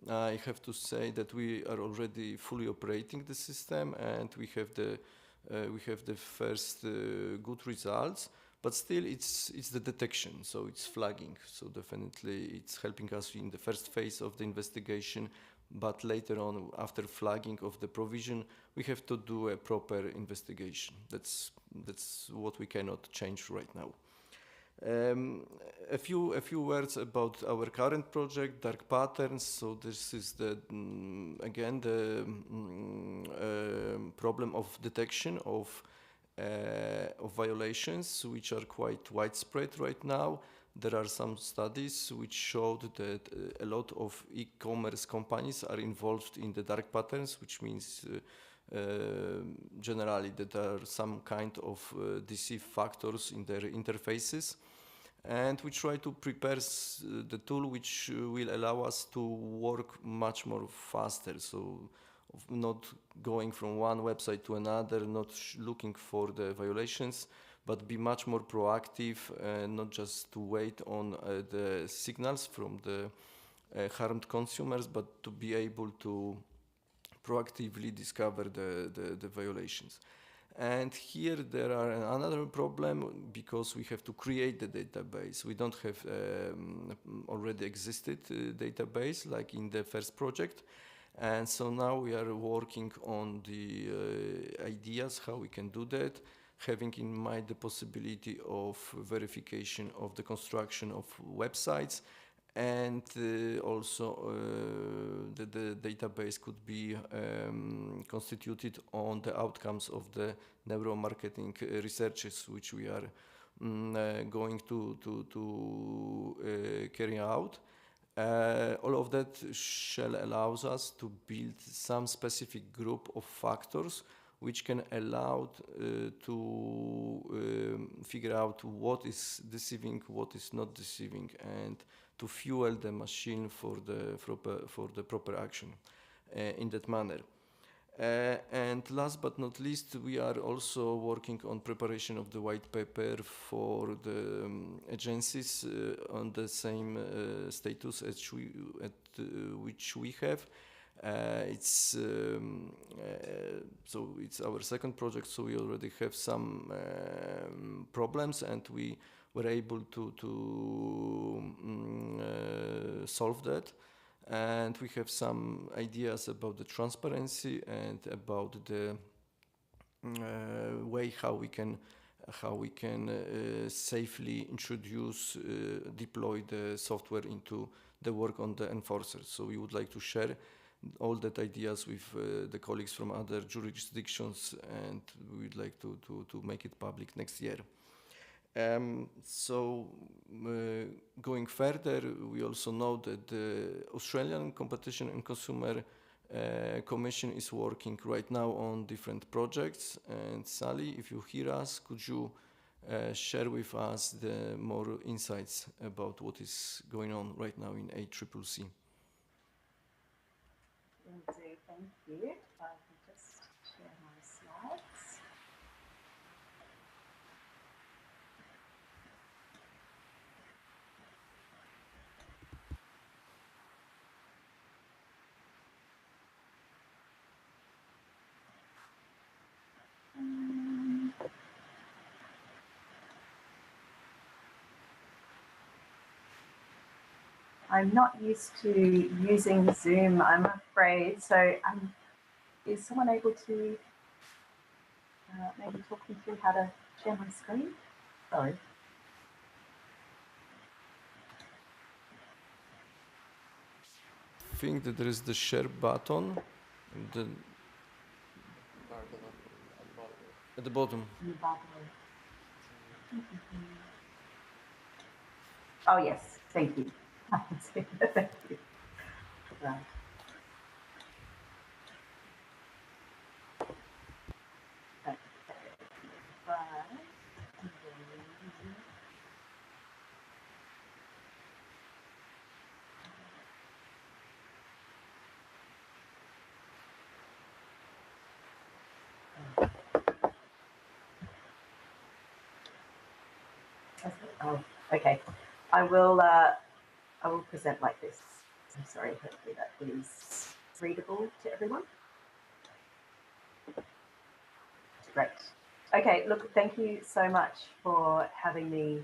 I have to say that we are already fully operating the system, and we have the first good results. But still, it's the detection, so it's flagging. So definitely, it's helping us in the first phase of the investigation. But later on, after flagging of the provision, we have to do a proper investigation. That's what we cannot change right now. A few words about our current project, Dark Patterns. So this is again the problem of detection of violations, which are quite widespread right now. There are some studies which showed that a lot of e-commerce companies are involved in the dark patterns, which means generally that there are some kind of deceive factors in their interfaces. And we try to prepare the tool which will allow us to work much more faster. So not going from one website to another, not looking for the violations, but be much more proactive and not just to wait on the signals from the harmed consumers, but to be able to proactively discover the violations. And here there are another problem, because we have to create the database. We don't have already existed database like in the first project. And so now we are working on the ideas how we can do that, having in mind the possibility of verification of the construction of websites and also the database could be constituted on the outcomes of the neuromarketing researches which we are going to carry out. All of that shall allows us to build some specific group of factors which can allow to figure out what is deceiving, what is not deceiving, and to fuel the machine for the proper action in that manner. And last but not least, we are also working on preparation of the white paper for the agencies on the same status as which we have. So it's our second project, so we already have some problems, and we were able to solve that. And we have some ideas about the transparency and about the way how we can safely introduce, deploy the software into the work on the enforcers. So we would like to share all that ideas with the colleagues from other jurisdictions, and we would like to make it public next year. Going further, we also know that the Australian Competition and Consumer Commission is working right now on different projects. And Sally, if you hear us, could you share with us the more insights about what is going on right now in ACCC? Thank you. I can just share my slides. I'm not used to using Zoom, I'm afraid. So is someone able to maybe talk me through how to share my screen? Sorry. I think that there is the share button at the bottom. Oh, yes, thank you. I can see that, thank you. Right. Okay. Oh, okay. I will present like this. I'm sorry, hopefully that is readable to everyone. Great. Okay, look, thank you so much for having me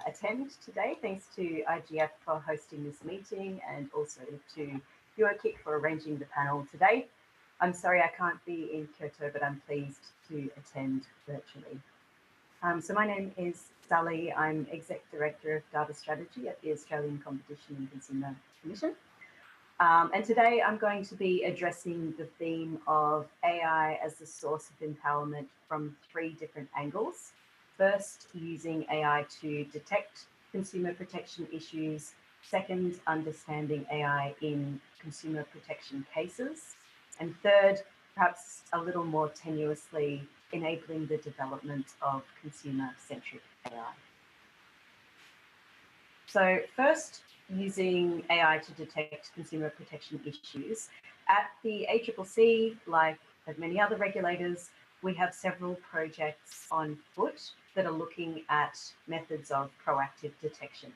attend today. Thanks to IGF for hosting this meeting, and also to YourKick for arranging the panel today. I'm sorry I can't be in Kyoto, but I'm pleased to attend virtually. So my name is Sally. I'm Exec Director of Data Strategy at the Australian Competition and Consumer Commission. And today I'm going to be addressing the theme of AI as the source of empowerment from 3 different angles. First, using AI to detect consumer protection issues. Second, understanding AI in consumer protection cases. And third, perhaps a little more tenuously, enabling the development of consumer-centric AI. So first, using AI to detect consumer protection issues. At the ACCC, like at many other regulators, we have several projects on foot that are looking at methods of proactive detection.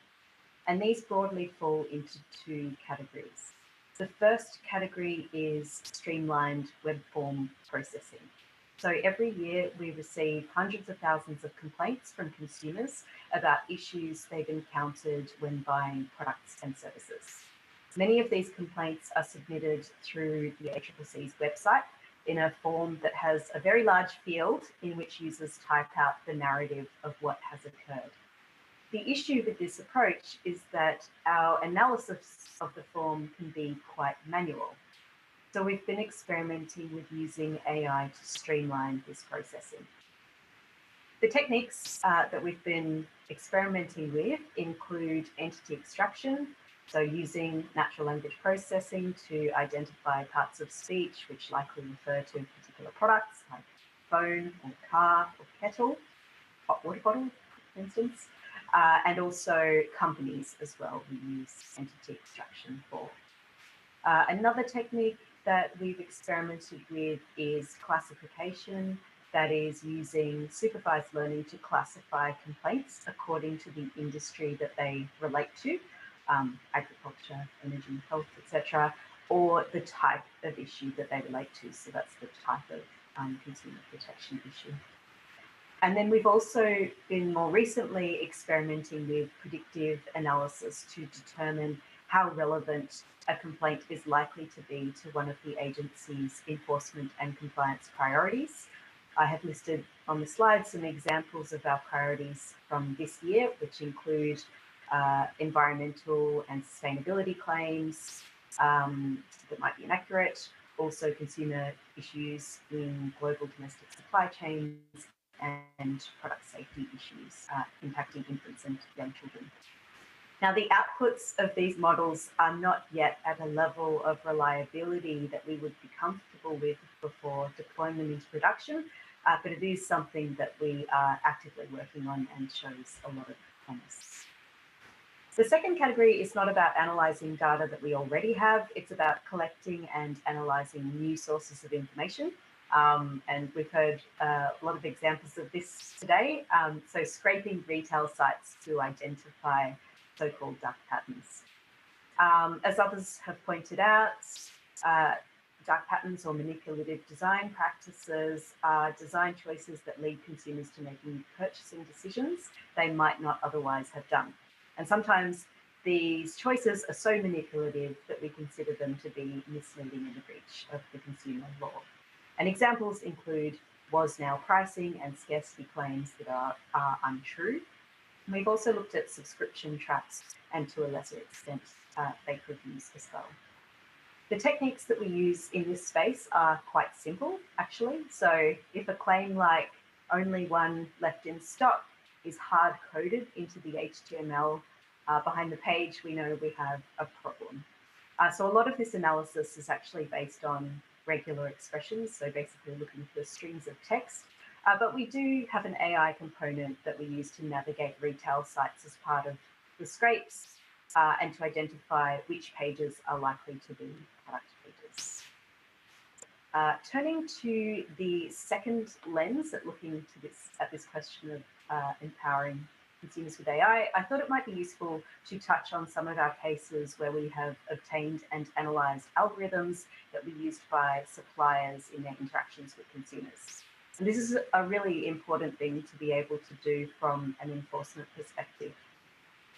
And these broadly fall into 2 categories. The first category is streamlined web form processing. So every year we receive hundreds of thousands of complaints from consumers about issues they've encountered when buying products and services. Many of these complaints are submitted through the ACCC's website in a form that has a very large field in which users type out the narrative of what has occurred. The issue with this approach is that our analysis of the form can be quite manual. So we've been experimenting with using AI to streamline this processing. The techniques that we've been experimenting with include entity extraction, so using natural language processing to identify parts of speech which likely refer to particular products like phone or car or kettle, hot water bottle, for instance, and also companies as well we use entity extraction for. Another technique that we've experimented with is classification, that is using supervised learning to classify complaints according to the industry that they relate to, agriculture, energy, health, etc., or the type of issue that they relate to. So that's the type of consumer protection issue. And then we've also been more recently experimenting with predictive analysis to determine how relevant a complaint is likely to be to one of the agency's enforcement and compliance priorities. I have listed on the slide some examples of our priorities from this year, which include environmental and sustainability claims that might be inaccurate, also consumer issues in global domestic supply chains, and product safety issues impacting infants and young children. Now, the outputs of these models are not yet at a level of reliability that we would be comfortable with before deploying them into production, but it is something that we are actively working on and shows a lot of promise. The second category is not about analysing data that we already have, it's about collecting and analysing new sources of information. And we've heard a lot of examples of this today. So scraping retail sites to identify so-called dark patterns. As others have pointed out, dark patterns or manipulative design practices are design choices that lead consumers to making purchasing decisions they might not otherwise have done. And sometimes these choices are so manipulative that we consider them to be misleading and a breach of the consumer law. And examples include was now pricing and scarcity claims that are untrue. And we've also looked at subscription traps and to a lesser extent, fake reviews as well. The techniques that we use in this space are quite simple, actually. So if a claim like only one left in stock is hard-coded into the HTML behind the page, we know we have a problem. So a lot of this analysis is actually based on regular expressions, so basically looking for strings of text. But we do have an AI component that we use to navigate retail sites as part of the scrapes and to identify which pages are likely to be product pages. Turning to the second lens at looking at this question of empowering consumers with AI, I thought it might be useful to touch on some of our cases where we have obtained and analysed algorithms that were used by suppliers in their interactions with consumers. And this is a really important thing to be able to do from an enforcement perspective.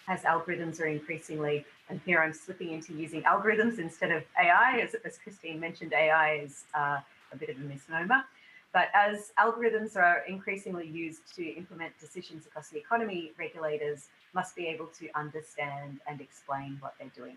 As algorithms are increasingly, and here I'm slipping into using algorithms instead of AI, as Christine mentioned, AI is a bit of a misnomer. But as algorithms are increasingly used to implement decisions across the economy, regulators must be able to understand and explain what they're doing.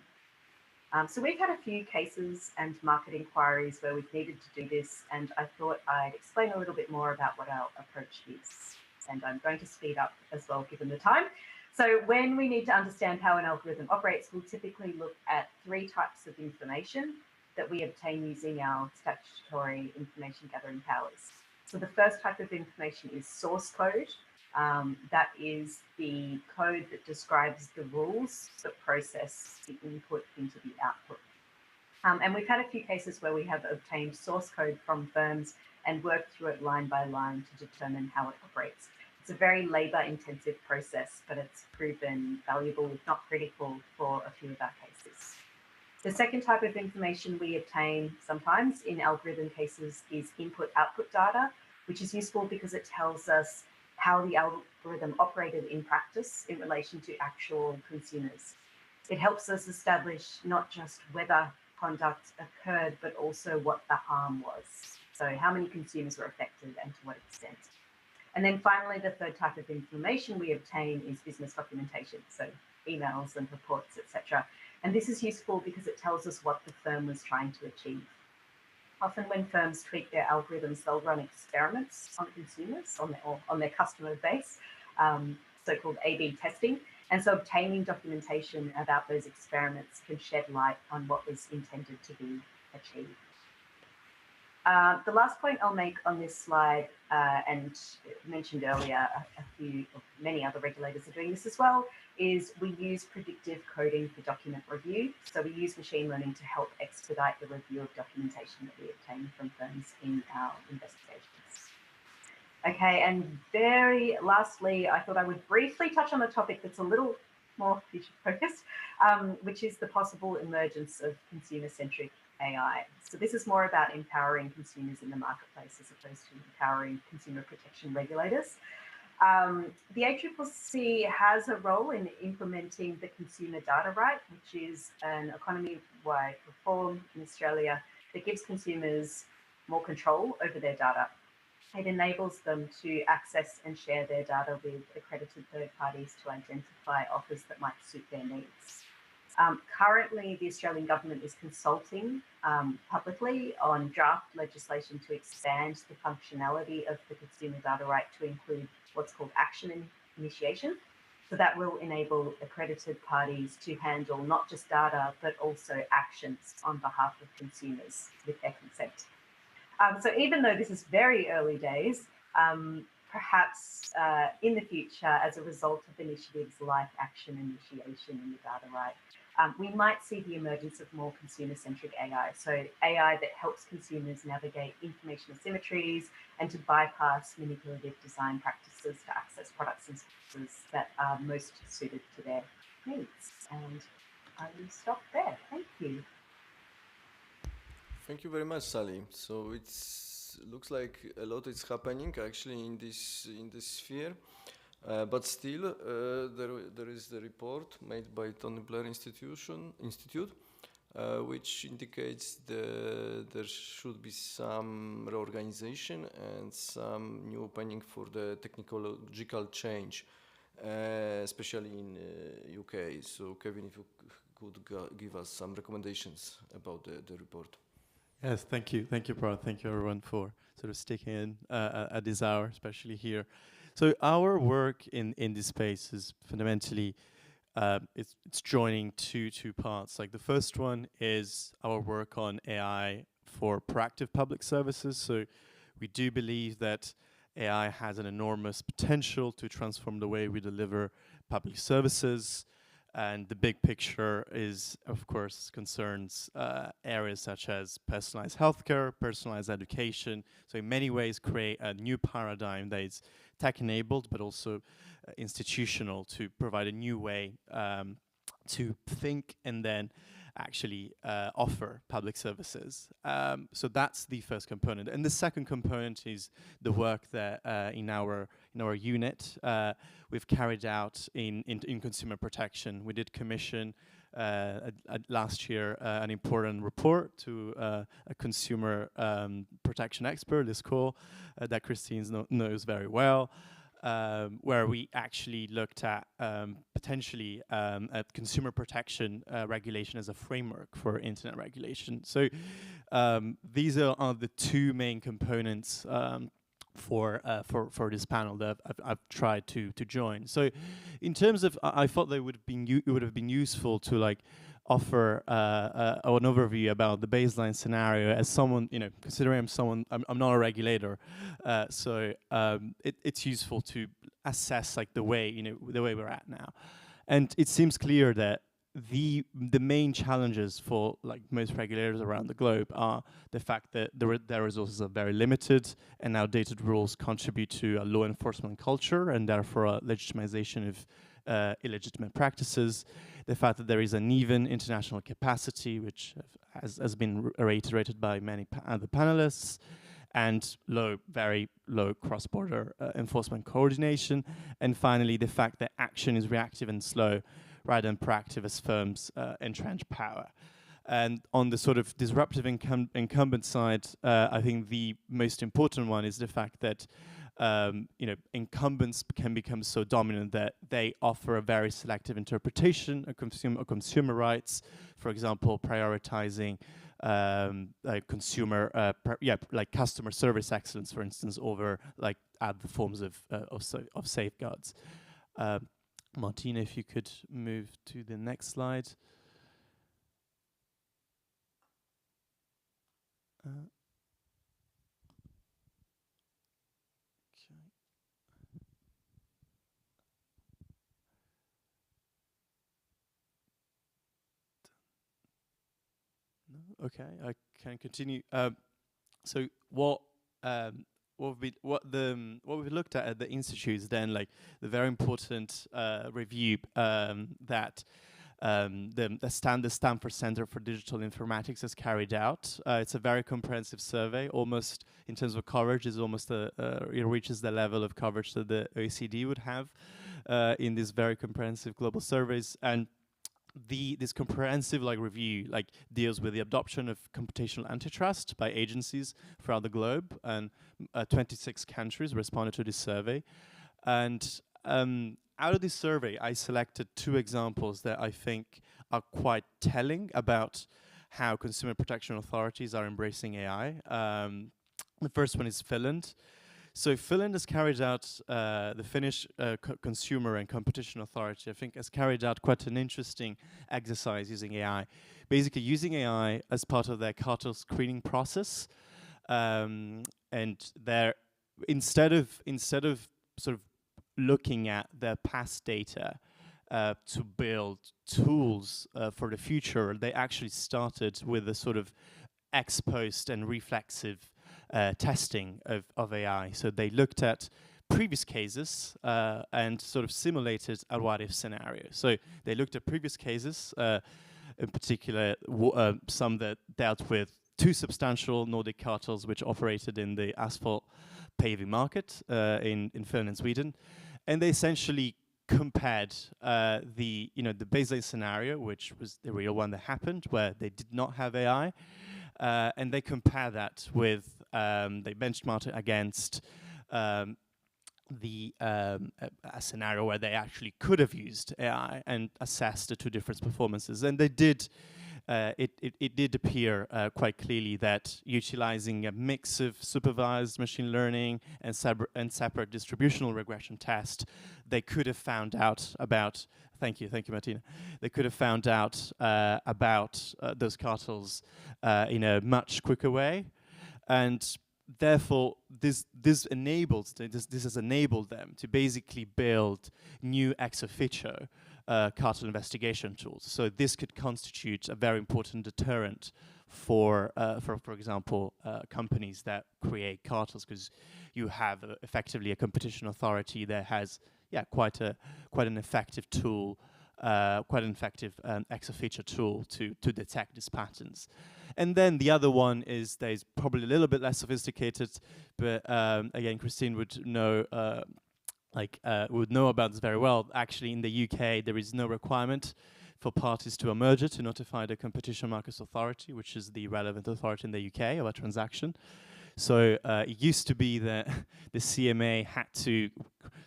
So we've had a few cases and market inquiries where we've needed to do this, and I thought I'd explain a little bit more about what our approach is. And I'm going to speed up as well, given the time. So when we need to understand how an algorithm operates, we'll typically look at three types of information that we obtain using our statutory information gathering powers. So the first type of information is source code. That is the code that describes the rules that process the input into the output. And we've had a few cases where we have obtained source code from firms and worked through it line by line to determine how it operates. It's a very labor-intensive process, but it's proven valuable, if not critical, for a few of our cases. The second type of information we obtain sometimes in algorithm cases is input-output data, which is useful because it tells us how the algorithm operated in practice in relation to actual consumers. It helps us establish not just whether conduct occurred, but also what the harm was. So how many consumers were affected and to what extent. And then finally, the third type of information we obtain is business documentation, so emails and reports, etc. And this is useful because it tells us what the firm was trying to achieve. Often when firms tweak their algorithms, they'll run experiments on consumers, on their customer base, so-called A/B testing. And so obtaining documentation about those experiments can shed light on what was intended to be achieved. The last point I'll make on this slide, and mentioned earlier, many other regulators are doing this as well, is we use predictive coding for document review. So we use machine learning to help expedite the review of documentation that we obtain from firms in our investigations. Okay, and very lastly, I thought I would briefly touch on a topic that's a little more future focused, which is the possible emergence of consumer-centric AI. So this is more about empowering consumers in the marketplace as opposed to empowering consumer protection regulators. The ACCC has a role in implementing the Consumer Data Right, which is an economy-wide reform in Australia that gives consumers more control over their data. It enables them to access and share their data with accredited third parties to identify offers that might suit their needs. Currently, the Australian government is consulting publicly on draft legislation to expand the functionality of the Consumer Data Right to include what's called action initiation. So that will enable accredited parties to handle not just data, but also actions on behalf of consumers with their consent. So even though this is very early days, perhaps in the future, as a result of initiatives like action initiation in the data right, we might see the emergence of more consumer-centric AI. So AI that helps consumers navigate information asymmetries and to bypass manipulative design practices to access products and services that are most suited to their needs. And I will stop there. Thank you. Thank you very much, Sally. So it looks like a lot is happening actually in this sphere, but still there is the report made by Tony Blair Institute, which indicates there should be some reorganization and some new opening for the technological change, especially in UK. So Kevin, if you could give us some recommendations about the report. Yes, thank you, Parth. Thank you, everyone, for sort of sticking in at this hour, especially here. So our work in this space is fundamentally it's joining two parts. Like the first one is our work on AI for proactive public services. So we do believe that AI has an enormous potential to transform the way we deliver public services. And the big picture is, of course, concerns areas such as personalized healthcare, personalized education. So in many ways, create a new paradigm that is tech-enabled, but also institutional to provide a new way to think and then actually offer public services. So that's the first component. And the second component is the work that in our unit we've carried out in consumer protection. We did commission last year an important report to a consumer protection expert, Liz Cole, that Christine knows very well. Where we actually looked at potentially at consumer protection regulation as a framework for internet regulation. So these are the two main components for this panel that I've tried to join. So in terms of, I thought that it would have been useful to like offer an overview about the baseline scenario as someone, considering I'm not a regulator, so it's useful to assess like the way we're at now. And it seems clear that the main challenges for like most regulators around the globe are the fact that their resources are very limited and outdated rules contribute to a law enforcement culture and therefore a legitimization of illegitimate practices, the fact that there is uneven international capacity, which has been reiterated by many other panelists, and very low cross-border enforcement coordination, and finally the fact that action is reactive and slow rather than proactive as firms entrench power. And on the sort of disruptive incumbent side, I think the most important one is the fact that incumbents can become so dominant that they offer a very selective interpretation of consumer rights, for example, prioritizing like customer service excellence, for instance, over like other forms of safeguards. Martina, if you could move to the next slide. Okay, I can continue. So what we've looked at the institutes, then like the very important review that the Stanford Center for Digital Informatics has carried out. It's a very comprehensive survey. Almost in terms of coverage, is almost it reaches the level of coverage that the OECD would have in these very comprehensive global surveys. And this comprehensive review deals with the adoption of computational antitrust by agencies throughout the globe, and 26 countries responded to this survey. And out of this survey, I selected 2 examples that I think are quite telling about how consumer protection authorities are embracing AI. The first one is Finland. So Finland has carried out, the Finnish Consumer and Competition Authority, I think, has carried out quite an interesting exercise using AI. Basically using AI as part of their cartel screening process. And they're, instead of sort of looking at their past data to build tools for the future, they actually started with a sort of ex post and reflexive testing of AI. So they looked at previous cases and sort of simulated a what-if scenario. So they looked at previous cases, in particular some that dealt with 2 substantial Nordic cartels which operated in the asphalt paving market in Finland and Sweden, and they essentially compared the baseline scenario, which was the real one that happened, where they did not have AI, and they compare that with, they benchmarked it against a scenario where they actually could have used AI and assessed the 2 different performances. And they did, it did appear quite clearly that utilizing a mix of supervised machine learning and separate distributional regression test, they could have found out about, thank you Martina, they could have found out about those cartels in a much quicker way. And therefore, this has enabled them to basically build new ex officio cartel investigation tools. So this could constitute a very important deterrent for example, companies that create cartels, because you have effectively a competition authority that has quite an effective tool, quite an effective ex officio tool to detect these patterns. And then the other one is there's probably a little bit less sophisticated, but again, Christine would know about this very well. Actually, in the UK, there is no requirement for parties to a merger to notify the Competition Markets Authority, which is the relevant authority in the UK, of a transaction. So it used to be that the CMA had to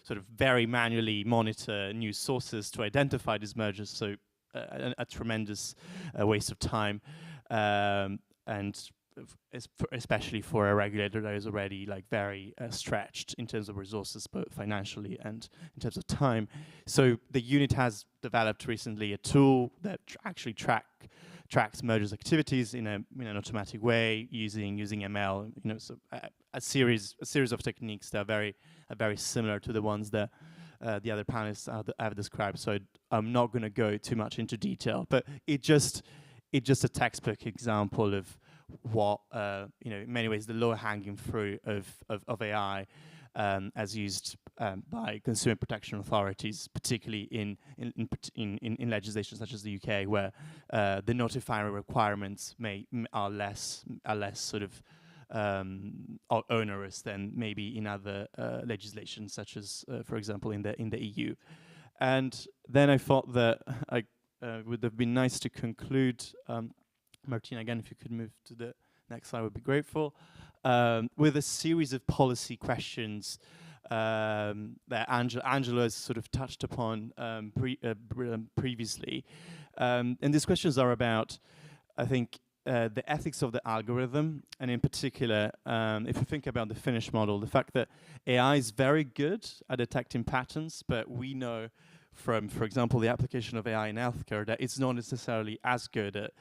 sort of very manually monitor news sources to identify these mergers, so a tremendous waste of time, and especially for a regulator that is already very stretched in terms of resources, both financially and in terms of time. So the unit has developed recently a tool that actually tracks mergers activities in an automatic way using ML. So a series of techniques that are very similar to the ones that the other panelists have described. So I'm not going to go too much into detail, but it's just a textbook example of what in many ways the lower hanging fruit of AI as used by consumer protection authorities, particularly in legislation such as the UK, where the notifier requirements are less sort of onerous than maybe in other legislation, such as, for example, in the EU. And then I thought that would have been nice to conclude. Martina, again, if you could move to the next slide, I would be grateful. with a series of policy questions that Angela has sort of touched upon previously. And these questions are about, I think, the ethics of the algorithm, and in particular, if you think about the Finnish model, the fact that AI is very good at detecting patterns, but we know from, for example, the application of AI in healthcare that it's not necessarily as good at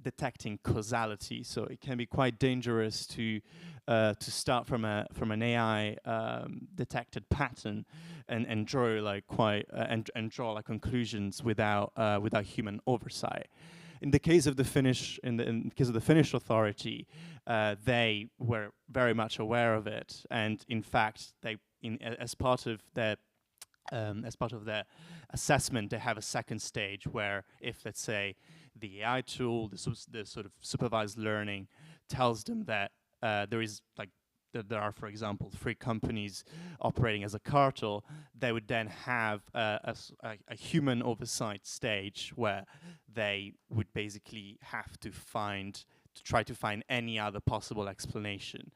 detecting causality. So it can be quite dangerous to start from an AI detected pattern and draw like and draw like conclusions without human oversight. In the case of the Finnish, in the case of the Finnish authority, they were very much aware of it, and in fact, as part of their assessment, they have a second stage where, if let's say the AI tool, the sort of supervised learning, tells them that there are, for example, 3 companies operating as a cartel, they would then have a human oversight stage where they would basically have to try to find any other possible explanation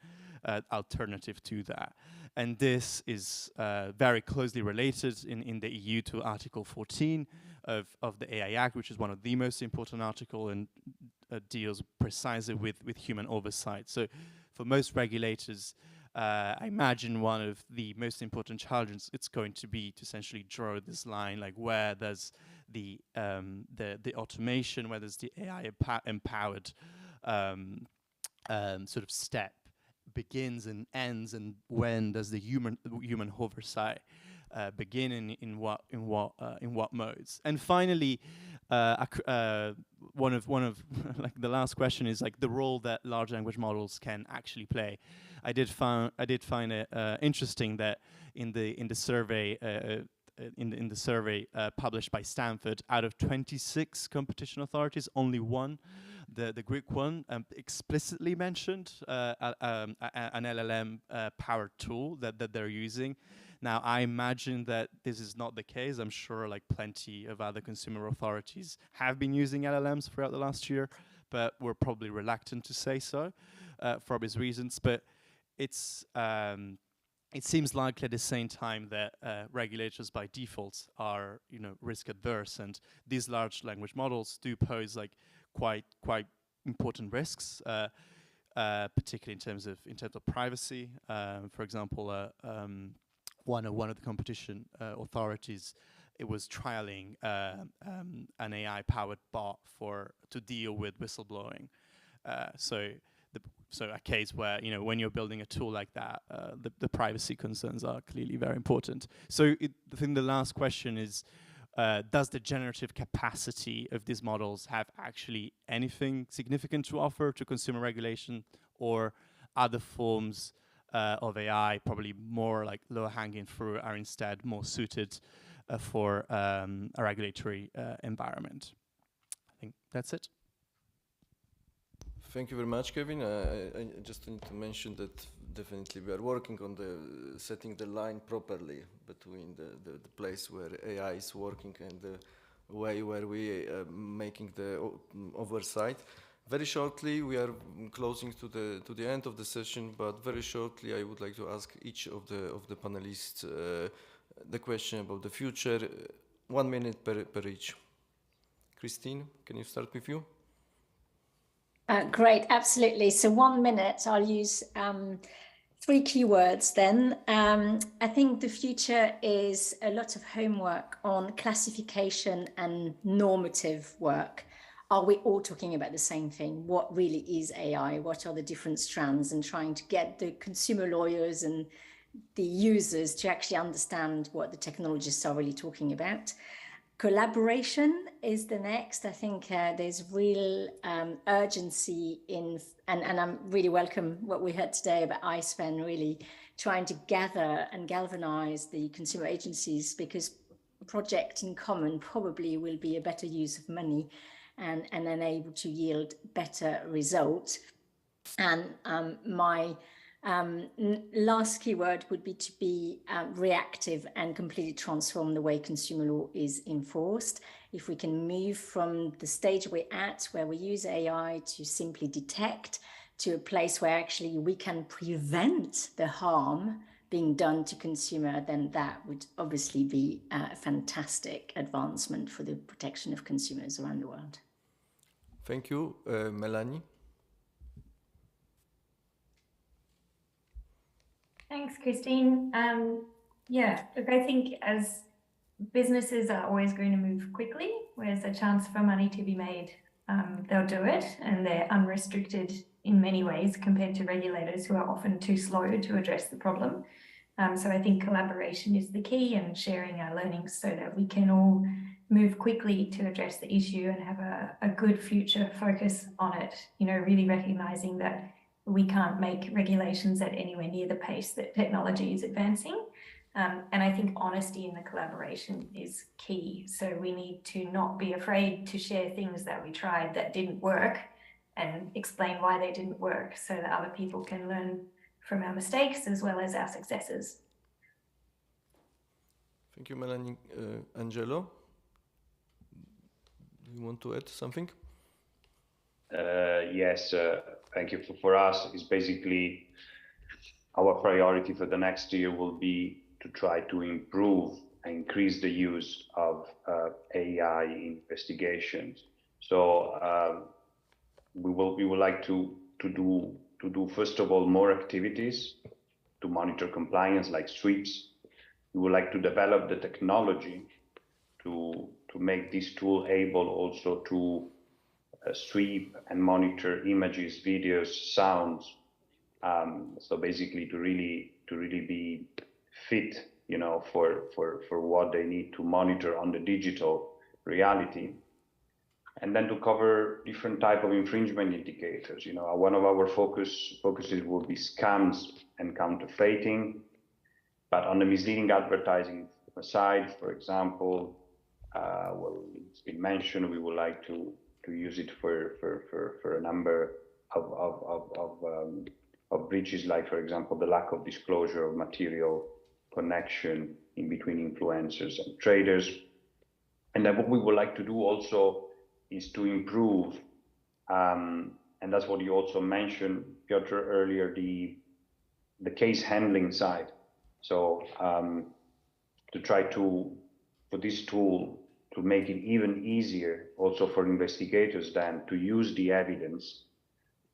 alternative to that. And this is very closely related in the EU to Article 14 of the AI Act, which is one of the most important articles and deals precisely with human oversight. So for most regulators, I imagine one of the most important challenges it's going to be to essentially draw this line, like where does the automation, where does the AI empowered sort of step begins and ends, and when does the human oversight begin, in what modes? And finally, one of like the last question is like the role that large language models can actually play. I did find it interesting that in the survey published by Stanford, out of 26 competition authorities, only one, the Greek one, explicitly mentioned an LLM powered tool that they're using. Now, I imagine that this is not the case. I'm sure like plenty of other consumer authorities have been using LLMs throughout the last year, but we're probably reluctant to say so for obvious reasons. But it seems likely at the same time that regulators by default are, risk adverse, and these large language models do pose like quite important risks, particularly in terms of privacy. For example, one of the competition authorities, it was trialing an AI-powered bot to deal with whistleblowing. So a case where, when you're building a tool like that, the privacy concerns are clearly very important. So I think the last question is, does the generative capacity of these models have actually anything significant to offer to consumer regulation, or other forms of AI, probably more like low-hanging fruit, are instead more suited for a regulatory environment? I think that's it. Thank you very much, Kevin. I just need to mention that definitely we are working on setting the line properly between the place where AI is working and the way where we are making the oversight. Very shortly, we are closing to the end of the session, but very shortly, I would like to ask each of the panelists the question about the future. 1 minute per each. Christine, can you start with you? Great, absolutely. So 1 minute, I'll use 3 keywords then. I think the future is a lot of homework on classification and normative work. Are we all talking about the same thing? What really is AI? What are the different strands? And trying to get the consumer lawyers and the users to actually understand what the technologists are really talking about. Collaboration is the next. I think there's real urgency in, and I'm really welcome what we heard today about ISFEN, really trying to gather and galvanize the consumer agencies, because project in common probably will be a better use of money and then able to yield better results. And my last keyword would be to be reactive and completely transform the way consumer law is enforced. If we can move from the stage we're at, where we use AI to simply detect, to a place where actually we can prevent the harm being done to consumer, then that would obviously be a fantastic advancement for the protection of consumers around the world. Thank you, Melanie. Thanks, Christine. Yeah, look, I think as businesses are always going to move quickly, where there's a chance for money to be made, they'll do it, and they're unrestricted in many ways compared to regulators who are often too slow to address the problem. So I think collaboration is the key, and sharing our learnings so that we can all move quickly to address the issue and have a good future focus on it, you know, really recognizing that we can't make regulations at anywhere near the pace that technology is advancing. And I think honesty in the collaboration is key. So we need to not be afraid to share things that we tried that didn't work and explain why they didn't work so that other people can learn from our mistakes as well as our successes. Thank you, Melanie. Angelo, do you want to add something? Yes, thank you. For us, it's basically our priority for the next year will be to try to improve and increase the use of AI in investigations. So we would like to do first of all more activities to monitor compliance, like sweeps. We would like to develop the technology to make this tool able also to sweep and monitor images, videos, sounds. So basically to really be fit, you know, for what they need to monitor on the digital reality. And then to cover different type of infringement indicators. You know, one of our focuses will be scams and counterfeiting. But on the misleading advertising side, for example, well, it's been mentioned, we would like to use it for a number of breaches, like, for example, the lack of disclosure of material connection in between influencers and traders. And then what we would like to do also is to improve, and that's what you also mentioned, Piotr, earlier, the case handling side. So to try to, for this tool, to make it even easier also for investigators then to use the evidence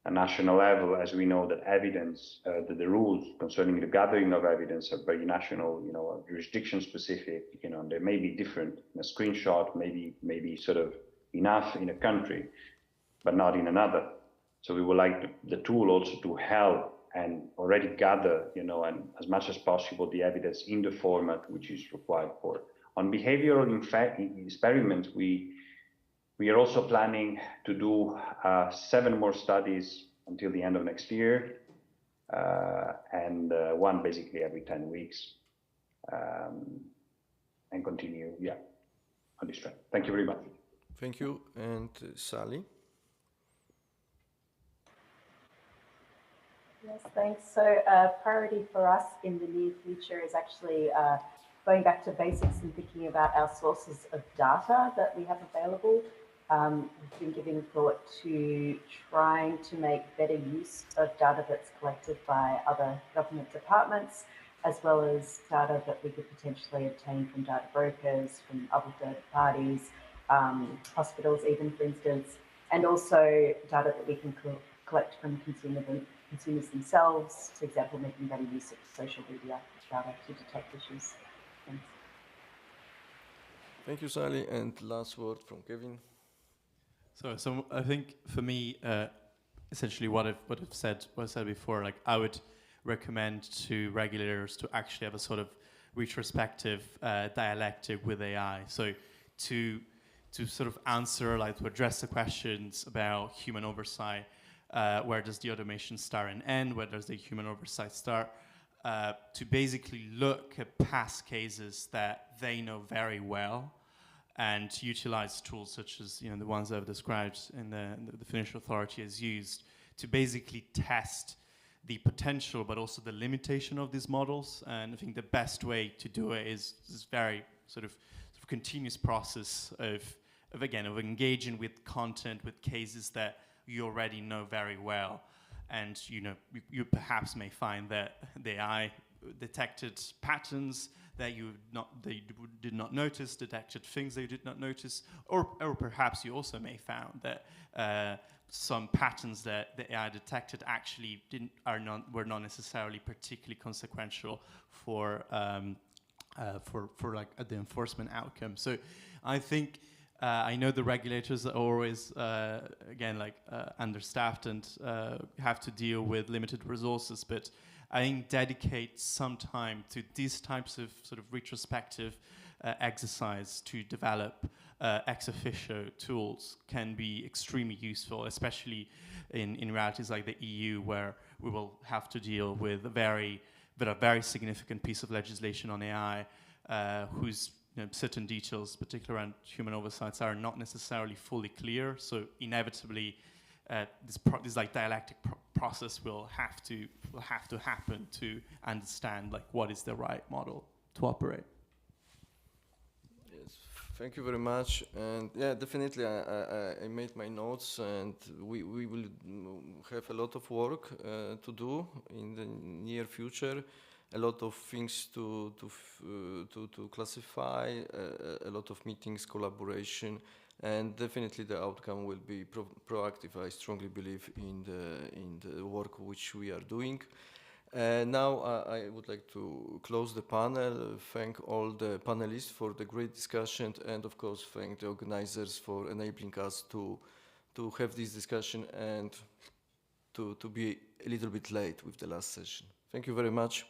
at national level, as we know that evidence, the rules concerning the gathering of evidence are very national, you know, jurisdiction specific, you know, they may be different. A screenshot maybe sort of enough in a country, but not in another. So we would like the tool also to help and already gather, you know, and as much as possible the evidence in the format which is required for. On behavioral experiments, we are also planning to do 7 more studies until the end of next year, and one basically every 10 weeks, and continue, yeah, on this track. Thank you very much. Thank you. And Sally? Yes, thanks. So priority for us in the near future is actually going back to basics and thinking about our sources of data that we have available. We've been giving thought to trying to make better use of data that's collected by other government departments, as well as data that we could potentially obtain from data brokers, from other third parties, hospitals even, for instance, and also data that we can collect from consumers themselves, for example, making better use of social media data to detect issues. Thanks. Thank you, Sally. And last word from Kevin. So I think for me, essentially what I said before, like I would recommend to regulators to actually have a sort of retrospective dialectic with AI. So to sort of answer, like to address the questions about human oversight, where does the automation start and end, where does the human oversight start, to basically look at past cases that they know very well and utilize tools such as, you know, the ones I've described and the Finnish authority has used to basically test the potential but also the limitation of these models. And I think the best way to do it is this very sort of continuous process of engaging with content, with cases that you already know very well, and you perhaps may find that the AI detected patterns that you did not notice, detected things that you did not notice, or perhaps you also may found that some patterns that the AI detected actually were not necessarily particularly consequential for like the enforcement outcome. So I think I know the regulators are always again like understaffed and have to deal with limited resources, but I think dedicate some time to these types of sort of retrospective exercise to develop ex officio tools can be extremely useful, especially in realities like the EU, where we will have to deal with a very significant piece of legislation on AI, whose certain details, particularly around human oversights, are not necessarily fully clear. So inevitably, this like dialectic process will have to happen to understand like what is the right model to operate. Yes, thank you very much. And yeah, definitely, I made my notes, and we will have a lot of work to do in the near future. A lot of things to classify, a lot of meetings, collaboration, and definitely the outcome will be proactive. I strongly believe in the work which we are doing. Now I would like to close the panel, thank all the panelists for the great discussion, and of course thank the organizers for enabling us to have this discussion and to be a little bit late with the last session. Thank you very much.